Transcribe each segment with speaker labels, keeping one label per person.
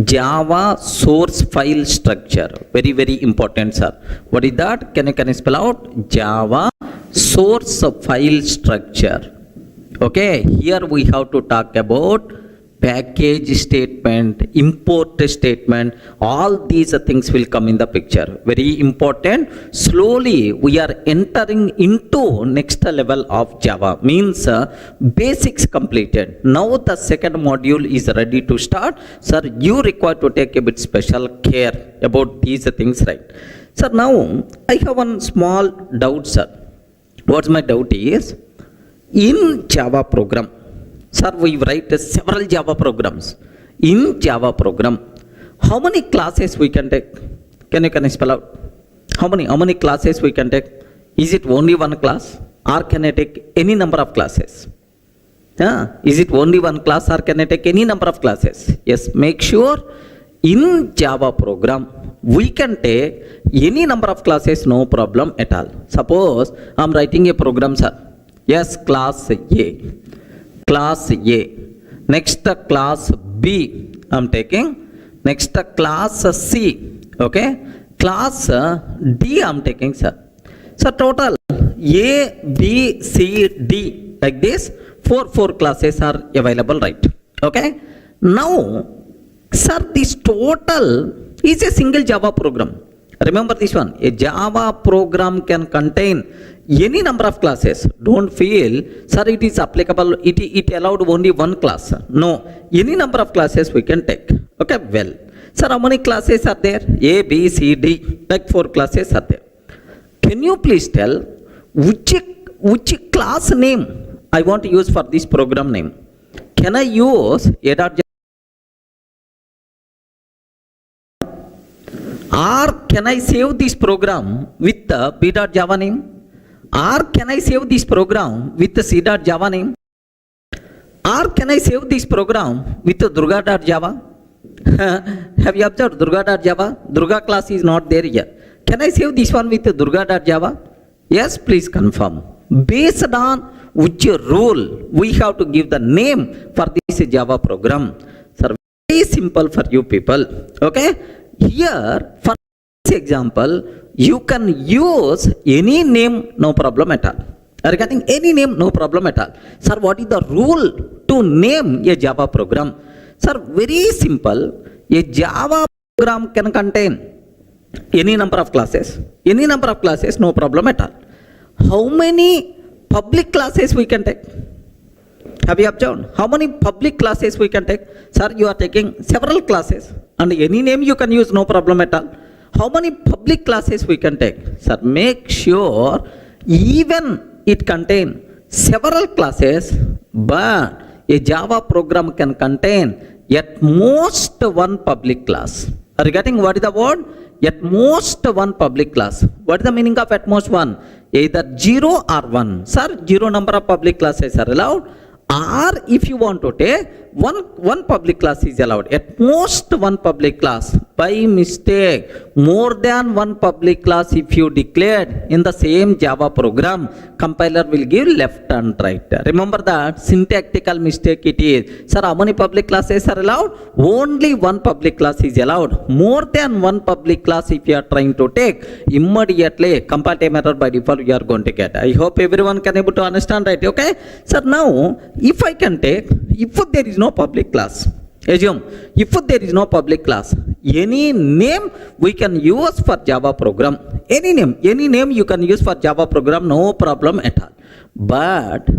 Speaker 1: Java source file structure, very important, sir. What is that? Can you spell out? Java source file structure. Okay, here we have to talk about package statement, import statement, all these things will come in the picture. Very important. Slowly we are entering into next level of Java, means basics completed. Now the second module is ready to start. Sir, you require to take a bit special care about these things, right? Sir, now I have one small doubt, sir. What's my doubt is, in Java program, sir, we write several Java programs. In Java program, how many classes we can take? Can you spell out? How many classes we can take? Is it only one class, or can I take any number of classes? Is it only one class, or can I take any number of classes? Yes, make sure in Java program we can take any number of classes, no problem at all. Suppose I am writing a program, sir. Yes, class A. Class A. Next class B I am taking. Next class C. Okay. Class D I am taking, sir. So total A, B, C, D, like this, four classes are available, right? Okay. Now, sir, this total is a single Java program. Remember this one, a Java program can contain any number of classes. Don't feel, sir, it is applicable, it allowed only one class. No, any number of classes we can take. Okay, well, sir, how many classes are there? A, B, C, D, like 4 classes are there. Can you please tell which class name I want to use for this program name? Can I use A.Java? Or can I save this program with the B.Java name? Or can I save this program with the C.Java name? Or can I save this program with the Durga.java? Have you observed Durga.java? Durga class is not there yet. Can I save this one with the Durga.java? Yes, please confirm. Based on which rule we have to give the name for this Java program. Sir, very simple for you people. Okay? Here, for this example, you can use any name, no problem at all. Regarding any name, no problem at all. Sir, what is the rule to name a Java program? Sir, very simple. A Java program can contain any number of classes. Any number of classes, no problem at all. How many public classes we can take? Have you observed? How many public classes we can take? Sir, you are taking several classes and any name you can use, no problem at all. How many public classes we can take? Sir, make sure even it contain several classes, but a Java program can contain at most one public class. Regarding what is the word? At most one public class. What is the meaning of at most one? Either 0 or 1. Sir, 0 number of public classes are allowed. Or if you want to take one public class is allowed. At most one public class. By mistake, more than one public class if you declared in the same Java program, compiler will give left and right. Remember that syntactical mistake it is. Sir, how many public classes are allowed? Only one public class is allowed. More than one public class if you are trying to take, immediately compile time error by default you are going to get. I hope everyone can able to understand, right? Okay. Sir, now if I can take, if there is no public class, assume if there is no public class, any name we can use for Java program. Any name you can use for Java program, no problem at all. But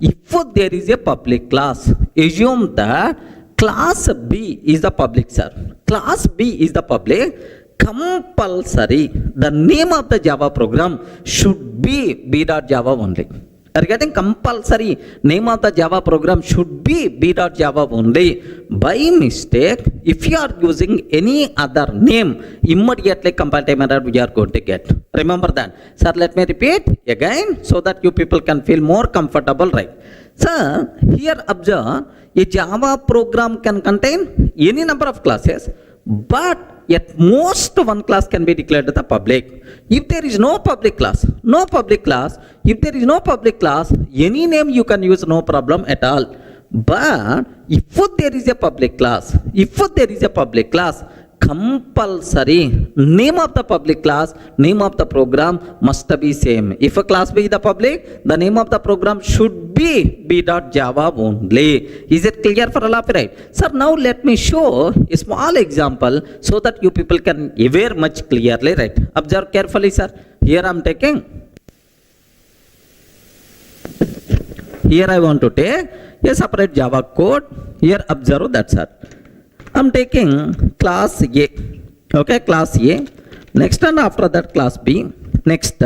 Speaker 1: if there is a public class, assume that class B is the public, sir. Class B is the public. Compulsory, the name of the Java program should be B.Java only. Regarding compulsory, name of the Java program should be B.Java only. By mistake, if you are using any other name, immediately compile time error we are going to get. Remember that. Sir, let me repeat again so that you people can feel more comfortable, right? Sir, here observe, a Java program can contain any number of classes, but at most one class can be declared the public. If there is no public class, if there is no public class, any name you can use, no problem at all. But if there is a public class, compulsory name of the public class, name of the program must be same. If a class be the public, the name of the program should be b.java only. Is it clear for all of you, right? Sir, now let me show a small example so that you people can aware much clearly, right? Observe carefully, sir. Here I am taking, here I want to take a separate Java code. Here observe that, sir. I'm taking class A, okay, class A. Next, and after that class B. Next,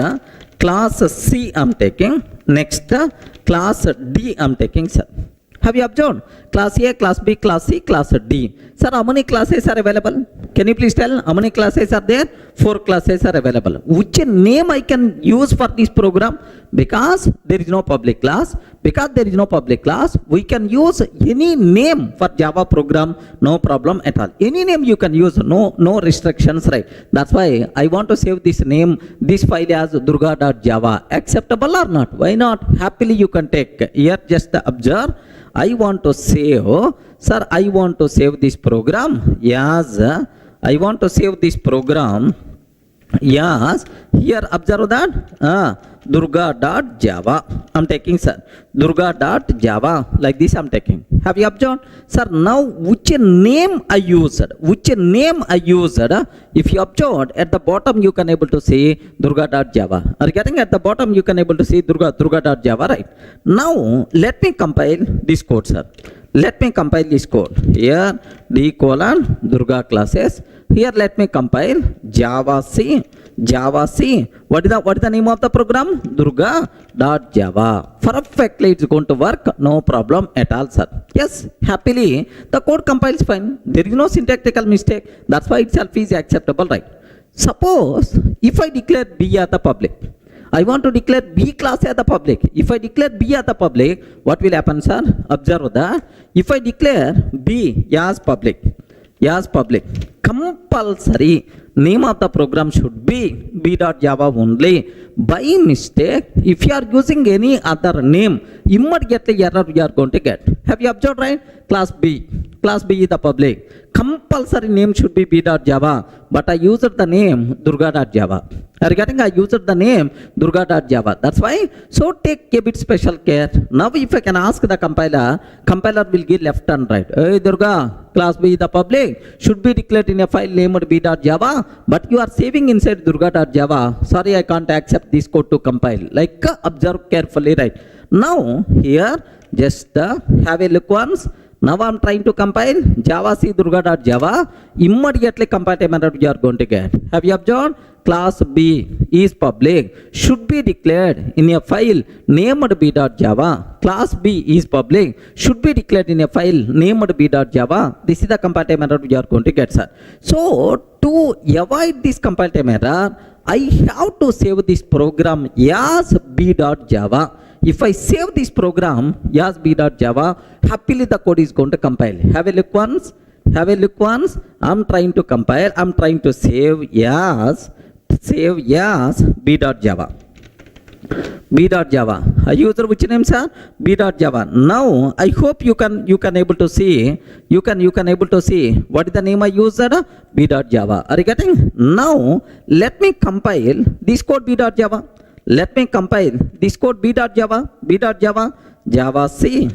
Speaker 1: class C I'm taking. Next, class D I'm taking, sir. Have you observed? Class A, class B, class C, class D. Sir, how many classes are available? Can you please tell how many classes are there? 4 classes are available. Which name I can use for this program? Because there is no public class. We can use any name for Java program, no problem at all. Any name you can use, no restrictions, right? That's why I want to save this name, this file as durga.java. Acceptable or not? Why not? Happily you can take. Here just observe. I want to save, sir, I want to save this program. Yes, I want to save this program. Yes, here observe that durga.java I'm taking, sir. Durga.java, like this I'm taking. Have you observed? Sir, now which name I used? If you observed, at the bottom you can able to see durga.java. Are you getting? At the bottom you can able to see durga.java, right? Now let me compile this code, sir. Let me compile this code. Here d:durga classes. Here let me compile Java C. What is the name of the program? Durga.java. Perfectly it's going to work, no problem at all, sir. Yes, happily the code compiles fine. There is no syntactical mistake. That's why itself is acceptable, right? Suppose if I declare B as the public, I want to declare B class as the public. If I declare B as the public, what will happen, sir? Observe that. If I declare B as public, compulsory name of the program should be b.java only. By mistake, if you are using any other name, immediately error you are going to get. Have you observed, right? Class B is the public. Compulsory name should be b.java, but I used the name durga.java. Are you getting? I used the name durga.java. That's why. So take a bit special care. Now if I can ask the compiler will give left and right. Hey Durga, class B is the public, should be declared in a file named b.java, but you are saving inside durga.java. Sorry, I can't accept this code to compile. Like observe carefully, right? Now here just have a look once. Now I'm trying to compile Java C durga.java. Immediately compile error you are going to get. Have you observed? Class B is public, should be declared in a file named b.java. Class B is public, should be declared in a file named b.java. This is the compile time error you are going to get, sir. So to avoid this compile time error, I have to save this program as b.java. If I save this program as b.java, happily the code is going to compile. Have a look once. I'm trying to compile. I'm trying to save as b.java. I use which name, sir? b.java. Now I hope you can able to see. You can able to see what is the name I used? b.java. Are you getting? Now let me compile this code b.java. Let me compile this code b.java. Java C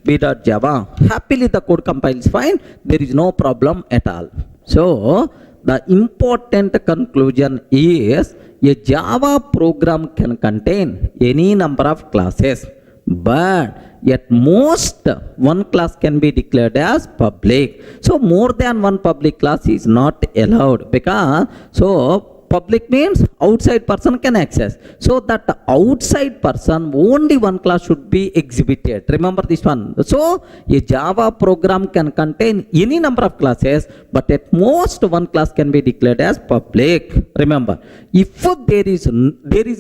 Speaker 1: b.java. Happily the code compiles fine. There is no problem at all. So the important conclusion is a Java program can contain any number of classes, but at most one class can be declared as public. So more than one public class is not allowed, because so public means outside person can access. So that outside person only one class should be exhibited. Remember this one. So a Java program can contain any number of classes, but at most one class can be declared as public. Remember, if there is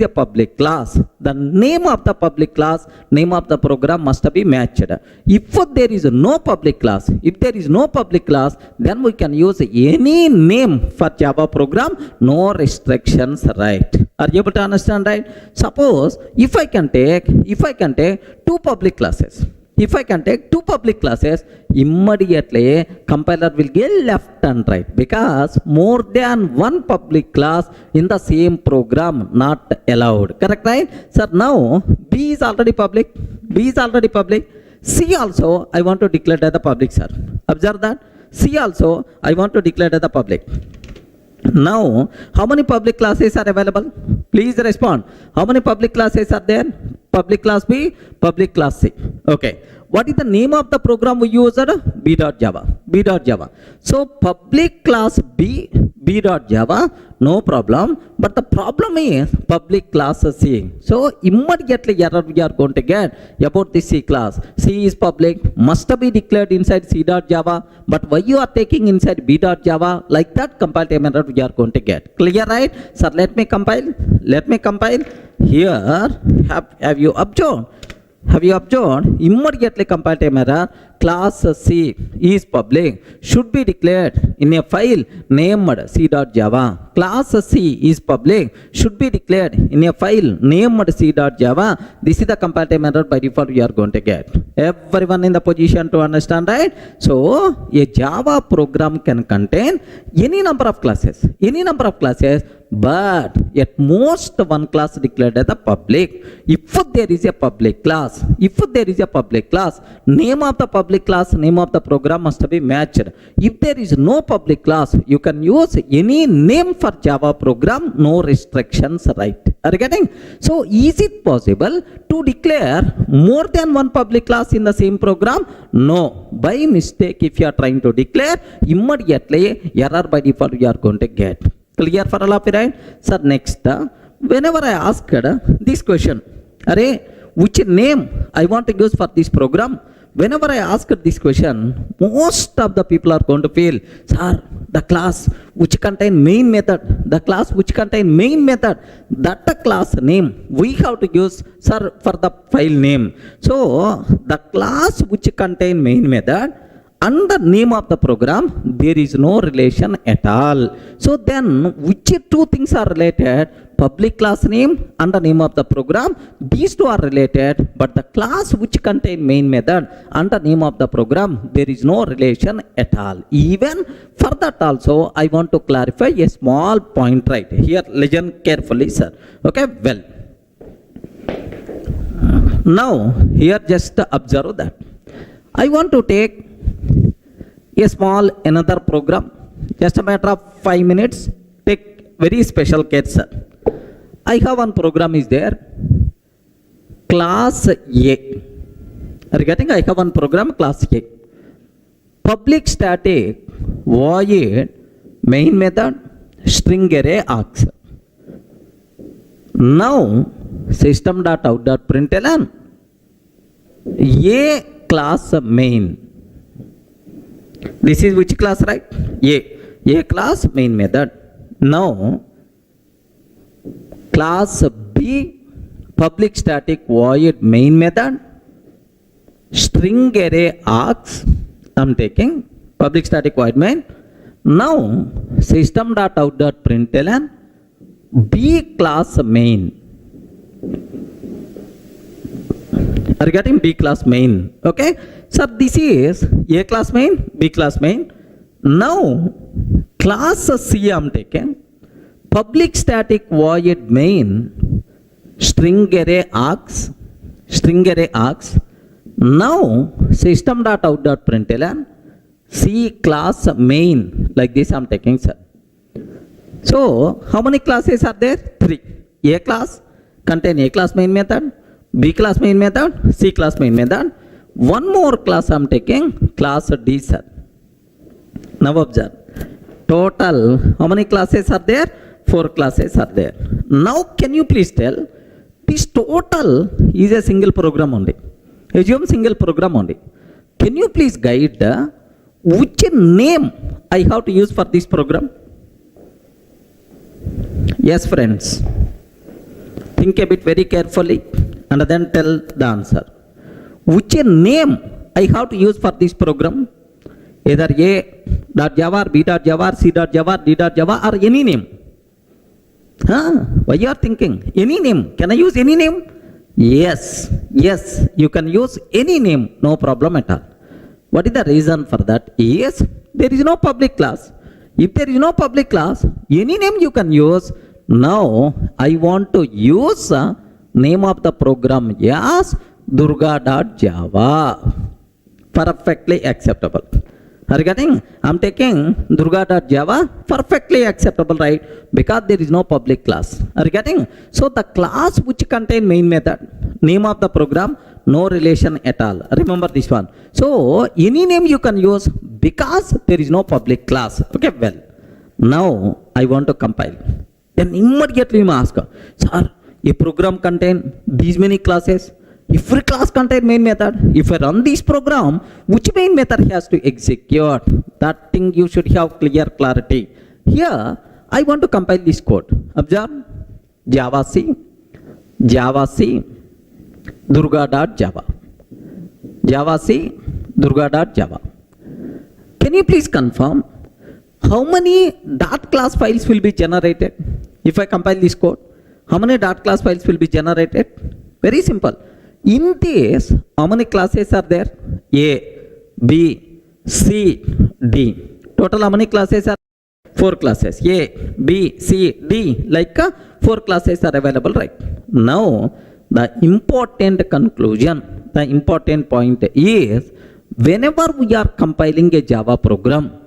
Speaker 1: a public class, the name of the public class, name of the program must be matched. If there is no public class, then we can use any name for Java program, no restrictions, right? Are you able to understand, right? Suppose if I can take two public classes. If I can take two public classes, immediately compiler will get left and right, because more than one public class in the same program not allowed. Correct, right? So now B is already public. C also I want to declare as the public, sir. Observe that. C also I want to declare as the public. Now, how many public classes are available? Please respond. How many public classes are there? Public class B, public class C. Okay. What is the name of the program we used? B.Java. So, public class B.Java, no problem. But the problem is public class C. So, immediately error we are going to get about this C class. C is public, must be declared inside C.Java. But why you are taking inside B.Java? Like that compile time error we are going to get. Clear, right? Sir, let me compile. Here, have you observed? Immediately compile time error. Class C is public, should be declared in a file named C.Java. Class C is public, should be declared in a file named C.Java. This is the compile time error by default we are going to get. Everyone in the position to understand, right? So a Java program can contain any number of classes, but at most one class declared as the public. If there is a public class, name of the public class, name of the program must be matched. If there is no public class, you can use any name for Java program, no restrictions, right? Are you getting? So is it possible to declare more than one public class in the same program? No. By mistake, if you are trying to declare, immediately error by default you are going to get. Clear for all of you, right? Sir, next, whenever I asked this question, which name I want to use for this program, whenever I ask this question, most of the people are going to feel, sir, the class which contain main method, that class name we have to use, sir, for the file name. So the class which contain main method and the name of the program, there is no relation at all. So then, which two things are related? Public class name and the name of the program. These two are related, but the class which contain main method and the name of the program, there is no relation at all. Even for that also, I want to clarify a small point right here. Listen carefully, sir. Okay, well. Now, here just observe that. I want to take a small another program, just a matter of 5 minutes. Take very special case, sir. I have one program is there, class A. Are you getting? I have one program, class A. Public static void main method string array args. Now system.out.println A class main. This is which class, right? A class main method. Now class B public static void main method string array args. I'm taking public static void main. Now system.out.println B class main. Are you getting? B class main. Okay. So this is A class main, B class main. Now class C I'm taking. Public static void main string array args. Now system.out.println C class main. Like this I'm taking, sir. So how many classes are there? 3. A class contain A class main method, B class main method, C class main method. One more class I'm taking, class D, sir. Now observe. Total, how many classes are there? 4 classes are there. Now can you please tell, this total is a single program only. Assume single program only. Can you please guide which name I have to use for this program? Yes, friends. Think a bit very carefully and then tell the answer. Which name I have to use for this program? Either A.Java, or B.Java, or C.Java, D.Java, or any name. Why you are thinking? Any name. Can I use any name? Yes, you can use any name, no problem at all. What is the reason for that? Yes, there is no public class. If there is no public class, any name you can use. Now, I want to use name of the program as Durga.java. Perfectly acceptable. Are you getting? I'm taking Durga.java, perfectly acceptable, right? Because there is no public class. Are you getting? So the class which contain main method, name of the program, no relation at all. Remember this one. So any name you can use because there is no public class. Okay, well, now I want to compile. Then immediately you may ask, sir, a program contain these many classes. Every class contain main method. If I run this program, which main method has to execute? That thing you should have clear clarity. Here, I want to compile this code. Observe, Java C, Durga.java. Java C, Durga.java. Can you please confirm how many dot class files will be generated? If I compile this code, how many dot class files will be generated? Very simple. In this, how many classes are there? A, B, C, D. Total how many classes are? 4 classes. A, B, C, D. Like 4 classes are available, right? Now, the important conclusion, the important point is, whenever we are compiling a Java program,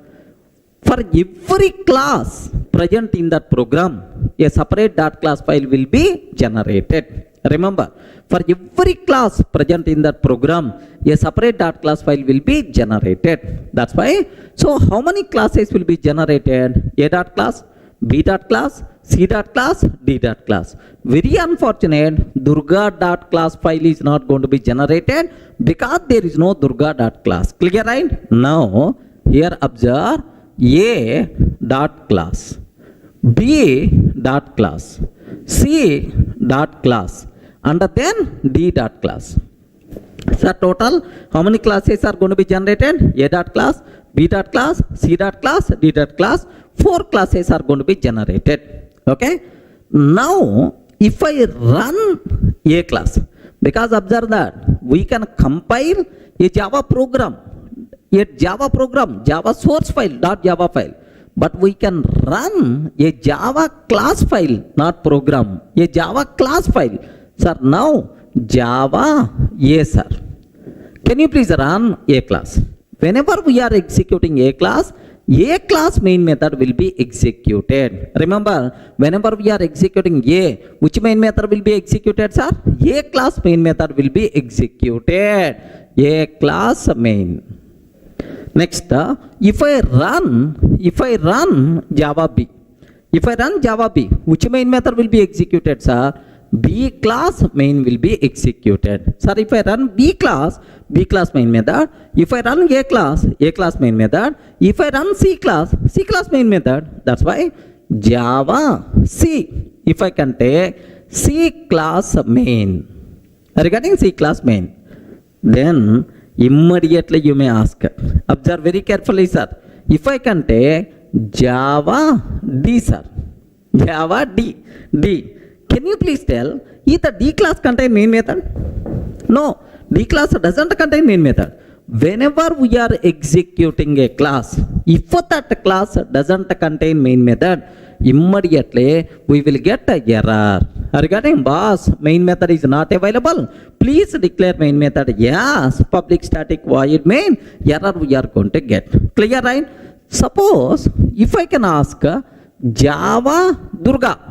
Speaker 1: for every class present in that program, a separate dot class file will be generated. Remember, for every class present in that program, a separate dot class file will be generated. That's why. So how many classes will be generated? A dot class, B dot class, C dot class, D dot class. Very unfortunate, Durga dot class file is not going to be generated because there is no Durga dot class. Clear, right? Now, here observe A dot class, B dot class, C dot class, and then D dot class. So total, how many classes are going to be generated? A dot class, B dot class, C dot class, D dot class. 4 classes are going to be generated. Okay. Now, if I run A class, because observe that we can compile a Java program, Java source file, .java file. But we can run a Java class file, not program, a Java class file. Sir, now Java, yes sir. Can you please run A class? Whenever we are executing A class main method will be executed. Remember, whenever we are executing A, which main method will be executed, sir? A class main method will be executed. A class main. Next, if I run Java B, which main method will be executed, sir? B class main will be executed. Sir, if I run B class main method. If I run A class main method. If I run C class main method. That's why Java C. If I can take C class main. Regarding C class main, then immediately you may ask. Observe very carefully, sir. If I can take Java D, sir. Java D. Can you please tell, is the D class contain main method? No, D class doesn't contain main method. Whenever we are executing a class, if that class doesn't contain main method, immediately we will get a error. Regarding boss, main method is not available. Please declare main method. Yes, public static void main. Error we are going to get. Clear, right? Suppose, if I can ask Java Durga.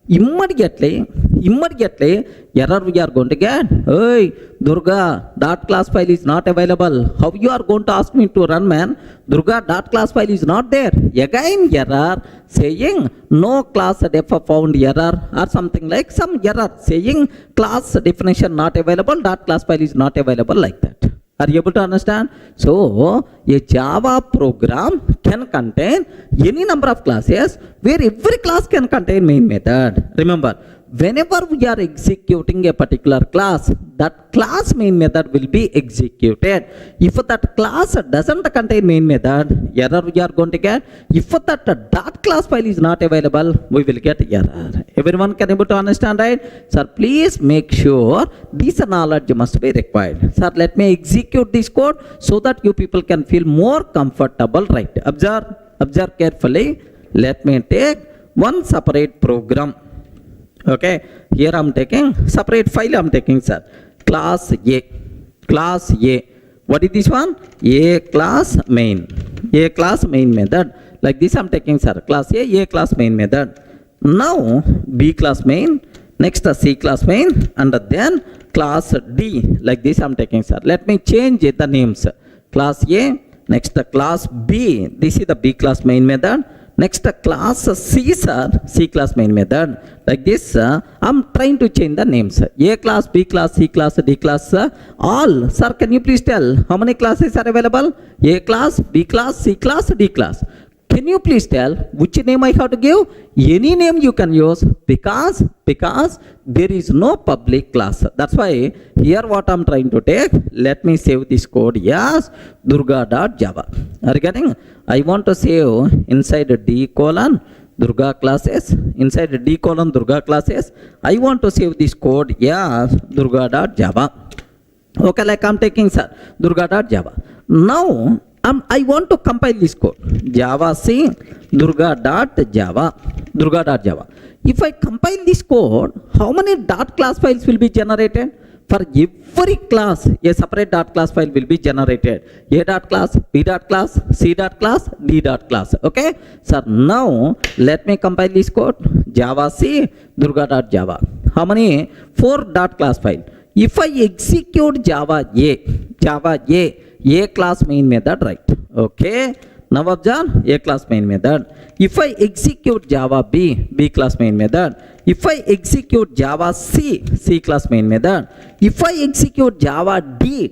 Speaker 1: Immediately immediately error we are going to get. Hey, Durga dot class file is not available. How you are going to ask me to run, man? Durga dot class file is not there. Again error saying no class def found error, or something like some error saying class definition not available, dot class file is not available, like that. Are you able to understand? So a Java program can contain any number of classes where every class can contain main method. Remember, whenever we are executing a particular class, that class main method will be executed. If that class doesn't contain main method, error we are going to get. If that dot class file is not available, we will get error. Everyone can able to understand, right? Sir, please make sure this knowledge must be required. Sir, let me execute this code so that you people can feel more comfortable, right? Observe carefully. Let me take one separate program. Okay, here I am taking separate file. I am taking, sir, class A. What is this one? A class main method. Like this I am taking, sir, class A class main method. Now B class main, next C class main, and then class D. Like this I am taking, sir. Let me change the names. Class A, next class B. This is the B class main method. Next class C, sir, C class main method. Like this, I'm trying to change the names. A class, B class, C class, D class, all. Sir, can you please tell how many classes are available? A class, B class, C class, D class. Can you please tell which name I have to give? Any name you can use, because there is no public class. That's why here what I'm trying to take, let me save this code as durga.java. Are you getting? I want to save inside D colon Durga classes. Inside D colon Durga classes, I want to save this code as durga.java. Okay, like I'm taking, sir, durga.java. Now I want to compile this code. Java C durga.java. If I compile this code, how many dot class files will be generated? For every class, a separate dot class file will be generated. A dot class, B dot class, C dot class, D dot class. Okay? So now let me compile this code. Java C durga.java. How many? 4 dot class file. If I execute Java A class main method, right? Okay. Now observe A class main method. If I execute Java B class main method. If I execute Java C class main method. If I execute Java D,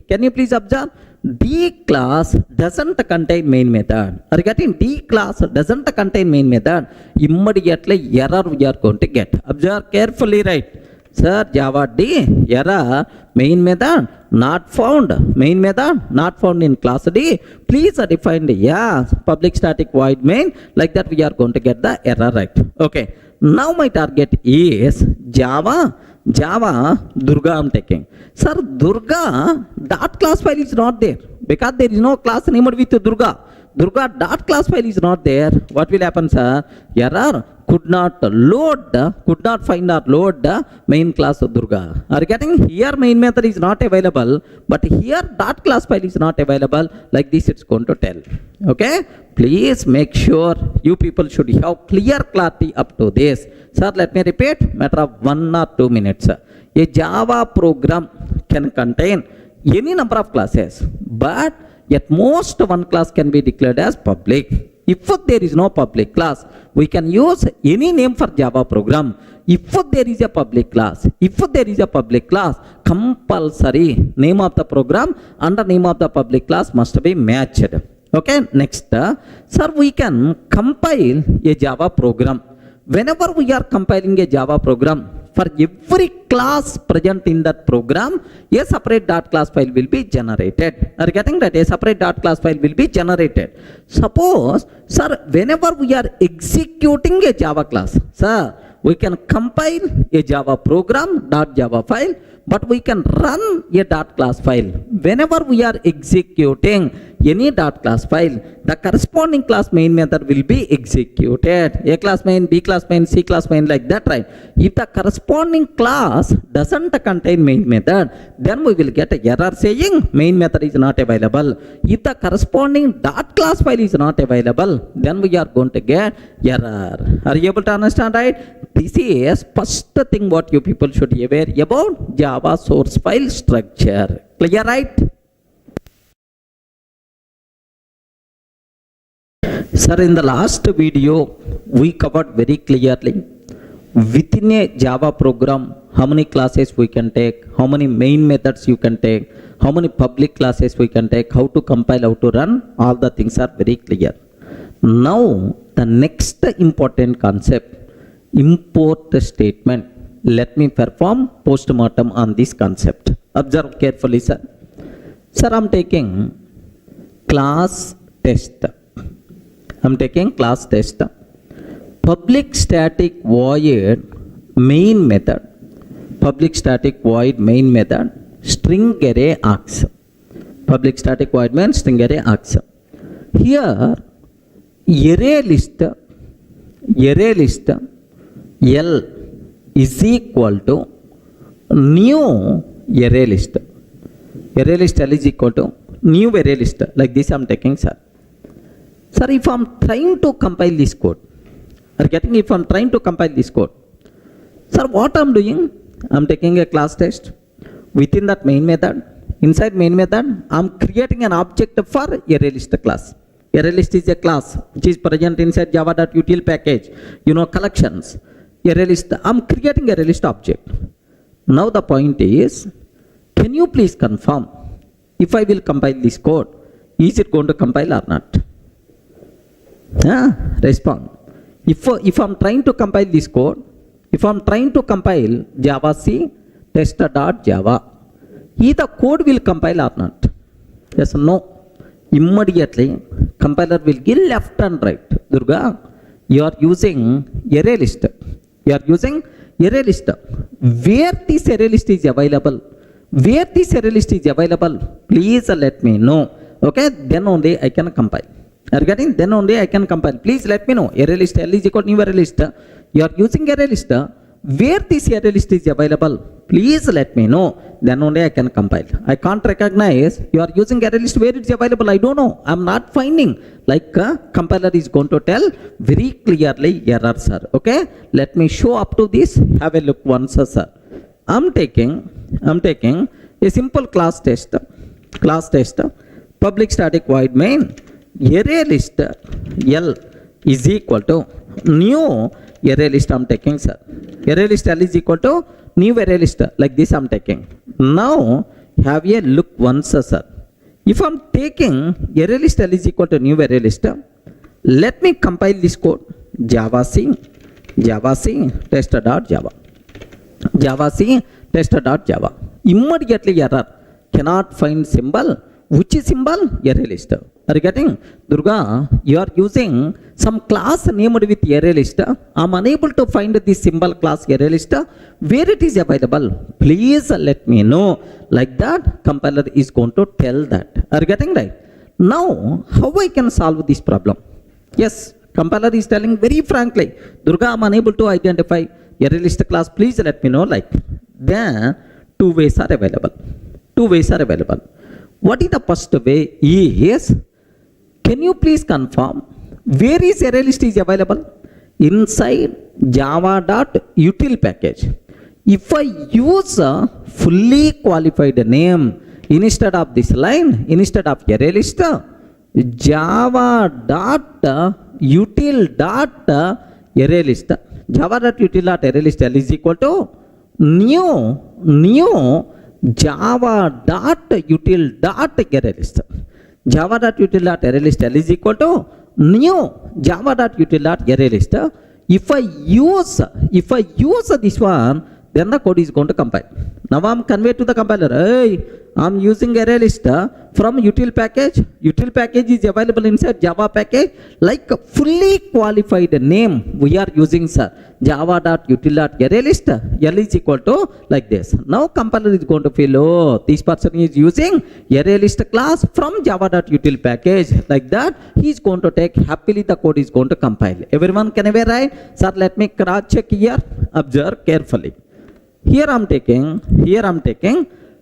Speaker 1: can you please observe? D class doesn't contain main method. Are you getting? D class doesn't contain main method. Immediately error we are going to get. Observe carefully, right? Sir, Java D, error, main method not found. Main method not found in class D. Please define the public static void main. Like that we are going to get the error, right? Okay. Now my target is Java Durga I'm taking. Sir, Durga dot class file is not there because there is no class named with Durga. Durga dot class file is not there. What will happen, sir? Error, could not find or load the main class of Durga. Are you getting? Here main method is not available, but here dot class file is not available. Like this it's going to tell. Okay? Please make sure you people should have clear clarity up to this. Sir, let me repeat, matter of 1 or 2 minutes. A Java program can contain any number of classes, but at most one class can be declared as public. If there is no public class, we can use any name for Java program. If there is a public class, compulsory name of the program and the name of the public class must be matched. Okay, next, sir, we can compile a Java program. Whenever we are compiling a Java program, for every class present in that program, a separate dot class file will be generated. Are you getting that? A separate dot class file will be generated. Suppose, sir, whenever we are executing a Java class, sir, we can compile a Java program .java file, but we can run a dot class file. Whenever we are executing any dot class file, the corresponding class main method will be executed. A class main, B class main, C class main, like that, right? If the corresponding class doesn't contain main method, then we will get an error saying main method is not available. If the corresponding dot class file is not available, then we are going to get error. Are you able to understand, right? This is first thing what you people should be aware about Java source file structure. Clear, right? Sir, in the last video, we covered very clearly within a Java program how many classes we can take, how many main methods you can take, how many public classes we can take, how to compile, how to run, all the things are very clear. Now, the next important concept, import statement. Let me perform postmortem on this concept. Observe carefully, sir. Sir, I'm taking class test. Public static void main method. Public static void main method. String array args. Public static void main string array args. Here, array list L is equal to new array list. Array list L is equal to new array list. Like this I'm taking, sir. Sir, if I'm trying to compile this code, if I'm trying to compile this code, sir, what I'm doing? I'm taking a class test. Within that main method, inside main method, I'm creating an object for array list class. Array list is a class which is present inside java.util package. You know, collections. Array list, I'm creating array list object. Now the point is, can you please confirm if I will compile this code, is it going to compile or not? Respond. If I'm trying to compile this code, if I'm trying to compile Java C test.java, either code will compile or not? Yes or no? Immediately, compiler will give left and right. Durga, you are using array list. Where this array list is available? Please let me know. Okay, then only I can compile. Are you getting? Then only I can compile. Please let me know. Array list L is equal to new array list. You are using array list. Where this array list is available? Please let me know. Then only I can compile. I can't recognize you are using array list where it's available. I don't know. I'm not finding. Like compiler is going to tell very clearly error, sir. Okay. Let me show up to this. Have a look once, sir. I'm taking a simple class test. Public static void main. Array list L is equal to new array list I'm taking, sir. Array list L is equal to new array list. Like this I'm taking. Now have a look once, sir. If I'm taking array list L is equal to new array list, let me compile this code. Java C test.java. Java C test.java. Immediately error. Cannot find symbol. Which is symbol? Array list. Are you getting? Durga, you are using some class named with array list. I'm unable to find this symbol class array list. Where it is available? Please let me know. Like that, compiler is going to tell that. Are you getting right? Now, how I can solve this problem? Yes, compiler is telling very frankly, Durga, I'm unable to identify array list class. Please let me know. Like, then two ways are available. What is the first way is, can you please confirm where is array list is available? Inside java.util package. If I use a fully qualified name instead of this line, instead of array list, java.util.array list, java.util.array list L is equal to new java.util.array list. Java.util.array list L is equal to new java.util.array list. If I use this one, then the code is going to compile. Now I'm conveyed to the compiler. Hey, I'm using array list from util package. Util package is available inside Java package. Like a fully qualified name we are using, sir. Java.util.array list. L is equal to like this. Now compiler is going to feel, oh, this person is using array list class from Java.util package. Like that, he is going to take happily the code is going to compile. Everyone can ever write? Sir, let me cross check here. Observe carefully. Here I'm taking,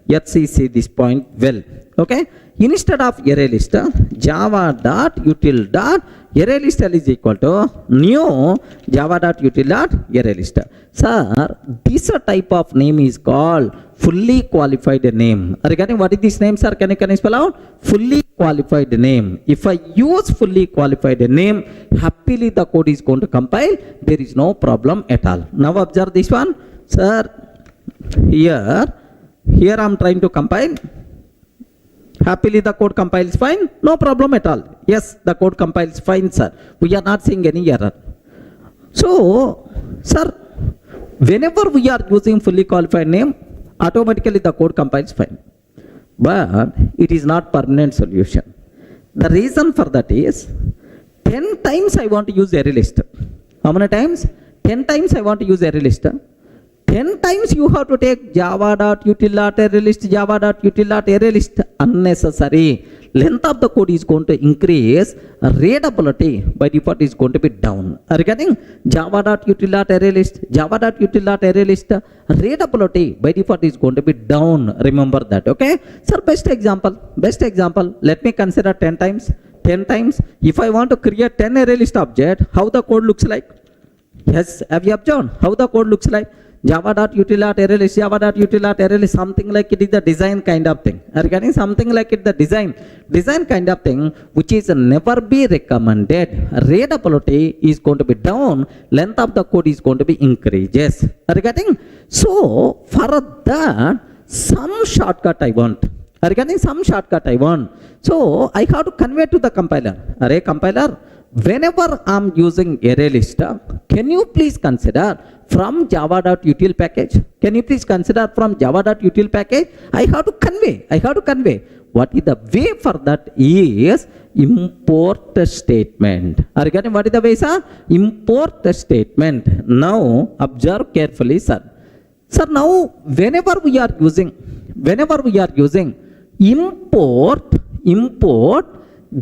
Speaker 1: let's see this point well. Okay, instead of array list, java.util.array list is equal to new java.util.array list. Sir, this type of name is called fully qualified name. Regarding what is this name, sir? Can you spell out? Fully qualified name. If I use fully qualified name, happily the code is going to compile. There is no problem at all. Now observe this one, sir. Here I'm trying to compile. Happily the code compiles fine, no problem at all. Yes, the code compiles fine, sir. We are not seeing any error. So, sir, whenever we are using fully qualified name, automatically the code compiles fine. But it is not permanent solution. The reason for that is 10 times I want to use array list. How many times? 10 times I want to use array list. 10 times you have to take java.util.array list, java.util.array list. Unnecessary. Length of the code is going to increase. Readability by default is going to be down. Regarding java.util.array list, java.util.array list, readability by default is going to be down. Remember that, okay? Sir, best example. Let me consider 10 times. 10 times. If I want to create 10 array list object, how the code looks like? Yes, have you observed how the code looks like? Java.util.array list, Java.util.array list, something like it is the design kind of thing. Regarding something like it, the design kind of thing, which is never be recommended. Readability is going to be down. Length of the code is going to be increases. Regarding, so for that, some shortcut I want. So I have to convey to the compiler. Array compiler, whenever I'm using array list, can you please consider from java.util package? Can you please consider from java.util package? I have to convey. What is the way for that is import statement. Regarding what is the way, sir? Import statement. Now observe carefully, sir. Sir, now whenever we are using import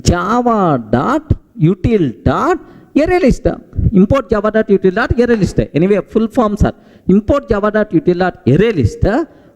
Speaker 1: java.util.array list. Import java.util.array list. Anyway, full form, sir. Import java.util.array list.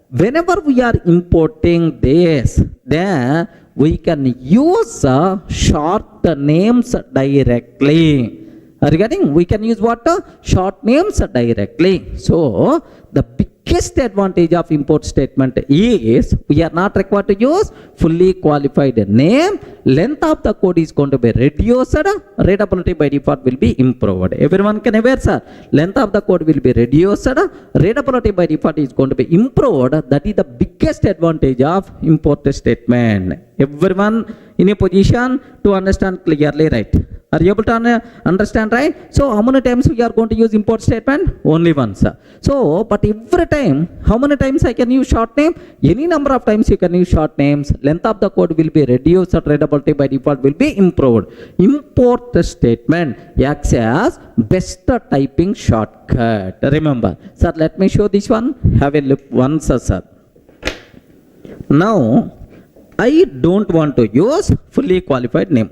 Speaker 1: Whenever we are importing this, then we can use short names directly. Regarding, we can use what? Short names directly. So, the biggest advantage of import statement is we are not required to use fully qualified name. Length of the code is going to be reduced. Readability by default will be improved. Everyone can aware, sir. Length of the code will be reduced. Readability by default is going to be improved. That is the biggest advantage of import statement. Everyone in a position to understand clearly, right? Are you able to understand, right? So how many times we are going to use import statement? Only once. So, but every time, how many times I can use short name? Any number of times you can use short names. Length of the code will be reduced. Readability by default will be improved. Import statement acts as best typing shortcut. Remember, sir, let me show this one. Have a look once, sir. Now, I don't want to use fully qualified name.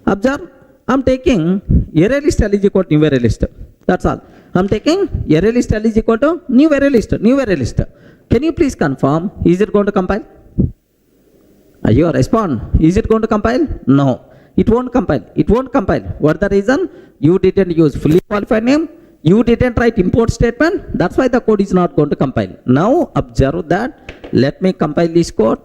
Speaker 1: Observe. I'm taking array list is equal to new array list. That's all. I'm taking array list is equal to new array list. Can you please confirm? Is it going to compile? You respond. Is it going to compile? No. It won't compile. What the reason? You didn't use fully qualified name. You didn't write import statement. That's why the code is not going to compile. Now observe that. Let me compile this code.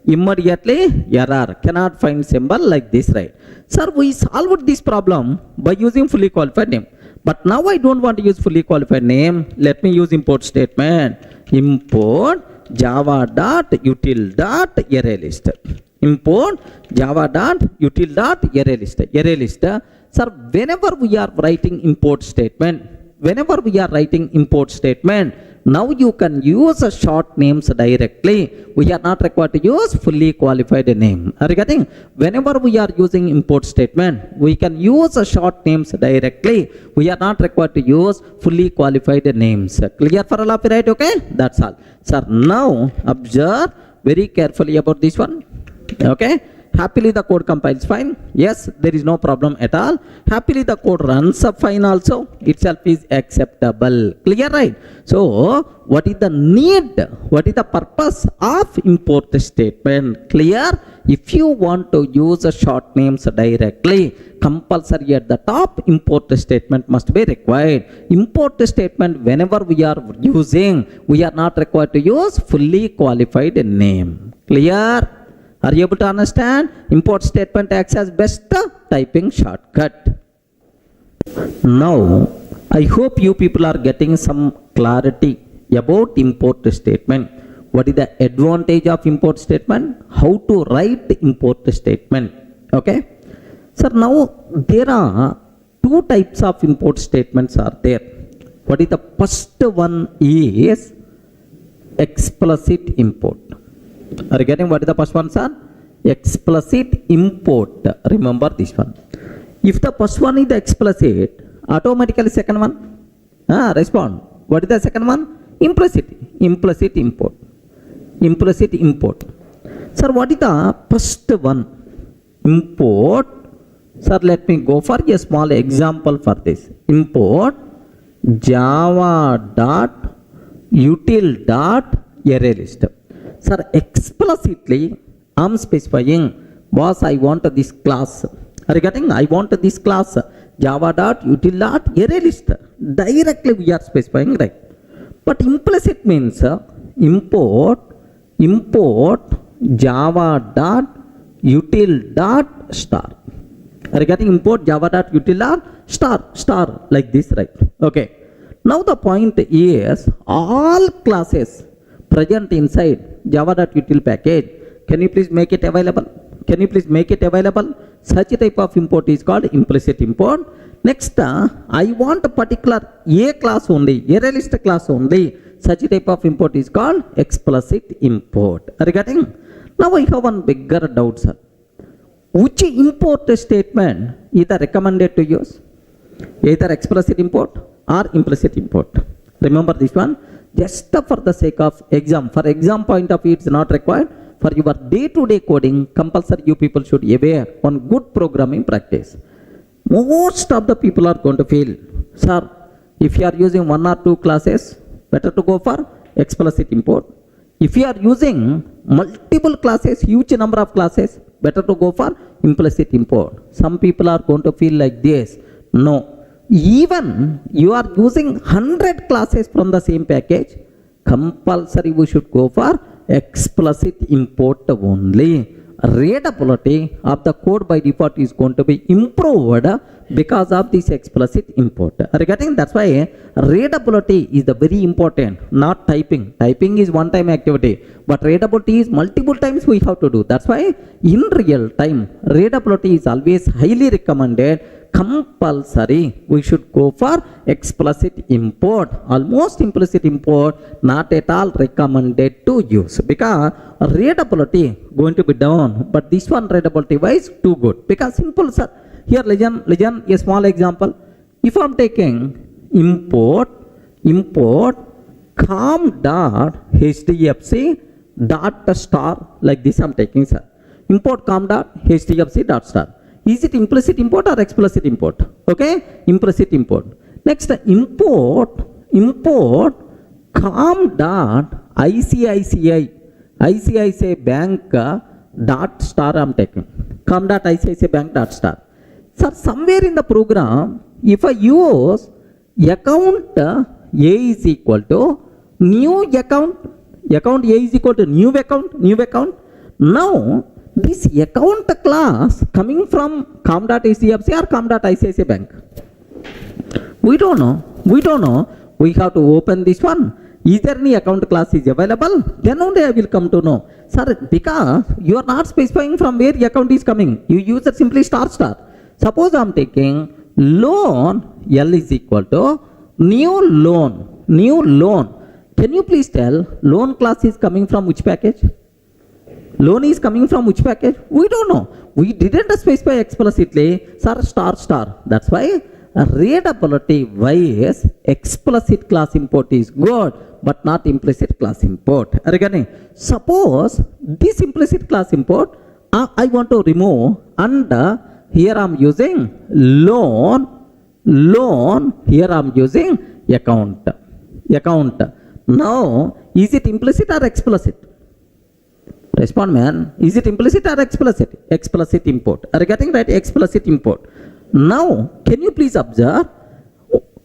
Speaker 1: Immediately error, cannot find symbol like this, right? Sir, we solved this problem by using fully qualified name. But now I don't want to use fully qualified name. Let me use import statement. Import java.util.array list. Import java.util.array list. Sir, whenever we are writing import statement, Now you can use short names directly. We are not required to use fully qualified name. Are you getting? Whenever we are using import statement, we can use short names directly. We are not required to use fully qualified names. Clear for all of you, right? Okay, that's all. Sir, now observe very carefully about this one. Okay. Happily the code compiles fine. Yes, there is no problem at all. Happily the code runs up fine also. Itself is acceptable. Clear, right? So, what is the need? What is the purpose of import statement? Clear? If you want to use short names directly, compulsory at the top, import statement must be required. Import statement whenever we are using, we are not required to use fully qualified name. Clear? Are you able to understand? Import statement acts as best typing shortcut. Now, I hope you people are getting some clarity about import statement. What is the advantage of import statement? How to write import statement? Okay. So now there are two types of import statements are there. What is the first one is explicit import. Are you getting what is the first one, sir? Explicit import. Remember this one. If the first one is the explicit, automatically second one respond. What is the second one? Implicit. Implicit import. Implicit import. Sir, what is the first one? Import. Sir, let me go for a small example for this. Import java.util.arraylist. Sir, explicitly I am specifying, boss, I want this class. Are you getting? I want this class java.util.arraylist. Directly we are specifying, right? But implicit means import java.util.star. Are you getting? Import java.util.star like this, right? Okay. Now the point is all classes present inside java.util package. Can you please make it available? Can you please make it available? Such a type of import is called implicit import. Next, I want a particular A class only, ArrayList class only. Such a type of import is called explicit import. Are you getting? Now I have one bigger doubt, sir. Which import statement is recommended to use? Either explicit import or implicit import. Remember this one. Just for the sake of exam, for exam point of view, it's not required. For your day-to-day coding, compulsory you people should aware on good programming practice. Most of the people are going to feel, sir, if you are using one or two classes, better to go for explicit import. If you are using multiple classes, huge number of classes, better to go for implicit import. Some people are going to feel like this. No. Even you are using 100 classes from the same package, compulsory we should go for explicit import only. Readability of the code by default is going to be improved because of this explicit import. Are you getting? That's why readability is the very important, not typing. Typing is one time activity, but readability is multiple times we have to do. That's why in real time, readability is always highly recommended. Compulsory we should go for explicit import. Almost implicit import not at all recommended to use because readability going to be down, but this one readability wise too good because simple, sir. Here listen a small example. If I'm taking import com.hdfc.star like this, I'm taking, sir. Import com.hdfc.star. Is it implicit import or explicit import? Okay, implicit import. Next, import com.ICICI bank dot star I'm taking. Com.ICICI bank dot star. Sir, somewhere in the program, if I use account A is equal to new account A is equal to new account. Now, this account class coming from com.hdfc or com.ICICI bank? We don't know. We have to open this one. Is there any account class is available? Then only I will come to know. Sir, because you are not specifying from where the account is coming. You use it simply star. Suppose I am taking loan L is equal to new loan. Can you please tell loan class is coming from which package? Loan is coming from which package? We don't know. We didn't specify explicitly, sir, star, star. That's why readability wise explicit class import is good, but not implicit class import. Suppose this implicit class import I want to remove, and here I'm using loan, here I'm using account. Now, is it implicit or explicit? Respond, man. Is it implicit or explicit? Explicit import. Are you getting right? Explicit import. Now, can you please observe?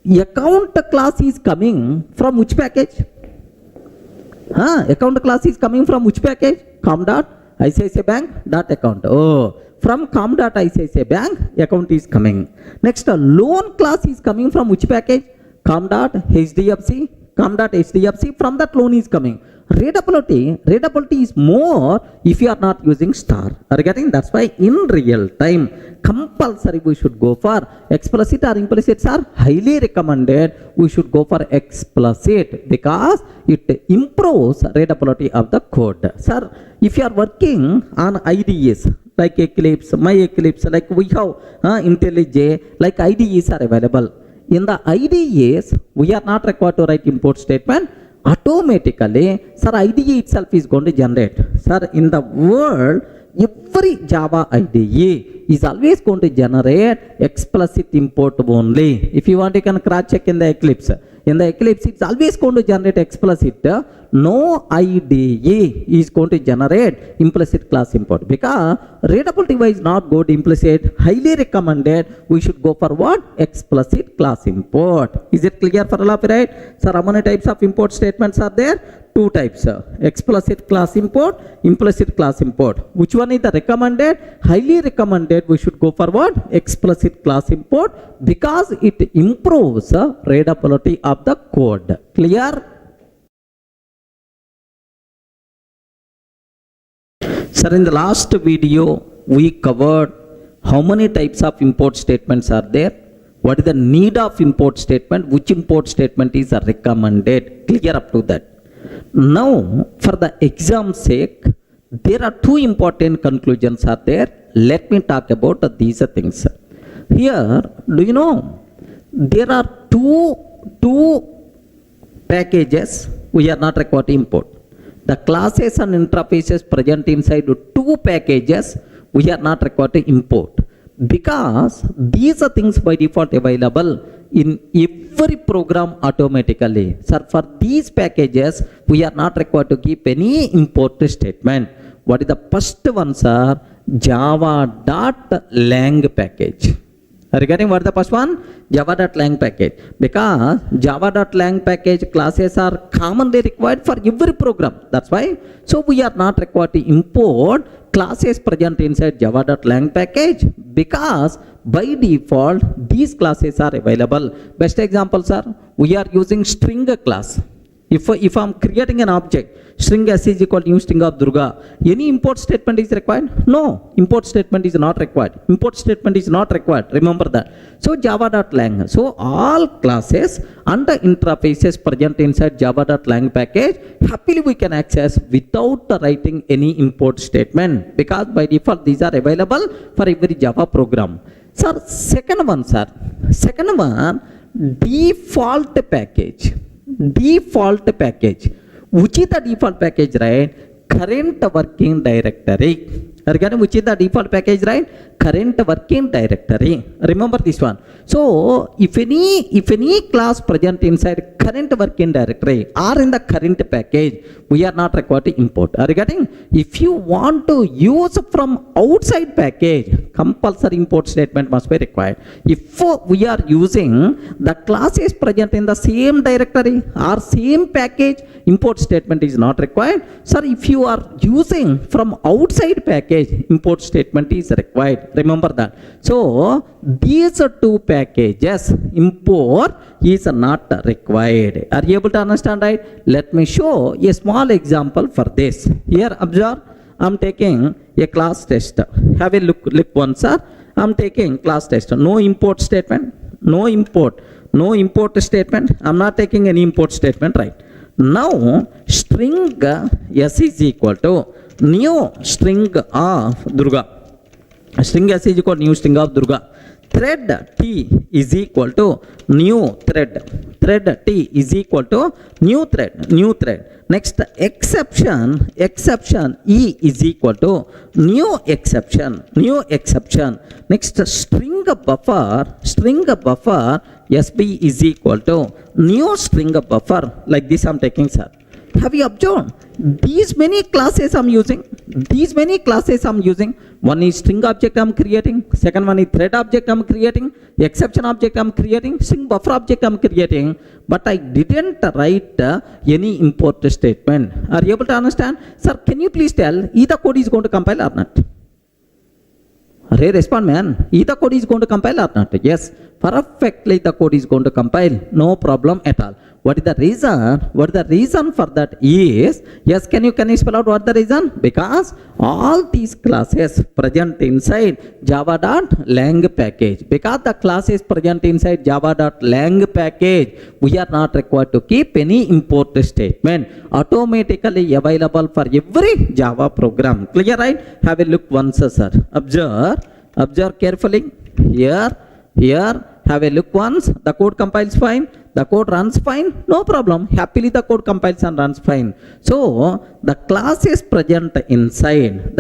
Speaker 1: Account class is coming from which package? Account class is coming from which package? Com.ICICI Bank dot account. Oh, from com.ICICI Bank account is coming. Next, loan class is coming from which package? Com.HDFC. Com.HDFC, from that loan is coming. Readability is more if you are not using star. Are you getting? That's why in real time compulsory we should go for explicit or implicit are highly recommended. We should go for explicit because it improves readability of the code. Sir, if you are working on IDEs like Eclipse, My Eclipse, like we have IntelliJ, like IDEs are available. In the IDEs, we are not required to write import statement. Automatically, sir, IDE itself is going to generate. Sir, in the world, every Java IDE is always going to generate explicit import only. If you want, you can cross check in the Eclipse. In the Eclipse, it's always going to generate explicit. No IDE is going to generate implicit class import because readability wise not good implicit. Highly recommended. We should go for what? Explicit class import. Is it clear for all of you, right? Sir, how many types of import statements are there? Two types. Explicit class import, implicit class import. Which one is the recommended? Highly recommended. We should go for what? Explicit class import because it improves readability of the code. Clear? Sir, in the last video, we covered how many types of import statements are there. What is the need of import statement? Which import statement is recommended? Clear up to that. Now, for the exam sake, there are two important conclusions are there. Let me talk about these things. Here, do you know, there are two packages we are not required to import. The classes and interfaces present inside two packages we are not required to import because these are things by default available in every program automatically. Sir, for these packages we are not required to keep any import statement. What is the first one, sir? Java.lang package. Are you getting what the first one? Java.lang package. Because Java.lang package classes are commonly required for every program. That's why. So we are not required to import classes present inside Java.lang package because by default these classes are available. Best examples are we are using string class. If I'm creating an object, string s is equal to new string of Durga, any import statement is required? No, import statement is not required. Import statement is not required. Remember that. So Java.lang. So all classes and the interfaces present inside Java.lang package, happily we can access without writing any import statement because by default these are available for every Java program. Sir, second one, default package. Default package. Which is the default package, right? Current working directory. Which is the default package, right? Current working directory. Remember this one. So if any class present inside current working directory or in the current package, we are not required to import. Are you getting? If you want to use from outside package, compulsory import statement must be required. If we are using the classes present in the same directory or same package, import statement is not required. Sir, if you are using from outside package, import statement is required. Remember that. So these two packages, import is not required. Are you able to understand, right? Let me show a small example for this. Here, observe. I'm taking a class test. Have a look once, sir. I'm taking class test. No import statement. No import statement. I'm not taking any import statement, right? Now string s is equal to new string of Durga. String s is equal to new string of Durga. Thread t is equal to new thread. Thread t is equal to new thread. New thread. Next exception e is equal to new exception. New exception. Next string buffer sb is equal to new string buffer. Like this I'm taking, sir. Have you observed? These many classes I'm using. One is string object I'm creating. Second one is thread object I'm creating. Exception object I'm creating. String buffer object I'm creating. But I didn't write any import statement. Are you able to understand? Sir, can you please tell either code is going to compile or not? Array, respond, man. Either code is going to compile or not? Yes, perfectly the code is going to compile. No problem at all. What is the reason? For that is, yes, can you spell out what the reason? Because all these classes present inside java.lang package. Because the class is present inside java.lang package, we are not required to keep any import statement. Automatically available for every Java program. Clear, right? Have a look once, sir. Observe carefully. Here, have a look once. The code compiles fine. The code runs fine. No problem. Happily the code compiles and runs fine. So the class is present inside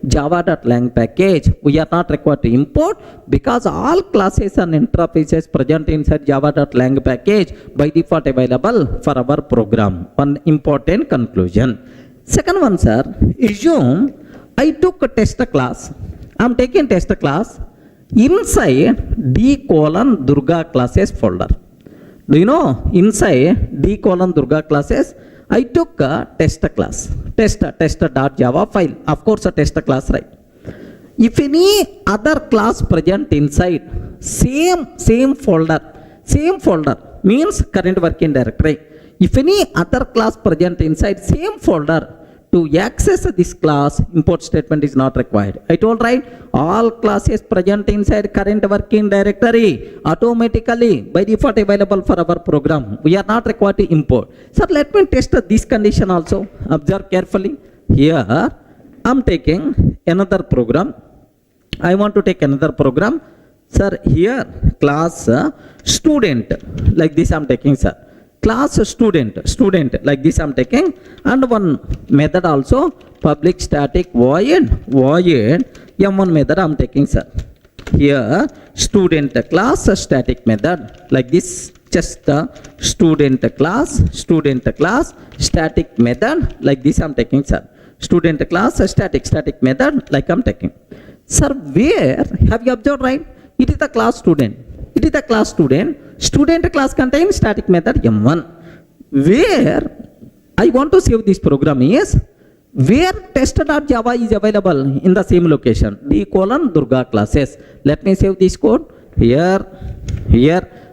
Speaker 1: java.lang package. We are not required to import because all classes and interfaces present inside java.lang package by default available for our program. One important conclusion. Second one, sir. Assume I took a test class. I'm taking test class inside d:\Durga classes folder. Do you know inside d:\Durga classes I took a test class, test.java file. Of course a test class, right? If any other class present inside same folder means current working directory. If any other class present inside same folder, to access this class, import statement is not required. I told, right? All classes present inside current working directory automatically by default available for our program. We are not required to import. Sir, let me test this condition also. Observe carefully. Here I'm taking another program. I want to take another program. Sir, here class student, like this I'm taking, sir. Class student like this I'm taking, and one method also, public static void m1 method I'm taking, sir. Here student class static method like this, just the student class static method like this I'm taking, sir. Student class static method like I'm taking. Sir, where have you observed, right? It is the class student. Student class contains static method m1. Where I want to save this program is where test.java is available in the same location, d:\Durga classes. Let me save this code. Here.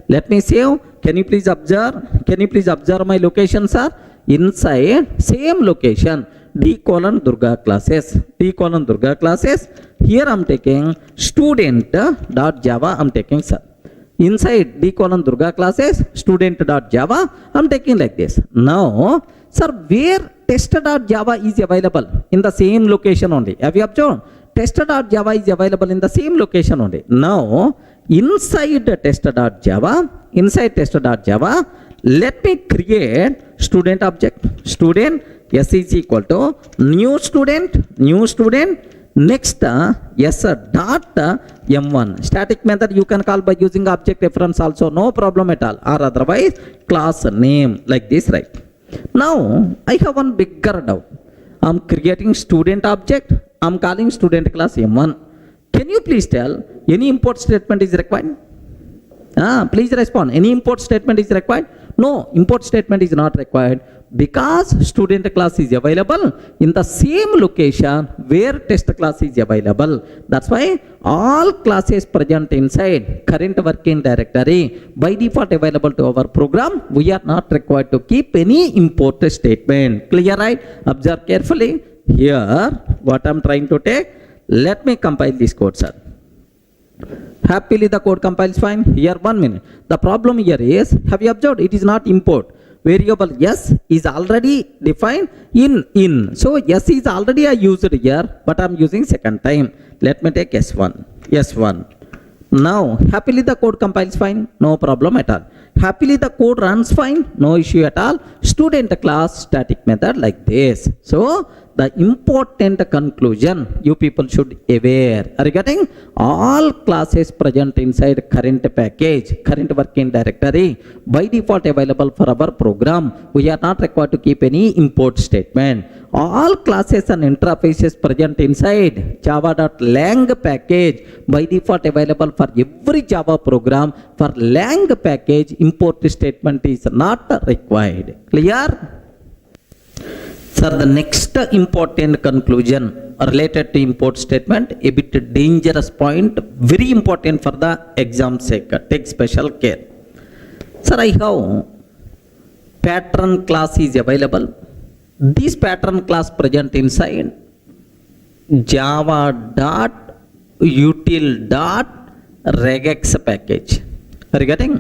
Speaker 1: Let me save. Can you please observe my location, sir? Inside same location, d:\Durga classes. Here I'm taking student.java I'm taking, sir. Inside d:\Durga classes student.java I'm taking like this. Now, sir, where test.java is available? In the same location only. Have you observed? Test.java is available in the same location only. Now, inside test.java, let me create student object. Student s is equal to new student. Next s dot m1 static method you can call by using object reference also, no problem at all, or otherwise class name like this, right? Now I have one bigger doubt. I'm creating student object, I'm calling student class m1. Can you please tell any import statement is required? Please respond. Any import statement is required? No, import statement is not required because student class is available in the same location where test class is available. That's why all classes present inside current working directory by default available to our program. We are not required to keep any import statement. Clear, right? Observe carefully. Here what I'm trying to take, let me compile this code, sir. Happily the code compiles fine. Here 1 minute. The problem here is, have you observed, it is not import. variable s is already defined in. So s is already I used here, but I'm using second time. Let me take s1. Now happily the code compiles fine, no problem at all. Happily the code runs fine, no issue at all. Student class static method like this. So the important conclusion you people should aware regarding all classes present inside current package, current working directory by default available for our program. We are not required to keep any import statement. All classes and interfaces present inside java.lang package by default available for every Java program. For lang package, import statement is not required. Clear? Sir, the next important conclusion related to import statement, a bit dangerous point, very important for the exam sake. Take special care. Sir, I have pattern class is available. This pattern class present inside java.util.regex package. Are you getting?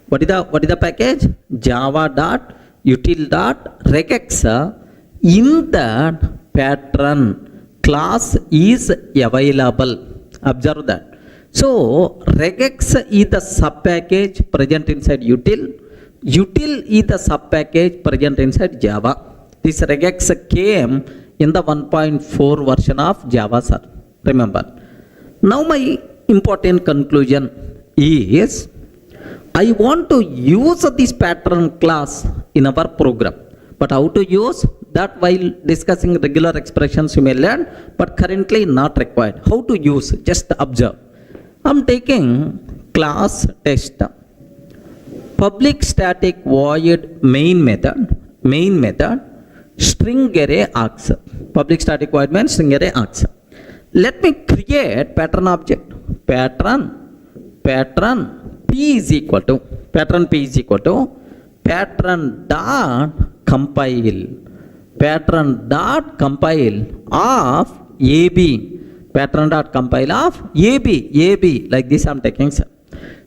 Speaker 1: What is the package? java.util.regex. In that pattern class is available. Observe that. So regex is the sub package present inside util. Util is the sub package present inside Java. This regex came in the 1.4 version of Java, sir. Remember. Now my important conclusion is I want to use this pattern class in our program. But how to use that while discussing regular expressions you may learn, but currently not required. How to use? Just observe. I'm taking class test. Public static void main method, string array args. Public static void means string array args. Let me create pattern object. Pattern p is equal to pattern dot compile of ab, pattern dot compile of ab, like this I'm taking, sir.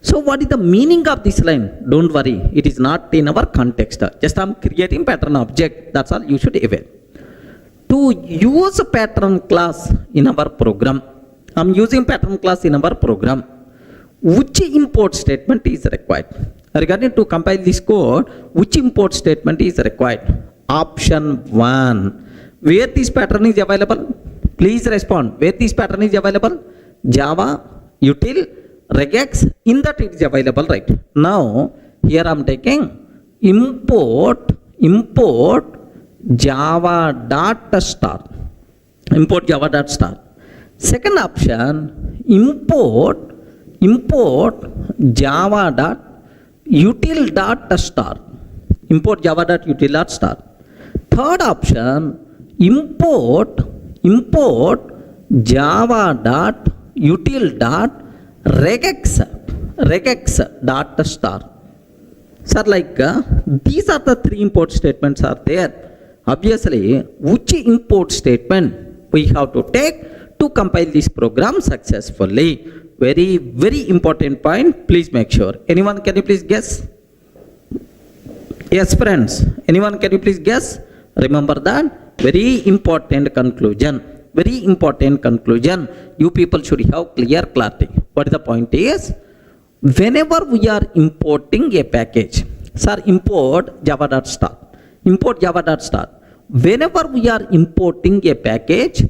Speaker 1: So what is the meaning of this line? Don't worry, it is not in our context. Just I'm creating pattern object, that's all you should aware. To use pattern class in our program, I'm using pattern class in our program. Which import statement is required? Regarding to compile this code, which import statement is required? Option 1. Where this pattern is available? Please respond. Where this pattern is available? Java, util, regex, in that it is available, right? Now, here I am taking import java.star. Import java.star. Second option, import java.util.star. Import java.util.star. Third option, import java.util.regex.star. Sir, like these are the three import statements are there. Obviously, which import statement we have to take to compile this program successfully? Very, very important point. Please make sure. Anyone, can you please guess? Yes, friends. Anyone, can you please guess? Remember that. Very important conclusion. Very important conclusion. You people should have clear clarity. What is the point is? Whenever we are importing a package, sir, import java.star. Import java.star. Whenever we are importing a package,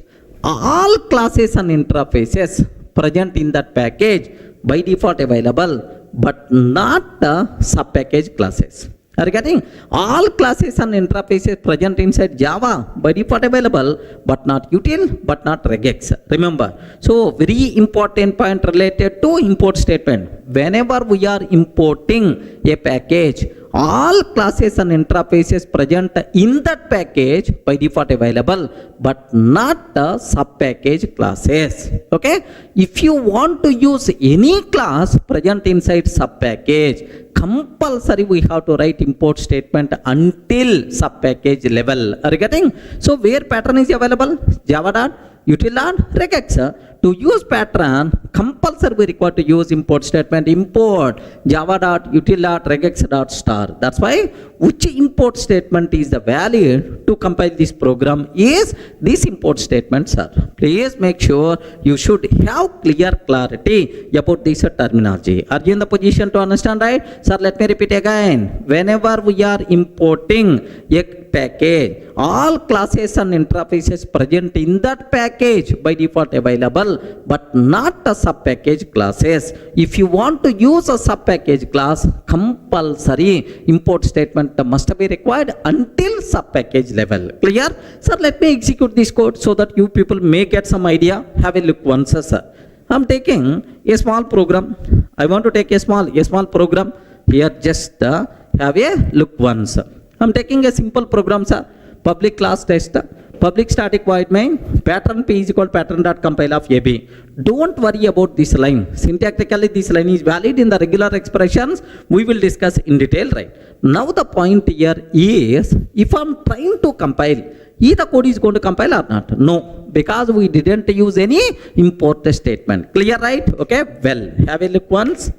Speaker 1: all classes and interfaces present in that package by default available, but not the sub package classes. Are you getting? All classes and interfaces present inside Java by default available, but not util, but not regex. Remember. So very important point related to import statement. Whenever we are importing a package, all classes and interfaces present in that package by default available, but not the sub package classes. Okay? If you want to use any class present inside sub package, compulsory we have to write import statement until sub package level. Are you getting? So where pattern is available? Java.util.regex. to use pattern, compulsory we require to use import statement, import java.util.regex.star. That's why which import statement is the valid to compile this program is this import statement, sir. Please make sure you should have clear clarity about this terminology. Are you in the position to understand, right? Sir, let me repeat again. Whenever we are importing a package, all classes and interfaces present in that package by default available, but not a sub-package classes. If you want to use a sub-package class, compulsory import statement must be required until sub-package level. Clear? Sir, let me execute this code so that you people may get some idea. Have a look once, sir. I'm taking a small program. I want to take a small program. Here just have a look once. I'm taking a simple program, sir. Public class test, public static void main, pattern p is equal pattern.compile of ab. Don't worry about this line. Syntactically this line is valid in the regular expressions. We will discuss in detail, right? Now the point here is, if I'm trying to compile, is the code is going to compile or not? No, because we didn't use any import statement. Clear, right? Okay, well, have a look once.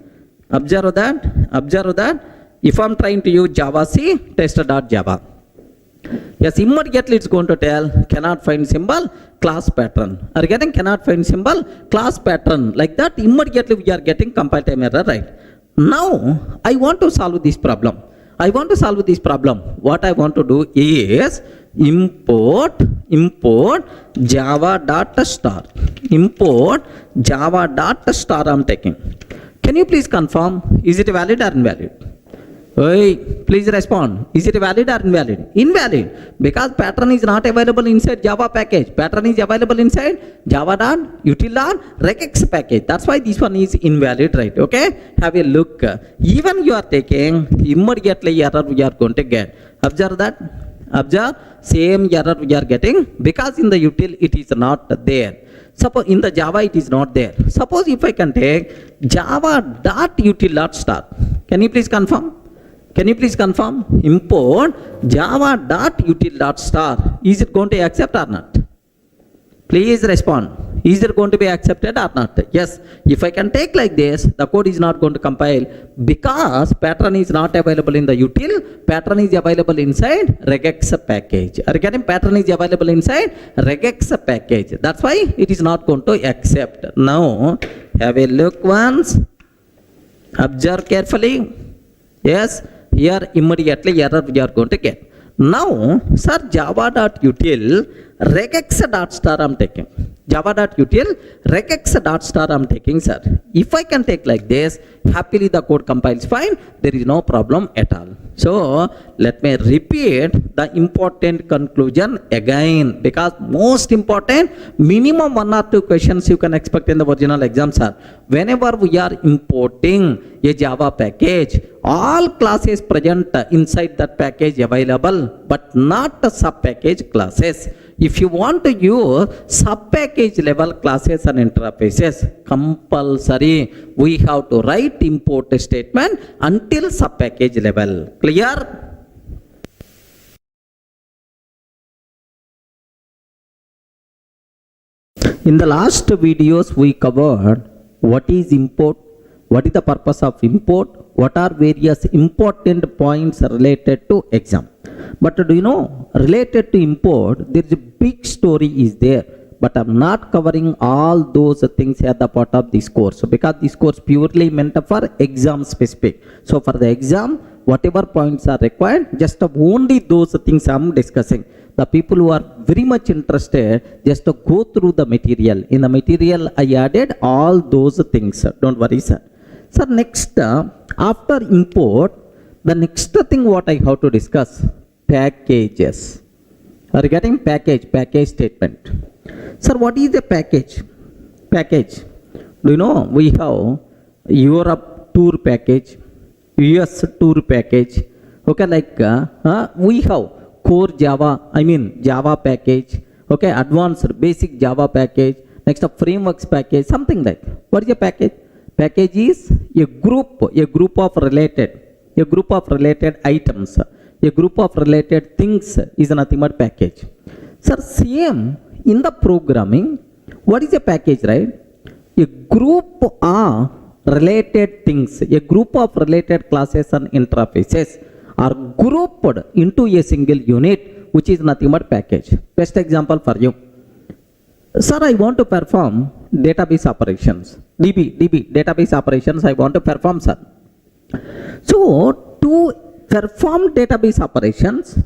Speaker 1: Observe that. If I'm trying to use Java C test.java, yes, immediately it's going to tell cannot find symbol class pattern. Are you getting cannot find symbol class pattern? Like that, immediately we are getting compile time error, right? Now I want to solve this problem. What I want to do is import java.star. I'm taking. Can you please confirm, is it valid or invalid? Hey, please respond. Is it valid or invalid? Invalid, because pattern is not available inside Java package. Pattern is available inside java.util.regex package. That's why this one is invalid, right? Okay, have a look. Even you are taking, immediately error we are going to get. Observe that. Same error we are getting, because in the util it is not there. Suppose in the Java it is not there. Suppose if I can take java.util.star. Can you please confirm? Import java.util.star. Is it going to accept or not? Please respond. Is it going to be accepted or not? Yes. If I can take like this, the code is not going to compile, because pattern is not available in the util. Pattern is available inside regex package. Are you getting? Pattern is available inside regex package. That's why it is not going to accept. Now have a look once. Observe carefully. Yes. Here immediately error we are going to get. Now, sir, java.util regex.star I'm taking. Java.util regex.star I'm taking, sir. If I can take like this, happily the code compiles fine. There is no problem at all. So let me repeat the important conclusion again, because most important, minimum 1 or 2 questions you can expect in the original exam, sir. Whenever we are importing a Java package, all classes present inside that package available, but not the sub-package classes. If you want to use sub-package level classes and interfaces, compulsory we have to write import statement until sub-package level. Clear? In the last videos we covered what is import, what is the purpose of import, what are various important points related to exam. But do you know, related to import, there is a big story is there, but I'm not covering all those things at the part of this course, because this course purely meant for exam specific. So for the exam, whatever points are required, just only those things I'm discussing. The people who are very much interested, just to go through the material. In the material, I added all those things. Don't worry, sir. Sir, next, after import, the next thing what I have to discuss, packages. Are you getting package statement? Sir, what is a package? Package. Do you know, we have Europe tour package, US tour package. Okay, like we have core Java, Java package. Okay, advanced basic Java package. Next, a frameworks package, something like. What is a package? Package is a group of related items, a group of related things is nothing but package. Sir, same in the programming, What is a package, right? A group of related things, a group of related classes and interfaces are grouped into a single unit, which is nothing but package. Best example for you. Sir, I want to perform database operations. DB, database operations I want to perform, sir. So, to perform database operations,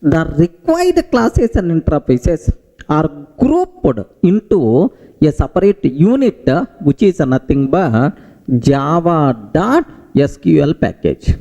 Speaker 1: the required classes and interfaces are grouped into a separate unit, which is nothing but java.sql package.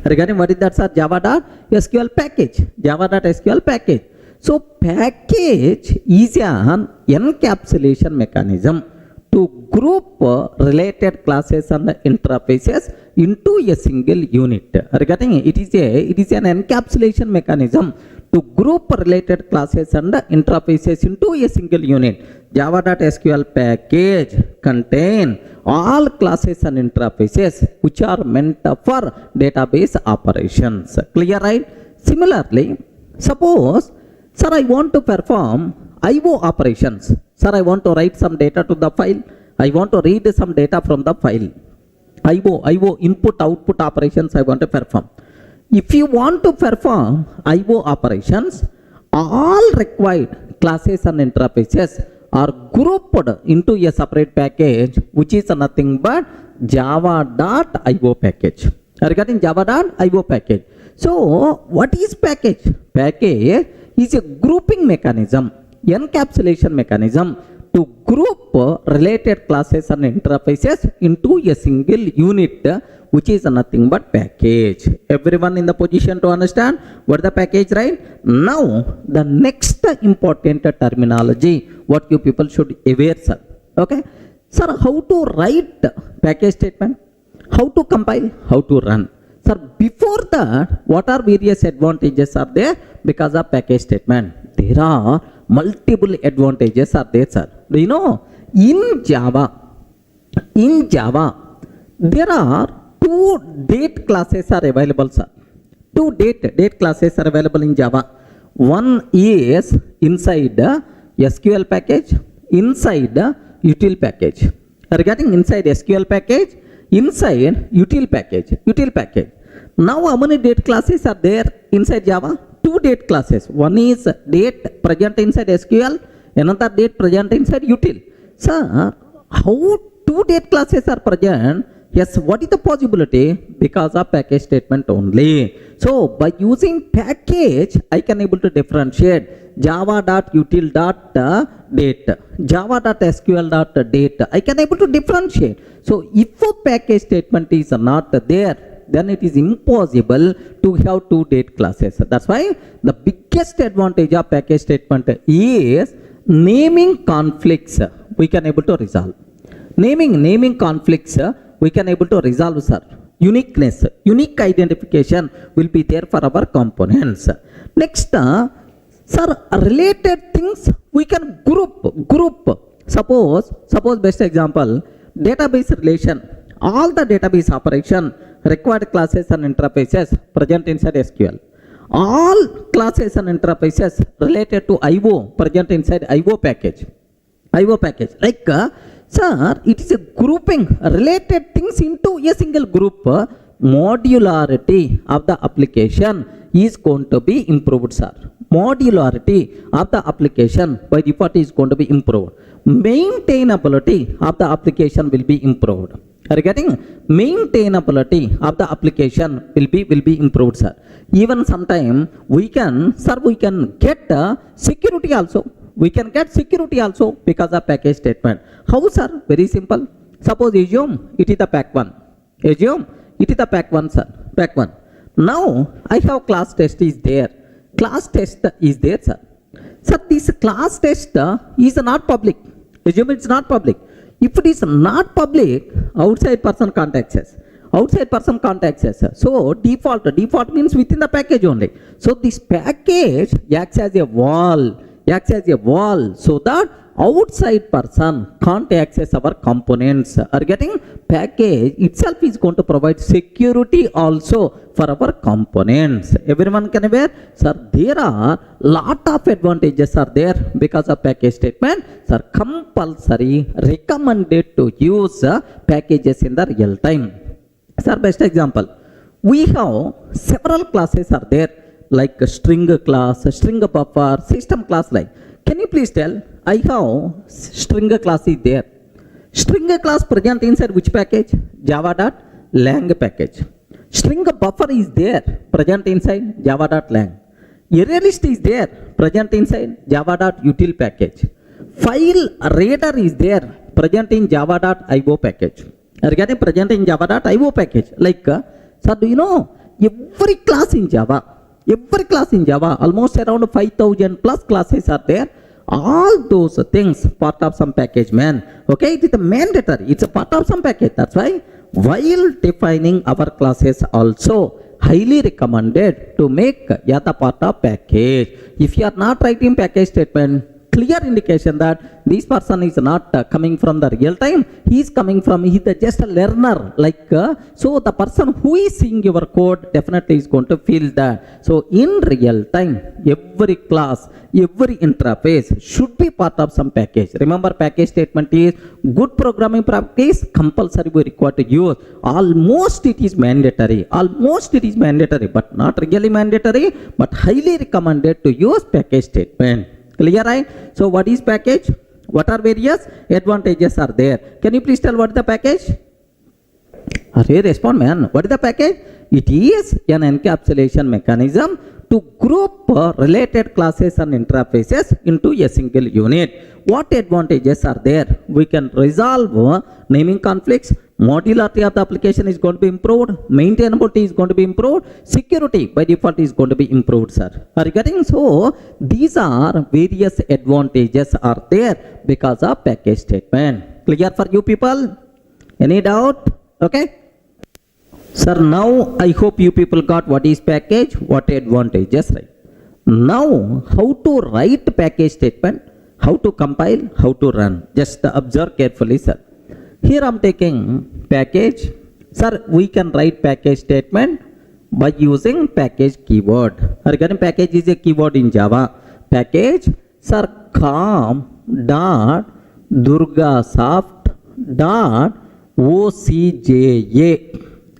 Speaker 1: Regarding what is that, sir? Java.sql package. Java.sql package. So package is an encapsulation mechanism to group related classes and interfaces into a single unit. Regarding it is an encapsulation mechanism to group related classes and interfaces into a single unit. Java.sql package contain all classes and interfaces which are meant for database operations. Clear, right? Similarly, suppose, sir, I want to perform IO operations. Sir, I want to write some data to the file. I want to read some data from the file. IO, input output operations I want to perform. If you want to perform IO operations, all required classes and interfaces are grouped into a separate package, which is nothing but java.io package. Regarding java.io package. So, what is package? Package is a grouping mechanism, encapsulation mechanism to group related classes and interfaces into a single unit, which is nothing but package. Everyone in the position to understand what the package, right? Now, the next important terminology, what you people should aware, sir. Okay? Sir, how to write package statement? How to compile? How to run? Sir, before that, what are various advantages are there because of package statement? There are multiple advantages are there, sir. Do you know? In Java, there are two date classes are available, sir. Two date classes are available in Java. One is inside SQL package, inside util package. Regarding inside SQL package, inside util package. Now how many date classes are there inside Java? Two date classes. One is date present inside SQL, another date present inside util. Sir, how two date classes are present? Yes, what is the possibility? Because of package statement only. So by using package, I can able to differentiate java.util.date, java.sql.date. I can able to differentiate. So if a package statement is not there, then it is impossible to have two date classes. That's why the biggest advantage of package statement is naming conflicts we can able to resolve. Naming conflicts we can able to resolve, sir. Uniqueness, unique identification will be there for our components. Next, sir, related things we can group. Suppose best example, database relation. All the database operation required classes and interfaces present inside SQL. All classes and interfaces related to IO present inside IO package. Like, sir, it is a grouping related things into a single group. Modularity of the application is going to be improved, sir. Modularity of the application by default is going to be improved. Maintainability of the application will be improved. Regarding maintainability of the application will be improved, sir. Even sometime we can get security also. We can get security also because of package statement. How, sir? Very simple. Suppose assume it is the pack 1. Assume it is the pack 1, sir. Pack 1. Now I have class test is there. Class test is there, sir. Sir, this class test is not public. Assume it's not public. If it is not public, outside person can't access. So default means within the package only. So this package acts as a wall acts as a wall so that outside person can't access our components. Are getting? Package itself is going to provide security also for our components. Everyone can aware? Sir, there are lot of advantages are there because of package statement. Sir, compulsory recommended to use packages in the real time. Sir, best example. We have several classes are there like a string class, a string buffer, system class like. Can you please tell? I have string class is there. String class present inside which package? Java.lang package. String buffer is there present inside Java.lang. Array list is there present inside Java.util package. File reader is there present in Java.io package. Are getting present in Java.io package. Like, sir, do you know every class in Java, almost around 5,000 plus classes are there. All those things part of some package, man. Okay, it is a mandatory. It's a part of some package. That's why while defining our classes also highly recommended to make yata part of package. If you are not writing package statement, clear indication that this person is not coming from the real time. He is coming from, he is just a learner. Like, so the person who is seeing your code definitely is going to feel that. So in real time, every class, every interface should be part of some package. Remember, package statement is good programming practice, compulsory we require to use. Almost it is mandatory, but not really mandatory, but highly recommended to use package statement. Clear, right? So what is package? What are various advantages are there? Can you please tell what is the package? Array, respond, man. What is the package? It is an encapsulation mechanism to group related classes and interfaces into a single unit. What advantages are there? We can resolve naming conflicts. Modularity of the application is going to be improved. Maintainability is going to be improved. Security by default is going to be improved, sir. Are you getting? So these are various advantages are there because of package statement. Clear for you people? Any doubt? Okay. Sir, now I hope you people got what is package, what advantages, right? Now, how to write package statement, how to compile, how to run. Just observe carefully, sir. Here I am taking package. Sir, we can write package statement by using package keyword. Regarding package is a keyword in Java. Package, sir, com.durgasoft.ocja.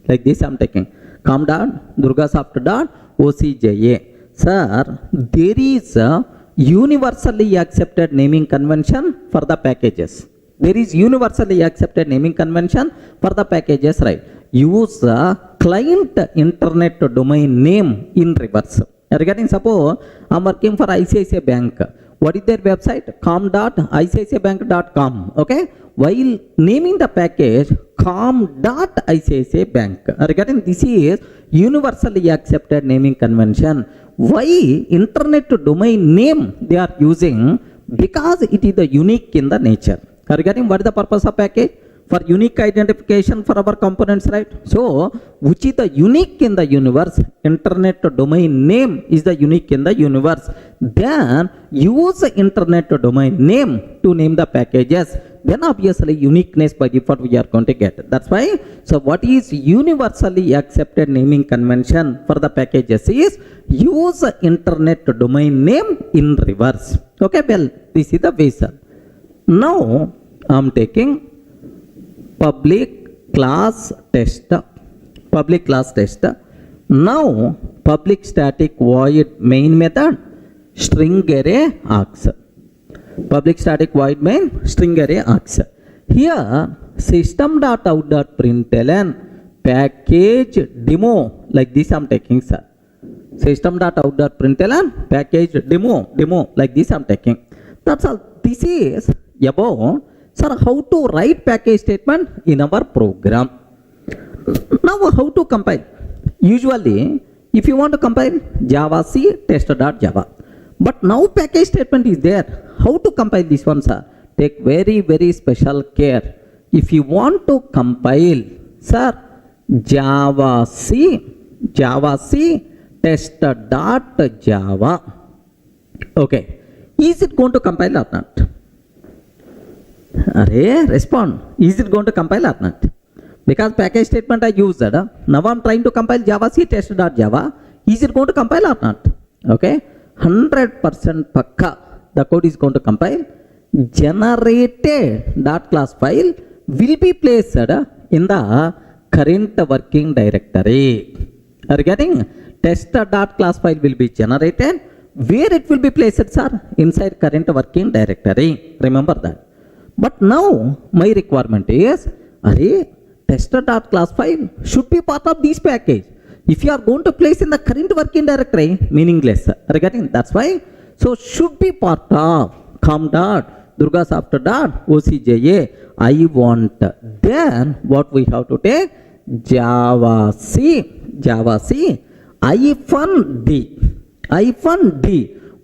Speaker 1: Like this I am taking. com.durgasoft.ocja. Sir, there is a universally accepted naming convention for the packages. There is universally accepted naming convention for the packages, right? Use a client internet domain name in reverse. Regarding, suppose I am working for ICICI Bank. What is their website? com.icicibank.com. Okay? While naming the package com.icicibank. Regarding, this is universally accepted naming convention. Why internet domain name they are using? Because it is the unique in the nature. Regarding, what is the purpose of package? For unique identification for our components, right? So, which is the unique in the universe? Internet domain name is the unique in the universe. Then, use the internet domain name to name the packages. Then, obviously, uniqueness by default we are going to get. That's why, so what is universally accepted naming convention for the packages is use the internet domain name in reverse. Okay, well, this is the basic. Now, I am taking public class test. Now, public static void main method string array args. Public static void main string array args. Here, system.out.println package demo, like this I am taking, sir. System.out.println package demo, like this I am taking. That's all. This is about, sir, how to write package statement in our program. Now, how to compile? Usually, if you want to compile, javac test.java. But now package statement is there. How to compile this one, sir? Take very, very special care. If you want to compile, sir, javac test.java. Okay. Is it going to compile or not? Respond. Is it going to compile or not? Because package statement I used. Now I'm trying to compile Java C test.java. Is it going to compile or not? Okay. 100% pakka. The code is going to compile. Generated dot class file will be placed in the current working directory. Are you getting? Test.class file will be generated. Where it will be placed, sir? Inside current working directory. Remember that. But now my requirement is, tester.class file should be part of this package. If you are going to place in the current working directory, meaningless. Are you getting? That's why. So should be part of com.durgasoft.ocja. I want. Then what we have to take? Java C -d. -d.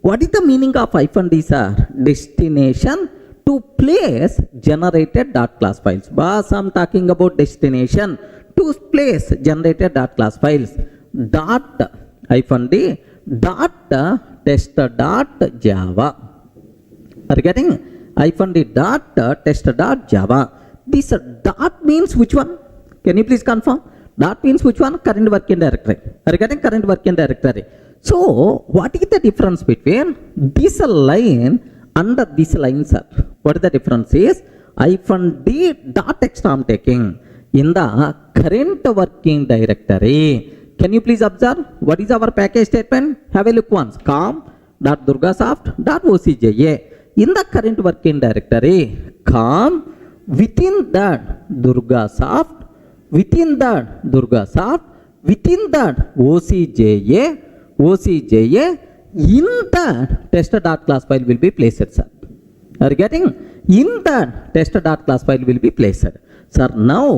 Speaker 1: What is the meaning of -d, sir? Destination to place generated dot class files. Boss, I'm talking about destination to place generated dot class files. Dot -d dot tester.java. Are you getting? -d dot tester.java. This dot means which one? Can you please confirm? Dot means which one? Current working directory. Are you getting? Current working directory. So what is the difference between this line and this line, sir? What is the difference is -d dot text I'm taking in the current working directory. Can you please observe what is our package statement? Have a look once. com.durgasoft.ocja. In the current working directory, com within that Durgasoft, within that OCJA, in that tester.class file will be placed, sir. Are you getting? In that tester.class file will be placed. Sir, now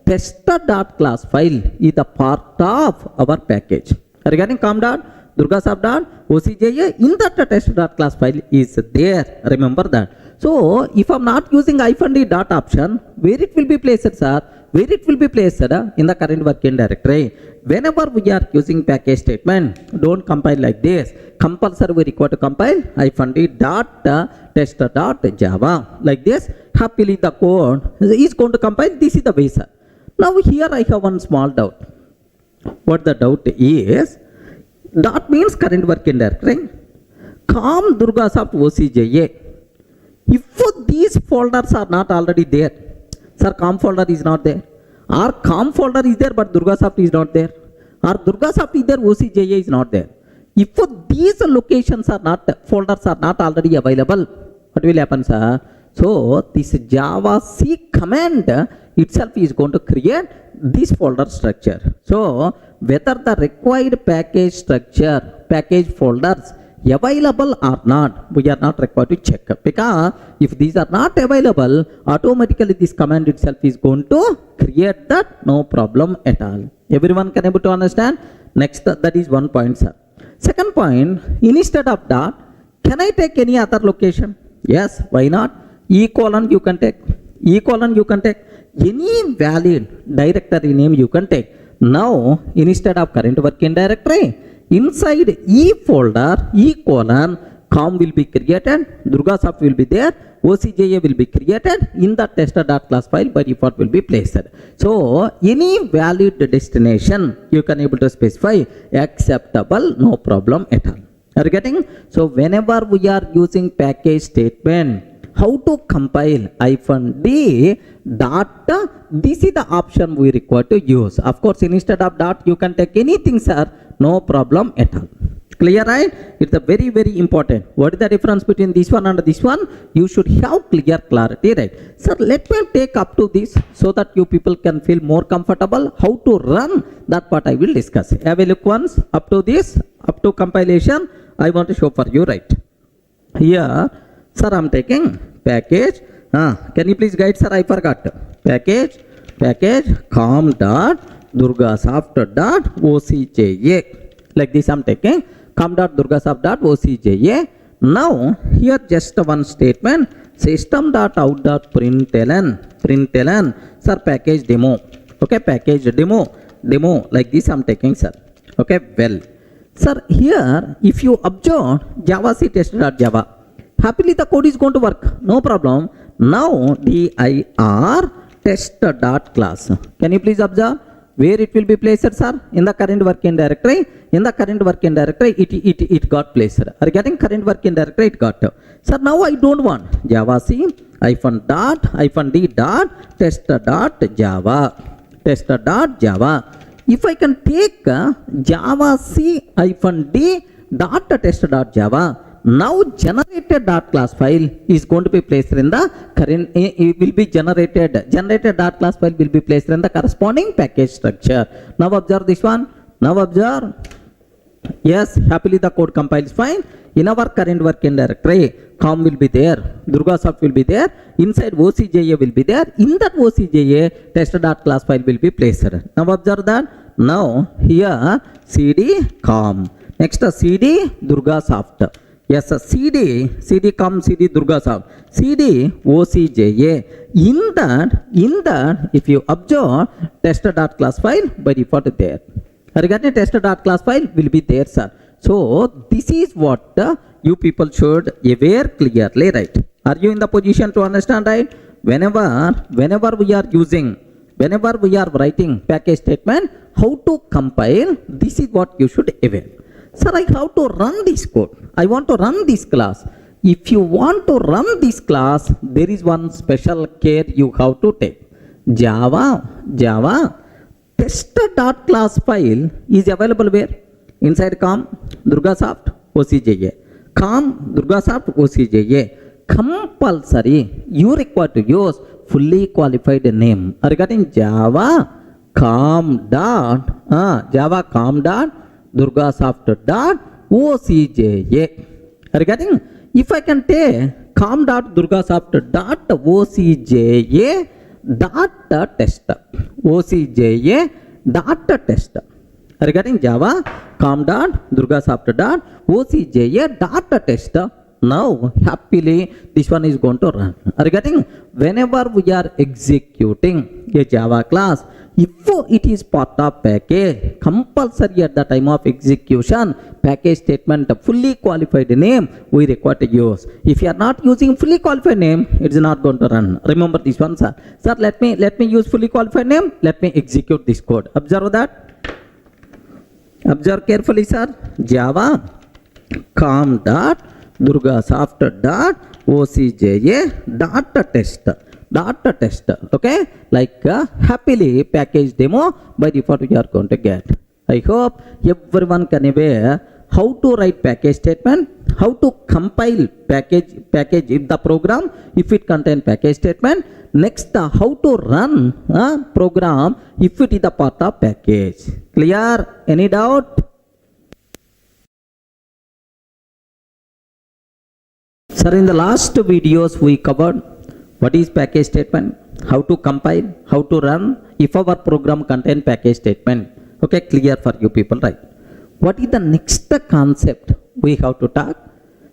Speaker 1: tester.class file is a part of our package. Are you getting? com.durgasoft.ocja, in that tester.class file is there. Remember that. So if I'm not using -d dot option, where it will be placed, sir? Where it will be placed in the current working directory. Whenever we are using package statement, don't compile like this. Compulsory we require to compile -d dot tester.java. Like this, happily the code is going to compile. This is the way, sir. Now here I have one small doubt. What the doubt is? Dot means current working directory. Com Durgasoft OCJA. If these folders are not already there, sir, com folder is not there, or com folder is there but Durgasoft is not there, or Durgasoft is there, OCJA is not there. If these locations are not, folders are not already available, what will happen, sir? So this Java C command itself is going to create this folder structure. So whether the required package structure, package folders available or not, we are not required to check, because if these are not available, automatically this command itself is going to create that, no problem at all. Everyone can able to understand? Next, that is one point, sir. Second point, instead of dot, can I take any other location? Yes, why not? E:colon you can take, e:colon you can take, any valid directory name you can take. Now instead of current working directory, inside E folder, e:colon, com will be created, Durgasoft will be there, OCJA will be created, in the tester.class file by default will be placed. So any valid destination you can able to specify, acceptable, no problem at all. Are you getting? So whenever we are using package statement, how to compile -d dot, this is the option we require to use. Of course, instead of dot you can take anything, sir, no problem at all. Clear, right? It's a very, very important. What is the difference between this one and this one? You should have clear clarity, right? Sir, let me take up to this so that you people can feel more comfortable. How to run, that part I will discuss. Have a look once up to this, up to compilation. I want to show for you, right? Here, sir, I'm taking package. Can you please guide, sir? I forgot. Package com.durgasoft.ocja. Like this I'm taking com.durgasoft.ocja. Now here just one statement, system.out.println, sir, package demo. Okay, package demo, like this I'm taking, sir. Okay, well, sir, here if you observe Java C test.java, happily the code is going to work, no problem. Now dir test dot class, can you please observe where it will be placed, sir? In the current working directory. In the current working directory it got placed. Are you getting? Current working directory it got. Sir, now I don't want java c hyphen d dot test dot java, test dot java. If I can take java c hyphen d dot test dot java, now generated dot class file is going to be placed in the current, it will be generated dot class file will be placed in the corresponding package structure. Now observe this one. Now observe. Yes, happily the code compiles fine. In our current working directory, com will be there, Durgasoft will be there, inside OCJA will be there. In that OCJA, test.class file will be placed. Now observe that. Now here cd com, next cd Durgasoft. Yes, cd com, cd Durgasoft, cd OCJA. In that, if you observe, test.class file by default there. Regarding test.class file will be there, sir. So this is what you people should aware clearly, right? Are you in the position to understand, right? Whenever we are using, whenever we are writing package statement, how to compile, this is what you should aware. Sir, I have to run this code. I want to run this class. If you want to run this class, there is one special care you have to take. Java test.class file is available where? Inside com Durgasoft OCJA. Com Durgasoft OCJA. Compulsory you require to use fully qualified name. Regarding Java com dot Durgasoft dot OCJA. Regarding, if I can take com dot Durgasoft dot OCJA dot test, OCJA dot test. Regarding Java com dot Durgasoft dot OCJA dot test. Now happily this one is going to run. Regarding, whenever we are executing a Java class, if it is part of package, compulsory at the time of execution, package statement fully qualified name we require to use. If you are not using fully qualified name, it is not going to run. Remember this one, sir. Sir, let me use fully qualified name. Let me execute this code. Observe that. Observe carefully, sir. Java com dot Durgasoft dot OCJA dot test. Okay, like happily package demo by default you are going to get. I hope everyone can aware how to write package statement, how to compile package if the program if it contain package statement. Next, how to run program if it is a part of package. Clear? Any doubt? Sir, in the last videos we covered what is package statement, how to compile, how to run if our program contain package statement. Okay, clear for you people, right? What is the next concept we have to talk?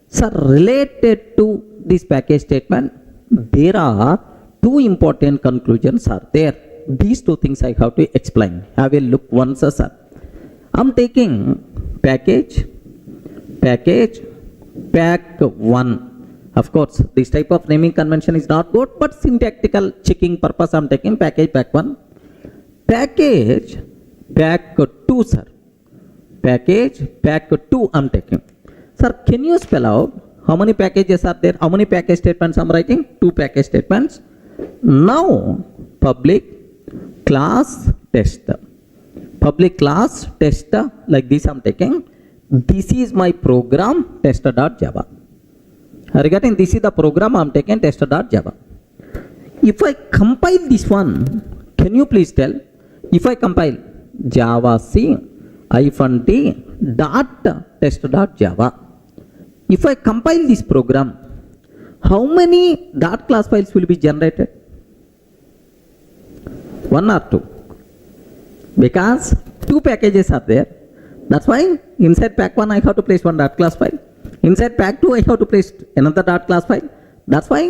Speaker 1: Sir, related to this package statement, there are two important conclusions are there. These two things I have to explain. Have a look once, sir. I'm taking package pack1. Of course, this type of naming convention is not good, but syntactical checking purpose I'm taking package pack1. Package pack2, sir. Package pack2 I'm taking. Sir, can you spell out how many packages are there? How many package statements I'm writing? 2 package statements. Now, public class test. Public class test, like this I'm taking. This is my program test.java. Regarding this is the program I'm taking test.java. If I compile this one, can you please tell? If I compile java c -d dot test.java, if I compile this program, how many dot class files will be generated? 1 or 2? Because 2 packages are there. That's why inside pack1 I have to place 1 dot class file. Inside pack2 I have to place another dot class file. That's why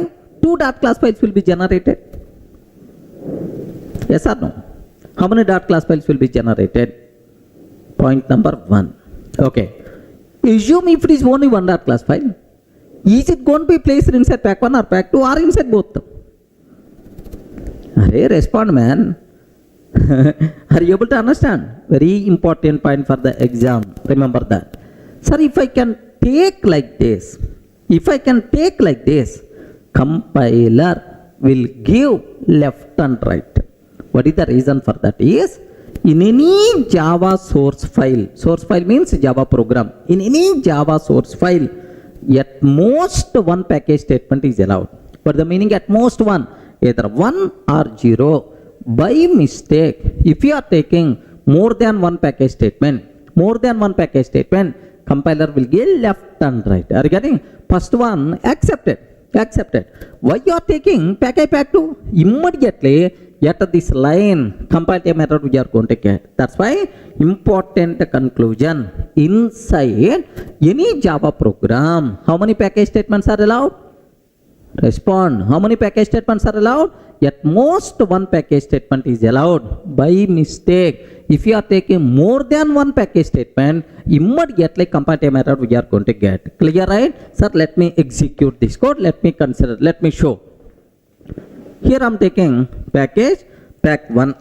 Speaker 1: 2 dot class files will be generated. Yes or no? How many dot class files will be generated? Point number 1. Okay. Assume if it is only 1 dot class file, Is it going to be placed inside pack 1 or pack 2 or inside both? Arey, respond, man. Are you able to understand? Very important point for the exam. Remember that. Sir, if I can take like this, compiler will give left and right. What is the reason for that? Is in any Java source file means Java program. In any Java source file, at most one package statement is allowed. But the meaning at most one, either 1 or 0. By mistake, if you are taking more than one package statement, compiler will give left and right. Are you getting? First one, accepted. Why you are taking package pack 2? Immediately, at this line, compile time error we are going to get. That's why important conclusion. Inside any Java program, how many package statements are allowed? Respond. How many package statements are allowed? At most one package statement is allowed. By mistake, if you are taking more than one package statement, immediately compile time error we are going to get. Clear, right? Sir, let me execute this code. Let me consider. Let me show. Here I am taking package pack 1.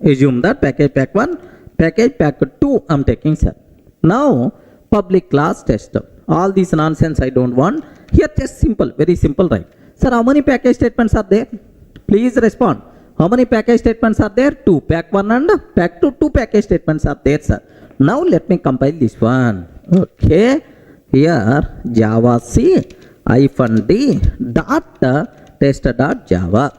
Speaker 1: Assume that package pack 1, package pack 2 I am taking, sir. Now public class tester. All this nonsense I don't want. Here just simple, very simple, right? Sir, how many package statements are there? Please respond. How many package statements are there? 2. Pack 1 and pack 2. 2 package statements are there, sir. Now let me compile this one. Okay. Here Java C -d dot test.java.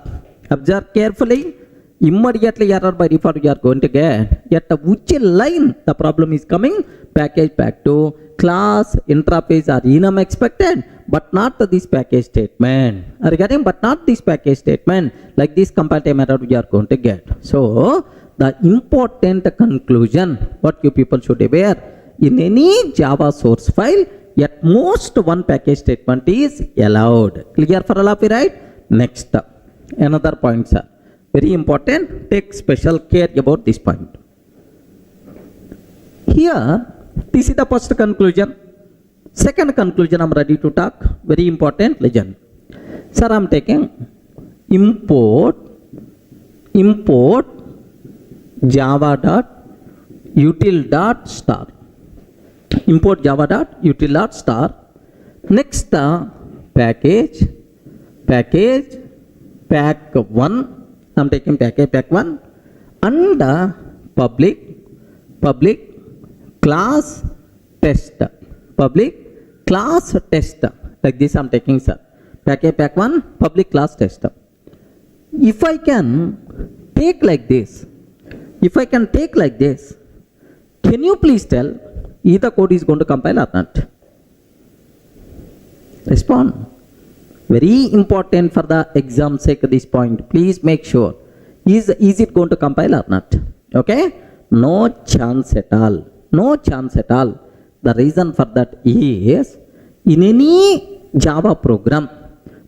Speaker 1: Observe carefully. Immediately error by default you are going to get. Yet which line the problem is coming? Package pack 2. Class interface are enum expected, but not this package statement. Are you getting? But not this package statement. Like this compile time error we are going to get. So the important conclusion what you people should aware, in any Java source file, at most one package statement is allowed. Clear for all of you, right? Next, another point, sir. Very important. Take special care about this point. Here, this is the first conclusion. Second conclusion I am ready to talk. Very important. Listen. Sir, I am taking import java.util.star. Import java.util.star. Next, package pack 1. I am taking package pack 1 and public class test. Like this I am taking, sir. Package pack 1, public class test. If I can take like this, can you please tell either code is going to compile or not? Respond. Very important for the exam sake this point. Please make sure. Is it going to compile or not? Okay? No chance at all. The reason for that is, in any Java program,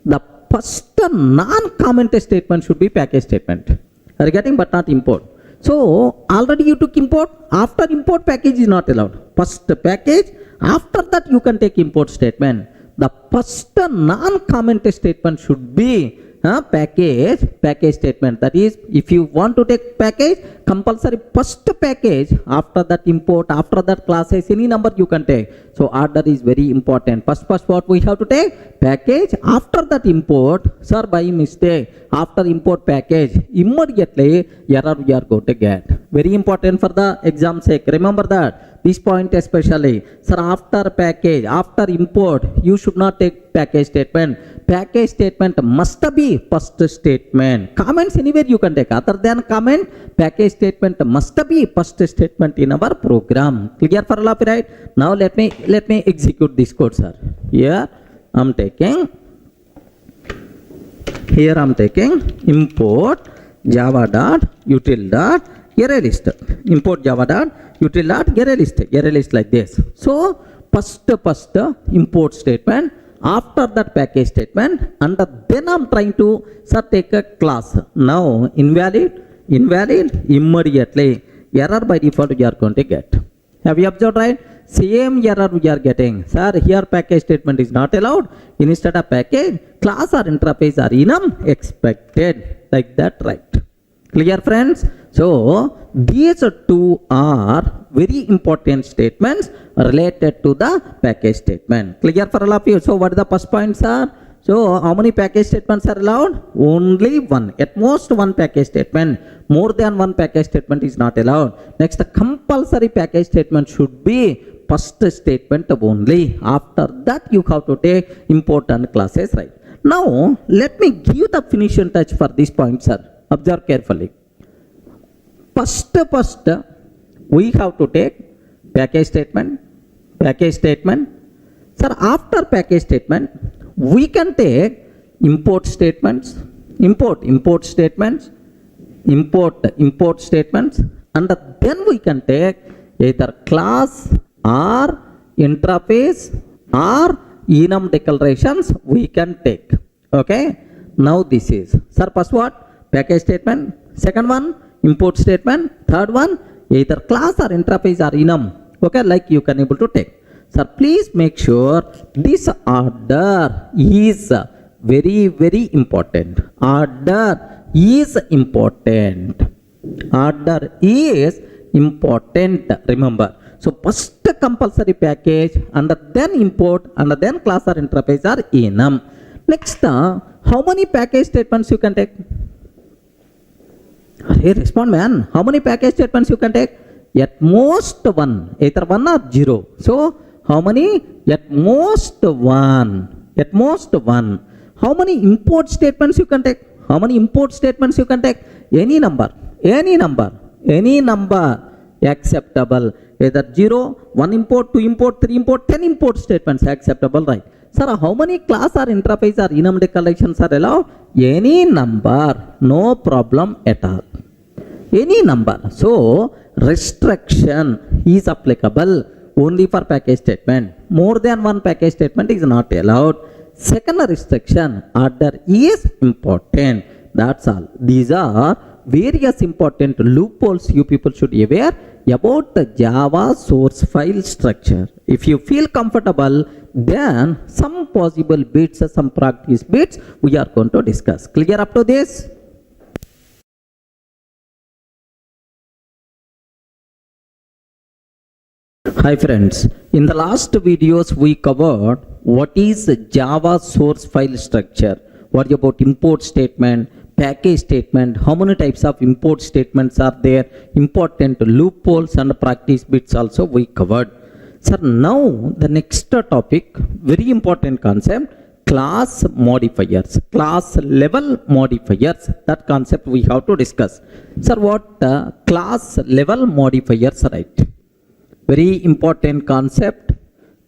Speaker 1: the first non-comment statement should be package statement. Are you getting? But not import. So already you took import. After import, package is not allowed. First package. After that you can take import statement. The first non-comment statement should be package statement. That is, if you want to take package, compulsory first package, after that import, after that classes, any number you can take. So order is very important. First what we have to take? Package. After that import, sir, by mistake, after import package, immediately error we are going to get. Very important for the exam sake. Remember that. This point especially. Sir, after package, after import, you should not take package statement. Package statement must be first statement. Comments anywhere you can take. Other than comment, package statement must be first statement in our program. Clear for all of you, right? Now let me execute this code, sir. Here I'm taking import java.util.arraylist. Import java.util.arraylist like this. So first import statement, after that package statement, and then I'm trying to take a class. Now invalid, immediately error by default you are going to get. Have you observed, right? same error we are getting. Sir, here package statement is not allowed. Instead of package, class or interface are enum expected. Like that, right? Clear, friends? So these two are very important statements related to the package statement. Clear for all of you? So what are the first points, sir? So how many package statements are allowed? Only one. At most one package statement. More than one package statement is not allowed. Next, the compulsory package statement should be first statement only. After that, you have to take important classes, right? Now, let me give the finishing touch for this point, sir. Observe carefully. First, we have to take package statement. Sir, after package statement, we can take import statements, import statements, and then we can take either class or interface or enum declarations we can take. Okay, now this is, sir, first what? Package statement. Second one, import statement. Third one, either class or interface or enum. Okay, like you can able to take. Sir, please make sure this order is very, very important. Order is important. Remember. So first compulsory package, and then import, and then class or interface or enum. Next, how many package statements you can take? Hey, respond, man. How many package statements you can take? At most one, either one or zero. So how many? At most one. How many import statements you can take? Any number acceptable. Either 0, 1 import, 2 import, 3 import, 10 import statements acceptable, right? Sir, how many class or interface or enum declarations are allowed? Any number, no problem at all. Any number. So restriction is applicable only for package statement. More than one package statement is not allowed. Second restriction, order is important. That's all. These are various important loopholes you people should be aware about the Java source file structure. If you feel comfortable, then some possible bits, some practice bits we are going to discuss. Clear up to this? Hi friends, in the last videos we covered what is Java source file structure, what about import statement, package statement, how many types of import statements are there, important loopholes and practice bits also we covered. Sir, now the next topic, very important concept, class modifiers, class level modifiers. That concept we have to discuss. Sir, what class level modifiers, right? Very important concept,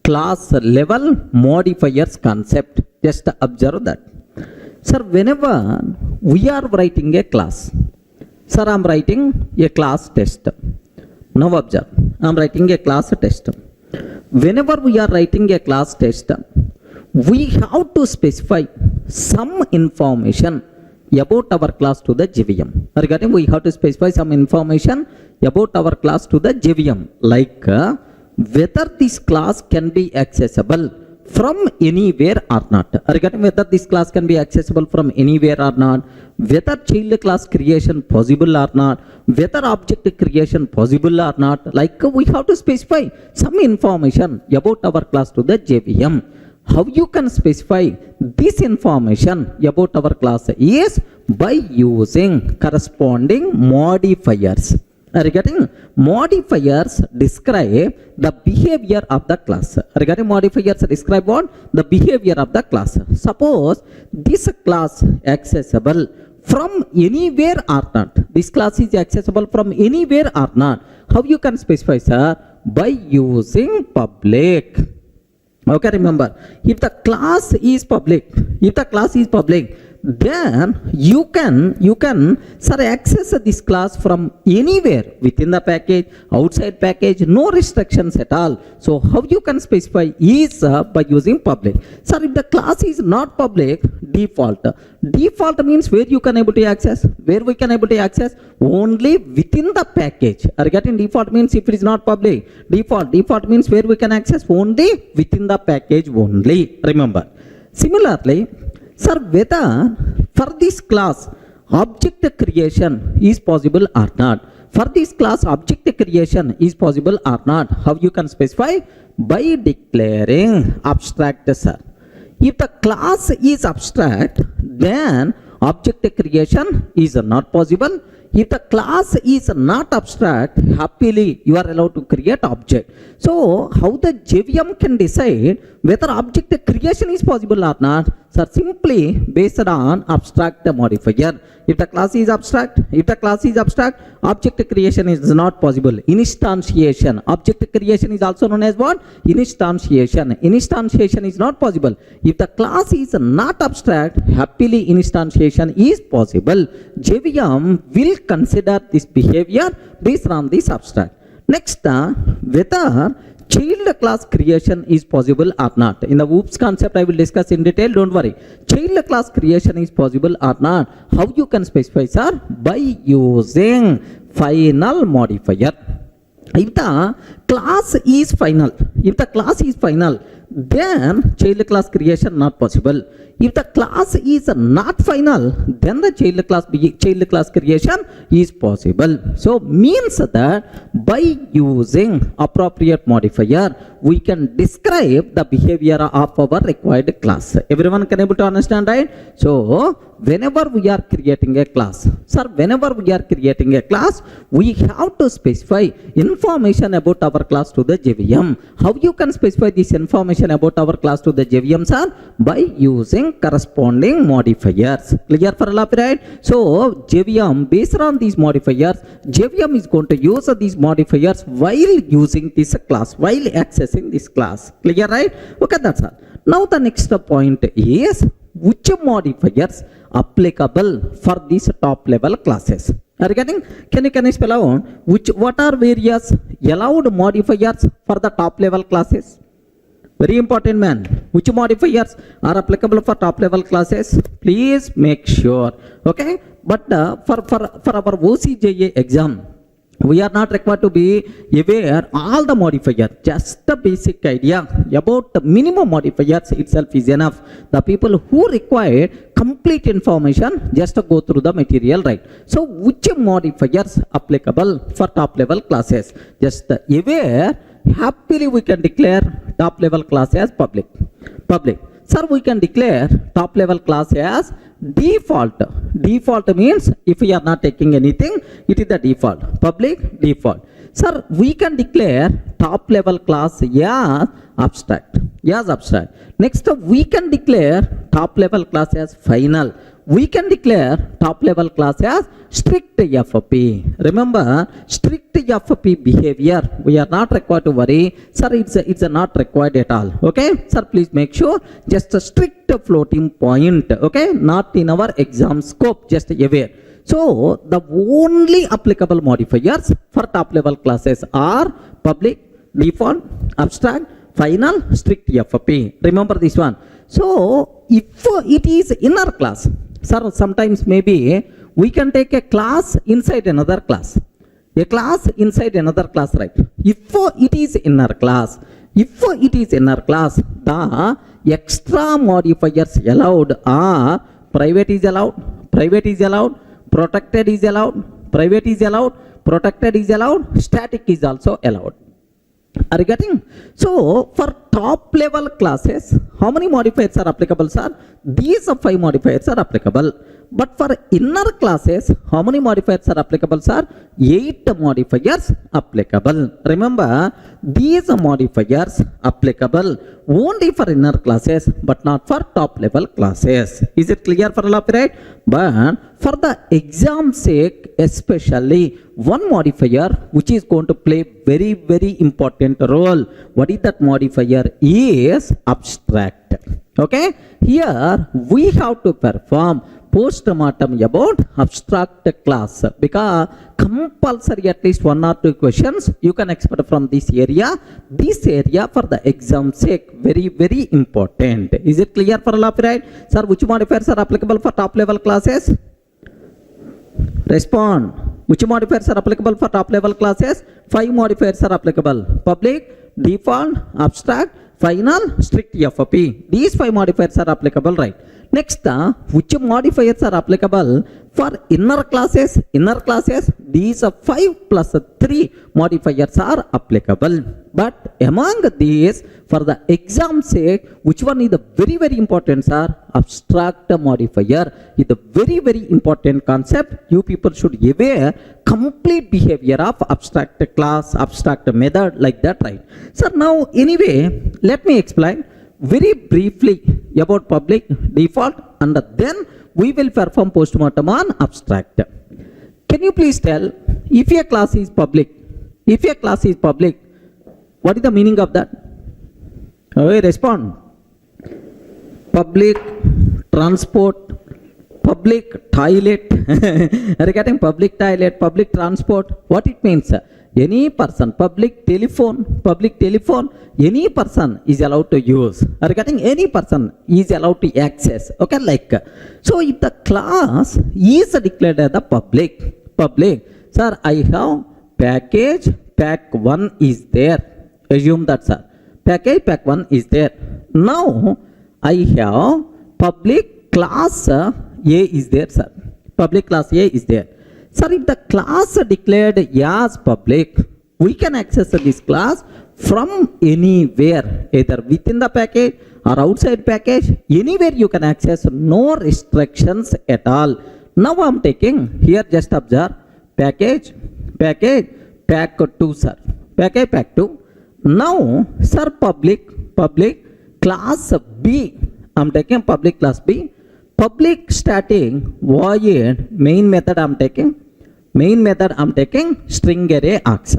Speaker 1: class level modifiers concept. Just observe that. Sir, whenever we are writing a class, sir, I am writing a class test. Now observe, I am writing a class test. Whenever we are writing a class test, we have to specify some information about our class to the JVM. Regarding, we have to specify some information about our class to the JVM, like whether this class can be accessible from anywhere or not. Regarding whether this class can be accessible from anywhere or not, whether child class creation possible or not, whether object creation possible or not, like we have to specify some information about our class to the JVM. How you can specify this information about our class is by using corresponding modifiers. Regarding modifiers describe the behavior of the class. Regarding modifiers describe what? The behavior of the class. Suppose this class accessible from anywhere or not. This class is accessible from anywhere or not. How you can specify, sir? By using public. Okay, remember, if the class is public, then you can sir access this class from anywhere within the package, outside package, no restrictions at all. So how you can specify is by using public. Sir, if the class is not public, default. Default means where you can able to access. Where we can able to access? Only within the package. Are you getting? Default means if it is not public. Default means where we can access only within the package only. Remember. Similarly, sir, whether for this class object creation is possible or not. For this class object creation is possible or not. How you can specify? By declaring abstract, sir. If the class is abstract, then object creation is not possible. If the class is not abstract, happily you are allowed to create object. So how the JVM can decide whether object creation is possible or not? Sir, simply based on abstract modifier. If the class is abstract, object creation is not possible. Instantiation, object creation is also known as what? Instantiation. Instantiation is not possible. If the class is not abstract, happily instantiation is possible. JVM will consider this behavior based on this abstract. Next, whether child class creation is possible or not. In the OOPS concept I will discuss in detail, don't worry. Child class creation is possible or not. How you can specify, sir? By using final modifier. If the class is final, then child class creation not possible. If the class is not final, then the child class creation is possible. So means that by using appropriate modifier, we can describe the behavior of our required class. Everyone can able to understand, right? So whenever we are creating a class, sir, we have to specify information about our class to the JVM. How you can specify this information about our class to the JVM, sir? By using corresponding modifiers. Clear for all, right? So JVM, based on these modifiers, JVM is going to use these modifiers while using this class, while accessing this class. Clear, right? Okay, that's all. Now the next point is which modifiers applicable for these top level classes. Are you getting? Can you spell out what are various allowed modifiers for the top level classes? Very important, man. Which modifiers are applicable for top level classes? Please make sure. Okay. But for our OCJA exam, we are not required to be aware all the modifiers. Just the basic idea about the minimum modifiers itself is enough. The people who require complete information just to go through the material, right? So which modifiers applicable for top level classes? Just aware. Happily we can declare top level class as public. Sir, we can declare top level class as default. Default means if we are not taking anything, it is the default. Public, default. Sir, we can declare top level class as abstract. Next, we can declare top level class as final. We can declare top level class as strict FP. Remember, strict FP behavior, we are not required to worry. Sir, it's not required at all. Okay, sir, please make sure just a strict floating point. Okay, not in our exam scope, just aware. So the only applicable modifiers for top level classes are public, default, abstract, final, strict FP. Remember this one. So if it is inner class, sir, sometimes maybe we can take a class inside another class. A class inside another class, right? If it is inner class, the extra modifiers allowed are private is allowed, protected is allowed, private is allowed, protected is allowed, static is also allowed. Are you getting? So for top level classes, how many modifiers are applicable, sir? These 5 modifiers are applicable. But for inner classes, how many modifiers are applicable, sir? 8 modifiers applicable. Remember, these modifiers applicable only for inner classes, but not for top level classes. Is it clear for all of you, right? But for the exam sake, especially one modifier which is going to play very, very important role. What is that modifier? Is abstract. Okay, here we have to perform post-mortem about abstract class, because compulsory at least 1 or 2 questions you can expect from this area. This area for the exam sake very very important. Is it clear for all of you, right? Sir, which modifiers are applicable for top level classes? Respond. Which modifiers are applicable for top level classes? 5 modifiers are applicable: public, default, abstract, final, strict FP. These 5 modifiers are applicable, right? Next, which modifiers are applicable for inner classes? Inner classes, these 5 plus 3 modifiers are applicable. But among these, for the exam sake, which one is the very very important, sir? Abstract modifier is the very very important concept. You people should aware complete behavior of abstract class, abstract method, like that, right? Sir, now anyway, let me explain very briefly about public, default, and then we will perform postmortem on abstract. Can you please tell, if a class is public, what is the meaning of that? Okay, respond. Public transport, public toilet. Are you getting? Public toilet, public transport. What it means? Any person, public telephone, any person is allowed to use. Are you getting? Any person is allowed to access. Okay, like, so if the class is declared as the public, sir, I have package, pack 1 is there. Assume that, sir. Package, pack 1 is there. Now, I have public class A is there, sir. Public class A is there. Sir, if the class declared as public, we can access this class from anywhere, either within the package or outside package. Anywhere you can access, no restrictions at all. Now I'm taking here, just observe, package, pack 2, sir. Package, pack 2. Now, sir, public class B. I'm taking public class B. Public static void main method I'm taking. String array args.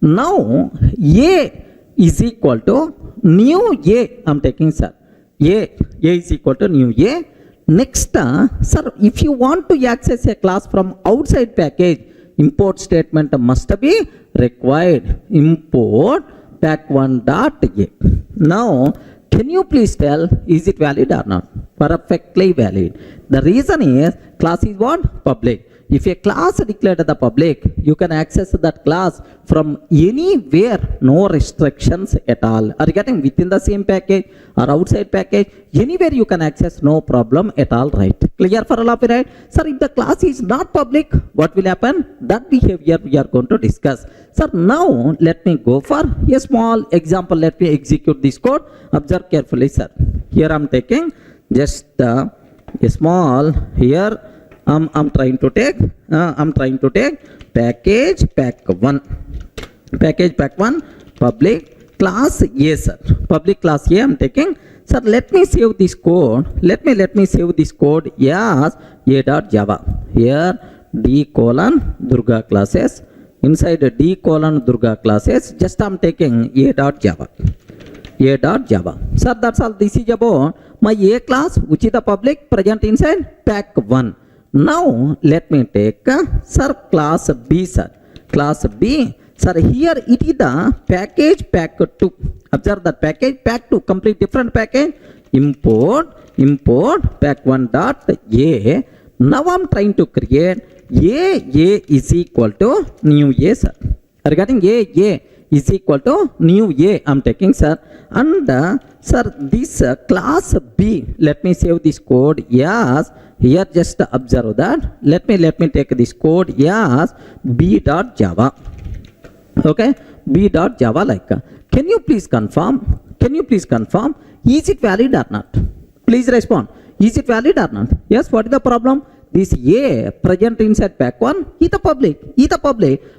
Speaker 1: Now A is equal to new A. I'm taking, sir. A is equal to new A. Next, sir, if you want to access a class from outside package, import statement must be required. Import pack1 dot A. Now, can you please tell, is it valid or not? Perfectly valid. The reason is, class is what? Public. If a class declared the public, you can access that class from anywhere, no restrictions at all. Are you getting? Within the same package or outside package, anywhere you can access, no problem at all, right? Clear for all of you, right? Sir, if the class is not public, what will happen? That behavior we are going to discuss. Sir, now let me go for a small example. Let me execute this code. Observe carefully, sir. Here I'm taking just a small, here I'm trying to take package pack 1, public class A, sir. Public class A I'm taking. Sir, let me save this code. Let me save this code as a.java. Here D:\Durga classes. Inside D:\Durga classes, just I'm taking a.java. Sir, that's all. This is about my A class, which is the public, present inside pack 1. Now let me take sir, class B, sir. Class B, sir, here it is the package pack 2. Observe that package pack 2, complete different package. Import pack1 dot A. Now I'm trying to create A is equal to new A, sir. Regarding A is equal to new A, I'm taking, sir. And sir, this class B, let me save this code as, here just observe that. Let me take this code as b.java. Okay, b.java, like. Can you please confirm? Is it valid or not? Please respond. Is it valid or not? Yes, what is the problem? This A present inside pack 1 is the public.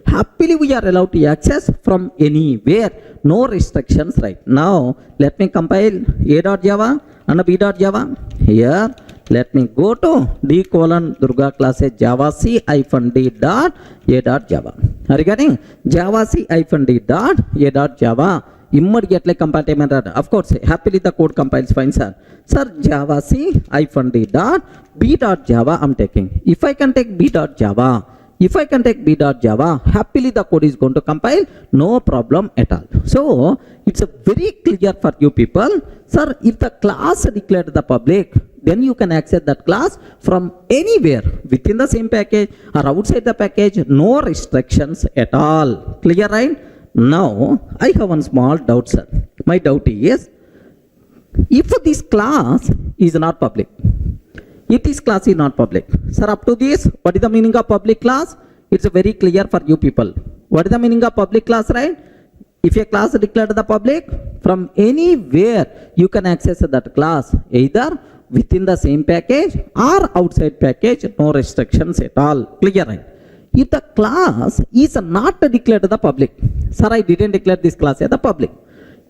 Speaker 1: Happily we are allowed to access from anywhere, no restrictions, right? Now let me compile a.java and b.java. Here let me go to D:\Durga classes java c -d dot a.java. Are you getting? Java c -d dot a.java. immediately compatible. Of course, happily the code compiles fine, sir. Sir, Java C -d dot b dot Java I'm taking. If I can take b dot Java, happily the code is going to compile, no problem at all. So it's a very clear for you people. Sir, if the class declared the public, then you can access that class from anywhere within the same package or outside the package, no restrictions at all. Clear, right? Now I have one small doubt, sir. My doubt is, if this class is not public, if this class is not public, sir, up to this, what is the meaning of public class? It's very clear for you people. What is the meaning of public class, right? If a class declared the public, from anywhere you can access that class, either within the same package or outside package, no restrictions at all. Clear, right? If the class is not declared the public, sir, I didn't declare this class as the public.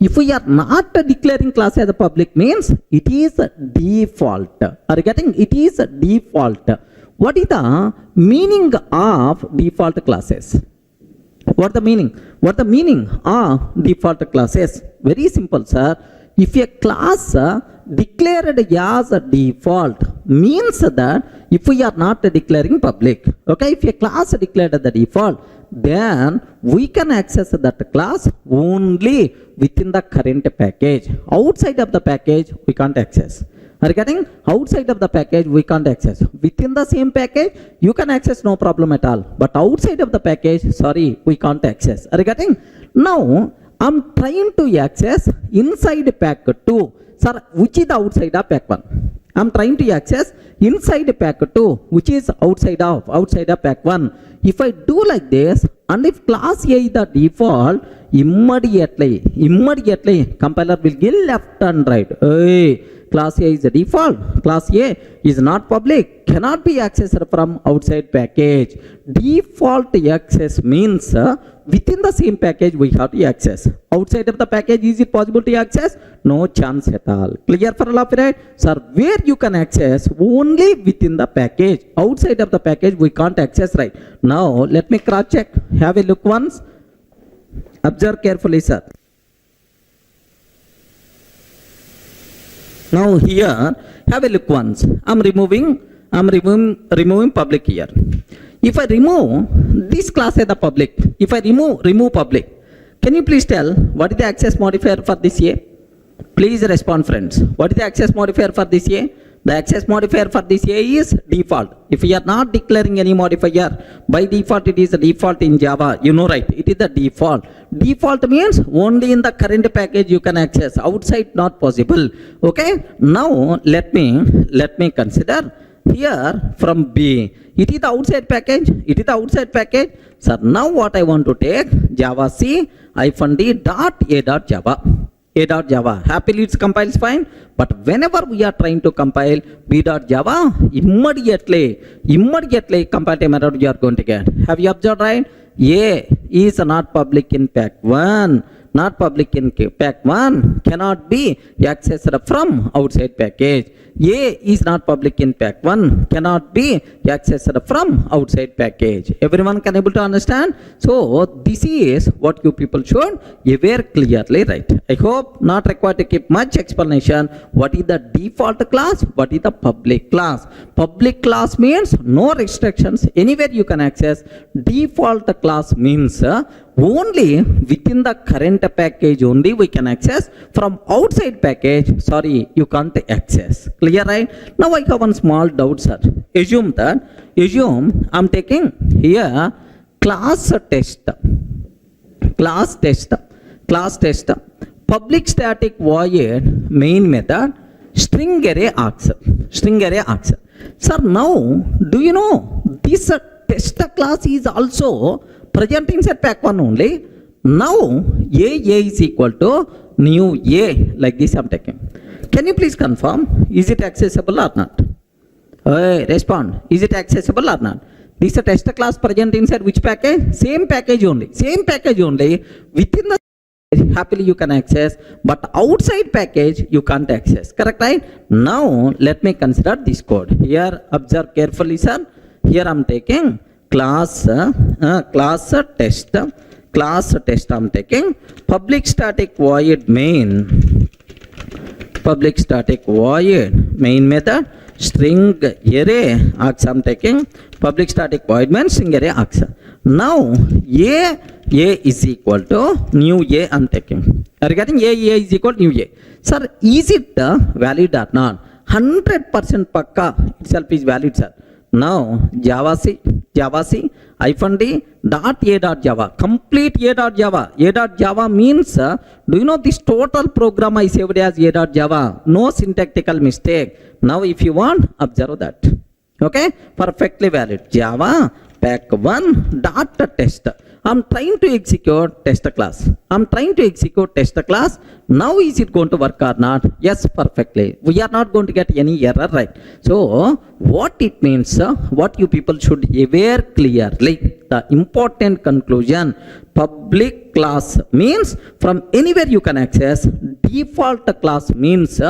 Speaker 1: If we are not declaring class as a public means it is default. Are you getting? It is default. What is the meaning of default classes? What the meaning? What the meaning of default classes? Very simple, sir. If a class declared as a default means that if we are not declaring public, okay, if a class declared the default, then we can access that class only within the current package. Outside of the package, we can't access. Are you getting? Outside of the package, we can't access. Within the same package, you can access, no problem at all. But outside of the package, sorry, we can't access. Are you getting? Now, I'm trying to access inside pack 2. Sir, which is the outside of pack 1? I'm trying to access inside pack 2, which is outside of pack 1. If I do like this, and if class A is the default, immediately compiler will give left and right. Hey, class A is the default, class A is not public, cannot be accessed from outside package. Default access means within the same package we have to access. Outside of the package, is it possible to access? No chance at all. Clear for all of you, right? Sir, where you can access only within the package. Outside of the package we can't access, right? Now let me cross check. Have a look once. Observe carefully, sir. Now here, have a look once. I'm removing public here. If I remove this class as the public, if I remove public, can you please tell what is the access modifier for this A? Please respond, friends. What is the access modifier for this A? The access modifier for this A is default. If we are not declaring any modifier, by default it is the default in Java. You know, right? It is the default. Default means only in the current package you can access. Outside not possible. Okay? Now let me consider here from B. It is the outside package. It is the outside package. So now what I want to take, Java C -d dot A dot Java. A.Java. Happily it compiles fine, but whenever we are trying to compile B.Java, immediately compile error you are going to get. Have you observed, right? A is not public in pack 1. Not public in pack 1 cannot be accessed from outside package. A is not public in pack 1 cannot be accessed from outside package. Everyone can able to understand? So this is what you people should aware clearly, right? I hope not required to keep much explanation. What is the default class? What is the public class? Public class means no restrictions, anywhere you can access. Default class means only within the current package only we can access. From outside package, sorry, you can't access. Clear, right? Now I have one small doubt, sir. Assume I'm taking here class test, public static void main method, string array args. Sir, now do you know this test class is also present inside pack 1 only. Now A is equal to new A, like this I'm taking. Can you please confirm, is it accessible or not? Respond, is it accessible or not? This is a test class present inside which package? Same package only. Within the happily you can access, but outside package you can't access. Correct, right? Now let me consider this code. Here observe carefully, sir. Here I'm taking class test class test I'm taking, public static void main, public static void main method, string array args I'm taking, public static void main string array args. Now a is equal to new a I'm taking. Regarding a is equal to new a. Sir, is it valid or not? 100% pakka itself is valid, sir. Now Java C -d dot a dot Java, complete a dot Java. A dot Java means, do you know this total program I saved as a dot Java? No syntactical mistake. Now if you want, observe that. Okay, perfectly valid. Java pack1 dot test. I'm trying to execute test class. I'm trying to execute test class. Now is it going to work or not? Yes, perfectly. We are not going to get any error, right? So what it means, what you people should aware clearly, the important conclusion, public class means from anywhere you can access. Default class means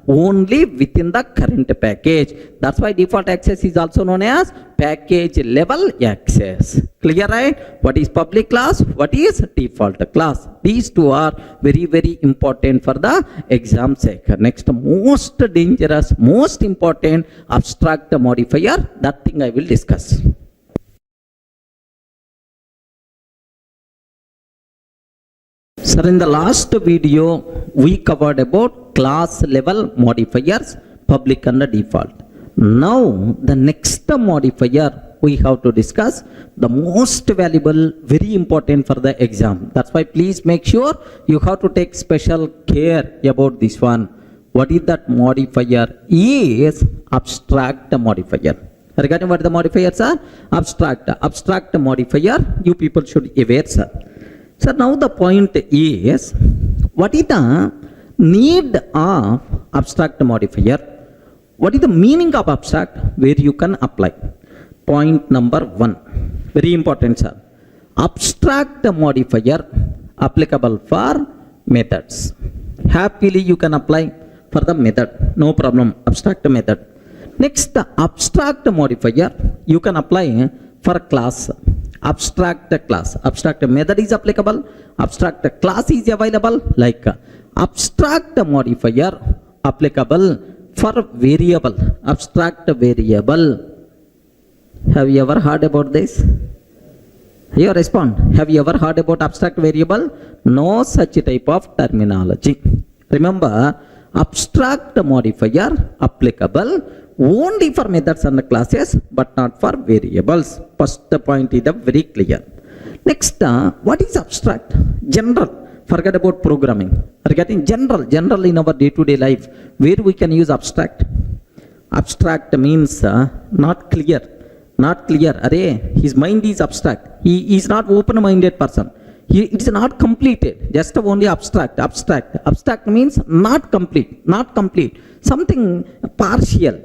Speaker 1: only within the current package. That's why default access is also known as package level access. Clear, right? What is public class? What is default class? These two are very, very important for the exam sake. Next, most dangerous, most important abstract modifier. That thing I will discuss. Sir, in the last video, we covered about class level modifiers, public and default. Now, the next modifier we have to discuss, the most valuable, very important for the exam. That's why please make sure you have to take special care about this one. What is that modifier? Is abstract modifier. Regarding what the modifiers are? Abstract modifier, you people should aware, sir. So now the point is, what is the need of abstract modifier? What is the meaning of abstract where you can apply? Point number 1, very important, sir. Abstract modifier applicable for methods. Happily you can apply for the method, no problem, abstract method. Next, the abstract modifier you can apply for class. Abstract class, abstract method is applicable, abstract class is available, like abstract modifier applicable for variable, abstract variable. Have you ever heard about this? You respond. Have you ever heard about abstract variable? No such type of terminology. Remember, abstract modifier applicable only for methods and classes, but not for variables. First point is very clear. Next, what is abstract? General. Forget about programming. Regarding general in our day-to-day life, where we can use abstract. Abstract means not clear. Not clear. Array, his mind is abstract. He is not open-minded person. It is not completed. Just only abstract. Abstract means not complete. Something partial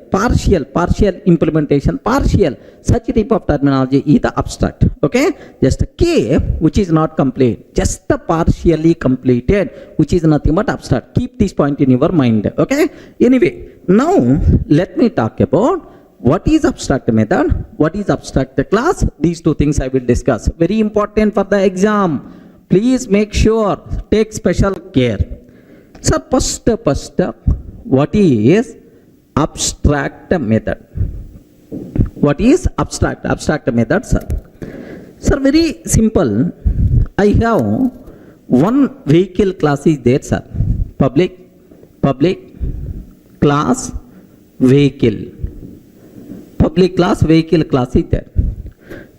Speaker 1: implementation, partial. Such type of terminology is the abstract. Okay? Just K, which is not complete. Just partially completed, which is nothing but abstract. Keep this point in your mind. Okay? Anyway, now let me talk about what is abstract method, what is abstract class. These two things I will discuss. Very important for the exam. Please make sure, take special care. So first, what is abstract method? What is abstract method, sir? Sir, very simple. I have one vehicle class is there, sir. Public class vehicle. Public class vehicle class is there.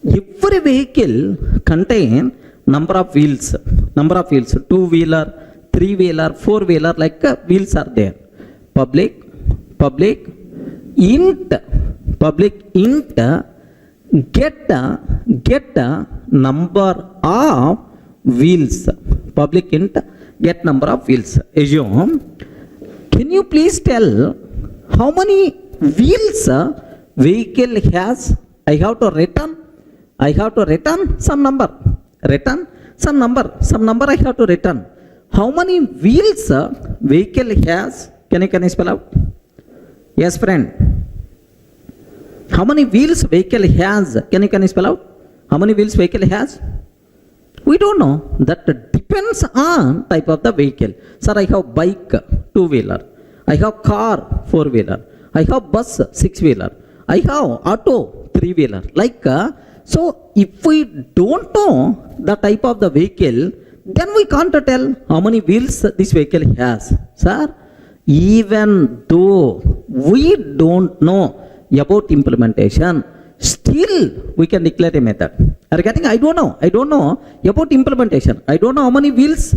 Speaker 1: Every vehicle contain number of wheels, 2-wheeler, 3-wheeler, 4-wheeler, like wheels are there. Public int get number of wheels. Public int get number of wheels. Assume, can you please tell how many wheels vehicle has? I have to return some number. Some number I have to return. How many wheels vehicle has? Can you spell out? Yes, friend. How many wheels vehicle has? Can you spell out? How many wheels vehicle has? We don't know. That depends on type of the vehicle. Sir, I have bike, two-wheeler. I have car, four-wheeler. I have bus, six-wheeler. I have auto, three-wheeler. So if we don't know the type of the vehicle, then we can't tell how many wheels this vehicle has. Sir, even though we don't know about implementation, still we can declare a method. Are you getting? I don't know about implementation. I don't know how many wheels,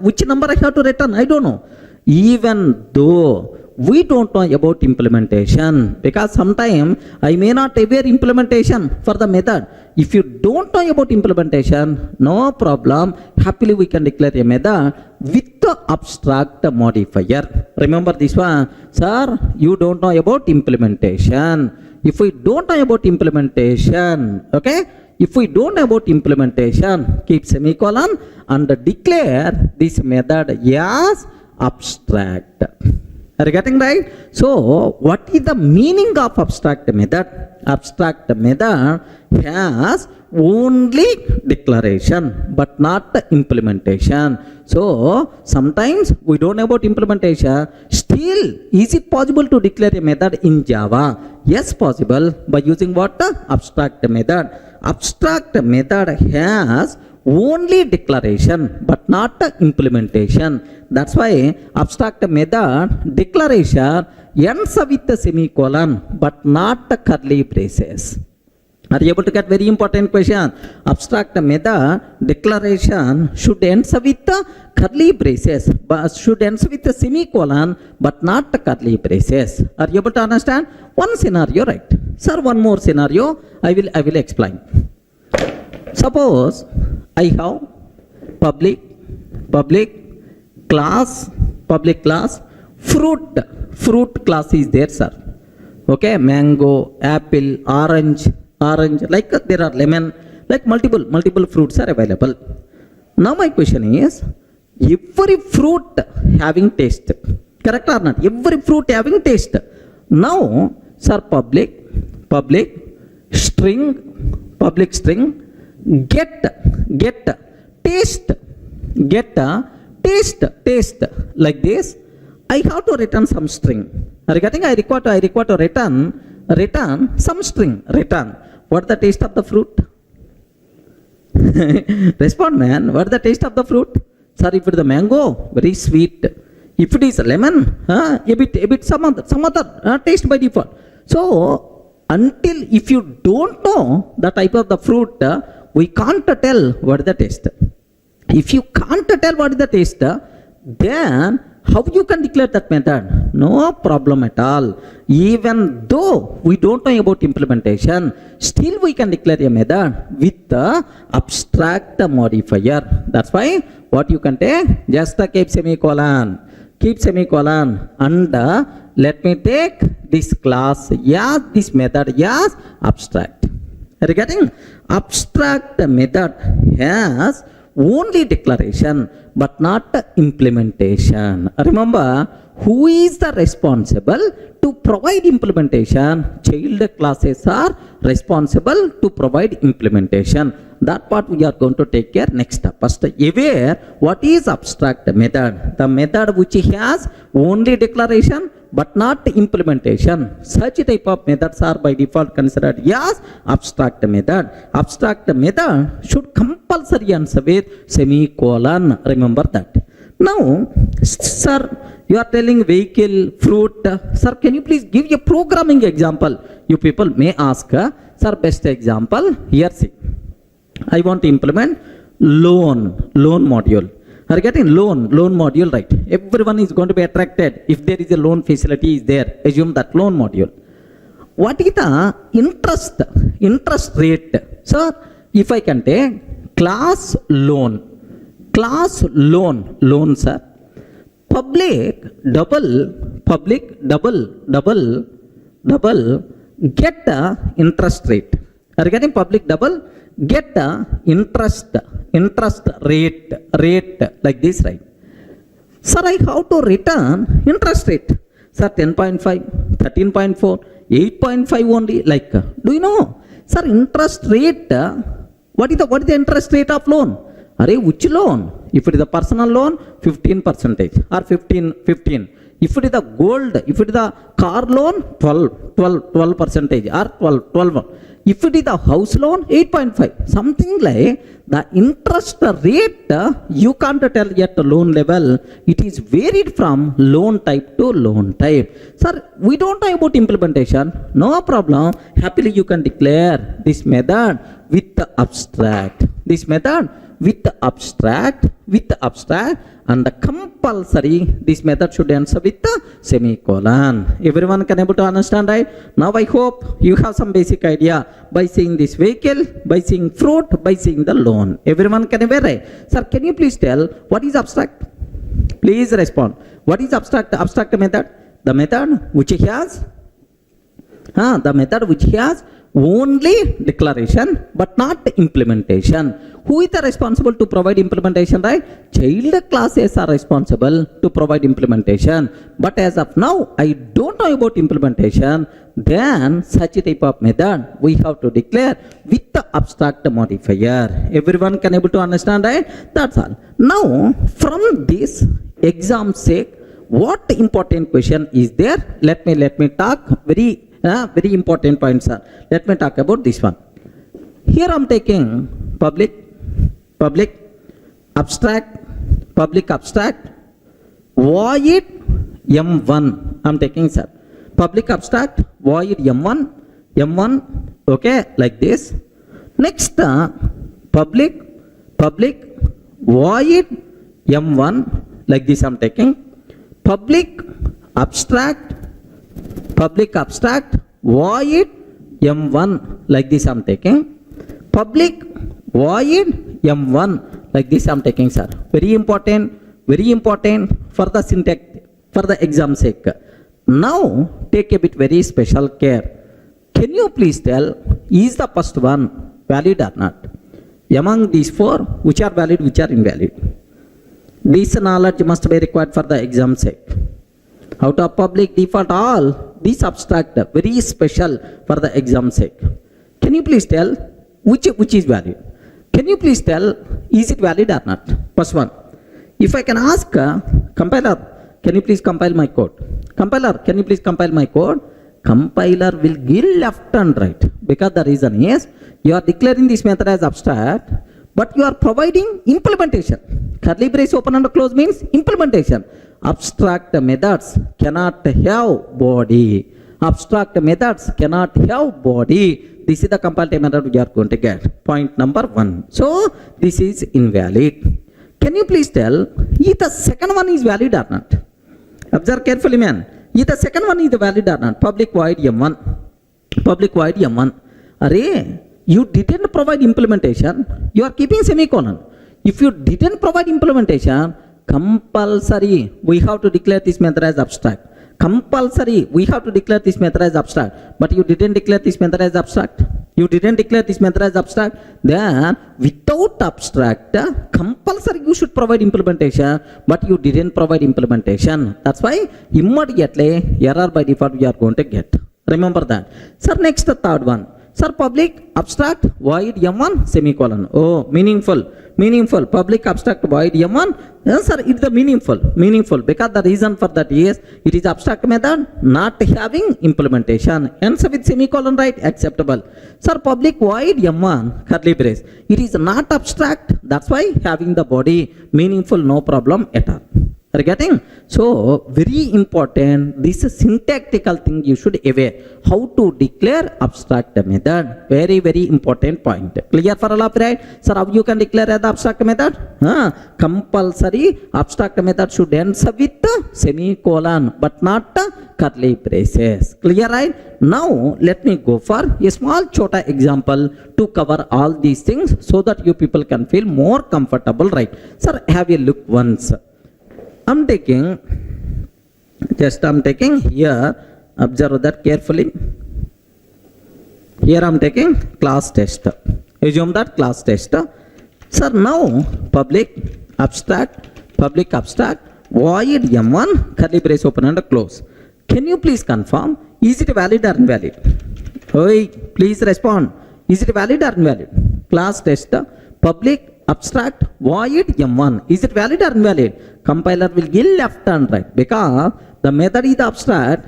Speaker 1: which number I have to return. I don't know. Even though we don't know about implementation, because sometimes I may not aware implementation for the method. If you don't know about implementation, no problem. Happily we can declare a method with the abstract modifier. Remember this one, sir. You don't know about implementation. If we don't know about implementation, okay. If we don't know about implementation, keep semicolon and declare this method as abstract. Are you getting right? So, what is the meaning of abstract method? Abstract method has only declaration but not implementation. So, sometimes we don't know about implementation. Still, is it possible to declare a method in Java? Yes, possible by using what? Abstract method. Abstract method has only declaration but not implementation. That's why abstract method declaration ends with a semicolon but not curly braces. Are you able to get very important question? Abstract method declaration should end with the curly braces, but should end with a semicolon but not the curly braces. Are you able to understand? One scenario, right? Sir, one more scenario I will explain. Suppose I have public class, fruit class is there, sir. Okay, mango, apple, orange, like there are lemon, like multiple fruits are available. Now my question is, every fruit having taste, correct or not? Every fruit having taste. Now, sir, public string, get taste like this. I have to return some string. Are you getting? I require to return some string. Return. What is the taste of the fruit? Respond, man. What is the taste of the fruit? Sir, if it is the mango, very sweet. If it is lemon, a bit some other taste by default. So until if you don't know the type of the fruit, we can't tell what is the taste. If you can't tell what is the taste, then how you can declare that method? No problem at all. Even though we don't know about implementation, still we can declare a method with the abstract modifier. That's why what you can take, just keep semicolon and let me take this class, this method as abstract. Are you getting? Abstract method has only declaration but not implementation. Remember, who is the responsible to provide implementation? Child classes are responsible to provide implementation. That part we are going to take care next step. First, aware what is abstract method. The method which has only declaration but not implementation. Such type of methods are by default considered as abstract method. Abstract method should compulsory answer with semicolon. Remember that. Now, sir, you are telling vehicle, fruit. Sir, can you please give a programming example? You people may ask, sir, best example. Here, see. I want to implement loan module. Are you getting loan module, right? Everyone is going to be attracted if there is a loan facility is there. Assume that loan module. What is the interest rate? So, if I can take class loan, sir. Public double get the interest rate. Are you getting? Public double get the interest rate like this, right? Sir, I have to return interest rate. Sir, 10.5, 13.4, 8.5 only, like. Do you know? Sir, interest rate What is the interest rate of loan? Array, which loan? If it is a personal loan, 15% or 15. If it is the gold, if it is the car loan, 12% or 12. If it is the house loan, 8.5. Something like the interest rate, you can't tell at the loan level. It is varied from loan type to loan type. Sir, we don't know about implementation. No problem. Happily you can declare this method with the abstract. This method with the abstract and the compulsory, this method should answer with the semicolon. Everyone can able to understand, right? Now I hope you have some basic idea by seeing this vehicle, by seeing fruit, by seeing the loan. Everyone can aware, right? Sir, can you please tell what is abstract? Please respond. What is abstract? Abstract method? The method which has only declaration but not implementation. Who is the responsible to provide implementation, right? Child classes are responsible to provide implementation. But as of now, I don't know about implementation. Then such a type of method we have to declare with the abstract modifier. Everyone can able to understand, right? That's all. Now from this exam sake, what important question is there? Let me talk very important points, sir. Let me talk about this one. Here I'm taking public abstract, void M1. I'm taking, sir. Public abstract, void M1, okay, like this. Next, public void M1, like this I'm taking. Public abstract void M1, like this I'm taking. Public void M1, like this I'm taking, sir. Very important for the syntax, for the exam sake. Now take a bit very special care. Can you please tell, is the first one valid or not? Among these four, which are valid, which are invalid? This knowledge must be required for the exam sake. Out of public, default, all these abstract, very special for the exam sake. Can you please tell which is valid? Can you please tell, is it valid or not? First one. If I can ask compiler, can you please compile my code? Compiler, can you please compile my code? Compiler will give left and right, because the reason is you are declaring this method as abstract, but you are providing implementation. Curly brace open and close means implementation. Abstract methods cannot have body. Abstract methods cannot have body. This is the compilation method we are going to get. Point number 1. So this is invalid. Can you please tell if the second one is valid or not? Observe carefully, man. If the second one is valid or not? Public void M1. Array, you didn't provide implementation. You are keeping semicolon. If you didn't provide implementation, compulsory we have to declare this method as abstract. Compulsory we have to declare this method as abstract. But you didn't declare this method as abstract. Then without abstract, compulsory you should provide implementation, but you didn't provide implementation. That's why immediately error by default we are going to get. Remember that. Sir, next the third one. Sir, public abstract void M1 semicolon. Oh, meaningful. Public abstract void M1. Yes, sir, it's the meaningful because the reason for that is it is abstract method not having implementation. Answer with semicolon, right? Acceptable. Sir, public void M1 curly brace. It is not abstract. That's why having the body meaningful, no problem at all. Are you getting? So very important, this syntactical thing you should aware. How to declare abstract method. Very important point. Clear for all of right? Sir, how you can declare as abstract method? Compulsory abstract method should answer with semicolon but not curly braces. Clear, right? Now let me go for a small chota example to cover all these things so that you people can feel more comfortable, right? Sir, have a look once. I'm taking here, observe that carefully. Here I'm taking class test. Assume that class test. Sir, now public abstract void M1 curly brace open and close. Can you please confirm, is it valid or invalid? Oi, please respond. Is it valid or invalid? Class test public abstract void m1. Is it valid or invalid? Compiler will give left and right because the method is the abstract,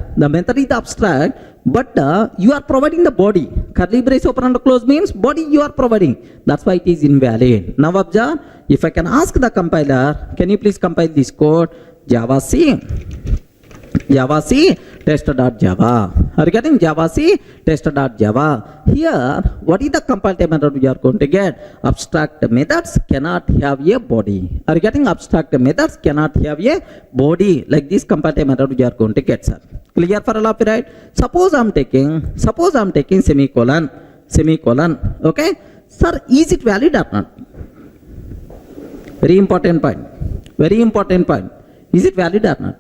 Speaker 1: but you are providing the body. Curly brace open and close means body you are providing. That's why it is invalid. Now observe, if I can ask the compiler, can you please compile this code? Java C test.java. Are you getting Java C test.java? Here, what is the compile method we are going to get? Abstract methods cannot have a body. Are you getting abstract methods cannot have a body? Like this compile method we are going to get, sir. Clear for all of you, right? Suppose I'm taking semicolon. Okay, sir, is it valid or not? Very important point. Is it valid or not?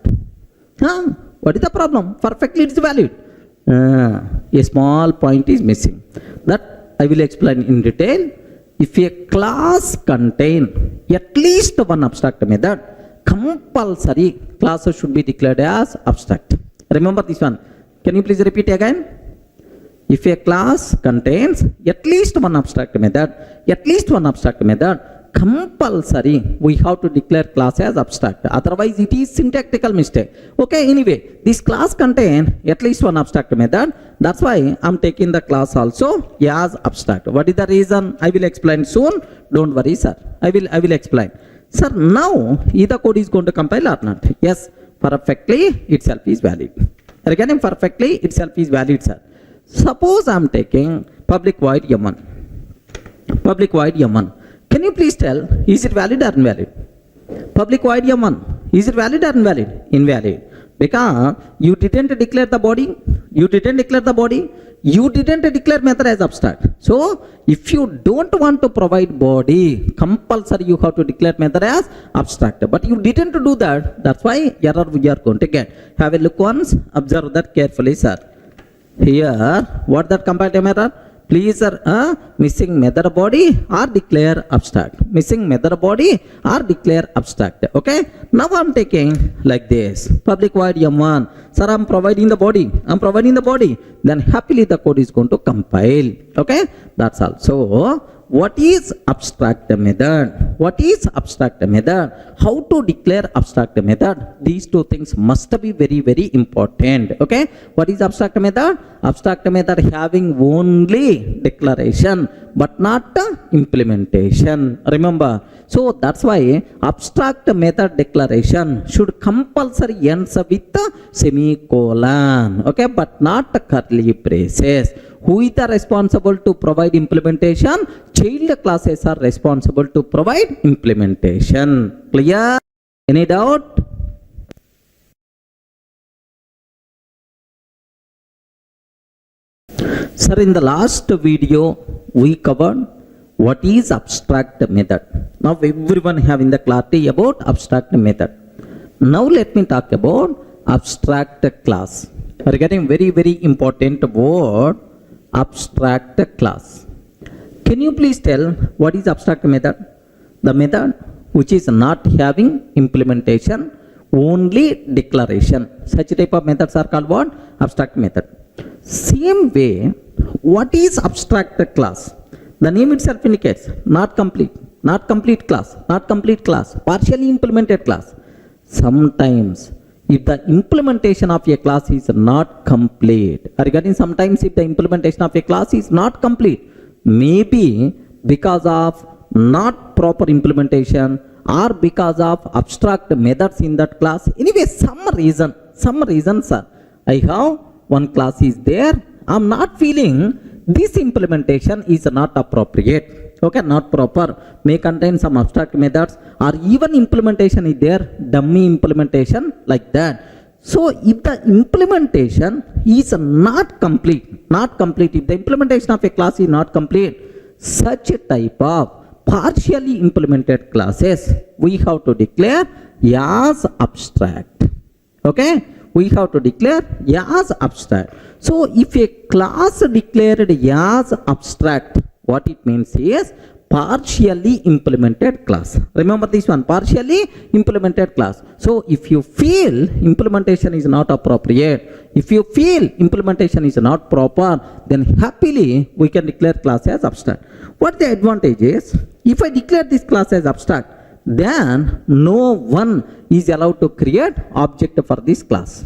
Speaker 1: What is the problem? Perfectly it is valid. A small point is missing. That I will explain in detail. If a class contain at least one abstract method, compulsory classes should be declared as abstract. Remember this one. Can you please repeat again? If a class contains at least one abstract method, compulsory we have to declare class as abstract, otherwise it is syntactical mistake. Okay, anyway, this class contain at least one abstract method, that's why I'm taking the class also as abstract. What is the reason? I will explain soon, don't worry, sir. I will explain. Sir, now either code is going to compile or not? Yes, perfectly itself is valid. Again, perfectly itself is valid, sir. Suppose I'm taking public void m1. Can you please tell, is it valid or invalid? Public void m1, is it valid or invalid? Invalid. Because you didn't declare the body, you didn't declare method as abstract. So, if you don't want to provide body, compulsory you have to declare method as abstract. But you didn't do that, that's why error we are going to get. Have a look once, observe that carefully, sir. Here, what that compile error? Please, sir, missing method body or declare abstract. Okay. Now I'm taking like this. Public void m1. Sir, I'm providing the body. Then happily the code is going to compile. Okay. That's all. So, what is abstract method? How to declare abstract method? These two things must be very, very important. Okay. What is abstract method? Abstract method having only declaration but not implementation. Remember. So that's why abstract method declaration should compulsory ends with semicolon. Okay, but not curly braces. Who is responsible to provide implementation? Child classes are responsible to provide implementation. Clear? Any doubt? Sir, in the last video we covered what is abstract method. Now everyone having the clarity about abstract method. Now let me talk about abstract class. We are getting very, very important word, abstract class. Can you please tell what is abstract method? The method which is not having implementation, only declaration. Such type of methods are called what? Abstract method. Same way, what is abstract class? The name itself indicates not complete class, partially implemented class. Sometimes, if the implementation of a class is not complete, regarding sometimes if the implementation of a class is not complete, maybe because of not proper implementation or because of abstract methods in that class, anyway, some reason, sir, I have one class is there, I'm not feeling this implementation is not appropriate. Okay, not proper, may contain some abstract methods or even implementation is there, dummy implementation like that. So if the implementation is not complete, if the implementation of a class is not complete, such a type of partially implemented classes we have to declare as abstract. Okay, we have to declare as abstract. So if a class declared as abstract, what it means is partially implemented class. Remember this one, partially implemented class. So if you feel implementation is not appropriate, if you feel implementation is not proper, then happily we can declare class as abstract. What the advantage is, if I declare this class as abstract, then no one is allowed to create object for this class.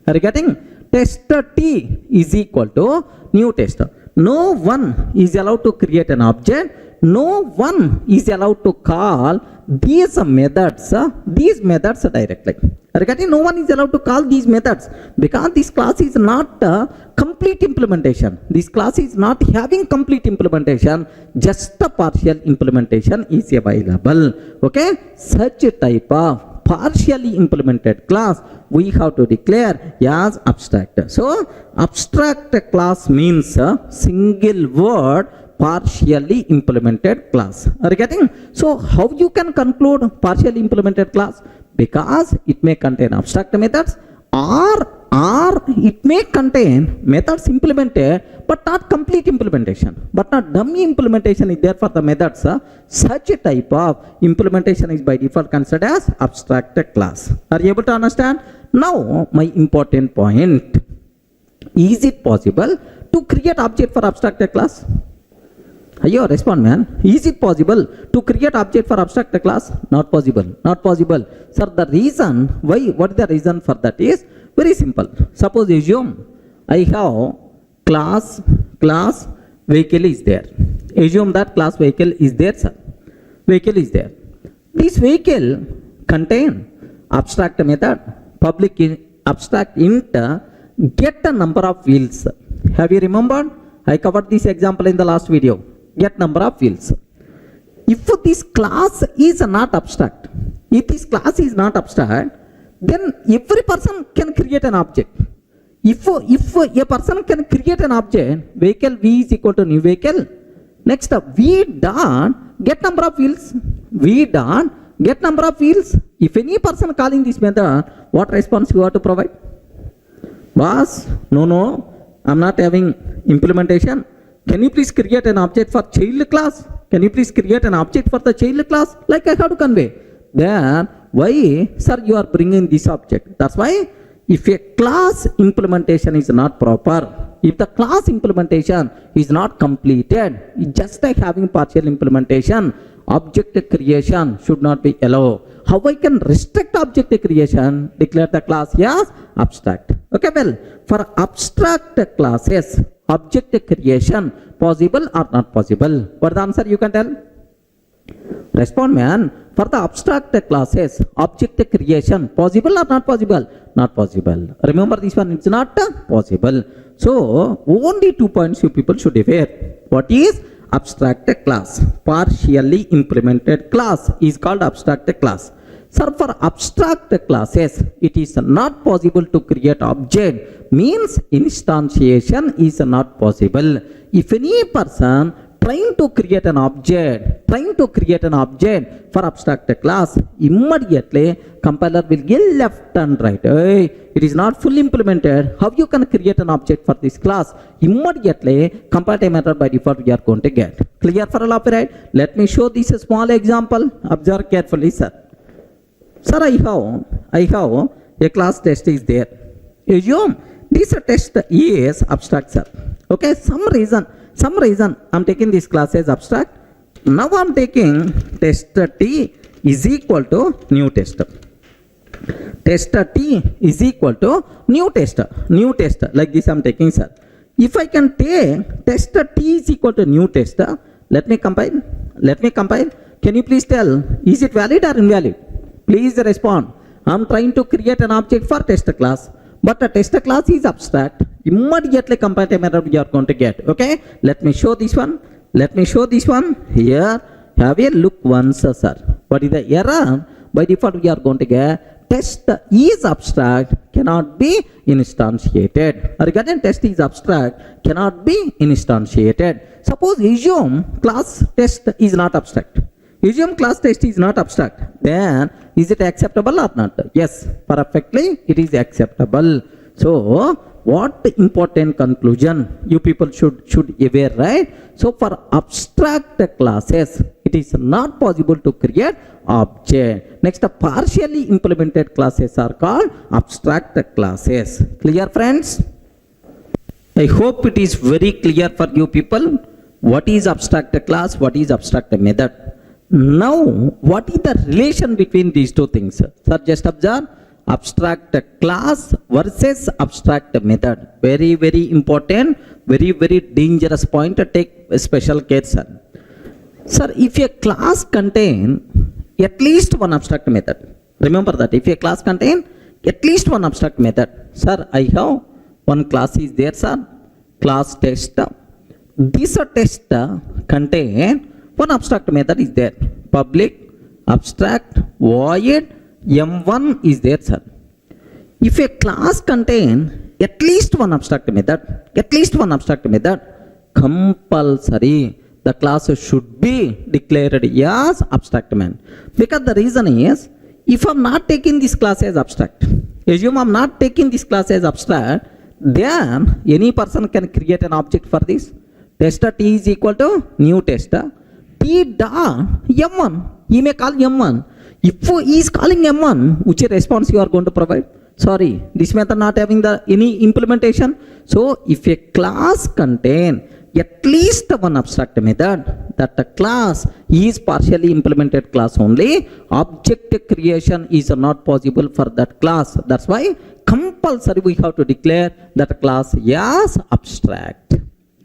Speaker 1: Are you getting? Tester T is equal to new tester. No one is allowed to create an object. No one is allowed to call these methods directly. Are you getting? No one is allowed to call these methods because this class is not a complete implementation. This class is not having complete implementation. Just a partial implementation is available. Okay? Such a type of partially implemented class we have to declare as abstract. So abstract class means a single word partially implemented class. Are you getting? So how you can conclude partially implemented class? Because it may contain abstract methods or it may contain methods implemented but not complete implementation, but not dummy implementation is there for the methods. Such a type of implementation is by default considered as abstract class. Are you able to understand? Now my important point, is it possible to create object for abstract class? Ayo, respond man. Is it possible to create object for abstract class? Not possible. Not possible. Sir, the reason why, what is the reason for that is very simple. Suppose assume I have class vehicle is there. Assume that class vehicle is there, sir. Vehicle is there. This vehicle contain abstract method, public abstract int, get a number of wheels. Have you remembered? I covered this example in the last video. Get number of wheels. If this class is not abstract, if this class is not abstract, then every person can create an object. If a person can create an object, vehicle V is equal to new vehicle. Next up, V dot get number of wheels. V dot get number of wheels. If any person calling this method, what response you have to provide? Boss, no, I'm not having implementation. Can you please create an object for child class? Can you please create an object for the child class? Like I have to convey. Then why, sir, you are bringing this object? That's why if a class implementation is not proper, if the class implementation is not completed, just like having partial implementation, object creation should not be allowed. How I can restrict object creation? Declare the class as abstract. Okay, well, for abstract classes, object creation possible or not possible? What the answer you can tell? Respond man. For the abstract classes, object creation possible or not possible? Not possible. Remember this one, it's not possible. So only 2 points you people should aware. What is abstract class? Partially implemented class is called abstract class. Sir, for abstract classes, it is not possible to create object, means instantiation is not possible. If any person trying to create an object for abstract class, immediately compiler will give left and right. Hey, it is not fully implemented. How you can create an object for this class? Immediately compile method by default we are going to get. Clear for all of you, right? Let me show this small example. Observe carefully, sir. Sir, I have a class test is there. Assume this test is abstract, sir. Okay, some reason I'm taking this class as abstract. Now I'm taking tester T is equal to new tester. Tester T is equal to new tester. Like this I'm taking, sir. If I can take tester T is equal to new tester, let me compile. Can you please tell, is it valid or invalid? Please respond. I'm trying to create an object for tester class, but the tester class is abstract. Immediately compile method we are going to get. Okay, let me show this one. Here, have a look once, sir. What is the error? By default we are going to get test is abstract, cannot be instantiated. Regarding test is abstract, cannot be instantiated. Suppose assume class test is not abstract. Assume class test is not abstract. Then is it acceptable or not? Yes, perfectly it is acceptable. So what the important conclusion you people should aware, right? So for abstract classes, it is not possible to create object. Next, the partially implemented classes are called abstract classes. Clear, friends? I hope it is very clear for you people. What is abstract class? What is abstract method? Now, what is the relation between these two things? Sir, just observe. Abstract class versus abstract method. Very, very important, very, very dangerous point to take a special case, sir. Sir, if a class contain at least one abstract method, remember that if a class contain at least one abstract method, sir, I have one class is there, sir, class test. This test contain one abstract method is there, public, abstract, void, M1 is there, sir. If a class contain at least one abstract method, compulsory the class should be declared as abstract method. Because the reason is, if I'm not taking this class as abstract, assume I'm not taking this class as abstract, then any person can create an object for this. Tester T is equal to new tester T dot M1. He may call M1. If he is calling M1, which response you are going to provide? Sorry, this method not having any implementation. So if a class contain at least one abstract method, that the class is partially implemented class only, object creation is not possible for that class. That's why compulsory we have to declare that class as abstract.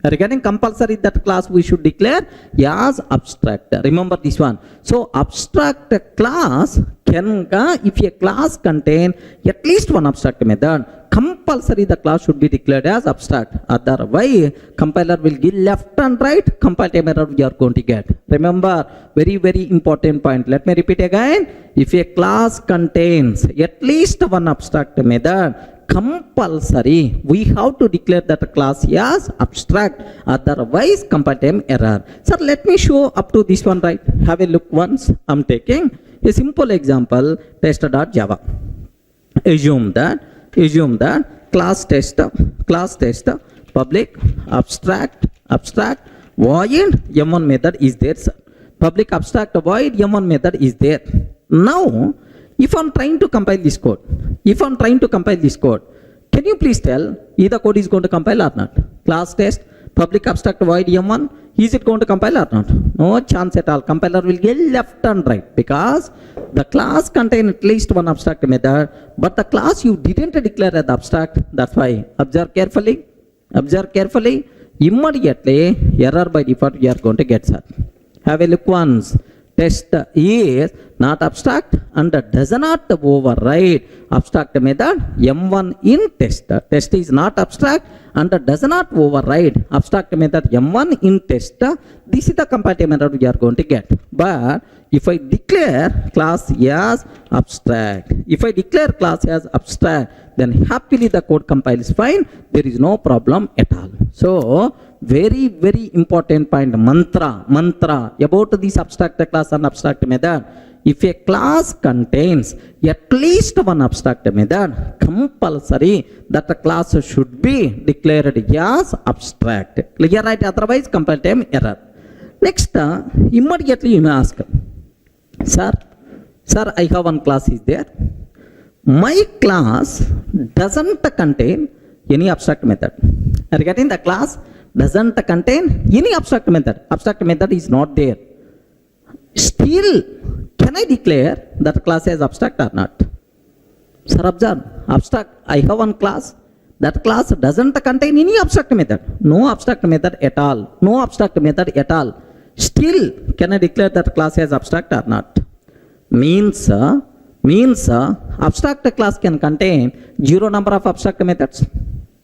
Speaker 1: Regarding compulsory, that class we should declare as abstract. Remember this one. So abstract class can, if a class contain at least one abstract method, compulsory the class should be declared as abstract. Otherwise, compiler will give left and right, compile time error we are going to get. Remember, very, very important point. Let me repeat again. If a class contains at least one abstract method, compulsory we have to declare that class as abstract, otherwise compile time error. Sir, let me show up to this one, right? Have a look once. I'm taking a simple example, tester.java. Assume that class tester public abstract void M1 method is there, sir. Public abstract void M1 method is there. Now if I'm trying to compile this code, can you please tell either code is going to compile or not? Class test, public abstract void M1, is it going to compile or not? No chance at all. Compiler will get left and right, because the class contain at least one abstract method, but the class you didn't declare as abstract. That's why observe carefully, immediately error by default you are going to get, sir. Have a look once. Test is not abstract and does not override abstract method M1 in test. Test is not abstract and does not override abstract method M1 in test. This is the compile time error we are going to get. But if I declare class as abstract, then happily the code compiles fine. There is no problem at all. So very, very important point, mantra about this abstract class and abstract method. If a class contains at least one abstract method, compulsory that the class should be declared as abstract. Clear, right? Otherwise compile time error. Next, immediately you may ask, sir, I have one class is there. My class doesn't contain any abstract method. Regarding the class doesn't contain any abstract method. Abstract method is not there. Still, can I declare that class as abstract or not? Sir, observe. Abstract, I have one class. That class doesn't contain any abstract method. No abstract method at all. Still, can I declare that class as abstract or not? Means abstract class can contain zero number of abstract methods.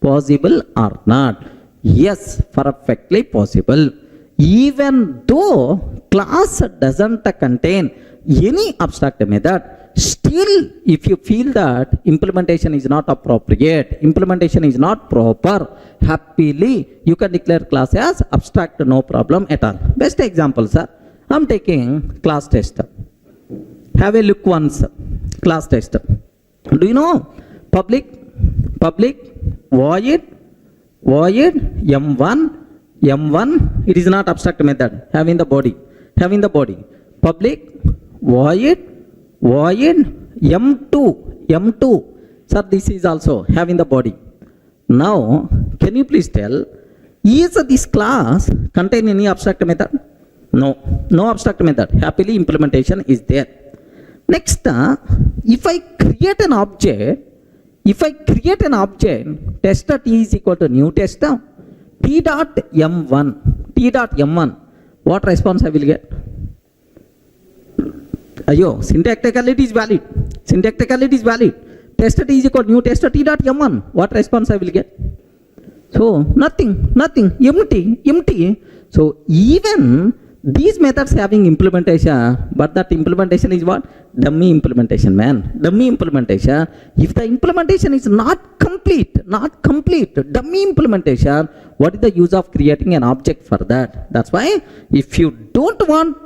Speaker 1: Possible or not? Yes, perfectly possible. Even though class doesn't contain any abstract method, still if you feel that implementation is not appropriate, implementation is not proper, happily you can declare class as abstract, no problem at all. Best example, sir, I'm taking class tester. Have a look once. Class tester. Do you know public public void m1 it is not abstract method having the body public void m2 sir, this is also having the body. Now can you please tell, is this class contain any abstract method? No abstract method. Happily implementation is there. Next, if I create an object tester t is equal to new tester t dot m1, what response I will get? Ayo, syntacticality is valid. Tester t is equal to new tester t dot m1, what response I will get? So nothing, empty. So even these methods having implementation, but that implementation is what? Dummy implementation, man. Dummy implementation. If the implementation is not complete, dummy implementation, what is the use of creating an object for that? That's why if you don't want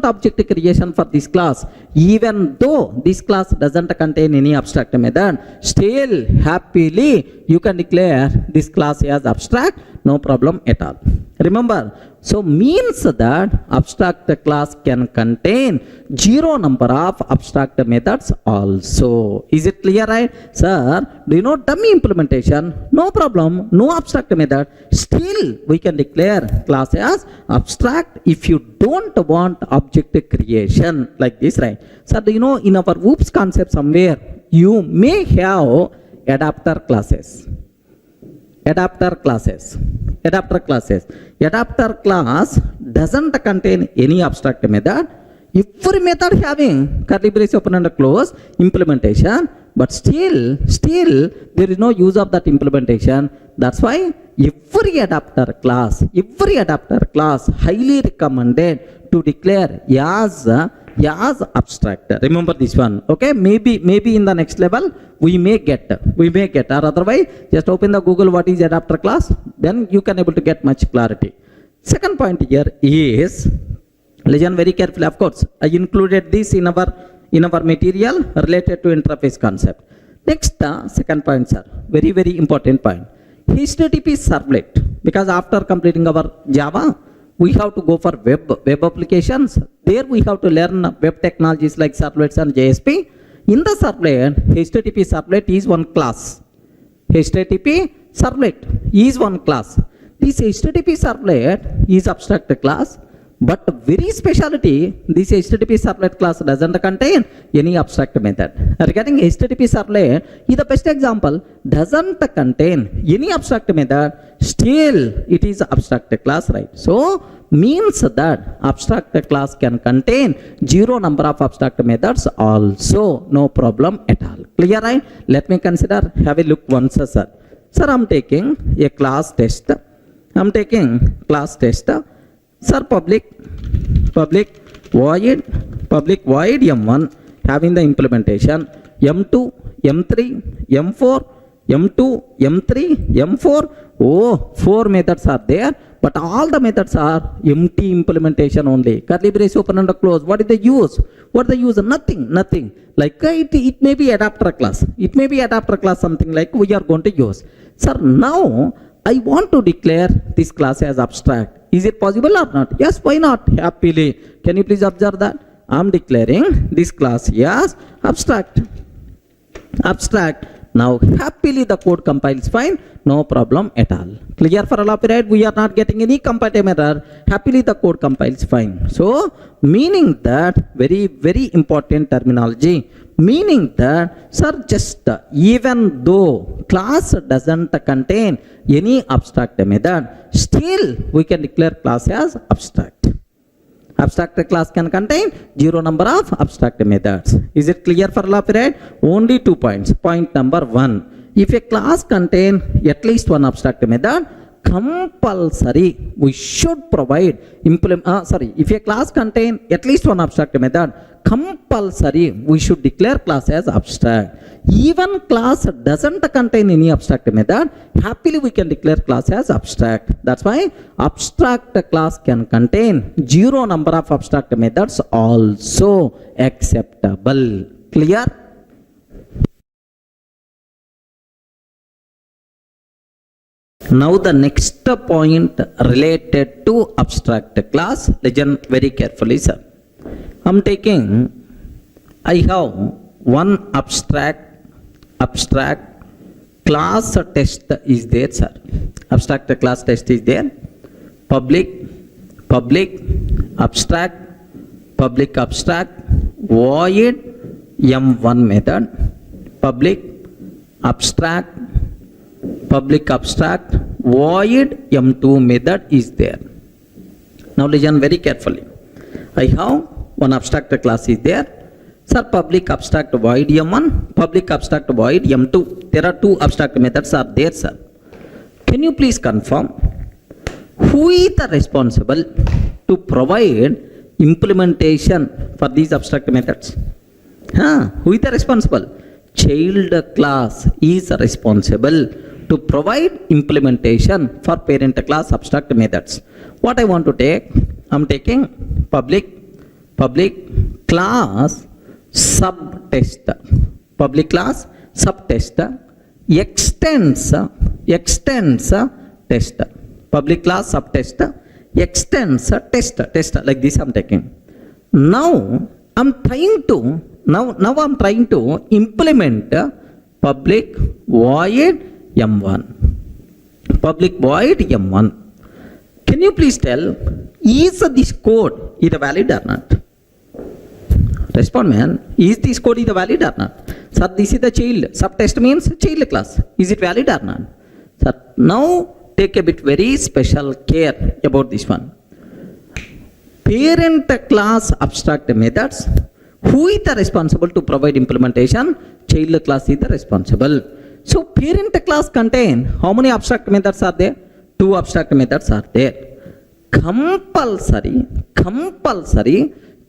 Speaker 1: object creation for this class, even though this class doesn't contain any abstract method, still happily you can declare this class as abstract, no problem at all. Remember, so means that abstract class can contain zero number of abstract methods also. Is it clear, right? Sir, do you know dummy implementation? No problem, no abstract method. Still, we can declare class as abstract if you don't want object creation like this, right? Sir, do you know in our OOPS concept somewhere, you may have adapter classes. Adapter class doesn't contain any abstract method. Every method having curly brace open and close implementation, but still there is no use of that implementation. That's why every adapter class highly recommended to declare as abstract. Remember this one, okay? Maybe in the next level we may get, or otherwise just open the Google what is adapter class, then you can able to get much clarity. Second point here is, listen very carefully. Of course, I included this in our material related to interface concept. Next, second point, sir, very important point. HTTP servlet, because after completing our Java, we have to go for web applications. There we have to learn web technologies like servlets and JSP. In the servlet, HTTP servlet is one class. This HTTP servlet is abstract class, but very specialty, this HTTP servlet class doesn't contain any abstract method. Regarding HTTP servlet, is the best example, doesn't contain any abstract method, still it is abstract class, right? So means that abstract class can contain zero number of abstract methods also, no problem at all. Clear, right? Let me consider, have a look once, sir. Sir, I'm taking a class test. Sir, public void m1 having the implementation m2, m3, m4, m2, m3, m4. Oh, 4 methods are there, but all the methods are empty implementation only. Curly brace open and close. What is the use? Nothing. Like it may be adapter class. Something like we are going to use. Sir, now I want to declare this class as abstract. Is it possible or not? Yes, why not? Happily. Can you please observe that? I am declaring this class as abstract. Now happily the code compiles fine, no problem at all. Clear for all of it? We are not getting any compile error. Happily the code compiles fine. So meaning that, very important terminology, meaning that, sir, just even though class doesn't contain any abstract method, still we can declare class as abstract. Abstract class can contain zero number of abstract methods. Is it clear for all of it? Only 2 points. Point number 1, if a class contain at least one abstract method, compulsory we should provide if a class contain at least one abstract method, compulsory we should declare class as abstract. Even class doesn't contain any abstract method, happily we can declare class as abstract. That's why abstract class can contain zero number of abstract methods also acceptable. Clear? Now the next point related to abstract class, listen very carefully, sir. I have one abstract class test is there, sir. Abstract class test is there. Public, abstract, void, M1 method, public, abstract, void, M2 method is there. Now listen very carefully. I have one abstract class is there. Sir, public abstract void M1, public abstract void M2. There are two abstract methods are there, sir. Can you please confirm who is the responsible to provide implementation for these abstract methods? Who is the responsible? Child class is responsible to provide implementation for parent class abstract methods. What I want to take? I'm taking public class subtest. Public class subtest extends test. Public class subtest extends test like this I'm taking. Now I'm trying to implement public void M1. Public void M1. Can you please tell, is this code either valid or not? Respond, man. Is this code either valid or not? Sir, this is the child. Subtest means child class. Is it valid or not? Sir, now take a bit very special care about this one. Parent class abstract methods. Who is the responsible to provide implementation? Child class is the responsible. So parent class contain how many abstract methods are there? Two abstract methods are there. Compulsory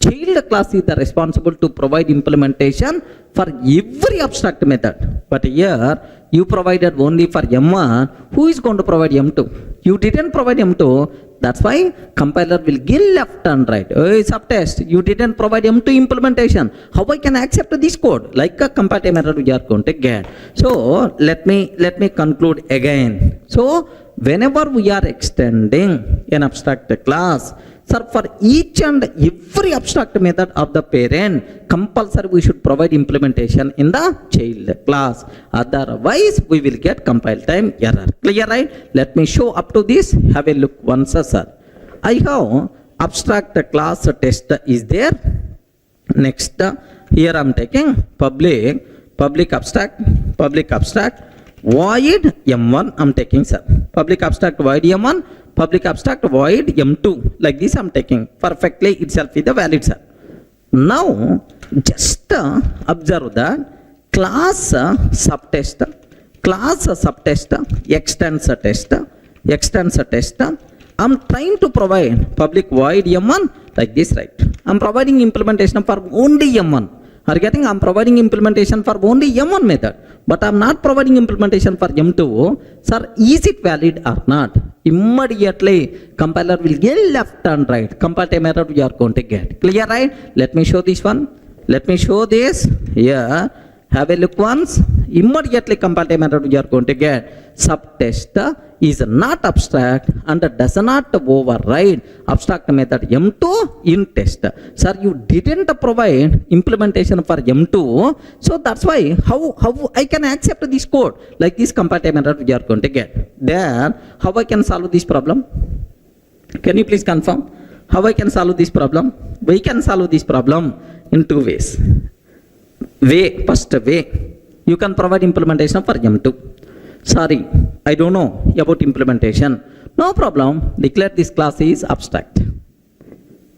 Speaker 1: child class is the responsible to provide implementation for every abstract method. But here you provided only for M1. Who is going to provide M2? You didn't provide M2. That's why compiler will give left and right. Hey, subtest, you didn't provide M2 implementation. How I can accept this code? Like a compatible error we are going to get. So let me conclude again. So whenever we are extending an abstract class, sir, for each and every abstract method of the parent, compulsory we should provide implementation in the child class. Otherwise, we will get compile time error. Clear, right? Let me show up to this. Have a look once, sir. I have abstract class test is there. Next, here I am taking public abstract, void M1 I am taking, sir. Public abstract void M1, public abstract void M2. Like this I am taking. Perfectly itself is the valid, sir. Now, just observe that class subtest extends test. I am trying to provide public void M1 like this, right? I am providing implementation for only M1. Are you getting? I am providing implementation for only M1 method, but I am not providing implementation for M2. Sir, is it valid or not? Immediately compiler will get left and right. Compile error you are going to get. Clear, right? Let me show this one. Let me show this. Here, have a look once. Immediately compile error you are going to get. Subtest is not abstract and does not override abstract method M2 in test. Sir, you didn't provide implementation for M2, so that's why how I can accept this code like this compile error you are going to get. Then how I can solve this problem? Can you please confirm how I can solve this problem? We can solve this problem in two ways. First way, you can provide implementation for M2. Sorry, I don't know about implementation. No problem. Declare this class is abstract.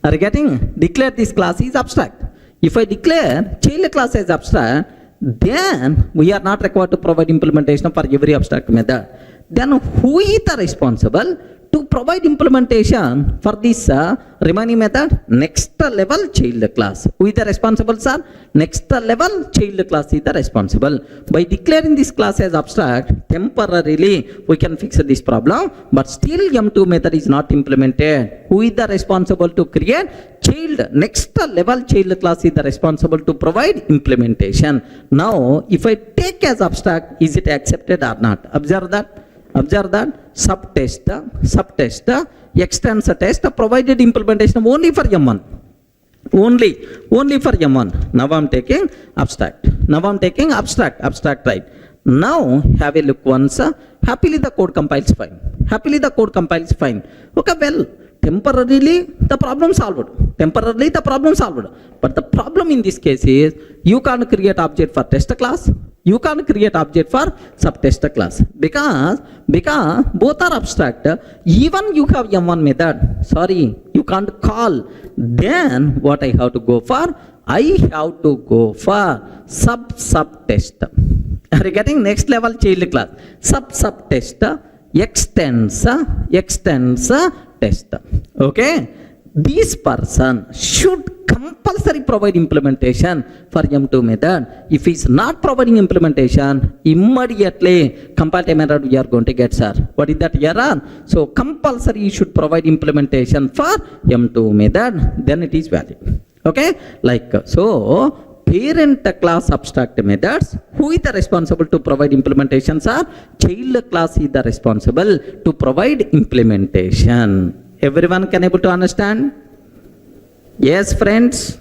Speaker 1: Are you getting? Declare this class is abstract. If I declare child class as abstract, then we are not required to provide implementation for every abstract method. Then who is the responsible to provide implementation for this remaining method? Next level child class. Who is the responsible, sir? Next level child class is the responsible. By declaring this class as abstract, temporarily we can fix this problem, but still M2 method is not implemented. Who is the responsible to create? Child. Next level child class is the responsible to provide implementation. Now, if I take as abstract, is it accepted or not? Observe that. Observe that subtest extends a test provided implementation only for M1. Only for M1. Now I'm taking abstract. Abstract, right? Now have a look once. Happily the code compiles fine. Okay, well, temporarily the problem solved. But the problem in this case is you can't create object for test class. You can't create object for subtest class because both are abstract. Even you have M1 method. Sorry, you can't call. Then what I have to go for? I have to go for subtest. Are you getting? Next level child class. Subtest extends test. Okay. This person should compulsory provide implementation for M2 method. If he is not providing implementation, immediately compile time error we are going to get, sir. What is that error? So compulsory you should provide implementation for M2 method, then it is valid. Okay, like so. Parent class abstract methods, who is the responsible to provide implementation, sir? Child class is the responsible to provide implementation. Everyone can able to understand? Yes, friends.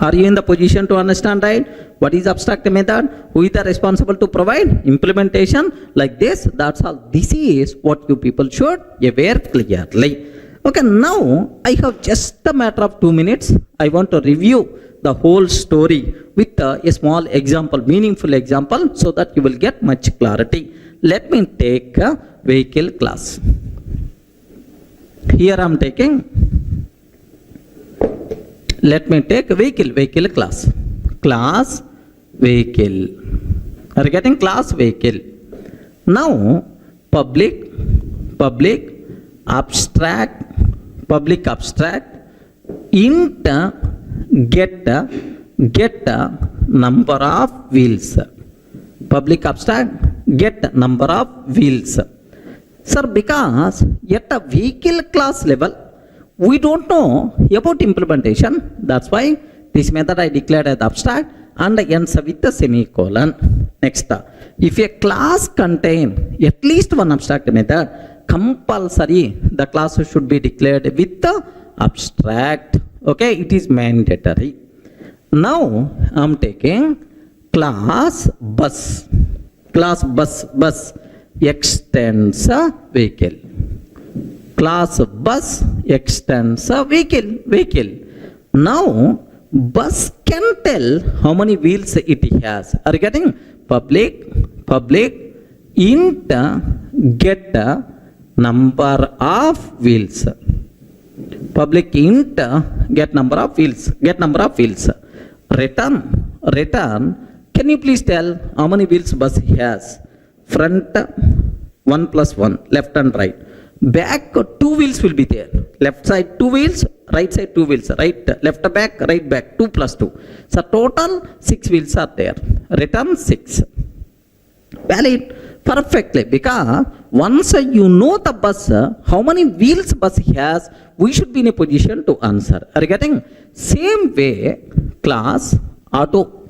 Speaker 1: Are you in the position to understand, right? What is abstract method? Who is the responsible to provide implementation? Like this. That's all. This is what you people should aware clearly. Okay, now I have just a matter of 2 minutes. I want to review the whole story with a small example, meaningful example, so that you will get much clarity. Let me take a vehicle class. Here I am taking, let me take vehicle class. Class vehicle. Are you getting? Class vehicle. Now public abstract int get number of wheels. Public abstract get number of wheels. Sir, because at a vehicle class level we don't know about implementation, that's why this method I declared as abstract and ends with a semicolon. Next, if a class contain at least one abstract method, compulsory the class should be declared with the abstract. Okay, it is mandatory. Now I am taking class bus extends a vehicle. Class bus extends a vehicle. Now bus can tell how many wheels it has. Are you getting? Public int get number of wheels. Public int get number of wheels. Return. Can you please tell how many wheels bus has? Front 1 plus 1, left and right. Back 2 wheels will be there. Left side 2 wheels, right side 2 wheels. Left back, right back, 2 plus 2. So total 6 wheels are there. Return 6. Valid perfectly, because once you know the bus, how many wheels bus has, we should be in a position to answer. Are you getting? Same way, class auto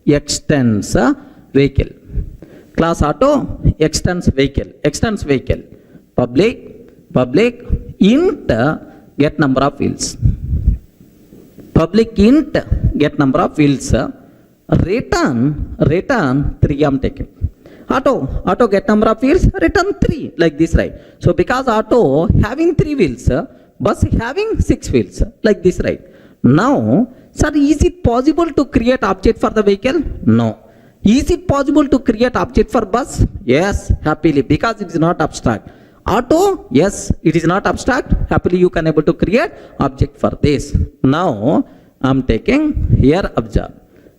Speaker 1: extends a vehicle. Class auto extends vehicle. Public int get number of wheels. Public int get number of wheels. Return 3 I am taking. Auto get number of wheels, return 3, like this, right? So because auto having 3 wheels, bus having 6 wheels, like this, right? Now, sir, is it possible to create object for the vehicle? No. Is it possible to create object for bus? Yes, happily, because it is not abstract. Auto, yes, it is not abstract. Happily, you can able to create object for this. Now, I am taking here, observe.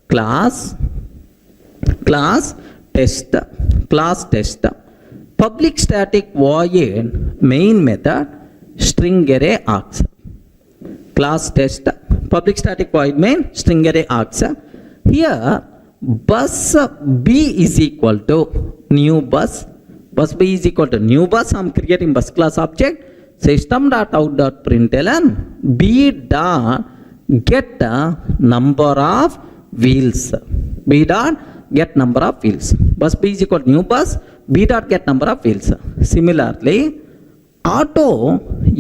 Speaker 1: Class test, public static void main method string array args. Class test, public static void main string array args. Here bus b is equal to new bus. Bus b is equal to new bus. I am creating bus class object. System.out.println b dot get number of wheels. B dot get number of wheels. bus B is equal to new bus, B dot get number of wheels. Similarly, auto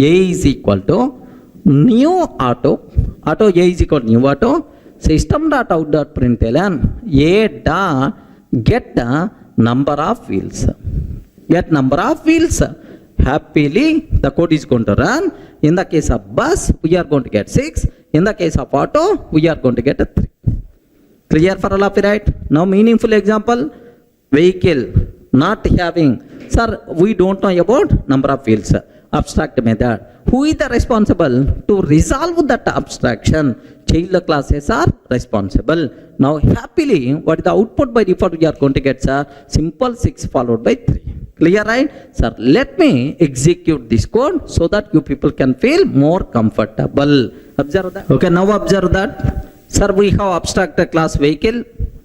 Speaker 1: A is equal to new auto A is equal to new auto, system dot out dot println A dot get the number of wheels. Get number of wheels. Happily, the code is going to run. In the case of bus, we are going to get 6. In the case of auto, we are going to get a 3. Clear for all of you, right? Now, meaningful example, vehicle not having. Sir, we don't know about number of wheels. Abstract method. Who is the responsible to resolve that abstraction? Child classes are responsible. Now, happily, what is the output by default we are going to get, sir? Simple 6 followed by 3. Clear, right? Sir, let me execute this code so that you people can feel more comfortable. Observe that. Okay, now observe that. Sir, we have abstract class vehicle.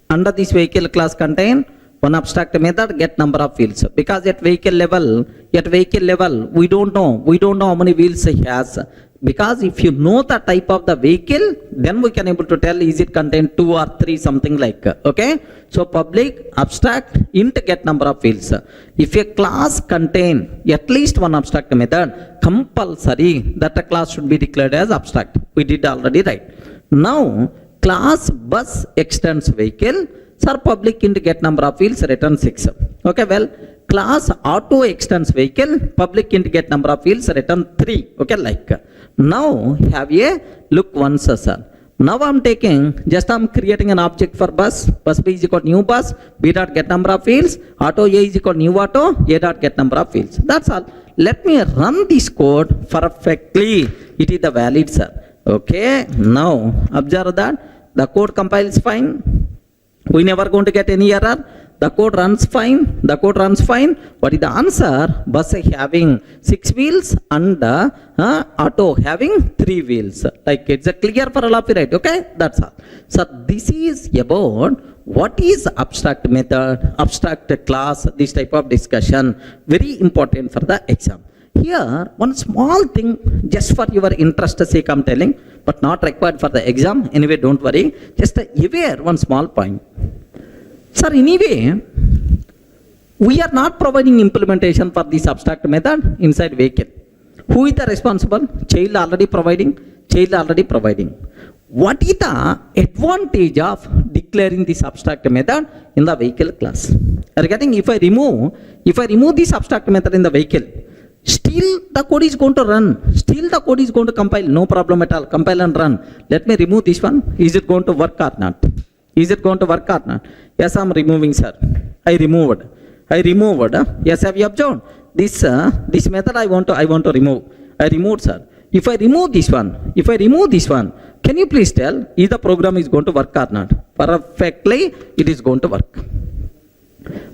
Speaker 1: Under this vehicle class contain one abstract method get number of wheels. Because at vehicle level, we don't know how many wheels he has. Because if you know the type of the vehicle, then we can able to tell is it contain 2 or 3 something like. Okay. So public abstract int get number of wheels. If a class contain at least one abstract method, compulsory that a class should be declared as abstract. We did already, right? Now class bus extends vehicle. Sir, public int get number of wheels return 6. Okay, well, class auto extends vehicle, public int get number of wheels return 3. Okay, like. Now have a look once, sir. Now I'm creating an object for bus. Bus B is equal to new bus, B dot get number of wheels, auto A is equal to new auto, A dot get number of wheels. That's all. Let me run this code perfectly. It is the valid, sir. Okay, now observe that the code compiles fine. We never going to get any error. The code runs fine. What is the answer? Bus having 6 wheels and auto having 3 wheels. Like it's a clear for all of you, right? Okay, that's all. So this is about what is abstract method, abstract class, this type of discussion. Very important for the exam. Here, one small thing, just for your interest sake I'm telling, but not required for the exam. Anyway, don't worry. Just aware one small point. Sir, anyway, we are not providing implementation for this abstract method inside vehicle. Who is the responsible? Child already providing. What is the advantage of declaring this abstract method in the vehicle class? Are you getting? If I remove this abstract method in the vehicle, still the code is going to run. Still the code is going to compile. No problem at all. Compile and run. Let me remove this one. Is it going to work or not? Yes, I'm removing, sir. I removed. Yes, have you observed? This method I want to remove. I removed, sir. If I remove this one, can you please tell if the program is going to work or not? Perfectly, it is going to work.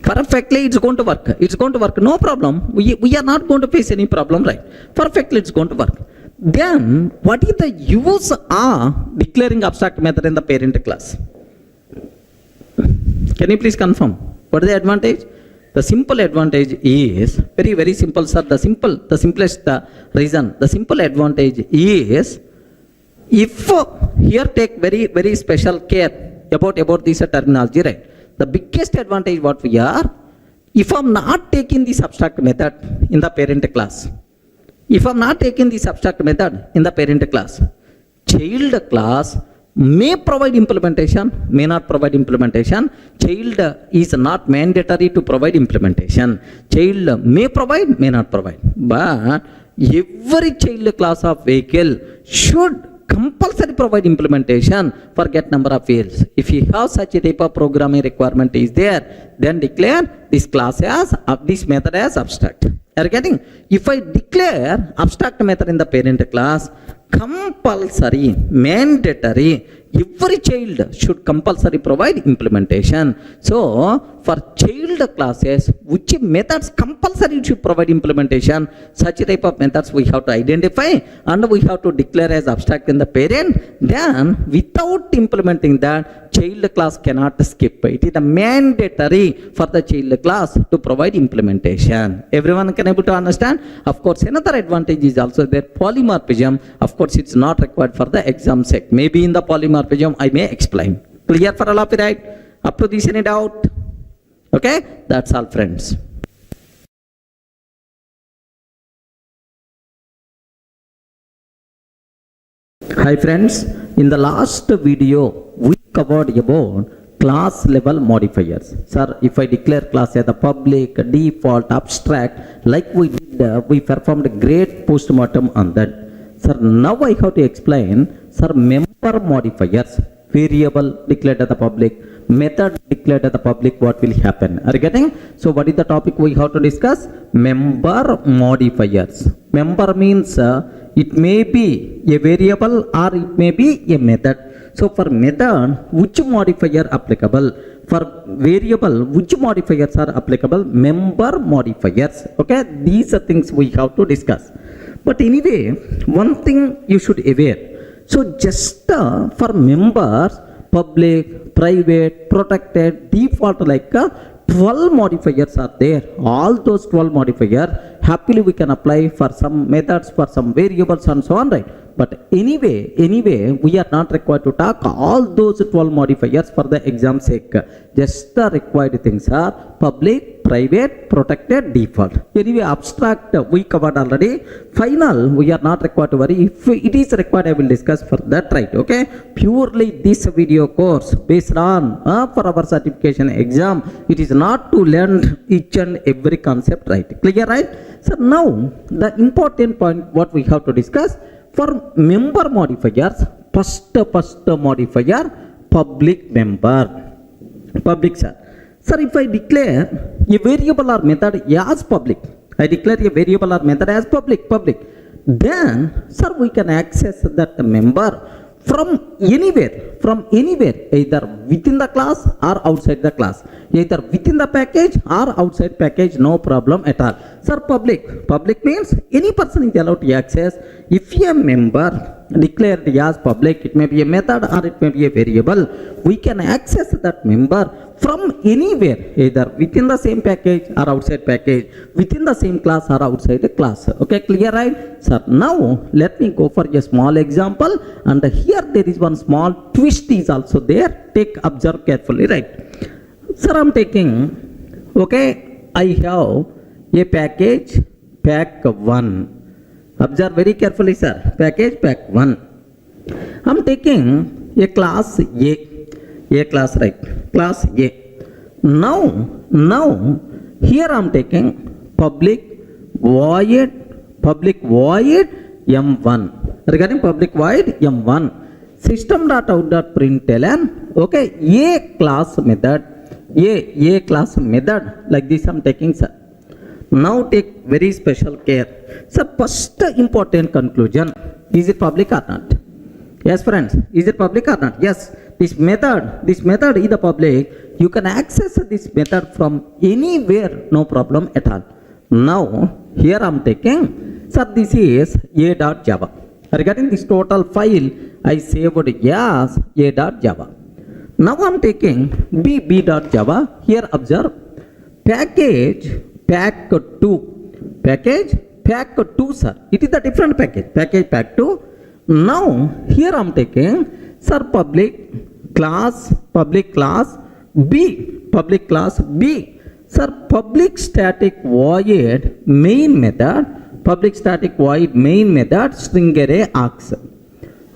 Speaker 1: Perfectly, it's going to work. It's going to work. No problem. We are not going to face any problem, right? Perfectly, it's going to work. Then, what is the use of declaring abstract method in the parent class? Can you please confirm? What is the advantage? The simple advantage is very, very simple, sir. The simplest reason. The simple advantage is if here take very, very special care about this terminology, right? The biggest advantage what we are, if I'm not taking this abstract method in the parent class, child class may provide implementation, may not provide implementation. Child is not mandatory to provide implementation. Child may provide, may not provide. But every child class of vehicle should compulsory provide implementation for get number of wheels. If you have such a type of programming requirement is there, then declare this class as this method as abstract. Are you getting? If I declare abstract method in the parent class, compulsory, mandatory, every child should compulsory provide implementation. So, for child classes, which methods compulsory should provide implementation, such type of methods we have to identify and we have to declare as abstract in the parent. Then, without implementing that, child class cannot skip. It is mandatory for the child class to provide implementation. Everyone can able to understand? Of course, another advantage is also there, polymorphism. Of course, it's not required for the exam sec. Maybe in the polymorphism, I may explain. Clear for all of you, right? Up to this, any doubt? Okay, that's all, friends. Hi friends, in the last video we covered about class level modifiers. Sir, if I declare class as the public, default, abstract, like we did, we performed a great postmortem on that. Sir, now I have to explain, sir, member modifiers, variable declared as the public, method declared as the public, what will happen? Are you getting? So what is the topic we have to discuss? Member modifiers. Member means it may be a variable or it may be a method. So for method, which modifier applicable? For variable, which modifiers are applicable? Member modifiers. Okay, these are things we have to discuss. But anyway, one thing you should aware. So just for members, public, private, protected, default, like 12 modifiers are there. All those 12 modifiers, happily we can apply for some methods, for some variables and so on, right? But anyway, we are not required to talk all those 12 modifiers for the exam sake. Just the required things are public, private, protected, default. Anyway, abstract we covered already. Final, we are not required to worry. If it is required, I will discuss for that, right? Okay. Purely this video course based on for our certification exam, it is not to learn each and every concept, right? Clear, right? So now the important point what we have to discuss. For member modifiers, first modifier, public member. Public, sir. Sir, if I declare a variable or method as public, I declare a variable or method as public, then, sir, we can access that member from anywhere, either within the class or outside the class, either within the package or outside package, no problem at all. Sir, public means any person is allowed to access. If a member declared as public, it may be a method or it may be a variable, we can access that member from anywhere, either within the same package or outside package, within the same class or outside the class. Okay, clear, right? Sir, now let me go for a small example, and here there is one small twist is also there. Observe carefully, right? Sir, I'm taking, okay, I have a package, pack 1. Observe very carefully, sir. Package, pack 1. I'm taking a class A class, right? Class A. Now, here I'm taking public void M1. Regarding public void M1, system.out.println, okay, A class method, A class method, like this I'm taking, sir. Now take very special care. So first important conclusion, is it public or not? Yes, friends, is it public or not? Yes, this method is the public. You can access this method from anywhere, no problem at all. Now, here I'm taking, sir, this is a.java. Regarding this total file, I saved as a.java. Now I'm taking b.java. Here observe, package, pack 2. Package, pack 2, sir. It is a different package, pack 2. Now, here I'm taking, sir, public class B, sir, public static void main method, string array args.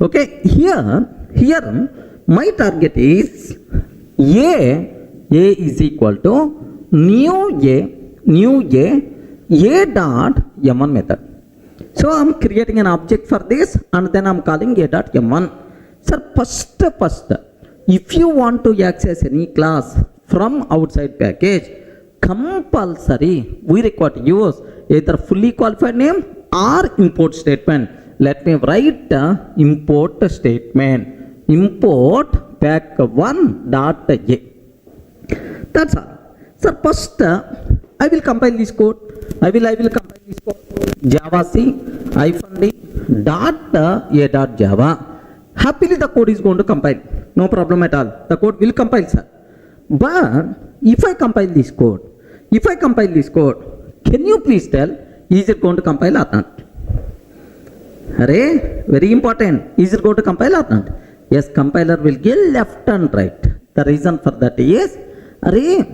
Speaker 1: Okay, here my target is A is equal to new A dot M1 method. So I'm creating an object for this and then I'm calling a.m1. Sir, first, if you want to access any class from outside package, compulsory, we require to use either fully qualified name or import statement. Let me write the import statement. Import pack1.a. That's all. Sir, first I will compile this code. I will compile this code. Java C -d .a.java. Happily the code is going to compile. No problem at all. The code will compile, sir. But if I compile this code, can you please tell, is it going to compile or not? Array, very important. Is it going to compile or not? Yes, compiler will give left and right. The reason for that is, array,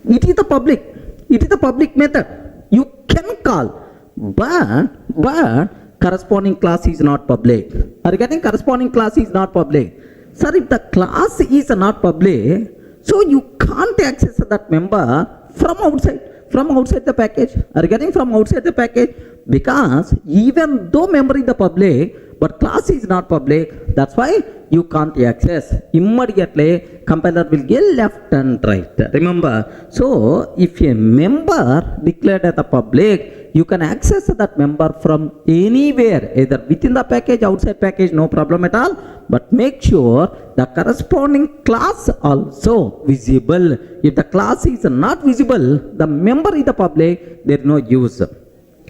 Speaker 1: It is the public. It is the public method. You can call, but corresponding class is not public. Are you getting? Corresponding class is not public. Sir, if the class is not public, so you can't access that member from outside the package. Are you getting? From outside the package? Because even though member is the public, but class is not public, that's why you can't access. Immediately compiler will get left and right. Remember, so if a member declared as the public, you can access that member from anywhere, either within the package, outside package, no problem at all. But make sure the corresponding class also visible. If the class is not visible, the member is the public, there is no use.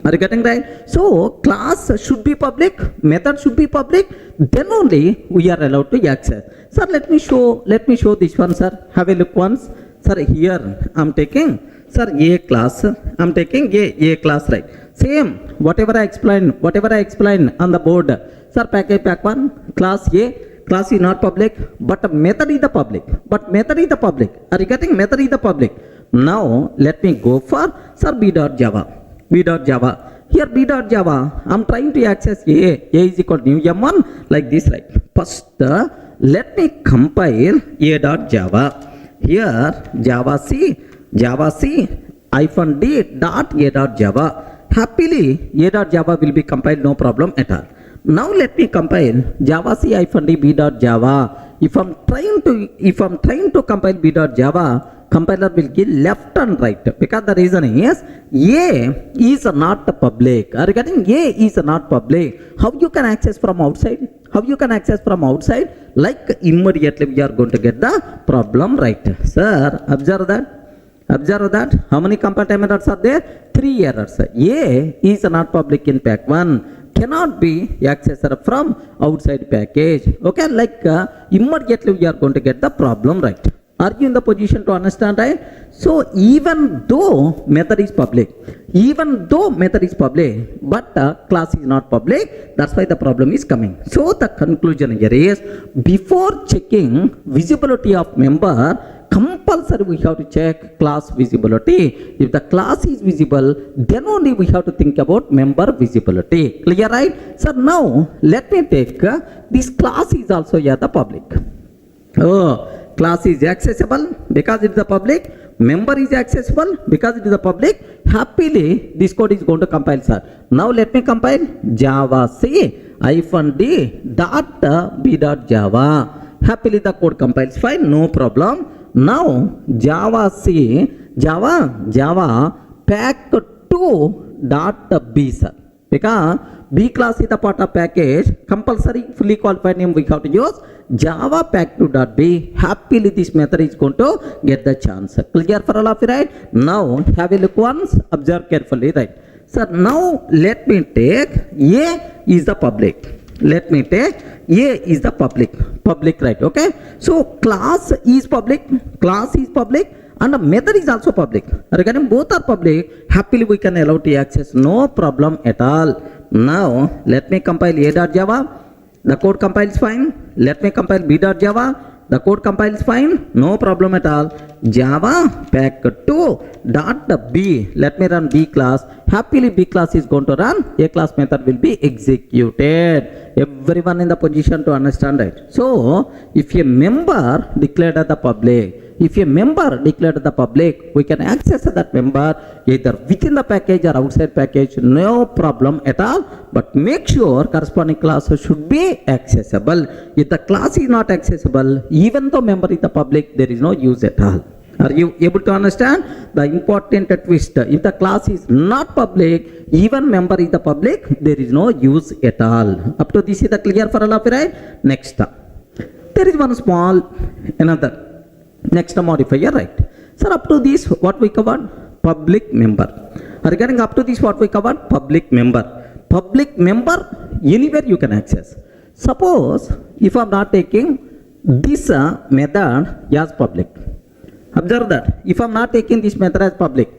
Speaker 1: Are you getting right? So class should be public, method should be public, then only we are allowed to access. Sir, let me show this one, sir. Have a look once. Sir, here I am taking, sir, A class. I am taking A class, right? Same, whatever I explained on the board. Sir, package pack 1, class A. Class is not public, but method is the public. Are you getting? Method is the public. Now let me go for, sir, B.Java. Here B.Java, I am trying to access A is equal to new M1, like this, right? First, let me compile A.Java. Here Java C -d dot A.Java. Happily A.Java will be compiled, no problem at all. Now let me compile Java C -d B.Java. If I'm trying to compile B.Java, compiler will give left and right, because the reason is A is not public. Are you getting? A is not public. How you can access from outside? Like immediately we are going to get the problem right. Sir, observe that. How many compile errors are there? 3 errors. A is not public in pack 1. Cannot be accessed from outside package. Okay, like immediately we are going to get the problem right. Are you in the position to understand, right? So even though method is public, but class is not public, that's why the problem is coming. So the conclusion here is, before checking visibility of member, compulsory we have to check class visibility. If the class is visible, then only we have to think about member visibility. Clear, right? So now let me take this class is also here the public. Class is accessible because it is the public. Member is accessible because it is the public. Happily this code is going to compile, sir. Now let me compile Java C -d dot B.Java. Happily the code compiles fine, no problem. Now Java pack 2 dot B, sir. Because B class is the part of package, compulsory fully qualified name we have to use Java pack 2 dot B. Happily this method is going to get the chance. Clear for all of you, right? Now have a look once, observe carefully, right? Sir, now let me take A is the public. Public, right? Okay. So class is public, and the method is also public. Regarding both are public, happily we can allow to access, no problem at all. Now let me compile A.Java. The code compiles fine. Let me compile B.Java. The code compiles fine, no problem at all. Java pack 2 dot B. Let me run B class. Happily B class is going to run. A class method will be executed. Everyone in the position to understand, right? So if a member declared as the public, we can access that member either within the package or outside package, no problem at all. But make sure corresponding class should be accessible. If the class is not accessible, even though member is the public, there is no use at all. Are you able to understand the important twist? If the class is not public, even member is the public, there is no use at all. Up to this is the clear for all of you, right? Next, there is one small next modifier, right? Sir, up to this what we covered? Public member. Regarding up to this what we covered? Public member. Public member anywhere you can access. Suppose if I am not taking this method as public. Observe that. If I am not taking this method as public,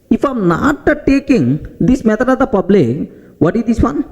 Speaker 1: if I am not taking this method as the public, what is this one?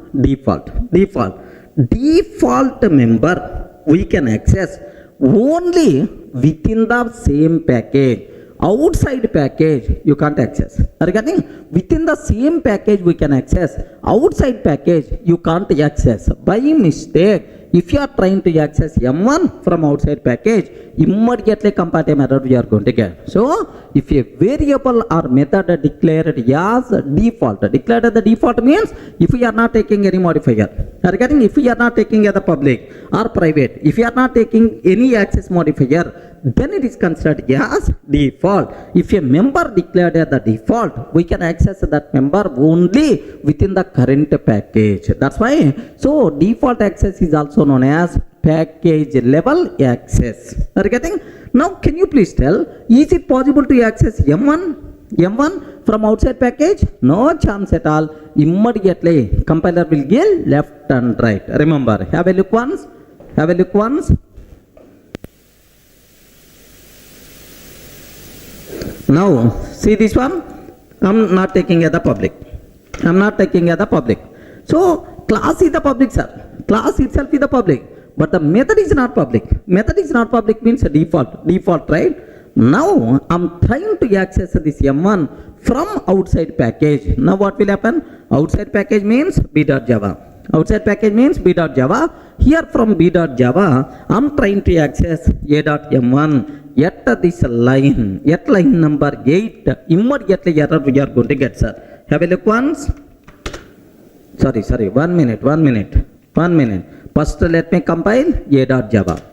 Speaker 1: Default member we can access only within the same package. outside package you can't access. Are you getting? Within the same package we can access. Outside package you can't access. By mistake, if you are trying to access M1 from outside package, immediately compile error you are going to get. So, if a variable or method declared as default, declared as the default means if we are not taking any modifier. Are you getting? If we are not taking as the public or private, if you are not taking any access modifier, then it is considered as default. If a member declared as the default, we can access that member only within the current package. That's why. So default access is also known as package level access. Are you getting? Now can you please tell, is it possible to access M1 from outside package? No chance at all. Immediately compiler will give left and right. Remember, have a look once. Have a look once. Now, see this one, I'm not taking as the public. I'm not taking as the public. So, class is the public, sir. Class itself is the public. But the method is not public. Method is not public means a default, right? Now, I'm trying to access this M1 from outside package. Now, what will happen? Outside package means b.java. Outside package means b.java. Here from b.java, I'm trying to access a.m1. Yet this line, yet line number 8, immediately error we are going to get, sir. Have a look once. Sorry, 1 minute. First let me compile a.java.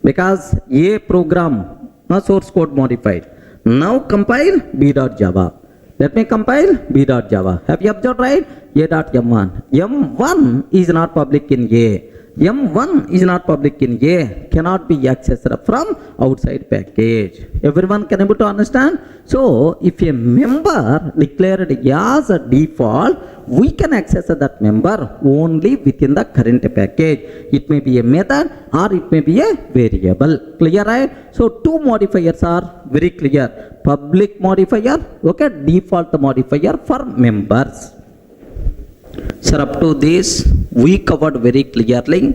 Speaker 1: Because a program, source code modified. Now compile b.java. Let me compile b.java. Have you observed right? a.m1. M1 is not public in A. M1 is not public in A, cannot be accessed from outside package. Everyone can able to understand? So, if a member declared as a default, we can access that member only within the current package. It may be a method or it may be a variable. Clear, right? So, two modifiers are very clear. Public modifier, okay, default modifier for members. Sir, up to this, we covered very clearly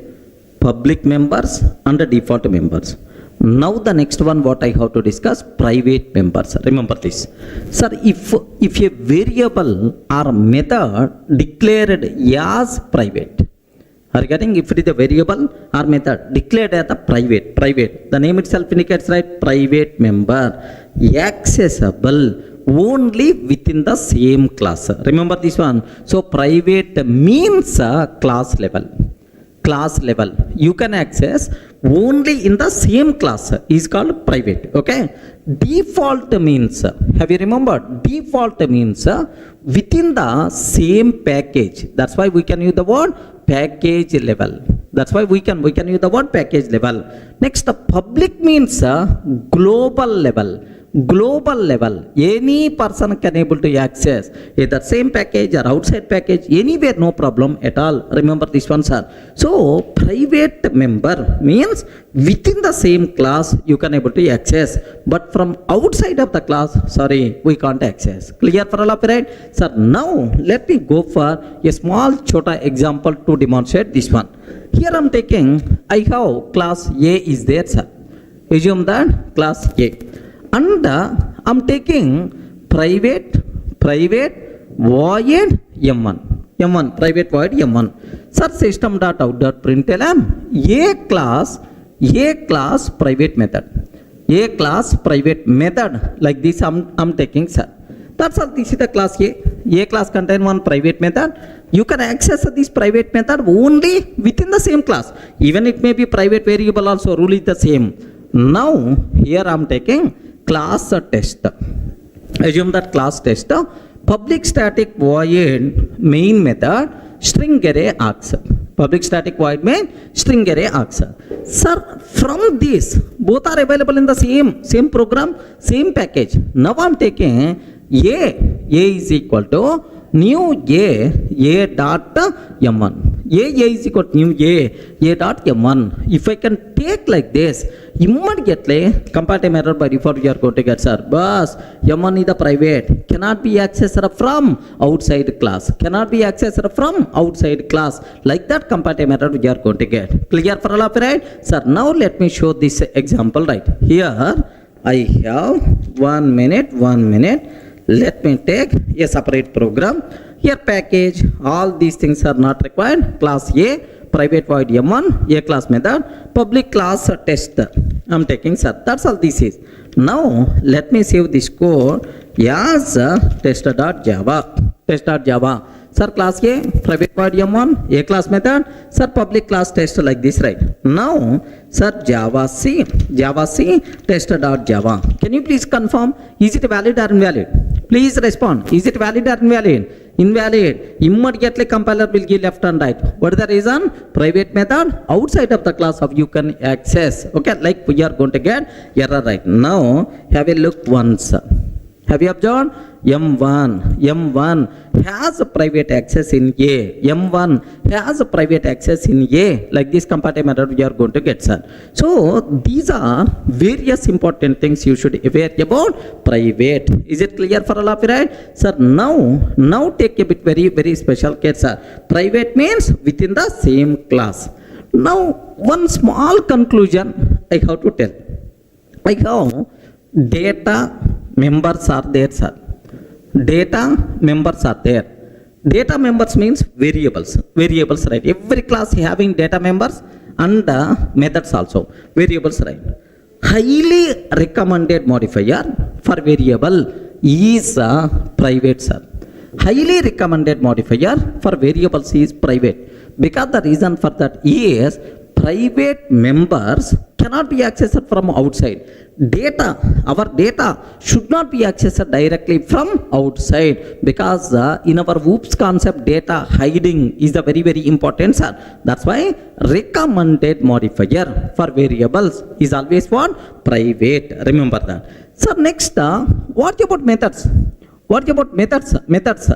Speaker 1: public members and default members. Now the next one what I have to discuss, private members. Remember this. Sir, if a variable or method declared as private, are you getting? If it is a variable or method declared as a private, the name itself indicates, right? Private member, accessible only within the same class. Remember this one. So private means class level. You can access only in the same class is called private. Okay. Default means, have you remembered? Default means within the same package. That's why we can use the word package level. That's why we can use the word package level. Next, the public means global level. Any person can able to access either same package or outside package, anywhere, no problem at all. Remember this one, sir. So private member means within the same class you can able to access, but from outside of the class, sorry, we can't access. Clear for all of you, right? Sir, now let me go for a small chota example to demonstrate this one. Here I'm taking, I have class A is there, sir. Assume that class A. And I'm taking private void M1, private void M1. Sir, system.out.println a class private method, like this I'm taking, sir. That's all. This is the class A class contain one private method. You can access this private method only within the same class. Even it may be private variable also, rule is the same. Now here I'm taking class test. Assume that class test, public static void main method string array args. Public static void main string array args. Sir, from this both are available in the same program, same package. Now I'm taking a is equal to new a dot m1. A is equal to new a dot m1. If I can take like this, immediately compile error by default you are going to get, sir. But m1 is the private, cannot be accessed from outside class. Like that compile error you are going to get. Clear for all of you, right? Sir, now let me show this example right here. I have 1 minute. Let me take a separate program. Here package, all these things are not required. Class A, private void M1, A class method, public class test. I'm taking sir. That's all this is. Now let me save this code as test.java. Test.java. Sir, class A, private void M1, A class method, sir, public class test like this, right? Now, sir, Java C, test.java. Can you please confirm, is it valid or invalid? Please respond. Is it valid or invalid? Invalid. Immediately compiler will give left and right. What is the reason? Private method outside of the class of you can access. Okay, like we are going to get error right now. Have a look once. Have you observed? M1 has a private access in A. M1 has a private access in A. Like this compatible method we are going to get, sir. So these are various important things you should aware about private. Is it clear for all of you, right? Sir, now take a bit very special case, sir. Private means within the same class. Now one small conclusion I have to tell. Like how data members are there, sir. Data members are there. Data members means variables, right? Every class having data members and methods also, variables, right? Highly recommended modifier for variable is private, sir. Highly recommended modifier for variables is private, because the reason for that is private members cannot be accessed from outside. Our data should not be accessed directly from outside, because in our OOPS concept, data hiding is the very important, sir. That's why recommended modifier for variables is always what? Private. Remember that. So next, what about methods? Methods.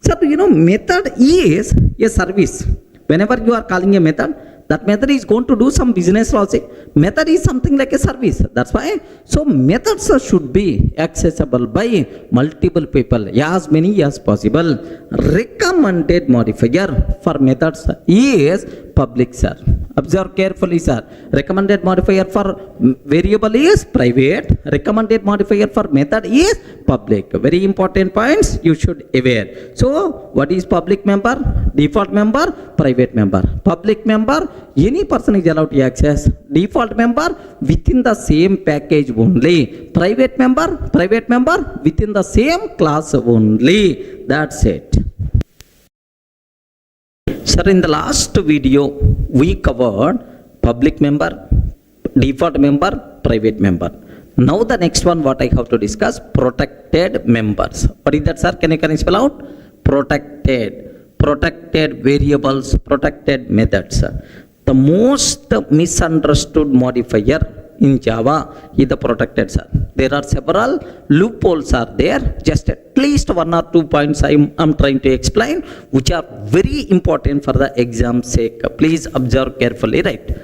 Speaker 1: Sir, you know, method is a service. Whenever you are calling a method, that method is going to do some business logic. Method is something like a service. That's why. So methods should be accessible by multiple people, as many as possible. Recommended modifier for methods is public, sir. Observe carefully, sir. Recommended modifier for variable is private. Recommended modifier for method is public. Very important points you should aware. So what is public member? Default member, private member. Public member, any person is allowed to access. Default member, within the same package only. Private member, within the same class only. That's it. Sir, in the last video, we covered public member, default member, private member. Now the next one, what I have to discuss, protected members. What is that, sir? Can you spell out? Protected variables, protected methods. The most misunderstood modifier in Java is the protected, sir. There are several loopholes are there. Just at least 1 or 2 points I'm trying to explain, which are very important for the exam sake. Please observe carefully, right?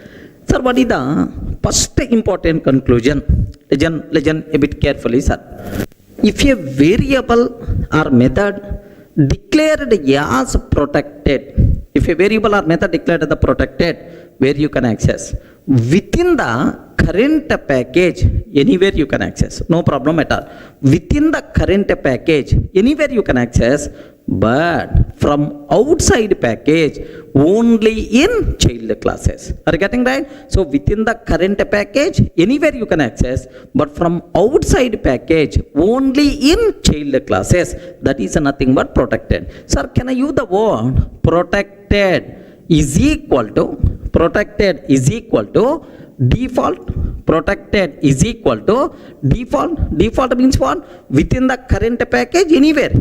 Speaker 1: Sir, what is the first important conclusion? Listen a bit carefully, sir. If a variable or method declared as protected, if a variable or method declared as protected, where you can access within the current package, anywhere you can access, no problem at all. Within the current package, anywhere you can access, but from outside package only in child classes. Are you getting right? So within the current package, anywhere you can access, but from outside package only in child classes. That is nothing but protected. Sir, can I use the word protected is equal to default? Protected is equal to default. Default means what? Within the current package, anywhere.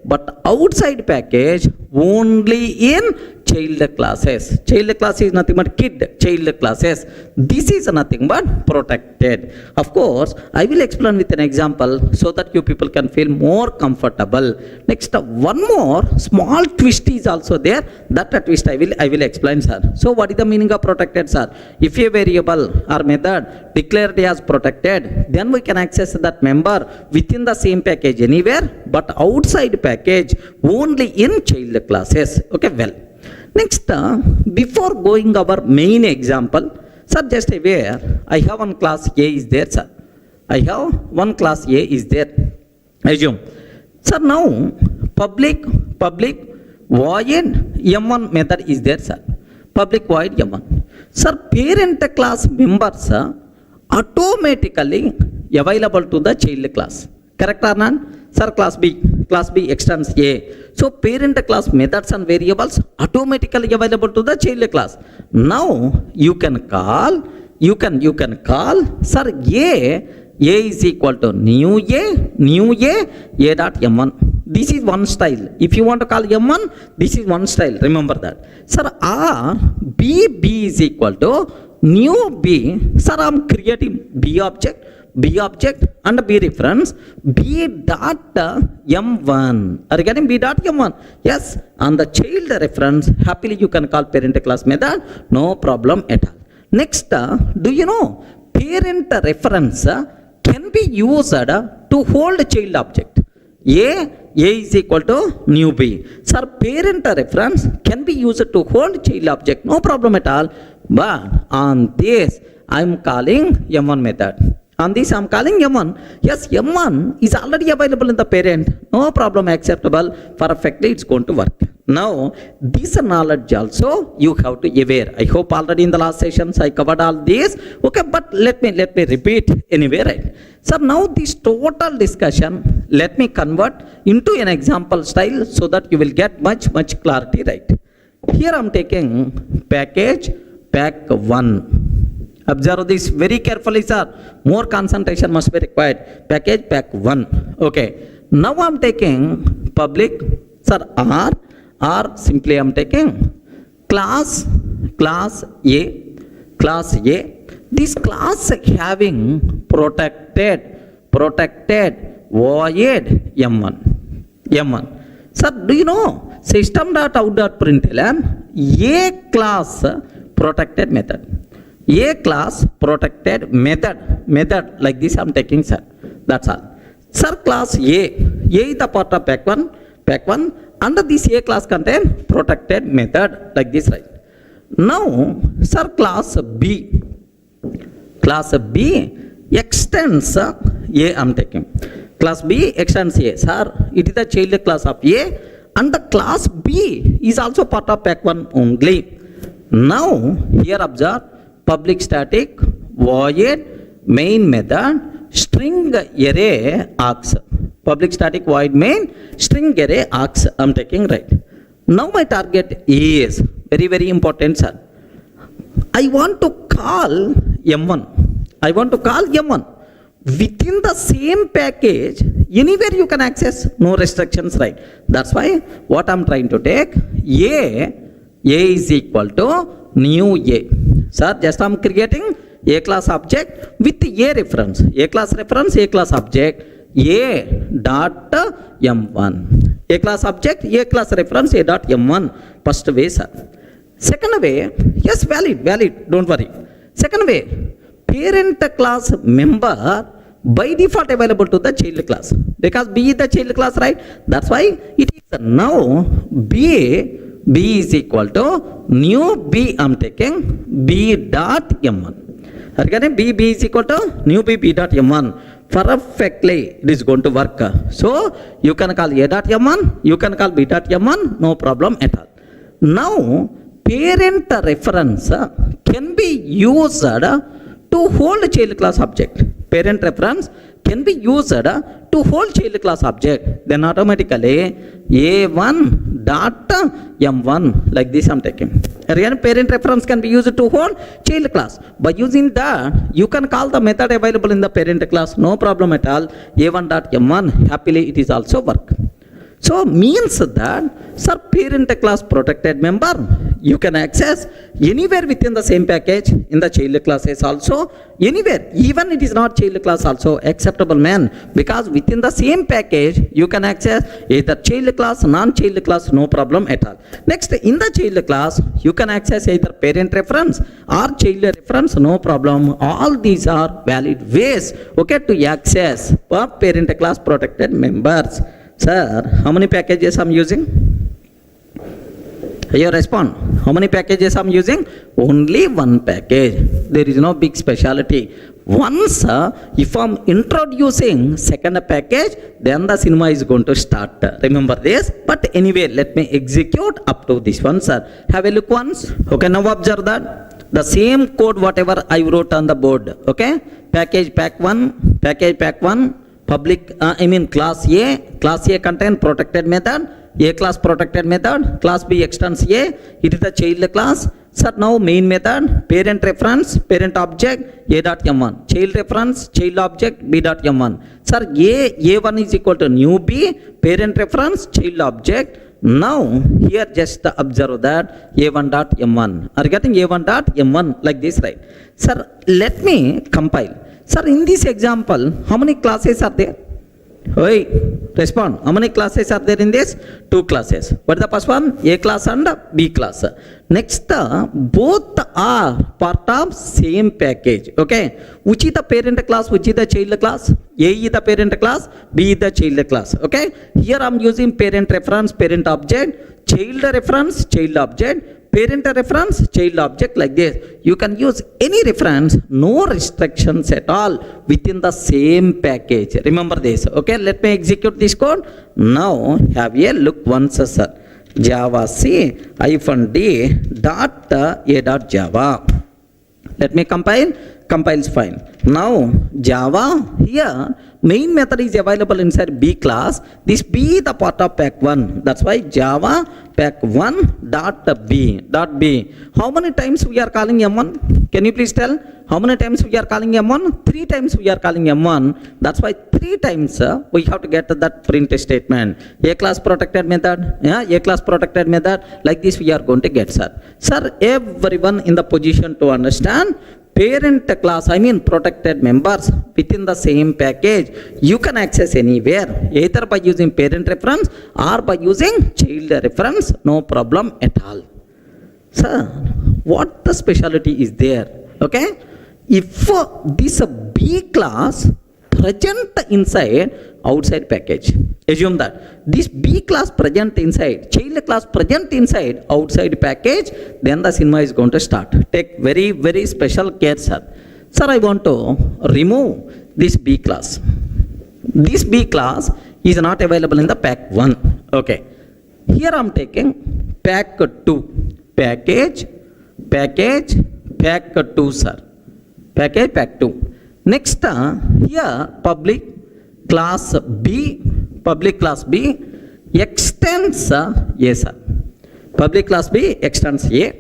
Speaker 1: But outside package only in child classes. Child class is nothing but child classes. This is nothing but protected. Of course, I will explain with an example so that you people can feel more comfortable. Next, one more small twist is also there. That twist I will explain, sir. So what is the meaning of protected, sir? If a variable or method declared as protected, then we can access that member within the same package anywhere, but outside package only in child classes. Okay, well. Next, before going our main example, sir, just aware, I have one class A is there, sir. I have one class A is there. Assume. Sir, now public void M1 method is there, sir. Public void M1. Sir, parent class members automatically available to the child class. Correct or not? Sir, class B extends A. So parent class methods and variables automatically available to the child class. Now you can call, sir, A is equal to new A dot M1. This is one style. If you want to call M1, this is one style. Remember that. Sir, R, B is equal to new B. Sir, I am creating B object and B reference, B dot M1. Are you getting B dot M1? Yes. And the child reference, happily you can call parent class method. No problem at all. Next, do you know parent reference can be used to hold child object. A is equal to new B. Sir, parent reference can be used to hold child object. No problem at all. But on this, I am calling M1 method. On this, I am calling M1. Yes, M1 is already available in the parent. No problem, acceptable. Perfectly, it's going to work. Now, this knowledge also you have to aware. I hope already in the last sessions I covered all this. Okay, but let me repeat anyway, right? So now this total discussion, let me convert into an example style so that you will get much clarity, right? Here I am taking package pack 1. Observe this very carefully, sir. More concentration must be required. Package pack 1. Okay. Now I am taking public, sir, R simply I am taking class A. This class having protected void M1. Sir, do you know system.out.println A class protected method. A class protected method like this I am taking, sir. That's all. Sir, class A is the part of pack 1. Under this A class contain protected method like this, right? Now, sir, class B extends A I am taking. Class B extends A. Sir, it is the child class of A and the class B is also part of pack 1 only. Now, here observe public static void main method string array args. Public static void main string array args I am taking, right? Now my target is very important, sir. I want to call M1. Within the same package, anywhere you can access, no restrictions, right? That's why what I am trying to take, A is equal to new A. Sir, just I am creating A class object with A reference. A class reference, A class object, A dot M1. A class object, A class reference, A dot M1. First way, sir. Second way, yes, valid, don't worry. Second way, parent class member by default available to the child class. Because B is the child class, right? That's why it is now B is equal to new B I am taking B dot M1. Again, B is equal to new B dot M1. Perfectly it is going to work. So you can call A dot M1, you can call B dot M1, no problem at all. Now parent reference can be used to hold child class object. Parent reference can be used to hold child class object. Then automatically A1 dot M1 like this I am taking. Again, parent reference can be used to hold child class. By using that, you can call the method available in the parent class. No problem at all. A1 dot M1, happily it is also work. So means that, sir, parent class protected member you can access anywhere within the same package in the child classes also, anywhere, even it is not child class also acceptable, man, because within the same package you can access either child class, non-child class, no problem at all. Next, in the child class you can access either parent reference or child reference, no problem. All these are valid ways, okay, to access parent class protected members. Sir, how many packages I'm using? You respond. How many packages I'm using? Only one package. There is no big specialty. Once if I'm introducing second package, then the cinema is going to start. Remember this. But anyway, let me execute up to this one, sir. Have a look once. Okay, now observe that. The same code whatever I wrote on the board. Okay, package pack 1, public, class A contain protected method, A class protected method, class B extends A, it is the child class. Sir, now main method, parent reference, parent object, A.m1, child reference, child object, B.m1. Sir, A1 is equal to new B, parent reference, child object. Now, here just observe that A1.m1. Are you getting A1.m1 like this, right? Sir, let me compile. Sir, in this example, how many classes are there? Oi, respond. How many classes are there in this? 2 classes. What is the first one? A class and B class. Next, both are part of same package. Okay. Which is the parent class? Which is the child class? A is the parent class. B is the child class. Okay. Here I am using parent reference, parent object, child reference, child object. Parent reference, child object like this. You can use any reference, no restrictions at all within the same package. Remember this. Okay, let me execute this code. Now have a look once, sir. Java C -d dot a dot Java. Let me compile. Compiles fine. Now Java here main method is available inside B class. This B is the part of pack 1. That's why Java pack 1 dot B. How many times we are calling M1? Can you please tell? How many times we are calling M1? 3 times we are calling M1. That's why 3 times we have to get that print statement. A class protected method. Yeah, A class protected method. Like this we are going to get, sir. Sir, everyone in the position to understand. Parent class, protected members within the same package, you can access anywhere, either by using parent reference or by using child reference, no problem at all. Sir, what the specialty is there? Okay, if this B class present inside outside package, assume that this B class present inside, child class present inside outside package, then the cinema is going to start. Take very, very special care, sir. Sir, I want to remove this B class. This B class is not available in the pack 1. Okay. Here I am taking pack 2. Package, pack 2, sir. Package, pack 2. Next, here public class B extends A, sir. Public class B extends A.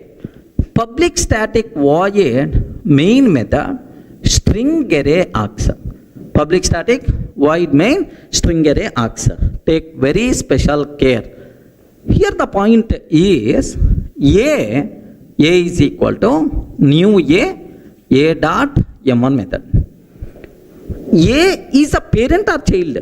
Speaker 1: Public static void main method string array args. Public static void main string array args. Take very special care. Here the point is A is equal to new A dot M1 method. A is a parent or child?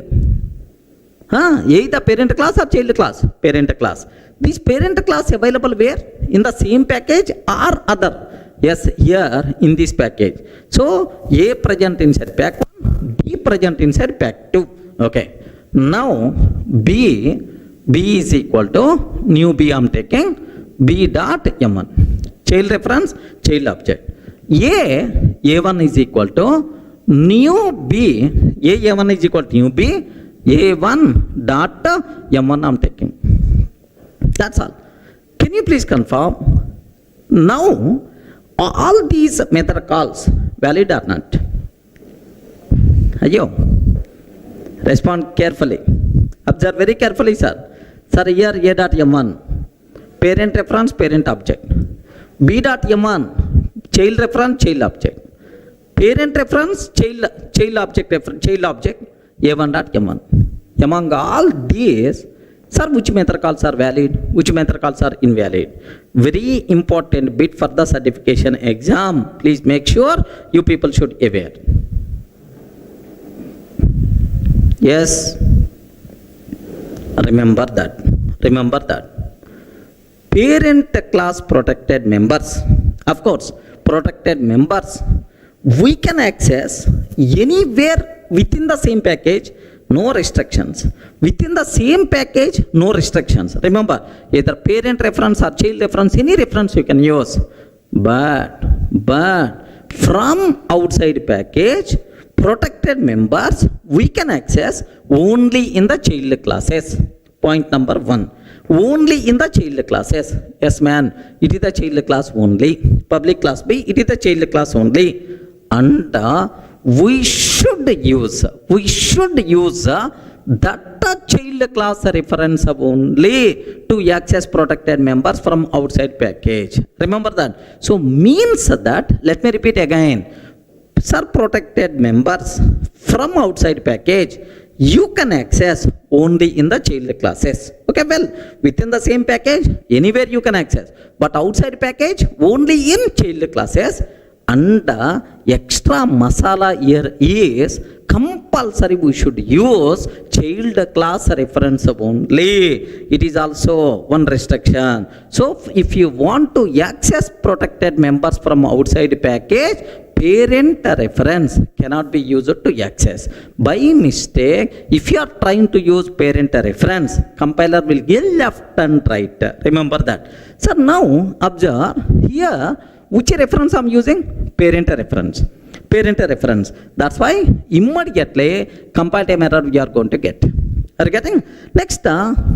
Speaker 1: A is the parent class or child class? Parent class. This parent class available where? In the same package or other? Yes, here in this package. So A present inside pack 1, B present inside pack 2. Okay. Now B is equal to new B I am taking B dot M1. Child reference, child object. A1 is equal to new B, A1 is equal to new B, A1 dot M1 I am taking. That's all. Can you please confirm? Now, all these method calls valid or not? Ayo, respond carefully. Observe very carefully, sir. Sir, here A dot M1, parent reference, parent object. B dot M1, child reference, child object. Parent reference, child object, A1 dot M1. Among all these, sir, which method calls are valid? Which method calls are invalid? Very important bit for the certification exam. Please make sure you people should aware. Yes. Remember that. Parent class protected members. Of course, protected members we can access anywhere within the same package, no restrictions. Within the same package, no restrictions. Remember, either parent reference or child reference, any reference you can use. But from outside package, protected members we can access only in the child classes. Point number 1. Only in the child classes. Yes, man, it is the child class only. Public class B, it is the child class only. And we should use that child class reference only to access protected members from outside package. Remember that. So means that, let me repeat again, sir, protected members from outside package you can access only in the child classes. Okay, well, within the same package anywhere you can access, but outside package only in child classes. And extra masala here is compulsory we should use child class reference only. It is also one restriction. So if you want to access protected members from outside package, parent reference cannot be used to access. By mistake, if you are trying to use parent reference, compiler will give left and right. Remember that. So now observe here, which reference I am using? Parent reference. Parent reference. That's why immediately compile time error we are going to get. Are you getting? Next,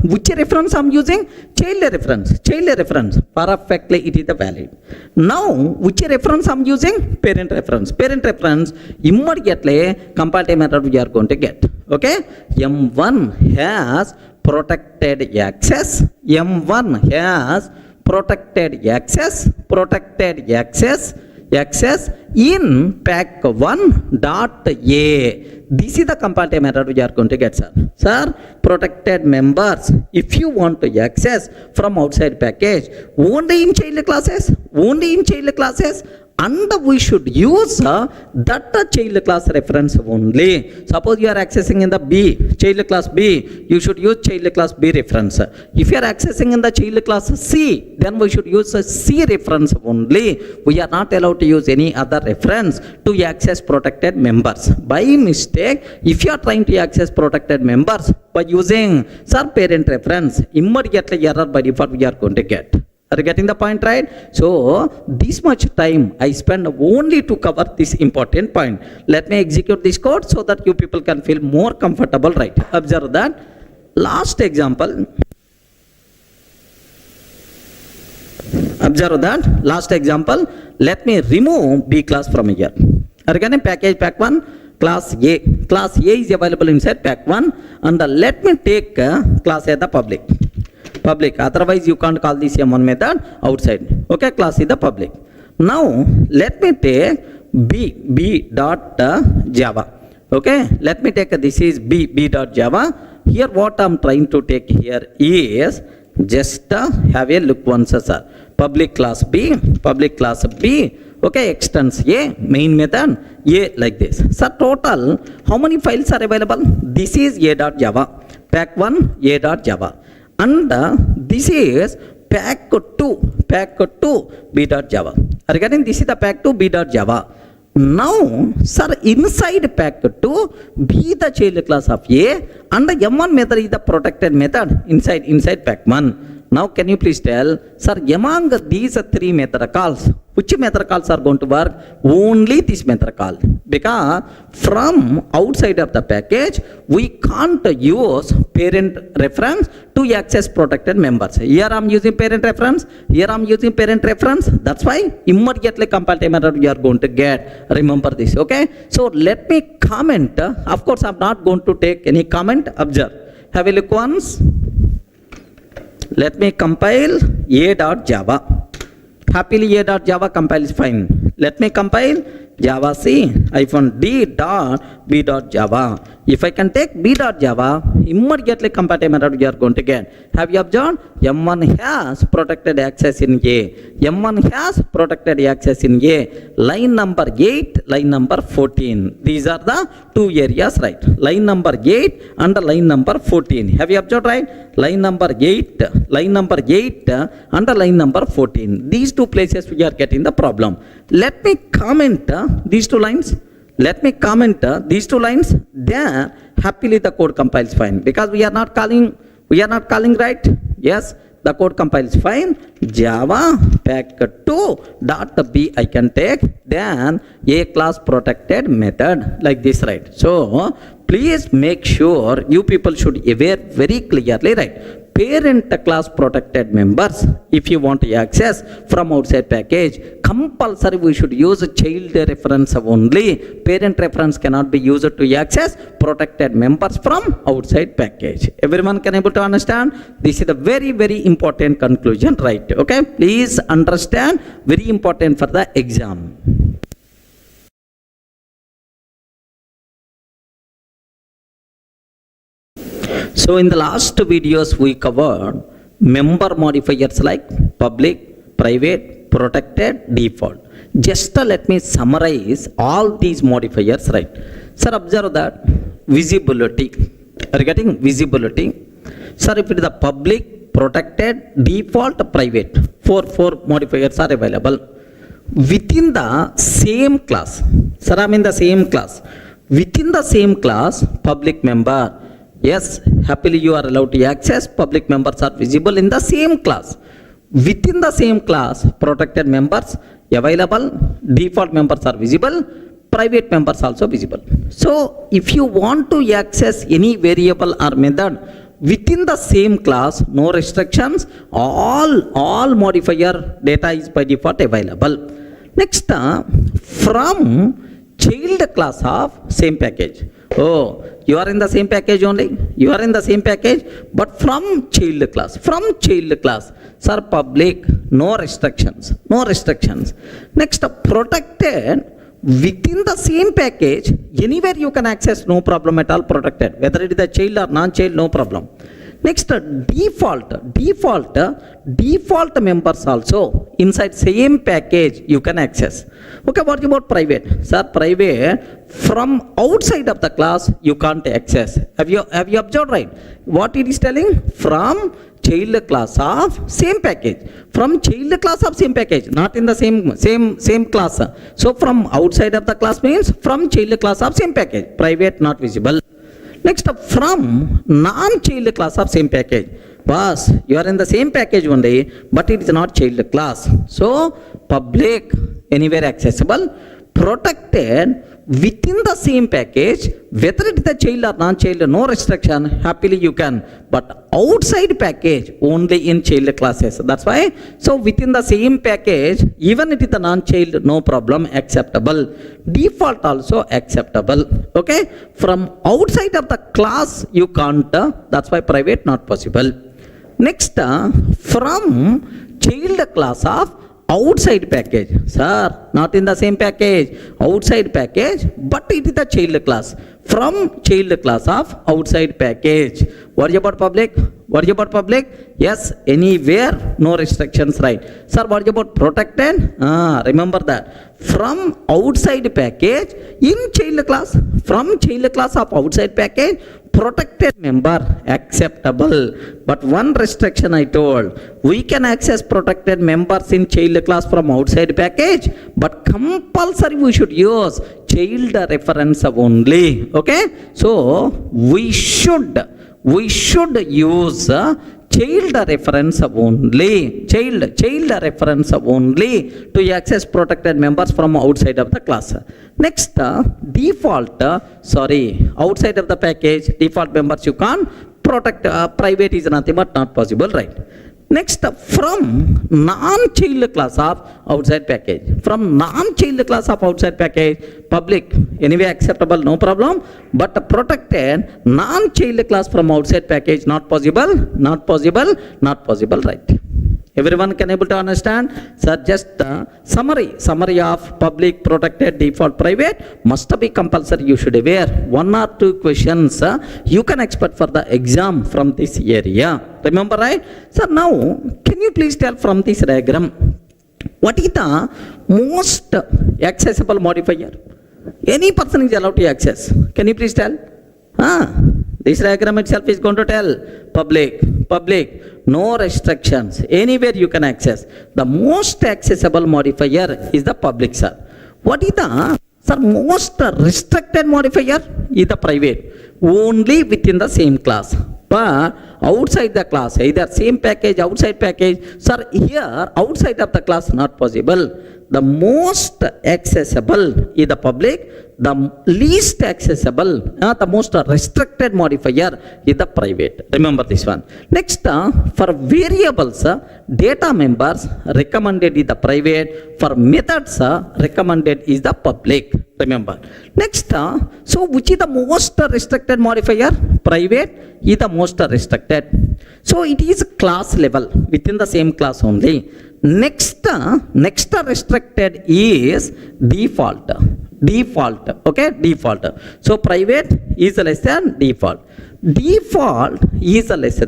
Speaker 1: which reference I am using? Child reference. Child reference. Perfectly it is the valid. Now, which reference I am using? Parent reference. Parent reference. Immediately compile time error we are going to get. Okay? M1 has protected access. M1 has protected access in pack1.a. This is the compile time error we are going to get, sir. Sir, protected members, if you want to access from outside package, only in child classes, and we should use that child class reference only. Suppose you are accessing in the B, child class B, you should use child class B reference. If you are accessing in the child class C, then we should use a C reference only. We are not allowed to use any other reference to access protected members. By mistake, if you are trying to access protected members by using parent reference, immediately error by default we are going to get. Are you getting the point, right? So this much time I spend only to cover this important point. Let me execute this code so that you people can feel more comfortable, right? Observe that. Last example. Let me remove B class from here. Are you getting? Package pack1 class A. Class A is available inside pack1, and let me take class A the public. Otherwise you can't call this M1 method outside. Okay, class is the public. Now let me take b dot java. Okay, let me take this is b dot java. Here what I'm trying to take here is just have a look once, sir. Public class B. Okay, extends A, main method A, like this. So total how many files are available? This is a.java, pack1 a.java. And this is pack2 b.java. Are you getting? This is the pack2 b.java. Now, sir, inside pack2 be the child class of A, and the M1 method is the protected method inside pack1. Now can you please tell, sir, among these three method calls, which method calls are going to work? Only this method call, because from outside of the package we can't use parent reference to access protected members. Here I am using parent reference, that's why immediately compile time error you are going to get. Remember this, okay? So let me comment. Of course I am not going to take any comment. Observe, have a look once. Let me compile a.java. Happily a.java compile is fine. Let me compile java c -d.b.java. If I can take b.java, immediately compile time error you are going to get. Have you observed? M1 has protected access in A. Line number 8, line number 14. These are the two areas, right? Line number 8 and line number 14. Have you observed, right? Line number 8 and line number 14. These two places we are getting the problem. Let me comment these two lines. let me comment these two lines, then happily the code compiles fine, because we are not calling right. Yes, the code compiles fine. Java pack2 dot b I can take, then a class protected method like this, right? So please make sure you people should aware very clearly, right? Parent class protected members, if you want to access from outside package, compulsory we should use child reference only. Parent reference cannot be used to access protected members from outside package. Everyone can able to understand? This is a very, very important conclusion, right? Okay, please understand, very important for the exam. So in the last videos we covered member modifiers like public, private, protected, default. Just let me summarize all these modifiers, right? Sir, observe that visibility. Are you getting visibility? Sir, if it is the public, protected, default, private, four modifiers are available within the same class. Sir, I mean the same class. Within the same class, public member. Yes, happily you are allowed to access. Public members are visible in the same class. Within the same class, protected members available, default members are visible, private members also visible. So if you want to access any variable or method within the same class, no restrictions, all modifier data is by default available. Next, from child class of same package. Oh, you are in the same package only. You are in the same package, but from child class. From child class, sir, public, no restrictions. No restrictions. Next, protected within the same package, anywhere you can access, no problem at all. Protected, whether it is a child or non-child, no problem. Next, default members also inside same package you can access. Okay, what about private? Sir, private from outside of the class you can't access. Have you observed, right? What it is telling? From child class of same package. From child class of same package, not in the same class. So from outside of the class means from child class of same package. Private not visible. Next, from non-child class of same package. Boss, you are in the same package only, but it is not child class. So, public, anywhere accessible. Protected within the same package, whether it is a child or non-child, no restriction, happily you can. But outside package, only in child classes. That's why, so within the same package, even it is a non-child, no problem, acceptable. Default also acceptable. Okay, from outside of the class you can't, that's why private not possible. Next, from child class of outside package. Sir, not in the same package, outside package, but it is the child class. From child class of outside package. What about public? What about public? Yes, anywhere, no restrictions, right? Sir, what about protected? Remember that. From outside package in child class. From child class of outside package, protected member acceptable. But one restriction I told, we can access protected members in child class from outside package, but compulsory we should use child reference only. Okay, so we should use child reference only, child reference only to access protected members from outside of the class. Next, default, outside of the package, default members you can't protect, private is nothing but not possible, right? Next, from non-child class of outside package. From non-child class of outside package, public, anyway acceptable, no problem. But protected, non-child class from outside package, not possible, not possible, not possible, right? Everyone can able to understand? Sir, just summary of public, protected, default, private must be compulsory. You should aware. One or two questions you can expect for the exam from this area. Remember, right? Sir, now can you please tell from this diagram what is the most accessible modifier? Any person is allowed to access. Can you please tell? This diagram itself is going to tell public, no restrictions, anywhere you can access. The most accessible modifier is the public, sir. What is the Sir, most restricted modifier is the private, only within the same class. But outside the class, either same package, outside package, sir, here outside of the class not possible. The most accessible is the public, the least accessible, the most restricted modifier is the private. Remember this one. Next, for variables, data members recommended is the private, for methods recommended is the public. Remember. Next, so which is the most restricted modifier? Private is the most restricted. So it is class level, within the same class only. Next restricted is default. Okay, default. So private is less than default. Default is less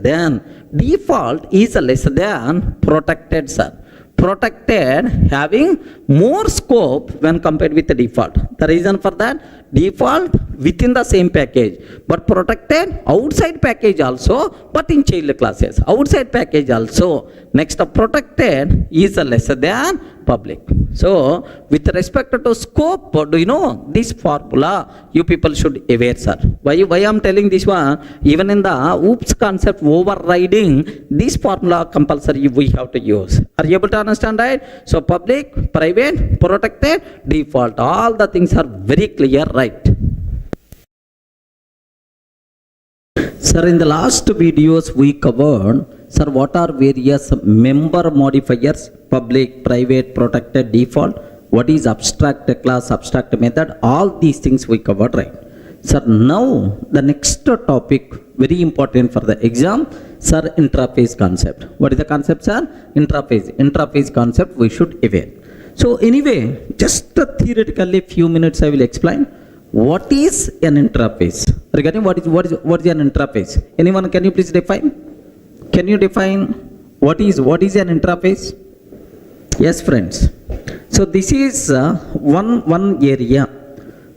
Speaker 1: than protected, sir. Protected having more scope when compared with the default. The reason for that, default within the same package, but protected outside package also, but in child classes, outside package also. Next, protected is lesser than public. So with respect to scope, do you know this formula you people should aware, sir? Why I'm telling this one? Even in the oops concept overriding, this formula compulsory we have to use. Are you able to understand, right? So public, private, protected, default, all the things are very clear, right? Sir, in the last videos we covered, sir, what are various member modifiers? Public, private, protected, default. What is abstract class, abstract method? All these things we covered, right? Sir, now the next topic, very important for the exam, sir, interface concept. What is the concept, sir? Interface concept we should aware. So anyway, just theoretically few minutes I will explain. What is an interface? Regarding what is an interface? Anyone, can you please define? Can you define what is an interface? Yes, friends. So this is one area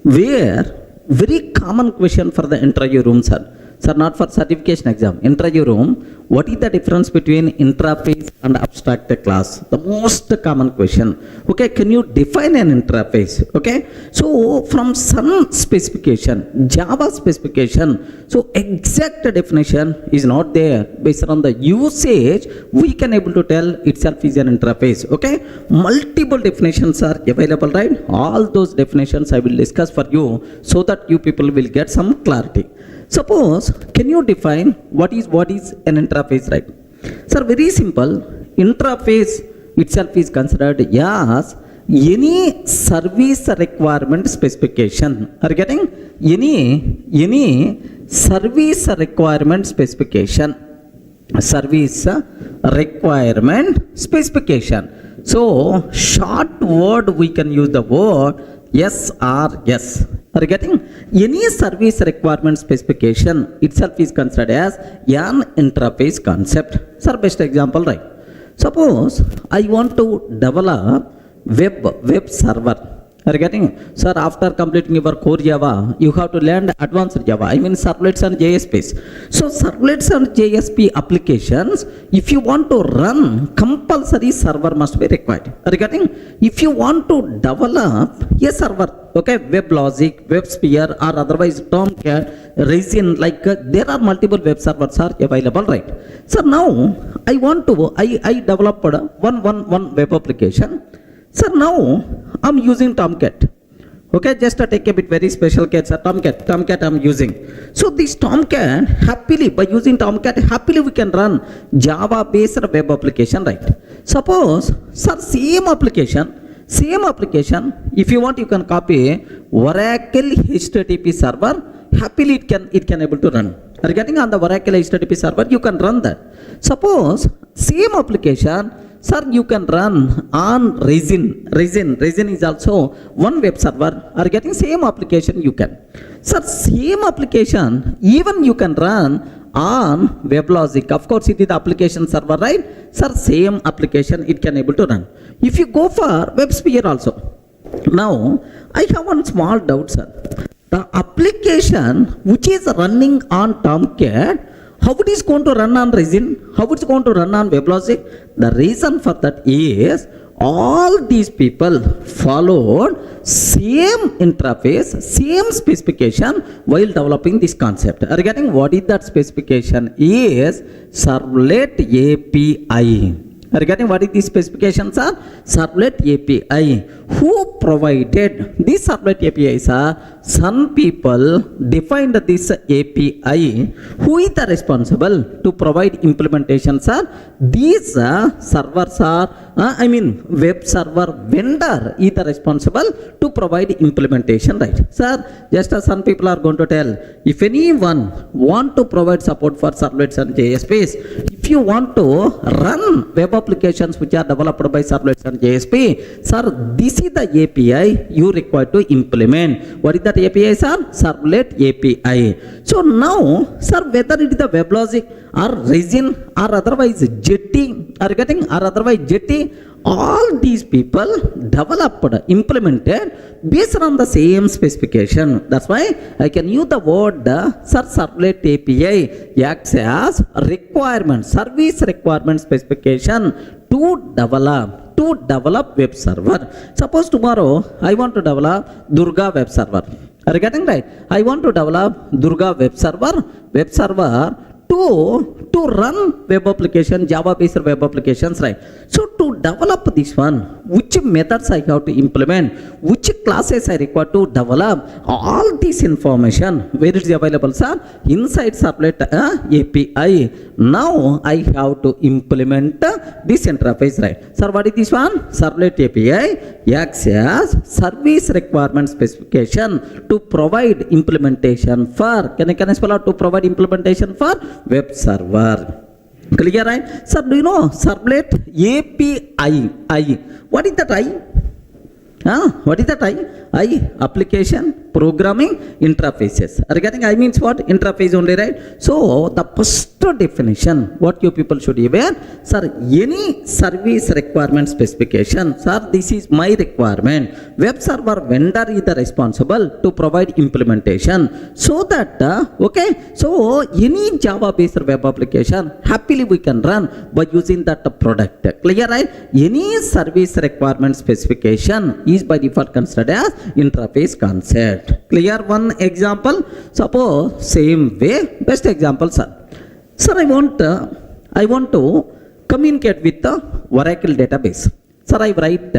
Speaker 1: where very common question for the interview room, sir. Sir, not for certification exam. Interview room, what is the difference between interface and abstract class? The most common question. Okay, can you define an interface? Okay, so from some specification, Java specification, so exact definition is not there. Based on the usage, we can able to tell itself is an interface. Okay, multiple definitions are available, right? All those definitions I will discuss for you so that you people will get some clarity. Suppose, can you define what is an interface, right? Sir, very simple. Interface itself is considered as any service requirement specification. Are you getting? Any service requirement specification. Service requirement specification. So short word we can use the word SRS. Are you getting? Any service requirement specification itself is considered as an interface concept. Sir, best example, right? Suppose I want to develop web server. Are you getting? Sir, after completing your core Java, you have to learn advanced Java. I mean servlets and JSP. So servlets and JSP applications, if you want to run, compulsory server must be required. Are you getting? If you want to develop a server, okay, WebLogic, WebSphere, or otherwise Tomcat, Resin, like there are multiple web servers are available, right? So now I developed one web application. So now I'm using Tomcat. Okay, just to take a bit very special case, Tomcat I'm using. So this Tomcat, happily, by using Tomcat, happily we can run Java based web application, right? Suppose, sir, same application, if you want, you can copy Oracle HTTP server, happily it can able to run. Are you getting? On the Oracle HTTP server, you can run that. Suppose, same application, sir, you can run on Resin. Resin is also one web server. Are you getting? Same application you can. Sir, same application even you can run on WebLogic. Of course, it is the application server, right? Sir, same application it can able to run. If you go for WebSphere also. Now, I have one small doubt, sir. The application which is running on Tomcat, how it is going to run on Resin? How it is going to run on WebLogic? The reason for that is all these people followed same interface, same specification while developing this concept. Are you getting what is that specification? Is servlet API. Are you getting what is the specifications are? Servlet API. Who provided this servlet API, sir? Some people defined this API. Who is the responsible to provide implementation, sir? These servers are, web server vendor is the responsible to provide implementation, right? Sir, just as some people are going to tell, if anyone want to provide support for servlets and JSPs, if you want to run web applications which are developed by servlets and JSP, sir, this is the API you require to implement. What is that API, sir? Servlet API. So now, sir, whether it is the WebLogic or Resin or otherwise Jetty, are getting or otherwise Jetty, all these people developed, implemented based on the same specification. That's why I can use the word servlet API acts as requirement, service requirement specification to develop web server. Suppose tomorrow I want to develop Durga web server. Are you getting right? I want to develop Durga web server to run web application, Java based web applications, right? So to develop this one, which methods I have to implement, which classes I require to develop, all this information, where it is available, sir? Inside servlet API. Now I have to implement this interface, right? Sir, what is this one? Servlet API acts as service requirement specification to provide implementation for, can I spell out, to provide implementation for web server. Clear, right? Sir, do you know servlet API? What is that I? What is that I? Application programming interfaces. Are you getting? I means what? Interface only, right? So the first definition, what you people should be aware, sir, any service requirement specification, sir, this is my requirement. Web server vendor is the responsible to provide implementation, so that so any Java based web application happily we can run by using that product. Clear, right? Any service requirement specification is by default considered as interface concept. Clear? One example, suppose same way, best example, sir. Sir, I want to communicate with the Oracle database. Sir, I write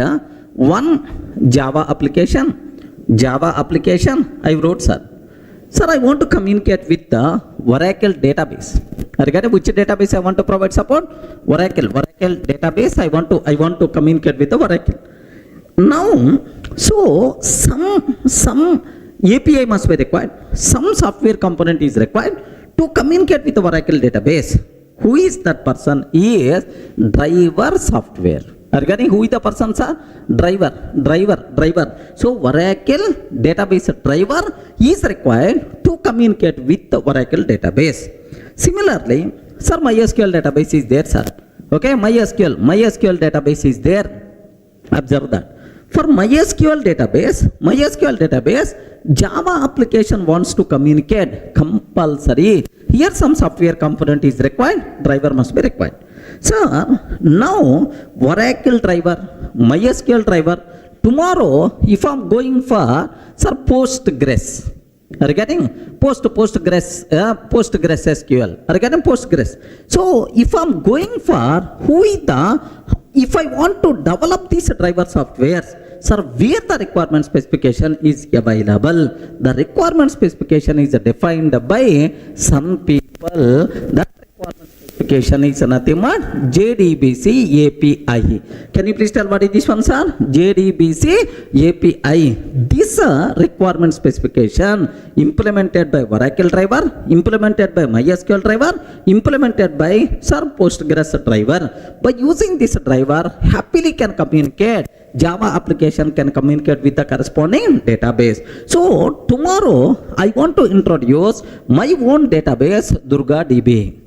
Speaker 1: one Java application, I wrote, sir. Sir, I want to communicate with the Oracle database. Regarding which database I want to provide support? Oracle database. I want to communicate with the Oracle. Now, so some API must be required. Some software component is required to communicate with the Oracle database. Who is that person? Is driver software. Regarding who is the person, sir? Driver. So Oracle database driver is required to communicate with the Oracle database. Similarly, sir, MySQL database is there, sir. Okay, MySQL database is there. Observe that. For MySQL database, Java application wants to communicate compulsory. Here some software component is required, driver must be required. So now Oracle driver, MySQL driver, tomorrow if I'm going for, sir, Postgres. Are you getting? Postgres SQL. Are you getting Postgres? So if I'm going for if I want to develop these driver softwares, sir, where the requirement specification is available, the requirement specification is defined by some people. That requirement specification is nothing but JDBC API. Can you please tell what is this one, sir? JDBC API. This requirement specification implemented by Oracle driver, implemented by MySQL driver, implemented by, sir, Postgres driver. By using this driver, happily can communicate. Java application can communicate with the corresponding database. So tomorrow I want to introduce my own database, Durga DB.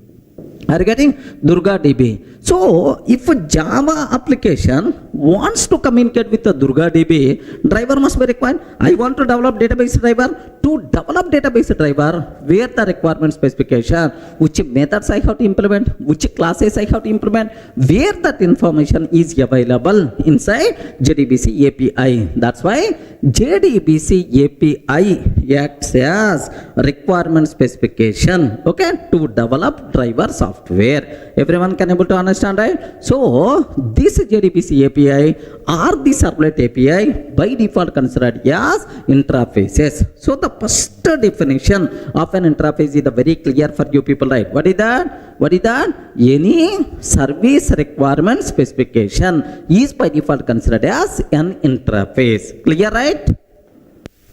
Speaker 1: Are you getting? Durga DB. So if a Java application wants to communicate with the Durga DB, driver must be required. I want to develop database driver. To develop database driver, where the requirement specification, which methods I have to implement, which classes I have to implement, where that information is available inside JDBC API. That's why JDBC API acts as requirement specification, okay, to develop driver software. Everyone can able to understand, right? So this JDBC API or the servlet API by default considered as interfaces. So the first definition of an interface is very clear for you people, right? What is that? What is that? Any service requirement specification is by default considered as an interface. Clear, right?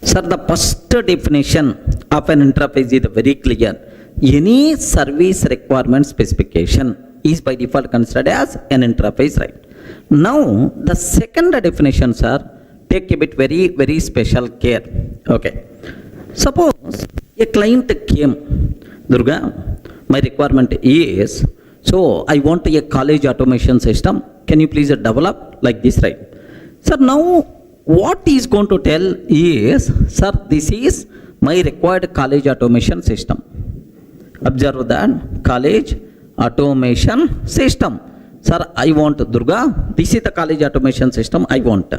Speaker 1: Sir, the first definition of an interface is very clear. Any service requirement specification is by default considered as an interface, right? Now, the second definition, sir, take a bit very special care. Okay. Suppose a client came, Durga, my requirement is, so I want a college automation system. Can you please develop like this, right? Sir, now what is going to tell is, sir, this is my required college automation system. Observe that, college automation system. Sir, I want Durga, this is the college automation system I want.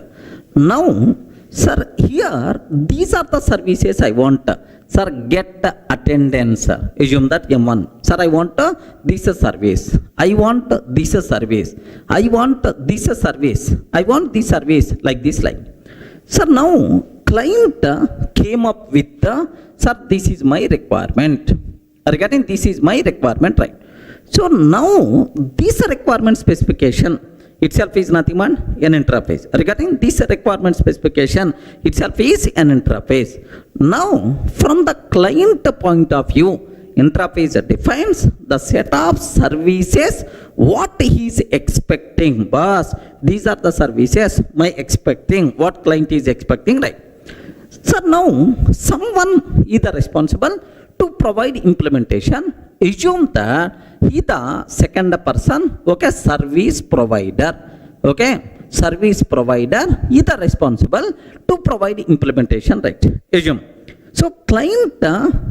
Speaker 1: Now, sir, here, these are the services I want. Sir, get attendance. Assume that M1. Sir, I want this service. I want this service. I want this service. I want this service like this line. Sir, now, client came up with, sir, this is my requirement. Regarding this is my requirement, right? So now this requirement specification itself is nothing but an interface. Regarding this requirement specification itself is an interface. Now from the client point of view, interface defines the set of services what he is expecting. Boss, these are the services my expecting, what client is expecting, right? So now someone is responsible to provide implementation. Assume that he the second person, okay, service provider, okay, service provider is the responsible to provide implementation, right? Assume. So client,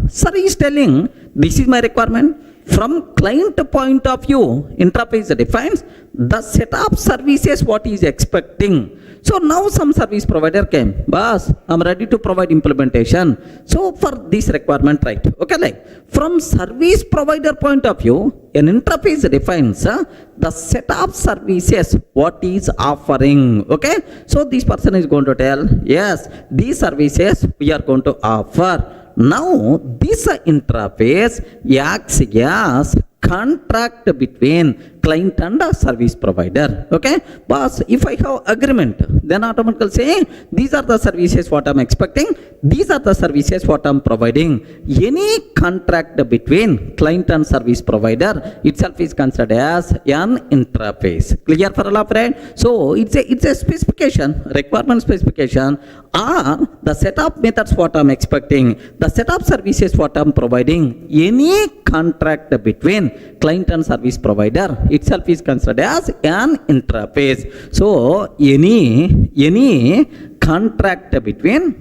Speaker 1: sir, is telling this is my requirement. From client point of view, interface defines the set of services what he is expecting. So now some service provider came, boss, I'm ready to provide implementation. So for this requirement, right? Okay, like from service provider point of view, an interface defines the set of services what is offering. Okay, so this person is going to tell, yes, these services we are going to offer. Now this interface acts as contract between client and service provider. Okay, boss, if I have agreement, then automatically say these are the services what I'm expecting, these are the services what I'm providing. Any contract between client and service provider itself is considered as an interface. Clear for all of right? So it's a specification, requirement specification, or the set of methods what I'm expecting, the set of services what I'm providing. Any contract between client and service provider itself is considered as an interface. So any contract between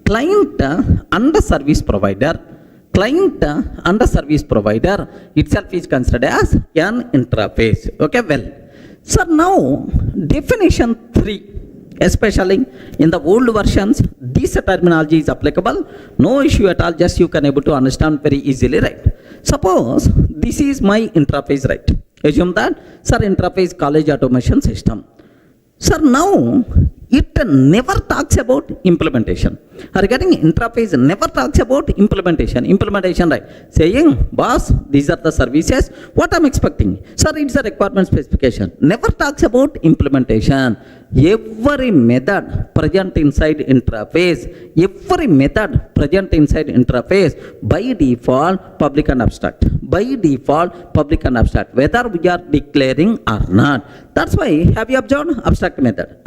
Speaker 1: client and the service provider, client and the service provider itself is considered as an interface. Okay, well, so now definition 3. Especially in the old versions, this terminology is applicable. No issue at all, just you can able to understand very easily, right? Suppose this is my interface, right? Assume that, sir, interface college automation system. Sir, now it never talks about implementation. Regarding interface, never talks about implementation, right? Saying, boss, these are the services, what I'm expecting. Sir, it's a requirement specification. Never talks about implementation. every method present inside interface, by default public and abstract. By default public and abstract, whether we are declaring or not. That's why have you observed abstract method,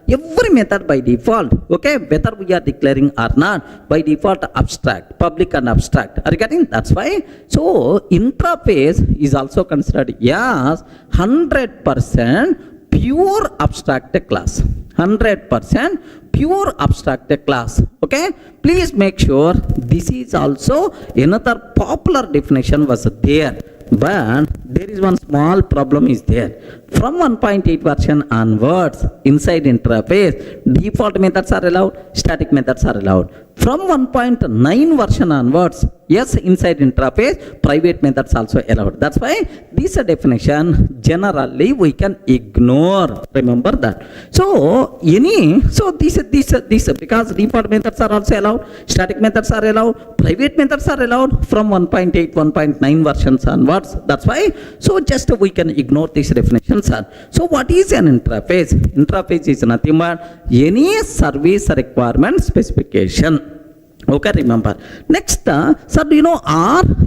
Speaker 1: every method by default, okay, whether we are declaring or not, by default abstract, public and abstract. Are you getting? That's why. So interface is also considered as 100% pure abstract class. 100% pure abstract class. Okay, please make sure this is also another popular definition was there, but there is one small problem is there. From 1.8 version onwards, inside interface, default methods are allowed, static methods are allowed. From 1.9 version onwards, yes, inside interface, private methods also allowed. That's why this definition generally we can ignore. Remember that. So this because default methods are also allowed, static methods are allowed, private methods are allowed from 1.8, 1.9 versions onwards. That's why. So just we can ignore this definition, sir. So what is an interface? Interface is nothing but any service requirement specification. Okay, remember. Next, sir, do you know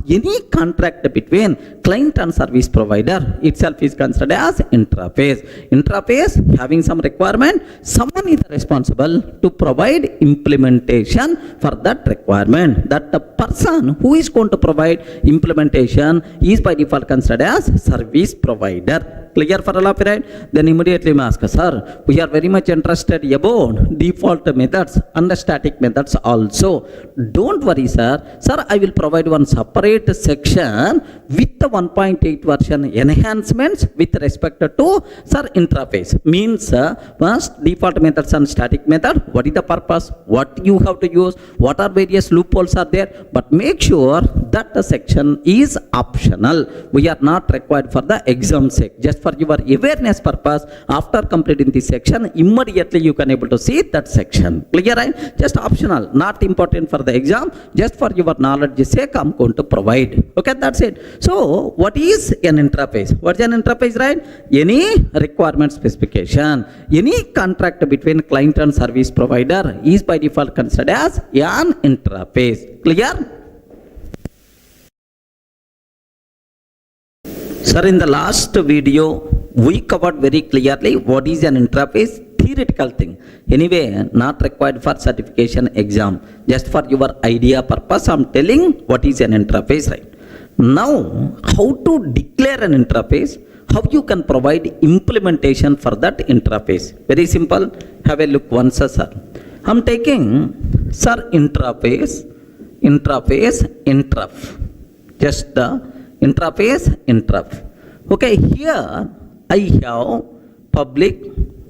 Speaker 1: any contract between client and service provider itself is considered as interface. Interface having some requirement, someone is responsible to provide implementation for that requirement. That the person who is going to provide implementation is by default considered as service provider. Clear for all of you, right? Then immediately we ask, sir, we are very much interested about default methods and the static methods also. Don't worry, sir. Sir, I will provide one separate section with the 1.8 version enhancements with respect to, sir, interface. Means, first default methods and static method. What is the purpose? What you have to use? What are various loopholes are there? But make sure that the section is optional. We are not required for the exam sake. Just for your awareness purpose, after completing this section, immediately you can able to see that section. Clear, right? Just optional, not important for the exam. Just for your knowledge sake, I'm going to provide. Okay, that's it. So, what is an interface? What is an interface, right? Any requirement specification, any contract between client and service provider is by default considered as an interface. Clear? Sir, in the last video, we covered very clearly what is an interface, theoretical thing. Anyway, not required for certification exam. Just for your idea purpose, I'm telling what is an interface, right? Now, how to declare an interface, how you can provide implementation for that interface. Very simple. Have a look once, sir. I'm taking, sir, interface, interf. Just the interface, interf. Okay, here I have public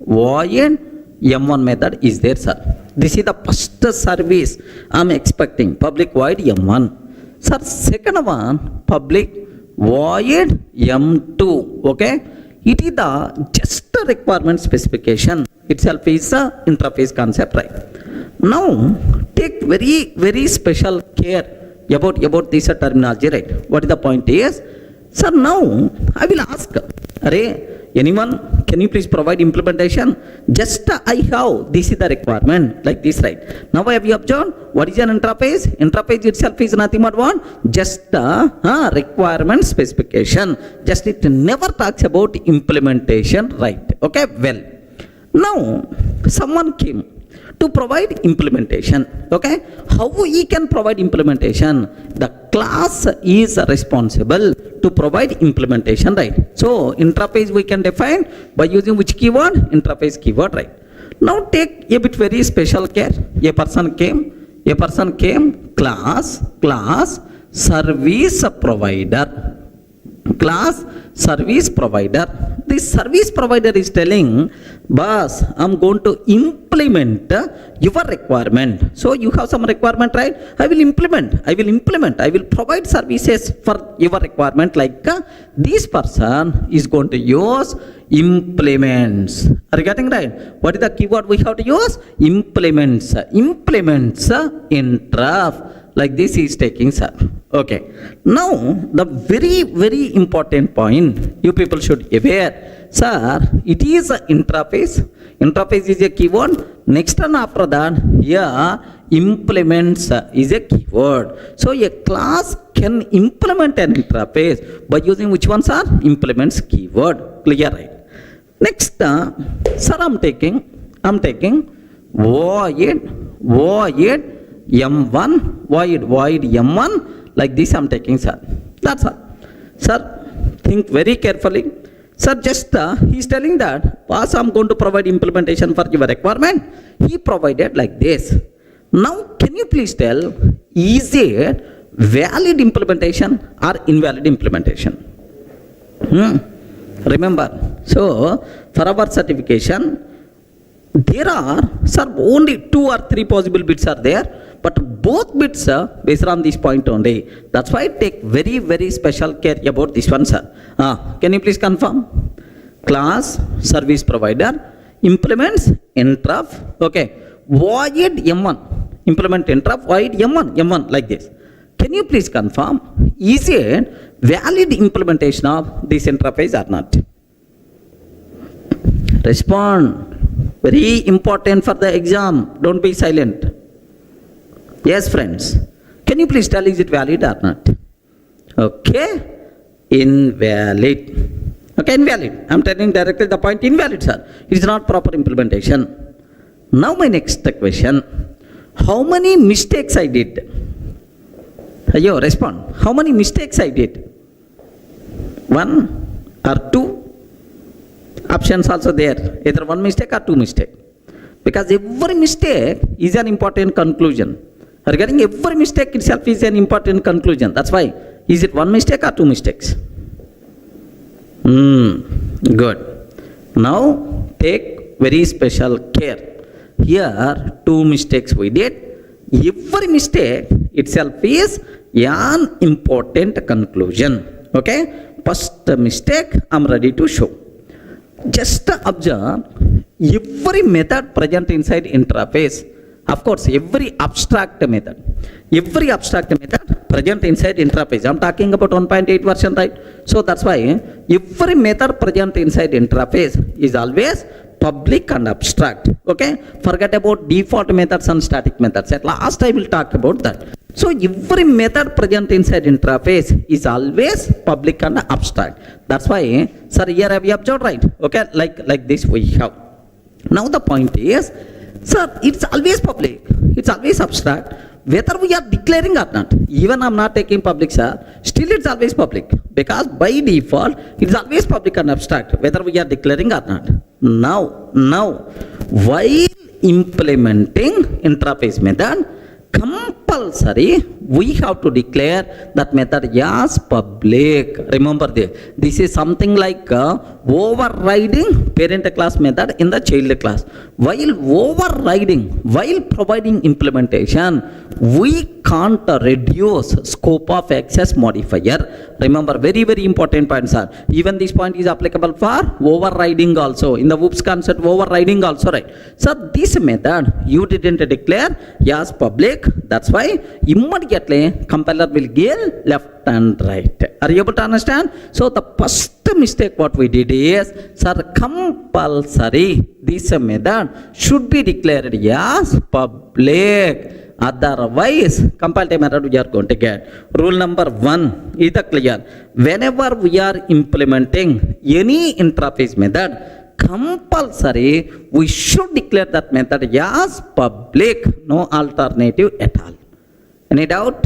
Speaker 1: void M1 method is there, sir. This is the first service I'm expecting, public void M1. Sir, second one, public void M2. Okay, it is the just requirement specification itself is a interface concept, right? Now, take very special care about this terminology, right? What is the point is, sir, now I will ask, anyone, can you please provide implementation? Just I have, this is the requirement, like this, right? Now have you observed, what is an interface? Interface itself is nothing but what? Just a requirement specification. Just it never talks about implementation, right? Okay, well, now someone came to provide implementation. Okay, how he can provide implementation? The class is responsible to provide implementation, right? So interface we can define by using which keyword? Interface keyword, right? Now take a bit very special care. A person came, class service provider. Class service provider. This service provider is telling, boss, I'm going to implement your requirement. So you have some requirement, right? I will implement. I will provide services for your requirement. Like this person is going to use implements. Are you getting right? What is the keyword we have to use? Implements. Implements interf. Like this is taking, sir. Okay. Now, the very important point you people should aware. sir, it is an interface. Interface is a keyword. Next and after that, here implements is a keyword. So a class can implement an interface by using which one, sir? Implements keyword. Clear, right? Next, sir, I'm taking void m1, void m1, like this I'm taking, sir. That's all. Sir, think very carefully. Sir, just he's telling that, boss, I'm going to provide implementation for your requirement. He provided like this. Now, can you please tell, is it valid implementation or invalid implementation? Remember, so for our certification, there are, sir, only 2 or 3 possible bits are there, but both bits are based on this point only. That's why take very, very special care about this one, sir. Can you please confirm? Class service provider implements interrupt, okay, void m1, implement interrupt, void m1, like this. Can you please confirm, is it valid implementation of this interface or not? Respond. Very important for the exam. Don't be silent. Yes, friends. Can you please tell, is it valid or not? Okay. Invalid. Okay, invalid. I'm telling directly the point, invalid, sir. It is not proper implementation. Now my next question. How many mistakes I did? Ayo, respond. How many mistakes I did? 1 or 2? Options also there. Either 1 mistake or 2 mistake. Because every mistake is an important conclusion. Regarding every mistake itself is an important conclusion. That's why. Is it 1 mistake or 2 mistakes? Good. Now take very special care. Here 2 mistakes we did. Every mistake itself is an important conclusion. Okay. First mistake I'm ready to show. Just observe every method present inside interface. Of course, every abstract method present inside interface. I'm talking about 1.8 version, right? So that's why every method present inside interface is always public and abstract. Okay? Forget about default methods and static methods. At last I will talk about that. So every method present inside interface is always public and abstract. That's why, sir, here have you observed, right? Okay, like this we have. Now the point is, sir, it's always public, it's always abstract, whether we are declaring or not. Even I'm not taking public, sir, still it's always public, because by default it's always public and abstract, whether we are declaring or not. Now, while implementing interface method, compulsory we have to declare that method as public. Remember this is something like overriding parent class method in the child class. While providing implementation, we can't reduce scope of access modifier. Remember, very, very important points are. Even this point is applicable for overriding also. In the whoops concept, overriding also, right? So this method you didn't declare as public. That's why immediately compiler will give left and right. Are you able to understand? So the first mistake what we did is, sir, compulsory this method should be declared as public. Otherwise, compile time method we are going to get. Rule number 1 is clear. Whenever we are implementing any interface method, compulsory we should declare that method as public. No alternative at all. Any doubt?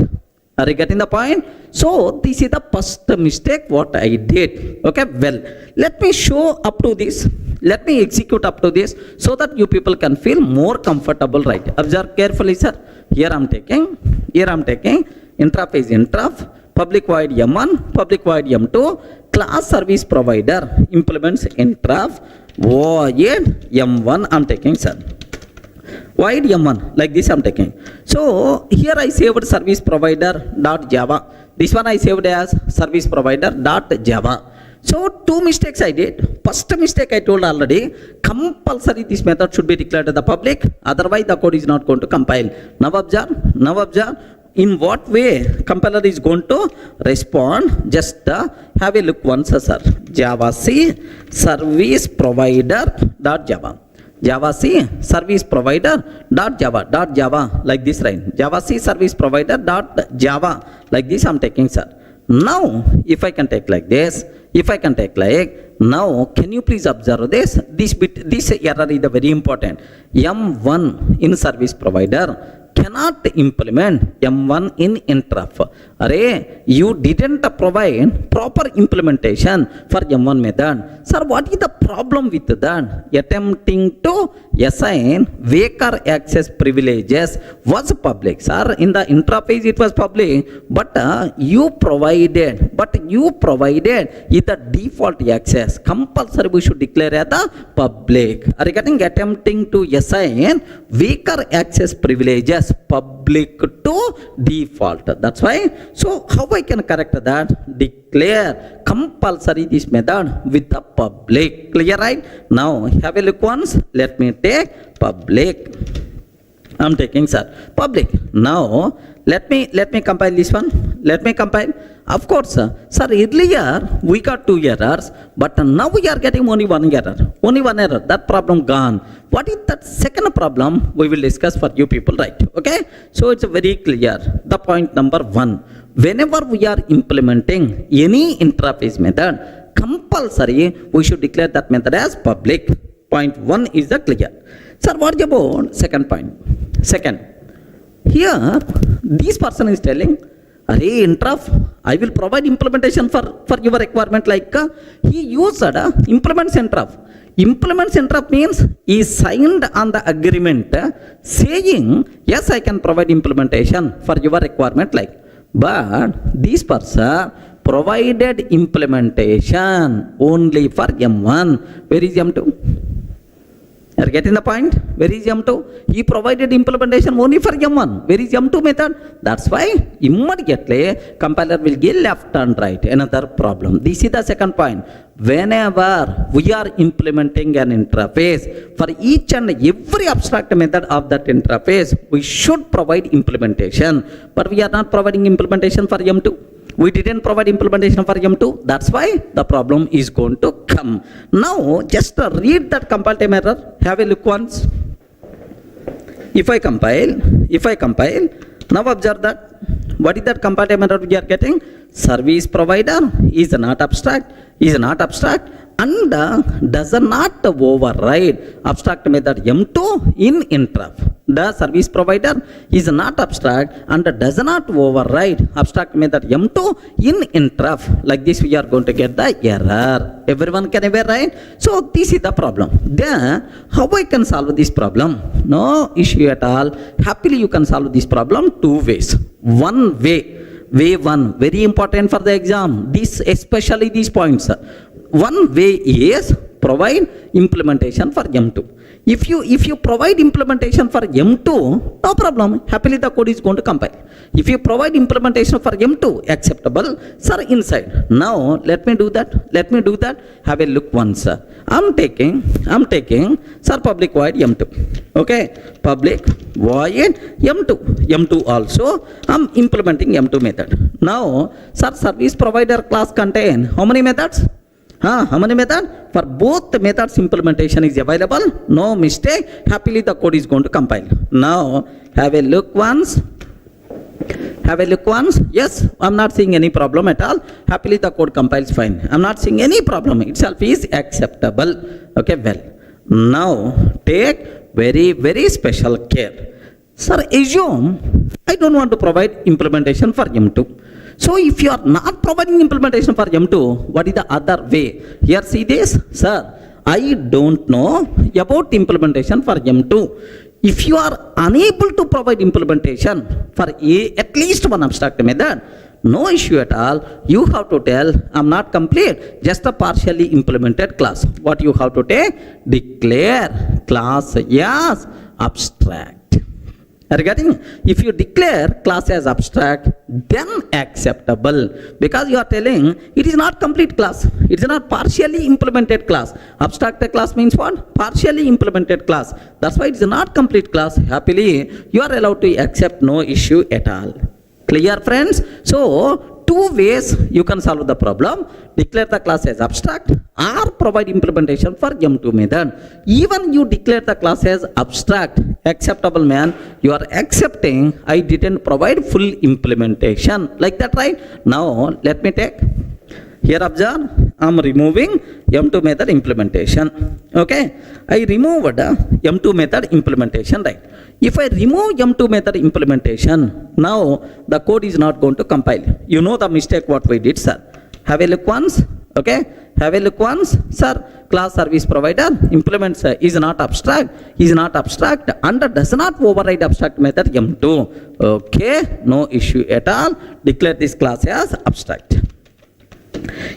Speaker 1: Are you getting the point? So this is the first mistake what I did. Okay, well, let me show up to this. Let me execute up to this so that you people can feel more comfortable, right? Observe carefully, sir. Here I'm taking interface interrupt, public void m1, public void m2, class service provider implements interrupt, void m1 I'm taking, sir. Void m1, like this I'm taking. So here I saved service provider dot java. This one I saved as service provider dot java. So 2 mistakes I did. First mistake I told already, compulsory this method should be declared to the public, otherwise the code is not going to compile. Now observe in what way compiler is going to respond. Just have a look once, sir. Java C service provider dot Java. Java C service provider dot Java like this, right? Java C service provider dot Java like this I'm taking, sir. Now if I can take like this, now can you please observe this? This error is very important. M1 in service provider cannot implement M1 in interrupt. Array, you didn't provide proper implementation for M1 method. Sir, what is the problem with that? Attempting to assign weaker access privileges was public. Sir, in the interface it was public, but you provided is the default access. Compulsory we should declare as the public. Regarding attempting to assign weaker access privileges public to default. That's why. So how I can correct that? Declare compulsory this method with the public. Clear, right? Now have a look once. Let me take public. I'm taking, sir, public. Now let me compile this one. Let me compile. Of course, sir, earlier we got 2 errors, but now we are getting only 1 error. Only 1 error. That problem gone. What is that second problem? We will discuss for you people, right? Okay? So it's very clear. The point number 1. Whenever we are implementing any interface method, compulsory we should declare that method as public. Point 1 is the clear. Sir, what about second point? Second, here this person is telling, array interrupt, I will provide implementation for your requirement, like he used implements interrupt. Implements interrupt means he signed on the agreement saying, yes, I can provide implementation for your requirement, like. But this person provided implementation only for M1. Where is M2? Are you getting the point? Where is M2? He provided implementation only for M1. Where is M2 method? That's why immediately compiler will give left and right. Another problem. This is the second point. Whenever we are implementing an interface, for each and every abstract method of that interface, we should provide implementation. But we are not providing implementation for M2. We didn't provide implementation for M2. That's why the problem is going to come. Now, just read that compile time error. Have a look once. If I compile, now observe that. What is that compile time error we are getting? Service provider is not abstract, and does not override abstract method M2 in interrupt. The service provider is not abstract and does not override abstract method M2 in interrupt. Like this we are going to get the error. Everyone can ever, right? So this is the problem. Then how I can solve this problem? No issue at all. Happily you can solve this problem 2 ways. One way. Way 1, very important for the exam. This, especially these points. One way is provide implementation for M2. If you provide implementation for M2, no problem. Happily the code is going to compile. If you provide implementation for M2, acceptable, sir, inside. Now let me do that. Have a look once. I'm taking, sir, public void M2. Okay, public void M2 also. I'm implementing M2 method. Now, sir, service provider class contain how many methods? How many methods? For both methods implementation is available. No mistake. Happily the code is going to compile. Now have a look once. Yes, I'm not seeing any problem at all. Happily the code compiles fine. I'm not seeing any problem. Itself is acceptable. Okay, well. Now take very, very special care. Sir, assume I don't want to provide implementation for M2. So if you are not providing implementation for M2, what is the other way? Here see this, sir, I don't know about implementation for M2. If you are unable to provide implementation for at least one abstract method, no issue at all. You have to tell, I'm not complete, just a partially implemented class. What you have to take? Declare class as abstract. Regarding, if you declare class as abstract, then acceptable, because you are telling it is not complete class, it is not partially implemented class. Abstract class means what? Partially implemented class. That's why it is not complete class. Happily you are allowed to accept, no issue at all. Clear, friends? So two ways you can solve the problem: declare the class as abstract or provide implementation for M2 method. Even you declare the class as abstract, acceptable man, you are accepting I didn't provide full implementation, like that, right? Now let me take here, observe, I am removing M2 method implementation. Okay, I removed M2 method implementation, right? If I remove M2 method implementation, now the code is not going to compile. You know the mistake what we did, sir. Have a look once. Okay, have a look once, sir. Class service provider implements is not abstract and does not override abstract method M2. Okay, no issue at all. Declare this class as abstract.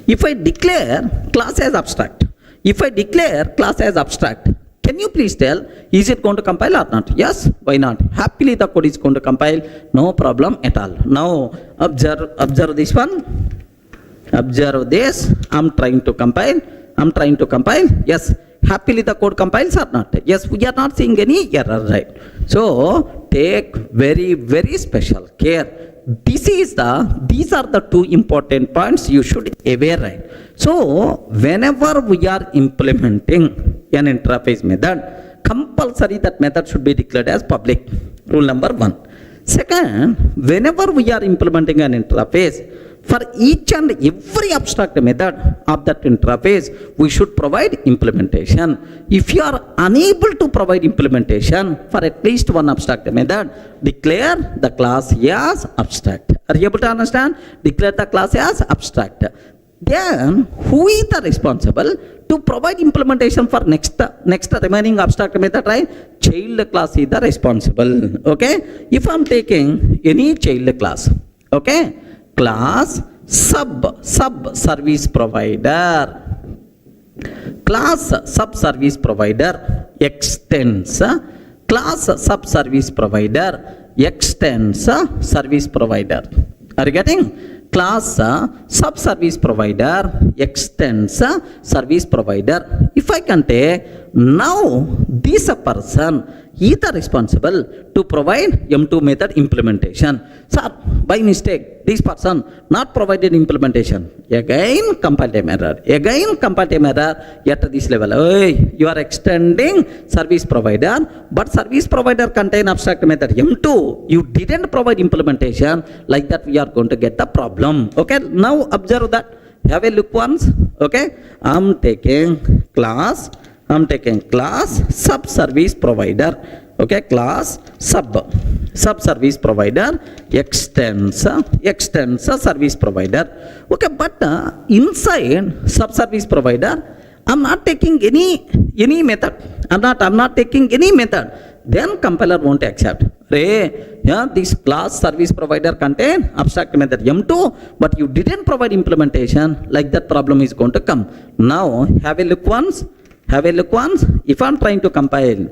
Speaker 1: If I declare class as abstract, can you please tell, is it going to compile or not? Yes, why not? Happily the code is going to compile, no problem at all. Now observe this one. Observe this. I'm trying to compile. Yes, happily the code compiles or not? Yes, we are not seeing any error, right? So take very, very special care. These are the two important points you should aware, right? So whenever we are implementing an interface method, compulsory that method should be declared as public. Rule number 1. Second, whenever we are implementing an interface, for each and every abstract method of that interface, we should provide implementation. If you are unable to provide implementation for at least one abstract method, declare the class as abstract. Are you able to understand? Declare the class as abstract. Then who is the responsible to provide implementation for next remaining abstract method, right? Child class is the responsible. Okay, if I am taking any child class, okay, class sub service provider, class sub service provider extends class sub service provider extends service provider. Are you getting? Class sub service provider extends service provider. If I can take, now this person is the responsible to provide M2 method implementation. Sir, by mistake this person not provided implementation. Again compile time error. At this level, you are extending service provider, but service provider contain abstract method M2. You didn't provide implementation, like that we are going to get the problem. Okay, now observe that. Have a look once. Okay, I'm taking class sub service provider. Okay, class sub service provider extends service provider. Okay, but inside sub service provider, I'm not taking any method. I'm not taking any method. Then compiler won't accept. This class service provider contain abstract method M2, but you didn't provide implementation, like that problem is going to come. Now have a look once. If I'm trying to compile,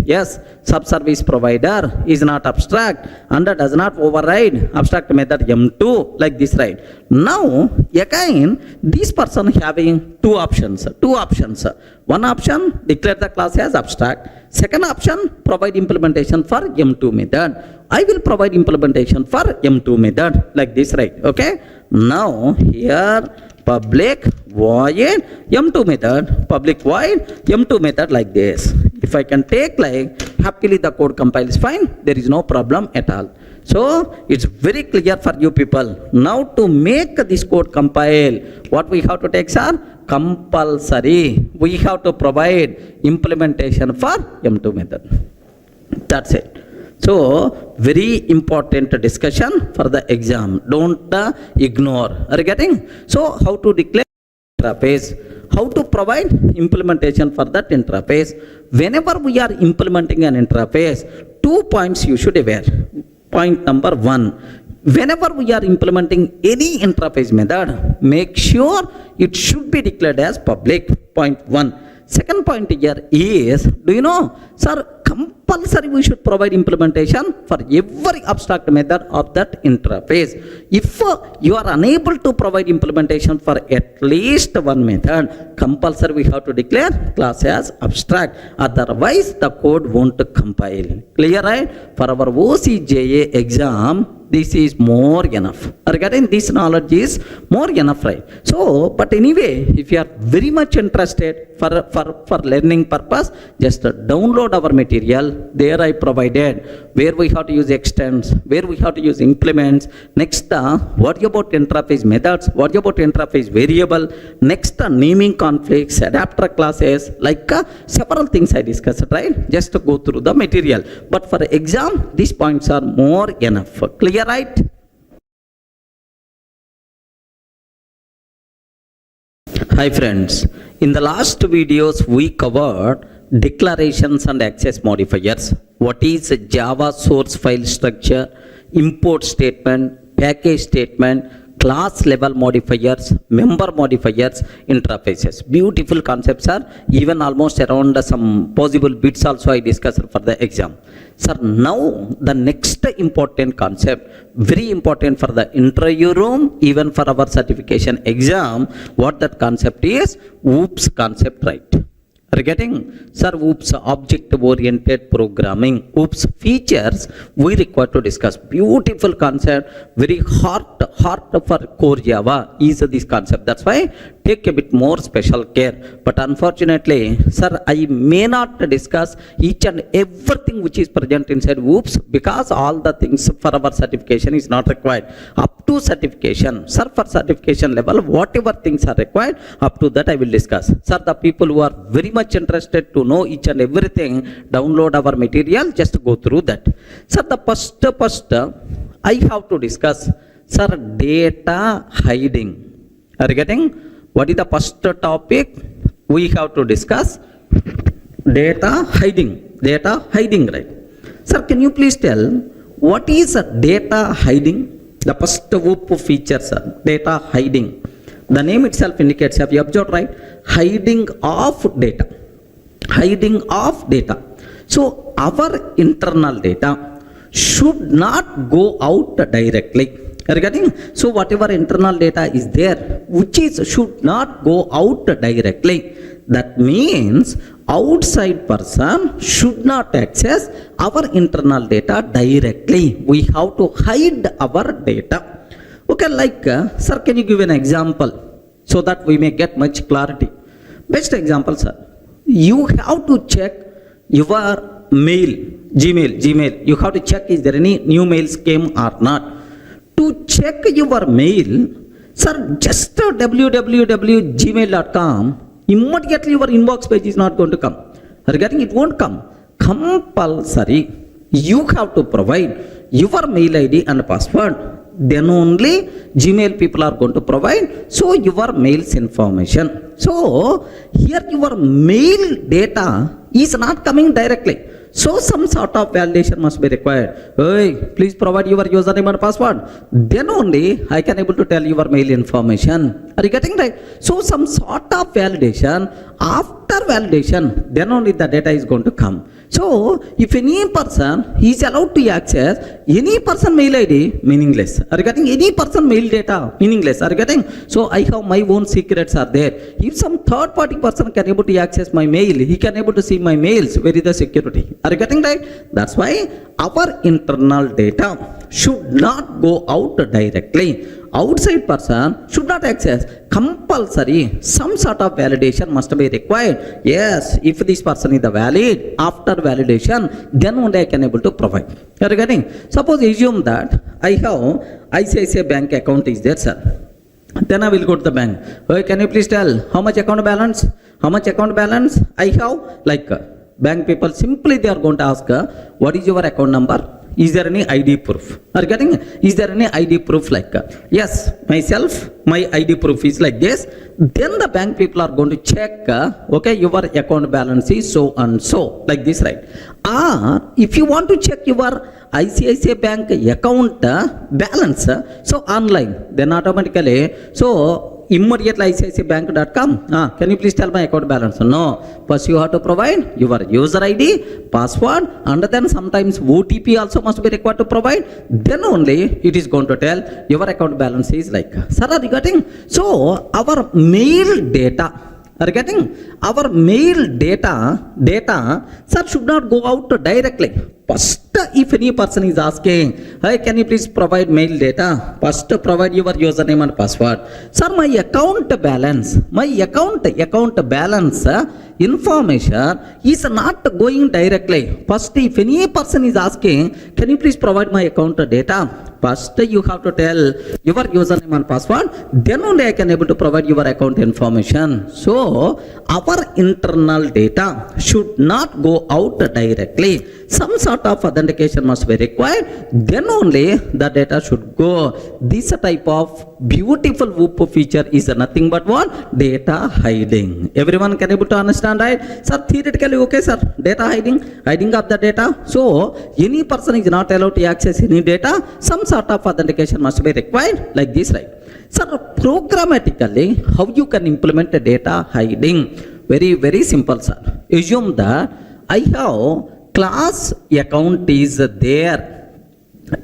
Speaker 1: yes, sub service provider is not abstract and does not override abstract method M2, like this, right? Now again this person having two options. One option, declare the class as abstract. Second option, provide implementation for M2 method. I will provide implementation for M2 method, like this, right? Okay, now here public void M2 method, public void M2 method, like this. If I can take, like, happily the code compiles fine, there is no problem at all. So it's very clear for you people. Now to make this code compile, what we have to take, sir? Compulsory. We have to provide implementation for M2 method. That's it. So very important discussion for the exam. Don't ignore. Are you getting? So how to declare interface? How to provide implementation for that interface? Whenever we are implementing an interface, 2 points you should aware. Point number 1. Whenever we are implementing any interface method, make sure it should be declared as public. Point 1. Second point here is, do you know, sir, compulsory we should provide implementation for every abstract method of that interface. If you are unable to provide implementation for at least one method, compulsory we have to declare class as abstract. Otherwise, the code won't compile. Clear, right? For our OCJA exam, this is more enough. Regarding this knowledge is more enough, right? So, but anyway, if you are very much interested for learning purpose, just download our material. There I provided where we have to use extents, where we have to use implements. Next, what about interface methods? What about interface variable? Next, naming conflicts, adapter classes, like several things I discussed, right? Just to go through the material. But for exam, these points are more enough. Clear, right? Hi friends, in the last videos we covered declarations and access modifiers. What is Java source file structure, import statement, package statement, class level modifiers, member modifiers, interfaces. Beautiful concepts are even almost around some possible bits also I discussed for the exam. Sir, now the next important concept, very important for the interview room, even for our certification exam, what that concept is? OOPS concept, right? Are you getting? Sir, OOPS, object oriented programming. OOPS features we require to discuss. Beautiful concept, very hard for core Java is this concept. That's why take a bit more special care. But unfortunately, sir, I may not discuss each and everything which is present inside OOPS because all the things for our certification is not required. Up to certification, sir, for certification level, whatever things are required, up to that I will discuss. Sir, the people who are very much interested to know each and everything, download our material, just go through that. Sir, the first I have to discuss, sir, data hiding. Are you getting? What is the first topic we have to discuss? Data hiding. Data hiding, right? Sir, can you please tell what is data hiding? The first OOP feature, sir, data hiding. The name itself indicates, have you observed, right? Hiding of data. Hiding of data. So our internal data should not go out directly. Regarding, so whatever internal data is there, which is should not go out directly. That means outside person should not access our internal data directly. We have to hide our data. Okay, like, sir, can you give an example so that we may get much clarity? Best example, sir. You have to check your mail, Gmail. You have to check is there any new mails came or not. To check your mail, sir, just www.gmail.com, immediately your inbox page is not going to come. Regarding it won't come. Compulsory, you have to provide your mail ID and password. Then only Gmail people are going to provide, so your mail's information. So here your mail data is not coming directly. So some sort of validation must be required. Hey, please provide your username and password. Then only I can able to tell your mail information. Are you getting right? So some sort of validation. After validation, then only the data is going to come. So if any person is allowed to access any person mail ID, meaningless. Are you getting? Any person mail data, meaningless. Are you getting? So I have my own secrets are there. If some third party person can able to access my mail, he can able to see my mails. Where is the security? Are you getting right? That's why our internal data should not go out directly. Outside person should not access. Compulsory, some sort of validation must be required. Yes, if this person is the valid, after validation, then only I can able to provide. You are getting? Suppose assume that I have ICICI bank account is there, sir. Then I will go to the bank. Okay, can you please tell how much account balance? How much account balance I have? Like bank people simply they are going to ask, what is your account number? Is there any ID proof? Are you getting? Is there any ID proof like? Yes, myself, my ID proof is like this. Then the bank people are going to check, okay, your account balance is so and so, like this, right? Or if you want to check your ICICI bank account balance, so online, then automatically, so immediately ICICIbank.com, can you please tell my account balance? No, first you have to provide your user ID, password, and then sometimes OTP also must be required to provide. Then only it is going to tell your account balance is like. Sir, are you getting? So our mail data, are you getting? Our mail data, sir, should not go out directly. First if any person is asking, hey, can you please provide mail data? First provide your username and password. Sir, my account balance information is not going directly. First, if any person is asking, can you please provide my account data? First, you have to tell your username and password. Then only I can able to provide your account information. So, our internal data should not go out directly. Some sort of authentication must be required. Then only the data should go. This type of beautiful WOOP feature is nothing but what? Data hiding. Everyone can able to understand, right? Sir, theoretically, okay, sir. Data hiding of the data. So, any person is not allowed to access any data. Some sort of authentication must be required, like this, right? Sir, programmatically, how you can implement a data hiding? Very, very simple, sir. Assume that I have class account is there.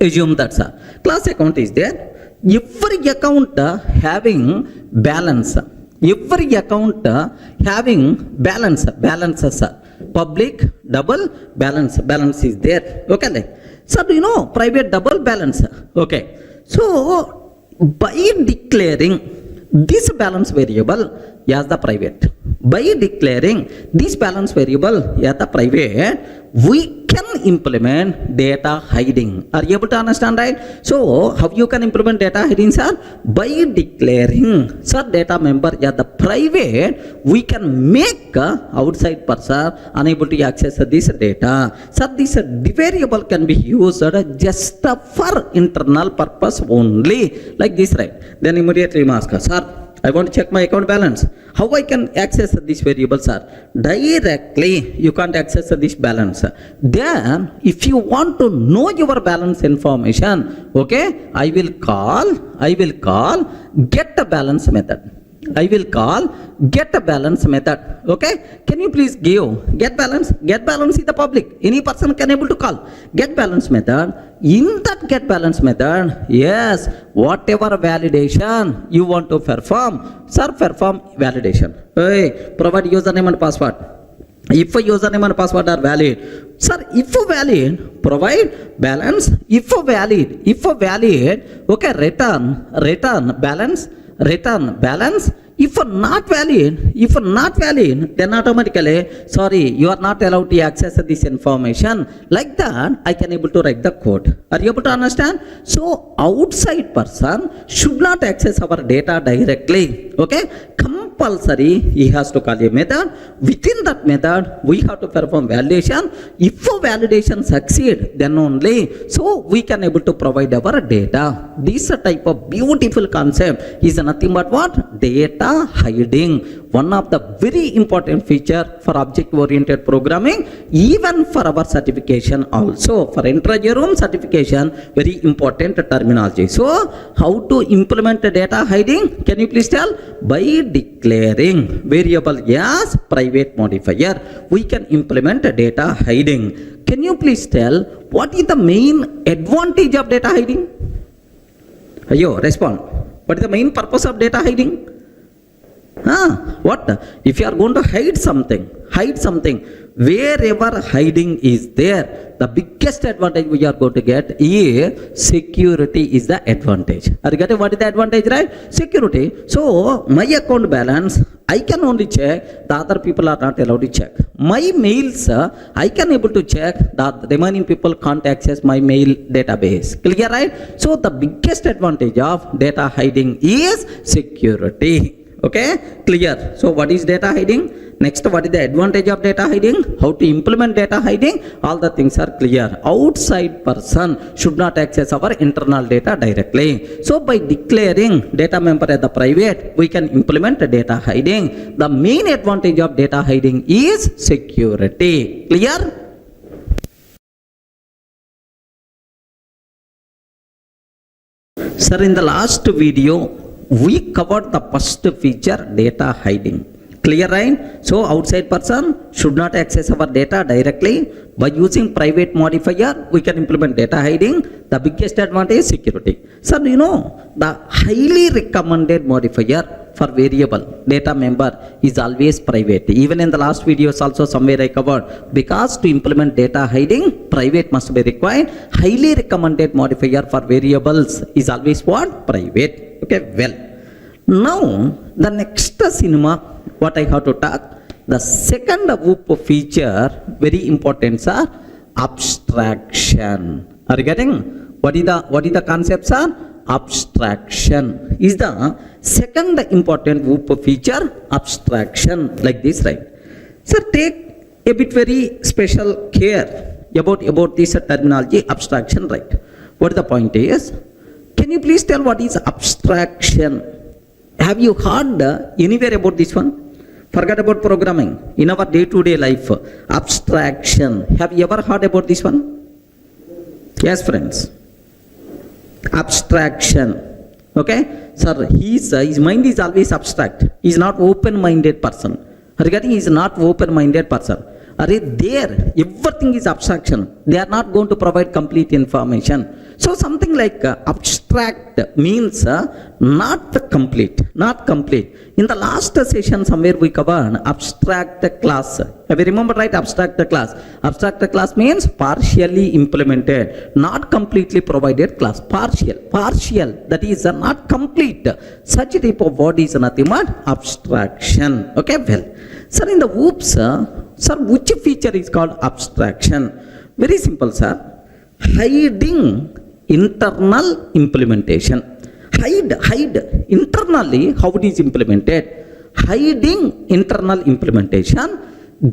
Speaker 1: Assume that, sir. Class account is there. Every account having balance. Every account having balance. Balances, sir. Public double balance is there. Okay, like. Sir, do you know private double balance? Okay. So, by declaring this balance variable as the private, by declaring this balance variable as the private, we can implement data hiding. Are you able to understand, right? So, how you can implement data hiding, sir? By declaring, sir, data member as the private, we can make outside person unable to access this data. Sir, this variable can be used just for internal purpose only, like this, right? Then immediately you ask, sir, I want to check my account balance. How I can access this variable, sir? Directly, you can't access this balance. Then, if you want to know your balance information, okay, I will call get a balance method. I will call get a balance method. Okay, can you please give get balance? Get balance is the public. Any person can able to call get balance method. In that get balance method, yes, whatever validation you want to perform, sir, perform validation. Hey, provide username and password. If a username and password are valid, sir, if valid, provide balance. If valid, okay, return balance. If not valid, then automatically, sorry, you are not allowed to access this information. Like that, I can able to write the code. Are you able to understand? So, outside person should not access our data directly. Okay, compulsory, he has to call a method. Within that method, we have to perform validation. If validation succeed, then only, so we can able to provide our data. This type of beautiful concept is nothing but what? Data hiding. One of the very important feature for object-oriented programming, even for our certification also. For intra-year room certification, very important terminology. So, how to implement data hiding? Can you please tell? By declaring variable as private modifier, we can implement data hiding. Can you please tell what is the main advantage of data hiding? Ayo, respond. What is the main purpose of data hiding? What? If you are going to hide something, wherever hiding is there, the biggest advantage we are going to get is security is the advantage. Are you getting what is the advantage, right? Security. So, my account balance, I can only check, the other people are not allowed to check. My mails, I can able to check, the remaining people can't access my mail database. Clear, right? So, the biggest advantage of data hiding is security. Okay, clear. So, what is data hiding? Next, what is the advantage of data hiding? How to implement data hiding? All the things are clear. Outside person should not access our internal data directly. So, by declaring data member as the private, we can implement data hiding. The main advantage of data hiding is security. Clear? Sir, in the last video, we covered the first feature, data hiding. Clear, right? So, outside person should not access our data directly. By using private modifier, we can implement data hiding. The biggest advantage is security. Sir, you know, the highly recommended modifier for variable data member is always private. Even in the last videos also somewhere I covered, because to implement data hiding, private must be required. Highly recommended modifier for variables is always what? Private. Okay, well. Now, the next cinema, what I have to talk, the second WOOP feature, very important, sir, abstraction. Are you getting? What is the concept, sir? Abstraction is the second important WOOP feature, abstraction, like this, right? So take a bit very special care about this terminology, abstraction, right? What the point is, can you please tell what is abstraction? Have you heard anywhere about this one? Forget about programming. In our day-to-day life, abstraction. Have you ever heard about this one? Yes, friends. Abstraction. Okay? Sir, his mind is always abstract. He is not open-minded person. Regarding he is not open-minded person. There, everything is abstraction. They are not going to provide complete information. So something like abstract means not complete. In the last session somewhere we covered abstract class. Have you remember, right? Abstract class. Abstract class means partially implemented, not completely provided class. Partial, that is not complete. Such type of word is nothing but abstraction. Okay, well. Sir, in the whoops, sir, which feature is called abstraction? Very simple, sir. Hiding internal implementation. Hide internally how it is implemented. Hiding internal implementation,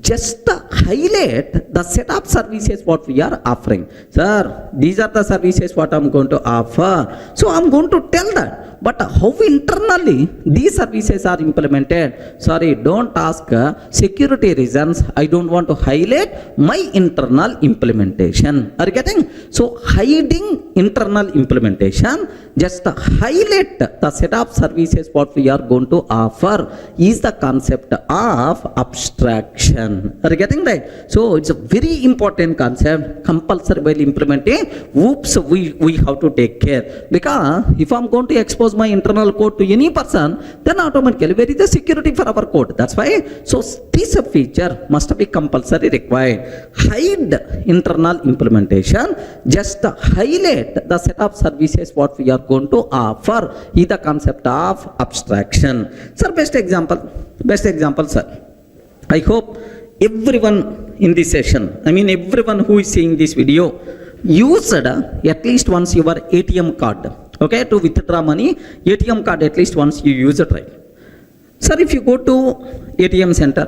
Speaker 1: just highlight the set of services what we are offering. Sir, these are the services what I'm going to offer. So I'm going to tell that. But how internally these services are implemented? Sorry, don't ask security reasons. I don't want to highlight my internal implementation. Are you getting? So hiding internal implementation, just highlight the set of services what we are going to offer is the concept of abstraction. Are you getting right? So it's a very important concept. Compulsory while implementing, whoops, we have to take care. Because if I'm going to expose my internal code to any person, then automatically where is the security for our code? That's why. So this feature must be compulsory required. Hide internal implementation, just highlight the set of services what we are going to offer is the concept of abstraction. Sir, best example, sir. I hope everyone in this session, everyone who is seeing this video, used at least once your ATM card. Okay, to withdraw money, ATM card at least once you use it, right? Sir, if you go to ATM center,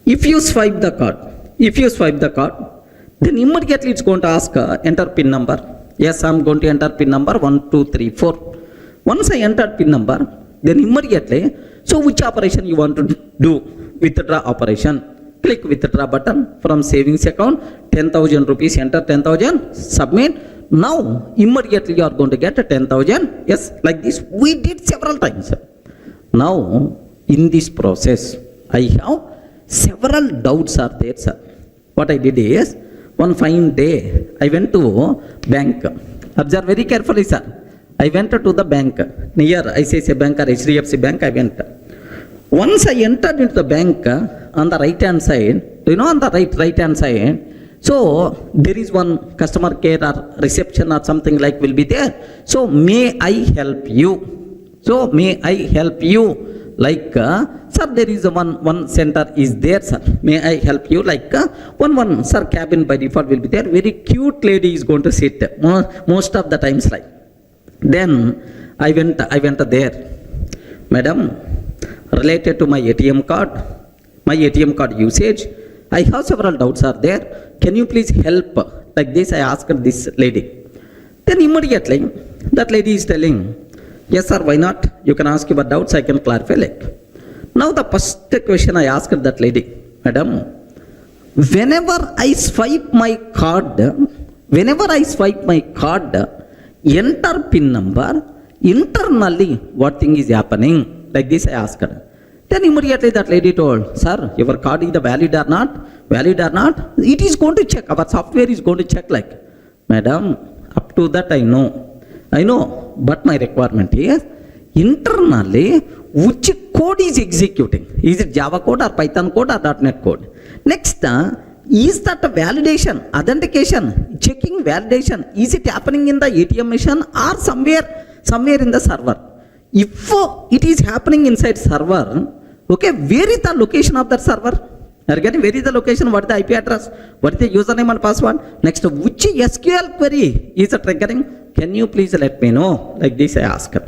Speaker 1: if you swipe the card, then immediately it's going to ask enter PIN number. Yes, I'm going to enter PIN number 1234. Once I entered PIN number, then immediately, so which operation you want to do? Withdraw operation. Click withdraw button from savings account, 10,000 rupees, enter 10,000, submit. Now, immediately you are going to get 10,000. Yes, like this. We did several times. Now, in this process, I have several doubts are there, sir. What I did is, one fine day, I went to bank. Observe very carefully, sir. I went to the bank. Near ICICI Bank or HDFC Bank, I went. Once I entered into the bank, on the right hand side, on the right hand side, so there is one customer care or reception or something like will be there. So may I help you? Like, sir, there is one center is there, sir. May I help you? Like, one sir, cabin by default will be there. Very cute lady is going to sit most of the times, like. Then I went there. Madam, related to my ATM card usage, I have several doubts are there. Can you please help? Like this, I asked this lady. Then immediately, that lady is telling, yes, sir, why not? You can ask your doubts, I can clarify. Like. Now, the first question I asked that lady, Madam, whenever I swipe my card, enter PIN number, internally, what thing is happening? Like this, I asked her. Then immediately that lady told, sir, your card is valid or not? It is going to check. Our software is going to check, like. Madam, up to that I know. But my requirement is, internally, which code is executing. Is it Java code or Python code or .NET code? Next, is that a validation, authentication, checking validation, is it happening in the ATM machine or somewhere in the server? If it is happening inside server, okay, where is the location of that server? Are you getting where is the location? What is the IP address? What is the username and password? Next, which SQL query is triggering? Can you please let me know? Like this I ask. Are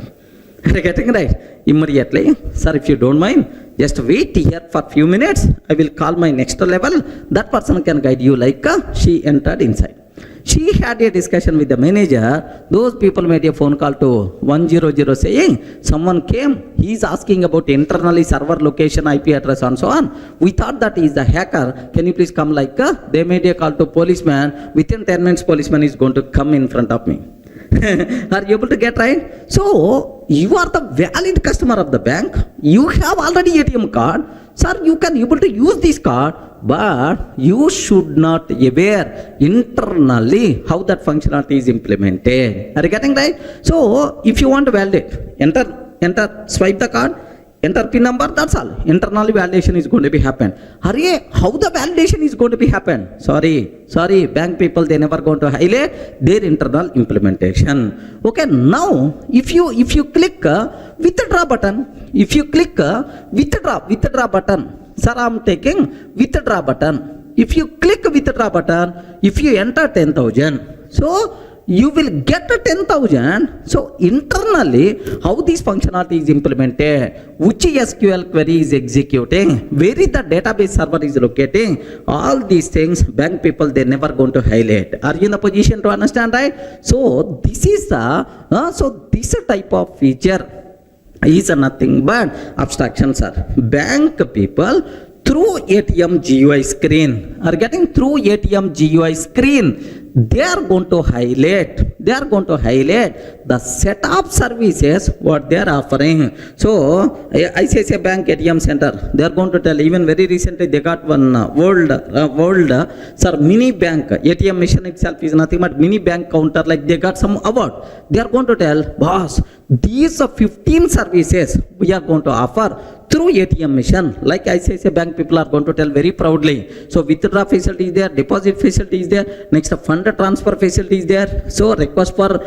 Speaker 1: you getting right? Immediately, sir, if you don't mind, just wait here for few minutes. I will call my next level. That person can guide you like she entered inside. She had a discussion with the manager. Those people made a phone call to 100 saying someone came. He is asking about internally server location, IP address and so on. We thought that he is the hacker. Can you please come like they made a call to policeman. Within 10 minutes policeman is going to come in front of me. Are you able to get right? So you are the valid customer of the bank. You have already ATM card. Sir, you can able to use this card, but you should not aware internally how that functionality is implemented. Are you getting right? So if you want to validate, enter, swipe the card, enter PIN number, that's all. Internally validation is going to be happen. Hurry, how the validation is going to be happen? Sorry, bank people, they never going to highlight their internal implementation. Okay, now if you click withdraw button, if you click withdraw button, sir, I'm taking withdraw button. If you click withdraw button, if you enter 10,000, so you will get 10,000. So internally, how this functionality is implemented, which SQL query is executing, where is the database server is locating, all these things, bank people, they never going to highlight. Are you in a position to understand, right? So this is this type of feature is nothing but abstraction, sir. Bank people through ATM GUI screen are getting through ATM GUI screen. They are going to highlight the set of services what they are offering. So ICICI Bank ATM Center, they are going to tell, even very recently they got one world sir, mini bank ATM machine itself is nothing but mini bank counter, like they got some award. They are going to tell, boss, these 15 services we are going to offer through ATM machine. Like ICICI Bank people are going to tell very proudly. So withdraw facility is there, deposit facility is there, next fund transfer facility is there, so request for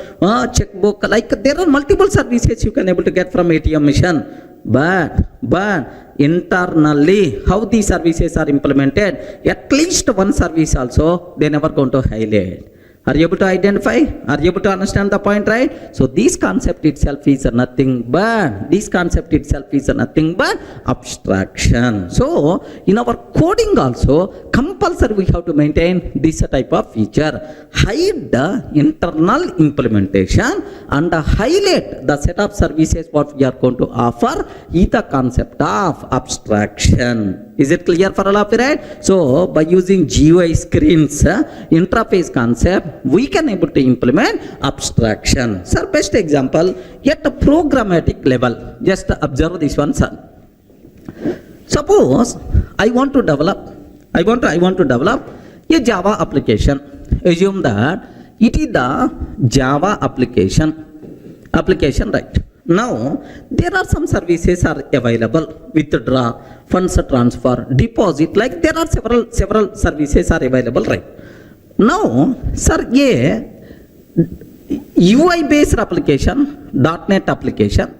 Speaker 1: checkbook, like there are multiple services you can able to get from ATM machine. But internally, how these services are implemented, at least one service also they never going to highlight. Are you able to identify? Are you able to understand the point, right? So this concept itself is nothing but abstraction. So in our coding also, compulsory we have to maintain this type of feature. Hide the internal implementation and highlight the set of services what we are going to offer is the concept of abstraction. Is it clear for all of you, right? So by using GUI screens interface concept, we can able to implement abstraction. Sir, best example at a programmatic level. Just observe this one, sir. Suppose I want to develop a Java application. Assume that it is the Java application, right? Now, there are some services are available, withdraw, funds transfer, deposit, like there are several services are available, right? Now, sir, UI based application, .NET application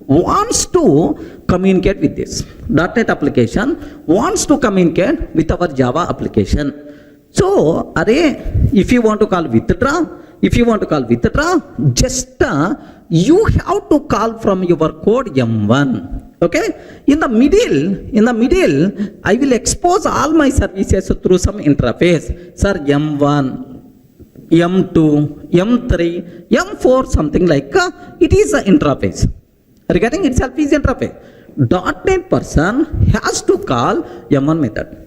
Speaker 1: wants to communicate with this. .NET application wants to communicate with our Java application. So, if you want to call withdraw, just you have to call from your code M1. Okay? In the middle, I will expose all my services through some interface. Sir, M1, M2, M3, M4, something like it is an interface. Regarding itself is interface. .NET person has to call M1 method.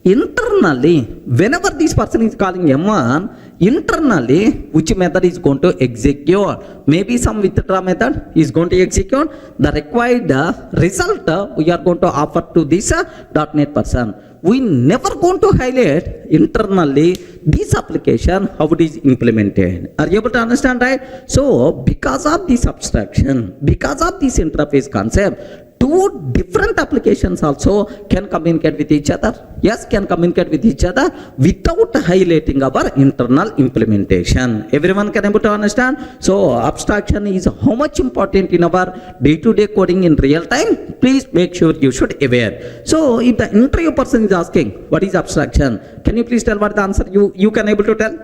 Speaker 1: Internally, whenever this person is calling M1, internally which method is going to execute. Maybe some withdraw method is going to execute the required result we are going to offer to this .NET person. We never going to highlight internally this application how it is implemented. Are you able to understand, right? So because of this abstraction, because of this interface concept, two different applications also can communicate with each other. Yes, can communicate with each other without highlighting our internal implementation. Everyone can able to understand? So abstraction is how much important in our day-to-day coding in real time. Please make sure you should aware. So if the interview person is asking what is abstraction, can you please tell what the answer you can able to tell?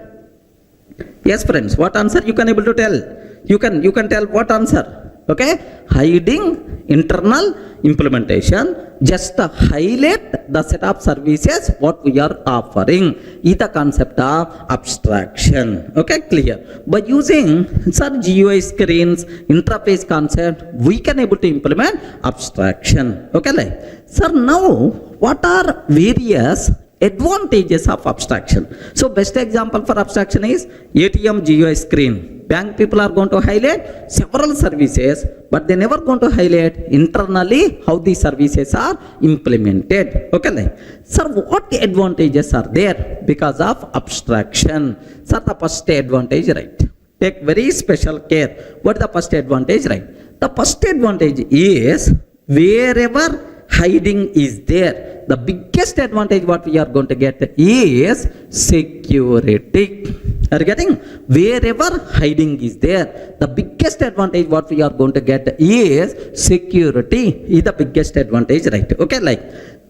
Speaker 1: Yes friends, what answer you can able to tell? You can tell what answer? Okay, hiding internal implementation, just to highlight the set of services what we are offering is the concept of abstraction. Okay, clear? By using such GUI screens interface concept, we can able to implement abstraction. Okay, like sir, now what are various advantages of abstraction? So best example for abstraction is ATM GUI screen. Bank people are going to highlight several services, but they never going to highlight internally how these services are implemented. Okay, like sir, what advantages are there because of abstraction? Sir, the first advantage, right? Take very special care. What is the first advantage, right? The first advantage is wherever hiding is there, the biggest advantage what we are going to get is security. Are you getting? Wherever hiding is there, the biggest advantage what we are going to get is security is the biggest advantage, right? Okay, like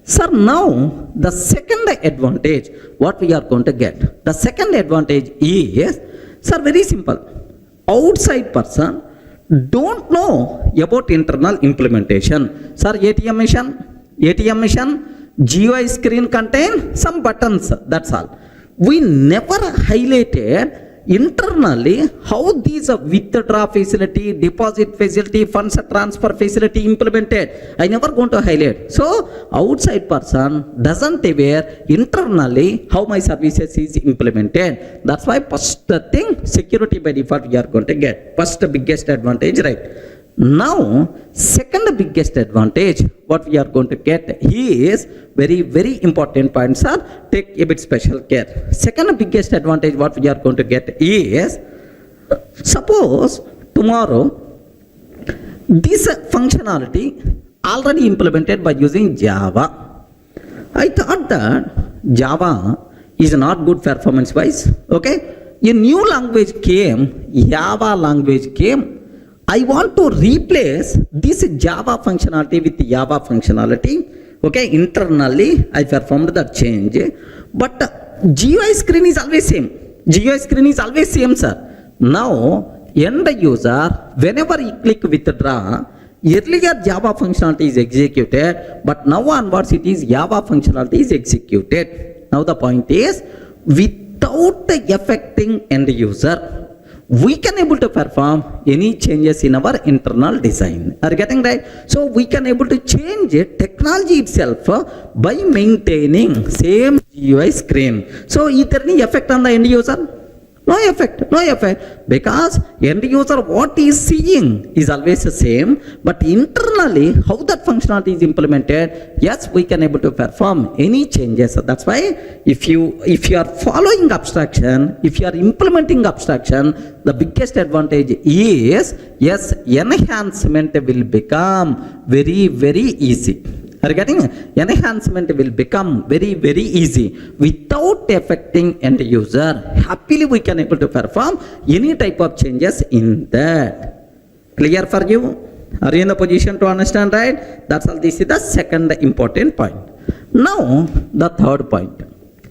Speaker 1: sir, now the second advantage what we are going to get, the second advantage is, sir, very simple. Outside person don't know about internal implementation. Sir, ATM machine, GUI screen contain some buttons, that's all. We never highlighted internally how these withdraw facility, deposit facility, funds transfer facility implemented. I never going to highlight. So outside person doesn't aware internally how my services is implemented. That's why first thing, security by default we are going to get. First biggest advantage, right? Now second biggest advantage what we are going to get is very important point, sir. Take a bit special care. Second biggest advantage what we are going to get is, suppose tomorrow this functionality already implemented by using Java. I thought that Java is not good performance wise. Okay, a new language came, Java language came. I want to replace this Java functionality with Java functionality. Okay, internally I performed that change, but GUI screen is always same. GUI screen is always same, sir. Now end user, whenever he click withdraw, earlier Java functionality is executed, but now onwards it is Java functionality is executed. Now the point is, without affecting end user, we can able to perform any changes in our internal design. Are you getting right? So we can able to change technology itself by maintaining same GUI screen. So is there any effect on the end user? No effect, because end user what is seeing is always the same, but internally how that functionality is implemented, yes, we can able to perform any changes. That's why if you are following abstraction, if you are implementing abstraction, the biggest advantage is, yes, enhancement will become very easy. Are you getting? Enhancement will become very easy without affecting end user. Happily we can able to perform any type of changes in that. Clear for you? Are you in the position to understand, right? That's all. This is the second important point. Now the third point.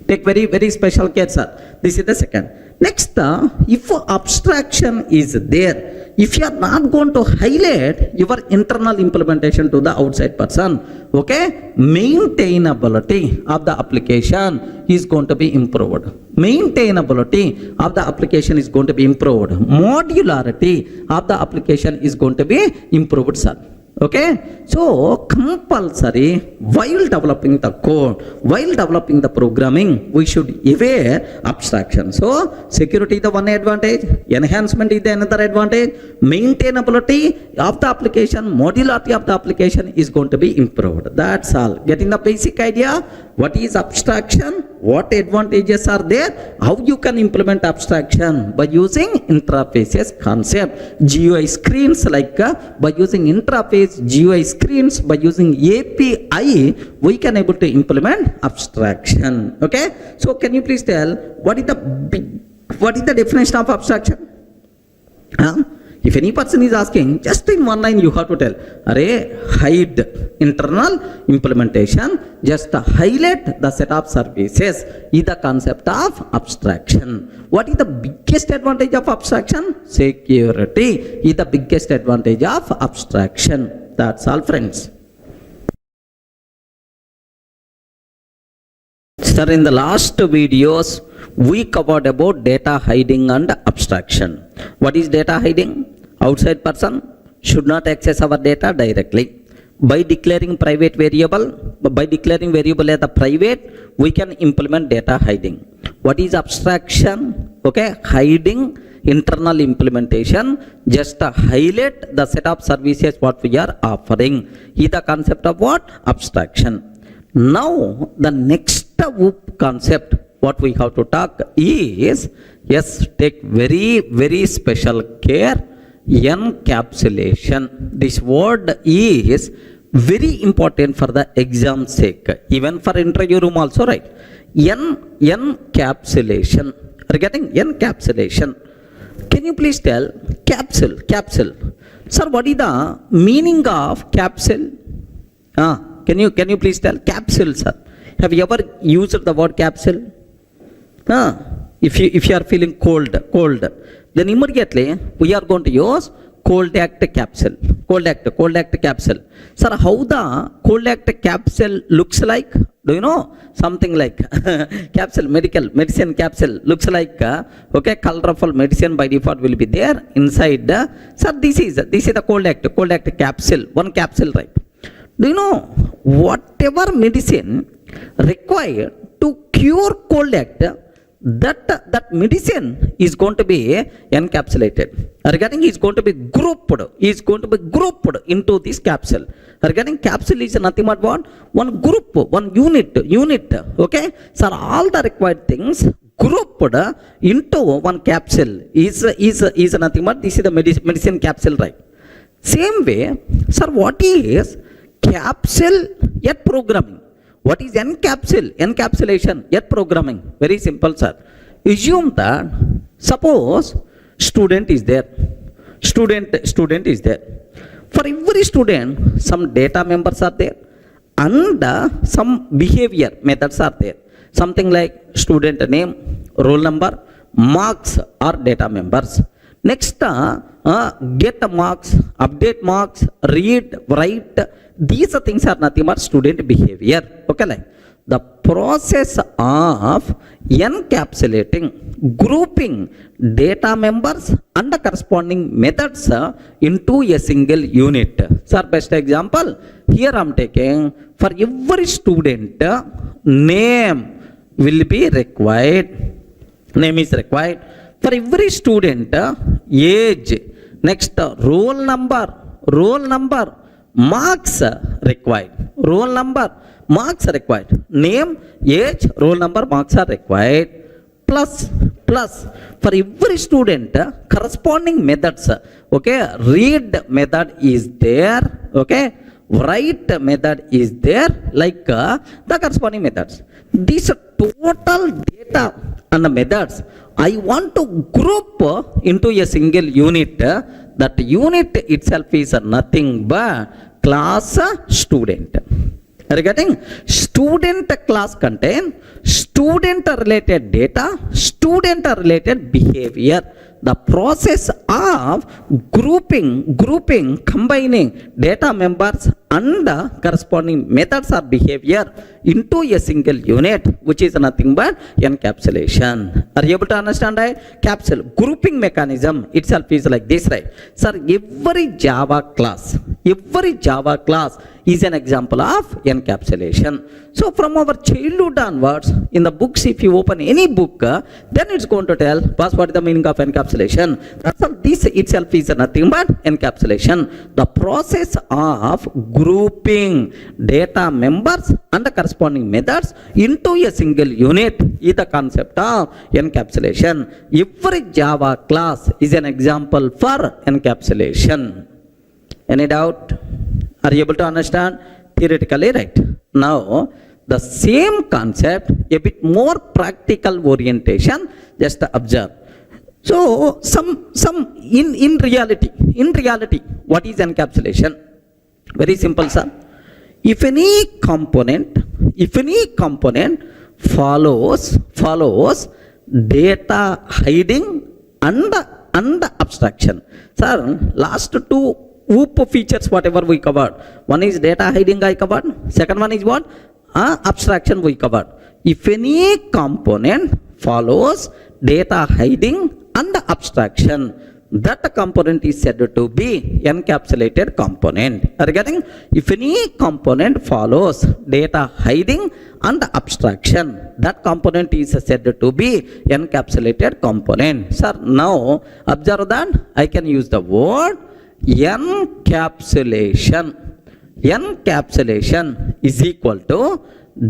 Speaker 1: Take very special care, sir. This is the second. Next, if abstraction is there, if you are not going to highlight your internal implementation to the outside person, okay, maintainability of the application is going to be improved. Maintainability of the application is going to be improved. Modularity of the application is going to be improved, sir. Okay, so compulsory while developing the code, while developing the programming, we should aware abstraction. So security is the one advantage, enhancement is the another advantage, maintainability of the application, modularity of the application is going to be improved. That's all. Getting the basic idea, what is abstraction, what advantages are there, how you can implement abstraction by using interfaces concept, GUI screens, like by using interface GUI screens, by using API, we can able to implement abstraction. Okay, so can you please tell what is the definition of abstraction? If any person is asking, just in one line you have to tell, hide internal implementation, just highlight the set of services is the concept of abstraction. What is the biggest advantage of abstraction? Security is the biggest advantage of abstraction. That's all, friends. Sir, in the last videos we covered about data hiding and abstraction. What is data hiding? Outside person should not access our data directly. By declaring private variable, by declaring variable as a private, we can implement data hiding. What is abstraction? Okay, hiding internal implementation, just highlight the set of services what we are offering is the concept of what? Abstraction. Now the next concept what we have to talk is, yes, take very special care, encapsulation. This word is very important for the exam sake, even for interview room also, right? Encapsulation. Regarding encapsulation, can you please tell capsule? Sir, what is the meaning of capsule? Can you please tell capsule, sir? Have you ever used the word capsule? If you are feeling cold, then immediately we are going to use cold act capsule. Cold act capsule. Sir, how the cold act capsule looks like? Do you know? Something like capsule, medicine capsule looks like okay, colorful medicine by default will be there inside. Sir, this is the cold act capsule. One capsule, right? Do you know whatever medicine required to cure cold act, that medicine is going to be encapsulated. Regarding is going to be grouped into this capsule. Regarding capsule is nothing but what? One group, one unit. Okay, so all the required things grouped into one capsule is nothing but this is the medicine capsule, right? Same way, sir, what is capsule yet programming? What is encapsulation yet programming? Very simple, sir. Assume that suppose student is there. For every student, some data members are there and some behavior methods are there. Something like student name, roll number, marks are data members. Next, get marks, update marks, read, write. These things are nothing but student behavior. Okay, like the process of encapsulating, grouping data members and the corresponding methods into a single unit. Sir, best example here I am taking, for every student name will be required. Name is required. For every student age. Next, roll number, marks required. Roll number, marks required. Name, age, roll number, marks are required. Plus for every student corresponding methods. Okay, read method is there. Okay, write method is there, like the corresponding methods. These total data and the methods I want to group into a single unit. That unit itself is nothing but class student. Regarding student class contain student related data, student related behavior. The process of grouping, combining data members and corresponding methods or behavior into a single unit, which is nothing but encapsulation. Are you able to understand? Capsule grouping mechanism itself is like this, right? Sir, every Java class Every Java class is an example of encapsulation. So from our childhood onwards, in the books, if you open any book, then it's going to tell boss, what is the meaning of encapsulation. That's all. This itself is nothing but encapsulation. The process of grouping data members and the corresponding methods into a single unit is the concept of encapsulation. Every Java class is an example for encapsulation. Any doubt? Are you able to understand? Theoretically, right? Now, the same concept, a bit more practical orientation, just observe. So, in reality, what is encapsulation? Very simple, sir. If any component follows data hiding and abstraction. Sir, last two OOP features, whatever we covered. One is data hiding I covered. Second one is what? Abstraction we covered. If any component follows data hiding and abstraction, that component is said to be encapsulated component. Are you getting? If any component follows data hiding and abstraction, that component is said to be encapsulated component. Sir, now observe that I can use the word encapsulation. Encapsulation is equal to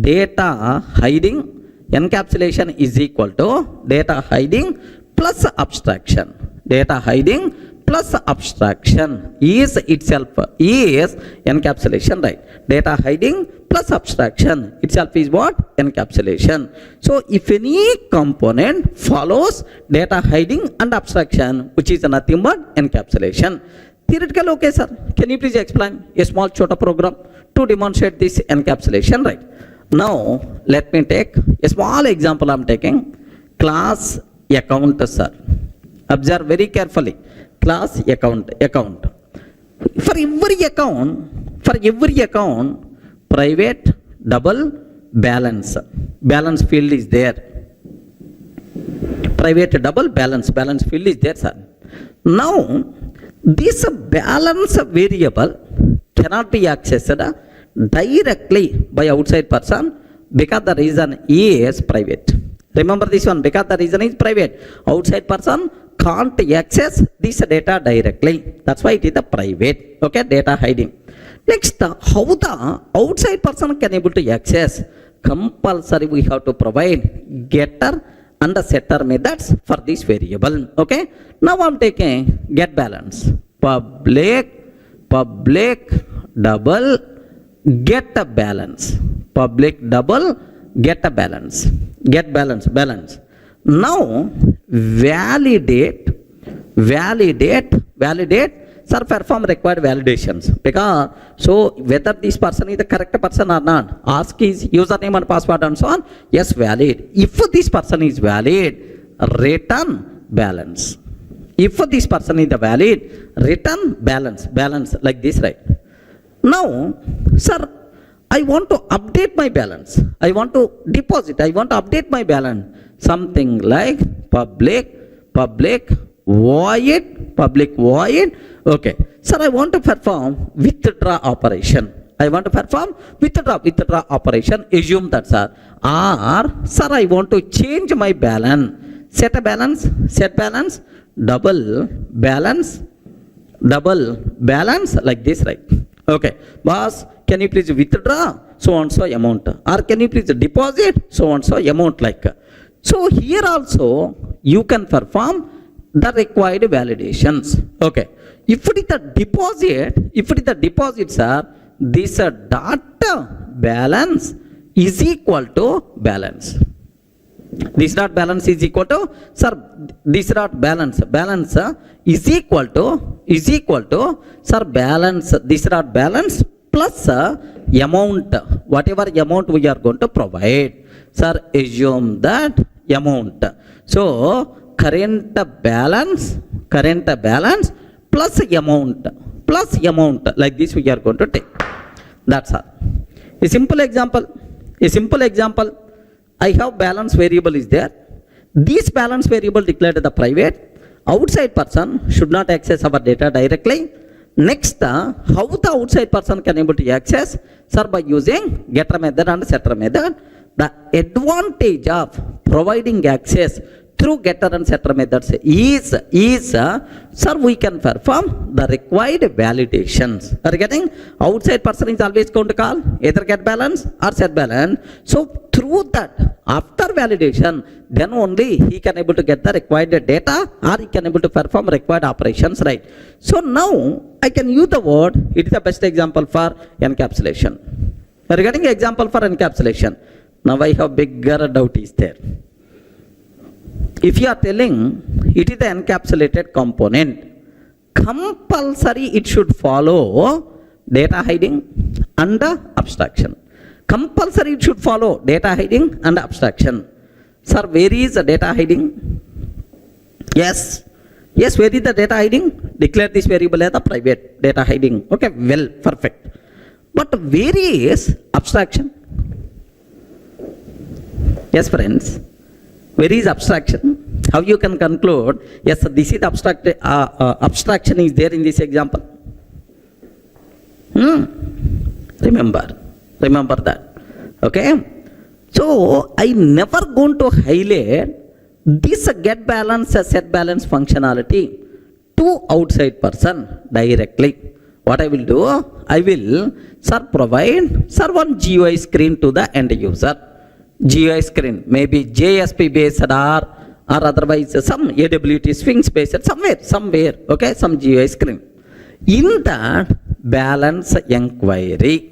Speaker 1: data hiding. Encapsulation is equal to data hiding plus abstraction. Data hiding plus abstraction is itself is encapsulation, right? Data hiding plus abstraction itself is what? Encapsulation. So if any component follows data hiding and abstraction, which is nothing but encapsulation. Theoretical, okay, sir. Can you please explain a small chota program to demonstrate this encapsulation, right? Now, let me take a small example. I'm taking class account, sir. Observe very carefully. Class account. For every account, private double balance field is there. Private double balance field is there, sir. Now, this balance variable cannot be accessed directly by outside person because the reason is private. Remember this one, because the reason is private. Outside person can't access this data directly. That's why it is the private. Okay, data hiding. Next, how the outside person can able to access? Compulsory we have to provide getter and the setter methods for this variable. Okay, now I'm taking get balance. Public double get a balance. Public double get a balance. Get balance. Now validate. Sir, perform required validations. Because so whether this person is the correct person or not, ask his username and password and so on. Yes, valid. If this person is valid, return balance. If this person is the valid, return balance like this, right? Now, sir, I want to update my balance. I want to deposit. I want to update my balance. Something like public void. Okay. Sir, I want to perform withdraw operation. Withdraw operation. Assume that, sir. Or, sir, I want to change my balance. Set balance. Double balance like this, right? Okay. Boss, can you please withdraw so and so amount? Or can you please deposit so and so amount like? So here also you can perform the required validations. Okay. If it is the deposit, sir, this data balance is equal to balance. This dot balance is equal to, sir, this dot balance is equal to, sir, balance, this dot balance plus amount, whatever amount we are going to provide. Sir, assume that amount. So, current balance plus amount, like this we are going to take. That's all. A simple example. I have balance variable is there. This balance variable declared the private. Outside person should not access our data directly. Next, how the outside person can able to access? Sir, by using getter method and setter method. The advantage of providing access through getter and setter methods is sir, we can perform the required validations. Are you getting? Outside person is always going to call either get balance or set balance. So through that, after validation, then only he can able to get the required data, or he can able to perform required operations, right? So now I can use the word, it is the best example for encapsulation. Are you getting example for encapsulation? Now I have bigger doubt is there. If you are telling it is the encapsulated component, compulsory it should follow data hiding and abstraction. Compulsory it should follow data hiding and abstraction. Sir, where is the data hiding? Yes. Yes, where is the data hiding? Declare this variable as the private data hiding. Okay, well, perfect. But where is abstraction? Yes, friends. Where is abstraction? How you can conclude? Yes, this is abstraction is there in this example. Remember that. Okay. So I never going to highlight this get balance set balance functionality to outside person directly. What I will do? I will provide one GUI screen to the end user. GUI screen, maybe JSP based or otherwise some AWT Sphinx based somewhere, okay, some GUI screen. In that balance inquiry,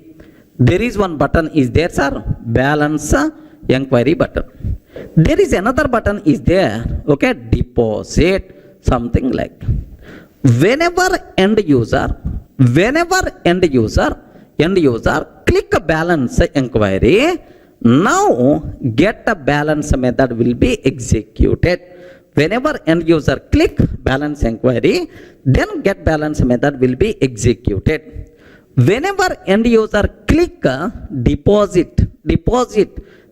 Speaker 1: there is one button is there, sir, balance inquiry button. There is another button is there, okay, deposit, something like. Whenever end user click balance inquiry, now get a balance method will be executed. Whenever end user click balance inquiry, then get balance method will be executed. Whenever end user click deposit,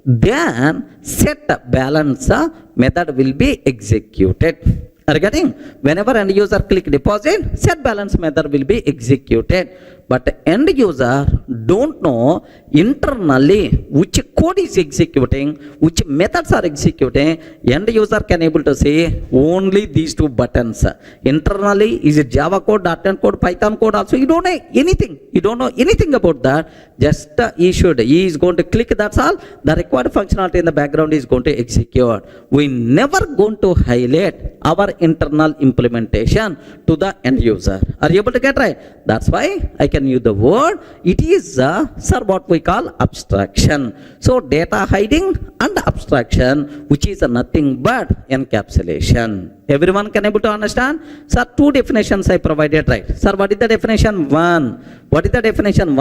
Speaker 1: then set balance method will be executed. Are you getting? Whenever end user click deposit, set balance method will be executed. But end user don't know internally which code is executing, which methods are executing. End user can able to say only these two buttons. Internally, is it Java code, .NET code, Python code also? You don't know anything. You don't know anything about that. Just he is going to click, that's all. The required functionality in the background is going to execute. We never going to highlight our internal implementation to the end user. Are you able to get right? That's why I can use the word. It is what we call abstraction. So data hiding and abstraction, which is nothing but encapsulation. Everyone can able to understand? Sir, two definitions I provided, right? Sir, what is the definition? What is the definition?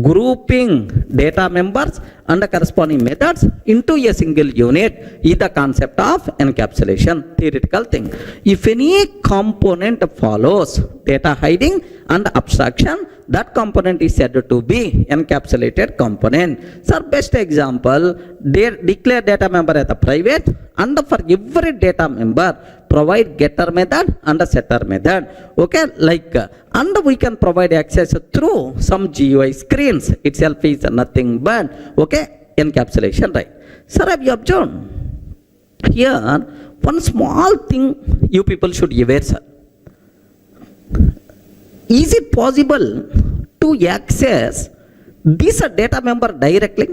Speaker 1: Grouping data members and the corresponding methods into a single unit is the concept of encapsulation, theoretical thing. If any component follows data hiding and abstraction, that component is said to be encapsulated component. Sir, best example, declare data member as a private, and for every data member provide getter method and a setter method. Okay, like and we can provide access through some GUI screens. Itself is nothing but okay encapsulation, right? Sir, have you observed here one small thing you people should aware, sir? Is it possible to access this data member directly?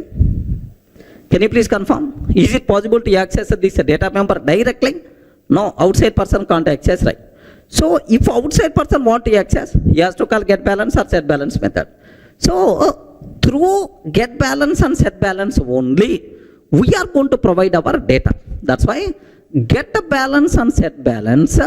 Speaker 1: Can you please confirm? Is it possible to access this data member directly? No, outside person can't access, right? So if outside person want to access, he has to call get balance or set balance method. So through get balance and set balance only, we are going to provide our data. That's why get balance and set balance.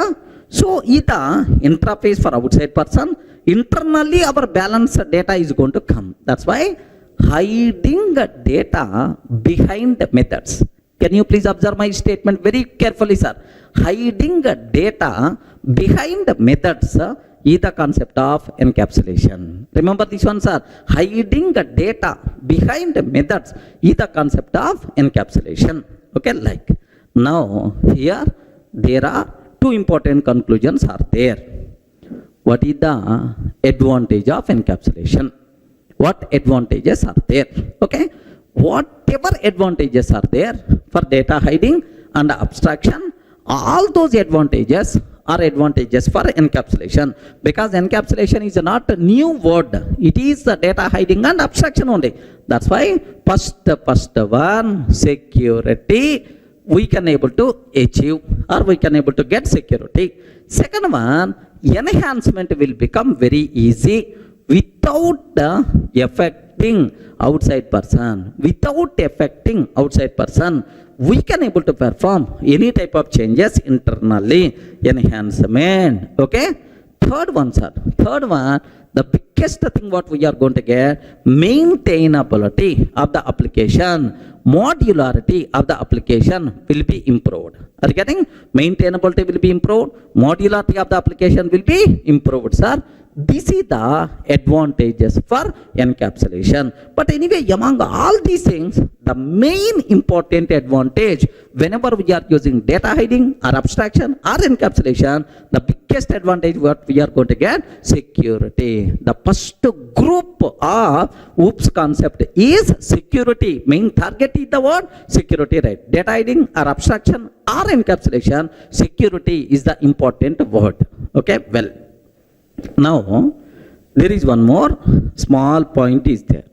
Speaker 1: So either interface for outside person, internally our balance data is going to come. That's why hiding data behind methods. Can you please observe my statement very carefully, sir? Hiding data behind methods is the concept of encapsulation. Remember this one, sir. Hiding data behind methods is the concept of encapsulation. Okay, like now here there are two important conclusions are there. what is the advantage of encapsulation? What advantages are there? Okay, whatever advantages are there for data hiding and abstraction, all those advantages are advantages for encapsulation, because encapsulation is not a new word, it is the data hiding and abstraction only. That's why first one, security, we can able to achieve or we can able to get security. Second one, enhancement will become very easy without affecting outside person. Without affecting outside person, we can able to perform any type of changes internally. Enhancement. Okay. Third one, sir. Third one, the biggest thing what we are going to get, maintainability of the application, modularity of the application will be improved. Are you getting? Maintainability will be improved, modularity of the application will be improved, sir. This is the advantages for encapsulation. But anyway, among all these things, the main important advantage whenever we are using data hiding or abstraction or encapsulation, the biggest advantage what we are going to get, security. The first group of OOPS concept is security. Main target is the word security, right? Data hiding or abstraction or encapsulation, security is the important word. Okay, well, now there is one more small point is there.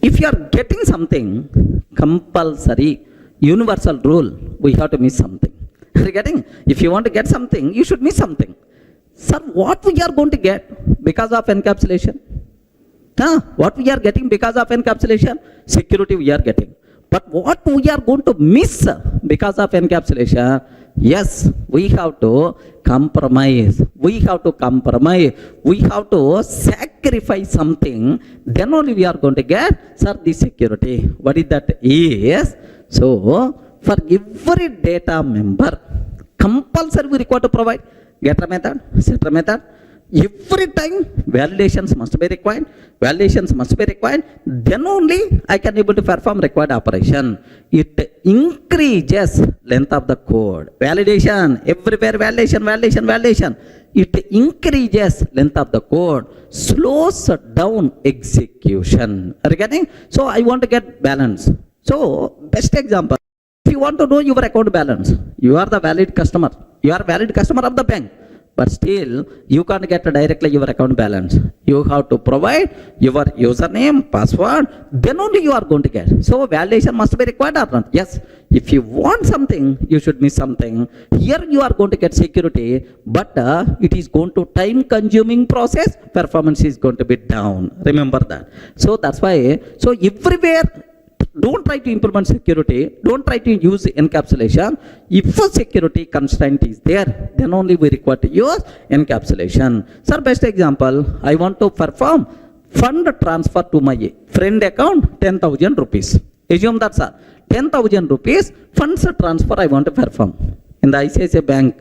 Speaker 1: If you are getting something compulsory, universal rule, we have to miss something. Are you getting? If you want to get something, you should miss something. Sir, what we are going to get because of encapsulation? What we are getting because of encapsulation? Security we are getting. But what we are going to miss because of encapsulation? Yes, we have to compromise. We have to compromise. We have to sacrifice something. Then only we are going to get, sir, the security. What is that? Is so for every data member, compulsory we require to provide getter method, setter method. Every time validations must be required. Validations must be required. Then only I can able to perform required operation. It increases length of the code. Validation, everywhere validation, validation, validation. It increases length of the code, slows down execution. Are you getting? So I want to get balance. So best example, if you want to know your account balance, you are the valid customer. You are valid customer of the bank. But still, you can't get directly your account balance. You have to provide your username, password, then only you are going to get. So validation must be required or not? Yes. If you want something, you should miss something. Here you are going to get security, but it is going to time-consuming process. Performance is going to be down. Remember that. So that's why. So everywhere, don't try to implement security. Don't try to use encapsulation. If a security constraint is there, then only we require to use encapsulation. Sir, best example, I want to perform fund transfer to my friend account 10,000 rupees. Assume that, sir, 10,000 rupees funds transfer I want to perform. In the ICICI Bank,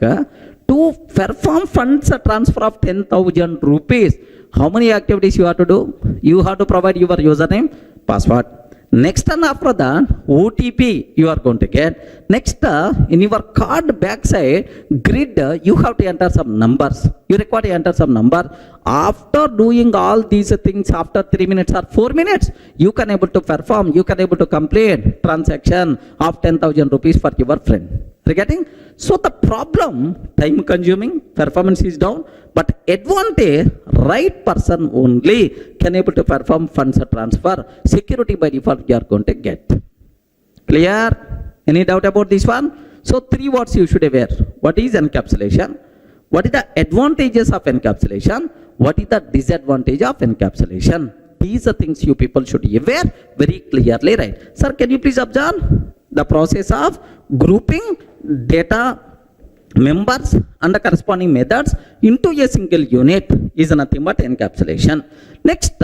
Speaker 1: to perform funds transfer of 10,000 rupees, how many activities you have to do? You have to provide your username, password. Next and after that, OTP you are going to get. Next, in your card backside grid, you have to enter some numbers. You require to enter some number. After doing all these things, after 3 minutes or 4 minutes, you can able to perform, you can able to complete transaction of 10,000 rupees for your friend. Getting? So the problem, time consuming, performance is down, but advantage, right person only can able to perform funds transfer. Security by default you are going to get. Clear? Any doubt about this one? So 3 words you should aware. What is encapsulation? What is the advantages of encapsulation? What is the disadvantage of encapsulation? These are things you people should aware very clearly, right? Sir, can you please observe the process of grouping data members and the corresponding methods into a single unit is nothing but encapsulation. Next,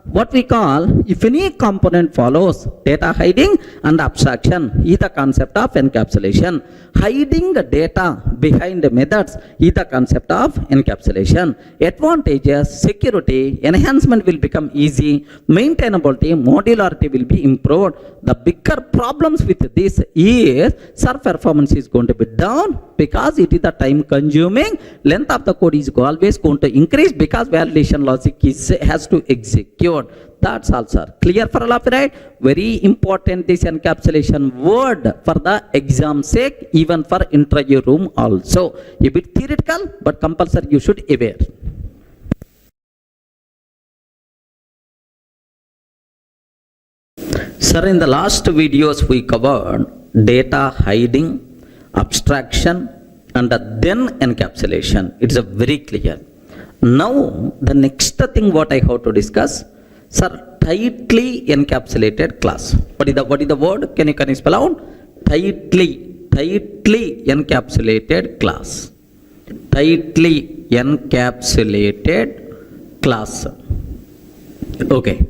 Speaker 1: what we call, if any component follows data hiding and abstraction is the concept of encapsulation. Hiding the data behind the methods is the concept of encapsulation. Advantages, security, enhancement will become easy, maintainability, modularity will be improved. The bigger problems with this is, sir, performance is going to be down because it is the time consuming, length of the code is always going to increase because validation logic has to execute. That's also clear for all of you, right? Very important this encapsulation word for the exam sake, even for interview room also. A bit theoretical, but compulsory you should aware. Sir, in the last videos we covered data hiding, abstraction, and then encapsulation. It's a very clear. Now, the next thing what I have to discuss, sir, tightly encapsulated class. What is the word? Can you spell out? Tightly encapsulated class. Tightly encapsulated class. Okay.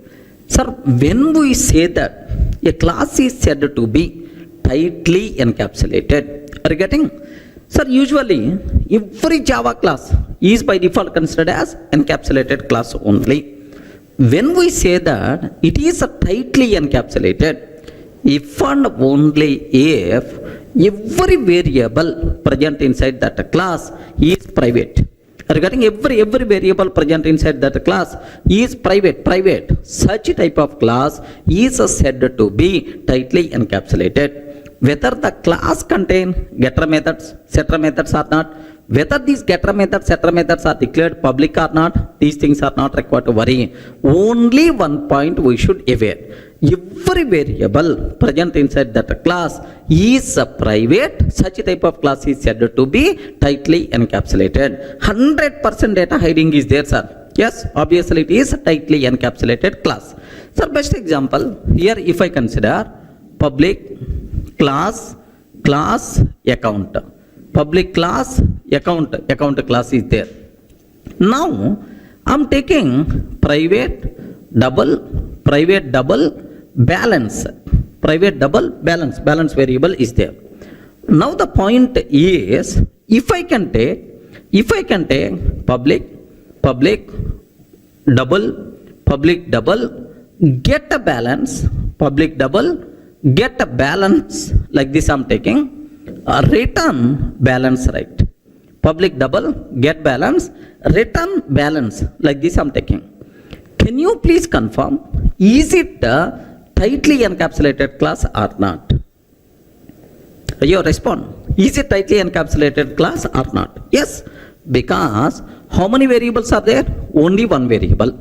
Speaker 1: Sir, when we say that a class is said to be tightly encapsulated, are you getting? Sir, usually every Java class is by default considered as encapsulated class only. When we say that it is a tightly encapsulated, if and only if every variable present inside that class is private. Regarding every variable present inside that class is private. Such type of class is said to be tightly encapsulated. Whether the class contain getter methods, setter methods or not, whether these getter methods, setter methods are declared public or not, these things are not required to worry. Only one point we should aware. Every variable present inside that class is a private. Such type of class is said to be tightly encapsulated. 100% data hiding is there, sir. Yes, obviously it is a tightly encapsulated class. Sir, best example here, if I consider public class account. Public class account class is there. Now I'm taking private double balance. Private double balance variable is there. Now the point is, if I can take public double get a balance, public double get a balance, like this I'm taking. Return balance, right? Public double get balance, return balance, like this I'm taking. Can you please confirm, is it a tightly encapsulated class or not? You respond. Is it tightly encapsulated class or not? Yes, because how many variables are there? Only one variable.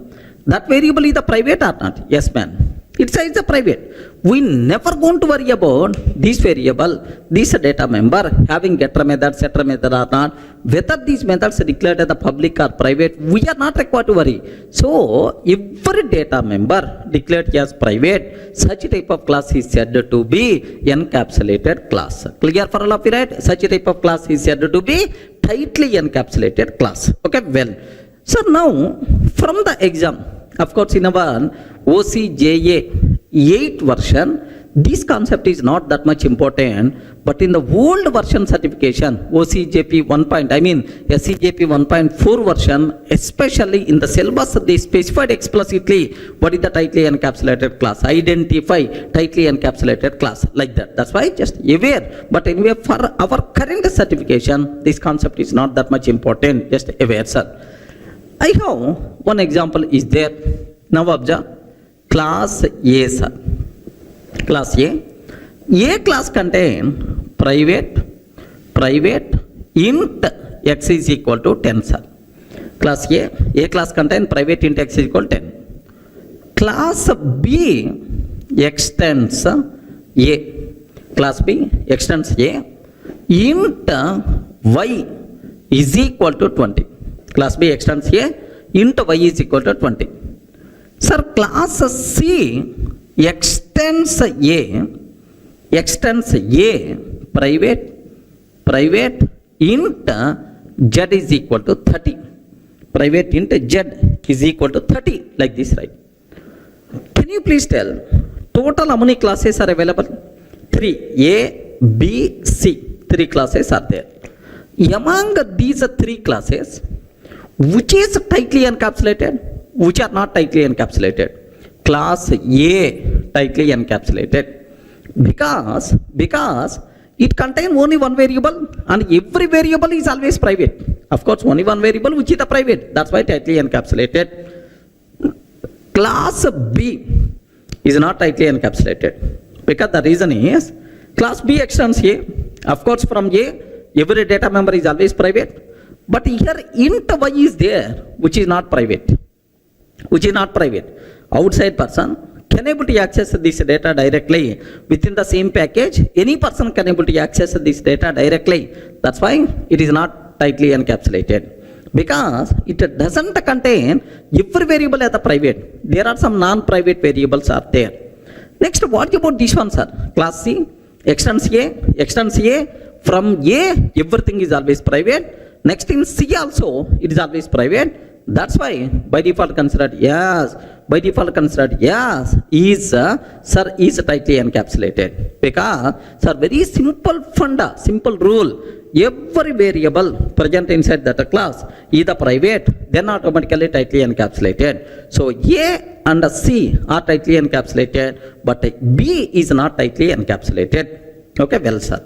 Speaker 1: That variable is the private or not? Yes, man. It's a private. We never going to worry about this variable, this data member having getter method, setter method or not. Whether these methods are declared as the public or private, we are not required to worry. So, every data member declared as private, such type of class is said to be encapsulated class. Clear for all of you, right? Such type of class is said to be tightly encapsulated class. Okay, well. So now, from the exam, of course, in our OCJA 8 version, this concept is not that much important, but in the old version certification, OCJP 1.4 version, especially in the syllabus, they specified explicitly what is the tightly encapsulated class, identify tightly encapsulated class, like that. That's why just aware. But anyway, for our current certification, this concept is not that much important, just aware, sir. I have one example is there. Now observe, class A, sir. Class A. A class contain private int x is equal to 10, sir. Class A class contain private int x is equal to 10. Class B extends A. Class B extends A. Int y is equal to 20. Class B extends A. Int y is equal to 20. Sir, class C extends A private int z is equal to 30. Private int z is equal to 30, like this, right? Can you please tell total how many classes are available? 3. A, B, C. 3 classes are there. Among these 3 classes, which is tightly encapsulated, which are not tightly encapsulated? Class A tightly encapsulated, because it contains only one variable and every variable is always private. Of course, only one variable which is the private. That's why tightly encapsulated. Class B is not tightly encapsulated because the reason is class B extends A. Of course, from A, every data member is always private. But here int y is there, which is not private. Which is not private. Outside person can able to access this data directly within the same package. Any person can able to access this data directly. That's why it is not tightly encapsulated. Because it doesn't contain every variable as a private. There are some non-private variables are there. Next, what about this one, sir? Class C extends A. From A, everything is always private. Next in C also, it is always private. That's why by default considered yes. By default considered yes is sir is tightly encapsulated. Because sir, very simple funda, simple rule. Every variable present inside that class is the private, then automatically tightly encapsulated. So A and C are tightly encapsulated, but B is not tightly encapsulated. Okay, well, sir.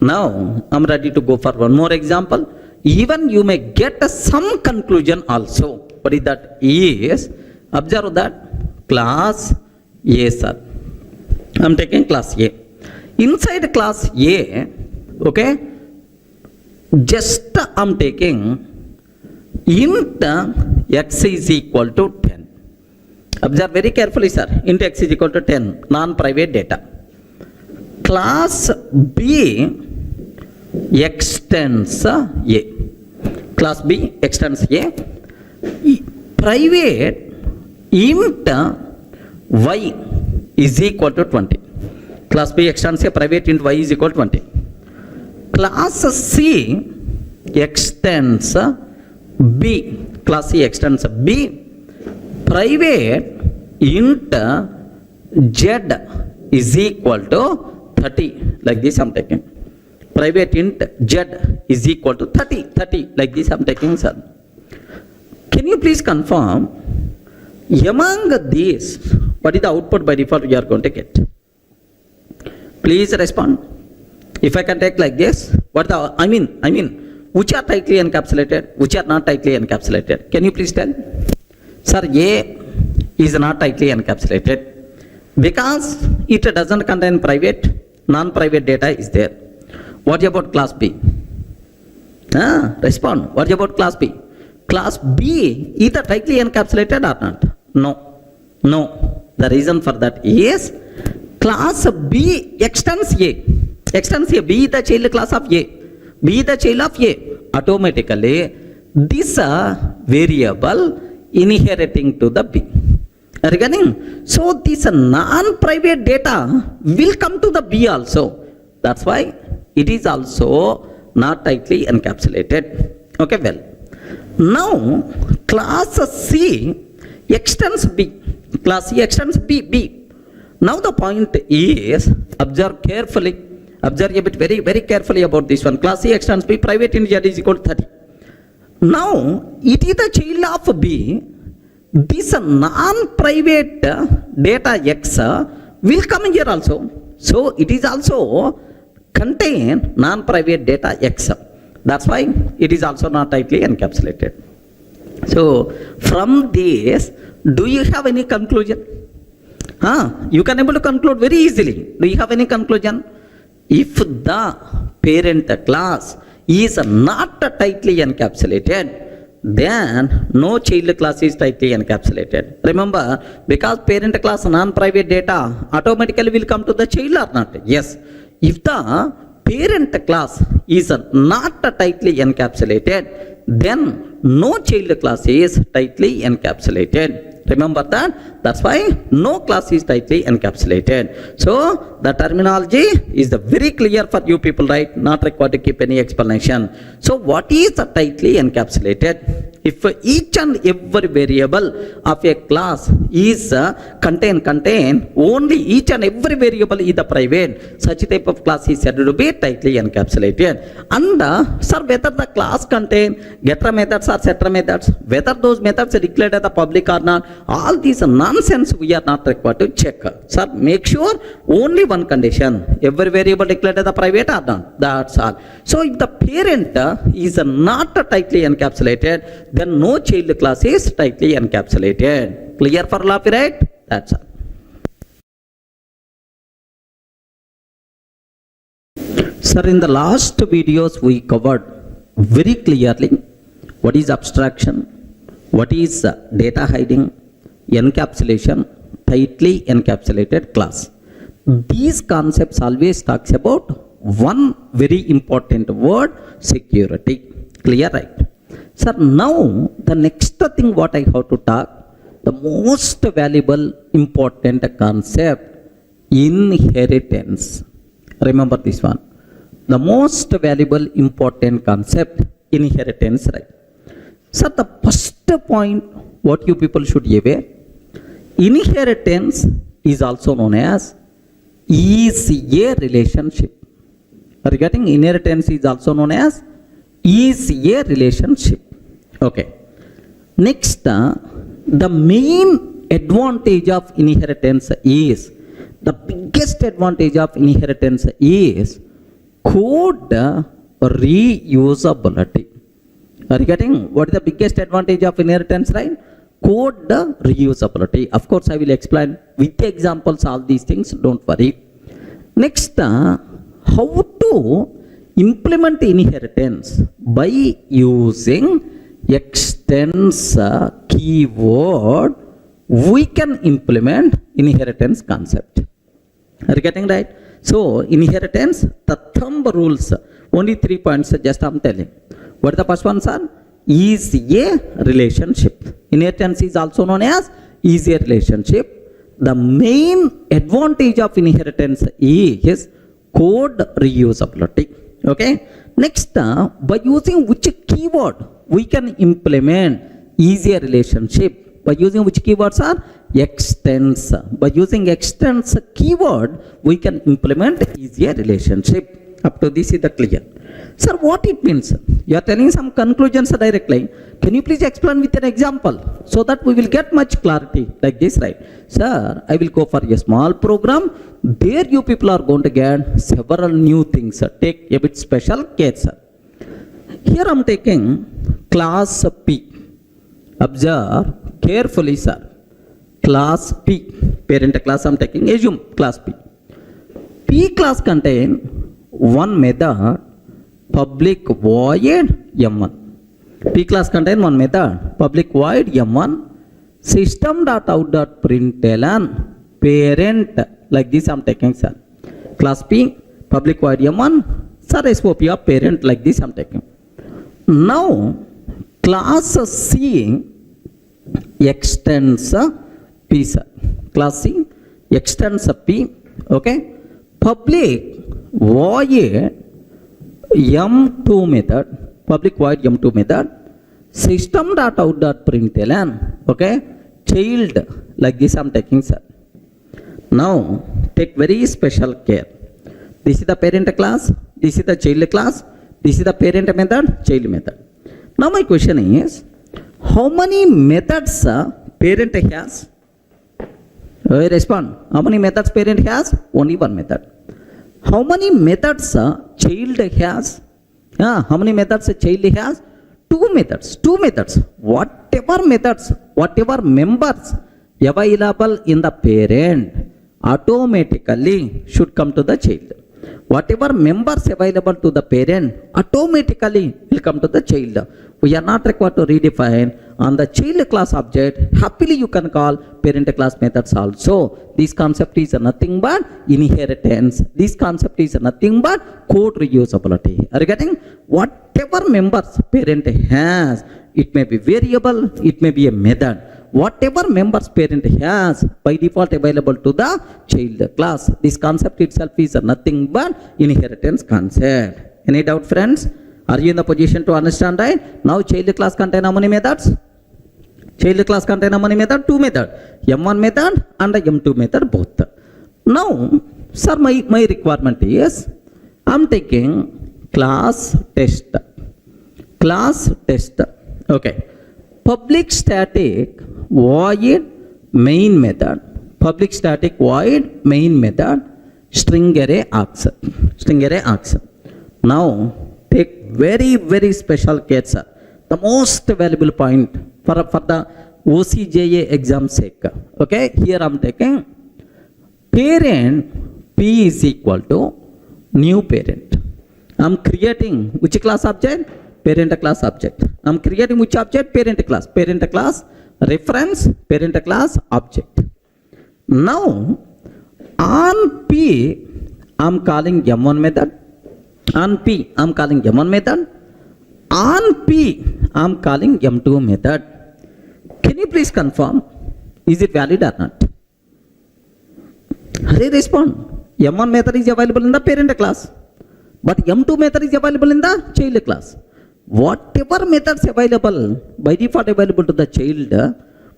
Speaker 1: Now I'm ready to go for one more example. Even you may get some conclusion also. What is that? Is observe that class A, sir. I'm taking class A. Inside class A, okay, just I'm taking int x is equal to 10. Observe very carefully, sir. Int x is equal to 10, non-private data. Class B extends A. Class B extends A. Private int y is equal to 20. Class B extends A. Private int y is equal to 20. Class C extends B. Class C extends B. Private int z is equal to 30. Like this I'm taking. Private int z is equal to 30. Like this I'm taking, sir. Can you please confirm among these what is the output by default we are going to get? Please respond. If I can take like this, what the I mean, which are tightly encapsulated, which are not tightly encapsulated? Can you please tell? Sir, A is not tightly encapsulated because it doesn't contain private, non-private data is there. What about class B? Respond. What about class B? Class B is tightly encapsulated or not? No. The reason for that is class B extends A. Extends A. B is the child class of A. B is the child of A. Automatically, this variable inheriting to the B. Regarding, so this non-private data will come to the B also. That's why it is also not tightly encapsulated. Okay, well. Now, class C extends B. Class C extends B. Now the point is, observe carefully. Observe a bit very carefully about this one. Class C extends B, private int z is equal to 30. Now, it is the child of B. This non-private data X will come in here also. So, it is also contain non-private data X. That's why it is also not tightly encapsulated. So, from this, do you have any conclusion? You can able to conclude very easily. Do you have any conclusion? If the parent class is not tightly encapsulated, then no child class is tightly encapsulated. Remember, because parent class non-private data automatically will come to the child or not? Yes. If the parent class is not tightly encapsulated, then no child class is tightly encapsulated. Remember that? That's why no class is tightly encapsulated. So the terminology is very clear for you people, right? Not required to keep any explanation. So what is the tightly encapsulated? If each and every variable of a class is contain only each and every variable is the private, such type of class is said to be tightly encapsulated. And sir, whether the class contain getter methods or setter methods, whether those methods are declared as the public or not, all these nonsense we are not required to check. Sir, make sure only one condition, every variable declared as the private or not, that's all. So if the parent is not tightly encapsulated, then no child class is tightly encapsulated. Clear for all of you, right? That's all. Sir, in the last videos we covered very clearly what is abstraction, what is data hiding, encapsulation, tightly encapsulated class. These concepts always talks about one very important word, security. Clear, right? Sir, now the next thing what I have to talk, the most valuable important concept, inheritance. Remember this one. The most valuable important concept, inheritance, right? Sir, the first point what you people should be aware, inheritance is also known as is a relationship. Regarding inheritance is also known as is a relationship. Okay. Next, the main advantage of inheritance is, the biggest advantage of inheritance is code reusability. Regarding what is the biggest advantage of inheritance, right? Code reusability. Of course, I will explain with examples all these things, don't worry. Next, how to implement inheritance by using extends keyword, we can implement inheritance concept. Are you getting right? So inheritance, the thumb rules, only 3 points just I'm telling. What are the first ones are? Is a relationship. Inheritance is also known as is a relationship. The main advantage of inheritance is code reusability. Okay. Next, by using which keyword we can implement is a relationship. By using which keywords are? Extends. By using extends keyword, we can implement is a relationship. Up to this is the clear. Sir, what it means? You are telling some conclusions directly. Can you please explain with an example so that we will get much clarity like this, right? Sir, I will go for a small program. There you people are going to get several new things. Take a bit special care, sir. Here I am taking class P. Observe carefully, sir. Class P. Parent class I am taking. Assume class P. P class contain one method, public void M1. P class contain one method, public void M1, system.out.println, parent, like this I am taking, sir. Class P, public void M1, sir, SOP of parent, like this I am taking. Now, class C extends P, sir. Class C extends P, okay. Public void M2 method, public void M2 method, system.out.println, okay, child, like this I am taking, sir. Now, take very special care. This is the parent class, this is the child class, this is the parent method, child method. Now, my question is, how many methods parent has? Respond. How many methods parent has? Only one method. How many methods child has? How many methods child has? Two methods. Whatever methods, whatever members available in the parent automatically should come to the child. Whatever members available to the parent automatically will come to the child. We are not required to redefine on the child class object. Happily you can call parent class methods also. This concept is nothing but inheritance. This concept is nothing but code reusability. Are you getting? Whatever members parent has, it may be variable, it may be a method. Whatever members parent has, by default available to the child class. This concept itself is nothing but inheritance concept. Any doubt, friends? Are you in the position to understand, right? Now child class contain how many methods? Child class contain how many method? Two method. M1 method and M2 method both. Now, sir, my requirement is, I'm taking class test. Class test. Okay. Public static void main method. Public static void main method. String array args. String array args. Now, take very special case, sir. The most valuable point for the OCJA exam sake. Okay, here I'm taking parent P is equal to new parent. I'm creating which class object? Parent class object. I'm creating which object? Parent class. Parent class reference parent class object. Now on P I'm calling M1 method. On P I'm calling M1 method. On P I'm calling M2 method. Can you please confirm? Is it valid or not? Hurry respond. M1 method is available in the parent class, but M2 method is available in the child class. Whatever methods available by default available to the child,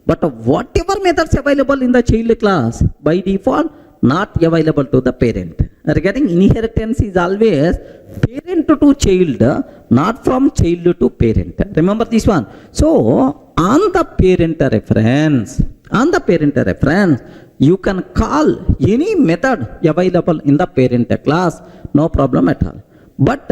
Speaker 1: but whatever methods available in the child class by default not available to the parent. Regarding inheritance is always parent to child, not from child to parent. Remember this one. So on the parent reference, you can call any method available in the parent class, no problem at all. But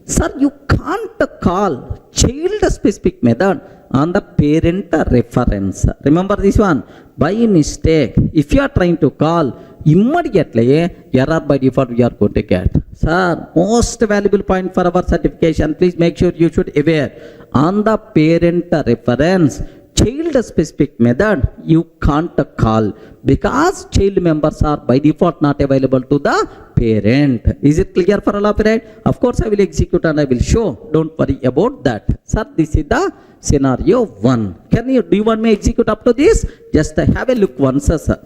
Speaker 1: sir, you can't call child specific method on the parent reference. Remember this one. By mistake, if you are trying to call, immediately error by default we are going to get. Sir, most valuable point for our certification, please make sure you should aware. On the parent reference, child specific method you can't call because child members are by default not available to the parent. Is it clear for all of you, right? Of course I will execute and I will show. Don't worry about that. Sir, this is the scenario 1. Do you want me to execute up to this? Just have a look once, sir.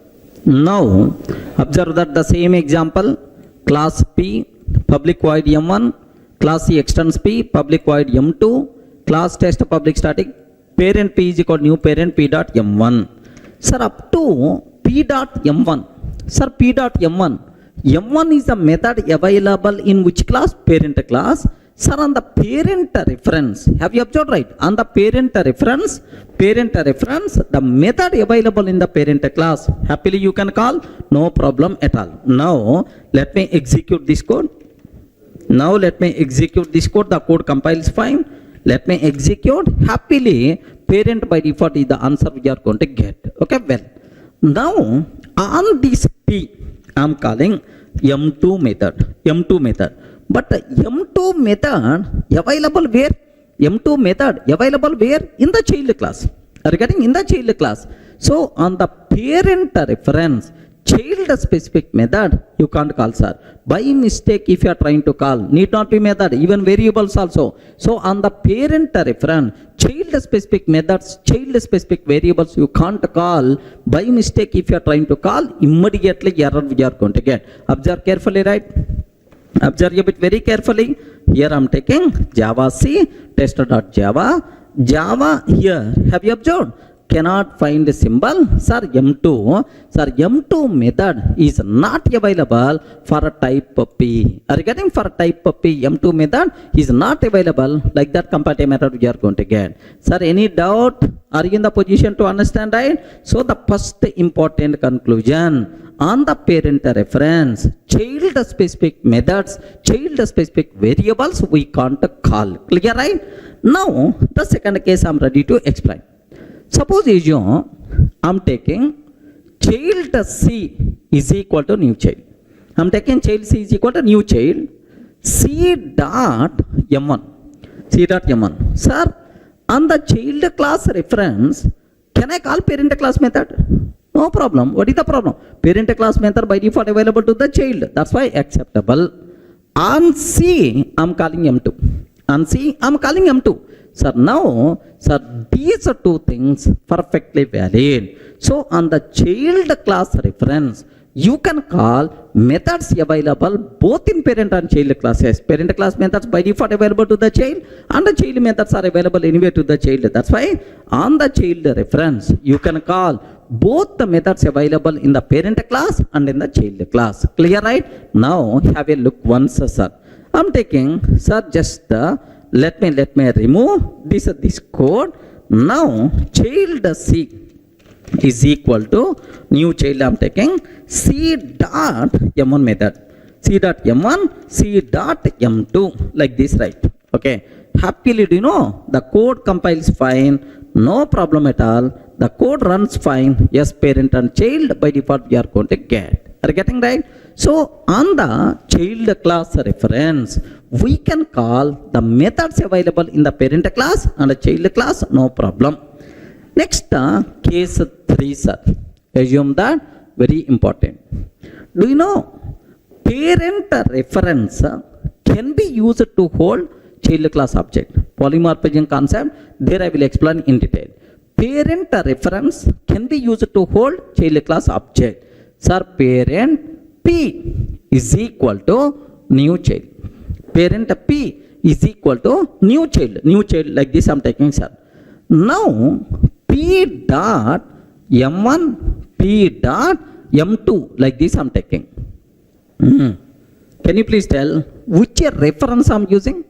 Speaker 1: Now observe that the same example, class P, public void M1, class C extends P, public void M2, class test public static, parent P is equal to new parent P dot M1. Sir, up to P dot M1. Sir, P dot M1. M1 is a method available in which class? Parent class. Sir, on the parent reference, have you observed, right? On the parent reference, the method available in the parent class, happily you can call, no problem at all. Now, let me execute this code. The code compiles fine. Let me execute. Happily, parent by default is the answer we are going to get. Okay, well. Now, on this P, I am calling M2 method. But M2 method available where? M2 method available where? In the child class. Regarding in the child class. So, on the parent reference, child specific method you can't call, sir. By mistake, if you are trying to call, need not be method, even variables also. So on the parent reference, child specific methods, child specific variables you can't call. By mistake, if you are trying to call, immediately error we are going to get. Observe carefully, right? Observe a bit very carefully. Here I am taking Java C, test.java. Java here, have you observed? Cannot find the symbol. Sir, M2 method is not available for a type P. Regarding for type P, M2 method is not available. Like that comparative method we are going to get. Sir, any doubt? Are you in the position to understand, right? So the first important conclusion, on the parent reference, child specific methods, child specific variables we can't call. Clear, right? Now the second case I am ready to explain. Suppose I am taking child C is equal to new child. I am taking child C is equal to new child C dot M1. Sir, on the child class reference, can I call parent class method? No problem. What is the problem? Parent class method by default available to the child. That's why acceptable. On C, I am calling M2. On C, I am calling M2. Sir, now, sir, these are two things perfectly valid. So, on the child class reference, you can call methods available both in parent and child classes. Parent class methods by default available to the child, and the child methods are available anywhere to the child. That's why on the child reference, you can call both the methods available in the parent class and in the child class. Clear, right? Now have a look once, sir. I'm taking, sir, just let me remove this code. Now child C is equal to new child. I'm taking C dot M1 method, C dot M1, C dot M2, like this, right? Okay. Happily, do you know the code compiles fine, no problem at all. The code runs fine. Yes, parent and child by default we are going to get. Are you getting right? So on the child class reference, we can call the methods available in the parent class and the child class, no problem. Next, case 3, sir. Assume that very important. Do you know parent reference can be used to hold child class object? Polymorphism concept, there I will explain in detail. Parent reference can be used to hold child class object. Sir, parent P is equal to new child. Parent P is equal to new child. New child, like this I'm taking, sir. Now P dot M1, P dot M2, like this I'm taking. Can you please tell which reference I'm using?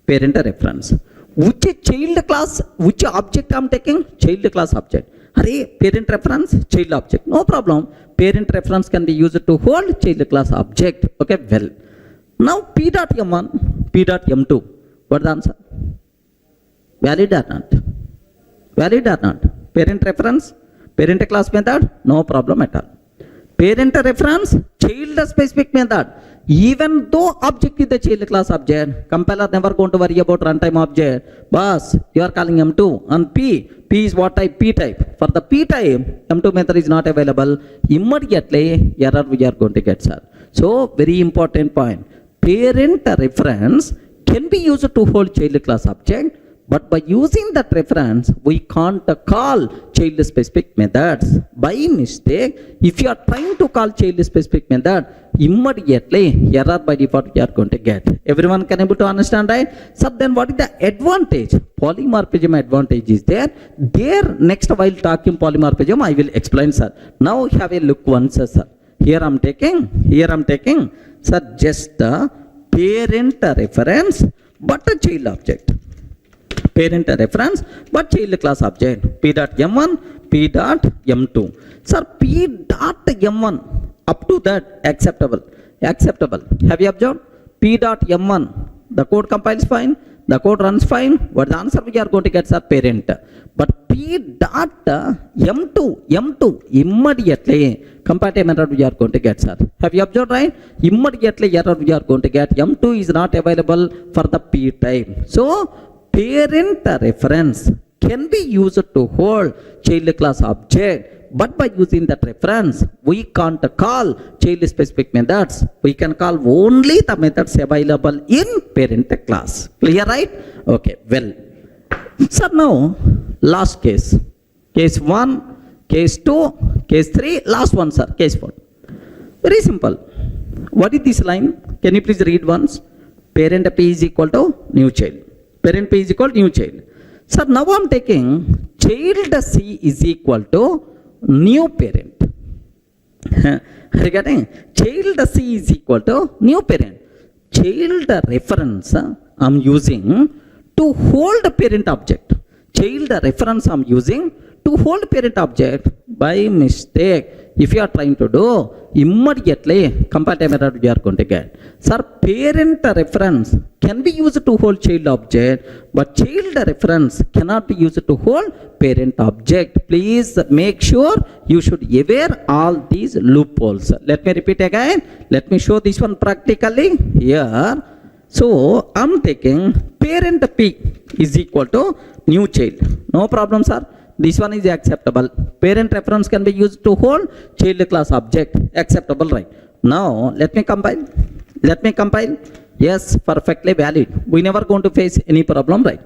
Speaker 1: Parent reference. Which child class, which object I'm taking? Child class object. Hurry, parent reference, child object. No problem. Parent reference can be used to hold child class object. Okay, well. Now P dot M1, P dot M2. What's the answer? Valid or not? Valid or not? Parent reference, parent class method, no problem at all. Parent reference, child specific method. Even though object is the child class object, compiler never going to worry about runtime object. Boss, you are calling M2 and P. P is what type? P type. For the P type, M2 method is not available. Immediately, error we are going to get, sir. So, very important point. Parent reference can be used to hold child class object, but by using that reference, we can't call child specific methods. By mistake, if you are trying to call child specific method, immediately error by default you are going to get. Everyone can able to understand, right? So then what is the advantage? Polymorphism advantage is there. There next while talking polymorphism, I will explain, sir. Now have a look once, sir. Here I'm taking, sir, just a parent reference, but a child object. Parent reference, but child class object. P dot M1, P dot M2. Sir, P dot M1, up to that, acceptable. Have you observed? P dot M1, the code compiles fine, the code runs fine. What the answer we are going to get, sir? Parent. But P dot M2, immediately, compatible error we are going to get, sir. Have you observed, right? Immediately error we are going to get. M2 is not available for the P type. So, parent reference can be used to hold child class object, but by using that reference, we can't call child specific methods. We can call only the methods available in parent class. Clear, right? Okay, well. So now, last case. Case 1, case 2, case 3, last one, sir, case 4. Very simple. What is this line? Can you please read once? Parent P is equal to new child. Parent P is equal to new child. Sir, now I'm taking child C is equal to new parent. Are you getting? Child C is equal to new parent. Child reference I'm using to hold parent object. Child reference I'm using to hold parent object. By mistake, if you are trying to do, immediately compatible error we are going to get. Sir, parent reference can be used to hold child object, but child reference cannot be used to hold parent object. Please make sure you should aware all these loopholes. Let me repeat again. Let me show this one practically here. So I'm taking parent P is equal to new child. No problem, sir. This one is acceptable. Parent reference can be used to hold child class object. Acceptable, right? Now let me compile. Yes, perfectly valid. We never going to face any problem, right?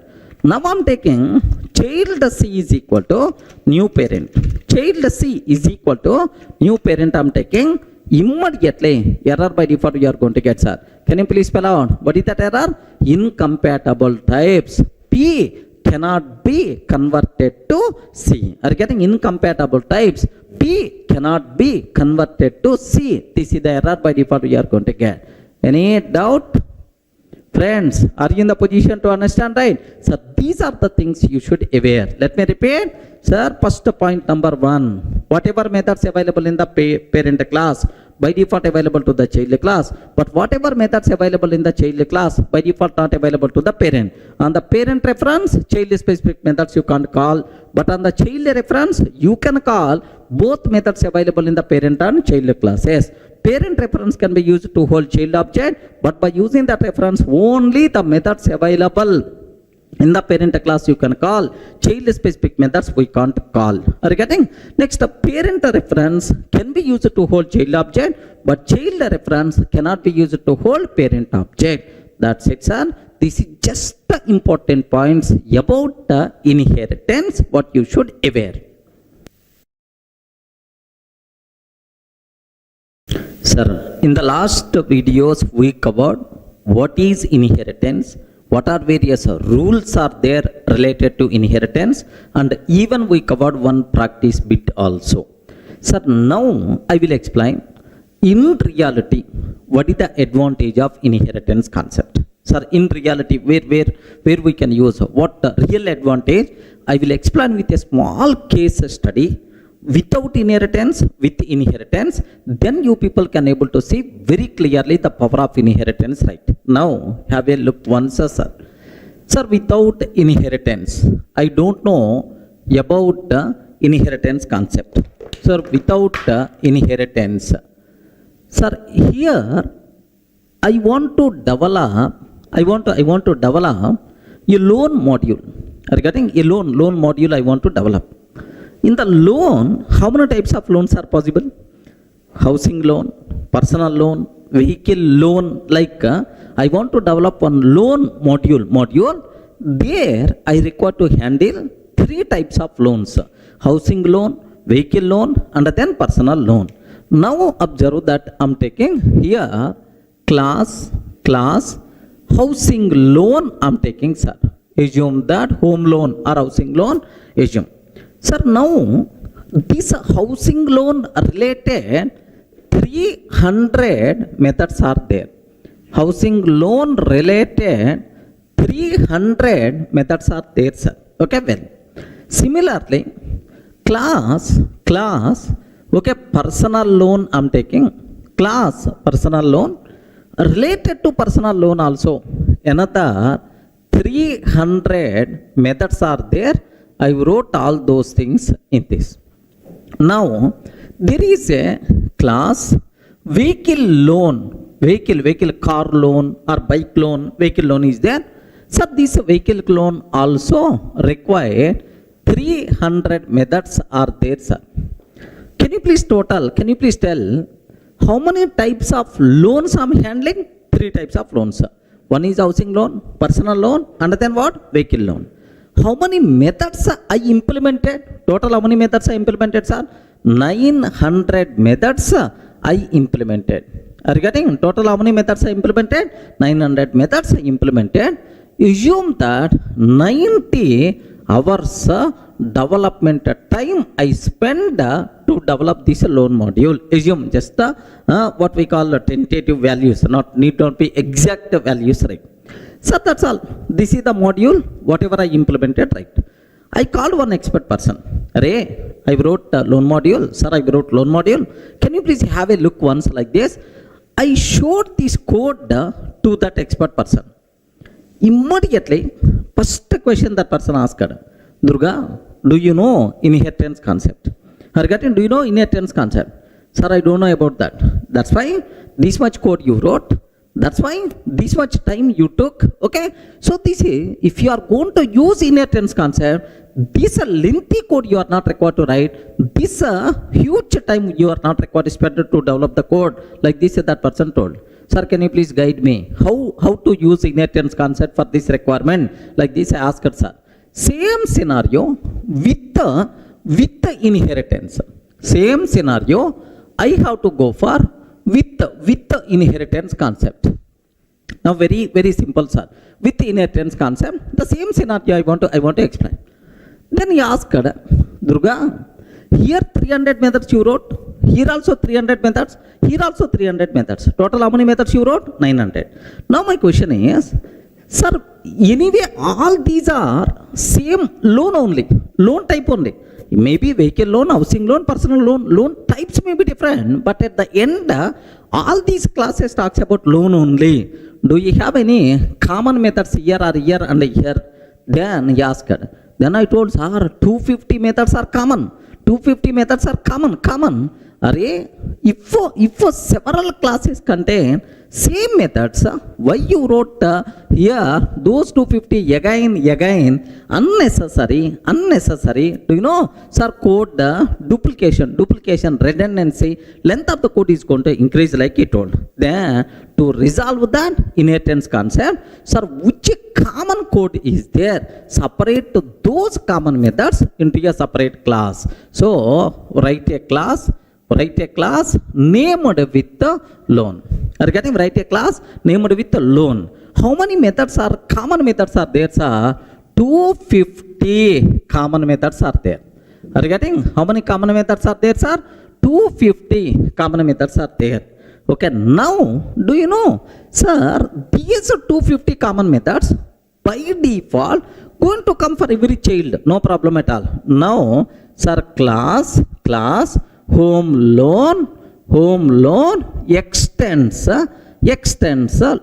Speaker 1: Now I'm taking child C is equal to new parent. Child C is equal to new parent. I'm taking immediately error by default you are going to get, sir. Can you please spell out what is that error? Incompatible types. P cannot be converted to C. Are you getting incompatible types? P cannot be converted to C. This is the error by default you are going to get. Any doubt? Friends, are you in the position to understand, right? So these are the things you should aware. Let me repeat. Sir, first point number 1. Whatever methods available in the parent class, by default available to the child class. But whatever methods available in the child class, by default not available to the parent. On the parent reference, child specific methods you can't call. But on the child reference, you can call both methods available in the parent and child classes. Parent reference can be used to hold child object, but by using that reference, only the methods available in the parent class you can call. Child specific methods we can't call. Are you getting? Next, the parent reference can be used to hold child object, but child reference cannot be used to hold parent object. That's it, sir. This is just the important points about the inheritance, what you should aware. Sir, in the last videos we covered what is inheritance, what are various rules are there related to inheritance, and even we covered one practice bit also. Sir, now I will explain in reality what is the advantage of inheritance concept. Sir, in reality where we can use what the real advantage, I will explain with a small case study. Without inheritance, with inheritance, then you people can able to see very clearly the power of inheritance, right? Now, have a look once, sir. Sir, without inheritance, I don't know about the inheritance concept. Sir, without inheritance, sir, here I want to develop a loan module. Regarding a loan module I want to develop. In the loan, how many types of loans are possible? Housing loan, personal loan, vehicle loan. Like I want to develop one loan module. There I require to handle 3 types of loans: housing loan, vehicle loan, and then personal loan. Now observe that I'm taking here class housing loan I'm taking, sir. Assume that home loan or housing loan, assume. Sir, now this housing loan related 300 methods are there. Housing loan related 300 methods are there, sir. Okay, well. Similarly, class, okay, personal loan I'm taking. Class, personal loan. Related to personal loan also, another 300 methods are there. I wrote all those things in this. Now, there is a class vehicle loan, vehicle car loan or bike loan, vehicle loan is there. So, this vehicle loan also require 300 methods are there, sir. Can you please tell how many types of loans I'm handling? 3 types of loans, sir. One is housing loan, personal loan, and then what? Vehicle loan. How many methods I implemented? Total how many methods I implemented, sir? 900 methods I implemented. Are you getting? Total how many methods I implemented? 900 methods I implemented. Assume that 90 hours development time I spend to develop this loan module. Assume just what we call tentative values, need not be exact values, right? So that's all. This is the module, whatever I implemented, right? I called one expert person. Ray, I wrote loan module. Sir, I wrote loan module. Can you please have a look once like this? I showed this code to that expert person. Immediately, first question that person asked, Durga, do you know inheritance concept? Hargatin, do you know inheritance concept? Sir, I don't know about that. That's why this much code you wrote. That's why this much time you took. Okay. So this is, if you are going to use inheritance concept, this lengthy code you are not required to write. This huge time you are not required to spend to develop the code. Like this that person told. Sir, can you please guide me? How to use inheritance concept for this requirement? Like this I asked, sir. Same scenario with the inheritance. Same scenario, I have to go for with the inheritance concept. Now very very simple, sir. With inheritance concept, the same scenario I want to explain. Then he asked, Durga, here 300 methods you wrote, here also 300 methods, here also 300 methods. Total how many methods you wrote? 900. Now my question is, sir, anyway all these are same loan only, loan type only. Maybe vehicle loan, housing loan, personal loan, loan types may be different, but at the end all these classes talks about loan only. Do you have any common methods here or here and here? Then he asked. Then I told, sir, 250 methods are common. 250 methods are common. Array, if several classes contain same methods, why you wrote here those 250 again unnecessary? Do you know, sir, code duplication, redundancy, length of the code is going to increase like he told. Then to resolve that inheritance concept, sir, which common code is there? Separate those common methods into a separate class. So write a class named with the loan. Are you getting? Write a class named with the loan. How many methods are common methods are there, sir? 250 common methods are there. Are you getting? How many common methods are there, sir? 250 common methods are there. Okay, now do you know, sir, these 250 common methods by default going to come for every child, no problem at all. Now, sir, class home loan extends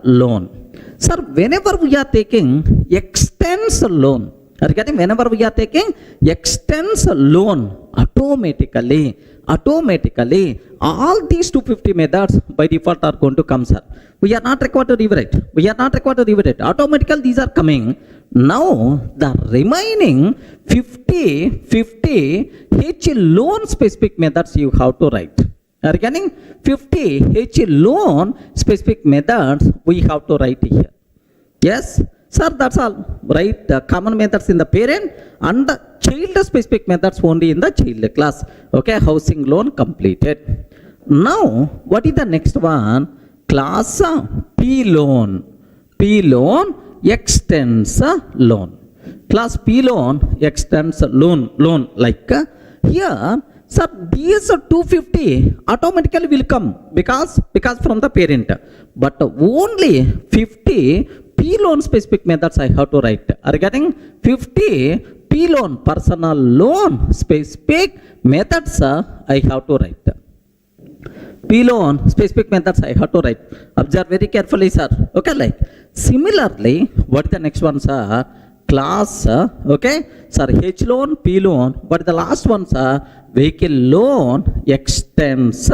Speaker 1: loan. Sir, whenever we are taking extends loan, are you getting? Whenever we are taking extends loan, automatically all these 250 methods by default are going to come, sir. We are not required to rewrite. Automatically these are coming. Now the remaining 50 H loan specific methods you have to write. Are you getting? 50 H loan specific methods we have to write here. Yes, sir, that's all. Write the common methods in the parent and the child specific methods only in the child class. Okay, housing loan completed. Now what is the next one? Class P loan extends loan. Class P loan extends loan like here, sir, these 250 automatically will come because from the parent, but only 50 P loan specific methods I have to write. Are you getting? 50 P loan personal loan specific methods I have to write. P loan specific methods I have to write. Observe very carefully, sir. Okay, like similarly, what is the next one, sir? Class, okay, sir, H loan, P loan, but the last one, sir, vehicle loan extends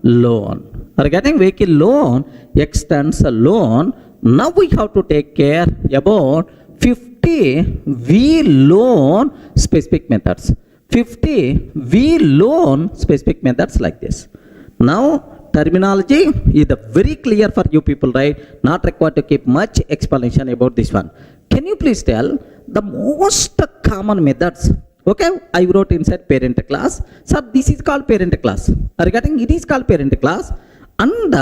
Speaker 1: loan. Are you getting? Vehicle loan extends loan. Now we have to take care about 50 V loan specific methods. 50 V loan specific methods like this. Now terminology is very clear for you people, right? Not required to keep much explanation about this one. Can you please tell the most common methods? Okay, I wrote inside parent class. Sir, this is called parent class. Are you getting? It is called parent class. And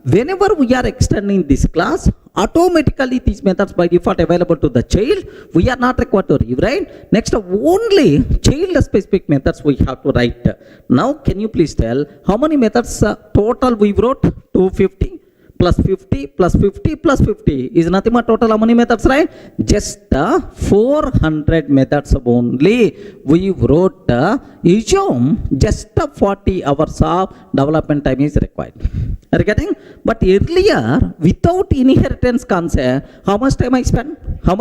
Speaker 1: whenever we are extending this class, automatically these methods by default available to the child. We are not required to rewrite. Next, only child specific methods we have to write. Now, can you please tell how many methods total we wrote? 250 plus 50 plus 50 plus 50 is nothing but total how many methods, right? Just 400 methods only we wrote. Assume just 40 hours of development time is required. Are you getting? But earlier, without inheritance concept, how much time I spent? How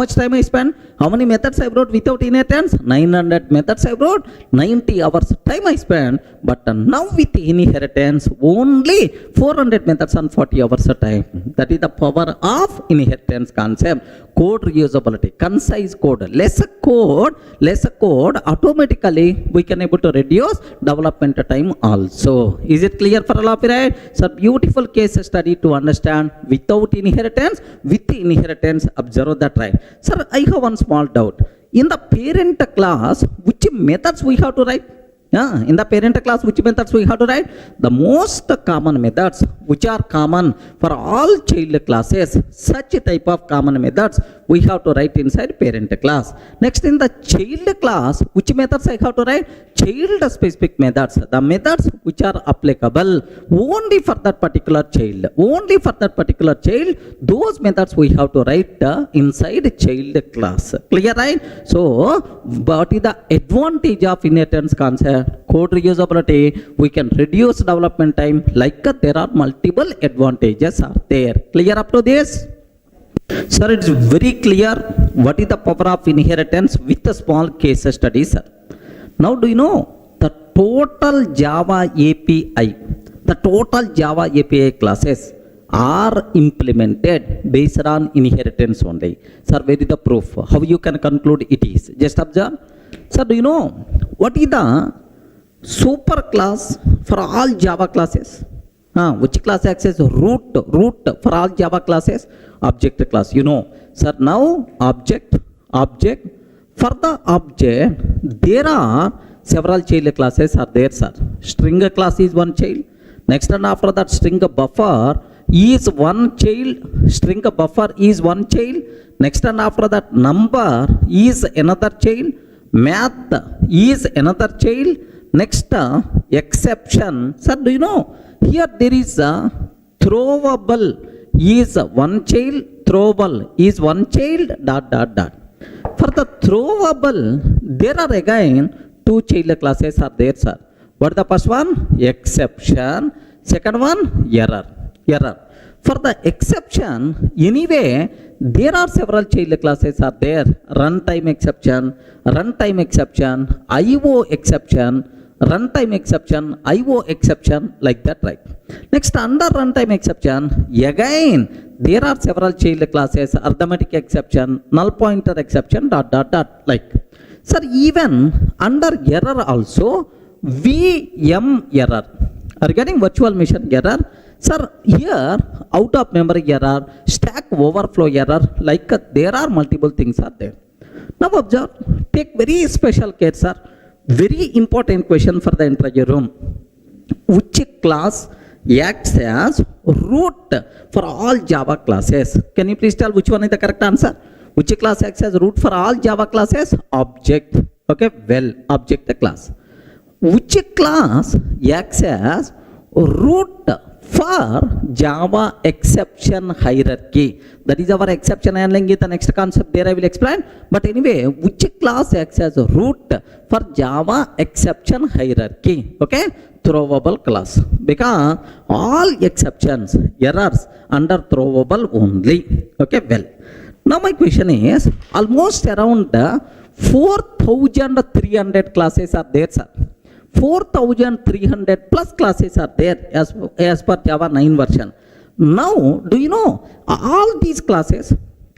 Speaker 1: many methods I wrote without inheritance? 900 methods I wrote. 90 hours time I spent. But now with inheritance, only 400 methods and 40 hours a time. That is the power of inheritance concept. Code reusability, concise code, lesser code, automatically we can able to reduce development time also. Is it clear for all of you, right? So beautiful case study to understand without inheritance, with inheritance, observe that, right? Sir, I have one small doubt. In the parent class, which methods we have to write? In the parent class, which methods we have to write? The most common methods which are common for all child classes. Such type of common methods we have to write inside parent class. Next, in the child class, which methods I have to write? Child specific methods. The methods which are applicable only for that particular child. Only for that particular child, those methods we have to write inside child class. Clear, right? So, what is the advantage of inheritance concept? Code reusability, we can reduce development time. Like there are multiple advantages are there. Clear up to this? Sir, it's very clear what is the power of inheritance with a small case study, sir. Now, do you know the total Java API? The total Java API classes are implemented based on inheritance only. Sir, where is the proof? How you can conclude it is? Just observe. Sir, do you know what is the super class for all Java classes? Which class acts as root for all Java classes? Object class. You know, sir, now object. For the object, there are several child classes are there, sir. String class is one child. Next, and after that, string buffer is one child. String buffer is one child. Next, and after that, number is another child. Math is another child. Next, exception. Sir, do you know? Here there is a throwable is one child. Throwable is one child. ... For the throwable, there are again two child classes are there, sir. What is the first one? Exception. Second one, error. For the exception, anyway, there are several child classes are there. Runtime exception, IO exception, runtime exception, IO exception, like that, right? Next, under runtime exception, again, there are several child classes, arithmetic exception, null pointer exception, ... like. Sir, even under error also, VM error. Regarding virtual machine error, sir, here out of memory error, stack overflow error, like there are multiple things are there. Now observe, take very special care, sir. Very important question for the entire room. Which class acts as root for all Java classes? Can you please tell which one is the correct answer? Which class acts as root for all Java classes? Object. Okay, well, object class. Which class acts as root for Java exception hierarchy? That is our exception handling is the next concept, there I will explain. But anyway, which class acts as root for Java exception hierarchy? Okay, throwable class. Because all exceptions, errors under throwable only. Okay, well. Now my question is, almost around 4,300 classes are there, sir. 4,300 plus classes are there as per Java 9 version. Now, do you know, all these classes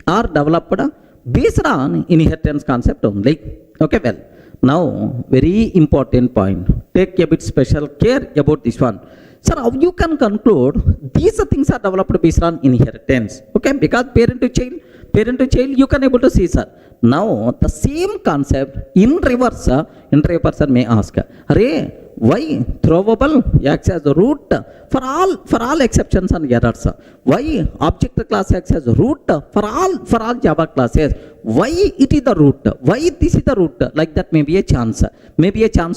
Speaker 1: are developed based on inheritance concept only. Okay, well, now, very important point. Take a bit special care about this one. Sir, how you can conclude these things are developed based on inheritance? Okay, because parent to child, you can able to see, sir. Now, the same concept in reverse may ask, Array, why throwable acts as a root for all exceptions and errors? Why object class acts as a root for all Java classes? Why it is the root? Why this is the root? Like that may be a chance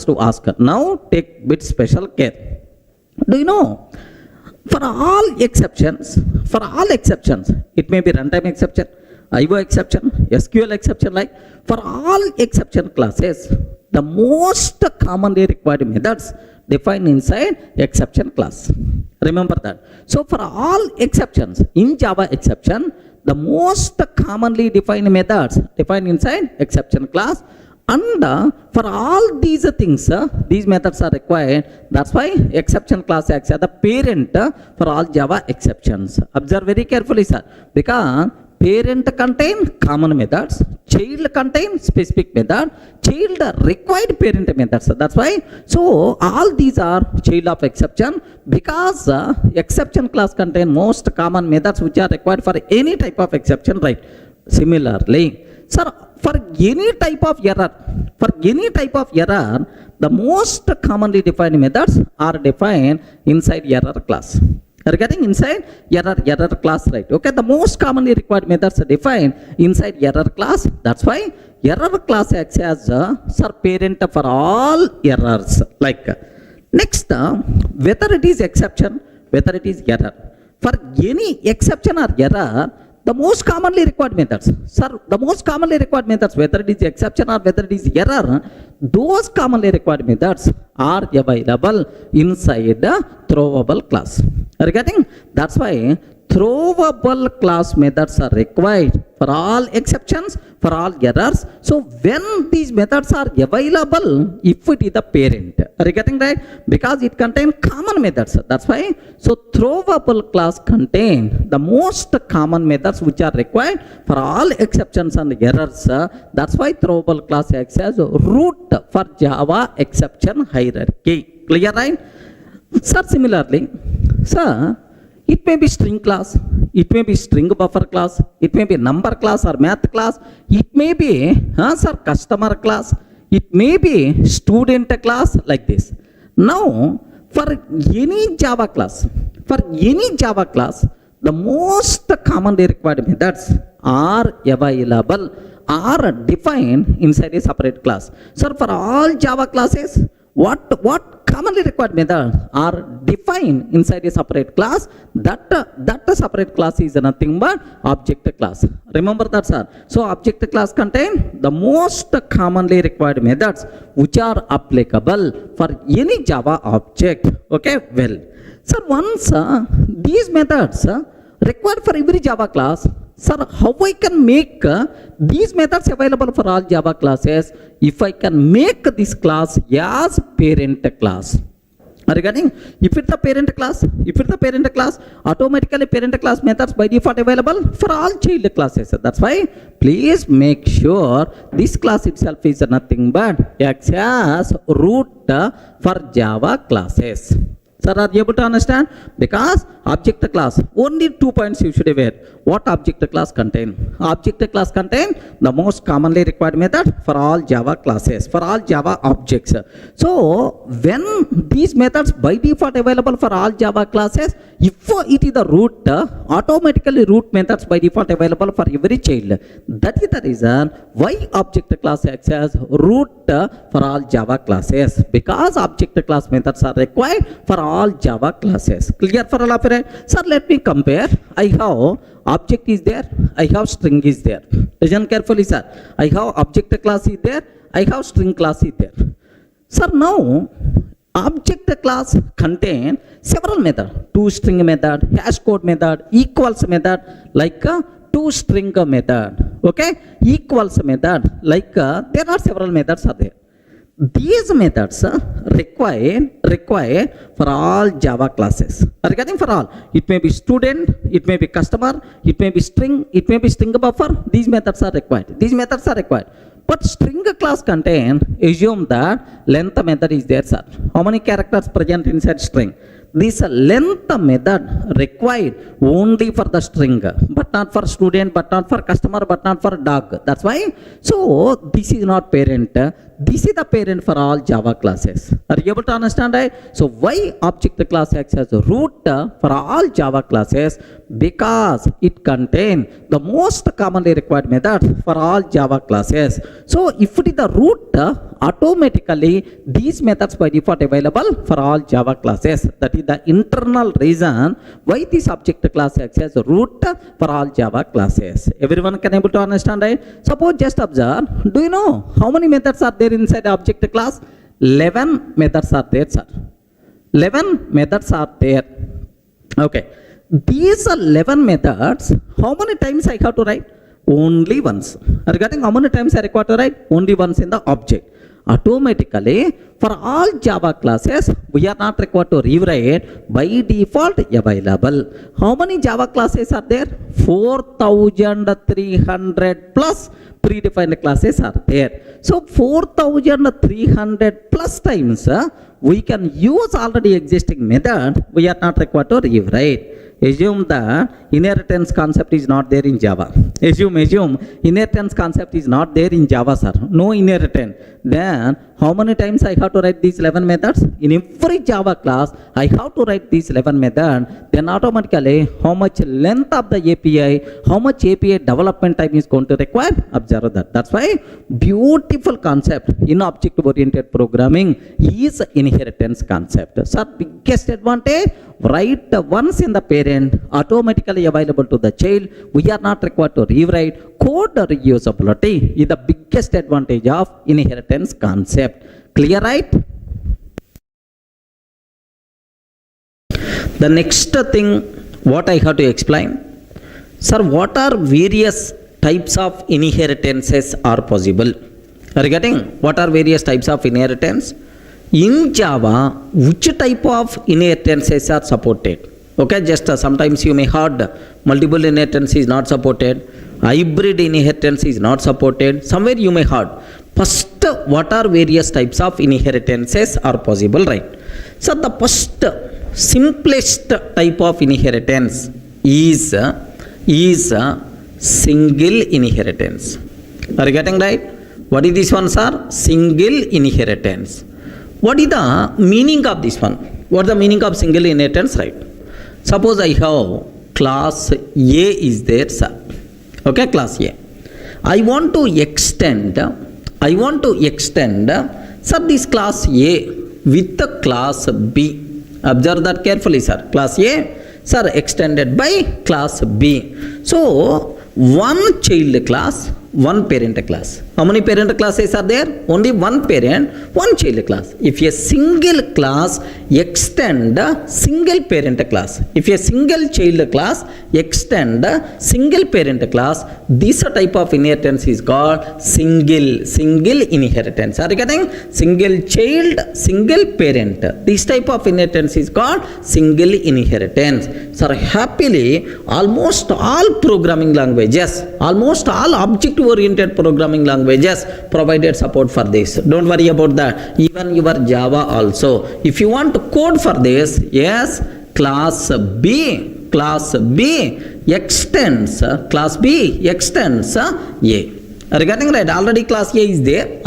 Speaker 1: to ask. Now, take bit special care. Do you know? For all exceptions, it may be runtime exception, IO exception, SQL exception, like for all exception classes, the most commonly required methods defined inside exception class. Remember that. So for all exceptions in Java exception, the most commonly defined methods defined inside exception class. And for all these things, these methods are required. That's why exception class acts as the parent for all Java exceptions. Observe very carefully, sir. Because parent contain common methods, child contain specific method, child required parent methods. That's why. So all these are child of exception, because exception class contain most common methods which are required for any type of exception, right? Similarly, sir, for any type of error, the most commonly defined methods are defined inside error class. Are you getting inside error class, right? Okay, the most commonly required methods are defined inside error class. That's why error class acts as a parent for all errors. Like next, whether it is exception, whether it is error. For any exception or error, the most commonly required methods, sir, the most commonly required methods, whether it is exception or whether it is error, those commonly required methods are available inside the throwable class. Are you getting? That's why throwable class methods are required for all exceptions, for all errors. So when these methods are available, if it is the parent, are you getting right? Because it contains common methods. That's why. So throwable class contain the most common methods which are required for all exceptions and errors. That's why throwable class acts as root for Java exception hierarchy. Clear, right? Sir, similarly, sir, it may be string class, it may be string buffer class, it may be number class or math class, it may be sir, customer class, it may be student class, like this. Now, for any Java class, the most commonly required methods are available, are defined inside a separate class. Sir, for all Java classes, what commonly required methods are defined inside a separate class? That separate class is nothing but object class. Remember that, sir. So object class contain the most commonly required methods which are applicable for any Java object. Okay, well, sir, once these methods required for every Java class, sir, how I can make these methods available for all Java classes if I can make this class as parent class? Are you getting? If it's the parent class, automatically parent class methods by default available for all child classes. That's why please make sure this class itself is nothing but acts as root for Java classes. Sir, are you able to understand? Because object class, only 2 points you should aware. What object class contain? Object class contain the most commonly required method for all Java classes, for all Java objects. So when these methods by default available for all Java classes, if it is the root, automatically root methods by default available for every child. That is the reason why object class acts as root for all Java classes, because object class methods are required for all Java classes. Clear for all of you? Sir, let me compare. I have object is there, I have string is there. Listen carefully, sir. I have object class is there, I have string class is there. Sir, now object class contain several methods. ToString method, hash code method, equals method, like ToString method. Okay, equals method, like there are several methods are there. These methods require for all Java classes. Are you getting? For all? It may be student, it may be customer, it may be string, it may be string buffer. These methods are required. But string class contain, assume that length method is there, sir. How many characters present inside string? This length method required only for the string, but not for student, but not for customer, but not for dog. That's why. So this is not parent. This is the parent for all Java classes. Are you able to understand, right? So why object class acts as a root for all Java classes? Because it contains the most commonly required method for all Java classes. So if it is the root, automatically these methods by default available for all Java classes. That is the internal reason why this object class acts as a root for all Java classes. Everyone can able to understand, right? Suppose just observe. Do you know how many methods are there inside the object class? 11 methods are there, sir. 11 methods are there. Okay. These 11 methods, how many times I have to write? Only once. Regarding how many times I require to write? Only once in the object. Automatically, for all Java classes, we are not required to rewrite, by default available. How many Java classes are there? 4,300 plus predefined classes are there. So 4,300 plus times we can use already existing method. We are not required to rewrite. Assume that inheritance concept is not there in Java. Assume inheritance concept is not there in Java, sir. No inheritance. Then how many times I have to write these 11 methods? In every Java class, I have to write these 11 methods. Then automatically, how much length of the API, how much API development time is going to require? Observe that. That's why beautiful concept in object-oriented programming is inheritance concept. Sir, biggest advantage, write once in the parent, automatically available to the child. We are not required to rewrite. Code reusability is the biggest advantage of inheritance concept. Clear, right? The next thing what I have to explain, sir, what are various types of inheritances are possible? Are you getting? What are various types of inheritance? In Java, which type of inheritances are supported? Okay, just sometimes you may heard multiple inheritance is not supported, hybrid inheritance is not supported. Somewhere you may heard. First, what are various types of inheritances are possible, right? So the first simplest type of inheritance is single inheritance. Are you getting right? What is this one, sir? Single inheritance. What is the meaning of this one? What is the meaning of single inheritance, right? Suppose I have class A is there, sir. Okay, class A. I want to extend, sir, this class A with the class B. Observe that carefully, sir. Class A, sir, extended by class B. So, one child class, one parent class. How many parent classes are there? Only one parent, one child class. If a single class extend single parent class, if a single child class extend single parent class, this type of inheritance is called single inheritance. Are you getting? Single child, single parent. This type of inheritance is called single inheritance. So happily, almost all programming languages, almost all object-oriented programming languages provided support for this. Don't worry about that. Even your Java also. If you want to code for this, yes, class B extends A. Are you getting right? Already class A is there.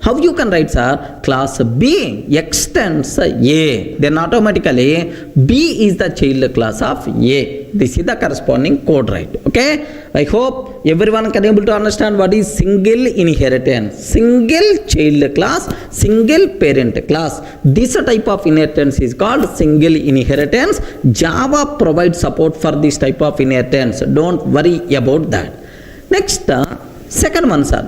Speaker 1: How you can write, sir? Class B extends A. Then automatically B is the child class of A. This is the corresponding code, right? Okay. I hope everyone can able to understand what is single inheritance. Single child class, single parent class. This type of inheritance is called single inheritance. Java provides support for this type of inheritance. Don't worry about that. Next, second one, sir,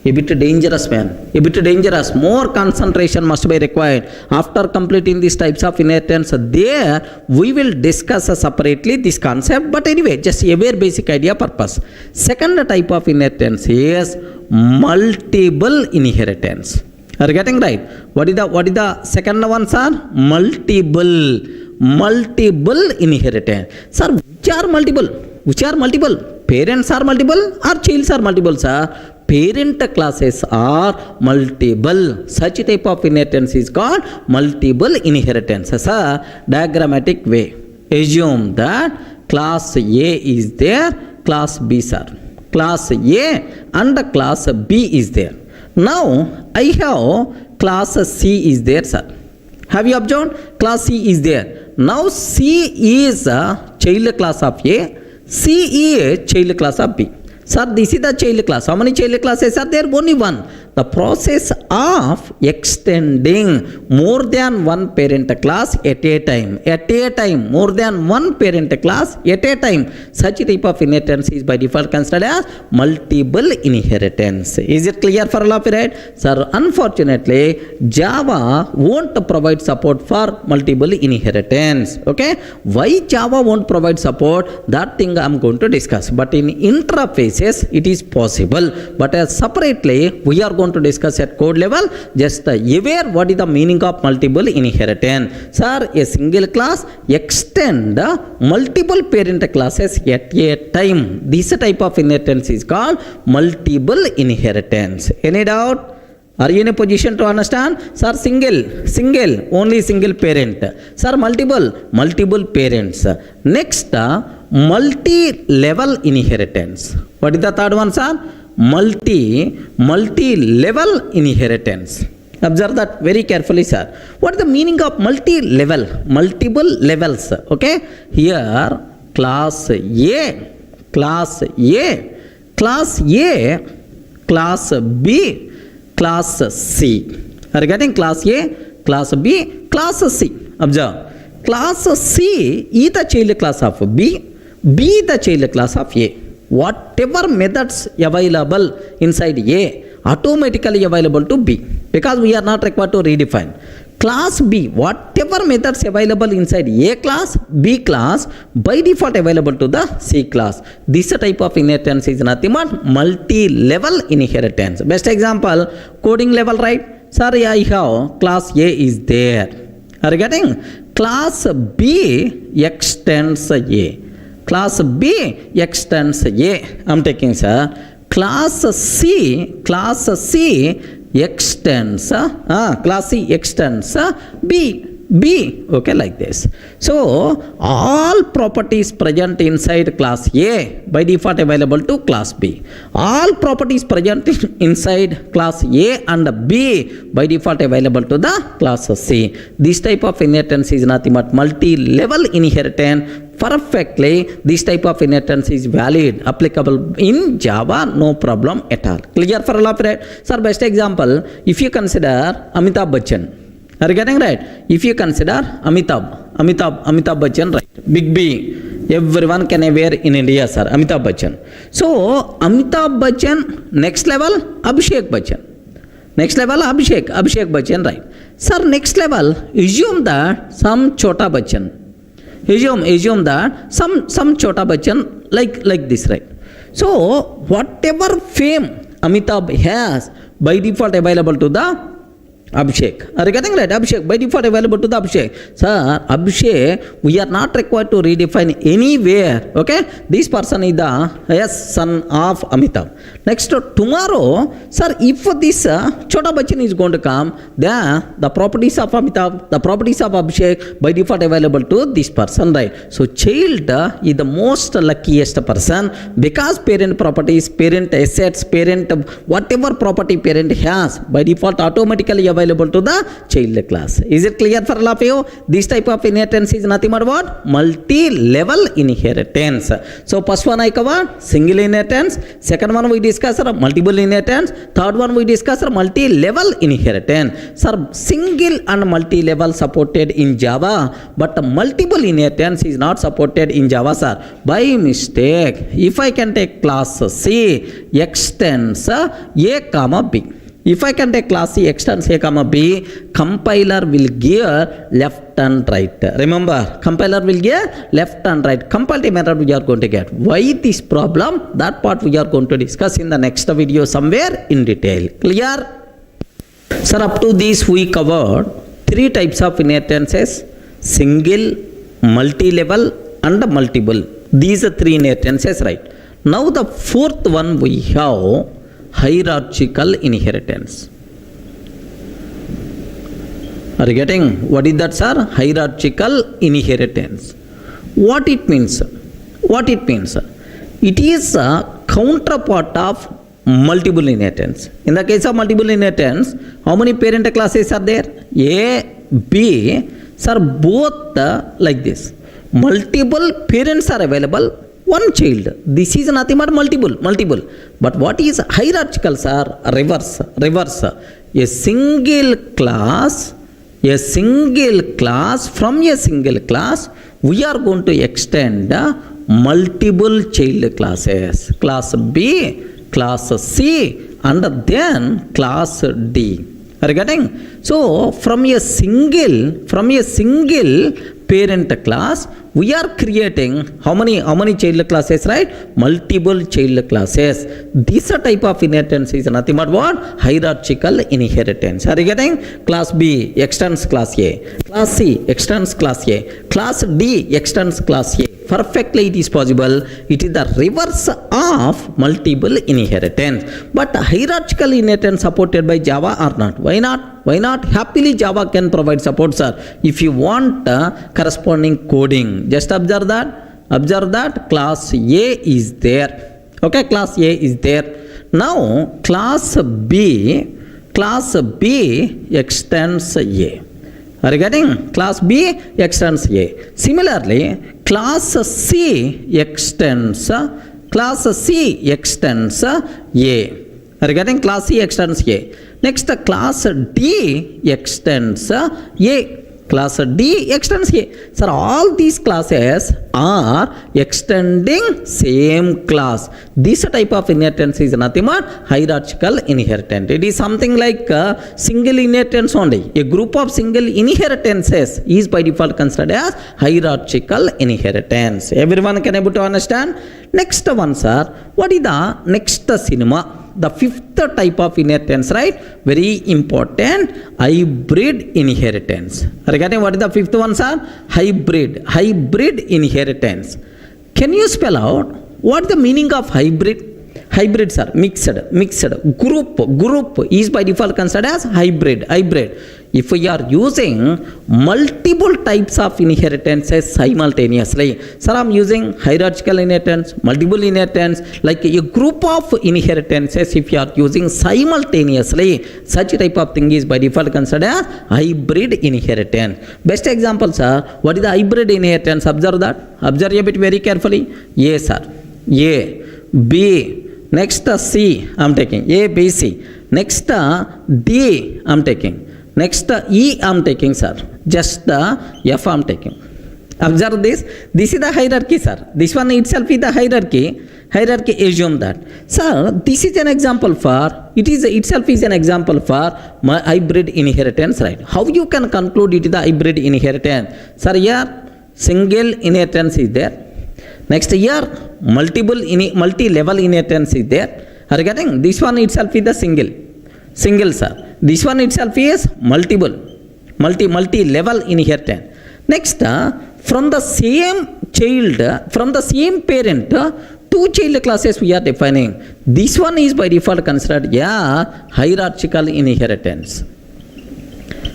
Speaker 1: a bit dangerous, man. A bit dangerous. More concentration must be required. After completing these types of inheritance, there we will discuss separately this concept. But anyway, just a very basic idea purpose. Second type of inheritance is multiple inheritance. Are you getting right? What is the second one, sir? Multiple inheritance. Sir, which are multiple? Parents are multiple or childs are multiple, sir? Parent classes are multiple. Such type of inheritance is called multiple inheritance. Sir, diagrammatic way. Assume that class A is there, class B, sir. Class A and class B is there. Now, I have class C is there, sir. Have you observed? Class C is there. Now, C is a child class of A. C is child class of B. Sir, this is the child class. How many child classes are there? Only one. The process of extending more than one parent class at a time. More than one parent class at a time. Such type of inheritance is by default considered as multiple inheritance. Is it clear for all of you, right? Sir, unfortunately, Java won't provide support for multiple inheritance. Okay? Why Java won't provide support? That thing I am going to discuss. But in interfaces, it is possible. But as separately, we are going to discuss at code level. Just aware what is the meaning of multiple inheritance. Sir, a single class extend multiple parent classes at a time. This type of inheritance is called multiple inheritance. Any doubt? Are you in a position to understand? Sir, single, only single parent. Sir, multiple parents. Next, multi-level inheritance. What is the third one, sir? Multi-level inheritance. Observe that very carefully, sir. What is the meaning of multi-level? Multiple levels. Okay. Here, class A, class B, class C. Are you getting? Class A, class B, class C. Observe. Class C is the child class of B is the child class of A. Whatever methods available inside A, automatically available to B, because we are not required to redefine. Class B, whatever methods available inside A class, B class, by default available to the C class. This type of inheritance is nothing but multi-level inheritance. Best example, coding level, right? Sorry, I have class A is there. Are you getting? Class B extends A. Class B extends A. I'm taking, sir. Class C extends class C extends B. Okay, like this. So all properties present inside class A by default available to class B. All properties present inside class A and B by default available to the class C. This type of inheritance is nothing but multi-level inheritance. Perfectly, this type of inheritance is valid, applicable in Java, no problem at all. Clear for all of it? Sir, best example, if you consider Amitabh Bachchan. Are you getting right? If you consider Amitabh Bachchan, right? Big B, everyone can wear in India, sir. Amitabh Bachchan. So Amitabh Bachchan, next level Abhishek Bachchan. Next level Abhishek Bachchan, right? Sir, next level, assume that some Chota Bachchan. Assume that some Chota Bachchan like this, right? So whatever fame Amitabh has, by default available to the Abhishek. Are you getting right? Abhishek, by default available to the Abhishek. Sir, Abhishek, we are not required to redefine anywhere. Okay? This person is the son of Amitabh. Next, tomorrow, sir, if this Chota Bachchan is going to come, then the properties of Amitabh, the properties of Abhishek, by default available to this person, right? So child is the most luckiest person, because parent properties, parent assets, parent whatever property parent has, by default automatically available to the child class. Is it clear for all of you? This type of inheritance is nothing but what? Multi-level inheritance. So first one I covered, single inheritance. Second one we discussed multiple inheritance. Third one we discussed multi-level inheritance. Sir, single and multi-level supported in Java, but multiple inheritance is not supported in Java, sir. By mistake, if I can take class C extends A comma B. If I can take class C extends A comma B, compiler will give left and right. Remember, compiler will give left and right. Compilation method we are going to get. Why this problem? That part we are going to discuss in the next video somewhere in detail. Clear? Sir, up to this we covered three types of inheritances: single, multi-level and multiple. These are three inheritances, right? Now the fourth one we have hierarchical inheritance. Are you getting? What is that, sir? Hierarchical inheritance. What it means? What it means? It is a counterpart of multiple inheritance. In the case of multiple inheritance, how many parent classes are there? A, B, sir, both like this. Multiple parents are available, one child. This is nothing but multiple. But what is hierarchical, sir? Reverse. A single class from a single class, we are going to extend multiple child classes. Class B, class C, and then class D. Are you getting? So from a single parent class, we are creating how many child classes, right? Multiple child classes. This type of inheritance is nothing but what? Hierarchical inheritance. Are you getting? Class B extends class A, class C extends class A, class D extends class A, Perfectly it is possible. It is the reverse of multiple inheritance. But hierarchical inheritance supported by Java or not? Why not? Why not? Happily Java can provide support, sir. If you want corresponding coding, just observe that. Observe that class A is there. Okay, class A is there. Now class B extends A. Are you getting? Class B extends A. Similarly, class C extends A. Are you getting? Class C extends A. Next, class D extends A. Class D extends A. Sir, all these classes are extending same class. This type of inheritance is nothing but hierarchical inheritance. It is something like single inheritance only. A group of single inheritances is by default considered as hierarchical inheritance. Everyone can able to understand? Next one, sir. What is the next cinema? The fifth type of inheritance, right? Very important, hybrid inheritance. Regarding what is the fifth one, sir? Hybrid inheritance. Can you spell out what the meaning of hybrid? Hybrids are mixed. Group is by default considered as hybrid. If we are using multiple types of inheritances simultaneously, sir, I'm using hierarchical inheritance, multiple inheritance, like a group of inheritances. If you are using simultaneously, such type of thing is by default considered as hybrid inheritance. Best example, sir, what is the hybrid inheritance? Observe that. Observe a bit very carefully. A, sir. A, B. Next C I'm taking. A, B, C. Next D I'm taking. Next E I'm taking, sir. Just F I'm taking. Observe this. This is the hierarchy, sir. This one itself is the hierarchy. Hierarchy, assume that. Sir, this is an example for, it is itself is an example for my hybrid inheritance, right? How you can conclude it is the hybrid inheritance? Sir, here single inheritance is there. Next here multi-level inheritance is there. Are you getting? This one itself is the single, sir. This one itself is multi-level inheritance. Next, from the same child, from the same parent, two child classes we are defining. This one is by default considered hierarchical inheritance.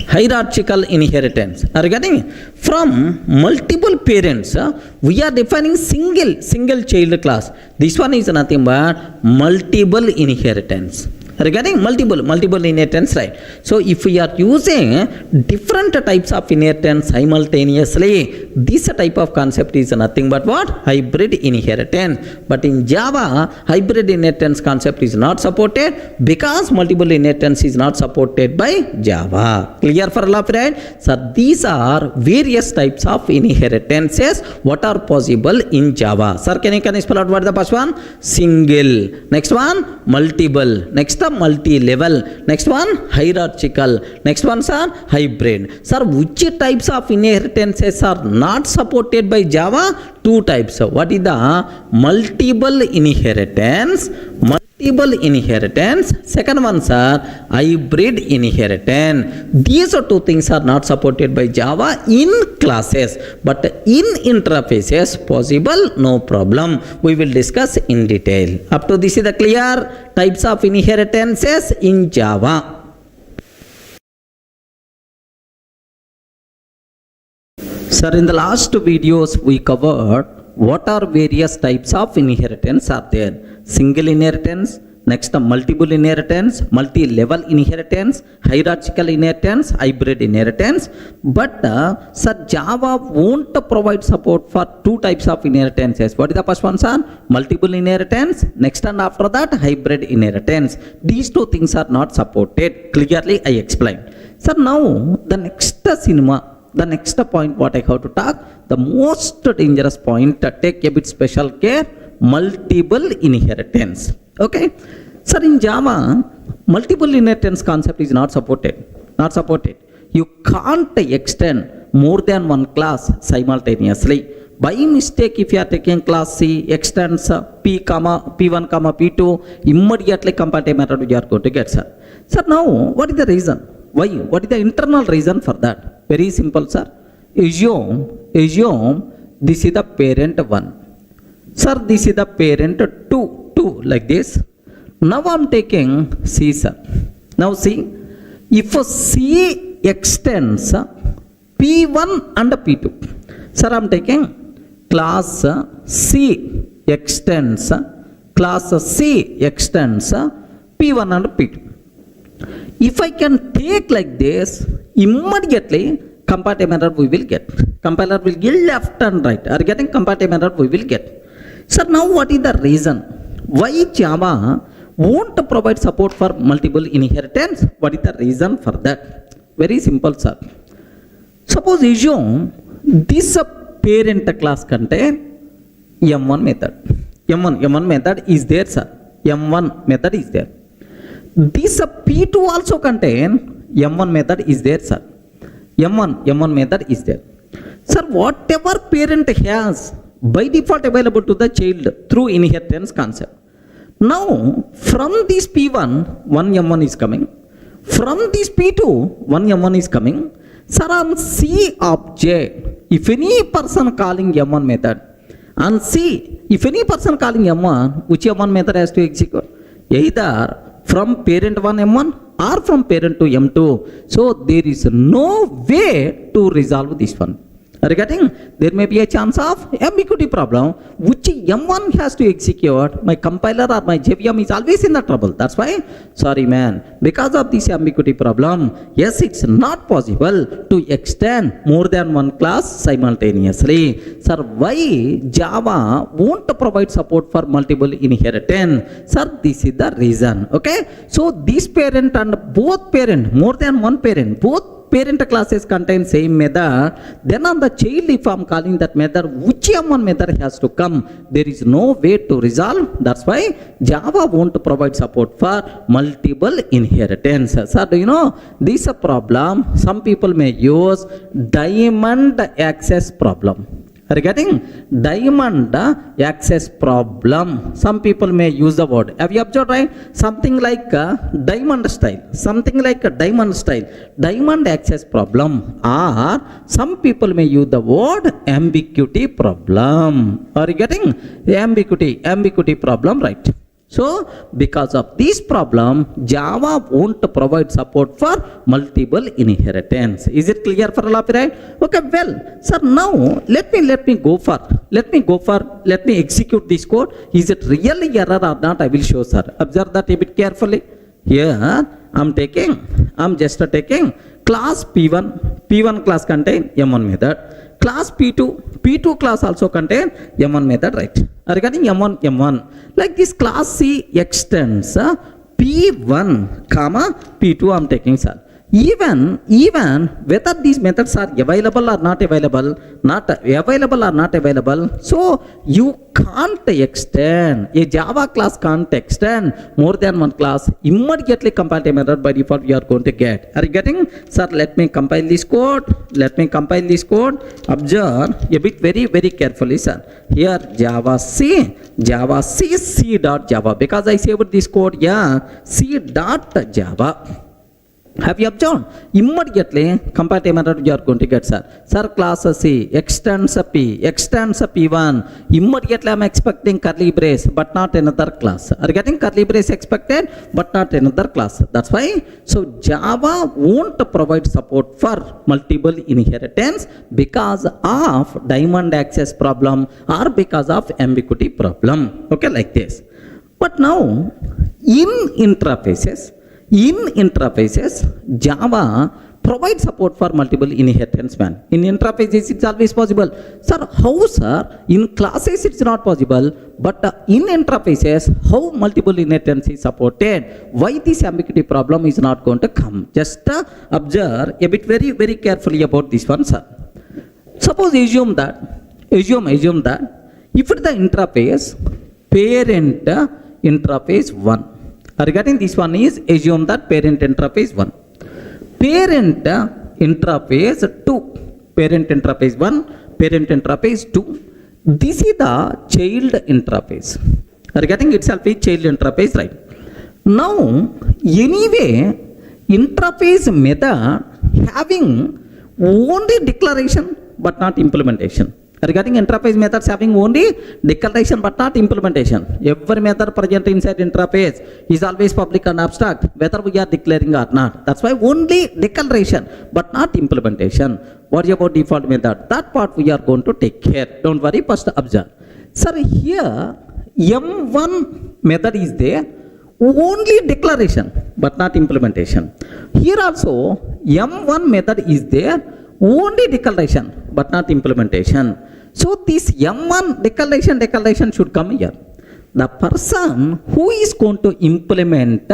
Speaker 1: Hierarchical inheritance. Are you getting? From multiple parents, we are defining single child class. This one is nothing but multiple inheritance. Regarding multiple inheritance, right? So if we are using different types of inheritance simultaneously, this type of concept is nothing but what? Hybrid inheritance. But in Java, hybrid inheritance concept is not supported because multiple inheritance is not supported by Java. Clear for all, right? So these are various types of inheritances what are possible in Java. Sir, can you spell out what is the first one? Single. Next one, multiple. Next multi-level. Next one, hierarchical. Next one, sir, hybrid. Sir, which types of inheritances are not supported by Java? Two types. What is the multiple inheritance? Second one, sir, hybrid inheritance. These two things are not supported by Java in classes, but in interfaces possible, no problem. We will discuss in detail. Up to this is the clear types of inheritances in Java. Sir, in the last videos we covered what are various types of inheritance are there. Single inheritance, next multiple inheritance, multi-level inheritance, hierarchical inheritance, hybrid inheritance. But sir, Java won't provide support for two types of inheritances. What is the first one, sir? Multiple inheritance. Next and after that, hybrid inheritance. These two things are not supported. Clearly I explained. Sir, now the next point what I have to talk, the most dangerous point, take a bit special care, multiple inheritance. Okay. Sir, in Java, multiple inheritance concept is not supported. You can't extend more than one class simultaneously. By mistake, if you are taking class C, extends P1, P2, immediately compatible method you are going to get, sir. Sir, now, what is the reason? Why? What is the internal reason for that? Very simple, sir. Assume this is the parent 1. Sir, this is the parent 2, like this. Now I am taking C, sir. Now see, if C extends P1 and P2, sir, I am taking class C extends P1 and P2. If I can take like this, immediately comparative error we will get. Compiler will give left and right. Are getting comparative error we will get. Sir, now what is the reason why Java won't provide support for multiple inheritance? What is the reason for that? Very simple, sir. Suppose assume this parent class contain M1 method. M1 method is there, sir. M1 method is there. This P2 also contain M1 method is there, sir. M1 method is there. Sir, whatever parent has by default available to the child through inheritance concept. Now, from this P1, one M1 is coming. From this P2, one M1 is coming. Sir, on C object, if any person calling M1 method, on C, if any person calling M1, which M1 method has to execute? Either from parent 1 M1 or from parent 2 M2. So, there is no way to resolve this one. Are you getting? There may be a chance of ambiguity problem, which M1 has to execute. My compiler or my JVM is always in the trouble. That's why, sorry man, because of this ambiguity problem, yes, it's not possible to extend more than one class simultaneously. Sir, why Java won't provide support for multiple inheritance? Sir, this is the reason. Okay, so this parent and both parent, more than one parent, both parent classes contain same method, then on the child, if I am calling that method, which M1 method has to come, there is no way to resolve. That's why Java won't provide support for multiple inheritance. Sir, do you know, this is a problem some people may use, diamond access problem. Are you getting? Diamond access problem. Some people may use the word. Have you observed, right? Something like diamond style. Something like a diamond style. Diamond access problem. Or some people may use the word ambiguity problem. Are you getting? Ambiguity problem, right? So, because of this problem, Java won't provide support for multiple inheritance. Is it clear for all of you, right? Okay, well, sir, now let me execute this code. Is it really error or not? I will show, sir. Observe that a bit carefully. Here, I'm just taking class P1 class contain M1 method. Class P2 class also contain M1 method, right? Regarding M1, like this class C extends P1 comma P2 I'm taking, sir. Even whether these methods are available or not available, so you can't extend, a Java class can't extend more than one class immediately. Comparative error by default we are going to get. Are you getting? Sir, let me compile this code. Observe a bit very carefully, sir. Here Java C C.java, because I saved this code, yeah, C.java. Have you observed? Immediately comparative error you are going to get, sir. Sir, class C extends P1. Immediately I am expecting curly brace, but not another class. Are you getting? Curly brace expected, but not another class. That's why. So Java won't provide support for multiple inheritance because of diamond access problem or because of ambiguity problem. Okay, like this. But now in interfaces, Java provides support for multiple inheritance, man. In interfaces, it's always possible. Sir, how, sir? In classes, it's not possible. But in interfaces, how multiple inheritance is supported? Why this ambiguity problem is not going to come? Just observe a bit very carefully about this one, sir. Suppose assume that if the interface, parent interface 1. Regarding this one is assume that parent interface 1, parent interface 2, parent interface 1, parent interface 2. This is the child interface. Regarding itself is child interface, right? Now, anyway, interface method having only declaration but not implementation. Regarding interface methods having only declaration but not implementation. Every method present inside interface is always public and abstract, whether we are declaring or not. That's why only declaration but not implementation. What about default method? That part we are going to take care. Don't worry, first observe. Sir, here M1 method is there, only declaration but not implementation. Here also M1 method is there, only declaration but not implementation. So this M1 declaration should come here. The person who is going to implement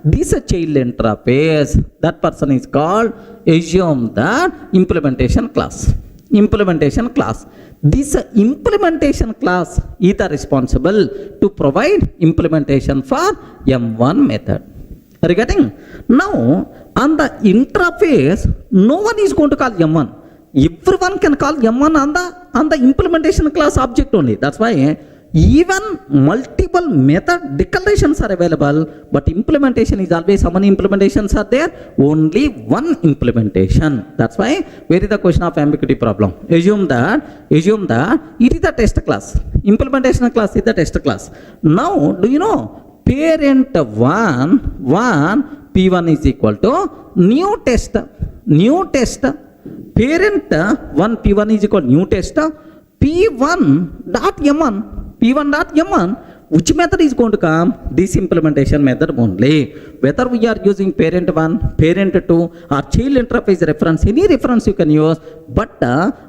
Speaker 1: this child interface, that person is called, assume the implementation class. Implementation class. This implementation class is responsible to provide implementation for M1 method. Regarding now on the interface, no one is going to call M1. Everyone can call M1 on the implementation class object only. That's why even multiple method declarations are available, but implementation is always, how many implementations are there? Only one implementation. That's why where is the question of ambiguity problem? Assume that it is the test class. Implementation class is the test class. Now do you know parent 1 P1 is equal to new test. Parent 1 P1 is equal to new test P1.M1, which method is going to come? This implementation method only. Whether we are using parent 1, parent 2 or child interface reference, any reference you can use, but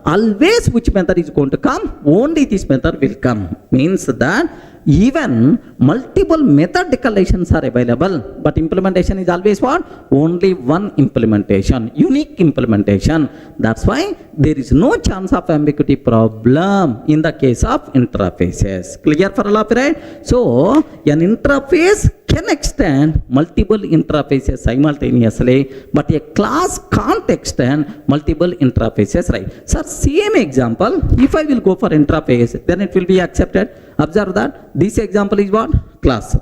Speaker 1: always which method is going to come? Only this method will come. Means that even multiple method declarations are available, but implementation is always what? Only one implementation, unique implementation. That's why there is no chance of ambiguity problem in the case of interfaces. Clear for all of you, right? So an interface can extend multiple interfaces simultaneously, but a class can't extend multiple interfaces, right? So same example, if I will go for interface, then it will be accepted. Observe that this example is what? Class.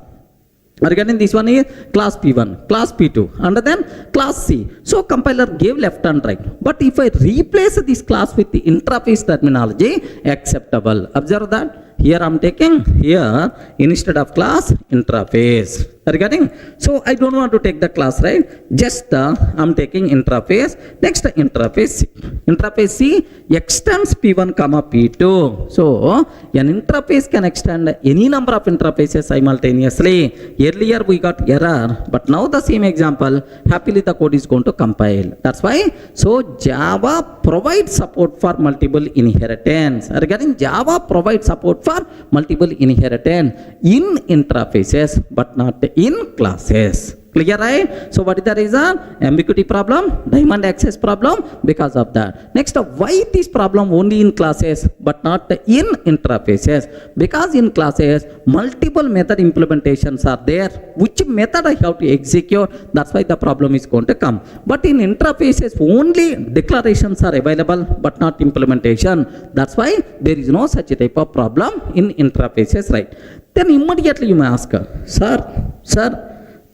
Speaker 1: Regarding this one is class P1, class P2, and then class C. So compiler gave left and right. But if I replace this class with the interface terminology, acceptable. Observe that. Here I am taking here instead of class interface. Regarding, so I don't want to take the class, right? Just I am taking interface. Next interface C. Interface C extends P1 comma P2. So an interface can extend any number of interfaces simultaneously. Earlier we got error, but now the same example, happily the code is going to compile. That's why, so Java provides support for multiple inheritance. Regarding Java provides support for multiple inheritance in interfaces, but not in classes. Clear, right? So what is the reason? Ambiguity problem, diamond access problem, because of that. Next, why this problem only in classes but not in interfaces? Because in classes multiple method implementations are there. Which method I have to execute? That's why the problem is going to come. But in interfaces only declarations are available but not implementation. That's why there is no such type of problem in interfaces, right? Then immediately you may ask, sir,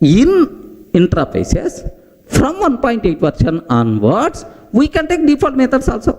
Speaker 1: in interfaces from 1.8 version onwards, we can take default methods also.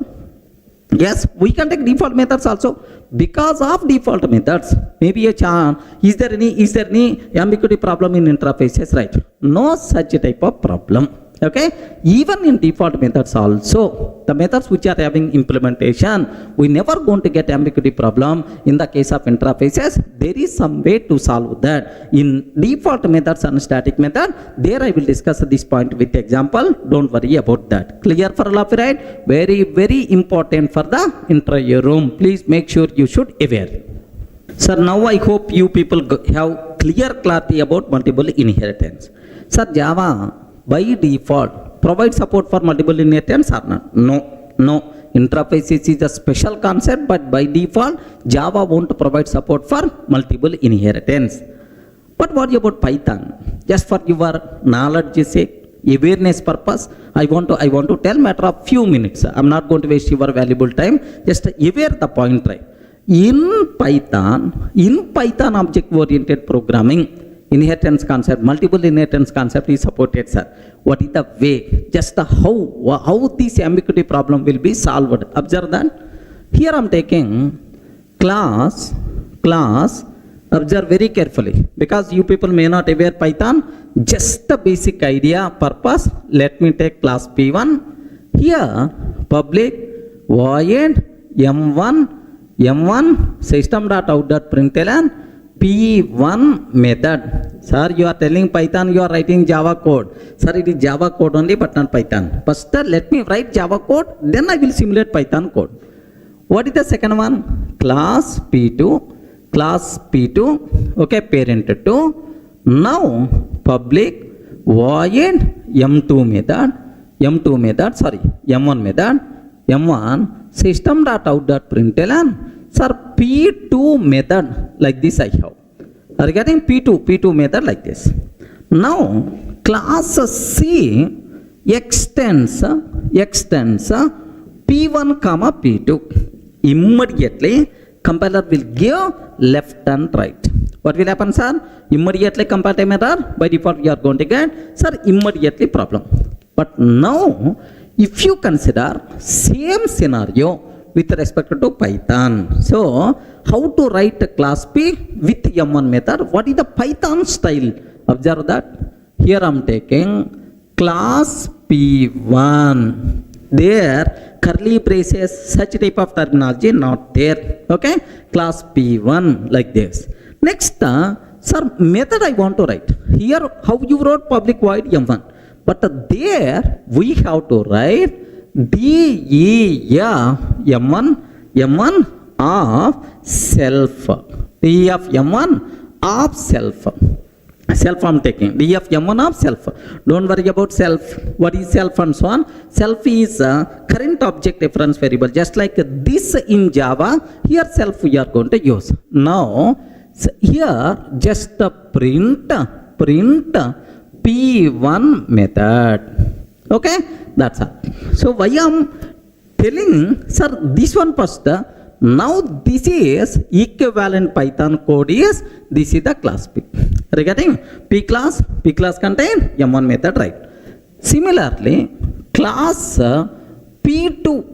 Speaker 1: Yes, we can take default methods also. Because of default methods, maybe a chance, is there any ambiguity problem in interfaces, right? No such type of problem. Okay, even in default methods also, the methods which are having implementation, we never going to get ambiguity problem. In the case of interfaces, there is some way to solve that. In default methods and static method, there I will discuss this point with example. Don't worry about that. Clear for all of you, right? Very, very important for the interview room. Please make sure you should aware. Sir, now I hope you people have clear clarity about multiple inheritance. Sir, Java by default provide support for multiple inheritance or not? No. Interfaces is a special concept, but by default Java won't provide support for multiple inheritance. But what about Python? Just for your knowledge sake, awareness purpose, I want to tell matter of few minutes. I'm not going to waste your valuable time. Just aware the point, right? In Python object oriented programming, inheritance concept, multiple inheritance concept is supported, sir. What is the way? Just how this ambiguity problem will be solved? Observe that. Here I'm taking class, observe very carefully, because you people may not aware Python, just the basic idea purpose. Let me take class P1. Here public void m1 system.out.println P1 method. Sir, you are telling Python, you are writing Java code. Sir, it is Java code only but not Python. First let me write Java code, then I will simulate Python code. What is the second one? Class P2, okay, parent 2. Now public void m1 method, system.out.println. Sir, P2 method like this I have. Are you getting? P2 method like this. Now class C extends P1 comma P2. Immediately compiler will give left and right. What will happen, sir? Immediately compile error. By default you are going to get, sir, immediately problem. But now if you consider same scenario with respect to Python, so how to write a class P with m1 method? What is the Python style? Observe that. Here I am taking class P1. There curly braces, such type of terminology not there. Okay, class P1 like this. Next, sir, method I want to write. Here how you wrote public void m1, but there we have to write def m1 of self. Def m1 of self. Self I'm taking. Def m1 of self. Don't worry about self. What is self and so on? Self is current object reference variable. Just like this in Java, here self we are going to use. Now here just print P1 method. Okay, that's all. So why I'm telling, sir, this one first. Now this is equivalent Python code is, this is the class P. Regarding P class contain m1 method, right? Similarly, class P2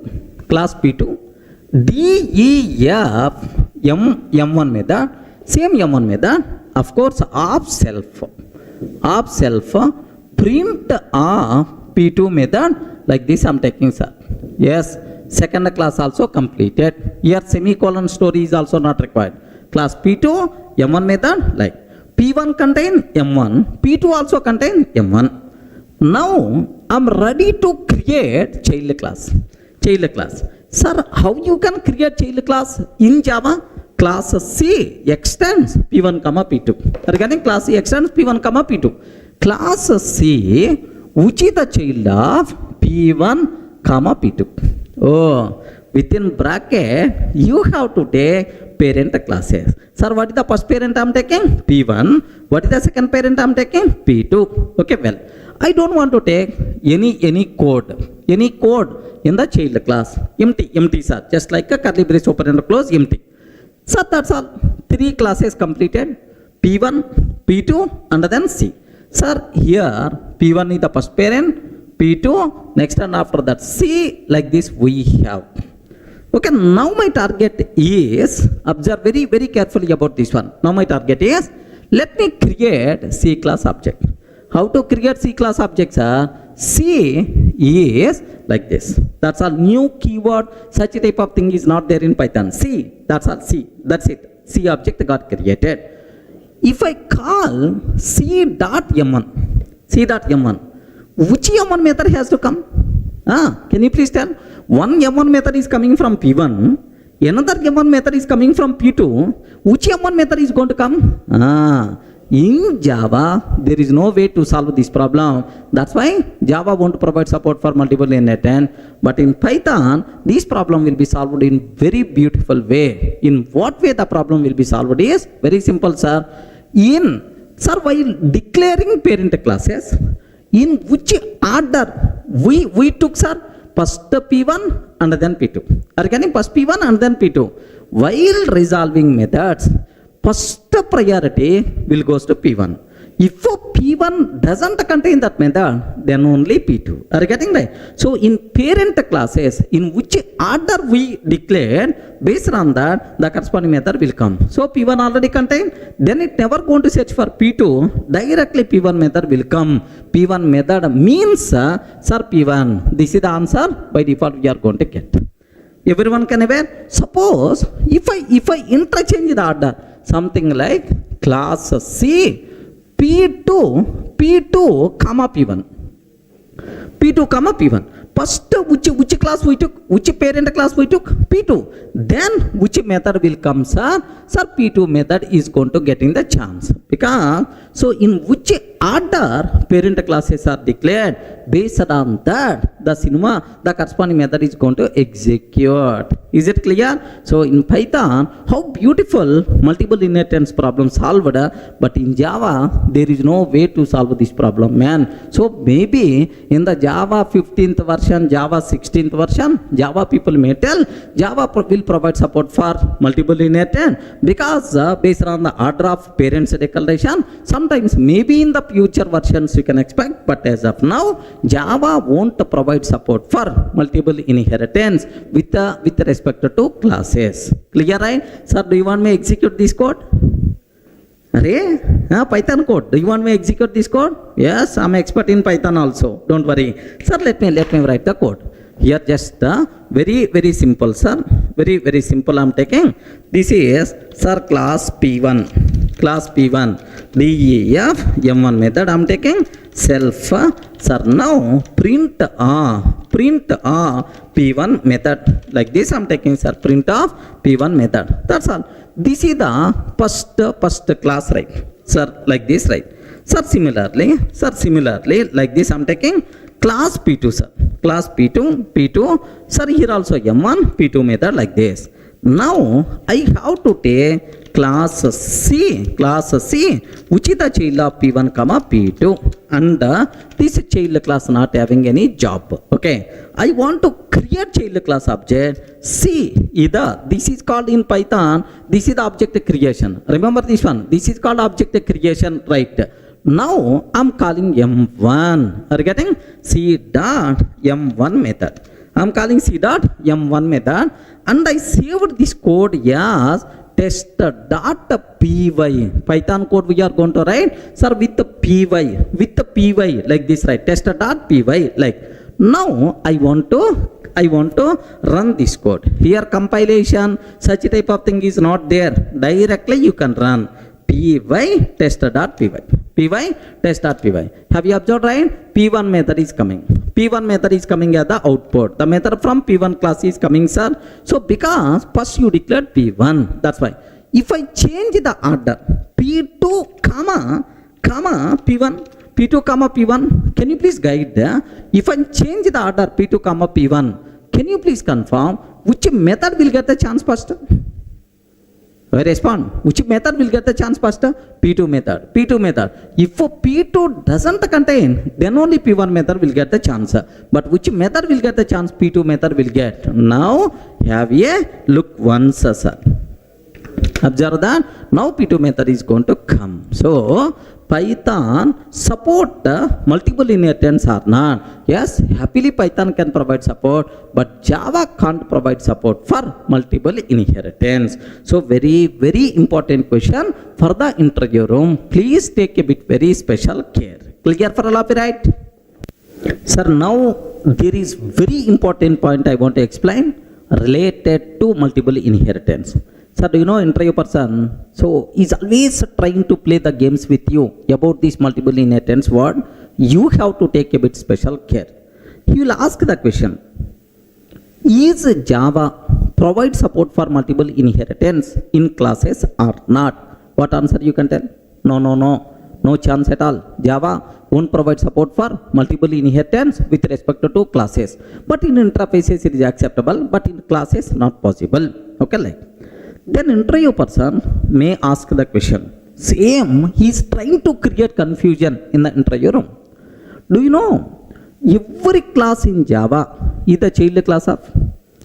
Speaker 1: def m1 method, same m1 method, of course, of self print P2 method like this I'm taking, sir. Yes, second class also completed. Here semicolon story is also not required. Class P2 m1 method, like P1 contain m1, P2 also contain m1. Now I'm ready to create child class. Sir, how you can create child class in Java? Class C extends P1 comma P2. Regarding class C extends P1 comma P2. Class C, which is the child of P1 comma P2. Oh, within bracket you have to take parent classes. Sir, what is the first parent I'm taking? P1. What is the second parent I'm taking? P2. Okay, well, I don't want to take any code in the child class. Empty, sir. Just like a curly brace open and close, empty. So that's all. 3 classes completed. P1, P2, and then C. Sir, here P1 is the first parent, P2, next and after that C, like this we have. Okay, now my target is, observe very, very carefully about this one. Now my target is, let me create C class object. How to create C class objects, sir? C is like this. That's all. New keyword, such type of thing is not there in Python. C, that's all. C, that's it. C object got created. If I call C.m1, which m1 method has to come? Can you please tell? One m1 method is coming from P1, another m1 method is coming from P2. Which m1 method is going to come? In Java, there is no way to solve this problem. That's why Java won't provide support for multiple inheritance. But in Python, this problem will be solved in very beautiful way. In what way the problem will be solved is very simple, sir. While declaring parent classes, in which order we took, sir? First P1 and then P2. Are you getting? First P1 and then P2. While resolving methods, first priority will goes to P1. If P1 doesn't contain that method, then only P2. Are you getting right? So in parent classes, in which order we declared, based on that, the corresponding method will come. So P1 already contained, then it never going to search for P2, directly P1 method will come. P1 method means, sir, P1. This is the answer by default we are going to get. Everyone can aware? Suppose if I interchange the order, something like class C, P2 comma P1. P2 comma P1. First, which class we took? Which parent class we took? P2. Then, which method will come, sir? Sir, P2 method is going to get in the chance. Because, so in which order parent classes are declared, based on that, the corresponding method is going to execute. Is it clear? So in Python, how beautiful multiple inheritance problem solved, but in Java, there is no way to solve this problem, man. So maybe in the Java 15th version, Java 16th version, Java people may tell, Java will provide support for multiple inheritance, because based on the order of parents declaration, sometimes maybe in the future versions you can expect, but as of now, Java won't provide support for multiple inheritance with respect to classes. Clear, right? Sir, do you want me to execute this code? Python code. Do you want me to execute this code? Yes, I'm expert in Python also. Don't worry. Sir, let me write the code. Here just very simple, sir. Very simple I'm taking. This is, sir, class P1. Class P1. DEF M1 method I'm taking. Self, sir, now print P1 method. Like this I'm taking, sir, print of P1 method. That's all. This is the first class, right? Sir, like this, right? Sir, similarly, like this I'm taking class P2, sir. Class P2, sir, here also M1, P2 method like this. Now, I have to take class C, which is the child of P1, comma P2, and this child class not having any job. Okay, I want to create child class object C. Either this is called in Python, this is the object creation. Remember this one, this is called object creation, right? Now I'm calling M1. Are you getting? C dot M1 method. I'm calling C dot M1 method, and I saved this code as test.py. Python code we are going to write, sir, with the py, like this, right? Test.py. Like now I want to run this code. Here compilation, such type of thing is not there. Directly you can run py test.py. Test.py. Have you observed, right? P1 method is coming. P1 method is coming as the output. The method from P1 class is coming, sir. So because first you declared P1, that's why. If I change the order, P2 comma P1, P2 comma P1, can you please guide? If I change the order P2 comma P1, can you please confirm which method will get the chance first? I respond. Which method will get the chance first? P2 method. If P2 doesn't contain, then only P1 method will get the chance. But which method will get the chance? P2 method will get. Now have a look once, sir. Observe that. Now P2 method is going to come. So Python support multiple inheritance or not? Yes, happily Python can provide support, but Java can't provide support for multiple inheritance. So very important question for the interview room. Please take a bit very special care. Clear for all of you, right? Sir, now there is very important point I want to explain related to multiple inheritance. Sir, do you know interview person, so he's always trying to play the games with you about this multiple inheritance word. You have to take a bit special care. He will ask the question, is Java provide support for multiple inheritance in classes or not? What answer you can tell? No chance at all. Java won't provide support for multiple inheritance with respect to classes. But in interfaces it is acceptable, but in classes not possible. Okay, like. Then interview person may ask the question. Same, he is trying to create confusion in the interview room. Do you know every class in Java is the child class of?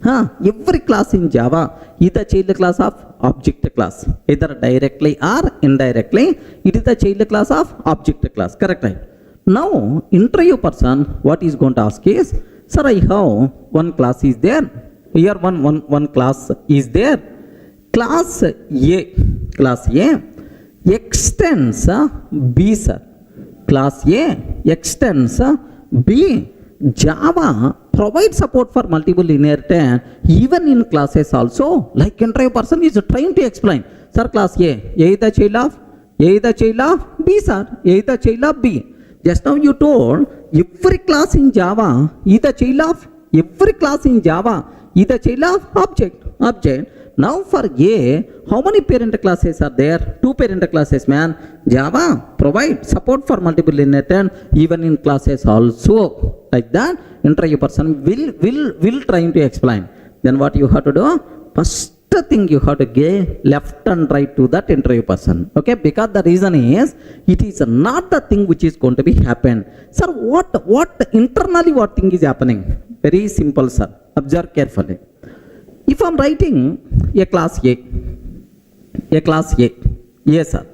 Speaker 1: Every class in Java is the child class of object class. Either directly or indirectly, it is the child class of object class. Correct, right? Now, interview person, what is going to ask is, sir, I have one class is there. Here one class is there. Class A extends B, sir. Class A extends B. Java provides support for multiple inheritance even in classes also. Like interview person is trying to explain, sir, class A is the child of B, sir. A is the child of B. Just now you told every class in Java is the child of object. Now for A, how many parent classes are there? 2 parent classes, man. Java provide support for multiple inheritance even in classes also. Like that, interview person will trying to explain. Then what you have to do? First thing you have to give left and right to that interview person. Okay, because the reason is it is not the thing which is going to be happen. Sir, what internally what thing is happening? Very simple, sir. Observe carefully. If I am writing a class A, yes, sir.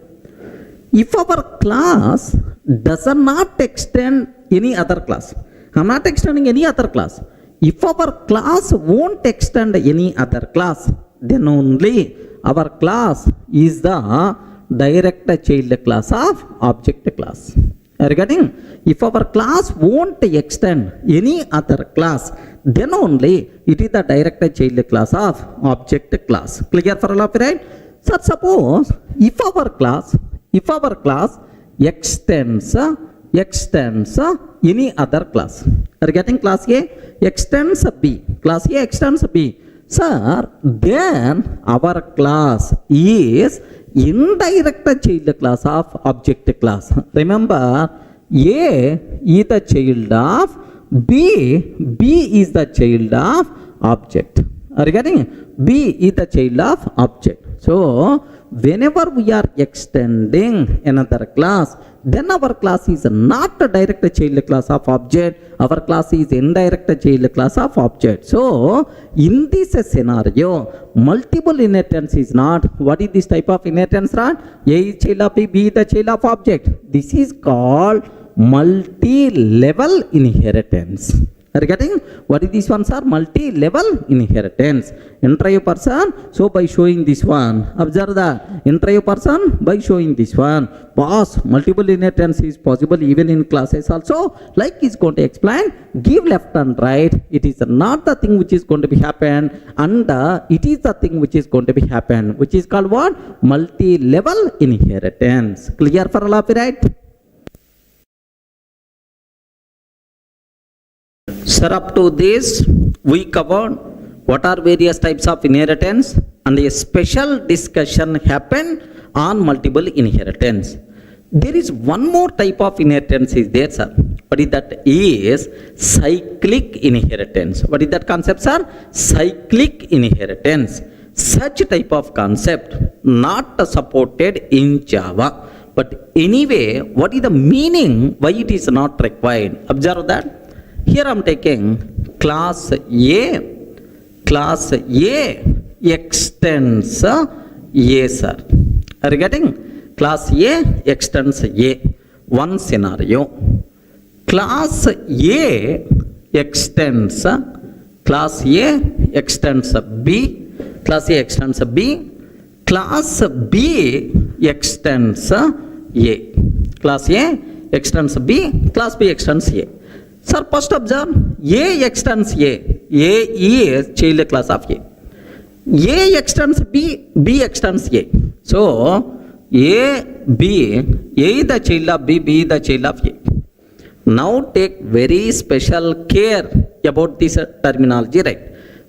Speaker 1: If our class does not extend any other class, I am not extending any other class. If our class won't extend any other class, then only our class is the direct child class of object class. Are you getting? If our class won't extend any other class, then only it is the direct child class of object class. Clear for all of you, right? So suppose if our class extends any other class. Are you getting? Class A extends B. Class A extends B. Sir, then our class is indirect child class of object class. Remember, A is the child of B is the child of object. Are you getting? B is the child of object. So, whenever we are extending another class, then our class is not a direct child class of object. Our class is indirect child class of object. So, in this scenario, multiple inheritance is not. What is this type of inheritance? Right? A is child of B is the child of object. This is called multi-level inheritance. Are you getting? What is this one, sir? Multi-level inheritance. Interview person, so by showing this one, observe that. Interview person, by showing this one, boss, multiple inheritance is possible even in classes also. Like he's going to explain, give left and right. It is not the thing which is going to be happen, and it is the thing which is going to be happen, which is called what? Multi-level inheritance. Clear for all of you, right? Sir, up to this, we covered what are various types of inheritance, and a special discussion happened on multiple inheritance. There is one more type of inheritance is there, sir. What is that? Is cyclic inheritance. What is that concept, sir? Cyclic inheritance. Such type of concept not supported in Java. But anyway, what is the meaning? Why it is not required? Observe that. Here I am taking class A extends A, sir. Are you getting? Class A extends A. One scenario. Class A extends B. Class A extends B. Class B extends A. Class A extends B. Class B extends A. Sir, first observe, A extends A. A is child class of A. A extends B, B extends A. So, A is the child of B is the child of A. Now take very special care about this terminology, right?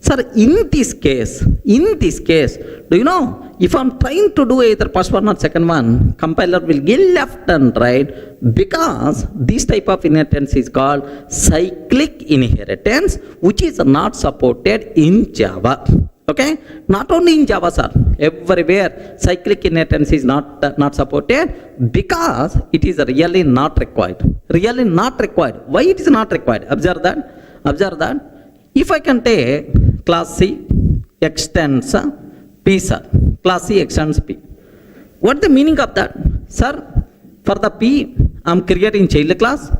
Speaker 1: Sir, in this case, do you know, if I am trying to do either first one or second one, compiler will give left and right, because this type of inheritance is called cyclic inheritance, which is not supported in Java. Okay? Not only in Java, sir. Everywhere cyclic inheritance is not supported, because it is really not required. Really not required. Why it is not required? Observe that. If I can take class C extends P, sir. Class C extends P. What the meaning of that? Sir, for the P, I am creating child class.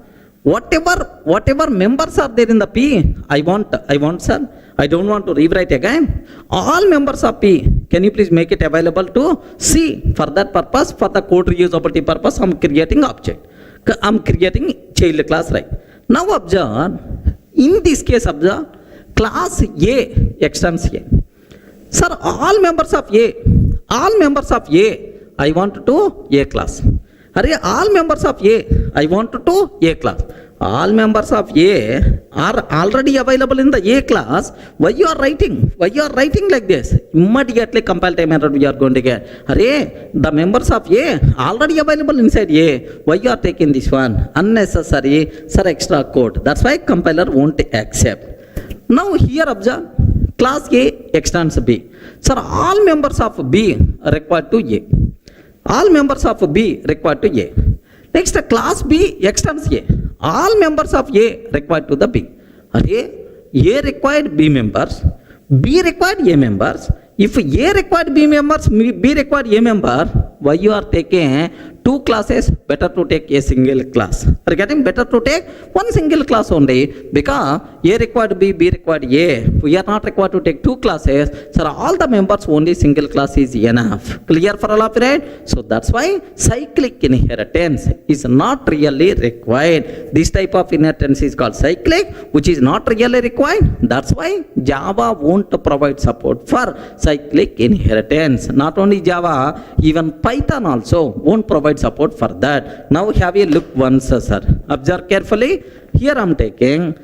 Speaker 1: Whatever members are there in the P, I want, sir. I don't want to rewrite again. All members of P, can you please make it available to C? For that purpose, for the code reusability purpose, I am creating object. I am creating child class, right? Now observe, in this case observe, class A extends A. Sir, all members of A, I want to A class. All members of A, I want to A class. All members of A are already available in the A class. Why you are writing like this? Immediately compile time error we are going to get. The members of A already available inside A. Why you are taking this one? Unnecessary, sir, extra code. That's why compiler won't accept. Now here observe, class A extends B. Sir, all members of B are required to A. All members of B required to A. Next, class B extends A. All members of A required to the B. A required B members, B required A members. If A required B members, B required A member, why you are taking two classes? Better to take a single class. Are getting better to take one single class only, because A required B, B required A. We are not required to take two classes. So all the members only single class is enough. Clear for all of it? So that's why cyclic inheritance is not really required. This type of inheritance is called cyclic, which is not really required. That's why Java won't provide support for cyclic inheritance. Not only Java, even Python also won't provide support for that. Now have a look once, sir. Observe carefully. Here I'm taking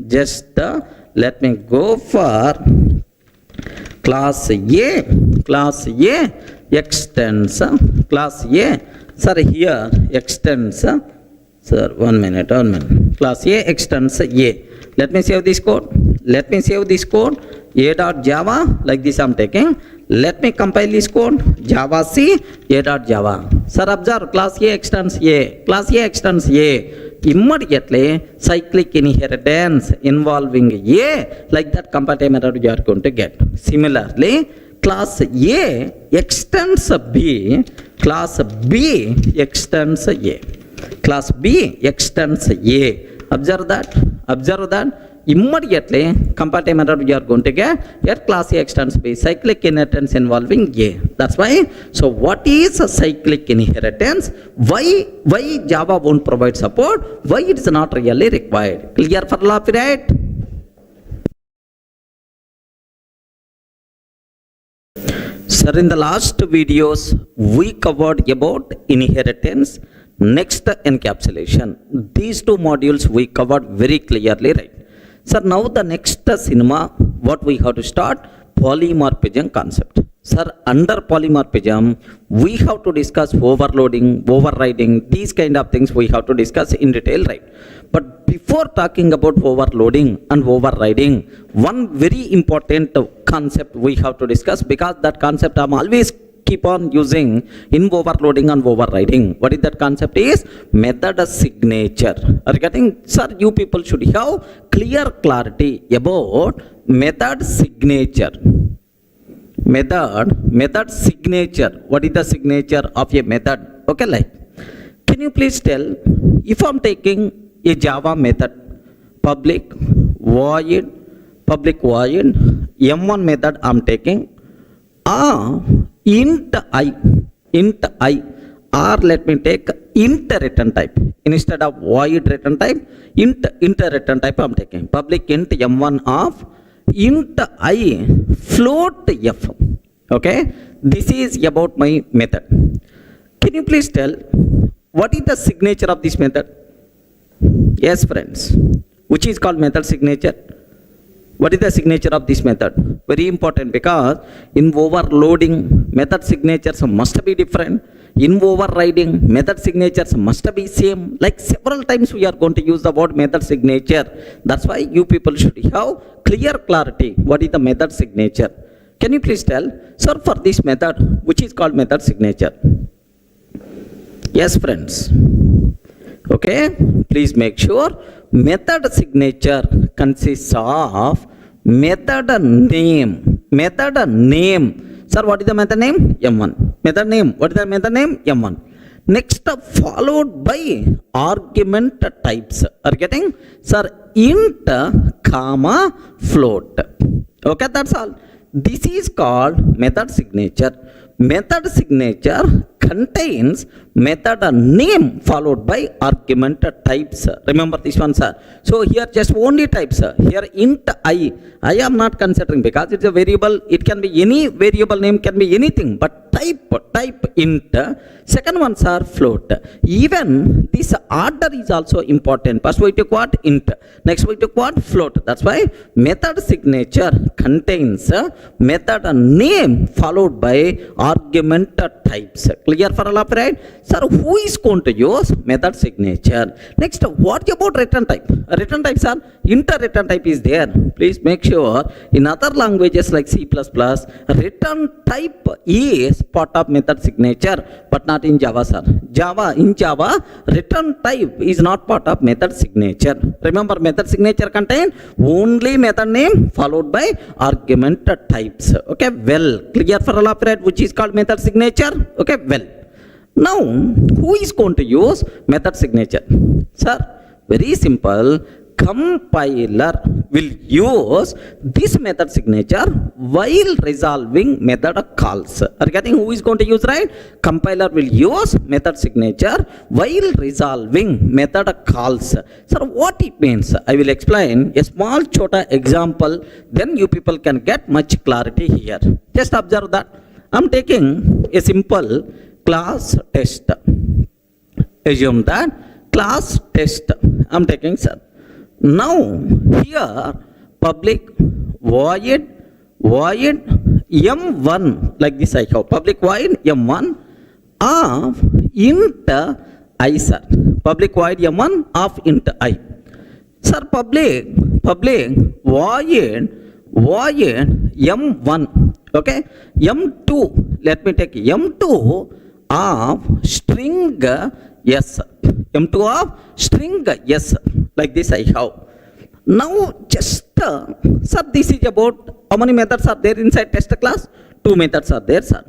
Speaker 1: just let me go for class A. Class A extends class A. Sir, here extends. Sir, one minute. Class A extends A. Let me save this code. A.java, like this I'm taking. Let me compile this code. Java C, A.java. Sir, observe, class A extends A. Class A extends A. Immediately, cyclic inheritance involving A, like that compile time error you are going to get. Similarly, class A extends B. Class B extends A. Class B extends A. Observe that. Immediately, compile time error you are going to get class A extends B, cyclic inheritance involving A. That's why. So what is a cyclic inheritance? Why Java won't provide support? Why it is not really required? Clear for all of it, right? Sir, in the last videos, we covered about inheritance, next encapsulation. These two modules we covered very clearly, right? Sir, now the next cinema, what we have to start? Polymorphism concept. Sir, under polymorphism, we have to discuss overloading, overriding, these kind of things we have to discuss in detail, right? But before talking about overloading and overriding, one very important concept we have to discuss, because that concept I'm always keep on using in overloading and overriding. What is that concept is? Method signature. Are you getting? Sir, you people should have clear clarity about method signature. Method signature. What is the signature of a method? Okay, like, can you please tell, if I'm taking a Java method, public void M1 method I'm taking, int I, or let me take int return type instead of void return type, int return type I'm taking. Public int M1 of int I float F. Okay, this is about my method. Can you please tell what is the signature of this method? Yes, friends, which is called method signature. What is the signature of this method? Very important, because in overloading, method signatures must be different. In overriding, method signatures must be same. Like several times we are going to use the word method signature. That's why you people should have clear clarity. What is the method signature? Can you please tell? Sir, for this method, which is called method signature. Yes, friends. Okay, please make sure method signature consists of method name. Method name. Sir, what is the method name? M1. Method name. What is the method name? M1. Next, followed by argument types. Are you getting? Sir, int, comma, float. Okay, that's all. This is called method signature. Method signature contains method name followed by argument types. Remember this one, sir. So here just only types. Here int I am not considering because it's a variable. It can be any variable name, can be anything, but type int. Second ones are float. Even this order is also important. First we took what? Int. Next we took what? Float. That's why method signature contains method name followed by argument types. Clear for all of right? Sir, who is going to use method signature? Next, what about return type? Return types are inter return type is there. Please make sure in other languages like C++, return type is part of method signature, but not in Java, sir. In Java, return type is not part of method signature. Remember, method signature contain only method name followed by argument types. Okay, well, clear for all of right, which is called method signature. Okay, well. Now, who is going to use method signature? Sir, very simple. Compiler will use this method signature while resolving method calls. Are you getting who is going to use, right? Compiler will use method signature while resolving method calls. Sir, what it means? I will explain a small chota example, then you people can get much clarity here. Just observe that. I'm taking a simple class test. Assume that class test I'm taking, sir. Now here public void m1, like this I have public void m1 of int I, sir. Public void m1 of int I. Sir, public void m1. Okay, m2, let me take m2 of string yes, m2 of string yes, like this I have. Now just sir, this is about how many methods are there inside test class? 2 methods are there, sir.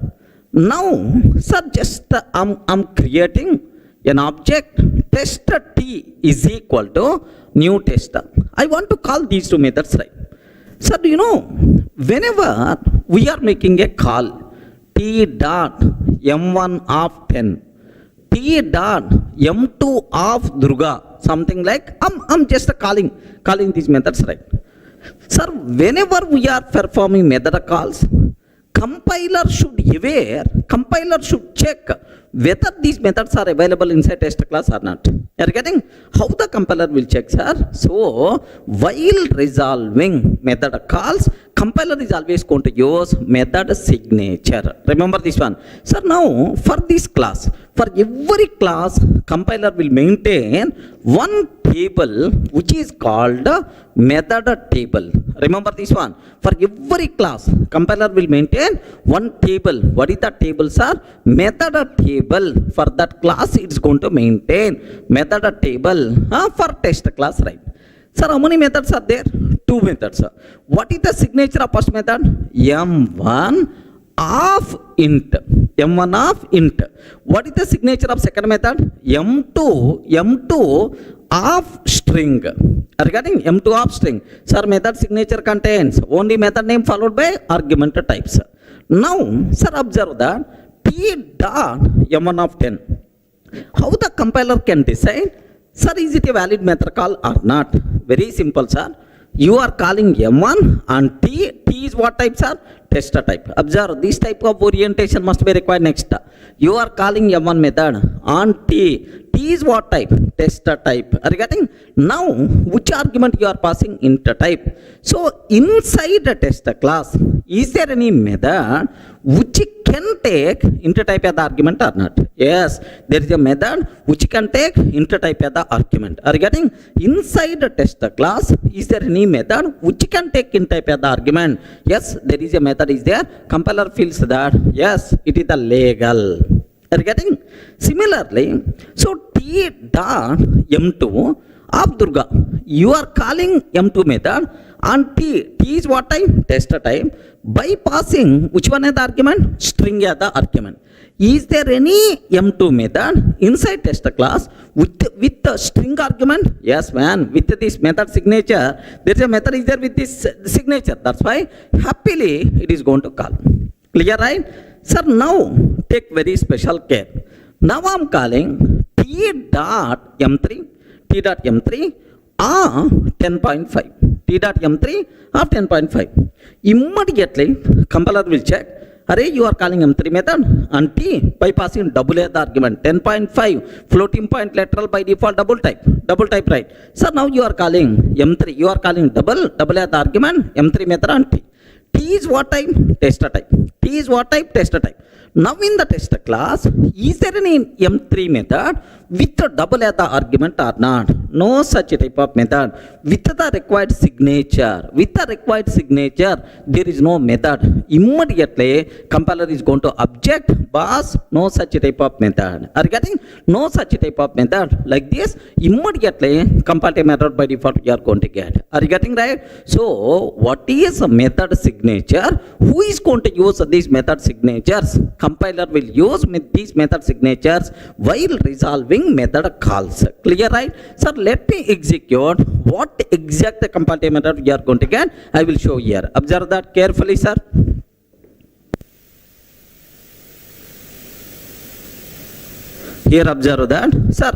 Speaker 1: Now sir, just I'm creating an object test t is equal to new test. I want to call these 2 methods, right? Sir, do you know, whenever we are making a call, t dot m1 of 10, t dot m2 of Durga, something like, I'm just calling these methods, right? Sir, whenever we are performing method calls, compiler should check whether these methods are available inside test class or not. You are getting? How the compiler will check, sir? So, while resolving method calls, compiler is always going to use method signature. Remember this one. Sir, now for this class, for every class, compiler will maintain one table which is called method table. Remember this one. For every class, compiler will maintain one table. What is that table, sir? Method table. For that class, it's going to maintain method table for test class, right? Sir, how many methods are there? 2 methods. What is the signature of first method? M1 of int. M1 of int. What is the signature of second method? M2 of string. Are you getting? M2 of string. Sir, method signature contains only method name followed by argument types. Now, sir, observe that t dot m1 of 10. How the compiler can decide? Sir, is it a valid method call or not? Very simple, sir. You are calling m1 and t is what type, sir? Test type. Observe, this type of orientation must be required next. You are calling m1 method on t is what type? Test type. Are you getting? Now, which argument you are passing? Int type. So, inside the test class, is there any method which can take int type as the argument or not? Yes, there is a method which can take int type as the argument. Are you getting? Inside the test class, is there any method which can take int type as the argument? Yes, there is a method is there. Compiler feels that yes, it is the legal. Are you getting? Similarly, so t dot m2 of Durga, you are calling m2 method and t is what type? Test type. By passing which one as the argument? String as the argument. Is there any M2 method inside test class with the string argument? Yes, man. With this method signature, there is a method is there with this signature. That's why happily it is going to call. Clear, right? Sir, now take very special care. Now I'm calling t dot m3 or 10.5. T dot m3 or 10.5. Immediately compiler will check. Array, you are calling m3 method and t by passing double a the argument 10.5 floating point literal by default double type, right? So now you are calling m3, you are calling double a the argument m3 method and t. T is what type? Tester type. T is what type? Tester type. Now in the tester class, is there any M3 method with a double as the argument or not? No such type of method. With the required signature, there is no method. Immediately, compiler is going to object, boss, no such type of method. Are you getting? No such type of method. Like this, immediately, compile method by default you are going to get. Are you getting right? So, what is a method signature? Who is going to use these method signatures? Compiler will use these method signatures while resolving method calls. Clear, right? Sir, let me execute what exact compile method we are going to get. I will show here. Observe that carefully, sir. Here observe that. Sir,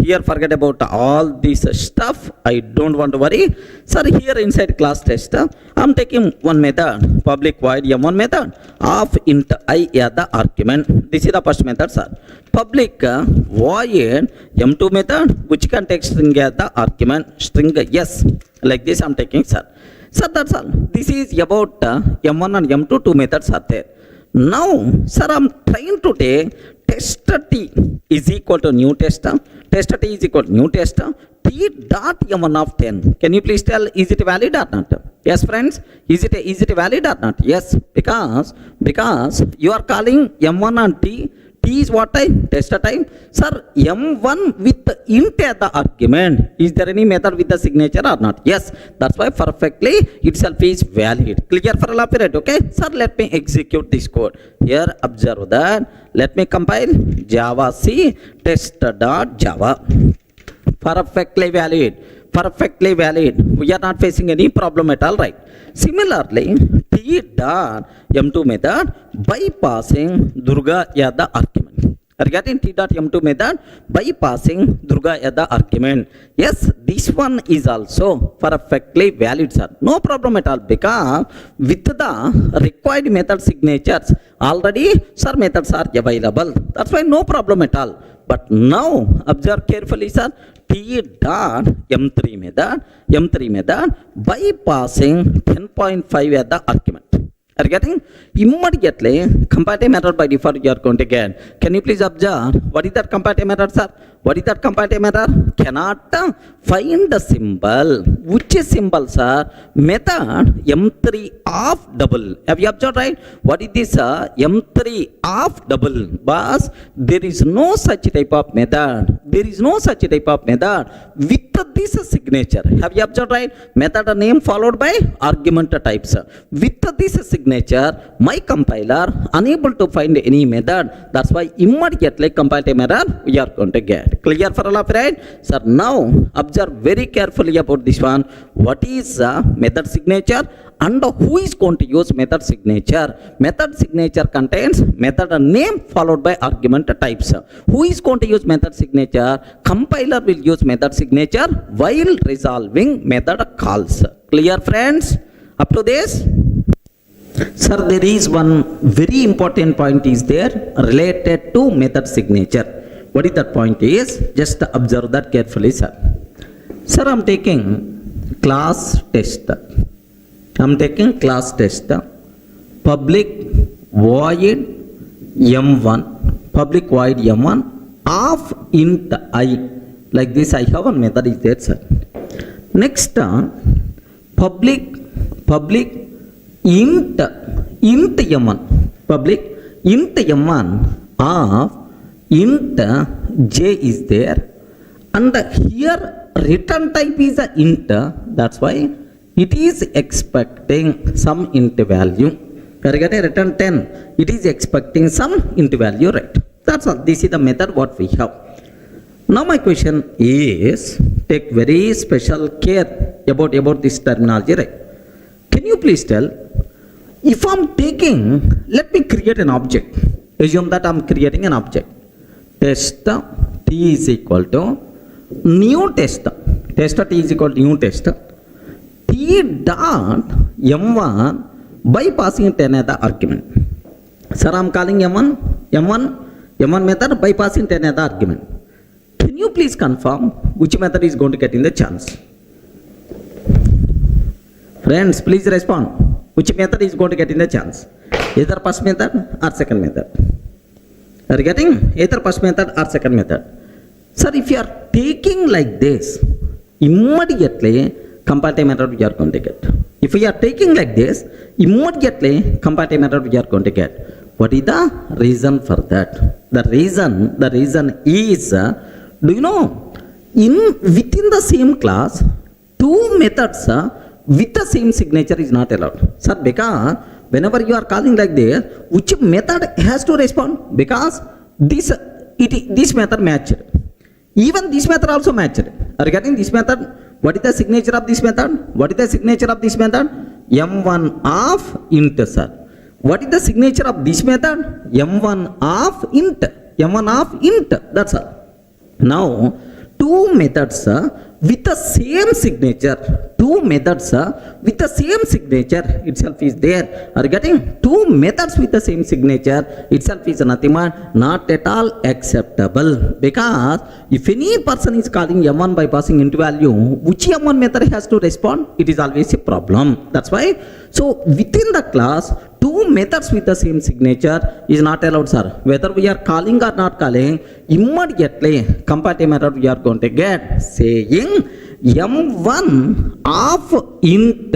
Speaker 1: here forget about all this stuff. I don't want to worry. Sir, here inside class test, I'm taking one method, public void m1 method of int I as the argument. This is the first method, sir. Public void m2 method, which can take string as the argument, string yes. Like this I'm taking, sir. Sir, that's all. This is about m1 and m2, two methods are there. Now, sir, I'm trying to take tester t is equal to new tester. Tester t is equal to new tester. T dot m1 of 10. Can you please tell, is it valid or not? Yes, friends. Is it valid or not? Yes, because you are calling m1 and t. T is what type? Tester type. Sir, m1 with int as the argument. Is there any method with the signature or not? Yes. That's why perfectly itself is valid. Clear for all period. Okay. Sir, let me execute this code. Here, observe that. Let me compile Java C test.java. Perfectly valid. Perfectly valid. We are not facing any problem at all, right? Similarly, t dot m2 method bypassing Durga as the argument. Are you getting? T dot m2 method bypassing Durga as the argument. Yes, this one is also perfectly valid, sir. No problem at all, because with the required method signatures already, sir, methods are available. That's why no problem at all. But now observe carefully, sir. T dot m3 method bypassing 10.5 as the argument. Are you getting? Immediately compile method by default you are going to get. Can you please observe what is that compile method, sir? What is that compile method? Cannot find the symbol. Which is symbol, sir? Method m3 of double. Have you observed, right? What is this, m3 of double? But there is no such type of method. There is no such type of method with this signature. Have you observed, right? Method name followed by argument types. With this signature, my compiler unable to find any method. That's why immediately compile method we are going to get. Clear for all of it, right? Sir, now observe very carefully about this one. What is method signature and who is going to use method signature? Method signature contains method name followed by argument types. Who is going to use method signature? Compiler will use method signature while resolving method calls. Clear, friends? Up to this? Sir, there is one very important point is there related to method signature. What is that point is? Just observe that carefully, sir. Sir, I'm taking class test. Public void m1 of int I. Like this, I have one method is there, sir. Next, public int m1. Public int m1 of int j is there, and here return type is a int. That's why it is expecting some int value. We are getting return 10, it is expecting some int value, right? That's all. This is the method what we have. Now my question is, take very special care about this terminology, right? Can you please tell, if I'm taking, let me create an object. Assume that I'm creating an object. Test t is equal to new test. Test t is equal to new test. T dot m1 by passing it another argument. Sir, I'm calling m1 method by passing it another argument. Can you please confirm which method is going to get in the chance? Friends, please respond. Which method is going to get in the chance? Either first method or second method. Are you getting? Either first method or second method. Sir, if you are taking like this, immediately comparative method we are going to get. If we are taking like this, immediately comparative method we are going to get. What is the reason for that? The reason is, do you know, within the same class, two methods with the same signature is not allowed. Sir, because whenever you are calling like this, which method has to respond? Because this method matched. Even this method also matched. Are you getting this method? What is the signature of this method? What is the signature of this method? M1 of int, sir. What is the signature of this method? M1 of int. M1 of int. That's all. Now, two methods with the same signature. Two methods with the same signature itself is there. Are you getting? Two methods with the same signature itself is nothing but not at all acceptable. Because if any person is calling m1 by passing into value, which m1 method has to respond? It is always a problem. That's why. So within the class, two methods with the same signature is not allowed, sir. Whether we are calling or not calling, immediately comparative method we are going to get saying m1 of int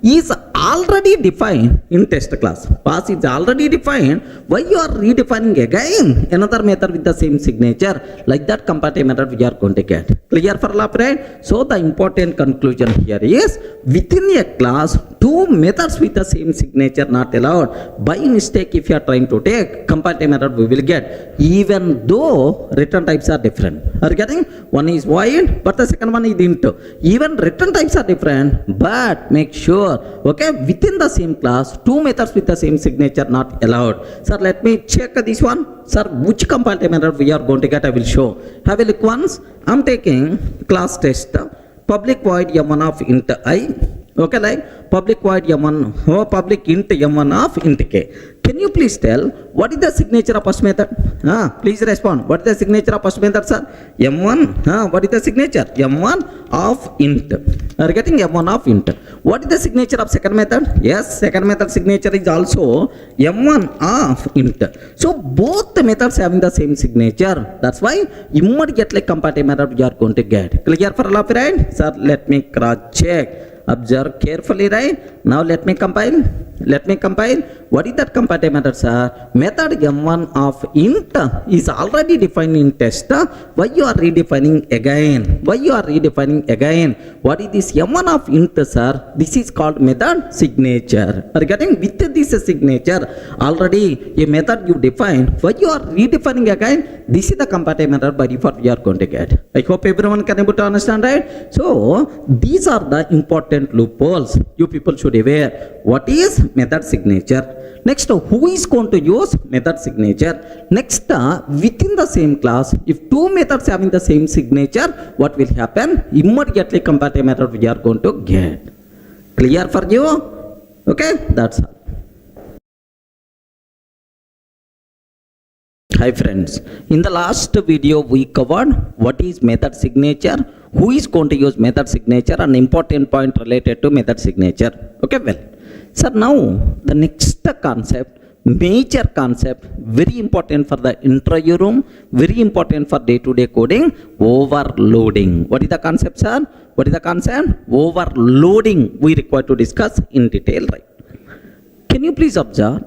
Speaker 1: is already defined in test class. Pass is already defined. Why you are redefining again another method with the same signature? Like that comparative method we are going to get. Clear for all, right? So the important conclusion here is, within a class, two methods with the same signature not allowed. By mistake, if you are trying to take comparative method, we will get, even though return types are different. Are you getting? One is void, but the second one is int. Even return types are different, but make sure, okay, within the same class, two methods with the same signature not allowed. Sir, let me check this one. Sir, which comparative method we are going to get, I will show. Have a look once. I'm taking class test, public void m1 of int I. Okay, like public void m1, public int m1 of int k. Can you please tell what is the signature of first method? Please respond. What is the signature of first method, sir? M1. What is the signature? M1 of int. Are you getting M1 of int? What is the signature of second method? Yes, second method signature is also M1 of int. So both the methods having the same signature. That's why immediately comparative method we are going to get. Clear for all, right? Sir, let me cross check. Observe carefully, right? Now let me compile. What is that comparative method, sir? Method m1 of int is already defined in test. Why you are redefining again? What is this m1 of int, sir? This is called method signature. Are you getting? With this signature, already a method you define. Why you are redefining again? This is the comparative method by default we are going to get. I hope everyone can able to understand, right? So these are the important loopholes you people should aware. What is method signature? Next, who is going to use method signature? Next, within the same class, if two methods having the same signature, what will happen? Immediately comparative method we are going to get. Clear for you? Okay, that's all. Hi friends, in the last video we covered what is method signature, who is going to use method signature, and important point related to method signature. Okay, well, sir, now the next concept, major concept, very important for the interview room, very important for day-to-day coding, overloading. What is the concept, sir? What is the concept? Overloading we require to discuss in detail, right? Can you please observe,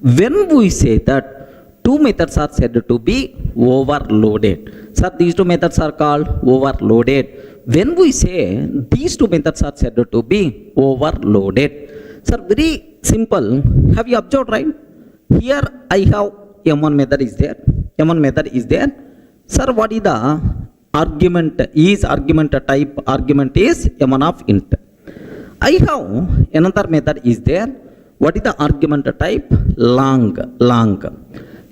Speaker 1: when we say that two methods are said to be overloaded. Sir, these two methods are called overloaded. when we say these two methods are said to be overloaded. Sir, very simple. Have you observed, right? Here I have M1 method is there. M1 method is there. Sir, what is the argument? Is argument type? Argument is M1 of int. I have another method is there. What is the argument type? Long.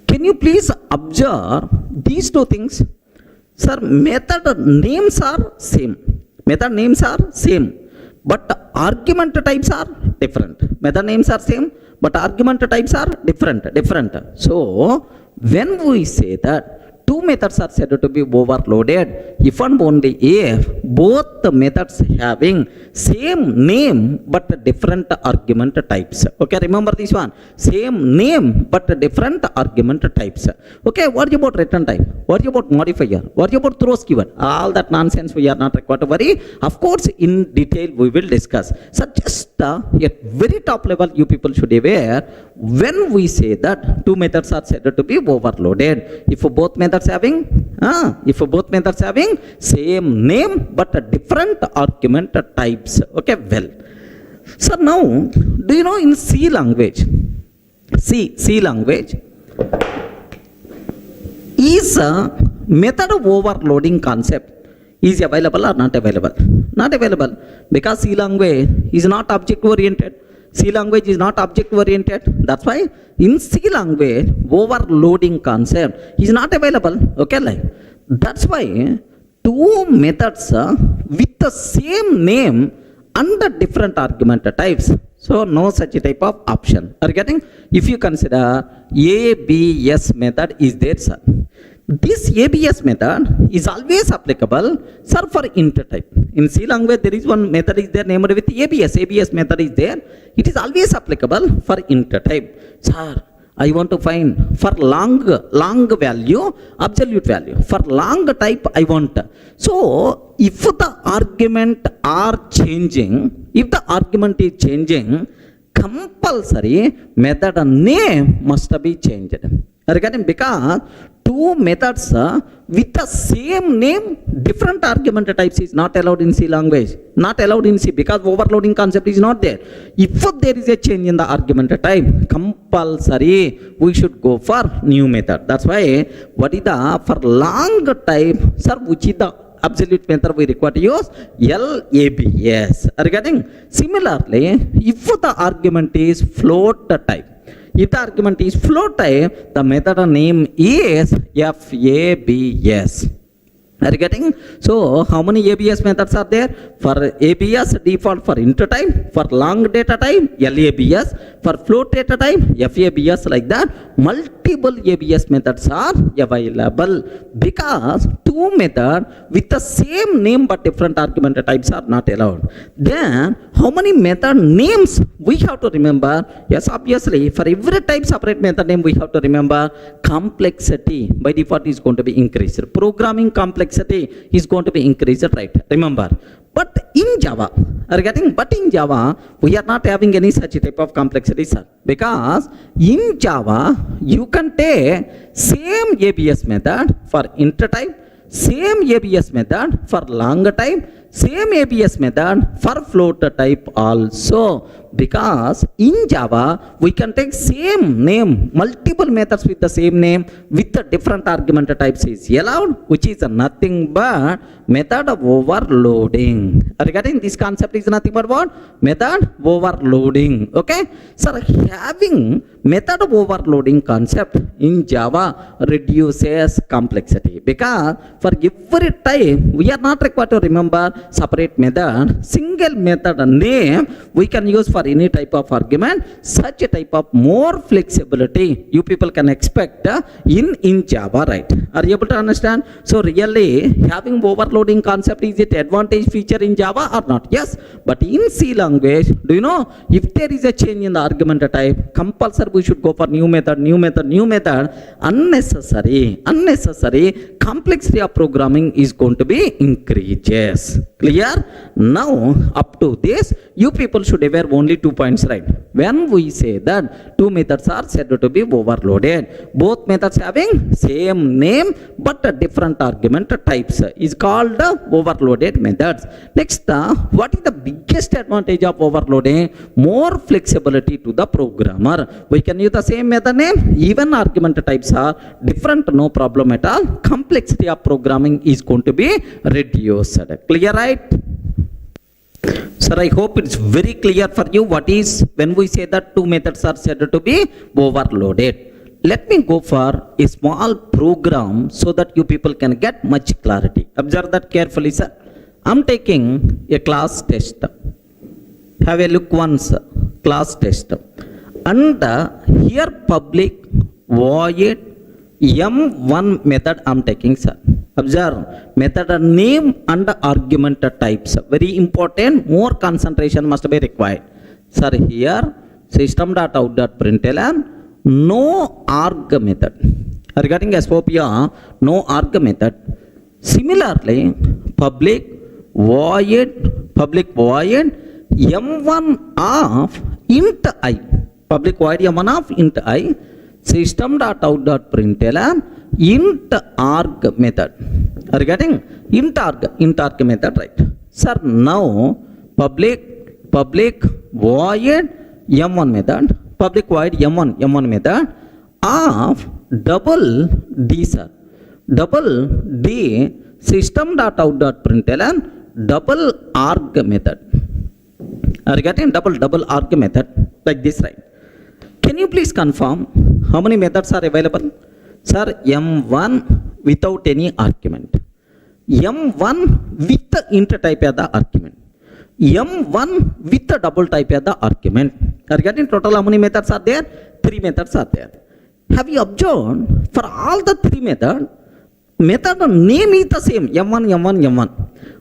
Speaker 1: Can you please observe these two things? Sir, method names are same. Method names are same. But argument types are different. Method names are same, but argument types are different. So, when we say that two methods are said to be overloaded if and only if both the methods having same name but different argument types. Okay, remember this one. Same name but different argument types. Okay, what about return type? What about modifier? What about throws given? All that nonsense we are not required to worry. Of course, in detail we will discuss. So just at very top level you people should be aware when we say that two methods are said to be overloaded. If both methods having same name but different argument types. Okay, well. So now, do you know in C language, C language is a method of overloading concept is available or not available? Not available, because C language is not object oriented. C language is not object oriented. That's why in C language overloading concept is not available. Okay, like that's why two methods with the same name under different argument types. So no such type of option. Are you getting? If you consider ABS method is there, sir. This ABS method is always applicable, sir, for int type. In C language, there is one method is there named with ABS. ABS method is there. It is always applicable for int type. Sir, I want to find for long value, absolute value. For long type, I want. So, if the argument are changing, if the argument is changing, compulsory method name must be changed. Regarding because two methods with the same name, different argument types is not allowed in C language. Not allowed in C because overloading concept is not there. If there is a change in the argument type, compulsory we should go for new method. That's why what is the for long type, sir, which is the absolute method we require to use? LABS. Regarding similarly, if the argument is float type, if the argument is float type, the method name is FABS. Are you getting? So, how many ABS methods are there? For ABS, default for int type. For long data type, LABS. For float data type, FABS, like that. Multiple ABS methods are available because two methods with the same name but different argument types are not allowed. Then, how many method names we have to remember? Yes, obviously, for every type separate method name we have to remember. Complexity by default is going to be increased. Programming complexity is going to be increased, right? Remember. But in Java, we are not having any such type of complexity, sir. Because in Java, you can take same ABS method for int type, same ABS method for long type, same ABS method for float type also. Because in Java, we can take same name, multiple methods with the same name with the different argument types is allowed, which is nothing but method of overloading. Regarding this concept is nothing but what? Method overloading. Okay? So having method of overloading concept in Java reduces complexity. Because for every type, we are not required to remember separate method. Single method name we can use for any type of argument. Such a type of more flexibility you people can expect in Java, right? Are you able to understand? So really having overloading concept, is it advantage feature in Java or not? Yes, but in C language, do you know if there is a change in the argument type, compulsory we should go for new method. Unnecessary complexity of programming is going to be increases. Clear? Now up to this you people should aware only 2 points, right? When we say that two methods are said to be overloaded, both methods having same name but different argument types is called overloaded methods. Next, what is the biggest advantage of overloading? More flexibility to the programmer. We can use the same method name, even argument types are different, no problem at all. Complexity of programming is going to be reduced. Clear, right? Sir, I hope it's very clear for you what is when we say that two methods are said to be overloaded. Let me go for a small program so that you people can get much clarity. Observe that carefully, sir. I'm taking a class test. Have a look once, class test. And here public void M1 method I'm taking, sir. Observe, method name and argument types. Very important, more concentration must be required. Sir, here system.out.println, no arg method. Regarding SOPia, no arg method. Similarly, public void M1 of int I. Public void M1 of int I. System.out.println int arg method. Are you getting? Int arg method, right? Sir, now public void M1 method, public void M1 method of double D, sir. Double D system.out.println double arg method. Are you getting? Double arg method like this, right? Can you please confirm how many methods are available? Sir, M1 without any argument. M1 with the int type as the argument. M1 with the double type as the argument. Are you getting? Total how many methods are there? 3 methods are there. Have you observed for all the 3 methods, method name is the same, M1.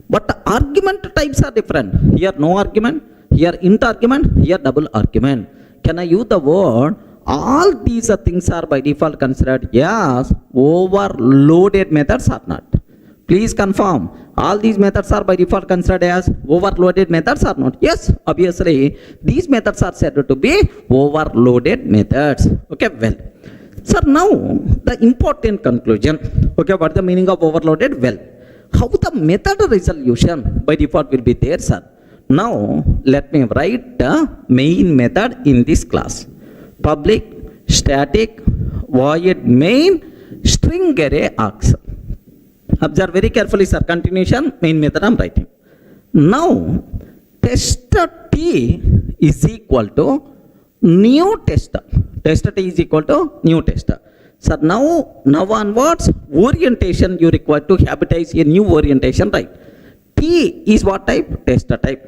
Speaker 1: But the argument types are different. Here no argument, here int argument, here double argument. Can I use the word? All these things are by default considered as overloaded methods or not? Please confirm. All these methods are by default considered as overloaded methods or not? Yes, obviously these methods are said to be overloaded methods. Okay, well. Sir, now the important conclusion. Okay, what is the meaning of overloaded? Well, how the method resolution by default will be there, sir. Now let me write the main method in this class. Public static void main string array args. Observe very carefully, sir. Continuation main method I'm writing. Now tester t is equal to new tester. Tester t is equal to new tester. Sir, now onwards orientation you require to habitize a new orientation, right? T is what type? Tester type.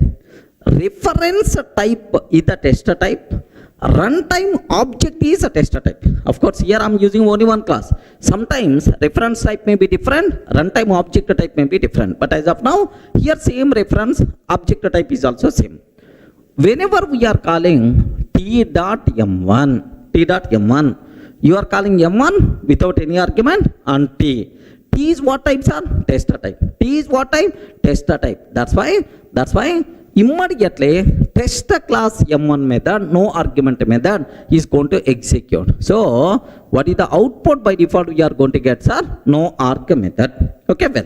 Speaker 1: Reference type is the tester type. Runtime object is a tester type. Of course, here I am using only one class. Sometimes reference type may be different, runtime object type may be different. But as of now, here same reference object type is also same. Whenever we are calling t.m1, you are calling m1 without any argument and t. T is what types are? Tester type. T is what type? Tester type. That's why immediately tester class m1 method, no argument method is going to execute. So what is the output by default we are going to get, sir? No arg method. Okay, well.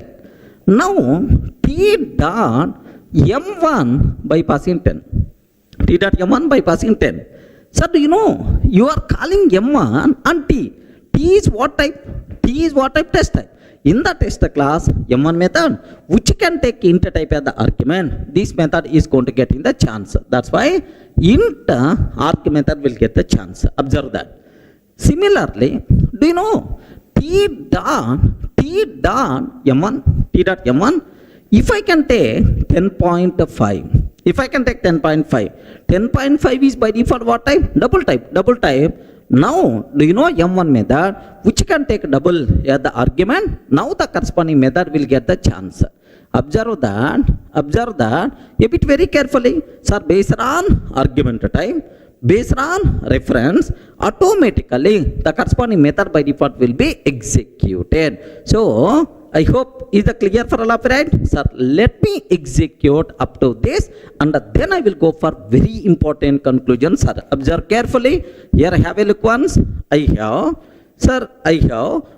Speaker 1: Now t dot m1 by passing 10. T dot m1 by passing 10. Sir, do you know you are calling m1 and t. T is what type? T is what type? Test type. In the tester class m1 method, which can take int type as the argument, this method is going to get in the chance. That's why int arg method will get the chance. Observe that. Similarly, do you know t dot m1, if I can take 10.5, if I can take 10.5 is by default what type? Double type. Now, do you know m1 method which can take double as the argument? Now the corresponding method will get the chance. Observe that a bit very carefully. Sir, based on argument type, based on reference, automatically the corresponding method by default will be executed. So I hope is the clear for all of you, right? Sir, let me execute up to this and then I will go for very important conclusion, sir. Observe carefully. Here I have a look once. I have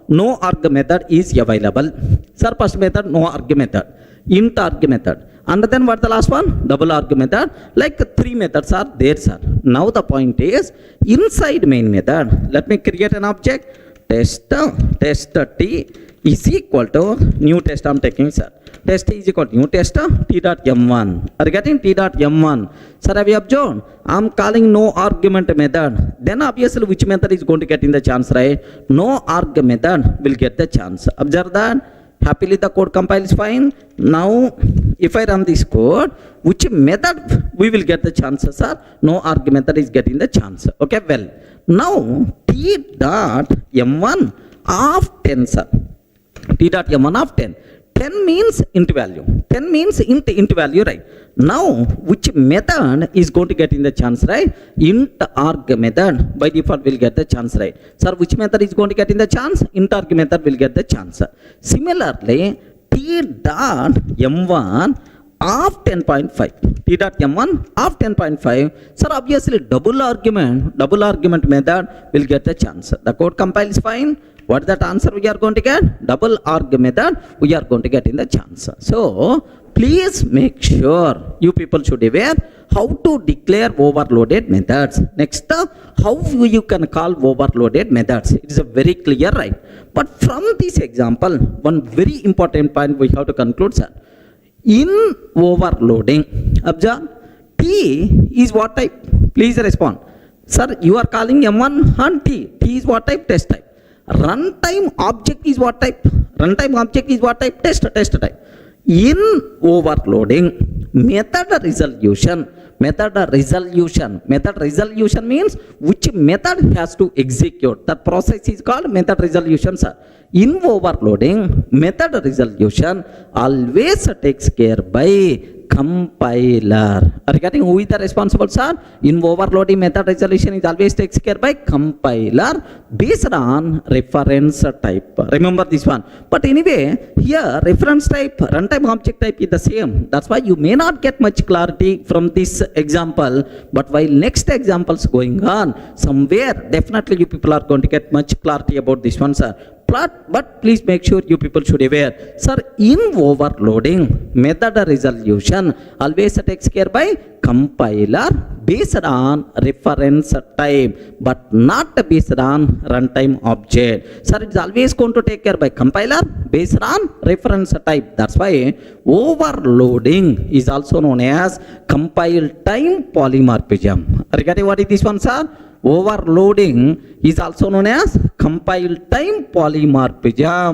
Speaker 1: no arg method is available. Sir, first method no arg method, int arg method, and then what the last one? Double arg method. Like three methods are there, sir. Now the point is inside main method, let me create an object. Test t is equal to new test I'm taking, sir. Test is equal to new test t dot m1. Are you getting t dot m1? Sir, have you observed? I'm calling no argument method. Then obviously which method is going to get in the chance, right? No arg method will get the chance. Observe that. Happily the code compiles fine. Now if I run this code, which method we will get the chances are no arg method is getting the chance. Okay, well, now t dot m1 of 10, sir. T dot m1 of 10. 10 means int value. 10 means int value, right? Now, which method is going to get in the chance, right? Int arg method by default will get the chance, right? Sir, which method is going to get in the chance? Int arg method will get the chance. Similarly, t dot m1 of 10.5. T dot m1 of 10.5. Sir, obviously double argument method will get the chance. The code compiles fine. What is that answer we are going to get? Double arg method we are going to get in the chance. So please make sure you people should be aware how to declare overloaded methods. Next, how you can call overloaded methods. It is a very clear, right? But from this example, one very important point we have to conclude, sir. In overloading, observe, T is what type? Please respond. Sir, you are calling M1 and T. T is what type? Test type. Runtime object is what type? Runtime object is what type? Test type. In overloading, method resolution means which method has to execute. That process is called method resolution, sir. In overloading, method resolution always takes care by compiler. Regarding who is the responsible, sir? In overloading, method resolution is always takes care by compiler based on reference type. Remember this one. But anyway, here reference type, runtime object type is the same. That's why you may not get much clarity from this example. But while next examples going on, somewhere definitely you people are going to get much clarity about this one, sir. But please make sure you people should be aware. Sir, in overloading, method resolution always takes care by compiler based on reference type, but not based on runtime object. Sir, it's always going to take care by compiler based on reference type. That's why overloading is also known as compile time polymorphism. Regarding what is this one, sir? Overloading is also known as compile time polymorphism.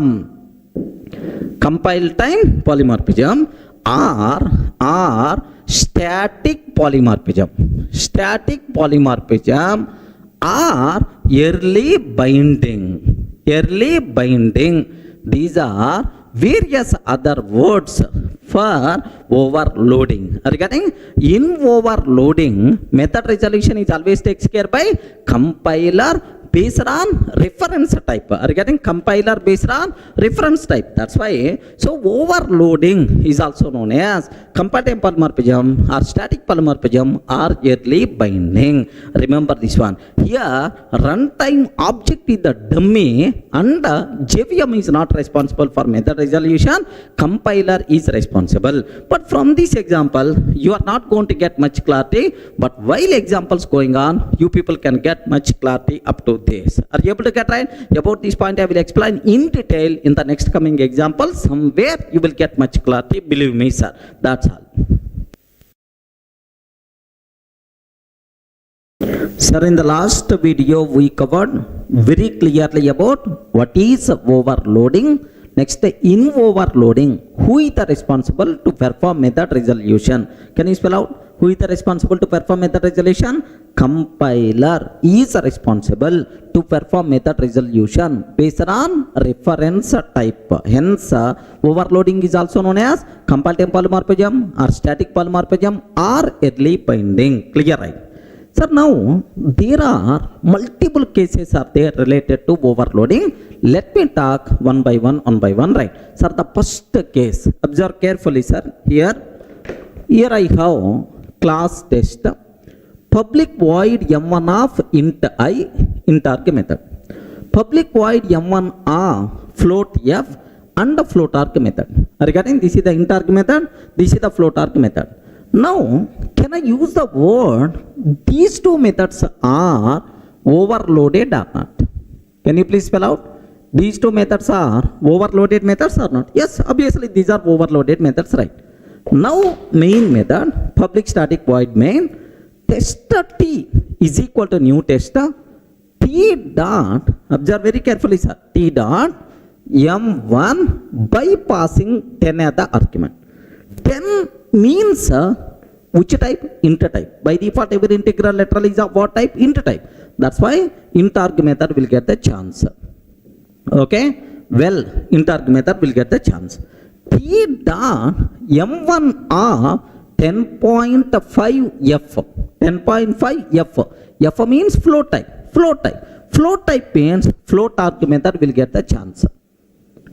Speaker 1: Compile time polymorphism or static polymorphism. Static polymorphism or early binding. Early binding. These are various other words for overloading. Regarding in overloading, method resolution is always takes care by compiler based on reference type. Regarding compiler based on reference type. That's why, so overloading is also known as compile time polymorphism or static polymorphism or early binding. Remember this one. Here, runtime object is the dummy and JVM is not responsible for method resolution. Compiler is responsible. But from this example, you are not going to get much clarity. But while examples going on, you people can get much clarity up to this. Are you able to get right? About this point I will explain in detail in the next coming example. Somewhere you will get much clarity, believe me, sir. That's all. Sir, in the last video we covered very clearly about what is overloading. Next, in overloading, who is the responsible to perform method resolution? Can you spell out? Who is the responsible to perform method resolution? Compiler is responsible to perform method resolution based on reference type. Hence, overloading is also known as compile time polymorphism or static polymorphism or early binding. Clear, right? Sir, now there are multiple cases are there related to overloading. Let me talk one by one, right? Sir, the first case, observe carefully, sir. Here I have class test, public void m1 of int I, int arg method. Public void m1 of float f and the float arg method. Regarding this is the int arg method, this is the float arg method. Now, can I use the word these two methods are overloaded or not? Can you please spell out? These two methods are overloaded methods or not? Yes, obviously these are overloaded methods, right? Now, main method, public static void main, tester t is equal to new tester, t dot, observe very carefully, sir, t dot m1 by passing 10 as the argument. 10 means which type? Int type. By default, every integral literal is of what type? Int type. That's why int arg method will get the chance. Okay? Well, int arg method will get the chance. T dot m1 of 10.5 f. 10.5 f. F means float type. Float type. Float type means float arg method will get the chance.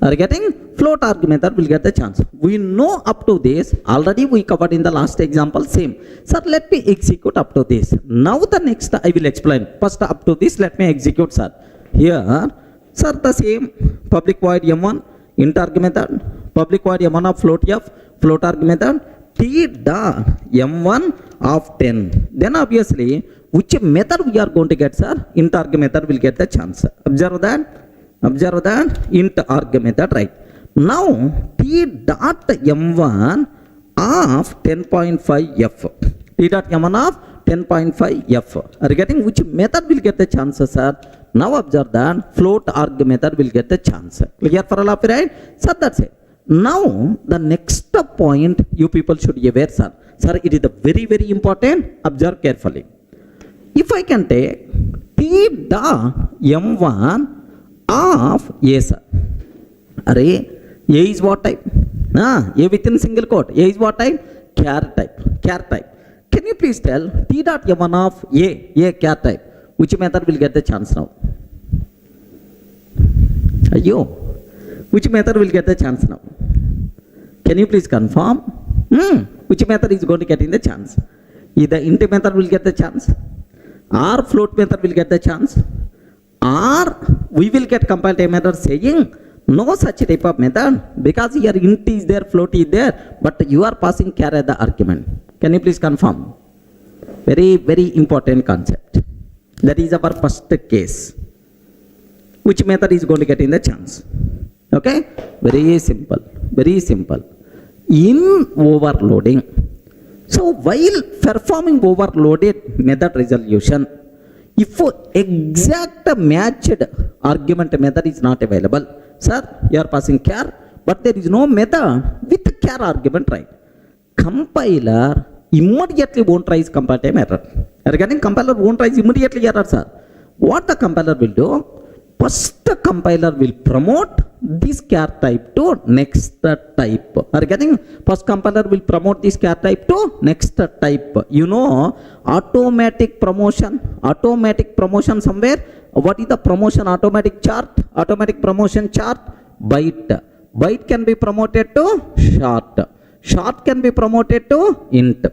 Speaker 1: Are you getting? Float arg method will get the chance. We know up to this, already we covered in the last example, same. Sir, let me execute up to this. Now the next I will explain. First up to this, let me execute, sir. Here, sir, the same public void m1, int arg method, public void m1 of float f, float arg method, t dot m1 of 10. Then obviously, which method we are going to get, sir? Int arg method will get the chance. Observe that. Observe that int arg method, right? Now t dot m1 of 10.5 f. T dot m1 of 10.5 f. Are you getting which method will get the chance, sir? Now observe that float arg method will get the chance. Clear for all of you, right? Sir, that's it. Now the next point you people should be aware, sir. Sir, it is the very, very important. Observe carefully. If I can take t dot m1 of A, sir. Array, A is what type? A within single quote. A is what type? Char type. Char type. Can you please tell t dot m1 of A char type? Which method will get the chance now? Ayo. Which method will get the chance now? Can you please confirm? Which method is going to get in the chance? Either int method will get the chance, or float method will get the chance, or we will get compiled method saying no such type of method because here int is there, float is there, but you are passing char as the argument. Can you please confirm? Very, very important concept. That is our first case. Which method is going to get in the chance? Okay? Very simple. Very simple. In overloading. So while performing overloaded method resolution, if exact matched argument method is not available, sir, you are passing char, but there is no method with char argument, right? Compiler immediately won't raise compile time error. Regarding compiler won't raise immediately error, sir. What the compiler will do? First the compiler will promote this char type to next type. Are you getting? First compiler will promote this char type to next type. You know, automatic promotion somewhere. What is the promotion automatic chart? Automatic promotion chart? Byte. Byte can be promoted to short. Short can be promoted to int.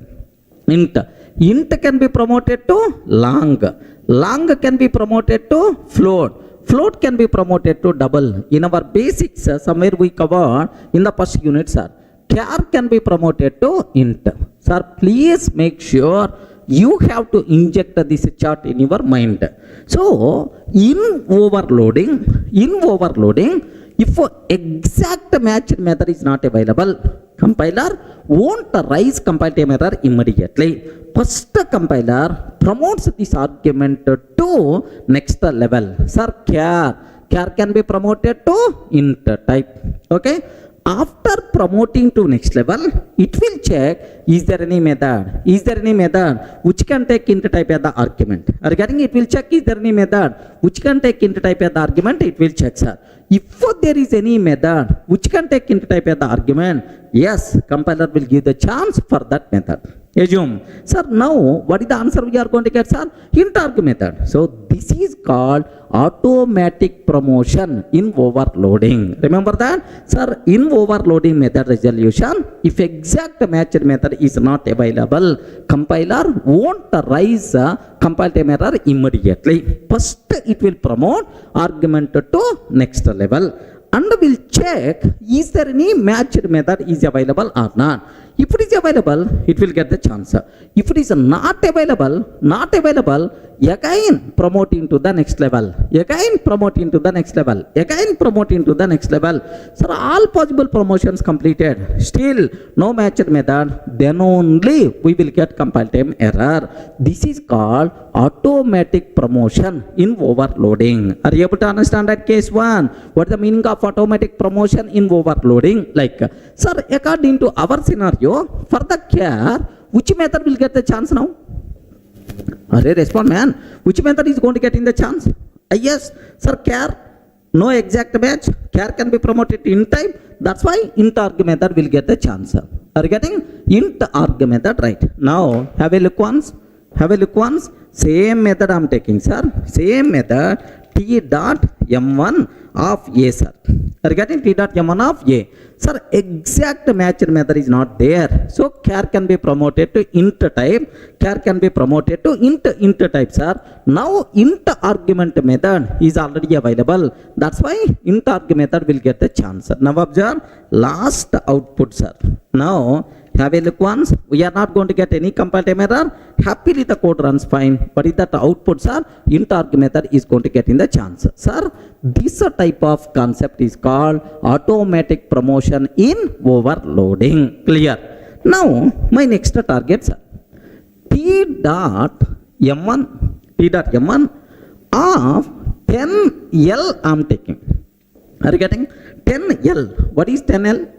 Speaker 1: Int can be promoted to long. Long can be promoted to float. Float can be promoted to double. In our basics, somewhere we covered in the first unit, sir. Char can be promoted to int. Sir, please make sure you have to inject this chart in your mind. So, in overloading, if exact matched method is not available, compiler won't raise compile time error immediately. First compiler promotes this argument to next level. Sir, char can be promoted to int type. Okay. After promoting to next level, it will check is there any method which can take int type as the argument. Regarding it will check is there any method which can take int type as the argument, it will check, sir. If there is any method which can take int type as the argument, yes, compiler will give the chance for that method. Assume. Sir, now what is the answer we are going to get, sir? Int arg method. So this is called automatic promotion in overloading. Remember that? Sir, in overloading method resolution, if exact matched method is not available, compiler won't raise compile time error immediately. First, it will promote argument to next level. And will check is there any matched method is available or not. If it is available, it will get the chance. If it is not available, again promoting to the next level. Again promoting to the next level. Again promoting to the next level. Sir, all possible promotions completed. Still no matched method. Then only we will get compile time error. This is called automatic promotion in overloading. Are you able to understand that case 1? What is the meaning of automatic promotion in overloading? Like, sir, according to our scenario, for the char, which method will get the chance now? Respond, man. Which method is going to get in the chance? Yes, sir, char, no exact match. Char can be promoted in time. That's why int arg method will get the chance. Are you getting? Int arg method, right? Now, have a look once. Same method I am taking, sir. Same method, t dot m1 of a, sir. Are you getting? T dot m1 of a. Sir, exact matched method is not there. So char can be promoted to int type. Char can be promoted to int type, sir. Now int argument method is already available. That's why int arg method will get the chance. Now observe last output, sir. Now have a look once. We are not going to get any compile time error. Happily the code runs fine. But if that output, sir, int arg method is going to get in the chance. Sir, this type of concept is called automatic promotion in overloading. Clear? Now my next target, sir. T dot m1 of 10L I am taking. Are you getting? 10L. What is 10L?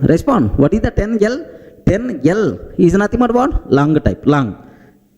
Speaker 1: Respond. What is the 10L? 10L is nothing but what? Long type. Long.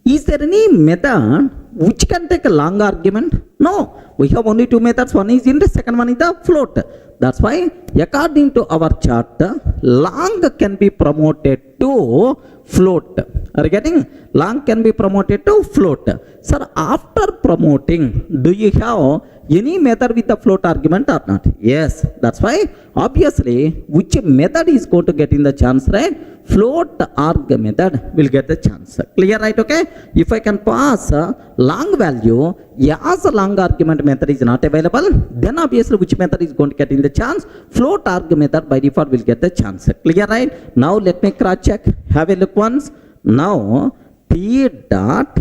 Speaker 1: Is there any method which can take a long argument? No. We have only two methods. One is int, second one is the float. That's why according to our chart, long can be promoted to float. Are you getting? Long can be promoted to float. Sir, after promoting, do you have any method with the float argument or not? Yes. That's why obviously which method is going to get in the chance, right? Float arg method will get the chance. Clear, right? Okay. If I can pass long value, as a long argument method is not available, then obviously which method is going to get in the chance? Float arg method by default will get the chance. Clear, right? Now let me cross check. Have a look once. Now t dot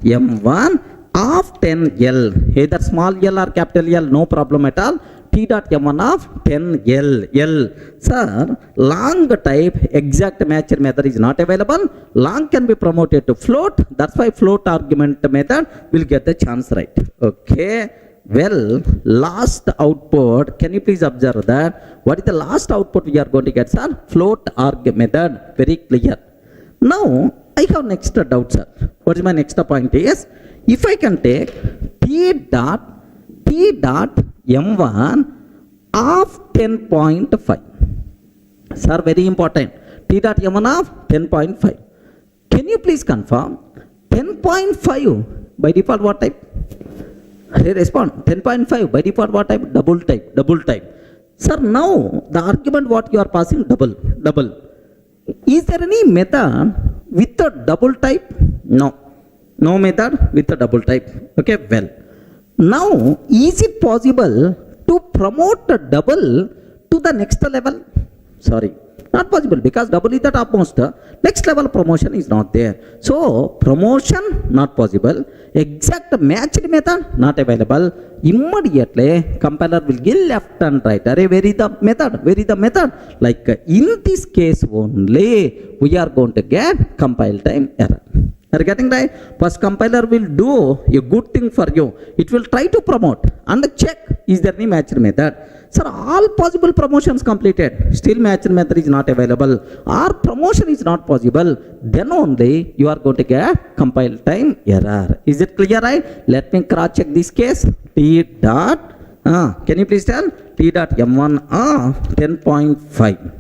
Speaker 1: m1 of 10L, either small l or capital L, no problem at all. T dot m1 of 10L. Sir, long type exact matched method is not available. Long can be promoted to float. That's why float argument method will get the chance, right? Okay. Well, last output, can you please observe that? What is the last output we are going to get, sir? Float arg method. Very clear. Now, I have next doubt, sir. What is my next point is, if I can take t dot m1 of 10.5. Sir, very important. T dot m1 of 10.5. Can you please confirm 10.5 by default what type? Respond. 10.5 by default what type? Double type. Sir, now the argument what you are passing double. Is there any method with a double type? No method with a double type. Okay, well, now is it possible to promote a double to the next level? Sorry, not possible, because double is the topmost. Next level promotion is not there. So promotion not possible. Exact matched method not available. Immediately compiler will give left and right. Where is the method? Like in this case only we are going to get compile time error. Are you getting right? First compiler will do a good thing for you. It will try to promote and check is there any matched method. Sir, all possible promotions completed. Still matched method is not available. Or promotion is not possible. Then only you are going to get compile time error. Is it clear, right? Let me cross check this case. T dot, can you please tell? T dot m1 10.5.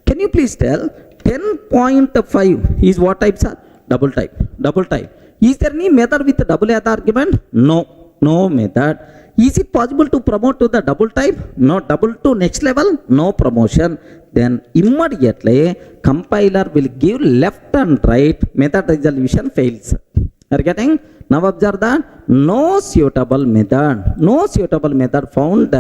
Speaker 1: Can you please tell 10.5 is what type, sir? Double type. Double type. Is there any method with double as argument? No. No method. Is it possible to promote to the double type? No. Double to next level? No promotion. Then immediately compiler will give left and right, method resolution fails. Are you getting? Now observe that no suitable method found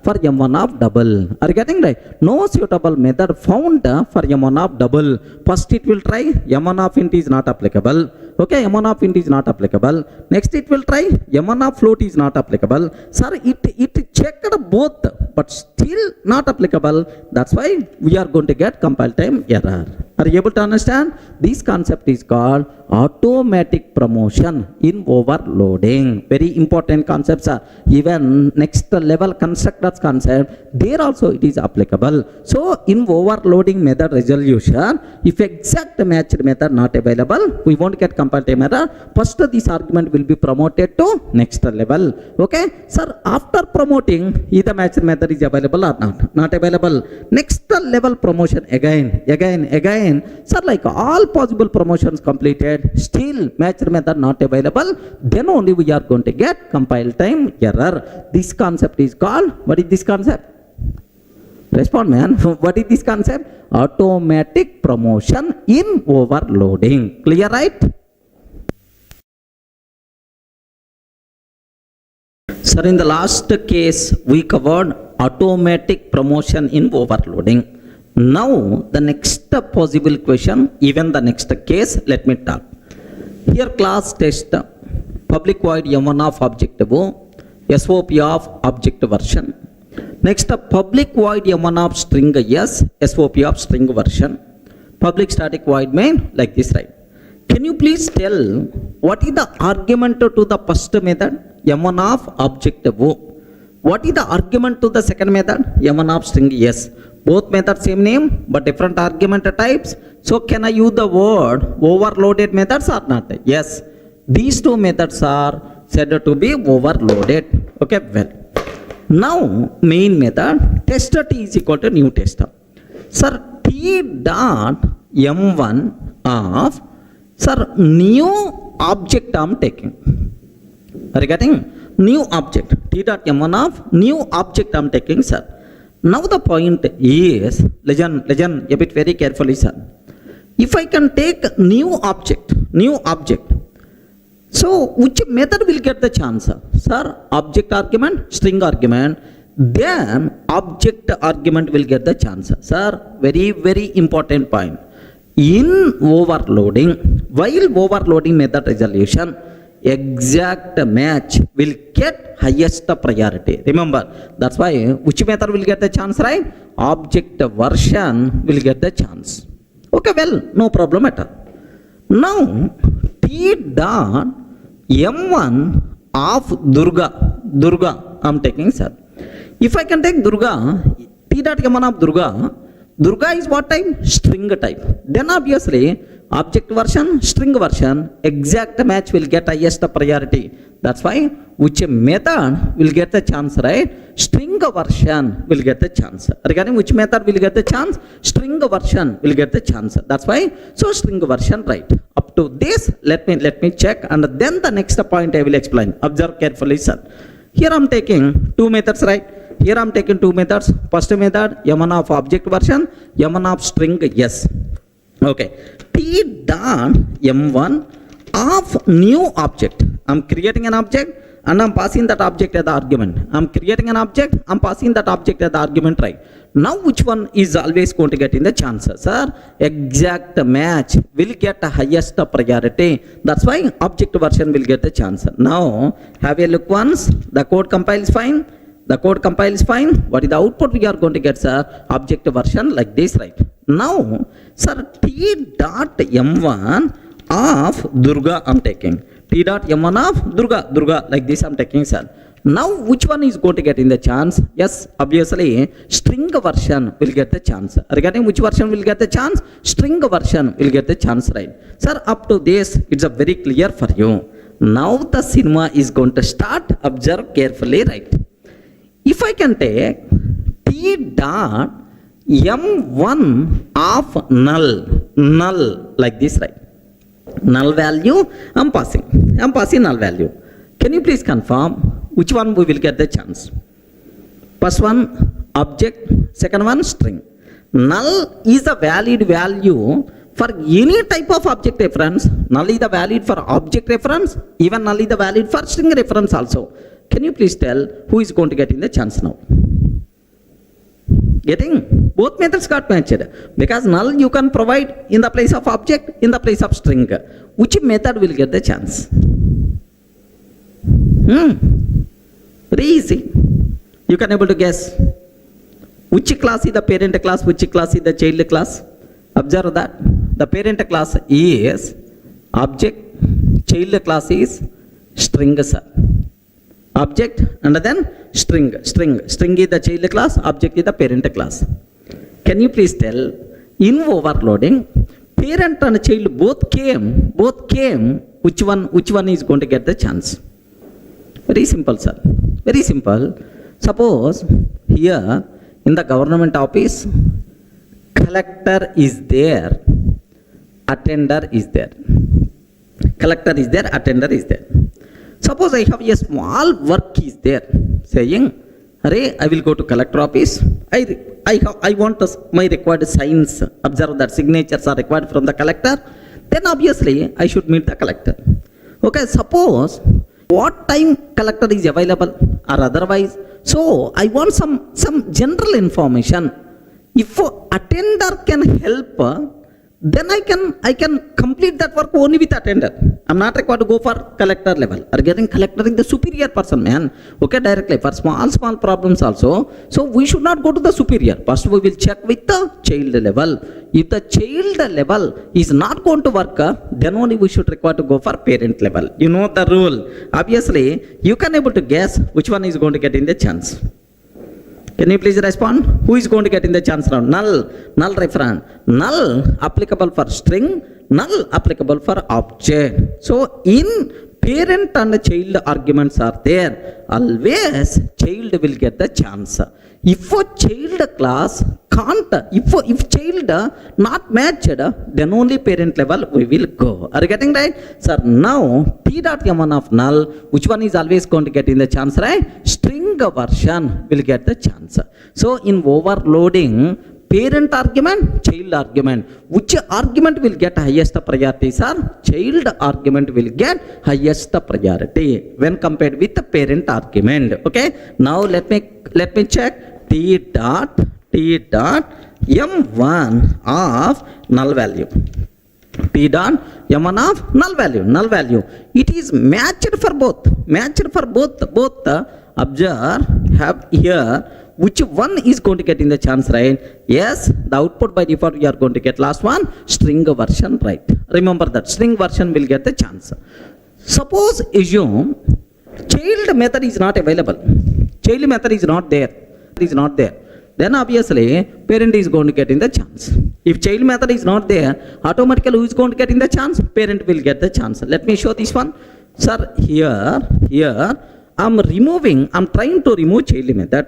Speaker 1: for M1 of double. Are you getting right? No suitable method found for M1 of double. First it will try M1 of int is not applicable. Okay, M1 of int is not applicable. Next it will try M1 of float is not applicable. Sir, it checked both, but still not applicable. That's why we are going to get compile time error. Are you able to understand? This concept is called automatic promotion in overloading. Very important concepts are even next level constructors concept. There also it is applicable. So in overloading method resolution, if exact matched method not available, we won't get compile time error. First this argument will be promoted to next level. Okay, sir, after promoting either matched method is available or not available. Next level promotion again. Sir, like all possible promotions completed, still matched method not available, then only we are going to get compile time error. This concept is called, what is this concept? Respond, man. What is this concept? Automatic promotion in overloading. Clear, right? Sir, in the last case we covered automatic promotion in overloading. Now the next possible question, even the next case, let me talk. Here class test public void M1 of objective SOP of object version. Next public void M1 of string S, SOP of string version. Public static void main like this, right? Can you please tell what is the argument to the first method M1 of objective? What is the argument to the second method M1 of string S? Both methods same name but different argument types. So can I use the word overloaded methods or not? Yes. These two methods are said to be overloaded. Okay, well. Now main method tester t is equal to new tester. Sir, t dot m1 of, sir, new object I am taking. Are you getting? New object. T dot m1 of new object I am taking, sir. Now the point is, listen a bit very carefully, sir. If I can take new object, so which method will get the chance, sir? Sir, object argument, string argument, then object argument will get the chance. Sir, very important point. In overloading, while overloading method resolution, exact match will get highest priority. Remember, that's why which method will get the chance, right? Object version will get the chance. Okay, well, no problem at all. Now, t dot m1 of Durga, I am taking, sir. If I can take Durga, t dot m1 of Durga is what type? String type. Then obviously, object version, string version, exact match will get highest priority. That's why which method will get the chance, right? String version will get the chance. Regarding which method will get the chance? String version will get the chance. That's why, so string version, right? Up to this, let me check, and then the next point I will explain. Observe carefully, sir. Here I am taking two methods, right? Here I am taking two methods. First method, M1 of object version, M1 of string, yes. Okay. T dot M1 of new object. I am creating an object and I am passing that object as the argument. I am creating an object, I am passing that object as the argument, right? Now which one is always going to get in the chances, sir? Exact match will get the highest priority. That's why object version will get the chance. Now have a look once. The code compiles fine. What is the output we are going to get, sir? Object version like this, right? Now, sir, t dot m1 of Durga I am taking. T dot m1 of Durga like this I am taking, sir. Now which one is going to get in the chance? Yes, obviously string version will get the chance. Regarding which version will get the chance? String version will get the chance, right? Sir, up to this it's a very clear for you. Now the cinema is going to start. Observe carefully, right? If I can take t dot m1 of null like this, right? Null value I'm passing null value. Can you please confirm which one we will get the chance? First one object, second one string. Null is a valid value for any type of object reference. Null is the valid for object reference, even null is the valid for string reference also. Can you please tell who is going to get in the chance now? Getting both methods got matched, because null you can provide in the place of object, in the place of string. Which method will get the chance? Very easy. You can able to guess which class is the parent class, which class is the child class. Observe that the parent class is object, child class is string, sir. Object and then string is the child class, object is the parent class. Can you please tell, in overloading, parent and child both came, which one is going to get the chance? Very simple, sir. Very simple. Suppose here in the government office, collector is there, attender is there. Collector is there, attender is there. Suppose I have a small work is there, saying, "Array, I will go to collector office. I want my required signs. Observe that signatures are required from the collector. Then obviously I should meet the collector." Okay, suppose what time collector is available or otherwise. So I want some general information. If attender can help, then I can complete that work only with attender. I'm not required to go for collector level. Or getting collector is the superior person, man. Okay, directly for small problems also. So we should not go to the superior. First we will check with the child level. If the child level is not going to work, then only we should require to go for parent level. You know the rule. Obviously, you can able to guess which one is going to get in the chance. Can you please respond? Who is going to get in the chance now? Null reference. Null applicable for string, null applicable for object. So in parent and child arguments are there, always child will get the chance. If a child class can't, if child not matched, then only parent level we will go. Are you getting right? Sir, now P.M1 of null, which one is always going to get in the chance, right? String version will get the chance. So in overloading, parent argument, child argument, which argument will get highest priority, sir? Child argument will get highest priority when compared with the parent argument. Okay, now let me check T dot M1 of null value. T dot M1 of null value. It is matched for both. Observe, have here which one is going to get in the chance, right? Yes, the output by default you are going to get last one, string version, right? Remember that string version will get the chance. Suppose assume child method is not available. Child method is not there. Then obviously parent is going to get in the chance. If child method is not there, automatically who is going to get in the chance? Parent will get the chance. Let me show this one. Sir, here I'm trying to remove child method.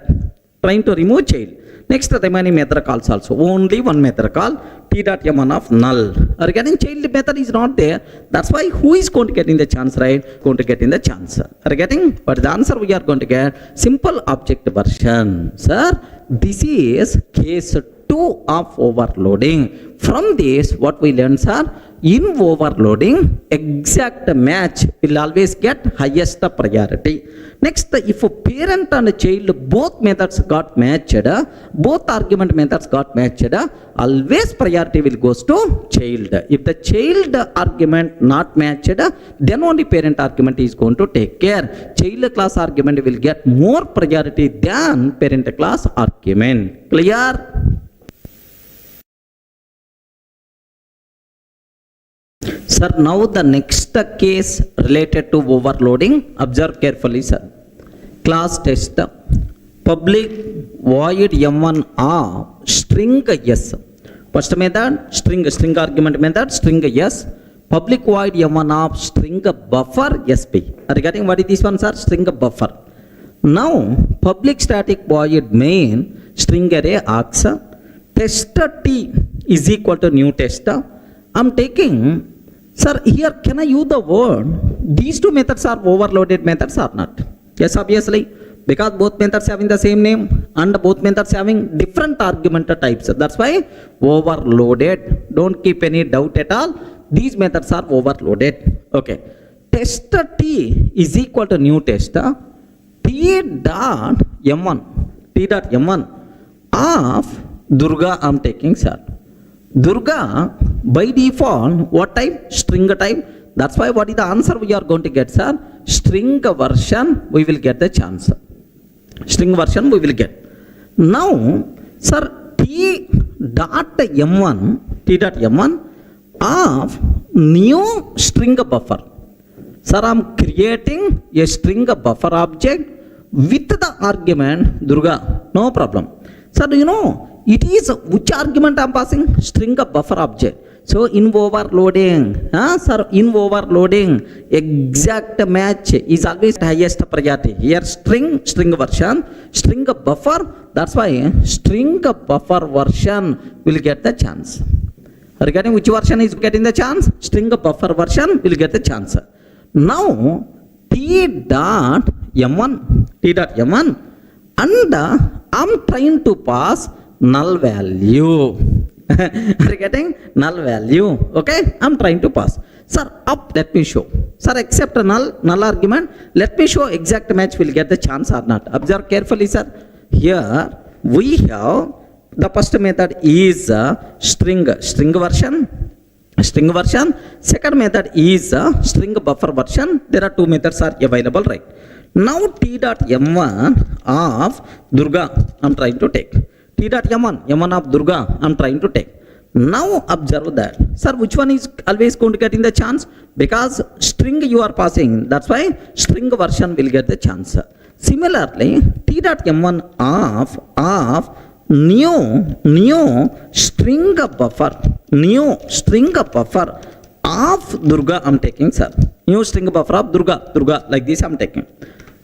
Speaker 1: Next remaining method calls also. Only one method call, T.M1 of null. Are getting child method is not there. That's why who is going to get in the chance, right? Going to get in the chance. Are getting? But the answer we are going to get simple object version. Sir, this is case 2 of overloading. From this, what we learned, sir? In overloading, exact match will always get highest priority. Next, if a parent and a child both methods got matched, both argument methods got matched, always priority will goes to child. If the child argument not matched, then only parent argument is going to take care. Child class argument will get more priority than parent class argument. Clear? Sir, now the next case related to overloading. Observe carefully, sir. Class test. Public void M1 of string yes. First method, string argument method, string yes. Public void M1 of string buffer SP. Are you getting what is this one, sir? String buffer. Now, public static void main string array args. test t is equal to new test. I'm taking, sir, here can I use the word, these two methods are overloaded methods or not? Yes, obviously, because both methods having the same name and both methods having different argument types. That's why overloaded. Don't keep any doubt at all. These methods are overloaded. Okay. Test t is equal to new test t dot m1 of Durga. I'm taking, sir. Durga by default what type? String type. That's why what is the answer we are going to get, sir? String version we will get the chance. String version we will get. Now, sir, t dot m1 of new string buffer. Sir, I'm creating a string buffer object with the argument Durga. No problem. Sir, do you know it is which argument I'm passing? String buffer object. So in overloading, sir, in overloading, exact match is always highest priority. Here string version, string buffer. That's why string buffer version will get the chance. Regarding which version is getting the chance? String buffer version will get the chance. Now t dot m1 and I'm trying to pass null value. Are you getting null value? Okay, I'm trying to pass. Sir, up, let me show. Sir, accept a null argument. Let me show exact match will get the chance or not. Observe carefully, sir. Here we have the first method is string version. Second method is string buffer version. There are two methods are available, right? Now t dot m1 of Durga I'm trying to take. T dot m1 of Durga I'm trying to take. Now observe that, sir, which one is always going to get in the chance? Because string you are passing, that's why string version will get the chance. Similarly, t dot m1 of new string buffer of Durga I'm taking, sir. New string buffer of Durga, like this I'm taking.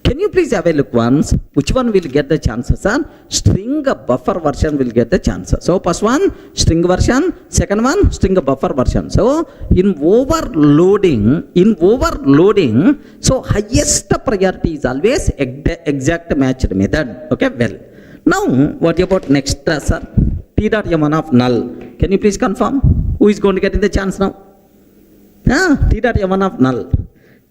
Speaker 1: Can you please have a look once? Which one will get the chances, sir? String buffer version will get the chance. So first one string version, second one string buffer version. So in overloading, so highest priority is always exact matched method. Okay, well. Now what about next, sir? T dot m1 of null. Can you please confirm? Who is going to get in the chance now? T dot m1 of null.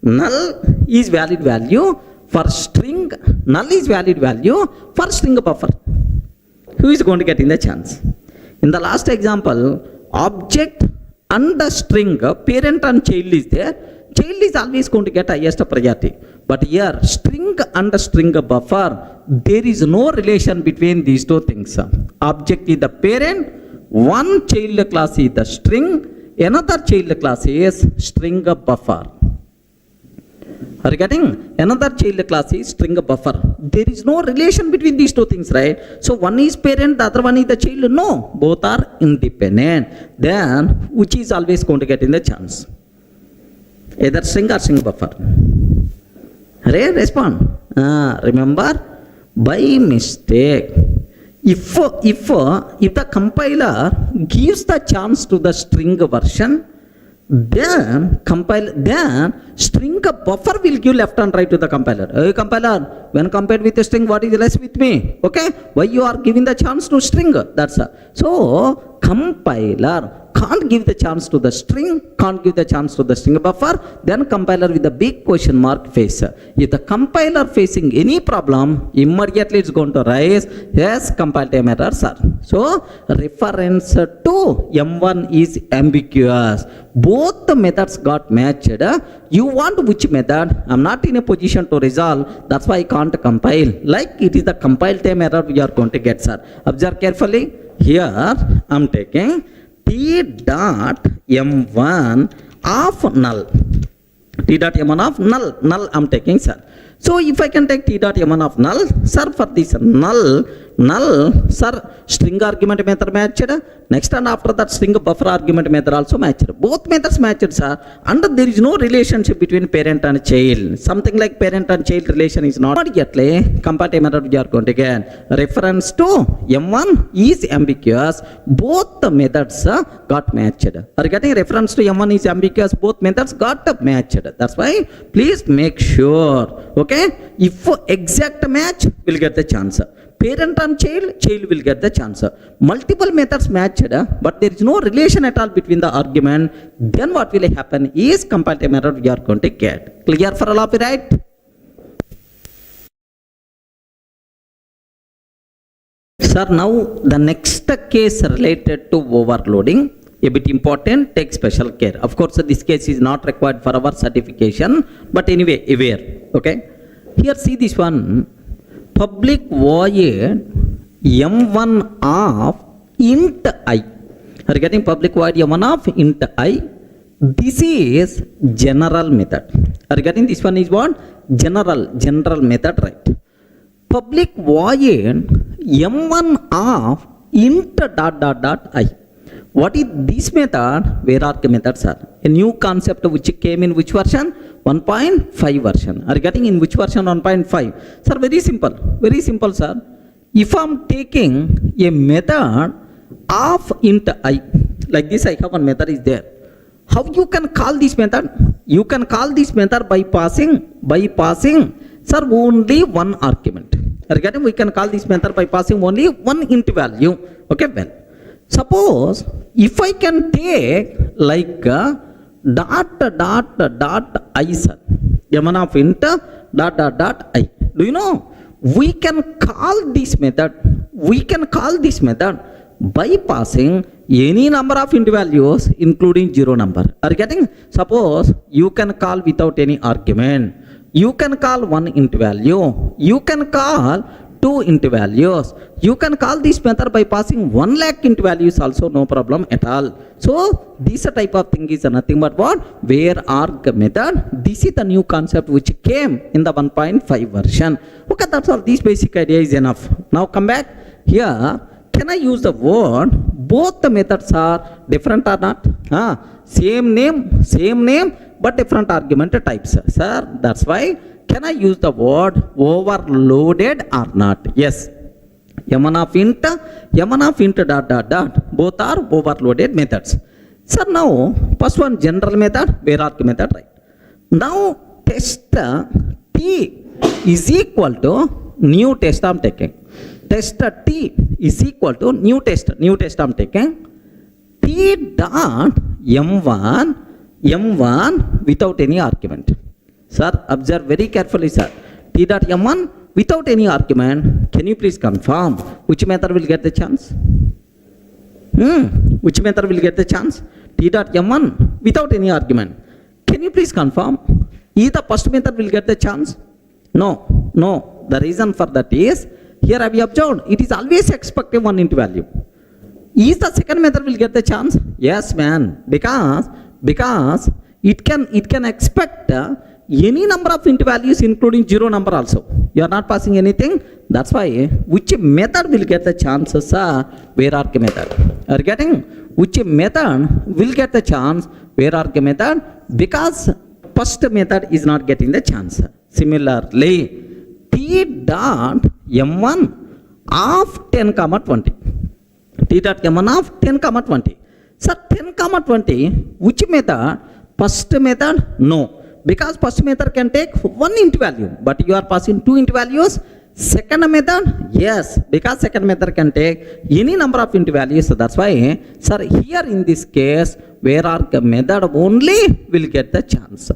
Speaker 1: Null is valid value for string. Null is valid value for string buffer. Who is going to get in the chance? In the last example, object and the string, parent and child is there. Child is always going to get highest priority. But here, string and the string buffer, there is no relation between these two things. Object is the parent, one child class is the string, another child class is string buffer. Are you getting? Another child class is string buffer. There is no relation between these two things, right? So one is parent, the other one is the child. No, both are independent. Then which is always going to get in the chance? Either string or string buffer. Respond. Remember, by mistake, if the compiler gives the chance to the string version, then string buffer will give left and right to the compiler. Hey compiler, when compared with a string, what is less with me? Okay, why you are giving the chance to string? That's so compiler can't give the chance to the string, can't give the chance to the string buffer, then compiler with a big question mark face. If the compiler facing any problem, immediately it's going to rise, yes, compile time error, sir. So reference to M1 is ambiguous. Both the methods got matched. You want which method? I'm not in a position to resolve. That's why I can't compile. Like it is the compile time error we are going to get, sir. Observe carefully. Here I'm taking t dot m1 of null. T dot m1 of null I'm taking, sir. So if I can take t dot m1 of null, sir, for this null, null, sir, string argument method matched, next and after that string buffer argument method also matched. Both methods matched, sir, and there is no relationship between parent and child. Something like parent and child relation is not yet compatible method we are going to get. Reference to M1 is ambiguous, both the methods got matched. Are getting reference to M1 is ambiguous, both methods got matched. That's why please make sure, okay, if exact match will get the chance. Parent and child will get the chance. Multiple methods matched, but there is no relation at all between the argument. Then what will happen is compatible method we are going to get. Clear for all of you, right? Sir, now the next case related to overloading, a bit important, take special care. Of course, this case is not required for our certification, but anyway, aware. Okay. Here, see this one. Public void M1 of int I. Are you getting public void M1 of int I? This is general method. Are you getting this one is what? General method, right? Public void M1 of int I. What is this method? Var-arg method, sir. A new concept which came in which version? 1.5 version. Are you getting in which version? 1.5. Sir, very simple, sir. If I am taking a method of int I, like this, I have one method is there. How you can call this method? You can call this method by passing, sir, only one argument. Are you getting? We can call this method by passing only one int value. Okay, well. Suppose if I can take like dot I, sir, M1 of int dot I. Do you know? We can call this method by passing any number of int values including 0 number. Are you getting? Suppose you can call without any argument. You can call one int value. You can call two int values. You can call this method by passing 1 lakh int values also, no problem at all. So this type of thing is nothing but what? Var-arg method. This is the new concept which came in the 1.5 version. Okay, that's all. This basic idea is enough. Now come back here. Can I use the word? Both the methods are different or not? Same name, but different argument types. Sir, that's why. Can I use the word overloaded or not? Yes. M1 of int dot. Both are overloaded methods. Sir, now first one general method, var-arg method, right? Now test T is equal to new test I'm taking. Test T is equal to new test I'm taking. T dot M1 without any argument. Sir, observe very carefully, sir. T dot M1 without any argument. Can you please confirm which method will get the chance? Which method will get the chance? T dot M1 without any argument. Can you please confirm? Is the first method will get the chance? No. The reason for that is, here I have observed, it is always expected one int value. Is the second method will get the chance? Yes, man. Because it can expect any number of int values including 0 number also. You are not passing anything. That's why which method will get the chances? Var-arg method. Are you getting? Which method will get the chance? Var-arg method, because first method is not getting the chance. Similarly, T dot M1 of 10, 20. T dot M1 of 10, 20. Sir, 10, 20, which method? First method? No. Because first method can take one int value, but you are passing two int values. Second method? Yes, because second method can take any number of int values. So that's why, sir, here in this case, var-arg method only will get the chance.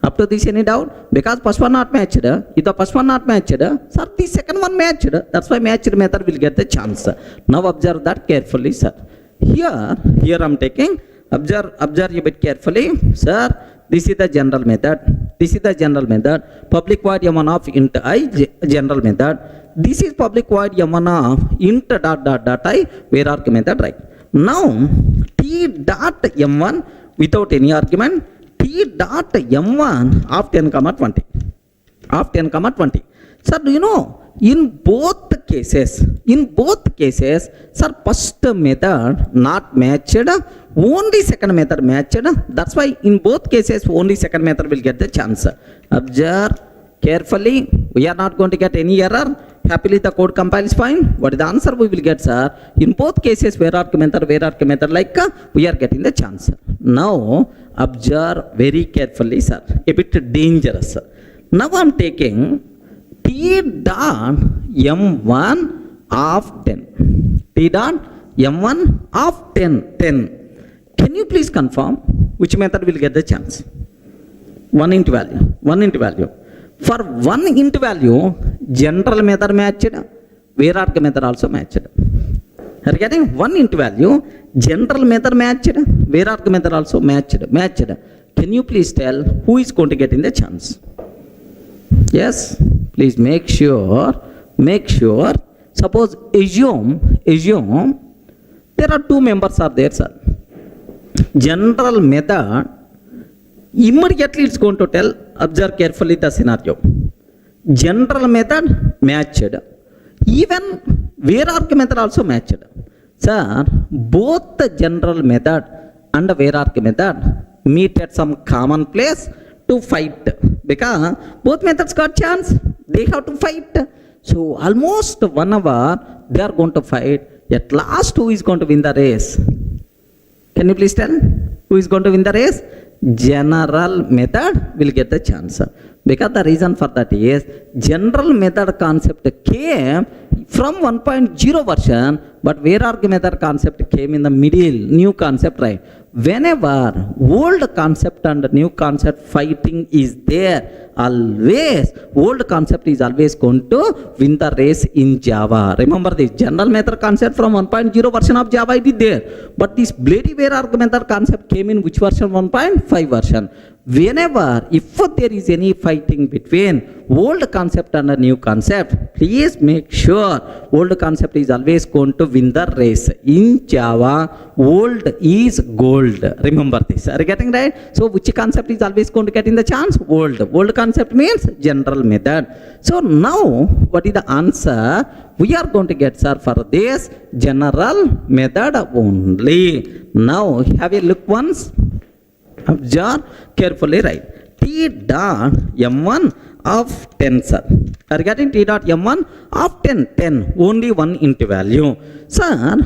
Speaker 1: Up to this, any doubt? Because first one not matched. If the first one not matched, sir, the second one matched. That's why matched method will get the chance. Now observe that carefully, sir. Here I'm taking, observe a bit carefully, sir. This is the general method. Public void M1 of int I, general method. This is public void M1 of int dot I, var-arg method, right? Now T dot M1 without any argument. T dot M1 of 10, 20. Sir, do you know, in both cases, sir, first method not matched, only second method matched. That's why in both cases, only second method will get the chance. Observe carefully. We are not going to get any error. Happily, the code compiles fine. What is the answer we will get, sir? In both cases, Var-arg method, like we are getting the chance. Now, observe very carefully, sir. A bit dangerous. Now, I am taking T dot M1 of 10. T dot M1 of 10. Can you please confirm which method will get the chance? 1 into value. For 1 into value, general method matched, Var-arg method also matched. Are you getting 1 into value, general method matched, Var-arg method also matched. Can you please tell who is going to get in the chance? Yes, please make sure. Suppose assume there are 2 members are there, sir. General method, immediately it's going to tell, observe carefully the scenario. General method matched, even Var-arg method also matched. Sir, both the general method and the Var-arg method meet at some common place to fight, because both methods got chance, they have to fight. So almost 1 hour they are going to fight. At last, who is going to win the race? Can you please tell who is going to win the race? General method will get the chance, because the reason for that is general method concept came from 1.0 version, but Var-arg method concept came in the middle, new concept, right? Whenever old concept and new concept fighting is there, always old concept is always going to win the race in Java. Remember this general method concept from 1.0 version of Java, it is there, but this bloody Var-arg method concept came in which version? 1.5 version. Whenever, if there is any fighting between old concept and a new concept, please make sure old concept is always going to win the race. In Java, old is gold. Remember this. Are you getting right? So which concept is always going to get in the chance? Old. Old concept means general method. So now, what is the answer? We are going to get, sir, for this general method only. Now, have a look once. Observe carefully, right? T dot M1 of 10, sir. Are you getting T dot M1 of 10? Only 1 into value. Sir,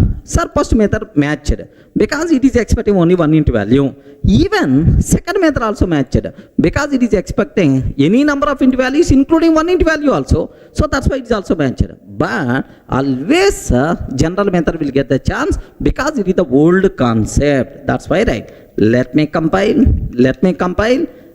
Speaker 1: first method matched, because it is expecting only 1 into value. Even second method also matched, because it is expecting any number of into values, including 1 into value also. So that's why it is also matched. But always, general method will get the chance, because it is the old concept. That's why, right? Let me compile.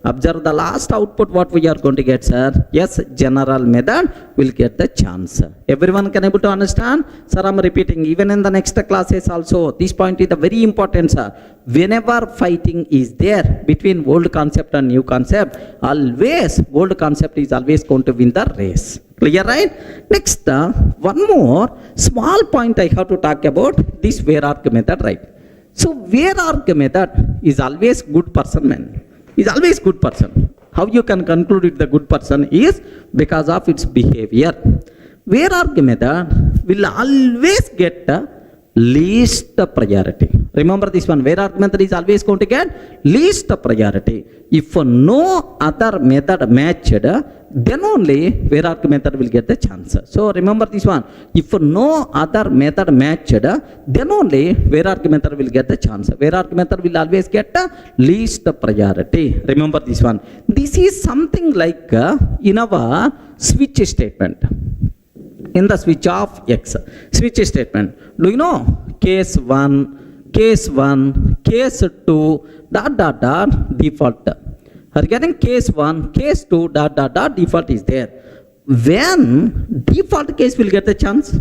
Speaker 1: Observe the last output, what we are going to get, sir. Yes, general method will get the chance. Everyone can able to understand? Sir, I am repeating, even in the next classes also, this point is very important, sir. Whenever fighting is there between old concept and new concept, always old concept is always going to win the race. Clear, right? Next, one more small point I have to talk about this Var-arg method, right? So Var-arg method is always good person, man. Is always good person. How you can conclude it the good person is because of its behavior. Var-arg method will always get least priority. Remember this one, Var-arg method is always going to get least priority. If no other method matched, then only Var-arg method will get the chance. So remember this one, if no other method matched, then only Var-arg method will get the chance. Var-arg method will always get least priority. Remember this one. This is something like in our switch statement. In the switch of X, switch statement. Do you know case 1, case 2, default. Are you getting case 1, case 2, default is there. When default case will get the chance?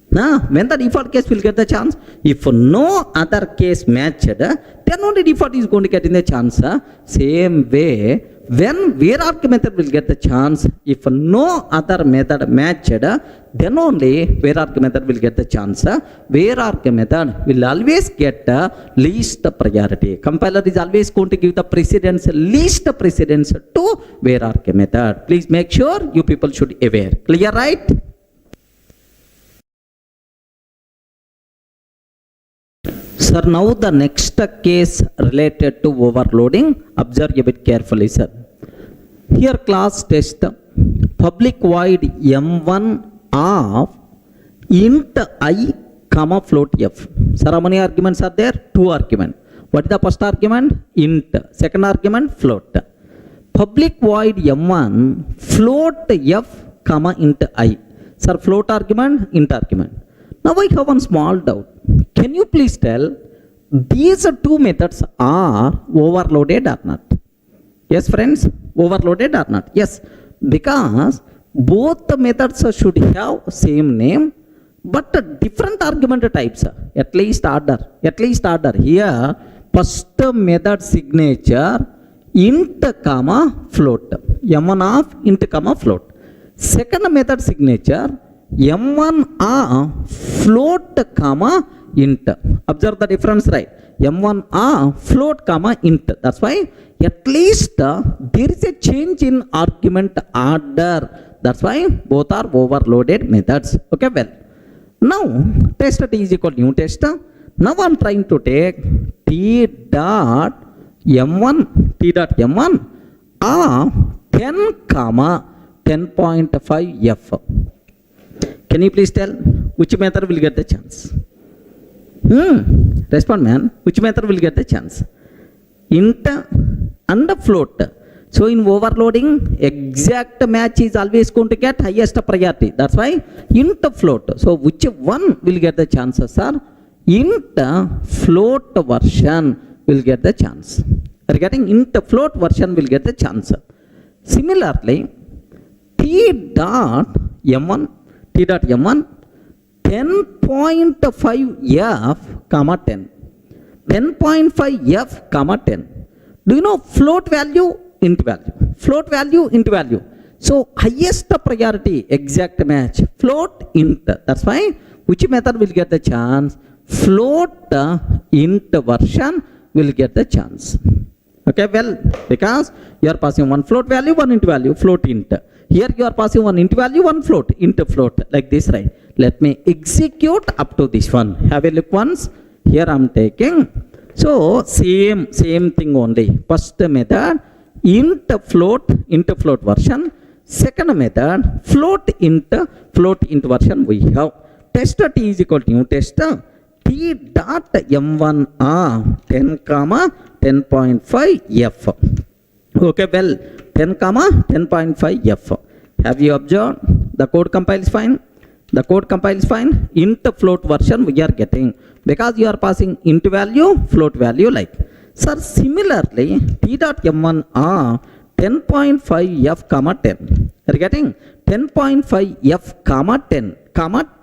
Speaker 1: When the default case will get the chance? If no other case matched, then only default is going to get in the chance. Same way, when Var-arg method will get the chance, if no other method matched, then only Var-arg method will get the chance. Var-arg method will always get least priority. Compiler is always going to give the precedence, least precedence to Var-arg method. Please make sure you people should aware. Clear, right? Sir, now the next case related to overloading. Observe a bit carefully, sir. Here class test public void m1 of int I comma float f. Sir, how many arguments are there? 2 arguments. What is the first argument? Int. Second argument float. Public void m1 float f comma int I. Sir, float argument, int argument. Now I have one small doubt. Can you please tell these two methods are overloaded or not? Yes, friends, overloaded or not? Yes, because both the methods should have same name but different argument types, at least order. Here, first method signature int comma float, m1 of int comma float. Second method signature m1 of float comma int. Observe the difference, right? m1 of float comma int. That's why at least there is a change in argument order. That's why both are overloaded methods. Okay, well, now test t is equal to new test. Now I'm trying to take t dot m1 of 10 comma 10.5 f. Can you please tell which method will get the chance? Respond, man. Which method will get the chance? Int and float. So in overloading, exact match is always going to get highest priority. That's why int float. So which one will get the chances, sir? Int float version will get the chance. Regarding int float version will get the chance. Similarly, t dot m1 10.5 f comma 10. 10.5 f comma 10. Do you know float value, int value? Float value, int value. So highest priority, exact match, float, int. That's why which method will get the chance? Float int version will get the chance. Okay, well, because you are passing one float value, one int value, float int. Here you are passing one int value, one float, int float, like this, right? Let me execute up to this one. Have a look once. Here I am taking. So same thing only. First method, int float version. Second method, float int version we have. Test t is equal to new test. T dot m1 of 10 comma 10.5 f. Okay, well, 10 comma 10.5 f. Have you observed? The code compiles fine. The code compiles fine. Int float version we are getting because you are passing int value, float value like. Sir, similarly, t dot m1 of 10.5 f comma 10. Are you getting? 10.5 f comma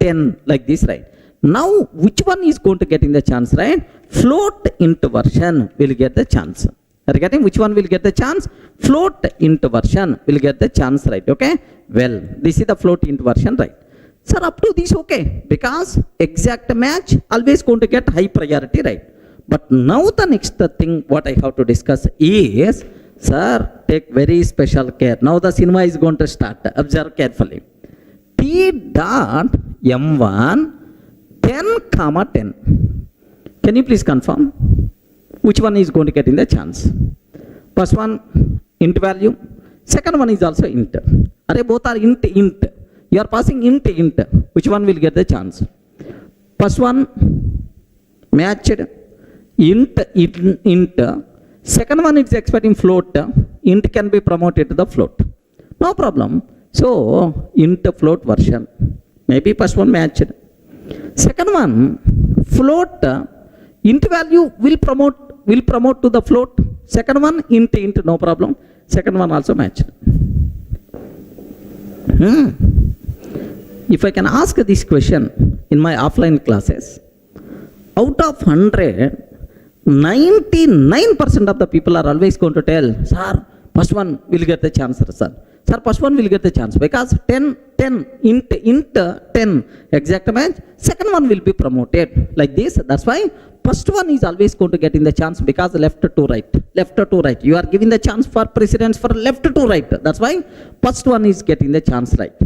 Speaker 1: 10 like this, right? Now, which one is going to get in the chance, right? Float int version will get the chance. Are you getting? Which one will get the chance? Float int version will get the chance, right? Okay. Well, this is the float int version, right? Sir, up to this, okay. Because exact match always going to get high priority, right? But now the next thing what I have to discuss is, sir, take very special care. Now the cinema is going to start. Observe carefully. T dot m1 10 comma 10. Can you please confirm? Which one is going to get in the chance? First one, int value. Second one is also int. Array, both are int. You are passing int. Which one will get the chance? First one, matched. Int. Second one is expecting float. Int can be promoted to the float. No problem. So, int float version. Maybe first one matched. Second one, float. Int value will promote to the float. Second one, int, no problem. Second one also matched. If I can ask this question in my offline classes, out of 100, 99% of the people are always going to tell, sir, First one will get the chance, sir. Sir, first one will get the chance because 10, int 10 exact match. Second one will be promoted like this. That's why first one is always going to get in the chance because left to right. You are giving the chance for precedence for left to right. That's why first one is getting the chance right.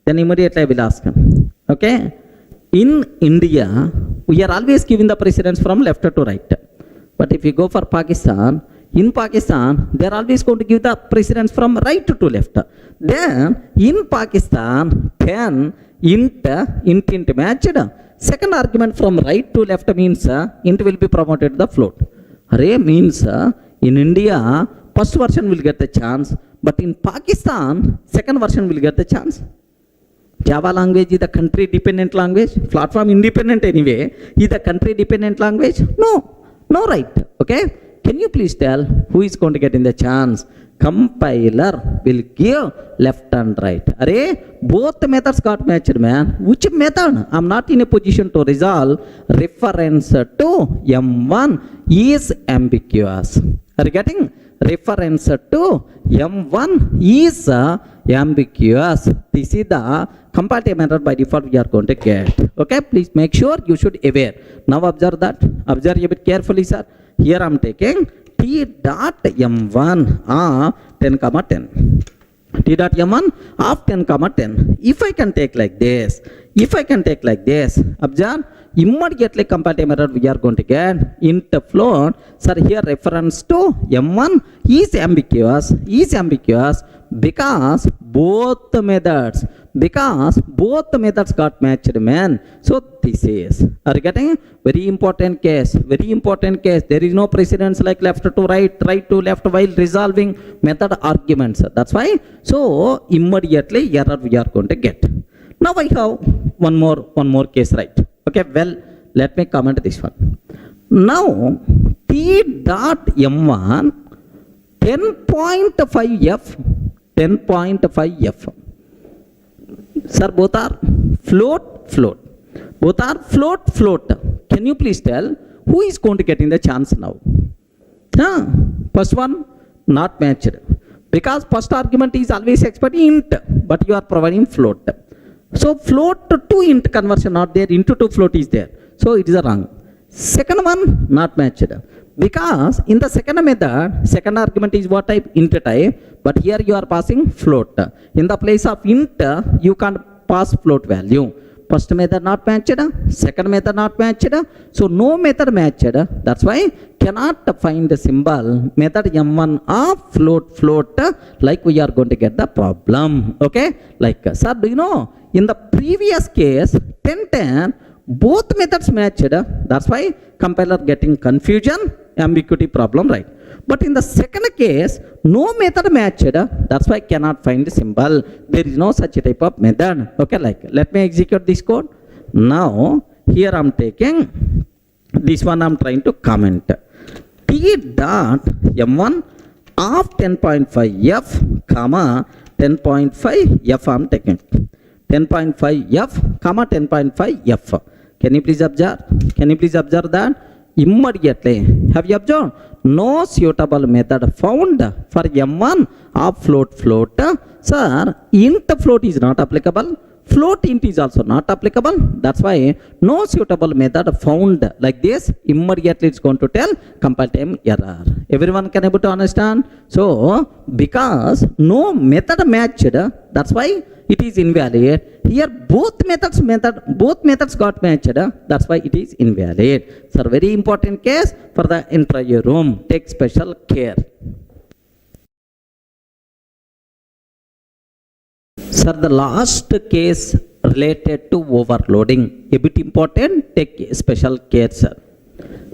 Speaker 1: Then immediately I will ask him. Okay. In India, we are always giving the precedence from left to right. But if you go for Pakistan, in Pakistan, they are always going to give the precedence from right to left. Then, in Pakistan, 10 int matched. Second argument from right to left means int will be promoted to the float. Array means in India, first version will get the chance, but in Pakistan, second version will get the chance. Java language is the country dependent language, platform independent anyway. Is the country dependent language? No right. Okay. Can you please tell who is going to get in the chance? Compiler will give left and right. Array, both methods got matched, man. Which method? I'm not in a position to resolve. Reference to M1 is ambiguous. Are you getting? Reference to M1 is ambiguous. This is the comparative method by default we are going to get. Okay, please make sure you should aware. Now observe that. Observe a bit carefully, sir. Here I am taking T dot M1 of 10, 10. T dot M1 of 10, 10. If I can take like this, observe, immediately comparative method we are going to get int float. Sir, here reference to M1 is ambiguous because both methods got matched, man. So this is, are you getting? Very important case. There is no precedence like left to right to left while resolving method arguments. That's why. So immediately error we are going to get. Now I have one more case, right? Okay, well, let me comment this one. Now T dot M1 10.5F. Sir, both are float. Can you please tell who is going to get in the chance now? First one not matched because first argument is always expecting int, but you are providing float. So float to int conversion not there, int to float is there. So it is a wrong. Second one not matched because in the second method, second argument is what type? Int type, but here you are passing float. In the place of int, you can't pass float value. First method not matched, second method not matched, so no method matched. That's why cannot find the symbol method M1 of float like we are going to get the problem. Okay, like sir, do you know in the previous case 10 both methods matched. That's why compiler getting confusion, ambiguity problem, right? But in the second case, no method matched. That's why cannot find the symbol. There is no such type of method. Okay, like let me execute this code. Now here I'm taking this one. I'm trying to comment T dot M1 of 10.5F, 10.5F. I'm taking 10.5F, 10.5F. Can you please observe? That? Immediately, have you observed? No suitable method found for M1 of float. Sir, int float is not applicable. Float int is also not applicable. That's why no suitable method found like this. Immediately it's going to tell compile time error. Everyone can able to understand? So because no method matched, that's why it is invalid. Here both methods got matched. That's why it is invalid. Sir, very important case for the entire room. Take special care. Sir, the last case related to overloading. A bit important. Take special care, sir.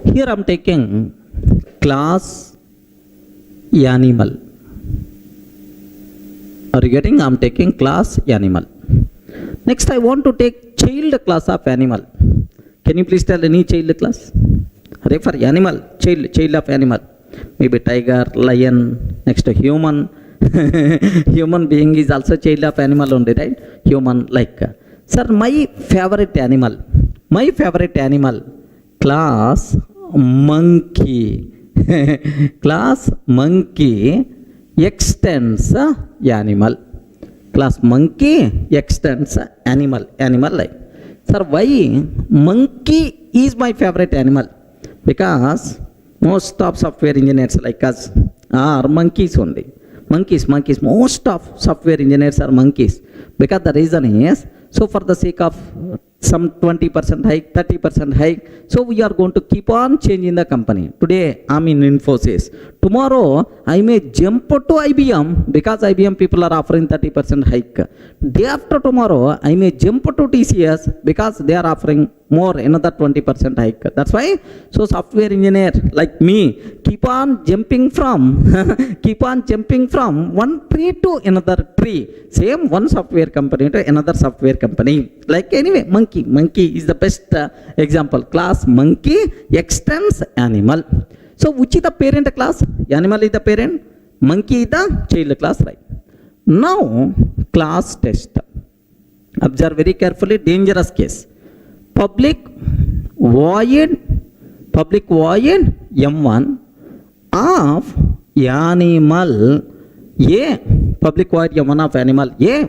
Speaker 1: Here I am taking class animal. Are you getting? I am taking class animal. Next I want to take child class of animal. Can you please tell any child class? For animal, child of animal. Maybe tiger, lion, next to human. Human being is also child of animal only, right? Human like. Sir, my favorite animal, class monkey. Class monkey extends animal. Class monkey extends animal like. Sir, why monkey is my favorite animal? Because most of software engineers like us are monkeys only. Monkeys. Most of software engineers are monkeys. Because the reason is, so for the sake of some 20% hike, 30% hike, so we are going to keep on changing the company. Today I'm in Infosys. Tomorrow I may jump to IBM because IBM people are offering 30% hike. Day after tomorrow I may jump to TCS because they are offering more, another 20% hike. That's why, so software engineer like me keep on jumping from one tree to another tree. Same one software company to another software company. Like anyway, monkey is the best example. Class monkey extends animal. So which is the parent class? Animal is the parent, monkey is the child class, right? Now class test. Observe very carefully, dangerous case. Public void M1 of animal A. Public void M1 of animal A.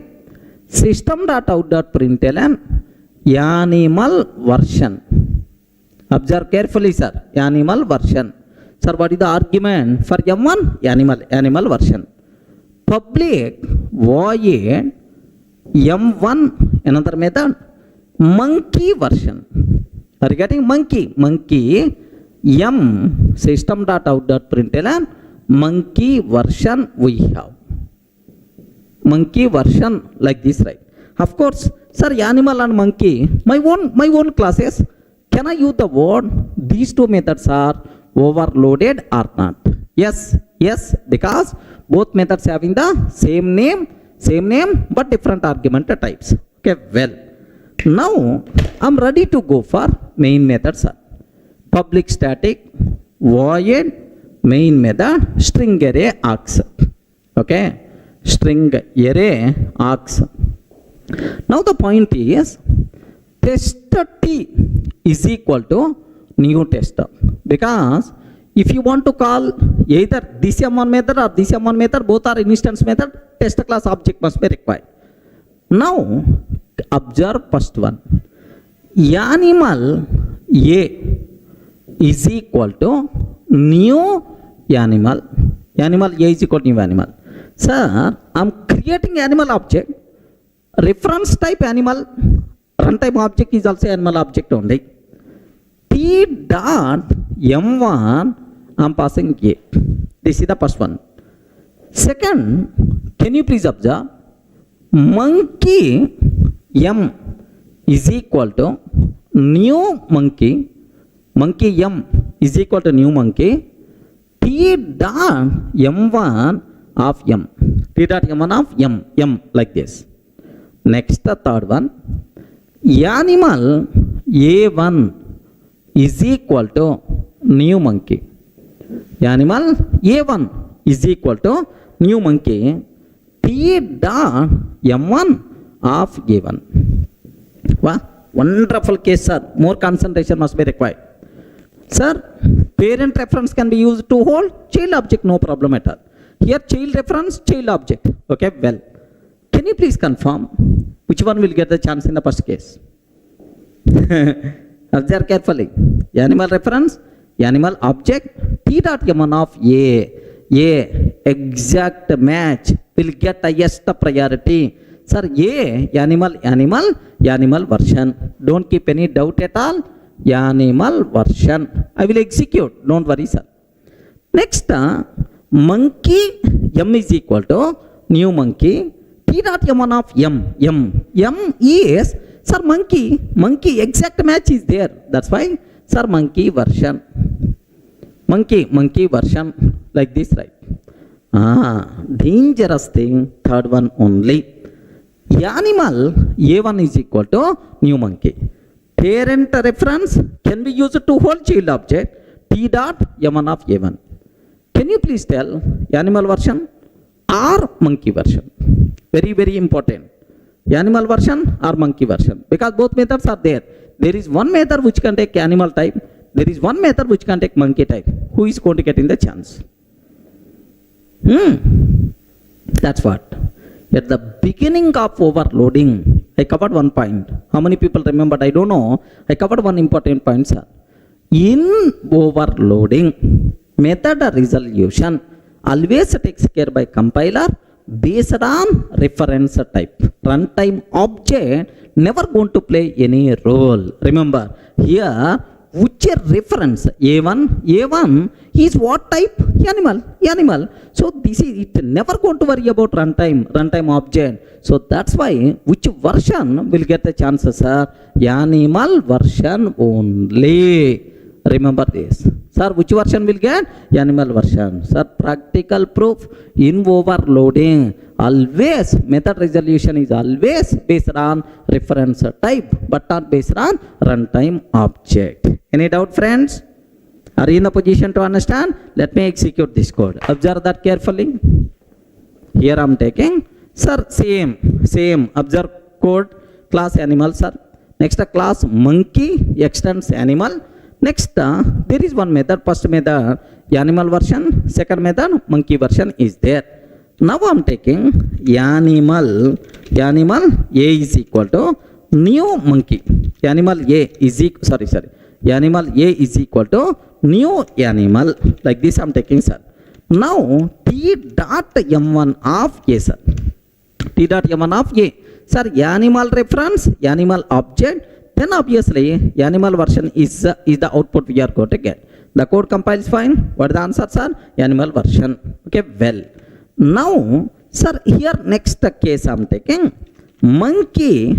Speaker 1: System.out.println animal version. Observe carefully, sir. Animal version. Sir, what is the argument for M1? Animal version. Public void M1, another method, monkey version. Are you getting monkey? M system.out.println monkey version we have. Monkey version like this, right? Of course, sir, animal and monkey, my own classes. Can I use the word these two methods are overloaded or not? Yes, because both methods having the same name but different argument types. Okay, well, now I'm ready to go for main method, sir. Public static void main method string array args. Okay, string array args. Now the point is, tester T is equal to new tester. Because if you want to call either this M1 method or this M1 method, both are instance method, tester class object must be required. Now observe first one. Animal A is equal to new animal. Animal A is equal to new animal. Sir, I'm creating animal object. Reference type animal, runtime object is also animal object only. T dot M1, I'm passing A. This is the first one. Second, can you please observe? Monkey M is equal to new monkey. Monkey M is equal to new monkey. T dot M1 of M. T dot M1 of M like this. Next, the third one. Animal A1 is equal to new monkey. Animal A1 is equal to new monkey. T dot M1 of A1. Wow, wonderful case, sir. More concentration must be required. Sir, parent reference can be used to hold child object, no problem at all. Here child reference, child object. Okay, well, can you please confirm which one will get the chance in the first case? Observe carefully. Animal reference, animal object, T dot M1 of A exact match will get highest priority. Sir, A animal version. Don't keep any doubt at all. Animal version. I will execute. Don't worry, sir. Next, monkey M is equal to new monkey. T dot M1 of M is, sir, monkey exact match is there. That's why, sir, monkey version. Monkey version like this, right? Dangerous thing, third one only. Animal A1 is equal to new monkey. Parent reference can be used to hold child object. T dot M1 of A1. Can you please tell animal version or monkey version? Very, very important. Animal version or monkey version, because both methods are there. There is one method which can take animal type. There is one method which can take monkey type. Who is going to get in the chance? That's what. At the beginning of overloading, I covered one point. How many people remembered? I don't know. I covered one important point, sir. In overloading, method resolution always takes care by compiler based on reference type. Runtime object never going to play any role. Remember, here which reference A1 is what type? Animal. So this is it, never going to worry about runtime object. So that's why which version will get the chances, sir? Animal version only. Remember this, sir. Which version will get? Animal version, sir. Practical proof. In overloading, always method resolution is always based on reference type but not based on runtime object. Any doubt, friends? Are you in the position to understand? Let me execute this code. Observe that carefully. Here I am taking, sir, same observe code, class animal, sir. Next class monkey extends animal. Next there is one method. First method animal version, second method monkey version is there. Now I am taking animal A is equal to new monkey. Animal A is animal A is equal to new animal. Like this I am taking, sir. Now T dot M1 of A, sir. T dot M1 of A, sir. Animal reference, animal object. Then obviously animal version is the output we are going to get. The code compiles fine. What are the answers, sir? Animal version. Okay, well. Now, sir, here next case I am taking monkey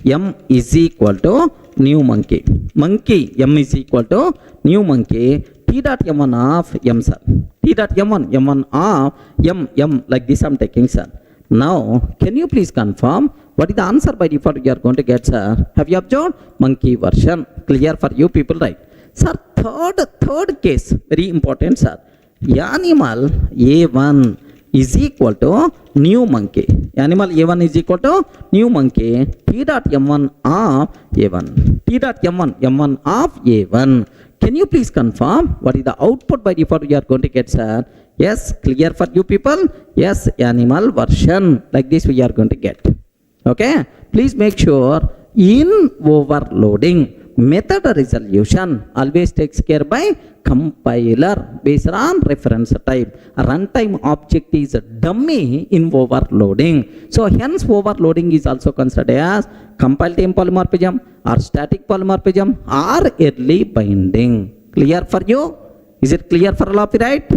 Speaker 1: M is equal to new monkey. Monkey M is equal to new monkey. T dot M1 of M, sir. T dot M1 of M like this I am taking, sir. Now, can you please confirm what is the answer by default you are going to get, sir? Have you observed? Monkey version. Clear for you people, right? Sir, third case, very important, sir. Animal A1 is equal to new monkey. Animal A1 is equal to new monkey. T dot M1 of A1. T dot M1 of A1. Can you please confirm what is the output by default you are going to get, sir? Yes, clear for you people? Yes, animal version. Like this we are going to get. Okay, please make sure in overloading method resolution always takes care by compiler based on reference type. A runtime object is a dummy in overloading. So hence overloading is also considered as compile time polymorphism or static polymorphism or early binding. Clear for you? Is it clear for all of you, right?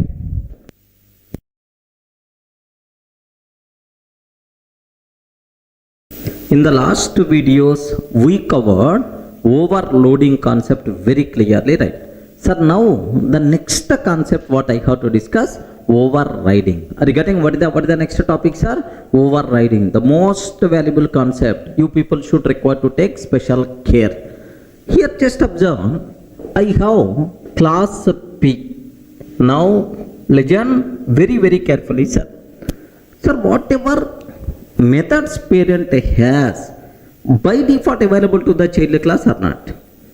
Speaker 1: In the last two videos, we covered overloading concept very clearly, right? Sir, now the next concept what I have to discuss, overriding. Regarding what is the next topic, sir? Overriding, the most valuable concept. You people should require to take special care. Here just observe, I have class P. Now listen very carefully, sir. Sir, whatever methods parent has by default available to the child class or not?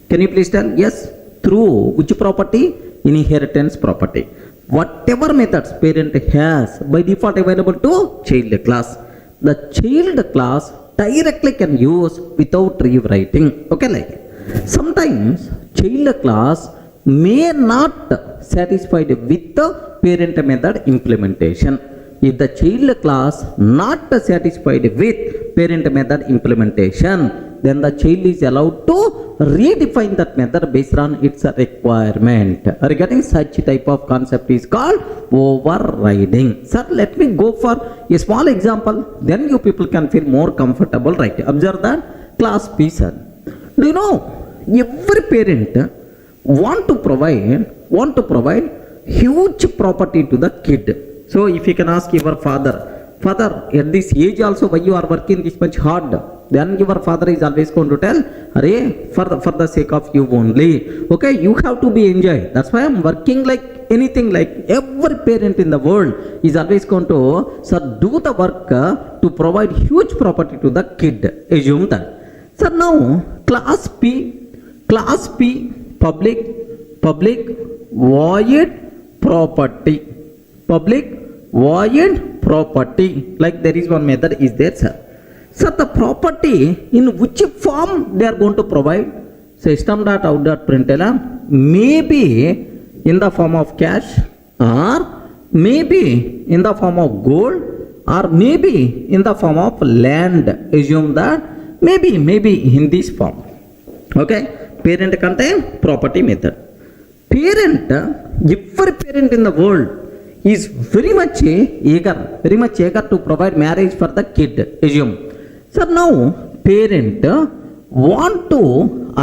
Speaker 1: Can you please tell? Yes, through which property? Inheritance property. Whatever methods parent has by default available to child class, the child class directly can use without rewriting. Okay, like sometimes child class may not satisfied with the parent method implementation. If the child class not satisfied with parent method implementation, then the child is allowed to redefine that method based on its requirement. Regarding such type of concept is called overriding. Sir, let me go for a small example, then you people can feel more comfortable, right? Observe that class P, sir. Do you know every parent want to provide huge property to the kid. So if you can ask your father, at this age also why you are working this much hard, then your father is always going to tell, Arey, for the sake of you only. Okay, you have to be enjoy. That's why I'm working like anything. Like every parent in the world is always going to, sir, do the work to provide huge property to the kid. Assume that. So now class P, public void property. Public void property, like there is one method is there, sir. So the property in which form they are going to provide system.out.println, maybe in the form of cash, or maybe in the form of gold, or maybe in the form of land. Assume that maybe in this form. Okay, parent contain property method. Parent, every parent in the world is very much eager to provide marriage for the kid. Assume. So now parent want to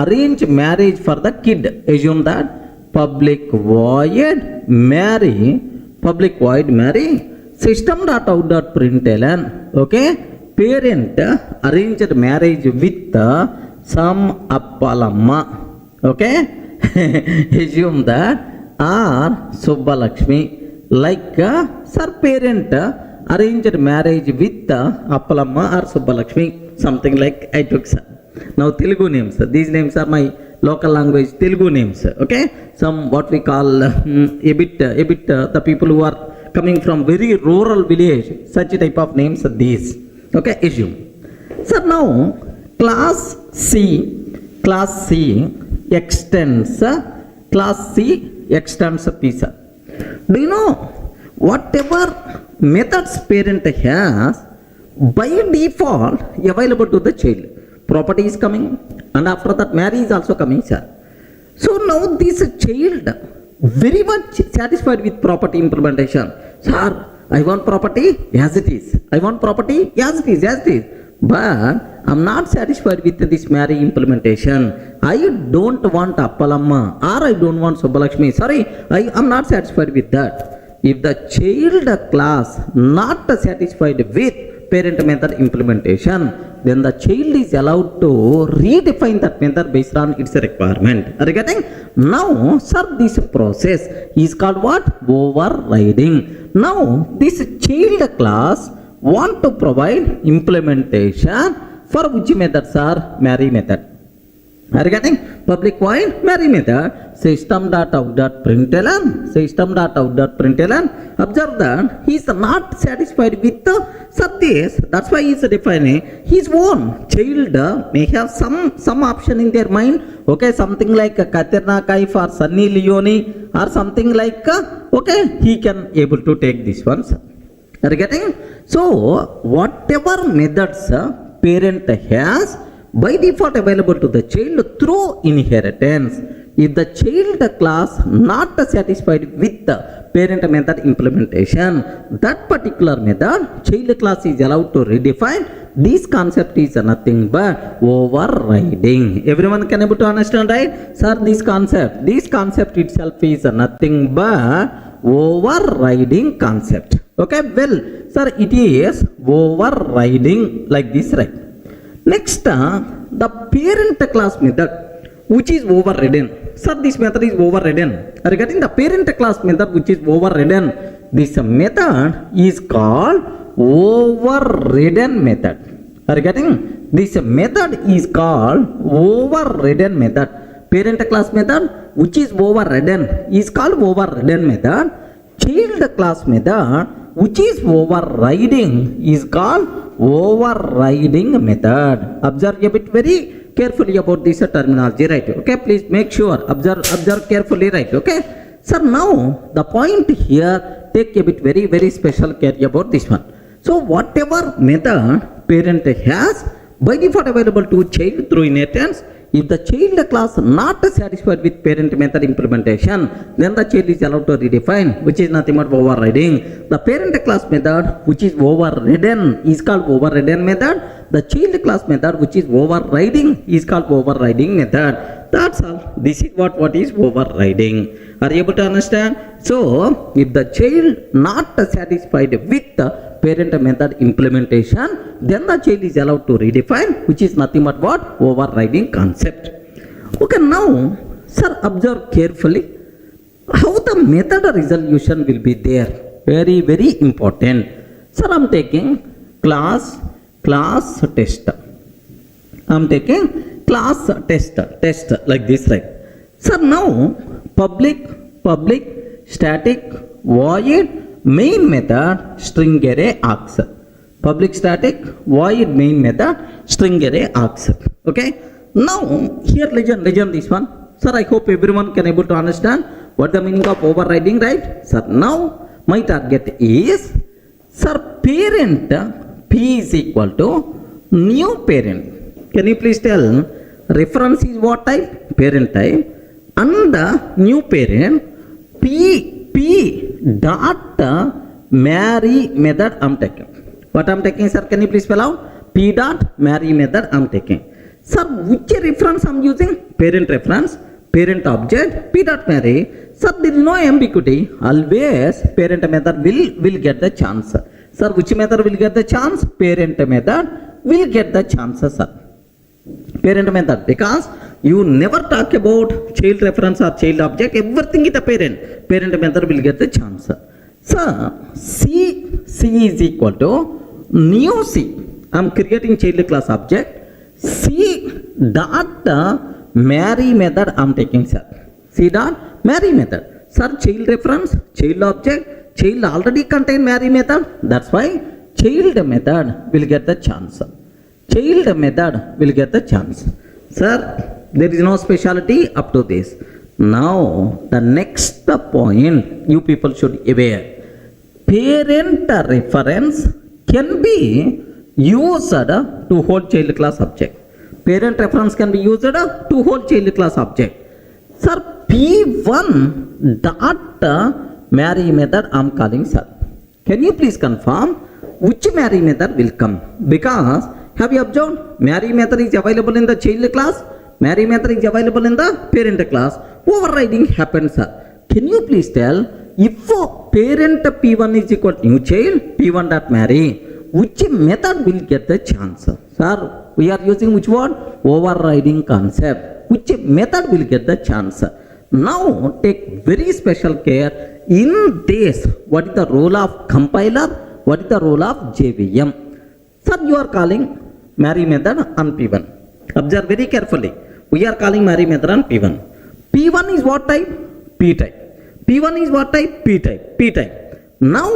Speaker 1: arrange marriage for the kid. Assume that public void marry system.out.println. Okay, parent arranged marriage with some appalamma. Okay, assume that or Subbalakshmi, like sir, parent arranged marriage with appalamma or Subbalakshmi, something like I took, sir. Now Telugu names, these names are my local language Telugu names. Okay, some what we call a bit the people who are coming from very rural village, such type of names are these. Okay, assume. So now class C extends pizza. Do you know whatever methods parent has by default available to the child? Property is coming, and after that marriage is also coming, sir. So now this child very much satisfied with property implementation. Sir, I want property as it is. I want property as it is. But I'm not satisfied with this marriage implementation. I don't want appalamma or I don't want Subbalakshmi. Sorry, I'm not satisfied with that. If the child class not satisfied with parent method implementation, then the child is allowed to redefine that method based on its requirement. Are you getting? Now, sir, this process is called what? Overriding. Now, this child class want to provide implementation for which methods are marry method. Are you getting? Public void marry method system.out.println. Observe that he is not satisfied with the this. That's why he is defining his own. Child may have some option in their mind. Okay, something like Katrina Kaif or Sunny Leone or something like okay, he can able to take this one. Are you getting? So whatever methods parent has by default available to the child through inheritance, if the child class not satisfied with the parent method implementation, that particular method child class is allowed to redefine. This concept is nothing but overriding. Everyone can able to understand, right? Sir, this concept itself is nothing but overriding concept. Okay, well, sir, it is overriding like this, right? Next, the parent class method which is overridden. Sir, this method is overridden. Regarding the parent class method which is overridden, this method is called overridden method. Regarding this method is called overridden method. Parent class method which is overridden is called overridden method. Child class method which is overriding is called overriding method. Observe a bit very carefully about this terminology, right? Okay, please make sure, observe carefully, right? Okay, sir, now the point here, take a bit very special care about this one. So whatever method parent has by default available to child through inheritance, if the child class not satisfied with parent method implementation, then the child is allowed to redefine, which is nothing but overriding. The parent class method which is overridden is called overridden method. The child class method which is overriding is called overriding method. That's all. This is what is overriding. Are you able to understand? So, if the child not satisfied with the parent method implementation, then the child is allowed to redefine, which is nothing but what? Overriding concept. Okay, now, sir, observe carefully how the method resolution will be there. Very important. Sir, I'm taking class test. I'm taking class test like this, right? Sir, now public static void main method string array args. Public static void main method string array args. Okay. Now here legend this one. Sir, I hope everyone can able to understand what the meaning of overriding, right? Sir, now my target is, sir, parent P is equal to new parent. Can you please tell reference is what type? Parent type. And the new parent P dot marry method I'm taking. What I'm taking, sir? Can you please spell out? P dot marry method I'm taking. Sir, which reference I'm using? Parent reference, parent object, P dot marry. Sir, there is no ambiguity. Always parent method will get the chance. Sir, which method will get the chance? Parent method will get the chance, sir. Parent method, because you never talk about child reference or child object, everything is the parent. Parent method will get the chance. So C is equal to new C. I am creating child class object. C dot marry method I am taking, sir. C dot marry method. Sir, child reference, child object, child already contain marry method. That's why child method will get the chance. Child method will get the chance. Sir, there is no speciality up to this. Now the next point you people should aware. Parent reference can be used to hold child class object. Parent reference can be used to hold child class object. Sir, P1 dot marry method I am calling, sir. Can you please confirm which marry method will come? Because have you observed marry method is available in the child class, marry method is available in the parent class. Overriding happens, sir. Can you please tell if parent P1 is equal to new child, P1 dot marry, which method will get the chance? Sir, we are using which word? Overriding concept. Which method will get the chance? Now take very special care in this. What is the role of compiler? What is the role of JVM? Sir, you are calling marry method on P1. Observe very carefully. We are calling marry method on P1. P1 is what type? P type. P1 is what type? P type. P type. Now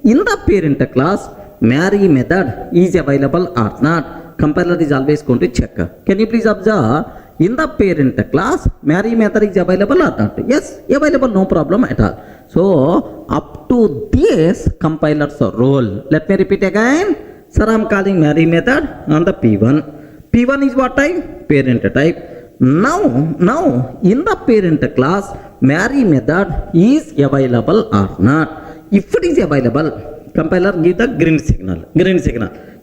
Speaker 1: in the parent class, marry method is available or not? Compiler is always going to check. Can you please observe? In the parent class, marry method is available or not? Yes, available, no problem at all. So up to this compiler's role. Let me repeat again. Sir, I am calling marry method on the P1. P1 is what type? Parent type. Now in the parent class, marry method is available or not? If it is available, compiler give the green signal.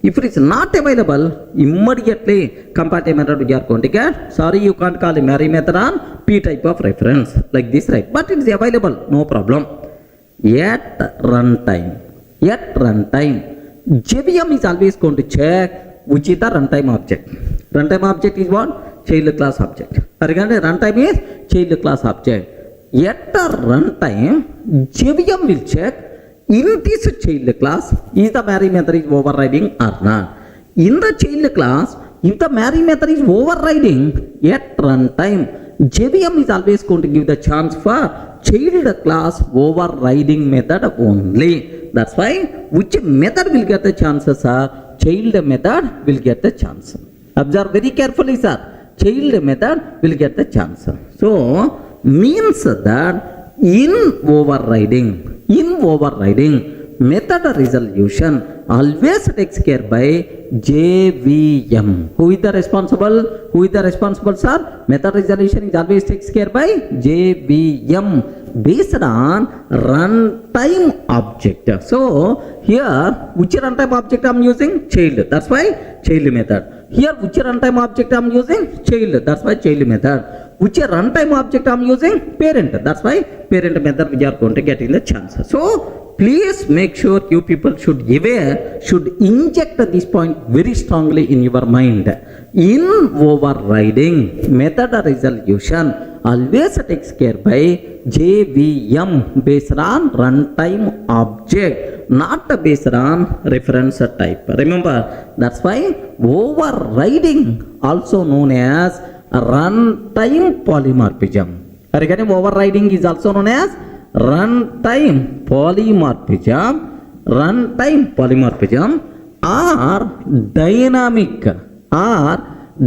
Speaker 1: If it is not available, immediately comparative method we are going to get. Sorry, you can't call a marry method on P type of reference like this, right? But it is available, no problem. At runtime, JVM is always going to check which is the runtime object. Runtime object is what? Child class object. Again, runtime is child class object. At the runtime, JVM will check in this child class is the marry method is overriding or not. In the child class, if the marry method is overriding at runtime, JVM is always going to give the chance for child class overriding method only. That's why which method will get the chances, sir? Child method will get the chance. Observe very carefully, sir. Child method will get the chance. So means that in overriding method resolution always takes care by JVM. Who is the responsible? Sir? Method resolution is always takes care by JVM based on runtime object. So here which runtime object I am using? Child. That's why child method. Here which runtime object I am using? Child. That's why child method. Which runtime object I am using? Parent. That's why parent method we are going to get in the chance. So please make sure you people should inject this point very strongly in your mind. In overriding method resolution always takes care by JVM based on runtime object, not based on reference type. Remember, that's why overriding also known as runtime polymorphism. Regarding overriding is also known as runtime polymorphism, or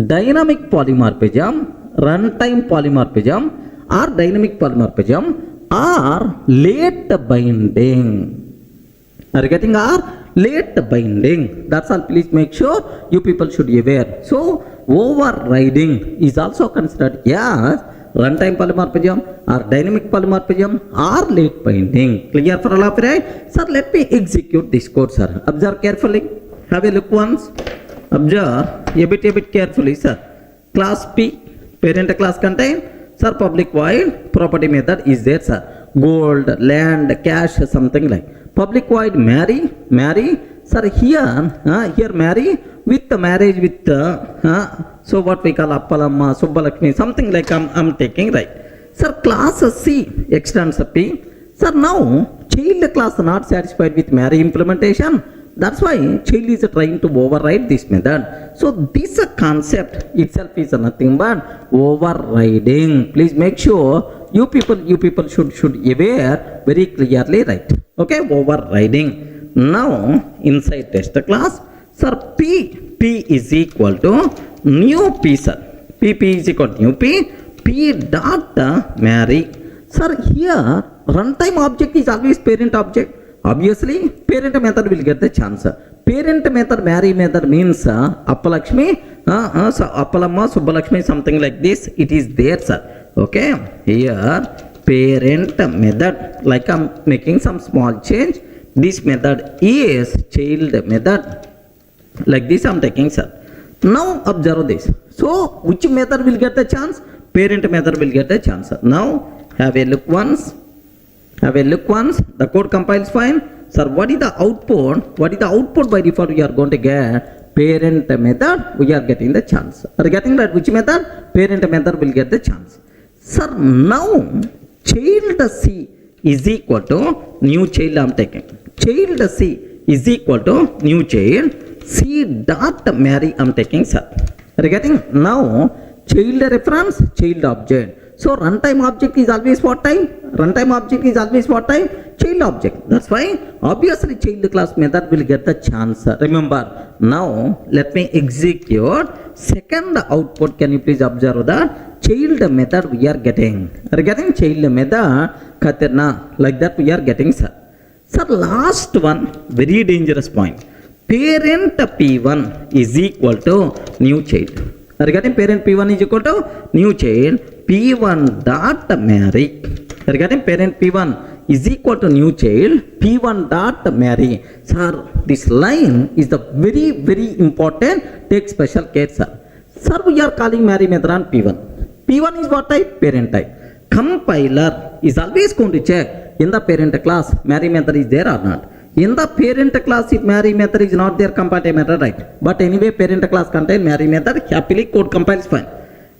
Speaker 1: dynamic polymorphism, runtime polymorphism or dynamic polymorphism or late binding. Are you getting? Or late binding. That's all. Please make sure you people should be aware. So overriding is also considered as runtime polymorphism or dynamic polymorphism or late binding. Clear for all of you, right? Sir, let me execute this code, sir. Observe carefully. Have a look once. Observe a bit carefully, sir. Class P, parent class contain, sir, public void property method is there, sir. Gold, land, cash, something like. Public void marry, sir, here marry with the marriage with so what we call Appalamma, Subbalakshmi, something like I'm taking, right? Sir, class C extends P. Sir, now child class not satisfied with marry implementation. That's why child is trying to override this method. So this concept itself is nothing but overriding. Please make sure you people should aware very clearly, right? Okay, overriding. Now inside test class, sir, P is equal to new P, sir. P is equal to new P dot marry. Sir, here runtime object is always parent object. Obviously, parent method will get the chance. Parent method, marry method means Appalakshmi, so Appalamma, Subbalakshmi, something like this. It is there, sir. Okay, here parent method, like I'm making some small change. This method is child method. Like this I'm taking, sir. Now observe this. So which method will get the chance? Parent method will get the chance. Now have a look once. The code compiles fine. Sir, what is the output? By default we are going to get parent method. We are getting the chance. Are you getting that? Which method? Parent method will get the chance. Sir, now child C is equal to new child I'm taking. Child C is equal to new child C dot marry I'm taking, sir. Are you getting? Now child reference, child object. So runtime object is always what type? Child object. That's why obviously child class method will get the chance. Remember, now let me execute second output. Can you please observe that? Child method we are getting. Are you getting? Child method Katirna. Like that we are getting, sir. Sir, last one, very dangerous point. Parent P1 is equal to new child. Are you getting? Parent P1 is equal to new child P1 dot marry. Are you getting? Parent P1 is equal to new child P1 dot marry. Sir, this line is the very important. Take special care, sir. Sir, we are calling marry method on P1. P1 is what type? Parent type. Compiler is always going to check in the parent class marry method is there or not. In the parent class, if marry method is not there, compile method, right? But anyway, parent class contain marry method. Happily code compiles fine.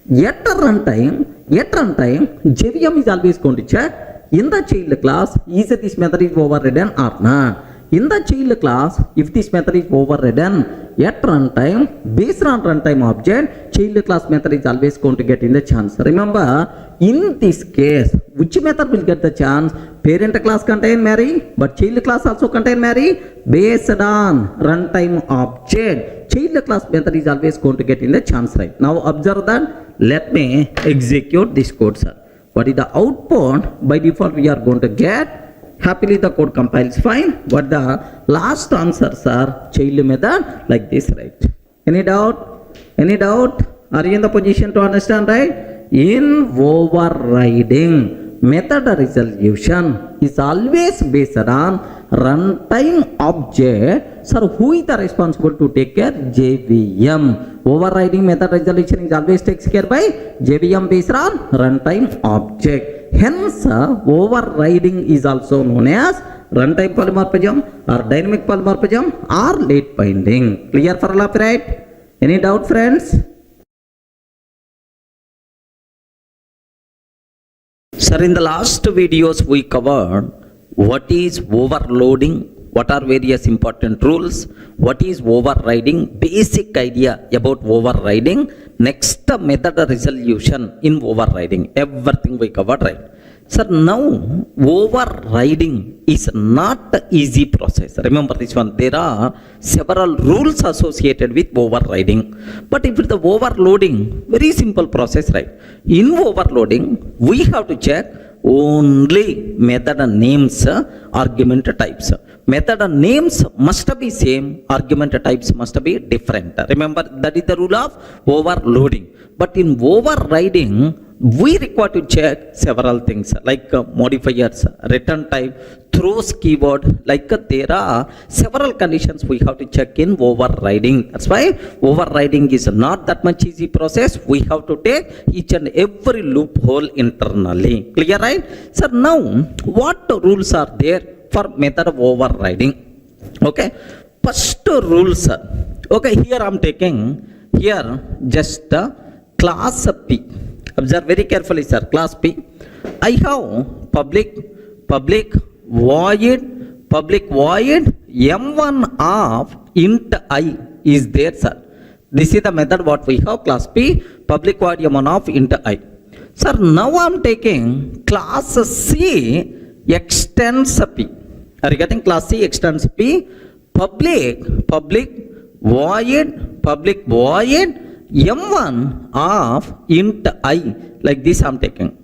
Speaker 1: Yet runtime, JVM is always going to check in the child class is this method is overridden or not. In the child class, if this method is overridden, at runtime, based on runtime object, child class method is always going to get in the chance. Remember, in this case, which method will get the chance? Parent class contain marry, but child class also contain marry. Based on runtime object, child class method is always going to get in the chance, right? Now observe that. Let me execute this code, sir. What is the output? By default, we are going to get. Happily the code compiles fine. What the last answers are? Child method like this, right? Any doubt? Are you in the position to understand, right? In overriding, method resolution is always based on runtime object. Sir, who is the responsible to take care? JVM. Overriding method resolution is always takes care by JVM based on runtime object. Hence, overriding is also known as runtime polymorphism or dynamic polymorphism or late binding. Clear for all of you, right? Any doubt, friends? Sir, in the last videos we covered what is overloading, what are various important rules, what is overriding, basic idea about overriding, next method resolution in overriding, everything we covered, right? Sir, now overriding is not the easy process. Remember this one. There are several rules associated with overriding. But if it's the overloading, very simple process, right? In overloading, we have to check only method names, argument types. Method names must be same, argument types must be different. Remember, that is the rule of overloading. But in overriding, we require to check several things like modifiers, return type, throws keyword, like there are several conditions we have to check in overriding. That's why overriding is not that much easy process. We have to take each and every loophole internally. Clear, right? So now, what rules are there for method of overriding? Okay, first rules. Okay, here I'm taking here just class P. Observe very carefully, sir. Class P. I have public void m1 of int I is there, sir. This is the method what we have. Class P, public void m1 of int I. Sir, now I'm taking class C extends P. Are you getting? Class C extends P. Public void m1 of int I, like this I'm taking.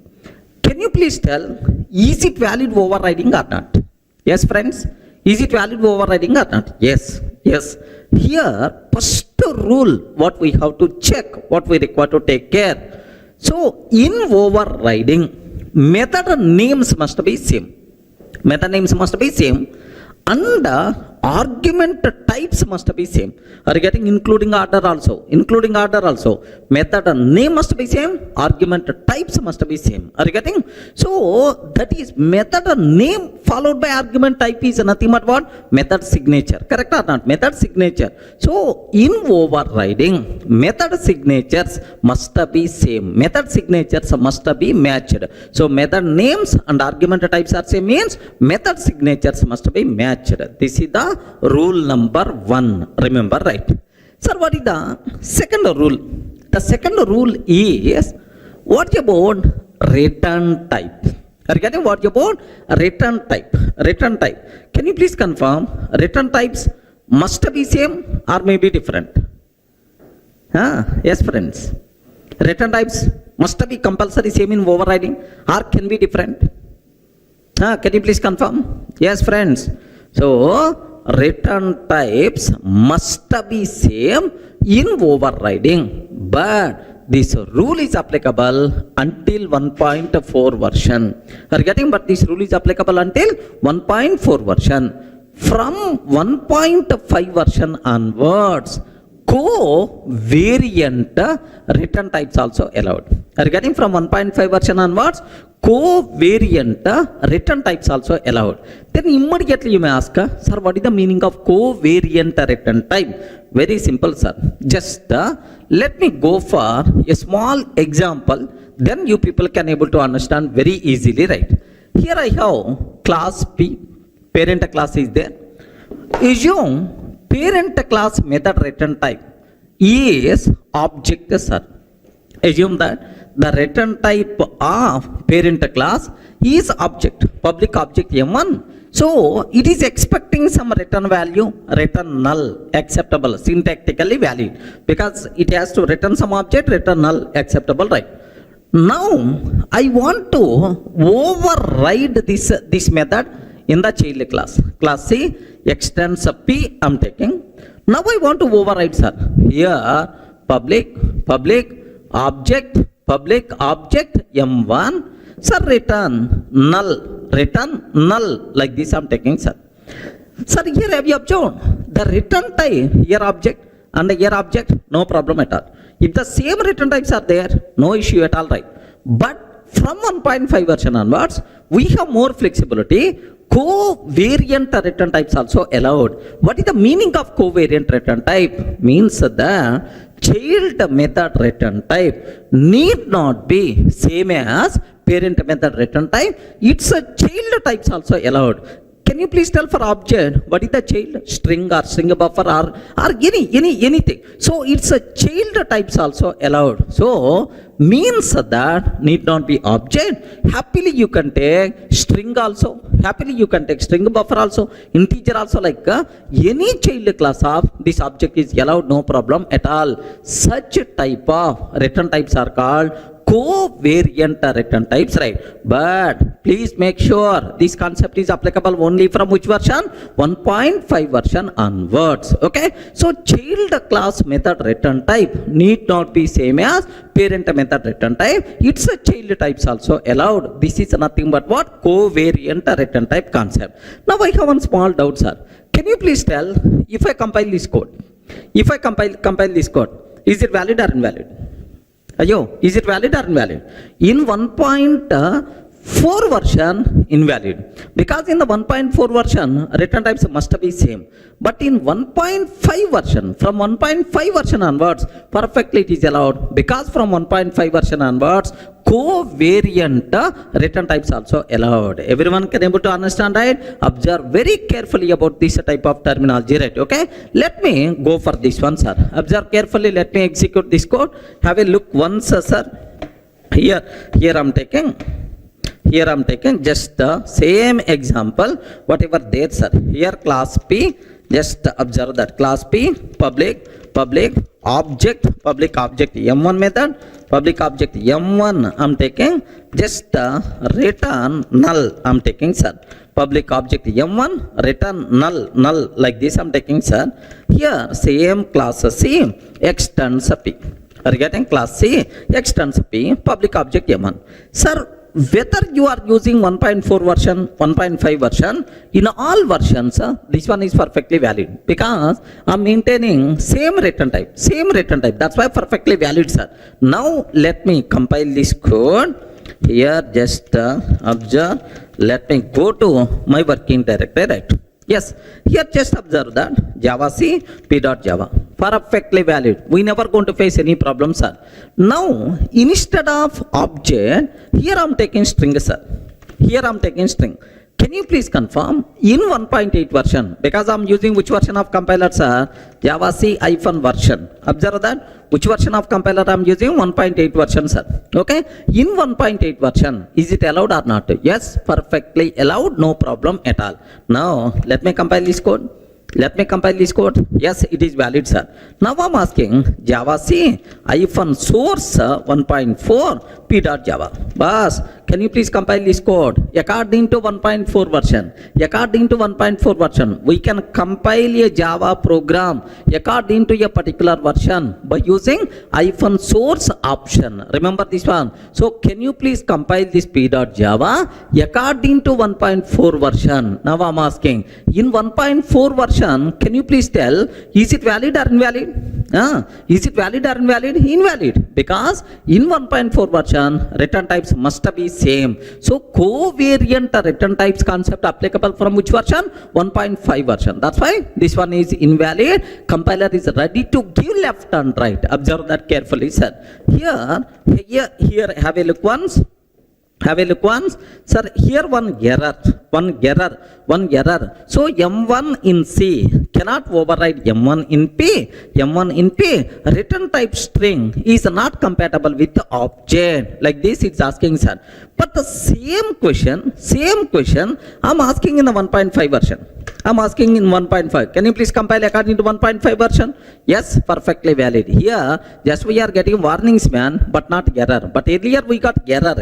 Speaker 1: Can you please tell, is it valid overriding or not? Yes, friends, is it valid overriding or not? Yes. Here, first rule what we have to check, what we require to take care. So in overriding, method names must be same. Method names must be same, and argument types must be same. Are you getting? Including order also. Method name must be same, argument types must be same. Are you getting? So that is method name followed by argument type is nothing but what? Method signature. Correct or not? Method signature. So in overriding, method signatures must be same. Method signatures must be matched. So method names and argument types are same means method signatures must be matched. This is the rule number 1. Remember, right? Sir, what is the second rule? The second rule is what about return type? Are you getting? What about return type? Return type. Can you please confirm? Return types must be same or may be different? Yes, friends. Return types must be compulsory same in overriding or can be different? Can you please confirm? Yes, friends. So return types must be same in overriding, but this rule is applicable until 1.4 version. Are you getting? But this rule is applicable until 1.4 version. From 1.5 version onwards, covariant return types also allowed. Are you getting? From 1.5 version onwards, covariant return types also allowed. Then immediately you may ask, sir, what is the meaning of covariant return type? Very simple, sir. Just let me go for a small example, then you people can able to understand very easily, right? Here I have class P, parent class is there. Assume parent class method return type is object, sir. Assume that the return type of parent class is object, public object m1. So it is expecting some return value, return null, acceptable, syntactically valid, because it has to return some object, return null, acceptable, right? Now I want to override this method in the child class. Class C extends P I'm taking. Now I want to override, sir. Here public object m1, sir, return null, like this I'm taking, sir. Sir, here have you observed the return type here object and here object, no problem at all. If the same return types are there, no issue at all, right? But from 1.5 version onwards, we have more flexibility. Covariant return types also allowed. What is the meaning of covariant return type? Means the child method return type need not be same as parent method return type. It's a child types also allowed. Can you please tell for object what is the child? String or string buffer or anything. So it's a child types also allowed. So means that need not be object. Happily you can take string also. Happily you can take string buffer also. Integer also, like any child class of this object is allowed, no problem at all. Such type of return types are called covariant return types, right? But please make sure this concept is applicable only from which version? 1.5 version onwards. Okay, so child class method return type need not be same as parent method return type. It's a child types also allowed. This is nothing but what? Covariant return type concept. Now I have one small doubt, sir. Can you please tell, if I compile this code, if I compile this code, is it valid or invalid? Ayo, is it valid or invalid? In 1.4 version, invalid. Because in the 1.4 version, return types must be same. But in 1.5 version, from 1.5 version onwards, perfectly it is allowed. Because from 1.5 version onwards, covariant return types also allowed. Everyone can able to understand, right? Observe very carefully about this type of terminology, right? Okay, let me go for this one, sir. Observe carefully. Let me execute this code. Have a look once, sir. Here I'm taking just the same example, whatever there, sir. Here class P, just observe that class P, public object M1 method, public object M1 I'm taking, just return null I'm taking, sir. Public object M1 return null like this I'm taking, sir. Here same class C extends P. Are you getting? Class C extends P, public object M1. Sir, whether you are using 1.4 version, 1.5 version, in all versions, this one is perfectly valid because I'm maintaining same return type. That's why perfectly valid, sir. Now let me compile this code. Here just observe. Let me go to my working directory, right? Yes, here just observe that Java C p.java, perfectly valid. We never going to face any problem, sir. Now instead of object, here I'm taking string, sir. Here I'm taking string. Can you please confirm in 1.8 version, because I'm using which version of compiler, sir? Java C -version. Observe that which version of compiler I'm using? 1.8 version, sir. Okay, in 1.8 version, is it allowed or not? Yes, perfectly allowed, no problem at all. Now let me compile this code. Yes, it is valid, sir. Now I'm asking Java C -source 1.4 p.java. Boss, can you please compile this code? According to 1.4 version, we can compile a Java program according to a particular version by using -source option. Remember this one. So can you please compile this p.java according to 1.4 version? Now I'm asking, in 1.4 version, can you please tell, is it valid or invalid? Is it valid or invalid? Invalid, because in 1.4 version, return types must be same. So covariant return types concept applicable from which version? 1.5 version. That's why this one is invalid. Compiler is ready to give left and right. Observe that carefully, sir. Here have a look once. Sir, here one error. So M1 in C cannot override M1 in P. Return type string is not compatible with the object. Like this it's asking, sir. But the same question I'm asking in the 1.5 version. Can you please compile according to 1.5 version? Yes, perfectly valid. Here just we are getting warnings, man, but not error. But earlier we got error.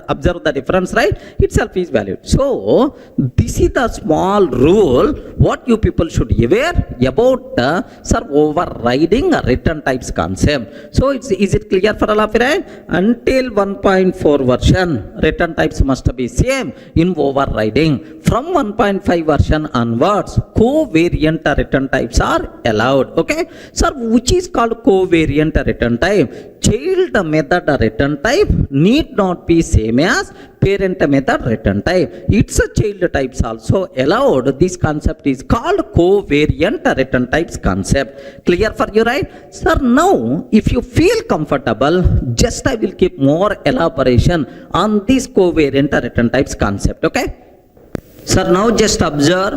Speaker 1: Observe the difference, right? Itself is valid. So this is the small rule what you people should aware about sir, overriding a return types concept. So is it clear for all of you, right? Until 1.4 version, return types must be same in overriding. From 1.5 version onwards, covariant return types are allowed. Okay, sir, which is called covariant return type? Child method return type need not be same as parent method return type. It's a child types also allowed. This concept is called covariant return types concept. Clear for you, right? Sir, now if you feel comfortable, just I will keep more elaboration on this covariant return types concept. Okay, Sir, now just observe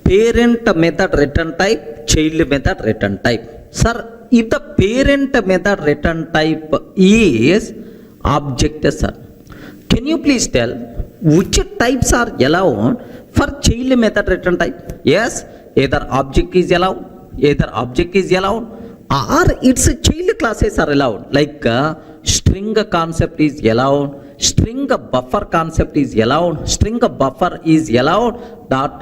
Speaker 1: parent method return type, child method return type. Sir, if the parent method return type is object, sir, can you please tell which types are allowed for child method return type? Yes, either object is allowed, or its child classes are allowed. Like string concept is allowed, string buffer concept is allowed, string buffer is allowed, dot.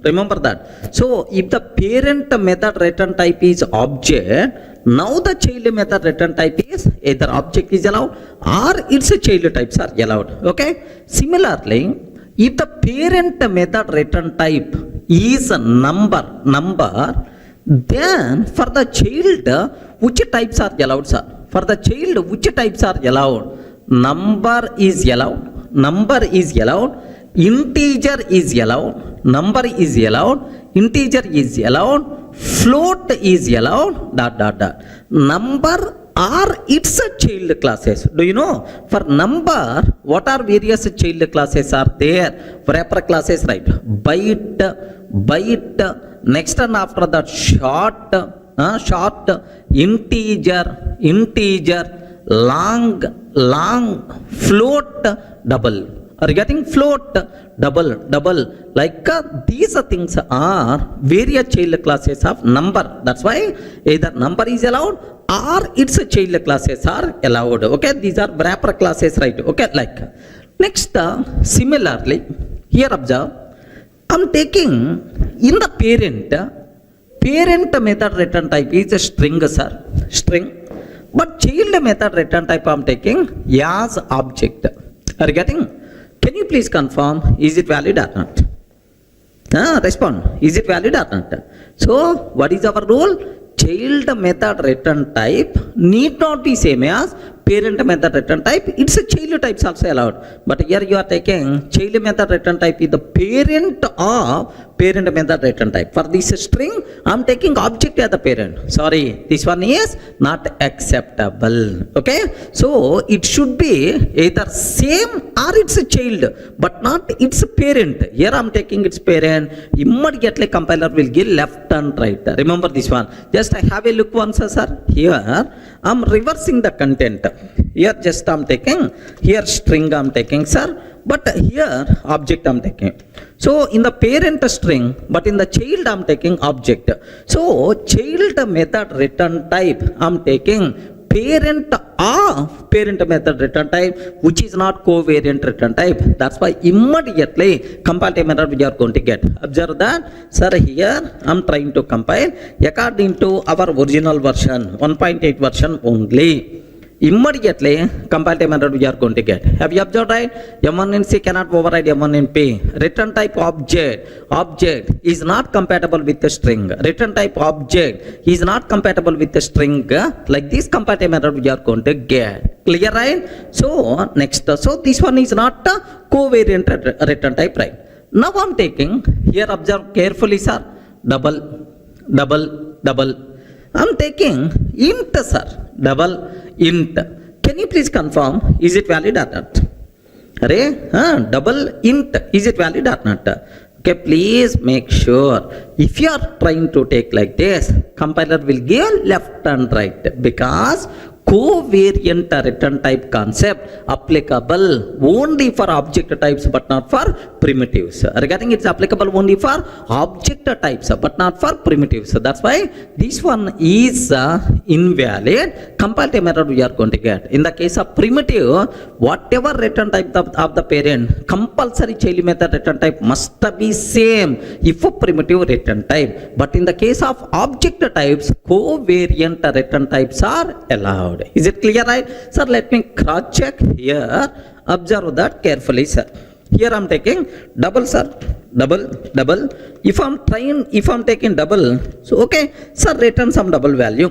Speaker 1: Remember that. So if the parent method return type is object, now the child method return type is either object is allowed or its child types are allowed. Okay. Similarly, if the parent method return type is a number, then for the child, which types are allowed, sir? For the child, which types are allowed? Number is allowed, integer is allowed, number is allowed, integer is allowed, float is allowed, dot. Number are its child classes. Do you know? For number, what are various child classes are there? Wrapper classes, right? Byte, next and after that short, integer, long, float, double. Are you getting? Float, double. Like these things are various child classes of number. That's why either number is allowed or its child classes are allowed. Okay, these are wrapper classes, right? Okay, like next, similarly, here observe, I'm taking in the parent method return type is a string, sir, string. But child method return type I'm taking as object. Are you getting? Can you please confirm, is it valid or not? Respond, is it valid or not? So, what is our rule? Child method return type need not be same as parent method return type. It's a child types also allowed. But here you are taking child method return type is the parent of parent method return type. For this string, I'm taking object as the parent. Sorry, this one is not acceptable. Okay, so it should be either same or it's a child, but not its parent. Here I'm taking its parent. Immediately compiler will give left and right. Remember this one. Just I have a look once, sir. Here I'm reversing the content. Here just I'm taking, here string I'm taking, sir, but here object I'm taking. So in the parent string, but in the child I'm taking object. So child method return type I'm taking parent of parent method return type, which is not covariant return type. That's why immediately compile method we are going to get. Observe that, sir, here I'm trying to compile according to our original version, 1.8 version only. Immediately compile method we are going to get. Have you observed, right? M1 in C cannot override M1 in P. Return type object is not compatible with the string. Return type object is not compatible with the string. Like this compile method we are going to get. Clear, right? So next, so this one is not a covariant return type, right? Now I'm taking, here observe carefully, sir, double. I'm taking int, sir, double int. Can you please confirm, is it valid or not? Double int, is it valid or not? Okay, please make sure. If you are trying to take like this, compiler will give left and right, because covariant return type concept applicable only for object types but not for primitives. Regarding it's applicable only for object types but not for primitives. That's why this one is invalid. Compile method we are going to get. In the case of primitive, whatever return type of the parent, compulsory child method return type must be same if a primitive return type. But in the case of object types, covariant return types are allowed. Is it clear, right? Sir, let me cross check here. Observe that carefully, sir. Here I'm taking double, sir. Double. If I'm taking double, so okay, sir, return some double value.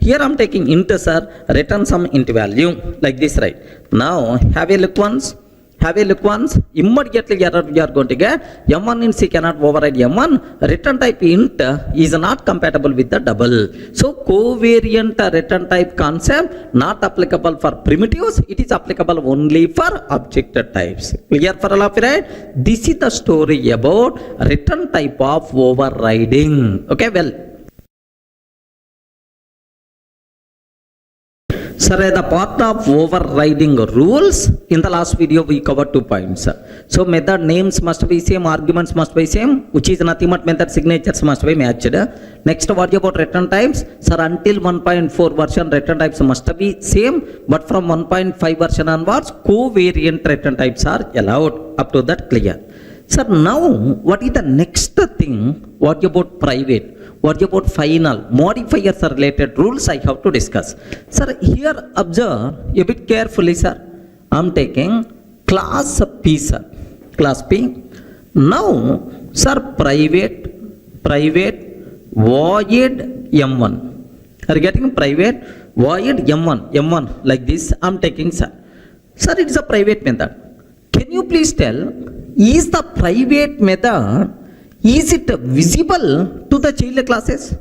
Speaker 1: Here I'm taking int, sir, return some int value. Like this, right? Now, have a look once. Have a look once. Immediately you are going to get m1 in C cannot override m1. Return type int is not compatible with the double. So covariant return type concept not applicable for primitives. It is applicable only for object types. Clear for all of you, right? This is the story about return type of overriding. Okay, well. Sir, as a part of overriding rules, in the last video we covered 2 points. So method names must be same, arguments must be same, which is nothing but method signatures must be matched. Next, what about return types? Sir, until 1.4 version return types must be same, but from 1.5 version onwards, covariant return types are allowed. Up to that clear. Sir, now what is the next thing? What about private? What about final? Modifiers are related rules I have to discuss. Sir, here observe a bit carefully, sir. I am taking class P, sir. Class P. Now, sir, private void M1. Are you getting private void M1 like this? I am taking, sir. Sir, it is a private method. Can you please tell, is the private method, is it visible to the child classes?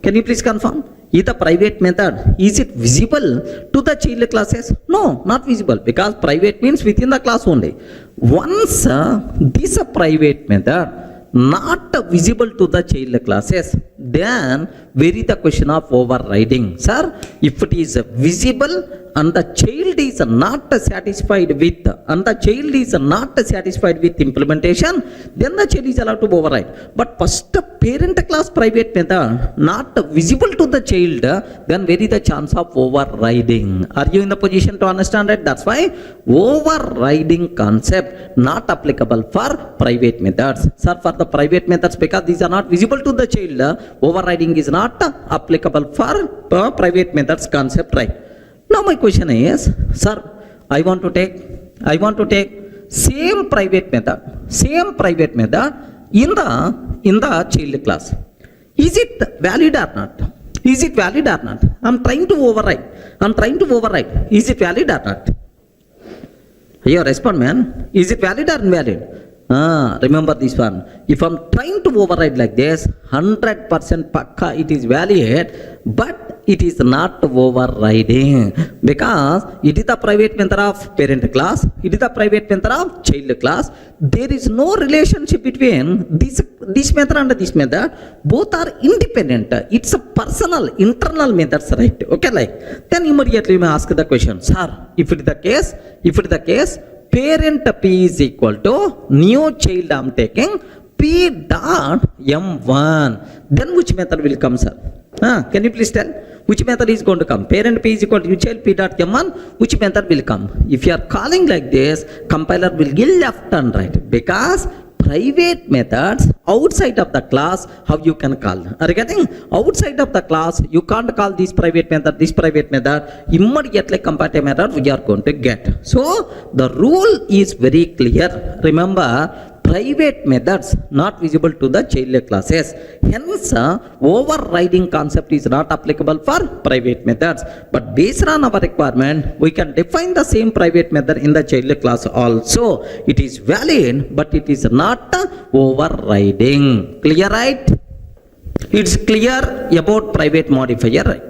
Speaker 1: Can you please confirm? Is the private method, is it visible to the child classes? No, not visible, because private means within the class only. Once this private method not visible to the child classes, then where is the question of overriding? Sir, if it is visible and the child is not satisfied with implementation, then the child is allowed to override. But first parent class private method not visible to the child, then where is the chance of overriding? Are you in the position to understand it? That's why overriding concept not applicable for private methods. Sir, for the private methods, because these are not visible to the child, overriding is not applicable for private methods concept, right? Now my question is, sir, I want to take same private method in the child class. Is it valid or not? I'm trying to override. Is it valid or not? Your respond, man. Is it valid or invalid? Remember this one. If I'm trying to override like this, 100% pakka it is valid, but it is not overriding, because it is the private method of parent class, it is the private method of child class. There is no relationship between this method and this method. Both are independent. It's a personal, internal methods, right? Okay, like then immediately you may ask the question, sir, if it is the case, parent P is equal to new child I am taking P dot M1. Then which method will come, sir? Can you please tell? Which method is going to come? Parent P is equal to new child P dot M1. Which method will come? If you are calling like this, compiler will give left and right, because private methods outside of the class, how you can call? Are you getting? Outside of the class, you can't call this private method, immediately comparative method we are going to get. So the rule is very clear. Remember, private methods not visible to the child classes. Hence, overriding concept is not applicable for private methods. But based on our requirement, we can define the same private method in the child class also. It is valid, but it is not overriding. Clear, right? It's clear about private modifier, right?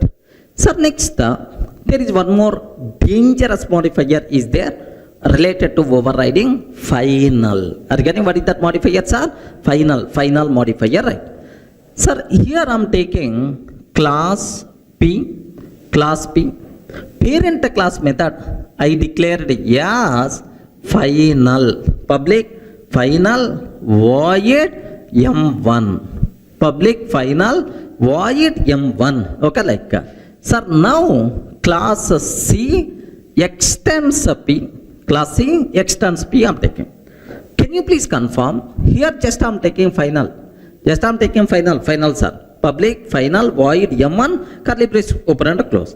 Speaker 1: So next, there is one more dangerous modifier is there, related to overriding, final. Are you getting what is that modifier, sir? Final modifier, right? Sir, here I am taking class P. Parent class method I declared as final, public final void M1. Public final void M1. Okay, like, sir, now class C extends P. Class C extends P I am taking. Can you please confirm? Here just I am taking final. Final, sir. Public final void M1 curly brace open and close.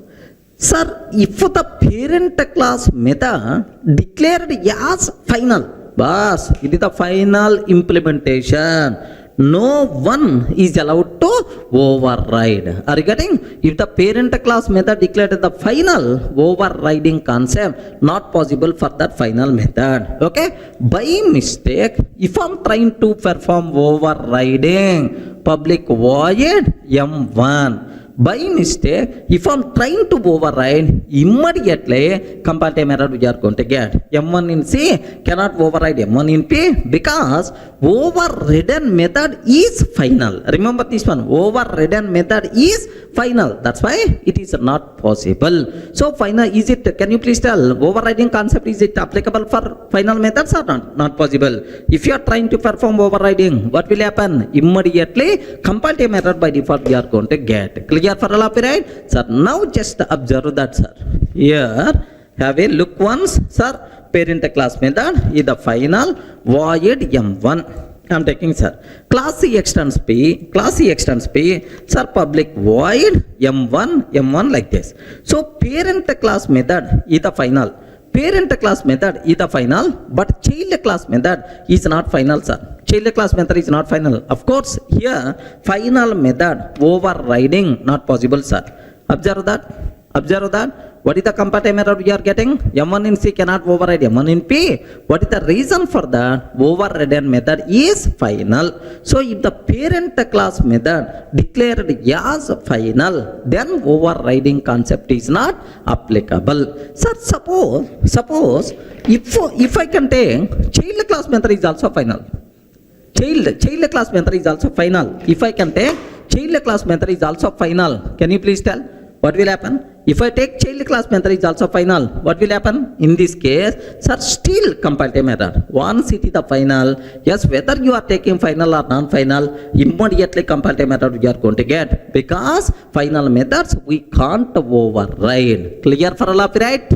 Speaker 1: Sir, if the parent class method declared as final, bas, it is the final implementation. no one is allowed to override. Are you getting? If the parent class method declared the final overriding concept, not possible for that final method. Okay? By mistake, if I'm trying to perform overriding public void m1, by mistake, if I'm trying to override, immediately compile time error we are going to get. M1 in C cannot override M1 in P because overridden method is final. Remember this one, overridden method is final. That's why it is not possible. So final, is it, can you please tell, overriding concept, is it applicable for final methods or not? Not possible. If you are trying to perform overriding, what will happen? Immediately compile time error by default we are going to get. Clear for all of you, right? Sir, now just observe that, sir. Here, have a look once, sir. Parent class method is the final void m1. I am taking, sir. Class C extends P, sir, public void m1 like this. So parent class method is the final. Parent class method is the final, but child class method is not final, sir. Child class method is not final. Of course, here final method overriding not possible, sir. Observe that. What is the compile time error we are getting? M1 in C cannot override M1 in P. What is the reason for that? Overridden method is final. So if the parent class method declared as final, then overriding concept is not applicable. Sir, suppose if I can take child class method is also final. Child class method is also final. If I can take child class method is also final, can you please tell what will happen? If I take child class method is also final, what will happen? In this case, sir, still compile time error. Once it is the final, yes, whether you are taking final or non-final, immediately compile time error you are going to get, because final methods we can't override. Clear for all of you, right?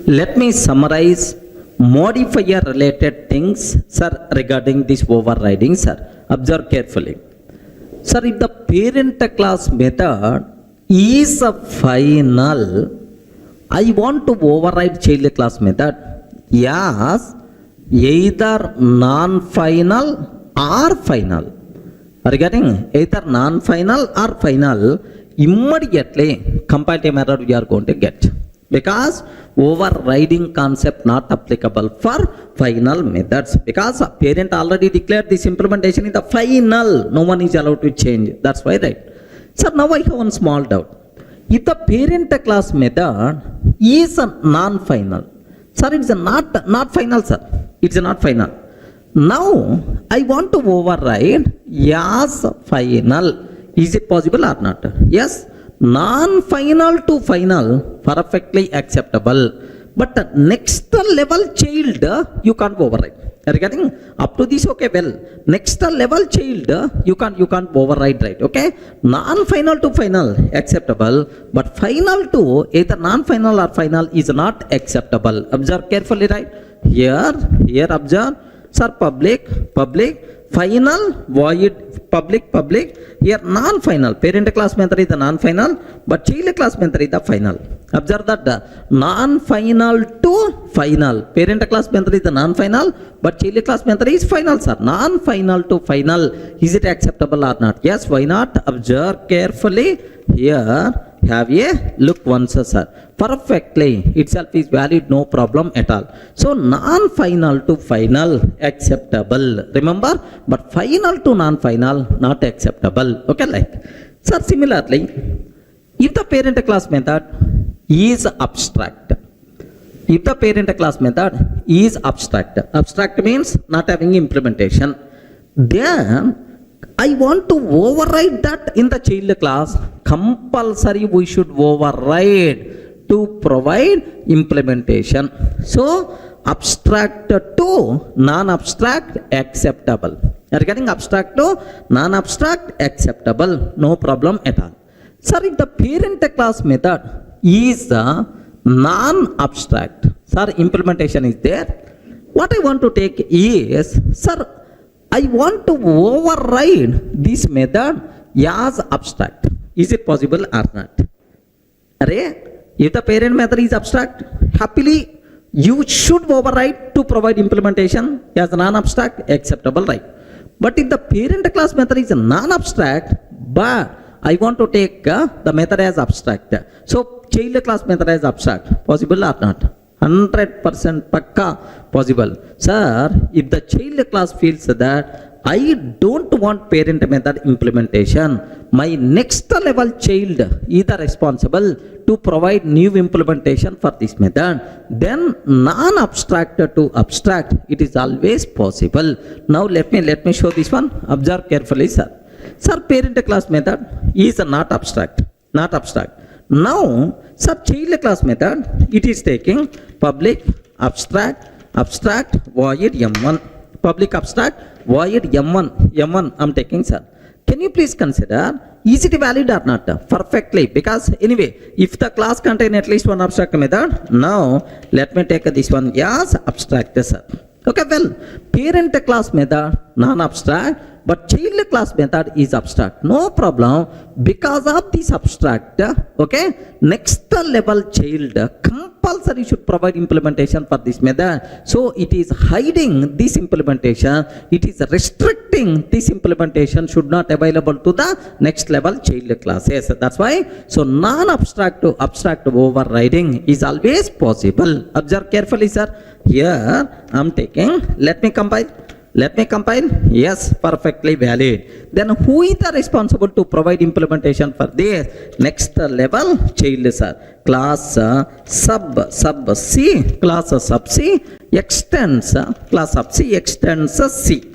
Speaker 1: Let me summarize modifier related things, sir, regarding this overriding, sir. Observe carefully. Sir, if the parent class method is a final, I want to override child class method as either non-final or final. Are you getting? Either non-final or final, immediately compile time error we are going to get, because overriding concept not applicable for final methods, because parent already declared this implementation is the final, no one is allowed to change. That's why, right? Sir, now I have one small doubt. If the parent class method is a non-final, sir, it's not final, sir. It's not final. Now I want to override as final. Is it possible or not? Yes. Non-final to final, perfectly acceptable. But next level child, you can't override. Are you getting? Up to this, okay, well, next level child, you can't override, right? Okay? Non-final to final, acceptable. But final to either non-final or final is not acceptable. Observe carefully, right? Here observe. Sir, public, final, void, public, here non-final. Parent class method is the non-final, but child class method is the final. Observe that non-final to final. Parent class method is the non-final, but child class method is final, sir. Non-final to final, is it acceptable or not? Yes, why not? Observe carefully. Here, have a look once, sir. Perfectly, itself is valid, no problem at all. So non-final to final, acceptable. Remember, but final to non-final, not acceptable. Okay, like. Sir, similarly, if the parent class method is abstract, abstract means not having implementation, then I want to override that in the child class. Compulsory we should override to provide implementation. So abstract to non-abstract, acceptable. You are getting? Abstract to non-abstract, acceptable, no problem at all. Sir, if the parent class method is non-abstract, sir, implementation is there. What I want to take is, sir, I want to override this method as abstract. Is it possible or not? If the parent method is abstract, happily you should override to provide implementation as non-abstract, acceptable, right? But if the parent class method is non-abstract, but I want to take the method as abstract. So child class method as abstract. Possible or not? 100% pakka possible. Sir, if the child class feels that I don't want parent method implementation, my next level child is the responsible to provide new implementation for this method, then non-abstract to abstract, it is always possible. Now let me show this one. Observe carefully, sir. Sir, parent class method is not abstract. Now, sir, child class method, it is taking public abstract void m1. Public abstract void m1 I'm taking, sir. Can you please consider, is it valid or not? Perfectly, because anyway, if the class contain at least one abstract method, now let me take this one as abstract, sir. Okay, well, parent class method non-abstract, but child class method is abstract. No problem, because of this abstract, okay, next level child compulsory should provide implementation for this method. So it is hiding this implementation, it is restricting this implementation should not available to the next level child classes. That's why, so non-abstract to abstract overriding is always possible. Observe carefully, sir. Here I'm taking, let me compile. Yes, perfectly valid. Then who is the responsible to provide implementation for this next level child, sir? Class sub C, class sub C extends, class sub C extends C.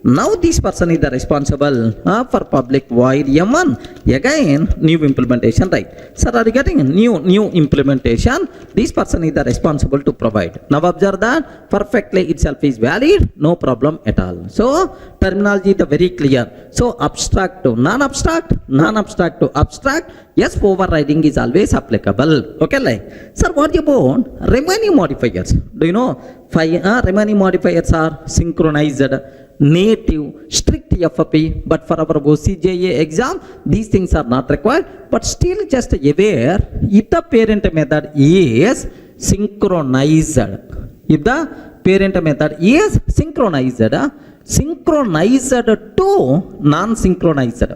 Speaker 1: Now this person is the responsible for public void m1. Again, new implementation, right? Sir, are you getting a new implementation? This person is the responsible to provide. Now observe that perfectly itself is valid, no problem at all. So terminology is very clear. So abstract to non-abstract to abstract. Yes, overriding is always applicable. Okay, like, sir, what about remaining modifiers? Do you know remaining modifiers are synchronized, native, strict FP, but for our OCJA exam, these things are not required, but still just aware if the parent method is synchronized. If the parent method is synchronized to non-synchronized.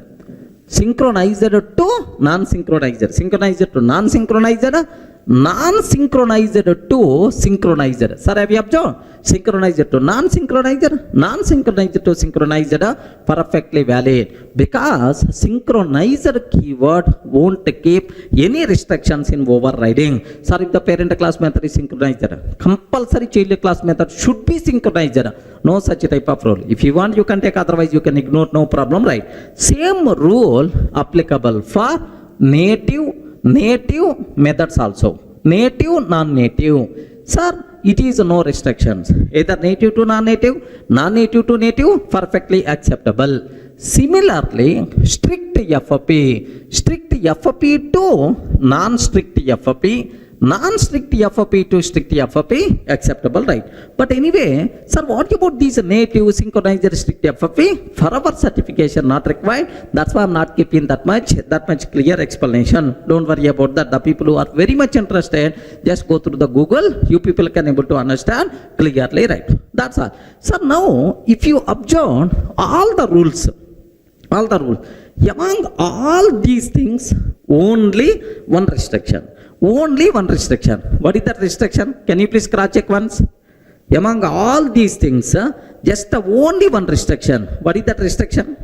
Speaker 1: Synchronized to non-synchronized. Synchronized to non-synchronized. Non-synchronized to synchronized. Sir, have you observed? Synchronized to non-synchronized, non-synchronized to synchronized, perfectly valid. Because synchronized keyword won't keep any restrictions in overriding. Sir, if the parent class method is synchronized, compulsory child class method should be synchronized. No such type of rule. If you want, you can take, otherwise you can ignore, no problem, right? Same rule applicable for native methods also. Native, non-native. Sir, it is no restrictions. Either native to non-native, non-native to native, perfectly acceptable. Similarly, strict FP to non-strict FP, non-strict FP to strict FP, acceptable, right? But anyway, sir, what about these native synchronized strict FP? For our certification, not required. That's why I'm not keeping that much clear explanation. Don't worry about that. The people who are very much interested, just go through the Google. You people can able to understand clearly, right? That's all. Sir, now, if you observe all the rules, among all these things, only one restriction. What is that restriction? Can you please cross check once? Among all these things, just the only one restriction. What is that restriction?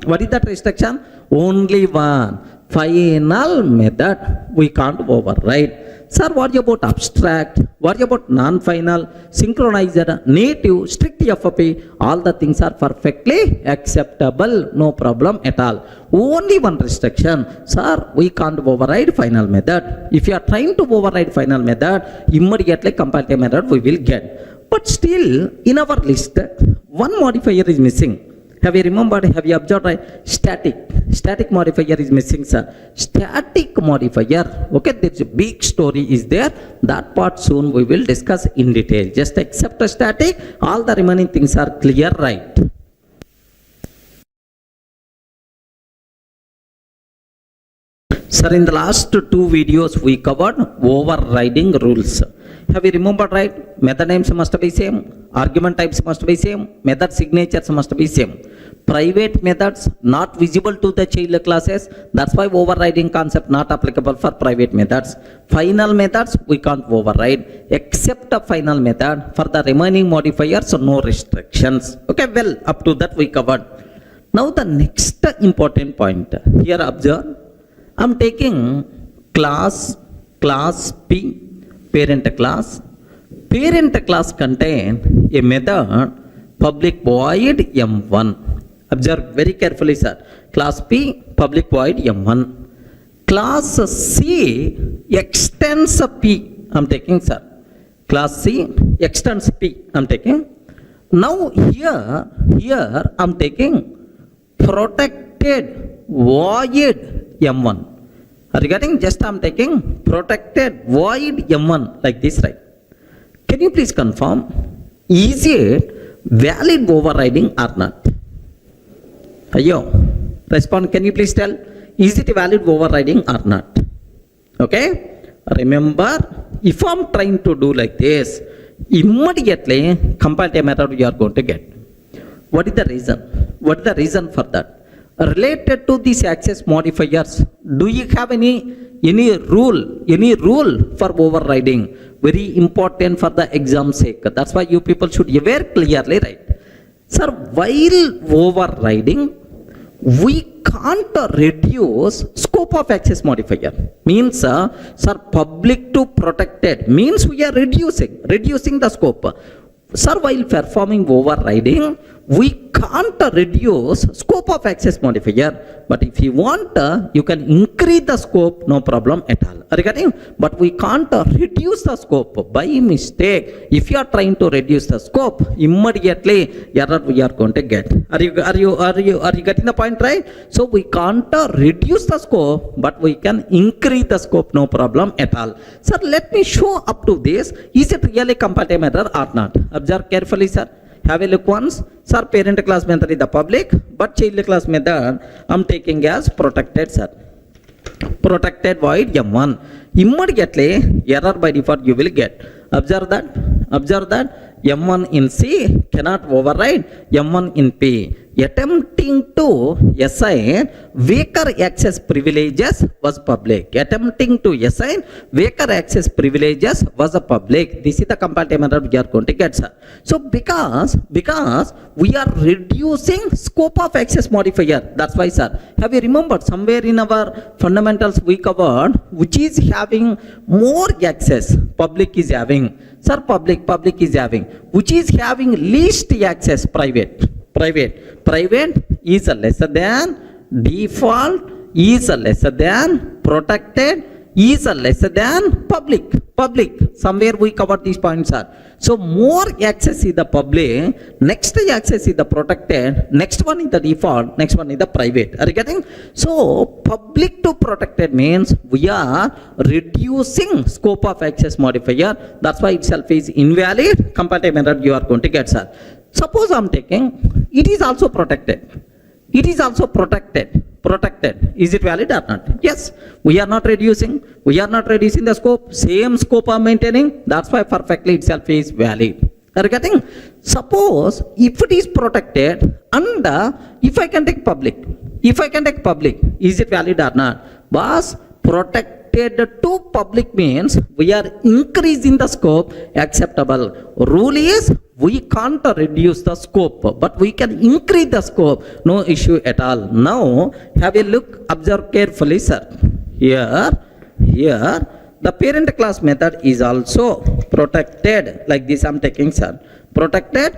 Speaker 1: What is that restriction? Only one. Final method we can't override. Sir, what about abstract? What about non-final, synchronized, native, strict FP? All the things are perfectly acceptable, no problem at all. Only one restriction, sir, we can't override final method. If you are trying to override final method, immediately comparative method we will get. But still, in our list, one modifier is missing. Have you remembered, have you observed, right? Static modifier is missing, sir. Static modifier, okay, there's a big story is there. That part soon we will discuss in detail. Just accept a static, all the remaining things are clear, right? Sir, in the last two videos we covered overriding rules. Have you remembered, right? Method names must be same, argument types must be same, method signatures must be same. Private methods not visible to the child classes, that's why overriding concept not applicable for private methods. Final methods we can't override except the final method. For the remaining modifiers, no restrictions. Okay, well, up to that we covered. Now the next important point here, observe, I'm taking class P, parent class. Parent class contain a method public void m1. Observe very carefully, sir. Class P, public void m1. Class C extends P. I'm taking, sir. Class C extends P. I'm taking. Now here I'm taking protected void m1. Are you getting? Just I'm taking protected void m1 like this, right? Can you please confirm? Is it valid overriding or not? Ayo, respond. Can you please tell? Is it valid overriding or not? Okay. Remember, if I'm trying to do like this, immediately compile time error you are going to get. What is the reason? What is the reason for that? Related to these access modifiers, do you have any rule for overriding? Very important for the exam sake. That's why you people should be very clearly right. Sir, while overriding, we can't reduce scope of access modifier. Means, sir, public to protected means we are reducing the scope. Sir, while performing overriding, we can't reduce scope of access modifier. But if you want, you can increase the scope, no problem at all. Are you getting? But we can't reduce the scope by mistake. If you are trying to reduce the scope, immediately error we are going to get. Are you getting the point, right? So we can't reduce the scope, but we can increase the scope, no problem at all. Sir, let me show up to this. Is it really compile time error or not? Observe carefully, sir. Have a look once. Sir, parent class method is the public, but child class method I'm taking as protected, sir. Protected void m1. Immediately error by default you will get. Observe that m1 in C cannot override m1 in P. Attempting to assign weaker access privileges was public. Attempting to assign weaker access privileges was a public. This is the compile time error we are going to get, sir. So because we are reducing scope of access modifier, that's why, sir. Have you remembered somewhere in our fundamentals we covered which is having more access? Public is having. Sir, public is having. Which is having least access? Private is lesser than, default is lesser than, protected is lesser than public. Somewhere we cover these points, sir. So more access is the public, next access is the protected, next one is the default, next one is the private. Are you getting? So public to protected means we are reducing scope of access modifier. That's why itself is invalid. Compile time error you are going to get, sir. Suppose I'm taking, it is also protected. It is also protected. Is it valid or not? Yes. We are not reducing the scope. Same scope I'm maintaining. That's why perfectly itself is valid. Are you getting? Suppose if it is protected and if I can take public, is it valid or not? Boss, protected to public means we are increasing the scope, acceptable. Rule is we can't reduce the scope, but we can increase the scope, no issue at all. Now have a look, observe carefully, sir. Here the parent class method is also protected, like this I'm taking, sir. Protected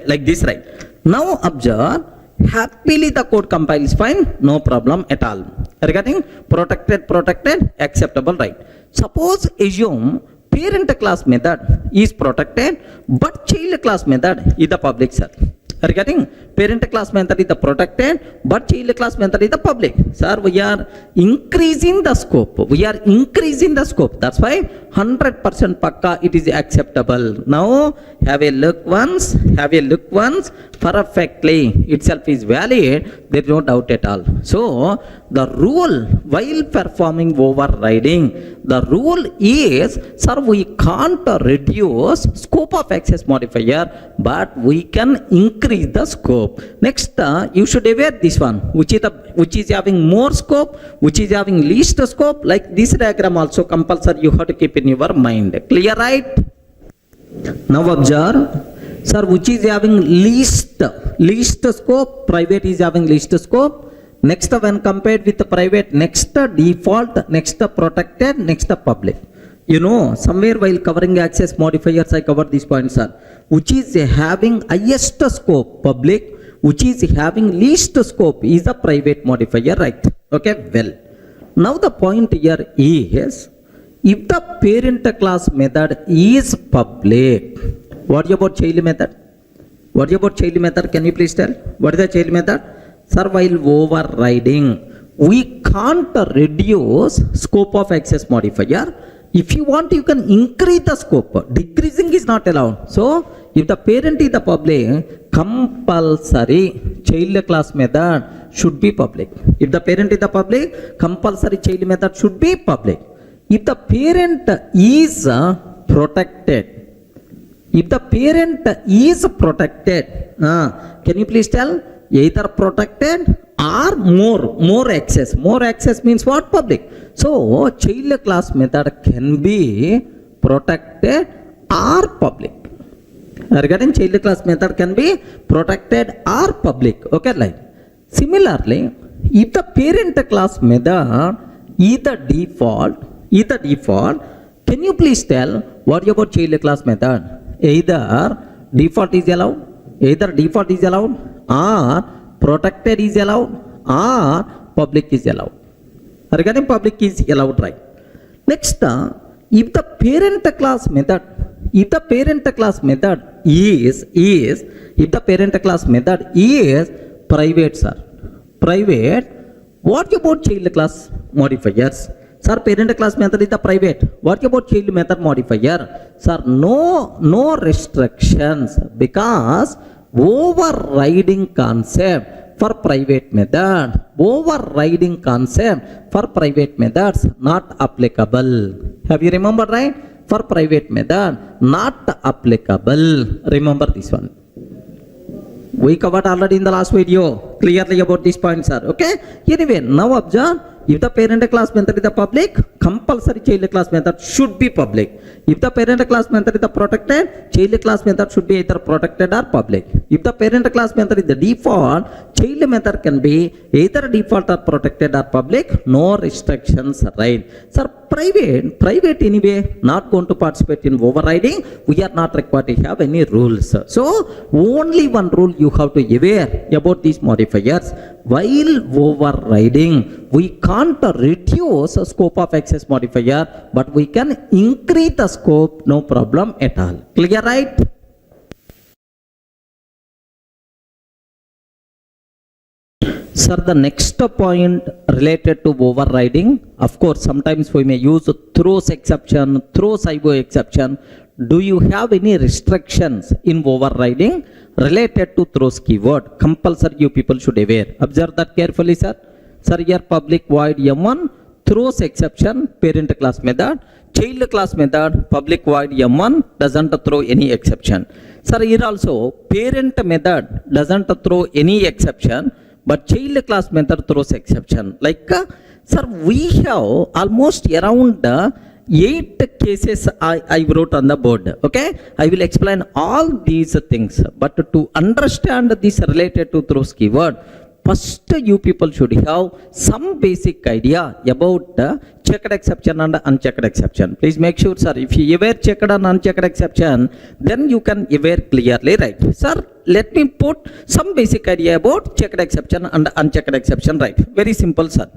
Speaker 1: like this, right? Now observe, happily the code compiles fine, no problem at all. Regarding protected, acceptable, right? Suppose assume parent class method is protected, but child class method is the public, sir. Regarding parent class method is the protected, but child class method is the public. Sir, we are increasing the scope. That's why 100% pakka it is acceptable. Now have a look once, perfectly itself is valid, there is no doubt at all. So the rule while performing overriding, the rule is, sir, we can't reduce scope of access modifier, but we can increase the scope. Next, you should aware this one, which is having more scope, which is having least scope. Like this diagram also compulsory you have to keep in your mind. Clear, right? Now observe, sir, which is having least scope, private is having least scope. Next, when compared with the private, next default, next protected, next public. You know, somewhere while covering access modifiers, I covered these points, sir. Which is having highest scope, public, which is having least scope is the private modifier, right? Okay, well. Now the point here is, if the parent class method is public, what about child method? What about child method? Can you please tell? What is the child method? Sir, while overriding, we can't reduce scope of access modifier. If you want, you can increase the scope. Decreasing is not allowed. So, if the parent is the public, compulsory child class method should be public. If the parent is the public, compulsory child method should be public. If the parent is protected, can you please tell? Either protected or more access. More access means what? Public. So child class method can be protected or public. Regarding child class method can be protected or public. Okay, like similarly, if the parent class method is the default, can you please tell what about child class method? Either default is allowed, or protected is allowed, or public is allowed. Regarding public is allowed, right? Next, if the parent class method is private, sir. Private, what about child class modifiers? Sir, parent class method is the private. What about child method modifier? Sir, no restrictions, because overriding concept for private methods not applicable. Have you remembered, right? For private method not applicable. Remember this one. We covered already in the last video clearly about these points, sir. Okay? Anyway, now observe, if the parent class method is the public, compulsory child class method should be public. If the parent class method is the protected, child class method should be either protected or public. If the parent class method is the default, child method can be either default or protected or public. No restrictions, right? Sir, private anyway not going to participate in overriding. We are not required to have any rules. So only one rule you have to aware about these modifiers. While overriding, we can't reduce the scope of access modifier, but we can increase the scope, no problem at all. Clear, right? Sir, the next point related to overriding, of course, sometimes we may use throws exception, throws IO exception. Do you have any restrictions in overriding related to throws keyword? Compulsory you people should aware. Observe that carefully, sir. Sir, here public void M1, throws exception, parent class method, child class method, public void M1 doesn't throw any exception. Sir, here also parent method doesn't throw any exception, but child class method throws exception. Like, sir, we have almost around 8 cases I wrote on the board. Okay, I will explain all these things, but to understand this related to throws keyword, first you people should have some basic idea about checked exception and unchecked exception. Please make sure, sir, if you aware checked and unchecked exception, then you can aware clearly, right? Sir, let me put some basic idea about checked exception and unchecked exception, right? Very simple, sir.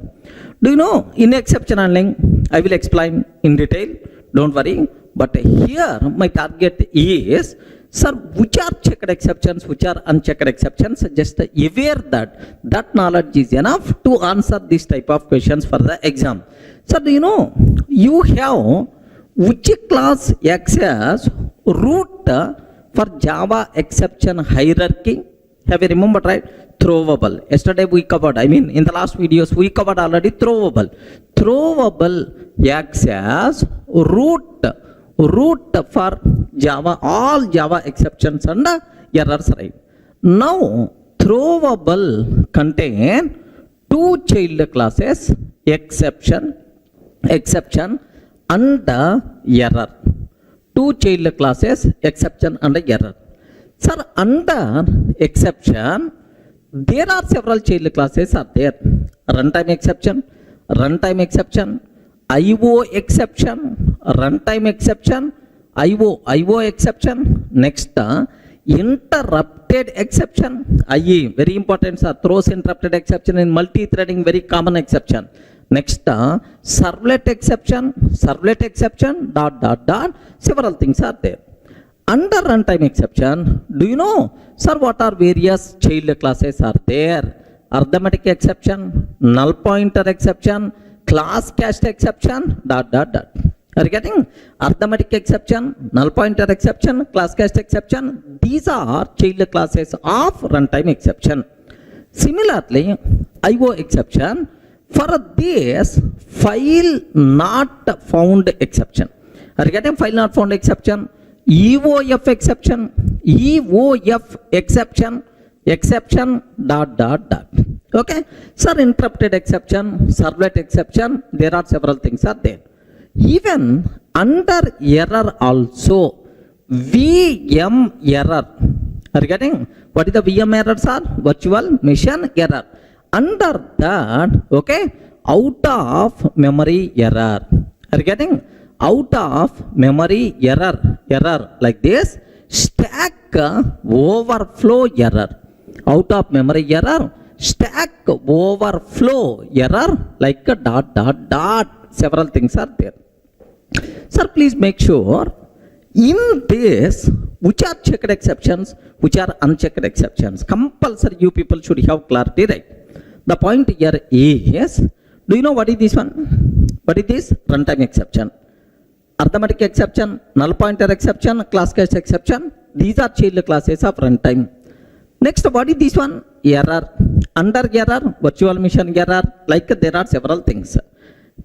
Speaker 1: Do you know, in exception handling, I will explain in detail, don't worry. But here my target is, sir, which are checked exceptions, which are unchecked exceptions? Just aware that knowledge is enough to answer this type of questions for the exam. Sir, do you know, you have which class acts as root for Java exception hierarchy? Have you remembered, right? Throwable. Yesterday we covered, in the last videos we covered already throwable. Throwable acts as root for Java, all Java exceptions and errors, right? Now, throwable contain two child classes, exception and error. Two child classes, exception and error. Sir, under exception, there are several child classes are there. Runtime exception, IO exception, runtime exception, IO exception. Next, interrupted exception, IE, very important, sir. Throws interrupted exception in multi-threading, very common exception. Next, servlet exception, several things are there. Under runtime exception, do you know, sir, what are various child classes are there? Arithmetic exception, null pointer exception, class cast exception, Are you getting? Arithmetic exception, null pointer exception, class cast exception. These are child classes of runtime exception. Similarly, IO exception, for this file not found exception. Are you getting? File not found exception. EOF exception, exception, Okay. Sir, interrupted exception, servlet exception, there are several things are there. Even under error also, VM error. Are you getting? What is the VM errors are? Virtual machine error. Under that, okay, out of memory error. Are you getting? Out of memory error like this. Stack overflow error. Out of memory error. Stack overflow error like a ... Several things are there. Sir, please make sure in this which are checked exceptions, which are unchecked exceptions. Compulsory you people should have clarity, right? The point here is, do you know what is this one? What is this? Runtime exception, arithmetic exception, null pointer exception, class cast exception. These are child classes of runtime. Next, what is this one? Error. Under error, virtual machine error, like there are several things.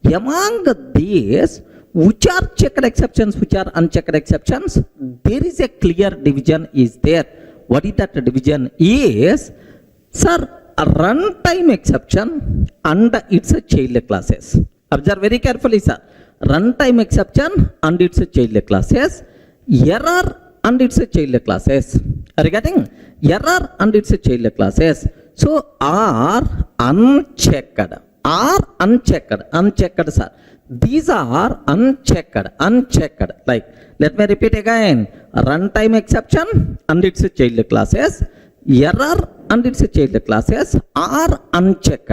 Speaker 1: Among these, which are checked exceptions, which are unchecked exceptions, there is a clear division is there. What is that division is? Sir, a runtime exception and its child classes. Observe very carefully, sir. Runtime exception and its child classes. Error and its child classes. Are you getting? Error and its child classes. So, are unchecked. Unchecked, sir. These are unchecked. Like, let me repeat again. Runtime exception and its child classes. Error and its child classes are unchecked.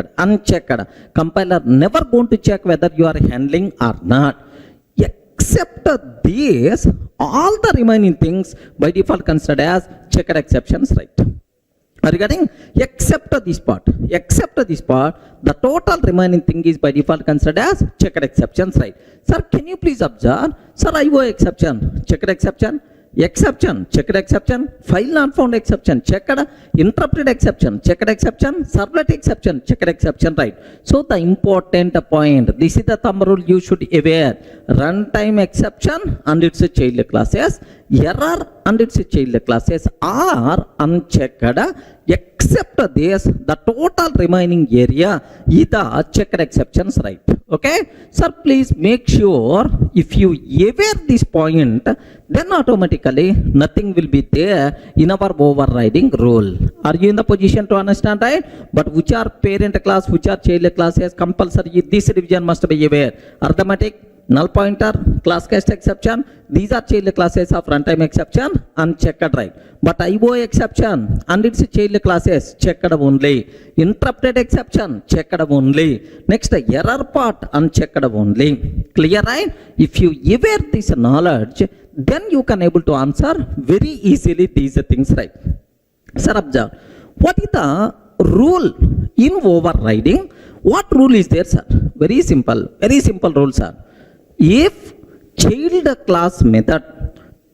Speaker 1: Compiler never going to check whether you are handling or not. Except these, all the remaining things by default considered as checked exceptions, right? Are you getting? Except this part, the total remaining thing is by default considered as checked exceptions, right? Sir, can you please observe? Sir, IO exception, checked exception, checked exception, file not found exception, checked, interrupted exception, checked exception, servlet exception, checked exception, right? So the important point, this is the thumb rule you should aware. Runtime exception and its child classes, error and its child classes are unchecked, except this, the total remaining area is the checked exceptions, right? Okay. Sir, please make sure if you aware this point, then automatically nothing will be there in our overriding rule. Are you in the position to understand, right? But which are parent class, which are child classes, compulsory, this division must be aware. Arithmetic, null pointer, class cast exception, these are child classes of runtime exception, unchecked, right? But IO exception and its child classes, checked only. Interrupted exception, checked only. Next, error part, unchecked only. Clear, right? If you aware this knowledge, then you can able to answer very easily these things, right? Sir, observe. What is the rule in overriding? What rule is there, sir? Very simple rule, sir. If child class method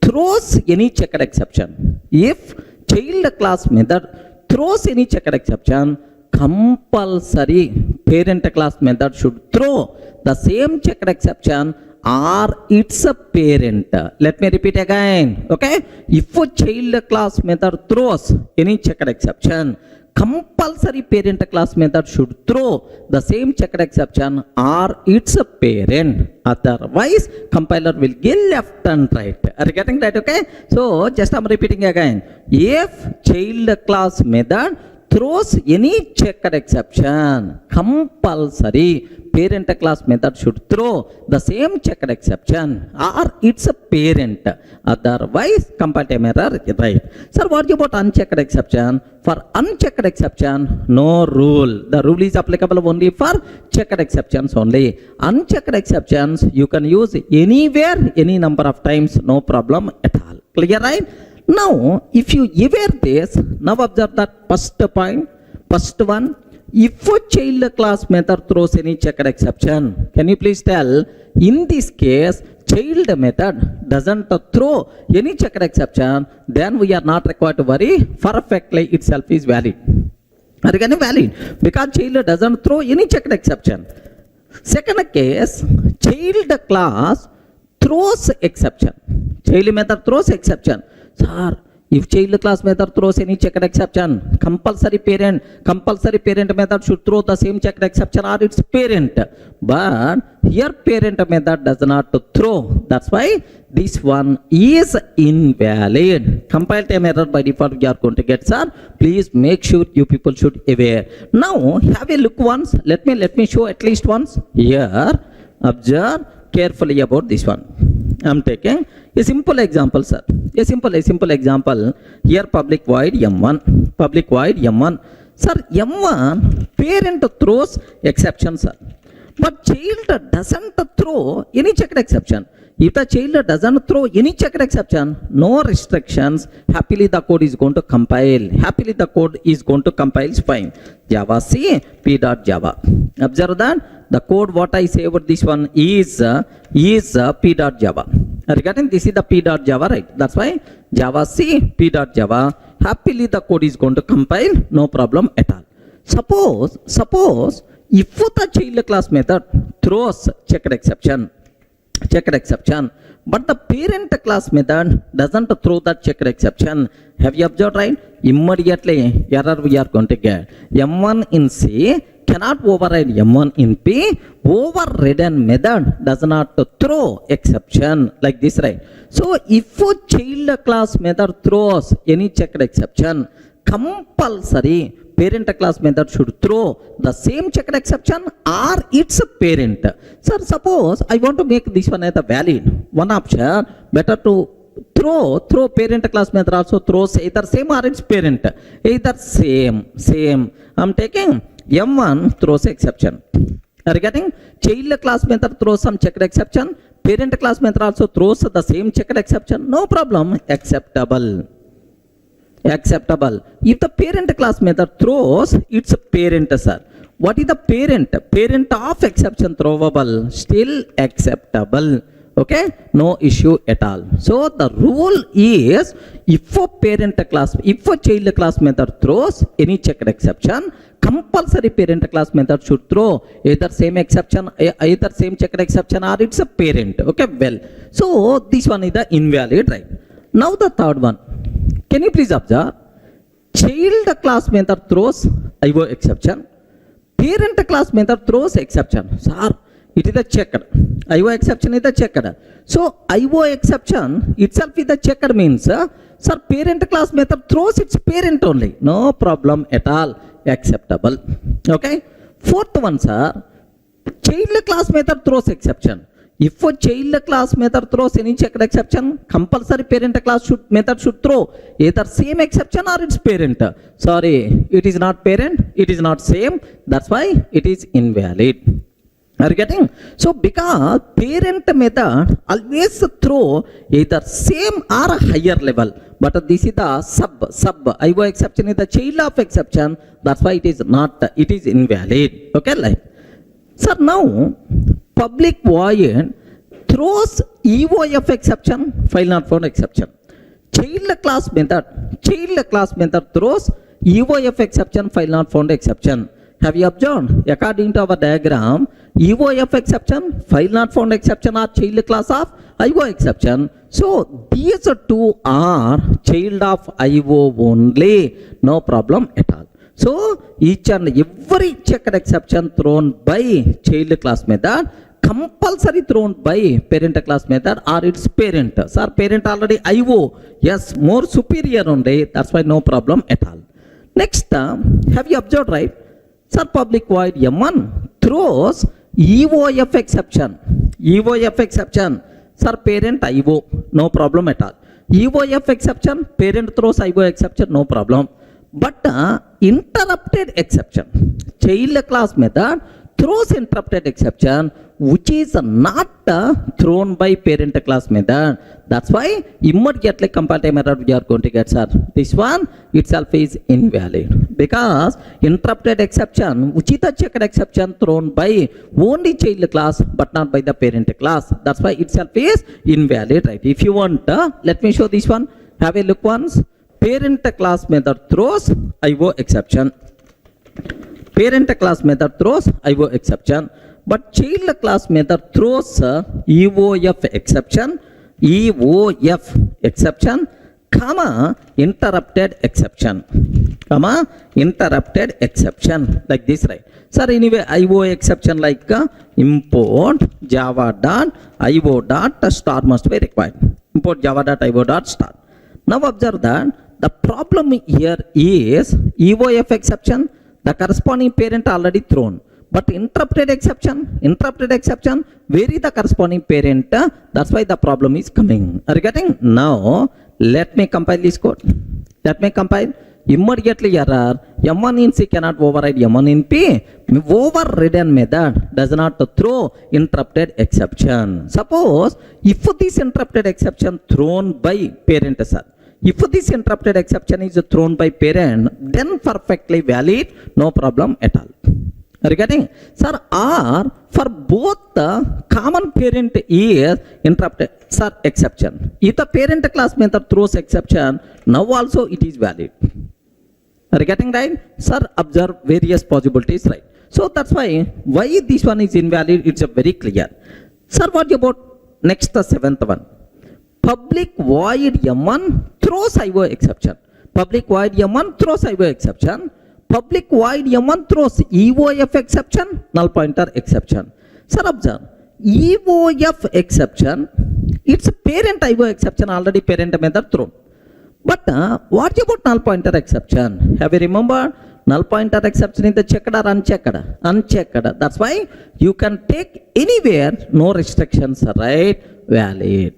Speaker 1: throws any checked exception, if child class method throws any checked exception, compulsory parent class method should throw the same checked exception or its a parent. Let me repeat again. Okay, if a child class method throws any checked exception, compulsory parent class method should throw the same checked exception or its a parent. Otherwise, compiler will give left and right. Are you getting that? Okay, so just I'm repeating again. If child class method throws any checked exception, compulsory parent class method should throw the same checked exception or its a parent. Otherwise, compile time error, right? Sir, what about unchecked exception? For unchecked exception, no rule. The rule is applicable only for checked exceptions only. Unchecked exceptions you can use anywhere, any number of times, no problem at all. Clear, right? Now, if you evaluate this, now observe that first point, first one. If a child class method throws any checked exception, can you please tell, in this case, child method doesn't throw any checked exception, then we are not required to worry, perfectly itself is valid. Are you getting valid? Because child doesn't throw any checked exception. Second case, child class throws exception. Child method throws exception. Sir, if child class method throws any checked exception, compulsory parent method should throw the same checked exception or its parent. But here parent method does not throw. That's why this one is invalid. Compile time error by default you are going to get, sir. Please make sure you people should aware. Now have a look once. Let me show at least once. Here, observe carefully about this one. I am taking a simple example, sir. A simple example. Here public void M1. Public void M1. Sir, M1 parent throws exception, sir. But child doesn't throw any checked exception. If the child doesn't throw any checked exception, no restrictions, happily the code is going to compile. Happily the code is going to compile fine. Java C p.java. Observe that the code what I say about this one is p.java. Regarding this is the p.java, right? That's why Java C p.java. Happily the code is going to compile, no problem at all. Suppose if the child class method throws checked exception, but the parent class method doesn't throw that checked exception, have you observed, right? Immediately error we are going to get. M1 in C cannot override M1 in P. Overridden method does not throw exception like this, right? So if a child class method throws any checked exception, compulsory parent class method should throw the same checked exception or its parent. Sir, suppose I want to make this one as a valid. One option, better to throw parent class method also throws either same or its parent. Either same. I'm taking M1 throws exception. Are you getting? Child class method throws some checked exception. Parent class method also throws the same checked exception. No problem. Acceptable. If the parent class method throws its parent, sir. What is the parent? Parent of exception throwable. Still acceptable. Okay, no issue at all. So the rule is, if a child class method throws any checked exception, compulsory parent class method should throw either same checked exception or its a parent. Okay, well, so this one is the invalid, right? Now the third one. Can you please observe? Child class method throws IO exception. Parent class method throws exception. Sir, it is a checked. IO exception is the checked. So IO exception itself is the checked means, sir, parent class method throws its parent only. No problem at all. Acceptable. Okay. Fourth one, sir. Child class method throws exception. If a child class method throws any checked exception, compulsory parent class method should throw either same exception or its parent. Sorry, it is not parent, it is not same. That's why it is invalid. Are you getting? So because parent method always throw either same or higher level, but this is the sub IO exception is the child of exception. That's why it is not, it is invalid. Okay, like. So now public void throws EOF exception, file not found exception. Child class method throws EOF exception, file not found exception. Have you observed? According to our diagram, EOF exception, file not found exception are child class of IO exception. So these two are child of IO only, no problem at all. So each and every checked exception thrown by child class method, compulsory thrown by parent class method or its parent. Sir, parent already IO, yes, more superior only, that's why no problem at all. Next, have you observed, right? Sir, public void M1 throws EOF exception. EOF exception. Sir, parent IO, no problem at all. EOF exception, parent throws IO exception, no problem. But interrupted exception, child class method throws interrupted exception, which is not thrown by parent class method. That's why immediately compile time error we are going to get, sir. This one itself is invalid because interrupted exception, which is the checked exception thrown by only child class but not by the parent class. That's why itself is invalid, right? If you want, let me show this one. Have a look once. Parent class method throws IO exception. Parent class method throws IO exception. But child class method throws EOF exception, comma, interrupted exception, comma, interrupted exception, like this, right? Sir, anyway, IO exception like import java.io dot star must be required. Import java.io dot star. Now observe that the problem here is EOF exception, the corresponding parent already thrown. But interrupted exception, where is the corresponding parent? That's why the problem is coming. Are you getting? Now, let me compile this code. Let me compile. Immediately error, M1 in C cannot override M1 in P. Overridden method does not throw interrupted exception. Suppose, if this interrupted exception thrown by parent, sir, if this interrupted exception is thrown by parent, then perfectly valid, no problem at all. Are you getting? Sir, or for both the common parent is interrupted, sir, exception. If the parent class method throws exception, now also it is valid. Are you getting, right? Sir, observe various possibilities, right? So that's why this one is invalid, it's a very clear. Sir, what about next, the seventh one? Public void M1 throws IO exception. Public void M1 throws IO exception. Public void M1 throws EOF exception, null pointer exception. Sir, observe, EOF exception, it's a parent IO exception, already parent method thrown. But what about null pointer exception? Have you remembered? Null pointer exception is the checked or unchecked? Unchecked. That's why you can take anywhere, no restrictions, right? Valid.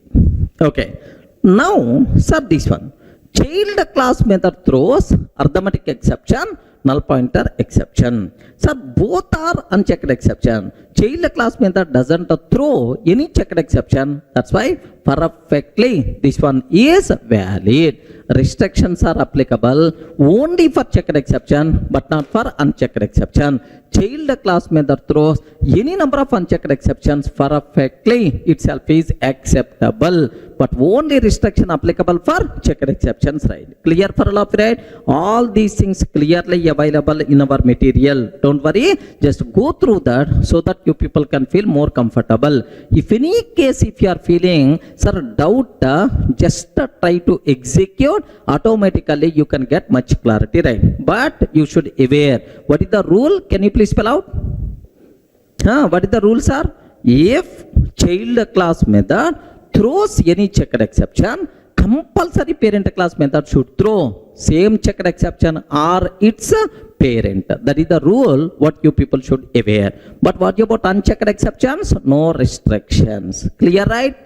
Speaker 1: Okay. Now, sir, this one. Child class method throws arithmetic exception, null pointer exception. Sir, both are unchecked exception. Child class method doesn't throw any checked exception. That's why perfectly this one is valid. Restrictions are applicable only for checked exception but not for unchecked exception. Child class method throws any number of unchecked exceptions perfectly itself is acceptable, but only restriction applicable for checked exceptions, right? Clear for all of you, right? All these things clearly available in our material. Don't worry, just go through that so that you people can feel more comfortable. If any case, if you are feeling, sir, doubt, just try to execute, automatically you can get much clarity, right? But you should aware, what is the rule? Can you please spell out? What is the rule, sir? If child class method throws any checked exception, compulsory parent class method should throw same checked exception or its parent. That is the rule what you people should aware. But what about unchecked exceptions? No restrictions. Clear, right?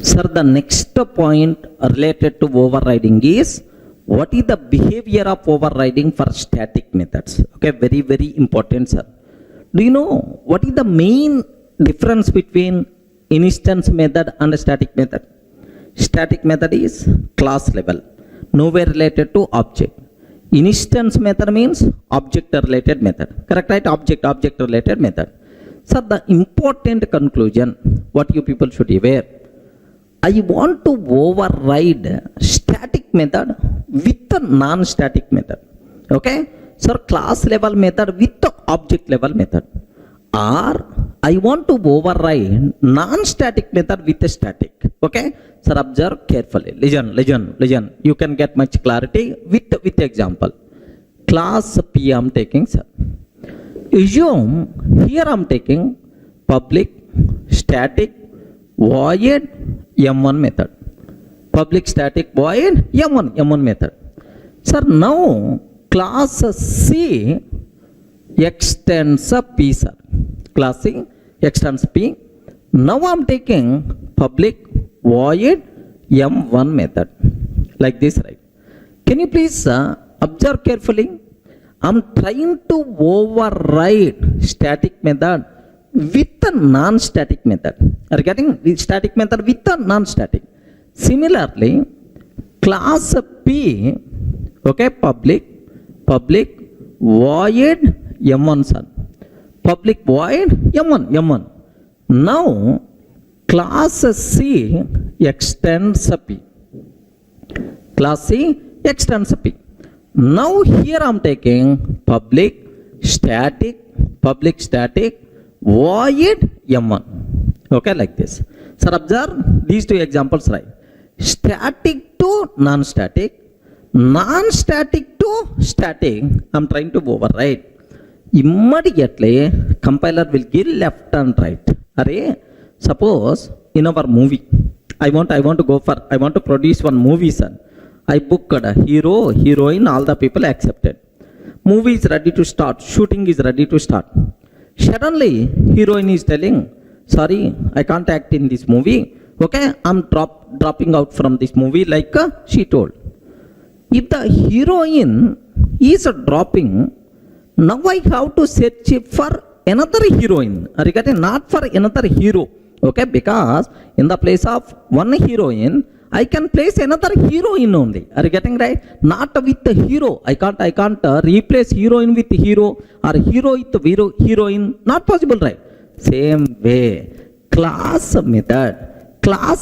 Speaker 1: Sir, the next point related to overriding is, what is the behavior of overriding for static methods? Okay, very, very important, sir. Do you know what is the main difference between instance method and static method? Static method is class level, nowhere related to object. Instance method means object related method. Correct, right? Object related method. So the important conclusion, what you people should be aware, I want to override static method with a non-static method. Okay? So class level method with the object level method. Or I want to override non-static method with a static. Okay? Sir, observe carefully. Listen. You can get much clarity with example. Class P I am taking, sir. Assume here I am taking public, static, void, M1 method. Public, static, void, M1 method. Sir, now class C extends P, sir. Class C extends P. Now I am taking public, void, M1 method. Like this, right? Can you please observe carefully? I am trying to override static method with a non-static method. Are you getting the static method with a non-static? Similarly, class P, okay, public, void, M1, sir. Public, void, M1. Now, class C extends P. Class C extends P. Now here I am taking public, static, void, M1. Okay, like this. Sir, observe these two examples, right? Static to non-static, non-static to static, I am trying to override. Immediately, compiler will give left and right. Array, suppose in our movie, I want to produce one movie, son. I booked a hero, heroine, all the people accepted. Movie is ready to start, shooting is ready to start. Suddenly, heroine is telling, sorry, I can't act in this movie. Okay, I'm dropping out from this movie like she told. If the heroine is dropping, now I have to search for another heroine. Are you getting? Not for another hero. Okay, because in the place of one heroine, I can place another heroine only. Are you getting right? Not with the hero. I can't replace heroine with hero or hero with heroine. Not possible, right? Same way, class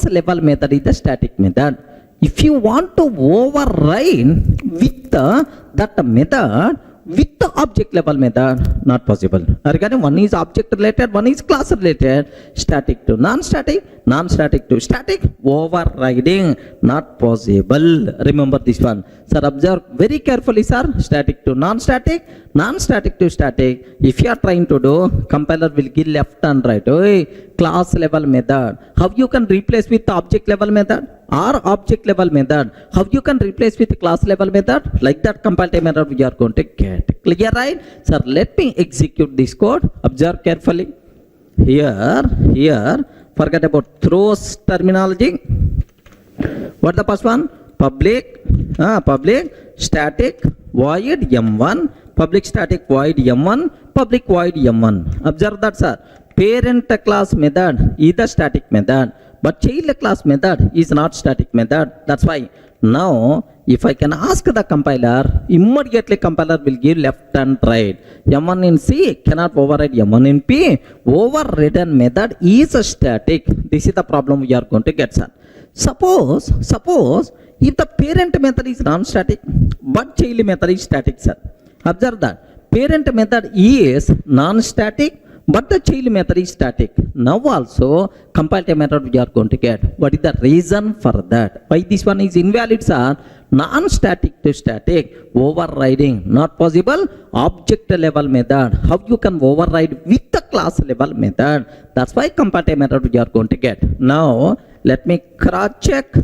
Speaker 1: level method is the static method. If you want to override with that method with the object level method, not possible. Regarding one is object related, one is class related. Static to non-static, non-static to static, overriding, not possible. Remember this one. Sir, observe very carefully, sir. Static to non-static, non-static to static. If you are trying to do, compiler will give left and right. Hey, class level method. How you can replace with the object level method? Or object level method, how you can replace with class level method? Like that compile method we are going to get. Clear, right? Sir, let me execute this code. Observe carefully. Here, forget about throws terminology. What the first one? Public, static, void, M1, public static void, M1, public void, M1. Observe that, sir. Parent class method is the static method, but child class method is not static method. That's why now if I can ask the compiler, immediately compiler will give left and right. M1 in C cannot override M1 in P. Overridden method is a static. This is the problem we are going to get, sir. Suppose if the parent method is non-static but child method is static, sir. Observe that parent method is non-static but the child method is static. Now also compile method we are going to get. What is the reason for that? Why this one is invalid, sir? Non-static to static, overriding, not possible. Object level method, how you can override with the class level method? That's why compile method we are going to get. Now let me cross check.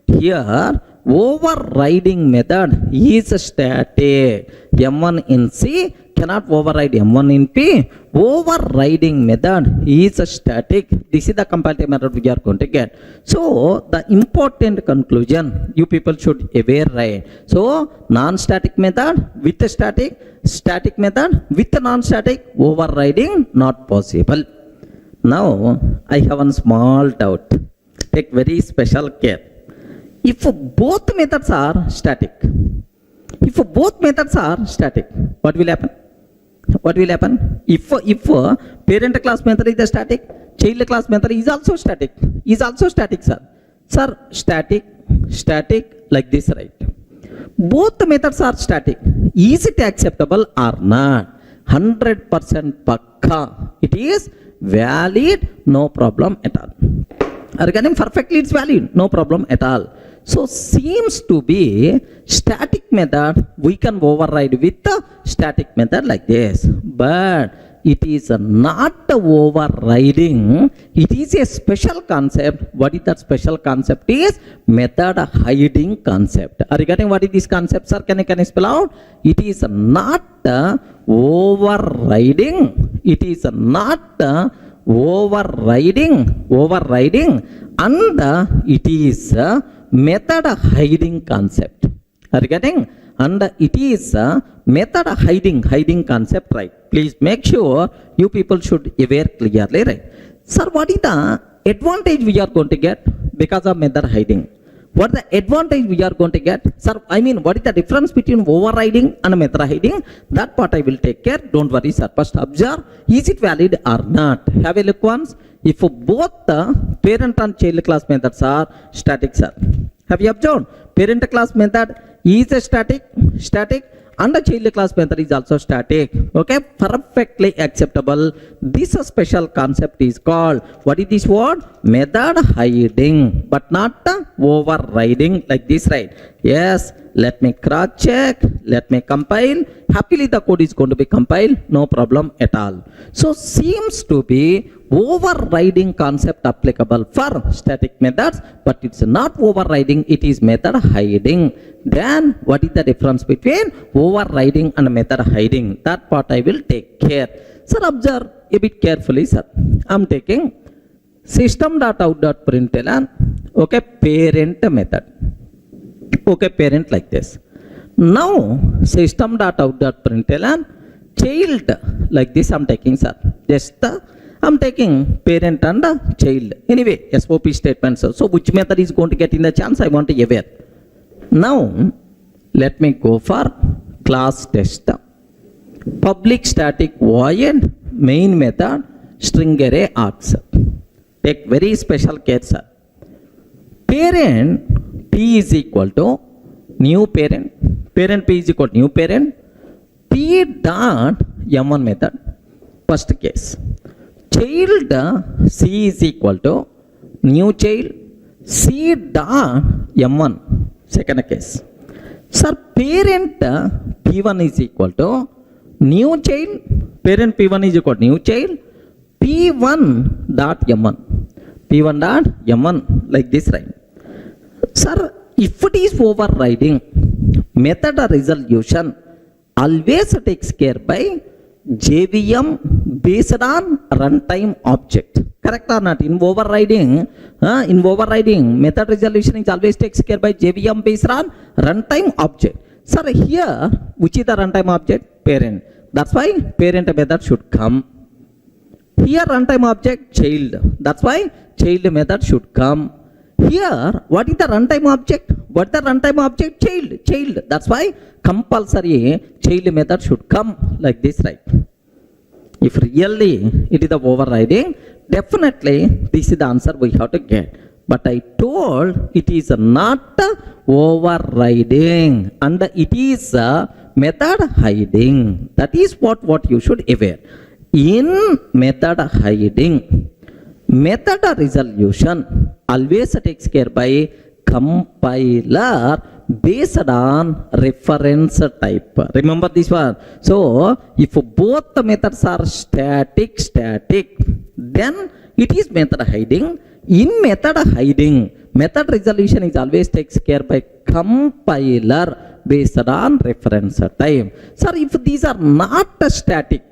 Speaker 1: Here overriding method is static. M1 in C cannot override M1 in P. Overriding method is static. This is the compile method we are going to get. So the important conclusion you people should aware, right? So non-static method with a static method with a non-static, overriding not possible. Now I have one small doubt. Take very special care. if both methods are static, what will happen? If parent class method is static, child class method is also static, sir. Sir, static like this, right? Both the methods are static. Is it acceptable or not? 100% pakka. It is valid, no problem at all. Regarding perfectly, it's valid, no problem at all. So seems to be static method we can override with the static method like this, but it is not overriding. It is a special concept. What is that special concept? Is method hiding concept. Regarding what is this concept, sir? Can I spell out? It is not overriding. It is not overriding, and it is method hiding concept. Regarding, and it is method hiding concept, right? Please make sure you people should aware clearly, right? Sir, what is the advantage we are going to get because of method hiding? What is the advantage we are going to get? Sir, I mean, what is the difference between overriding and method hiding? That part I will take care. Don't worry, sir. First observe, is it valid or not? Have a look once. If both the parent and child class methods are static, sir. Have you observed? Parent class method is a static, and the child class method is also static. Okay, perfectly acceptable. This special concept is called, what is this word? Method hiding, but not overriding like this, right? Yes, let me cross check, let me compile. Happily the code is going to be compiled, no problem at all. So seems to be overriding concept applicable for static methods, but it's not overriding, it is method hiding. Then what is the difference between overriding and method hiding? That part I will take care. Sir, observe a bit carefully, sir. I'm taking system.out.println, okay, parent method. Okay, parent like this. Now system.out.println child like this I'm taking, sir. Just I'm taking parent and child. Anyway, SOP statements. So which method is going to get in the chance? I want to aware. Now let me go for class test. Public static void main method string array args. Take very special care, sir. Parent P is equal to new parent. Parent P is equal to new parent. P dot M1 method. First case. Child C is equal to new child C dot M1. Second case. Sir, parent P1 is equal to new child. Parent P1 is equal to new child P1 dot M1. P1 dot M1 like this, right? Sir, if it is overriding, method resolution always takes care by JVM based on runtime object. Correct or not? In overriding, method resolution is always takes care by JVM based on runtime object. Sir, here, which is the runtime object? Parent. That's why parent method should come. Here, runtime object, child. That's why child method should come. Here, what is the runtime object? What is the runtime object? Child. That's why compulsory child method should come like this, right? If really it is the overriding, definitely this is the answer we have to get. But I told it is not overriding and it is method hiding. That is what you should aware. In method hiding, method resolution always takes care by compiler based on reference type. Remember this one. So if both the methods are static, then it is method hiding. In method hiding, method resolution is always takes care by compiler based on reference type. Sir, if these are not static,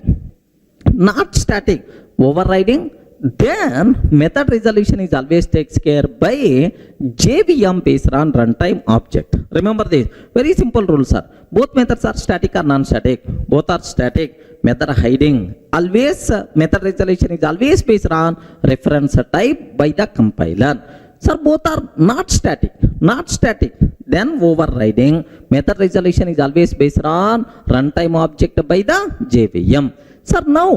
Speaker 1: overriding, then method resolution is always takes care by JVM based on runtime object. Remember this. Very simple rule, sir. Both methods are static or non-static. Both are static. Method hiding. Always method resolution is always based on reference type by the compiler. Sir, both are not static. Not static. Then overriding method resolution is always based on runtime object by the JVM. Sir, now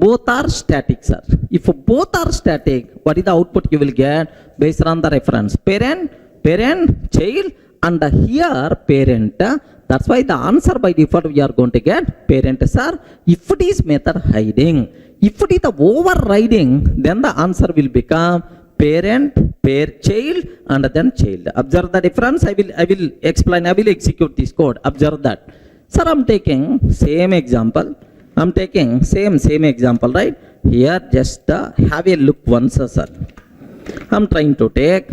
Speaker 1: both are static, sir. If both are static, what is the output you will get based on the reference? Parent, child, and here parent. That's why the answer by default we are going to get parent, sir. If it is method hiding, if it is the overriding, then the answer will become parent, child, and then child. Observe the difference. I will explain. I will execute this code. Observe that. Sir, I'm taking same example. I'm taking same example, right? Here, just have a look once, sir. I'm trying to take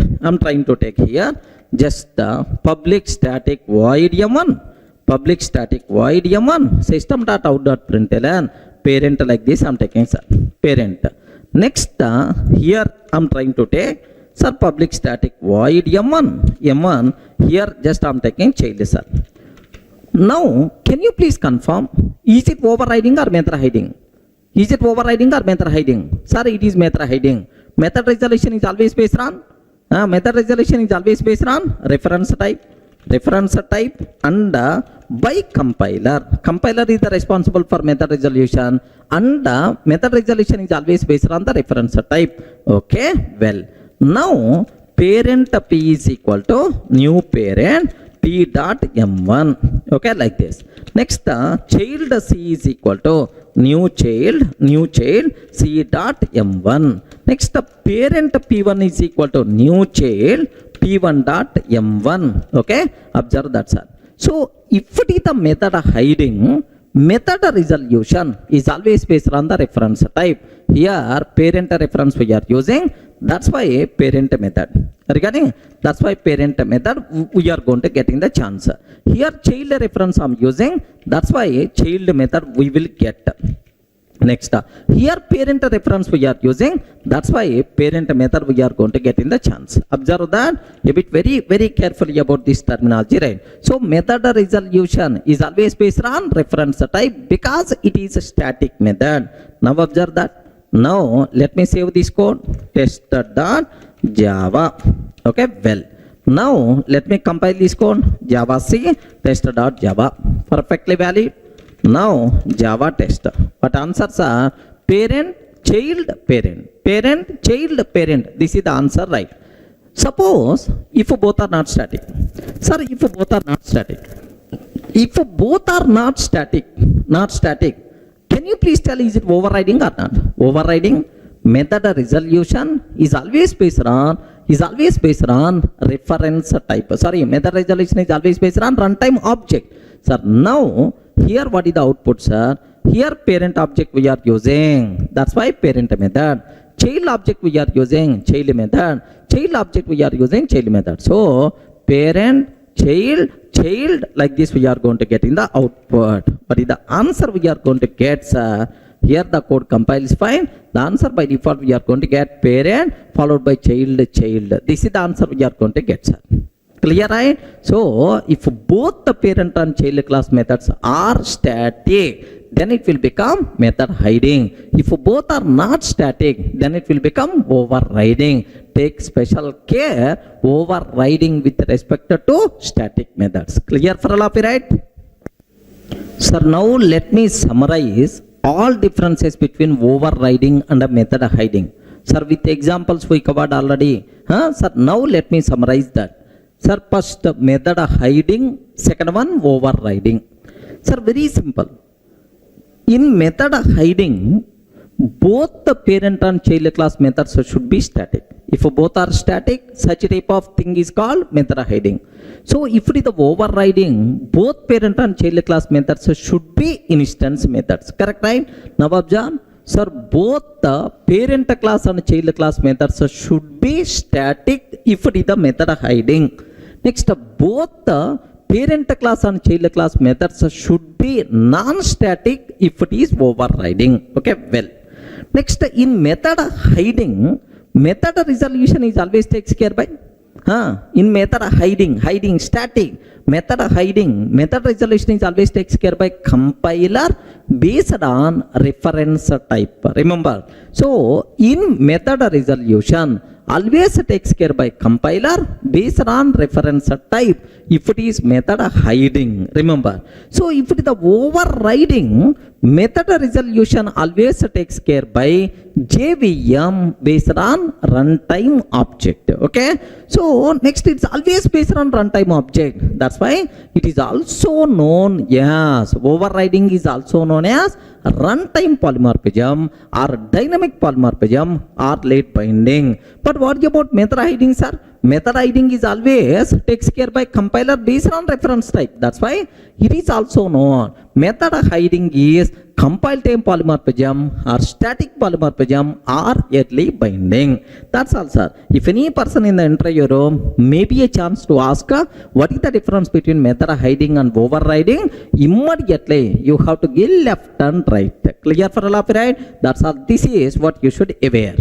Speaker 1: here just public static void m1, public static void m1, system.out.println, parent like this. I'm taking, sir, parent. Next, here I'm trying to take, sir, public static void m1. Here just I'm taking child, sir. Now, can you please confirm, is it overriding or method hiding? Is it overriding or method hiding? Sir, it is method hiding. Method resolution is always based on reference type and by compiler. Compiler is the responsible for method resolution, and method resolution is always based on the reference type. Okay, well, now parent p is equal to new parent p dot m1. Okay, like this. Next, child c is equal to new child c dot m1. Next, parent p1 is equal to new child p1 dot m1. Okay, observe that, sir. So if it is the method hiding, method resolution is always based on the reference type. Here parent reference we are using, that's why parent method. Regarding that's why parent method we are going to getting the chance. Here child reference I'm using, that's why child method we will get. Next, here parent reference we are using, that's why parent method we are going to get in the chance. Observe that a bit very carefully about this terminology, right? So method resolution is always based on reference type because it is a static method. Now observe that. Now let me save this code, test.java. Okay, well, now let me compile this code, java c test.java, perfectly valid. Now Java test. But answers are parent, child, parent. This is the answer, right? Suppose if both are not static. Sir, if both are not static, can you please tell, is it overriding or not? Overriding method resolution is always based on reference type. Sorry, method resolution is always based on runtime object. Sir, now here what is the output, sir? Here parent object we are using, that's why parent method. Child object we are using, child method. Child object we are using, child method. So parent, child, like this we are going to get in the output. But in the answer we are going to get, sir, here the code compiles fine. The answer by default we are going to get parent followed by child. This is the answer we are going to get, sir. Clear, right? So if both the parent and child class methods are static, then it will become method hiding. If both are not static, then it will become overriding. Take special care, overriding with respect to static methods. Clear for all of you, right? Sir, now let me summarize all differences between overriding and method hiding. Sir, with examples we covered already. Sir, now let me summarize that. Sir, first method hiding, second one overriding. Sir, very simple. In method hiding, both the parent and child class methods should be static. If both are static, such type of thing is called method hiding. So if it is the overriding, both parent and child class methods should be instance methods. Correct, right? Now observe. Sir, both the parent class and child class methods should be static if it is the method hiding. Next, both the parent class and child class methods should be non-static if it is overriding. Okay, well. Next, in method hiding, method resolution is always takes care by. In method hiding static. Method hiding, method resolution is always takes care by compiler based on reference type. Remember, so in method resolution, always takes care by compiler based on reference type if it is method hiding. Remember, so if it is the overriding, method resolution always takes care by JVM based on runtime object. Okay, so next it's always based on runtime object. That's why it is also known as overriding is also known as runtime polymorphism or dynamic polymorphism or late binding. But what about method hiding, sir? Method hiding is always takes care by compiler based on reference type. That's why it is also known. Method hiding is compile time polymorphism or static polymorphism or early binding. That's all, sir. If any person in the interview room may be a chance to ask what is the difference between method hiding and overriding, immediately you have to give left and right. Clear for all of you, right? That's all. This is what you should aware.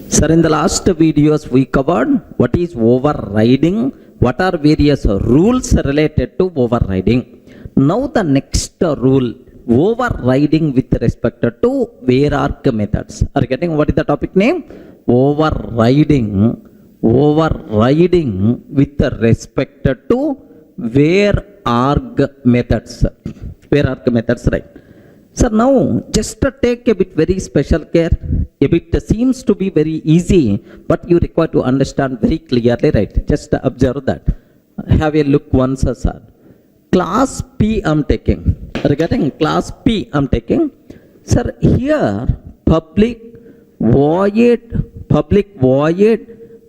Speaker 1: Sir, in the last videos we covered what is overriding, what are various rules related to overriding. Now the next rule, overriding with respect to Var-arg methods. Are you getting what is the topic name? Overriding with respect to Var-arg methods. Var-arg methods, right? So now just take a bit very special care. A bit seems to be very easy, but you require to understand very clearly, right? Just observe that. Have a look once, sir. Class P I'm taking. Regarding class P I'm taking. Sir, here public void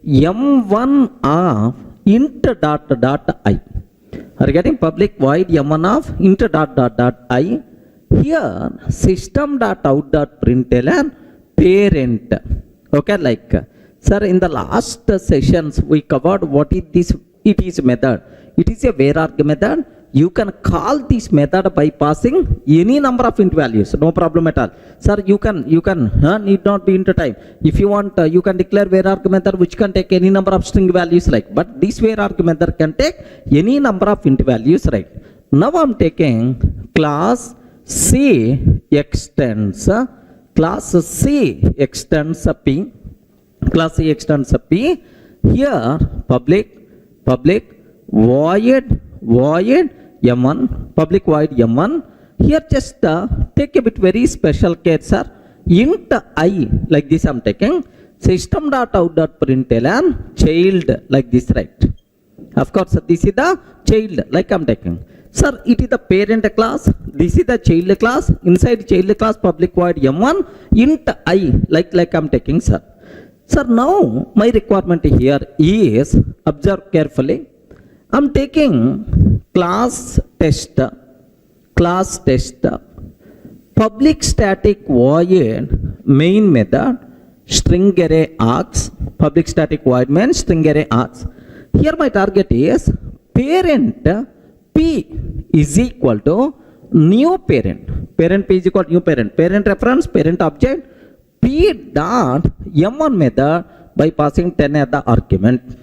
Speaker 1: M1 of int dot I. Regarding public void M1 of int dot I. Here system.out.println parent. Okay, like sir, in the last sessions we covered what is this. It is method. It is a Var-arg method. You can call this method by passing any number of int values. No problem at all. Sir, you can need not be into time. If you want, you can declare Var-arg method which can take any number of string values, like. But this Var-arg method can take any number of int values, right? Now I'm taking class C extends P. Class C extends P. Here public void M1, public void M1. Here just take a bit very special care, sir. Int I, like this I'm taking. System.out.println child, like this, right? Of course, this is the child, like I'm taking. Sir, it is the parent class. This is the child class. Inside child class, public void M1, int I, like I'm taking, sir. Sir, now my requirement here is, observe carefully. I'm taking class test, public static void main method, string array args, public static void main string array args. Here my target is parent P is equal to new parent. Parent P is equal to new parent. Parent reference, parent object, P dot M1 method by passing 10 as the argument.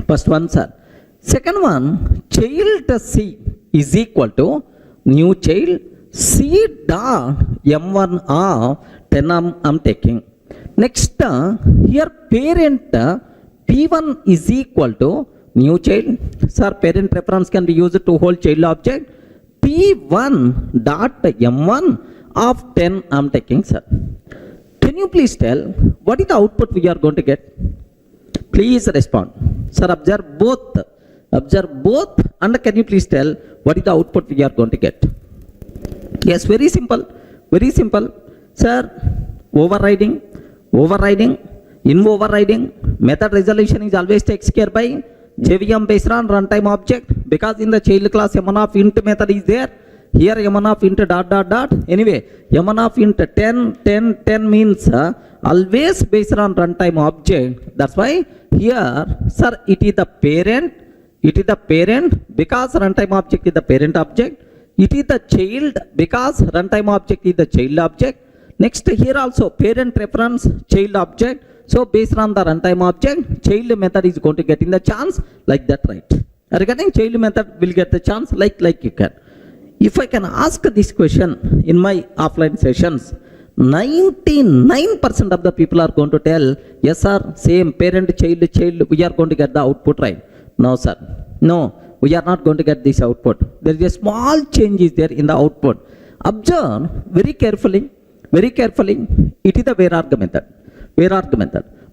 Speaker 1: First one, sir. Second one, child C is equal to new child C dot M1 of 10 I'm taking. Next, here parent P1 is equal to new child. Sir, parent reference can be used to hold child object. P1 dot M1 of 10 I'm taking, sir. Can you please tell what is the output we are going to get? Please respond. Sir, observe both and can you please tell what is the output we are going to get? Yes, very simple. Sir, overriding. In overriding, method resolution is always takes care by JVM based on runtime object, because in the child class M1 of int method is there. Here M1 of int dot. Anyway, M1 of int 10 means always based on runtime object. That's why here, sir, it is the parent because runtime object is the parent object. It is the child because runtime object is the child object. Next, here also parent reference child object. So based on the runtime object, child method is going to get in the chance, like that, right? Regarding child method will get the chance, like you can. If I can ask this question in my offline sessions, 99% of the people are going to tell, yes sir, same parent, child, we are going to get the output right. No sir, no, we are not going to get this output. There is a small change is there in the output. Observe very carefully, it is the Var-arg method.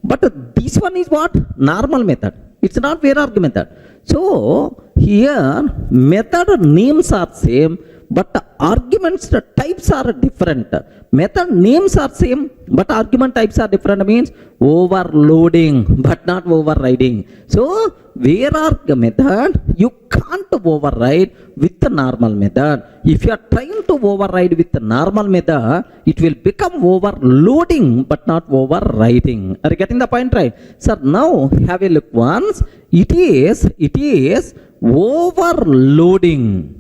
Speaker 1: But this one is what? Normal method. It's not Var-arg method. So here method names are same, but the arguments, the types are different. Method names are same, but argument types are different, means overloading but not overriding. So Var-arg method you can't override with the normal method. If you are trying to override with the normal method, it will become overloading but not overriding. Are you getting the point right? Sir, now have a look once. It is overloading.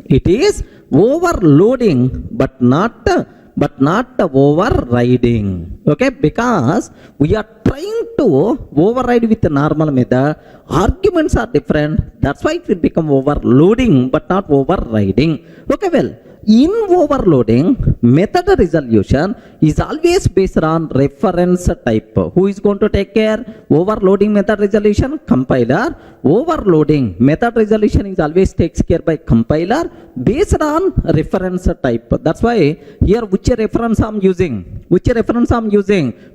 Speaker 1: It is overloading but not overriding. Okay, because we are trying to override with the normal method, arguments are different, that's why it will become overloading but not overriding. Okay, well, in overloading, method resolution is always based on reference type. Who is going to take care? Overloading method resolution? Compiler. Overloading method resolution is always takes care by compiler based on reference type. That's why here which reference I'm using?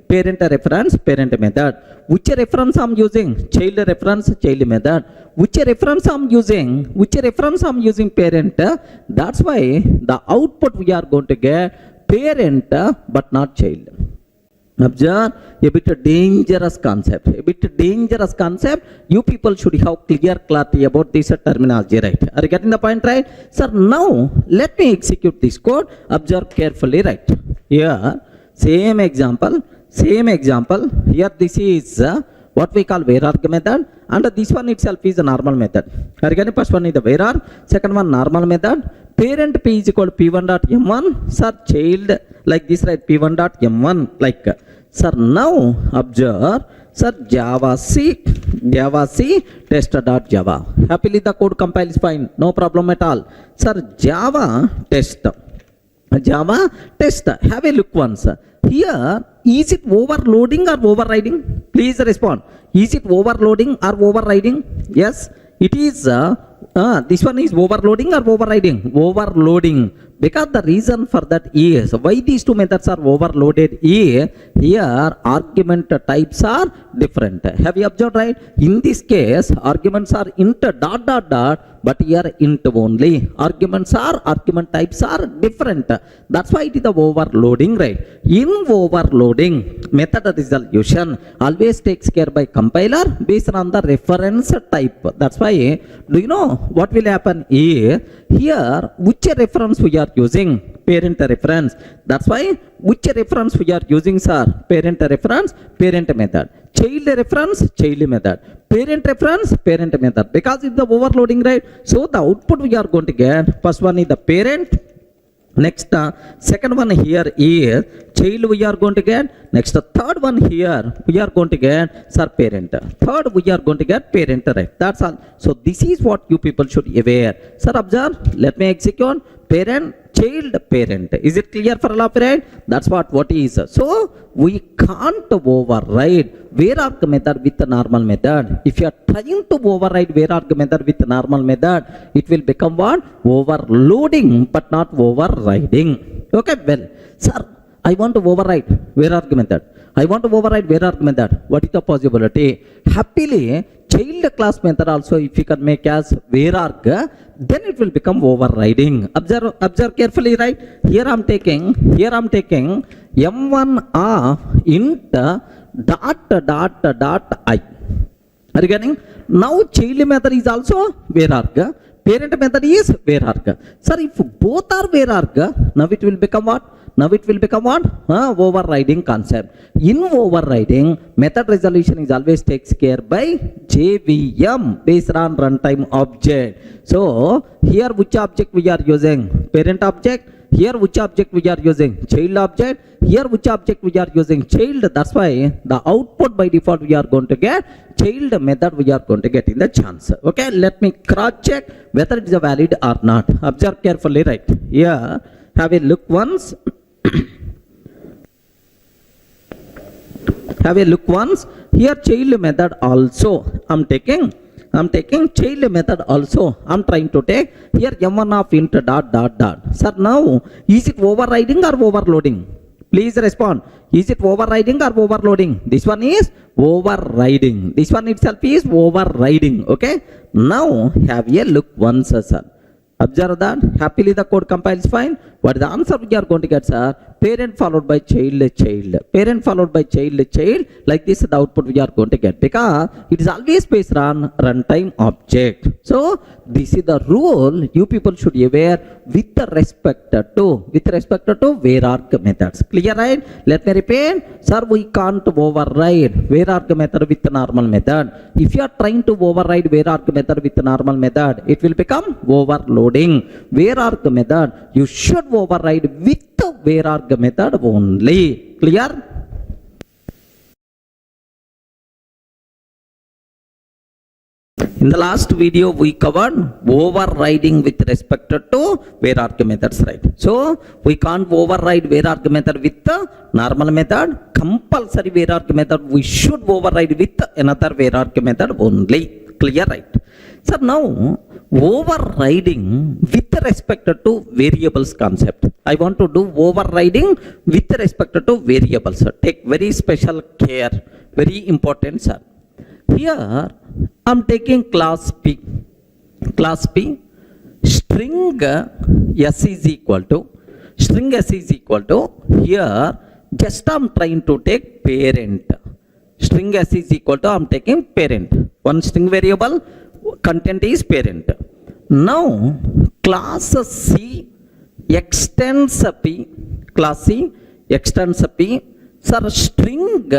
Speaker 1: Parent reference, parent method. Which reference I'm using? Child reference, child method. Which reference I'm using? Parent. That's why the output we are going to get parent but not child. Observe, a bit dangerous concept. You people should have clear clarity about this terminology, right? Are you getting the point right? Sir, now let me execute this code. Observe carefully, right? Here, same example. Here this is what we call Var-arg method, and this one itself is a normal method. Are you getting? First one is the Var-arg, second one normal method. Parent P is equal to P1.m1. Sir, child like this, right? P1.m1 like. Sir, now observe. Sir, Java C test.java. Happily the code compiles fine, no problem at all. Sir, Java test. Have a look once. Here, is it overloading or overriding? Please respond. Is it overloading or overriding? Yes, it is. This one is overloading or overriding? Overloading. Because the reason for that is why these two methods are overloaded is here argument types are different. Have you observed right? In this case, arguments are int ... but here int only. Argument types are different. That's why it is the overloading, right? In overloading, method resolution always takes care by compiler based on the reference type. That's why, do you know what will happen is here which reference we are using? Parent reference. That's why which reference we are using, sir? Parent reference, parent method. Child reference, child method. Parent reference, parent method. Because it's the overloading, right? So the output we are going to get, first one is the parent. Next, second one here is child we are going to get. Next, third one here we are going to get, sir, parent. Third we are going to get parent, right? That's all. So this is what you people should aware. Sir, observe. Let me execute. Parent, child, parent. Is it clear for all of you, right? That's what is. So we can't override Var-arg method with the normal method. If you are trying to override Var-arg method with the normal method, it will become what? Overloading but not overriding. Okay, well, sir, I want to override Var-arg method. What is the possibility? Happily, child class method also, if you can make as Var-arg, then it will become overriding. Observe carefully, right? Here I'm taking m1 of int ... I. Are you getting? Now child method is also Var-arg. Parent method is Var-arg. Sir, if both are Var-arg, now it will become what? Overriding concept. In overriding, method resolution is always takes care by JVM based on runtime object. So here which object we are using? Parent object. Here which object we are using? Child object. Here which object we are using? Child. That's why the output by default we are going to get child method we are going to get in the chance. Okay, let me cross check whether it is a valid or not. Observe carefully, right? Here, have a look once. have a look once. Here child method also I'm taking child method also. I'm trying to take here m1 of int dot dot dot. Sir, now is it overriding or overloading? Please respond. Is it overriding or overloading? This one is overriding. This one itself is overriding. Okay. Now have a look once, sir. Observe that. Happily the code compiles fine. What is the answer we are going to get, sir? Parent followed by child, child. Parent followed by child, child. Like this, the output we are going to get. Because it is always based on runtime object. So, this is the rule you people should be aware with respect to Var-arg methods. Clear, right? Let me repeat. Sir, we can't override Var-arg method with normal method. If you are trying to override Var-arg method with normal method, it will become overloading. Var-arg method, you should override with Var-arg method only. Clear? In the last video we covered overriding with respect to Var-arg methods, right? So we can't override Var-arg method with the normal method. Compulsory Var-arg method we should override with another Var-arg method only. Clear, right? So now overriding with respect to variables concept. I want to do overriding with respect to variables. Take very special care, very important, sir. Here I'm taking class P. Class P, string S is equal to, here just I'm trying to take parent. String S is equal to, I'm taking parent. One string variable, content is parent. Now class C extends P, class C extends P. Sir, string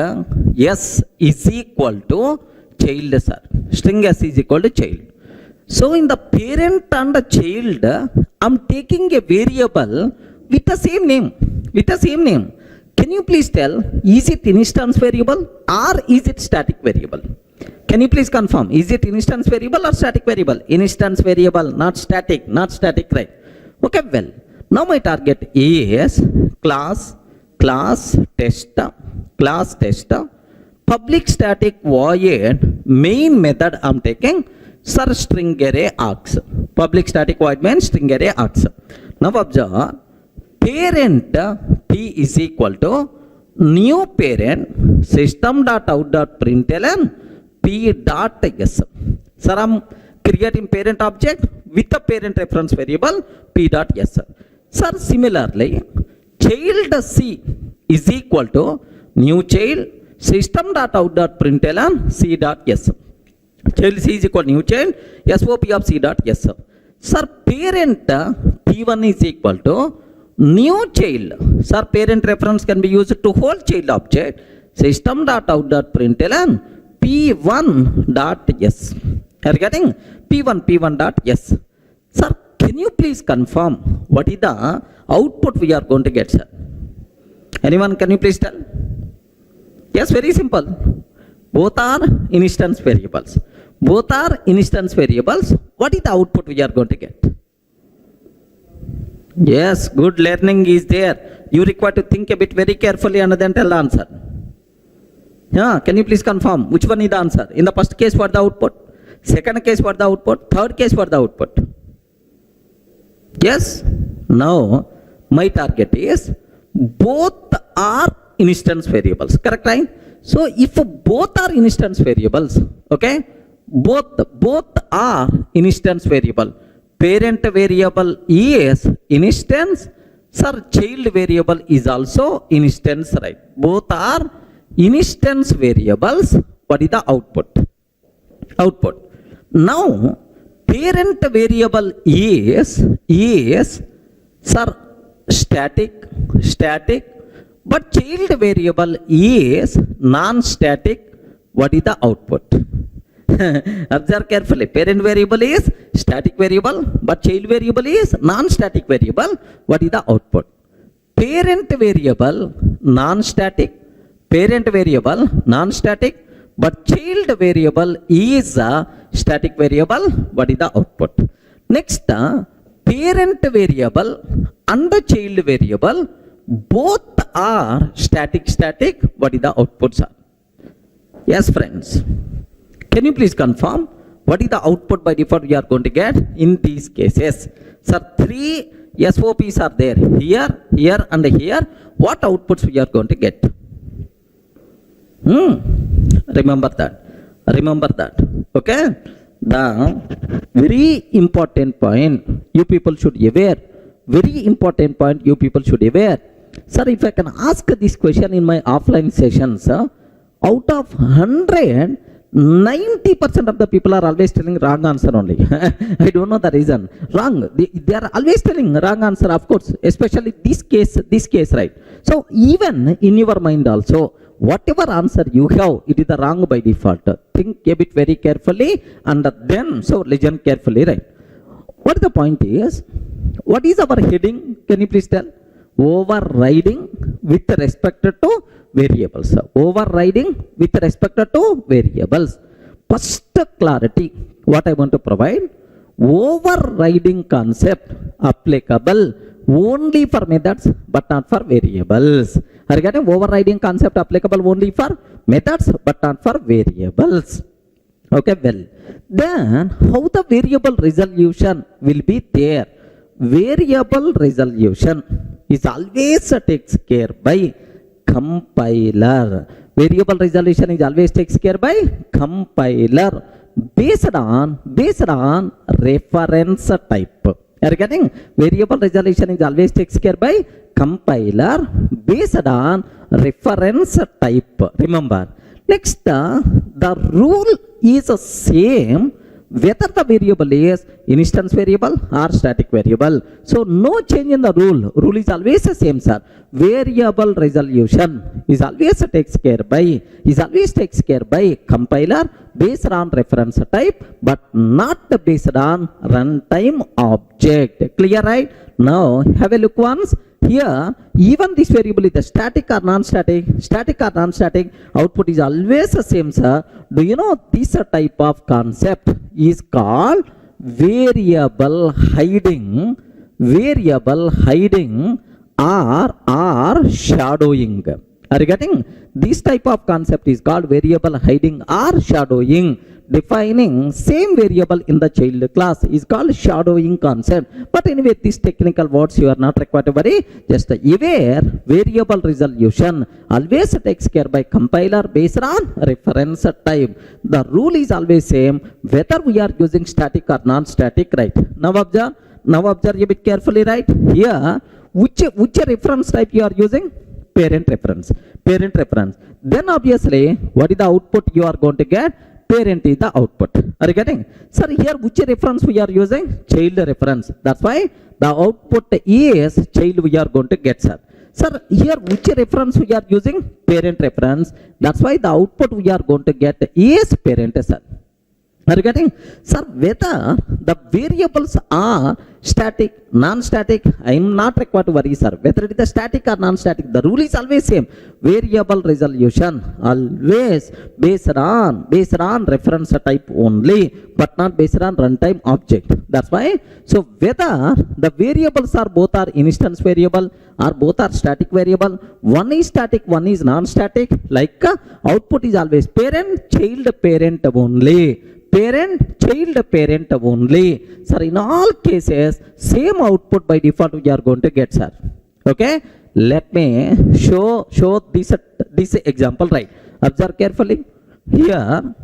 Speaker 1: S is equal to child, sir. String S is equal to child. So in the parent and the child, I'm taking a variable with the same name. Can you please tell, is it instance variable or is it static variable? Can you please confirm, is it instance variable or static variable? Instance variable, not static, right? Okay, well, now my target is class test, public static void main method I'm taking, sir, string array args. Public static void main string array args. Now observe, parent P is equal to new parent system.out.println P dot s. Sir, I'm creating parent object with a parent reference variable P dot s. Sir, similarly, child C is equal to new child system.out.println C dot s. Child C is equal to new child SOP of C dot s. Sir, parent P1 is equal to new child. Sir, parent reference can be used to whole child object system.out.println P1 dot s. Are you getting? P1 dot s. Sir, can you please confirm what is the output we are going to get, sir? Anyone, can you please tell? Yes, very simple. Both are instance variables. What is the output we are going to get? Yes, good learning is there. You require to think a bit very carefully and then tell the answer. Yeah, can you please confirm which one is the answer? In the first case, what the output? Second case, what the output? Third case, what the output? Yes? Now, my target is both are instance variables. Correct, right? So, if both are instance variables, okay, both are instance variable. Parent variable is instance. Sir, child variable is also instance, right? Both are instance variables. What is the output? Now, parent variable is sir, static, but child variable is non-static. What is the output? Observe carefully. Parent variable is static variable, but child variable is non-static variable. What is the output? Parent variable non-static, but child variable is a static variable. What is the output? Next, parent variable and the child variable both are static. What is the output, sir? Yes, friends. Can you please confirm what is the output by default we are going to get in these cases? Sir, 3 SOPs are there, here, here and here. What outputs we are going to get? Remember that. Remember that. Okay? The very important point you people should aware. Very important point you people should aware. Sir, if I can ask this question in my offline sessions, out of 100, 90% of the people are always telling wrong answer only. I don't know the reason. Wrong. They are always telling wrong answer, of course, especially this case, right? So even in your mind also, whatever answer you have, it is the wrong by default. Think a bit very carefully and then, so listen carefully, right? What the point is, what is our heading? Can you please tell? Overriding with respect to variables. Overriding with respect to variables. First clarity, what I want to provide, overriding concept applicable only for methods but not for variables. Are you getting? Overriding concept applicable only for methods but not for variables. Okay, well, then how the variable resolution will be there? Variable resolution is always takes care by compiler. Variable resolution is always takes care by compiler based on reference type. Are you getting? Variable resolution is always takes care by compiler based on reference type. Remember. Next, the rule is the same whether the variable is instance variable or static variable. So no change in the rule. Rule is always the same, sir. Variable resolution is always takes care by compiler based on reference type but not based on runtime object. Clear, right? Now have a look once. Here, even this variable is the static or non-static, output is always the same, sir. Do you know this type of concept is called variable hiding or shadowing. Are you getting? This type of concept is called variable hiding or shadowing. Defining same variable in the child class is called shadowing concept. But anyway, these technical words you are not required to worry. Just aware variable resolution always takes care by compiler based on reference type. The rule is always same whether we are using static or non-static, right? Now observe a bit carefully, right? Here, which reference type you are using? Parent reference. Then obviously, what is the output you are going to get? Parent is the output. Are you getting? Sir, here which reference we are using? Child reference. That's why the output is child we are going to get, sir. Sir, here which reference we are using? Parent reference. That's why the output we are going to get is parent, sir. Are you getting? Sir, whether the variables are static, non-static, I am not required to worry, sir. Whether it is static or non-static, the rule is always same. Variable resolution always based on reference type only, but not based on runtime object. That's why. So whether the variables are both are instance variable or both are static variable, one is static, one is non-static. Like output is always parent, child, parent only. Parent, child, parent only. Sir, in all cases, same output by default we are going to get, sir. Okay? Let me show this example, right? Observe carefully. Here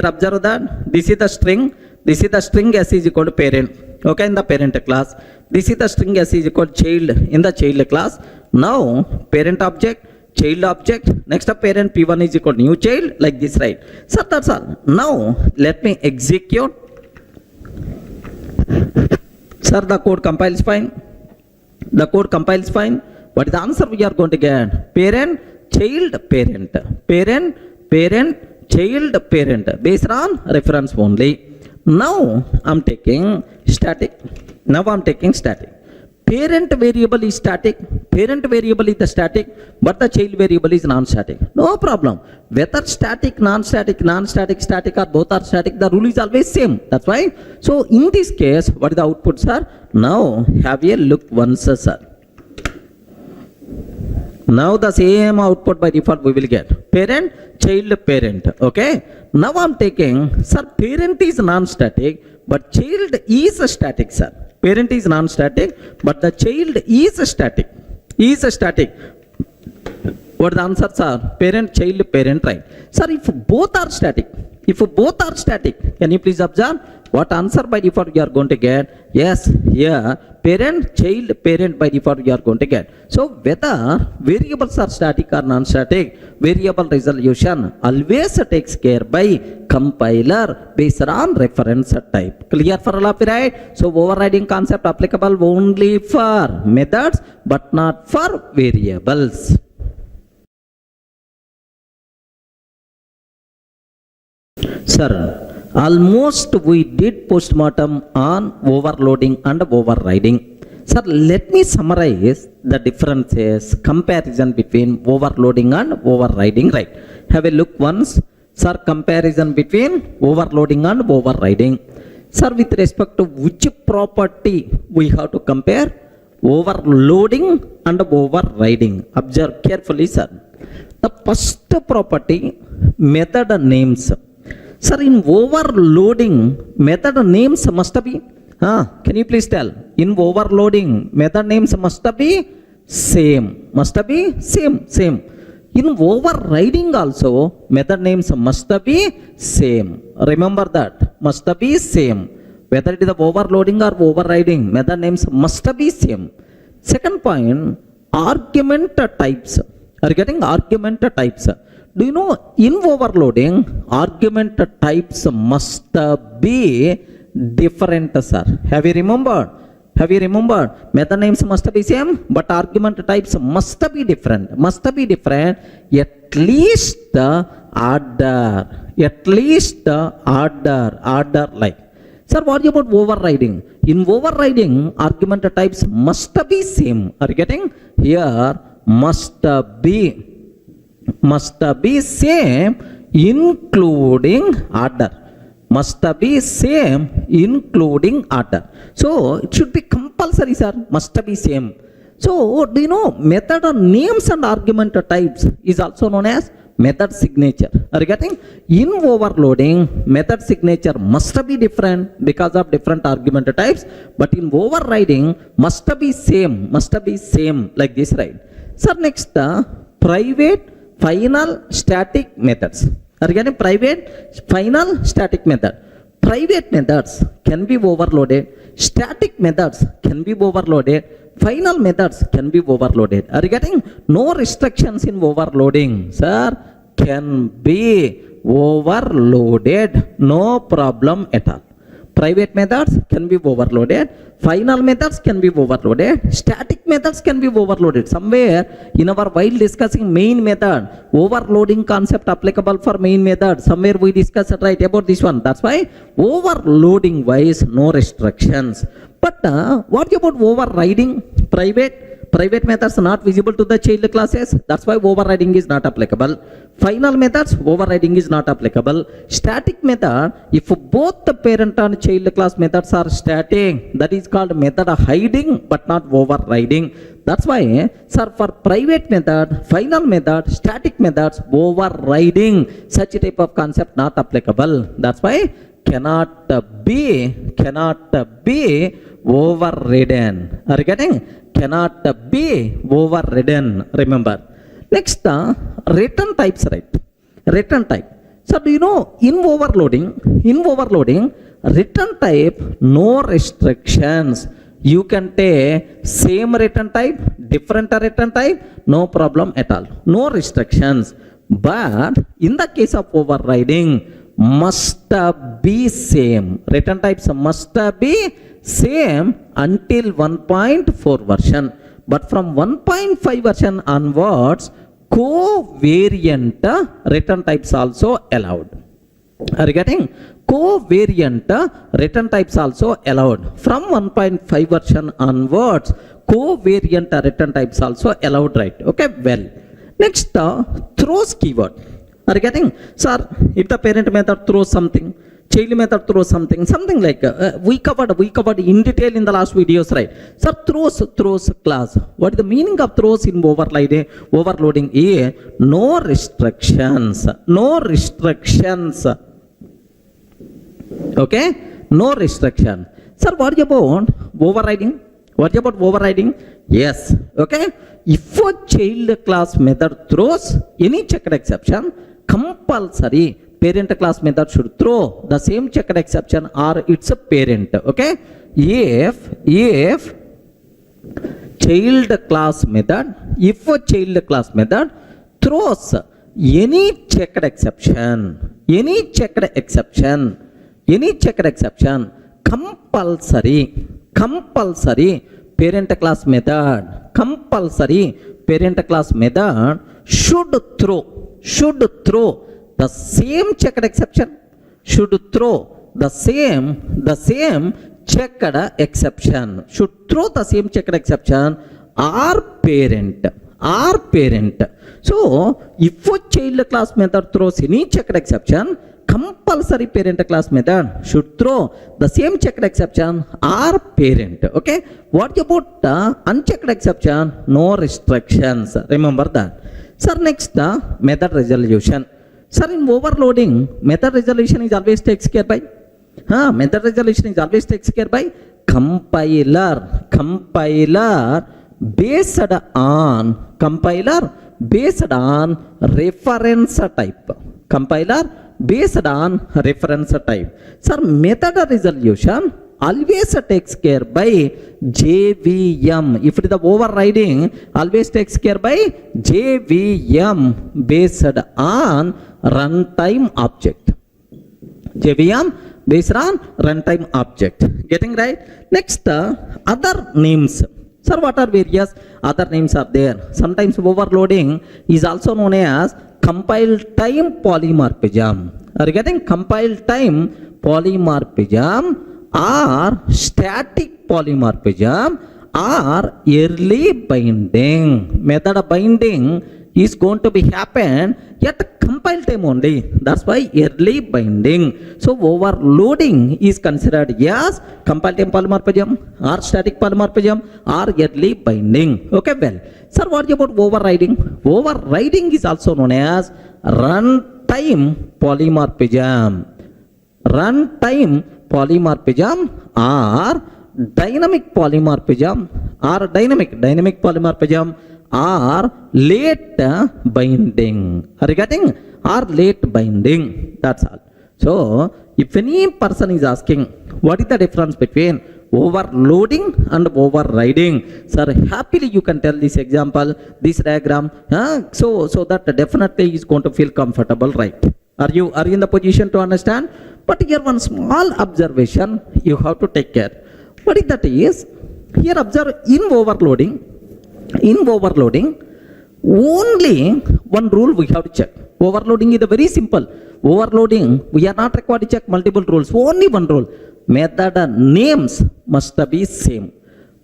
Speaker 1: observe that. This is the string. This is the string S is equal to parent. Okay, in the parent class. This is the string S is equal to child in the child class. Now, parent object, child object, next up parent P1 is equal to new child, like this, right? So that's all. Now let me execute. Sir, the code compiles fine. What is the answer we are going to get? Parent, child, parent. Parent, child, parent. Based on reference only. Now I'm taking static. Parent variable is static, but the child variable is non-static. No problem. Whether static, non-static, static or both are static, the rule is always same. That's why. So in this case, what is the output, sir? Now have a look once, sir. Now the same output by default we will get parent, child, parent. Okay. Now I'm taking, sir, parent is non-static, but child is a static, sir. Parent is non-static, but the child is a static. Is a static. What the answers are? Parent, child, parent, right? Sir, if both are static, can you please observe what answer by default you are going to get? Yes, here parent, child, parent by default you are going to get. So whether variables are static or non-static, variable resolution always takes care by compiler based on reference type. Clear for all of you, right? So overriding concept applicable only for methods but not for variables. Sir, almost we did postmortem on overloading and overriding. Sir, let me summarize the differences, comparison between overloading and overriding, right? Have a look once. Sir, comparison between overloading and overriding. Sir, with respect to which property we have to compare? Overloading and overriding. Observe carefully, sir. The first property, method names. Sir, in overloading, method names must be, can you please tell? In overloading, method names must be same. Must be same. In overriding also, method names must be same. Remember that. Must be same. Whether it is overloading or overriding, method names must be same. Second point, argument types. Are you getting argument types? Do you know in overloading, argument types must be different, sir? Have you remembered? Method names must be same, but argument types must be different. At least the order like. Sir, what about overriding? In overriding, argument types must be same. Are you getting? Here must be same including order. Must be same including order. So it should be compulsory, sir. Must be same. So do you know method names and argument types is also known as method signature? Are you getting? In overloading, method signature must be different because of different argument types, but in overriding must be same like this, right? Sir, next private final static methods. Are you getting? Private final static method. Private methods can be overloaded. Static methods can be overloaded. Final methods can be overloaded. Are you getting? No restrictions in overloading. Sir, can be overloaded. No problem at all. Private methods can be overloaded. Final methods can be overloaded. Static methods can be overloaded. Somewhere in our while discussing main method, overloading concept applicable for main method, somewhere we discussed right about this one. That's why overloading wise no restrictions. But what about overriding? Private methods not visible to the child classes. That's why overriding is not applicable. Final methods, overriding is not applicable. Static method, if both the parent and child class methods are static, that is called method hiding but not overriding. That's why, sir, for private method, final method, static methods, overriding, such type of concept not applicable. That's why cannot be overridden. Are you getting? Cannot be overridden. Remember. Next, return types, right? Return type. So do you know in overloading, return type, no restrictions. You can take same return type, different return type, no problem at all. No restrictions. But in the case of overriding, must be same. Return types must be same until 1.4 version. But from 1.5 version onwards, covariant return types also allowed. Are you getting? Covariant return types also allowed. From 1.5 version onwards, covariant return types also allowed, right? Okay, well. Next, throws keyword. Are you getting? Sir, if the parent method throws something, child method throws something like we covered in detail in the last videos, right? Sir, throws class. What is the meaning of throws in overloading? No restrictions. Okay, no restriction. Sir, what about overriding? Yes. Okay, if a child class method throws any checked exception, compulsory parent class method should throw the same checked exception or its a parent. Okay, if child class method throws any checked exception, compulsory parent class method should throw the same checked exception, or parent. So if a child class method throws any checked exception, compulsory parent class method should throw the same checked exception or parent. Okay, what about unchecked exception? No restrictions. Remember that. Sir, next method resolution. Sir, in overloading, method resolution is always takes care by compiler based on reference type. Sir, method resolution always takes care by JVM. If it is the overriding, always takes care by JVM based on runtime object. Getting right? Next, other names. Sir, what are various other names are there? Sometimes overloading is also known as compile time polymorphism. Are you getting? Compile time polymorphism or static polymorphism or early binding. Method of binding is going to be happen at compile time only. That's why early binding. So overloading is considered as compile time polymorphism or static polymorphism or early binding. Okay, well, sir, what about overriding? Overriding is also known as runtime polymorphism or dynamic polymorphism or late binding. Are you getting? Or late binding. That's all. So if any person is asking what is the difference between overloading and overriding, sir, happily you can tell this example, this diagram, so that definitely is going to feel comfortable, right? Are you in the position to understand? But here one small observation you have to take care. What is that is, here observe, in overloading only one rule we have to check. Overloading is very simple. Overloading, we are not required to check multiple rules. Only one rule. Method names must be same.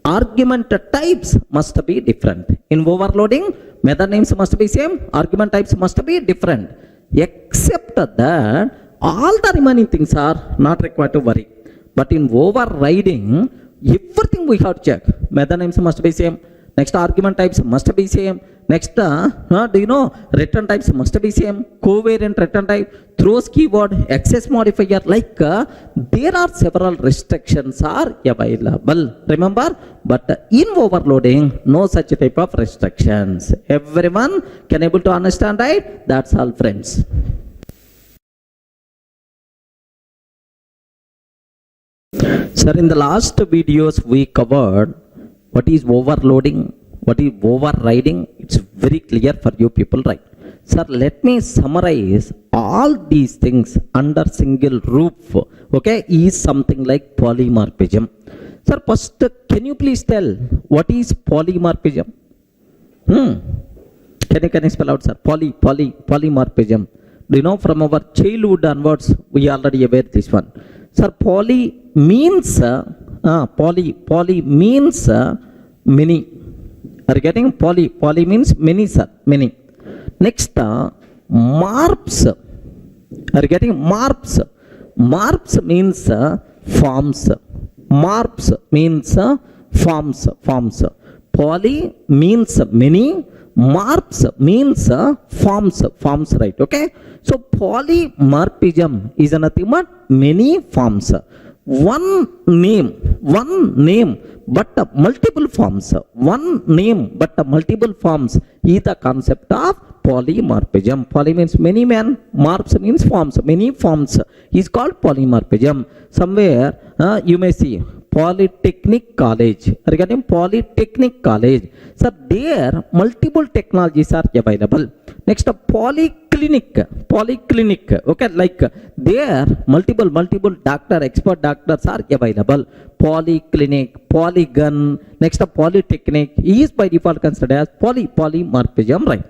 Speaker 1: Argument types must be different. In overloading, method names must be same. Argument types must be different. Except that all the remaining things are not required to worry. But in overriding, everything we have to check. Method names must be same. Next, argument types must be same. Next, return types must be same. Covariant return type, throws keyword, access modifier, like there are several restrictions are available. Remember, but in overloading, no such type of restrictions. Everyone can able to understand, right? That's all, friends. Sir, in the last videos we covered what is overloading, what is overriding. It's very clear for you people, right? Sir, let me summarize all these things under single roof. Okay, is something like polymorphism. Sir, first, can you please tell what is polymorphism? Can you spell out, sir? Polymorphism. Do you know, from our childhood onwards, we already aware this one. Sir, poly means many. Are you getting? Poly means many, sir. Many. Next, marps. Are you getting? Morphs means forms. Morphs means forms. Poly means many. Morphs means forms, right? Okay. So polymorphism is nothing but many forms. One name, but multiple forms. One name, but multiple forms is the concept of polymorphism. Poly means many man, morphs means forms, many forms is called polymorphism. Somewhere you may see Polytechnic College. Regarding Polytechnic College, so there multiple technologies are available. Next, polyclinic. Okay, like there multiple expert doctors are available. Polyclinic, polygon. Next, polytechnic is by default considered as polymorphism, right?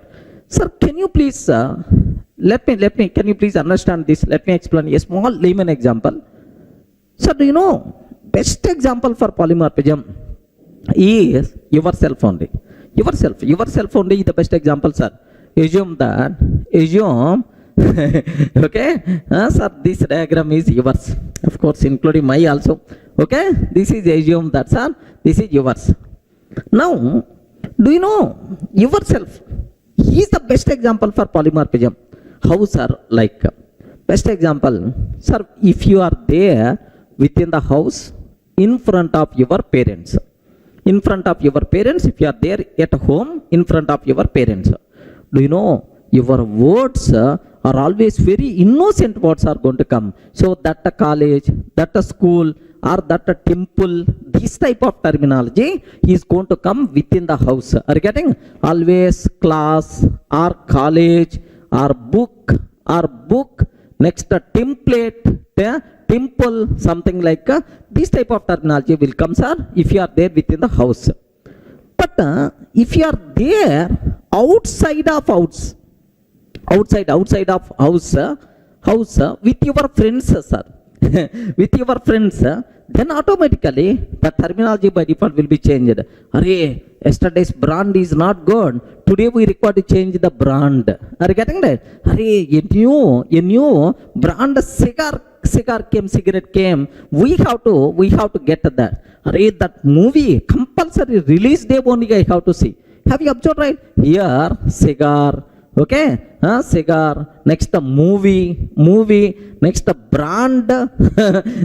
Speaker 1: Sir, can you please can you please understand this? Let me explain a small layman example. Sir, do you know best example for polymorphism is yourself only. Yourself only is the best example, sir. Assume okay, sir, this diagram is yours, of course, including my also. Okay, this is assume that, sir, this is yours. Now, do you know yourself? He is the best example for polymorphism. How, sir? Like best example, sir, if you are there within the house in front of your parents, if you are there at home in front of your parents, do you know your words are always very innocent words are going to come. So that a college, that a school, or that a temple, this type of terminology is going to come within the house. Are you getting? Always class or college or book. Next, a template, temple, something like this type of terminology will come, sir, if you are there within the house. But if you are there outside of house with your friends, sir, then automatically the terminology by default will be changed. Array, yesterday's brand is not good. Today we require to change the brand. Are you getting that? Array, a new brand cigarette came. We have to get that. Array, that movie compulsory release day only I have to see. Have you observed, right? Here cigar. Okay, cigar. Next, the movie. Next, the brand.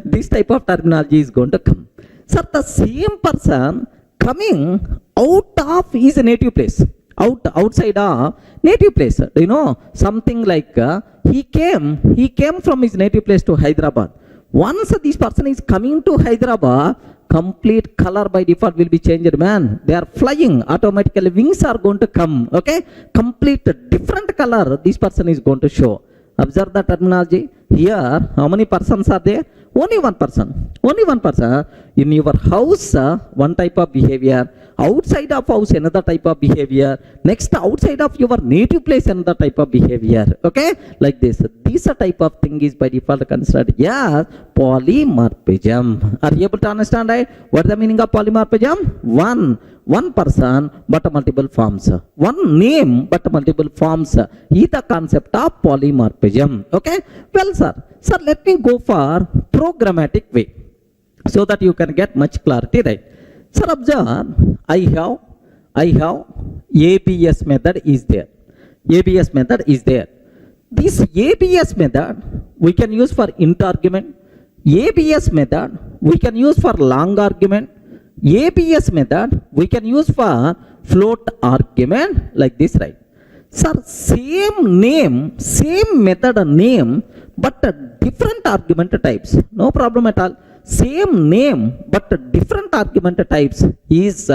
Speaker 1: This type of terminology is going to come. Sir, the same person coming out of his native place, outside of native place. Do you know something like he came from his native place to Hyderabad. Once this person is coming to Hyderabad, complete color by default will be changed, man. They are flying, automatically wings are going to come. Okay, complete different color this person is going to show. Observe the terminology. Here, how many persons are there? Only one person. In your house, one type of behavior. Outside of house, another type of behavior. Next, outside of your native place, another type of behavior. Okay, like this. This type of thing is by default considered as polymorphism. Are you able to understand, right? What is the meaning of polymorphism? One person but multiple forms. One name but multiple forms is the concept of polymorphism. Okay, well, sir, let me go for programmatic way so that you can get much clarity, right? Sir, observe, I have ABS method is there. This ABS method we can use for int argument. ABS method we can use for long argument. ABS method we can use for float argument, like this, right? Sir, same method name, but different argument types. No problem at all. Same name, but different argument types is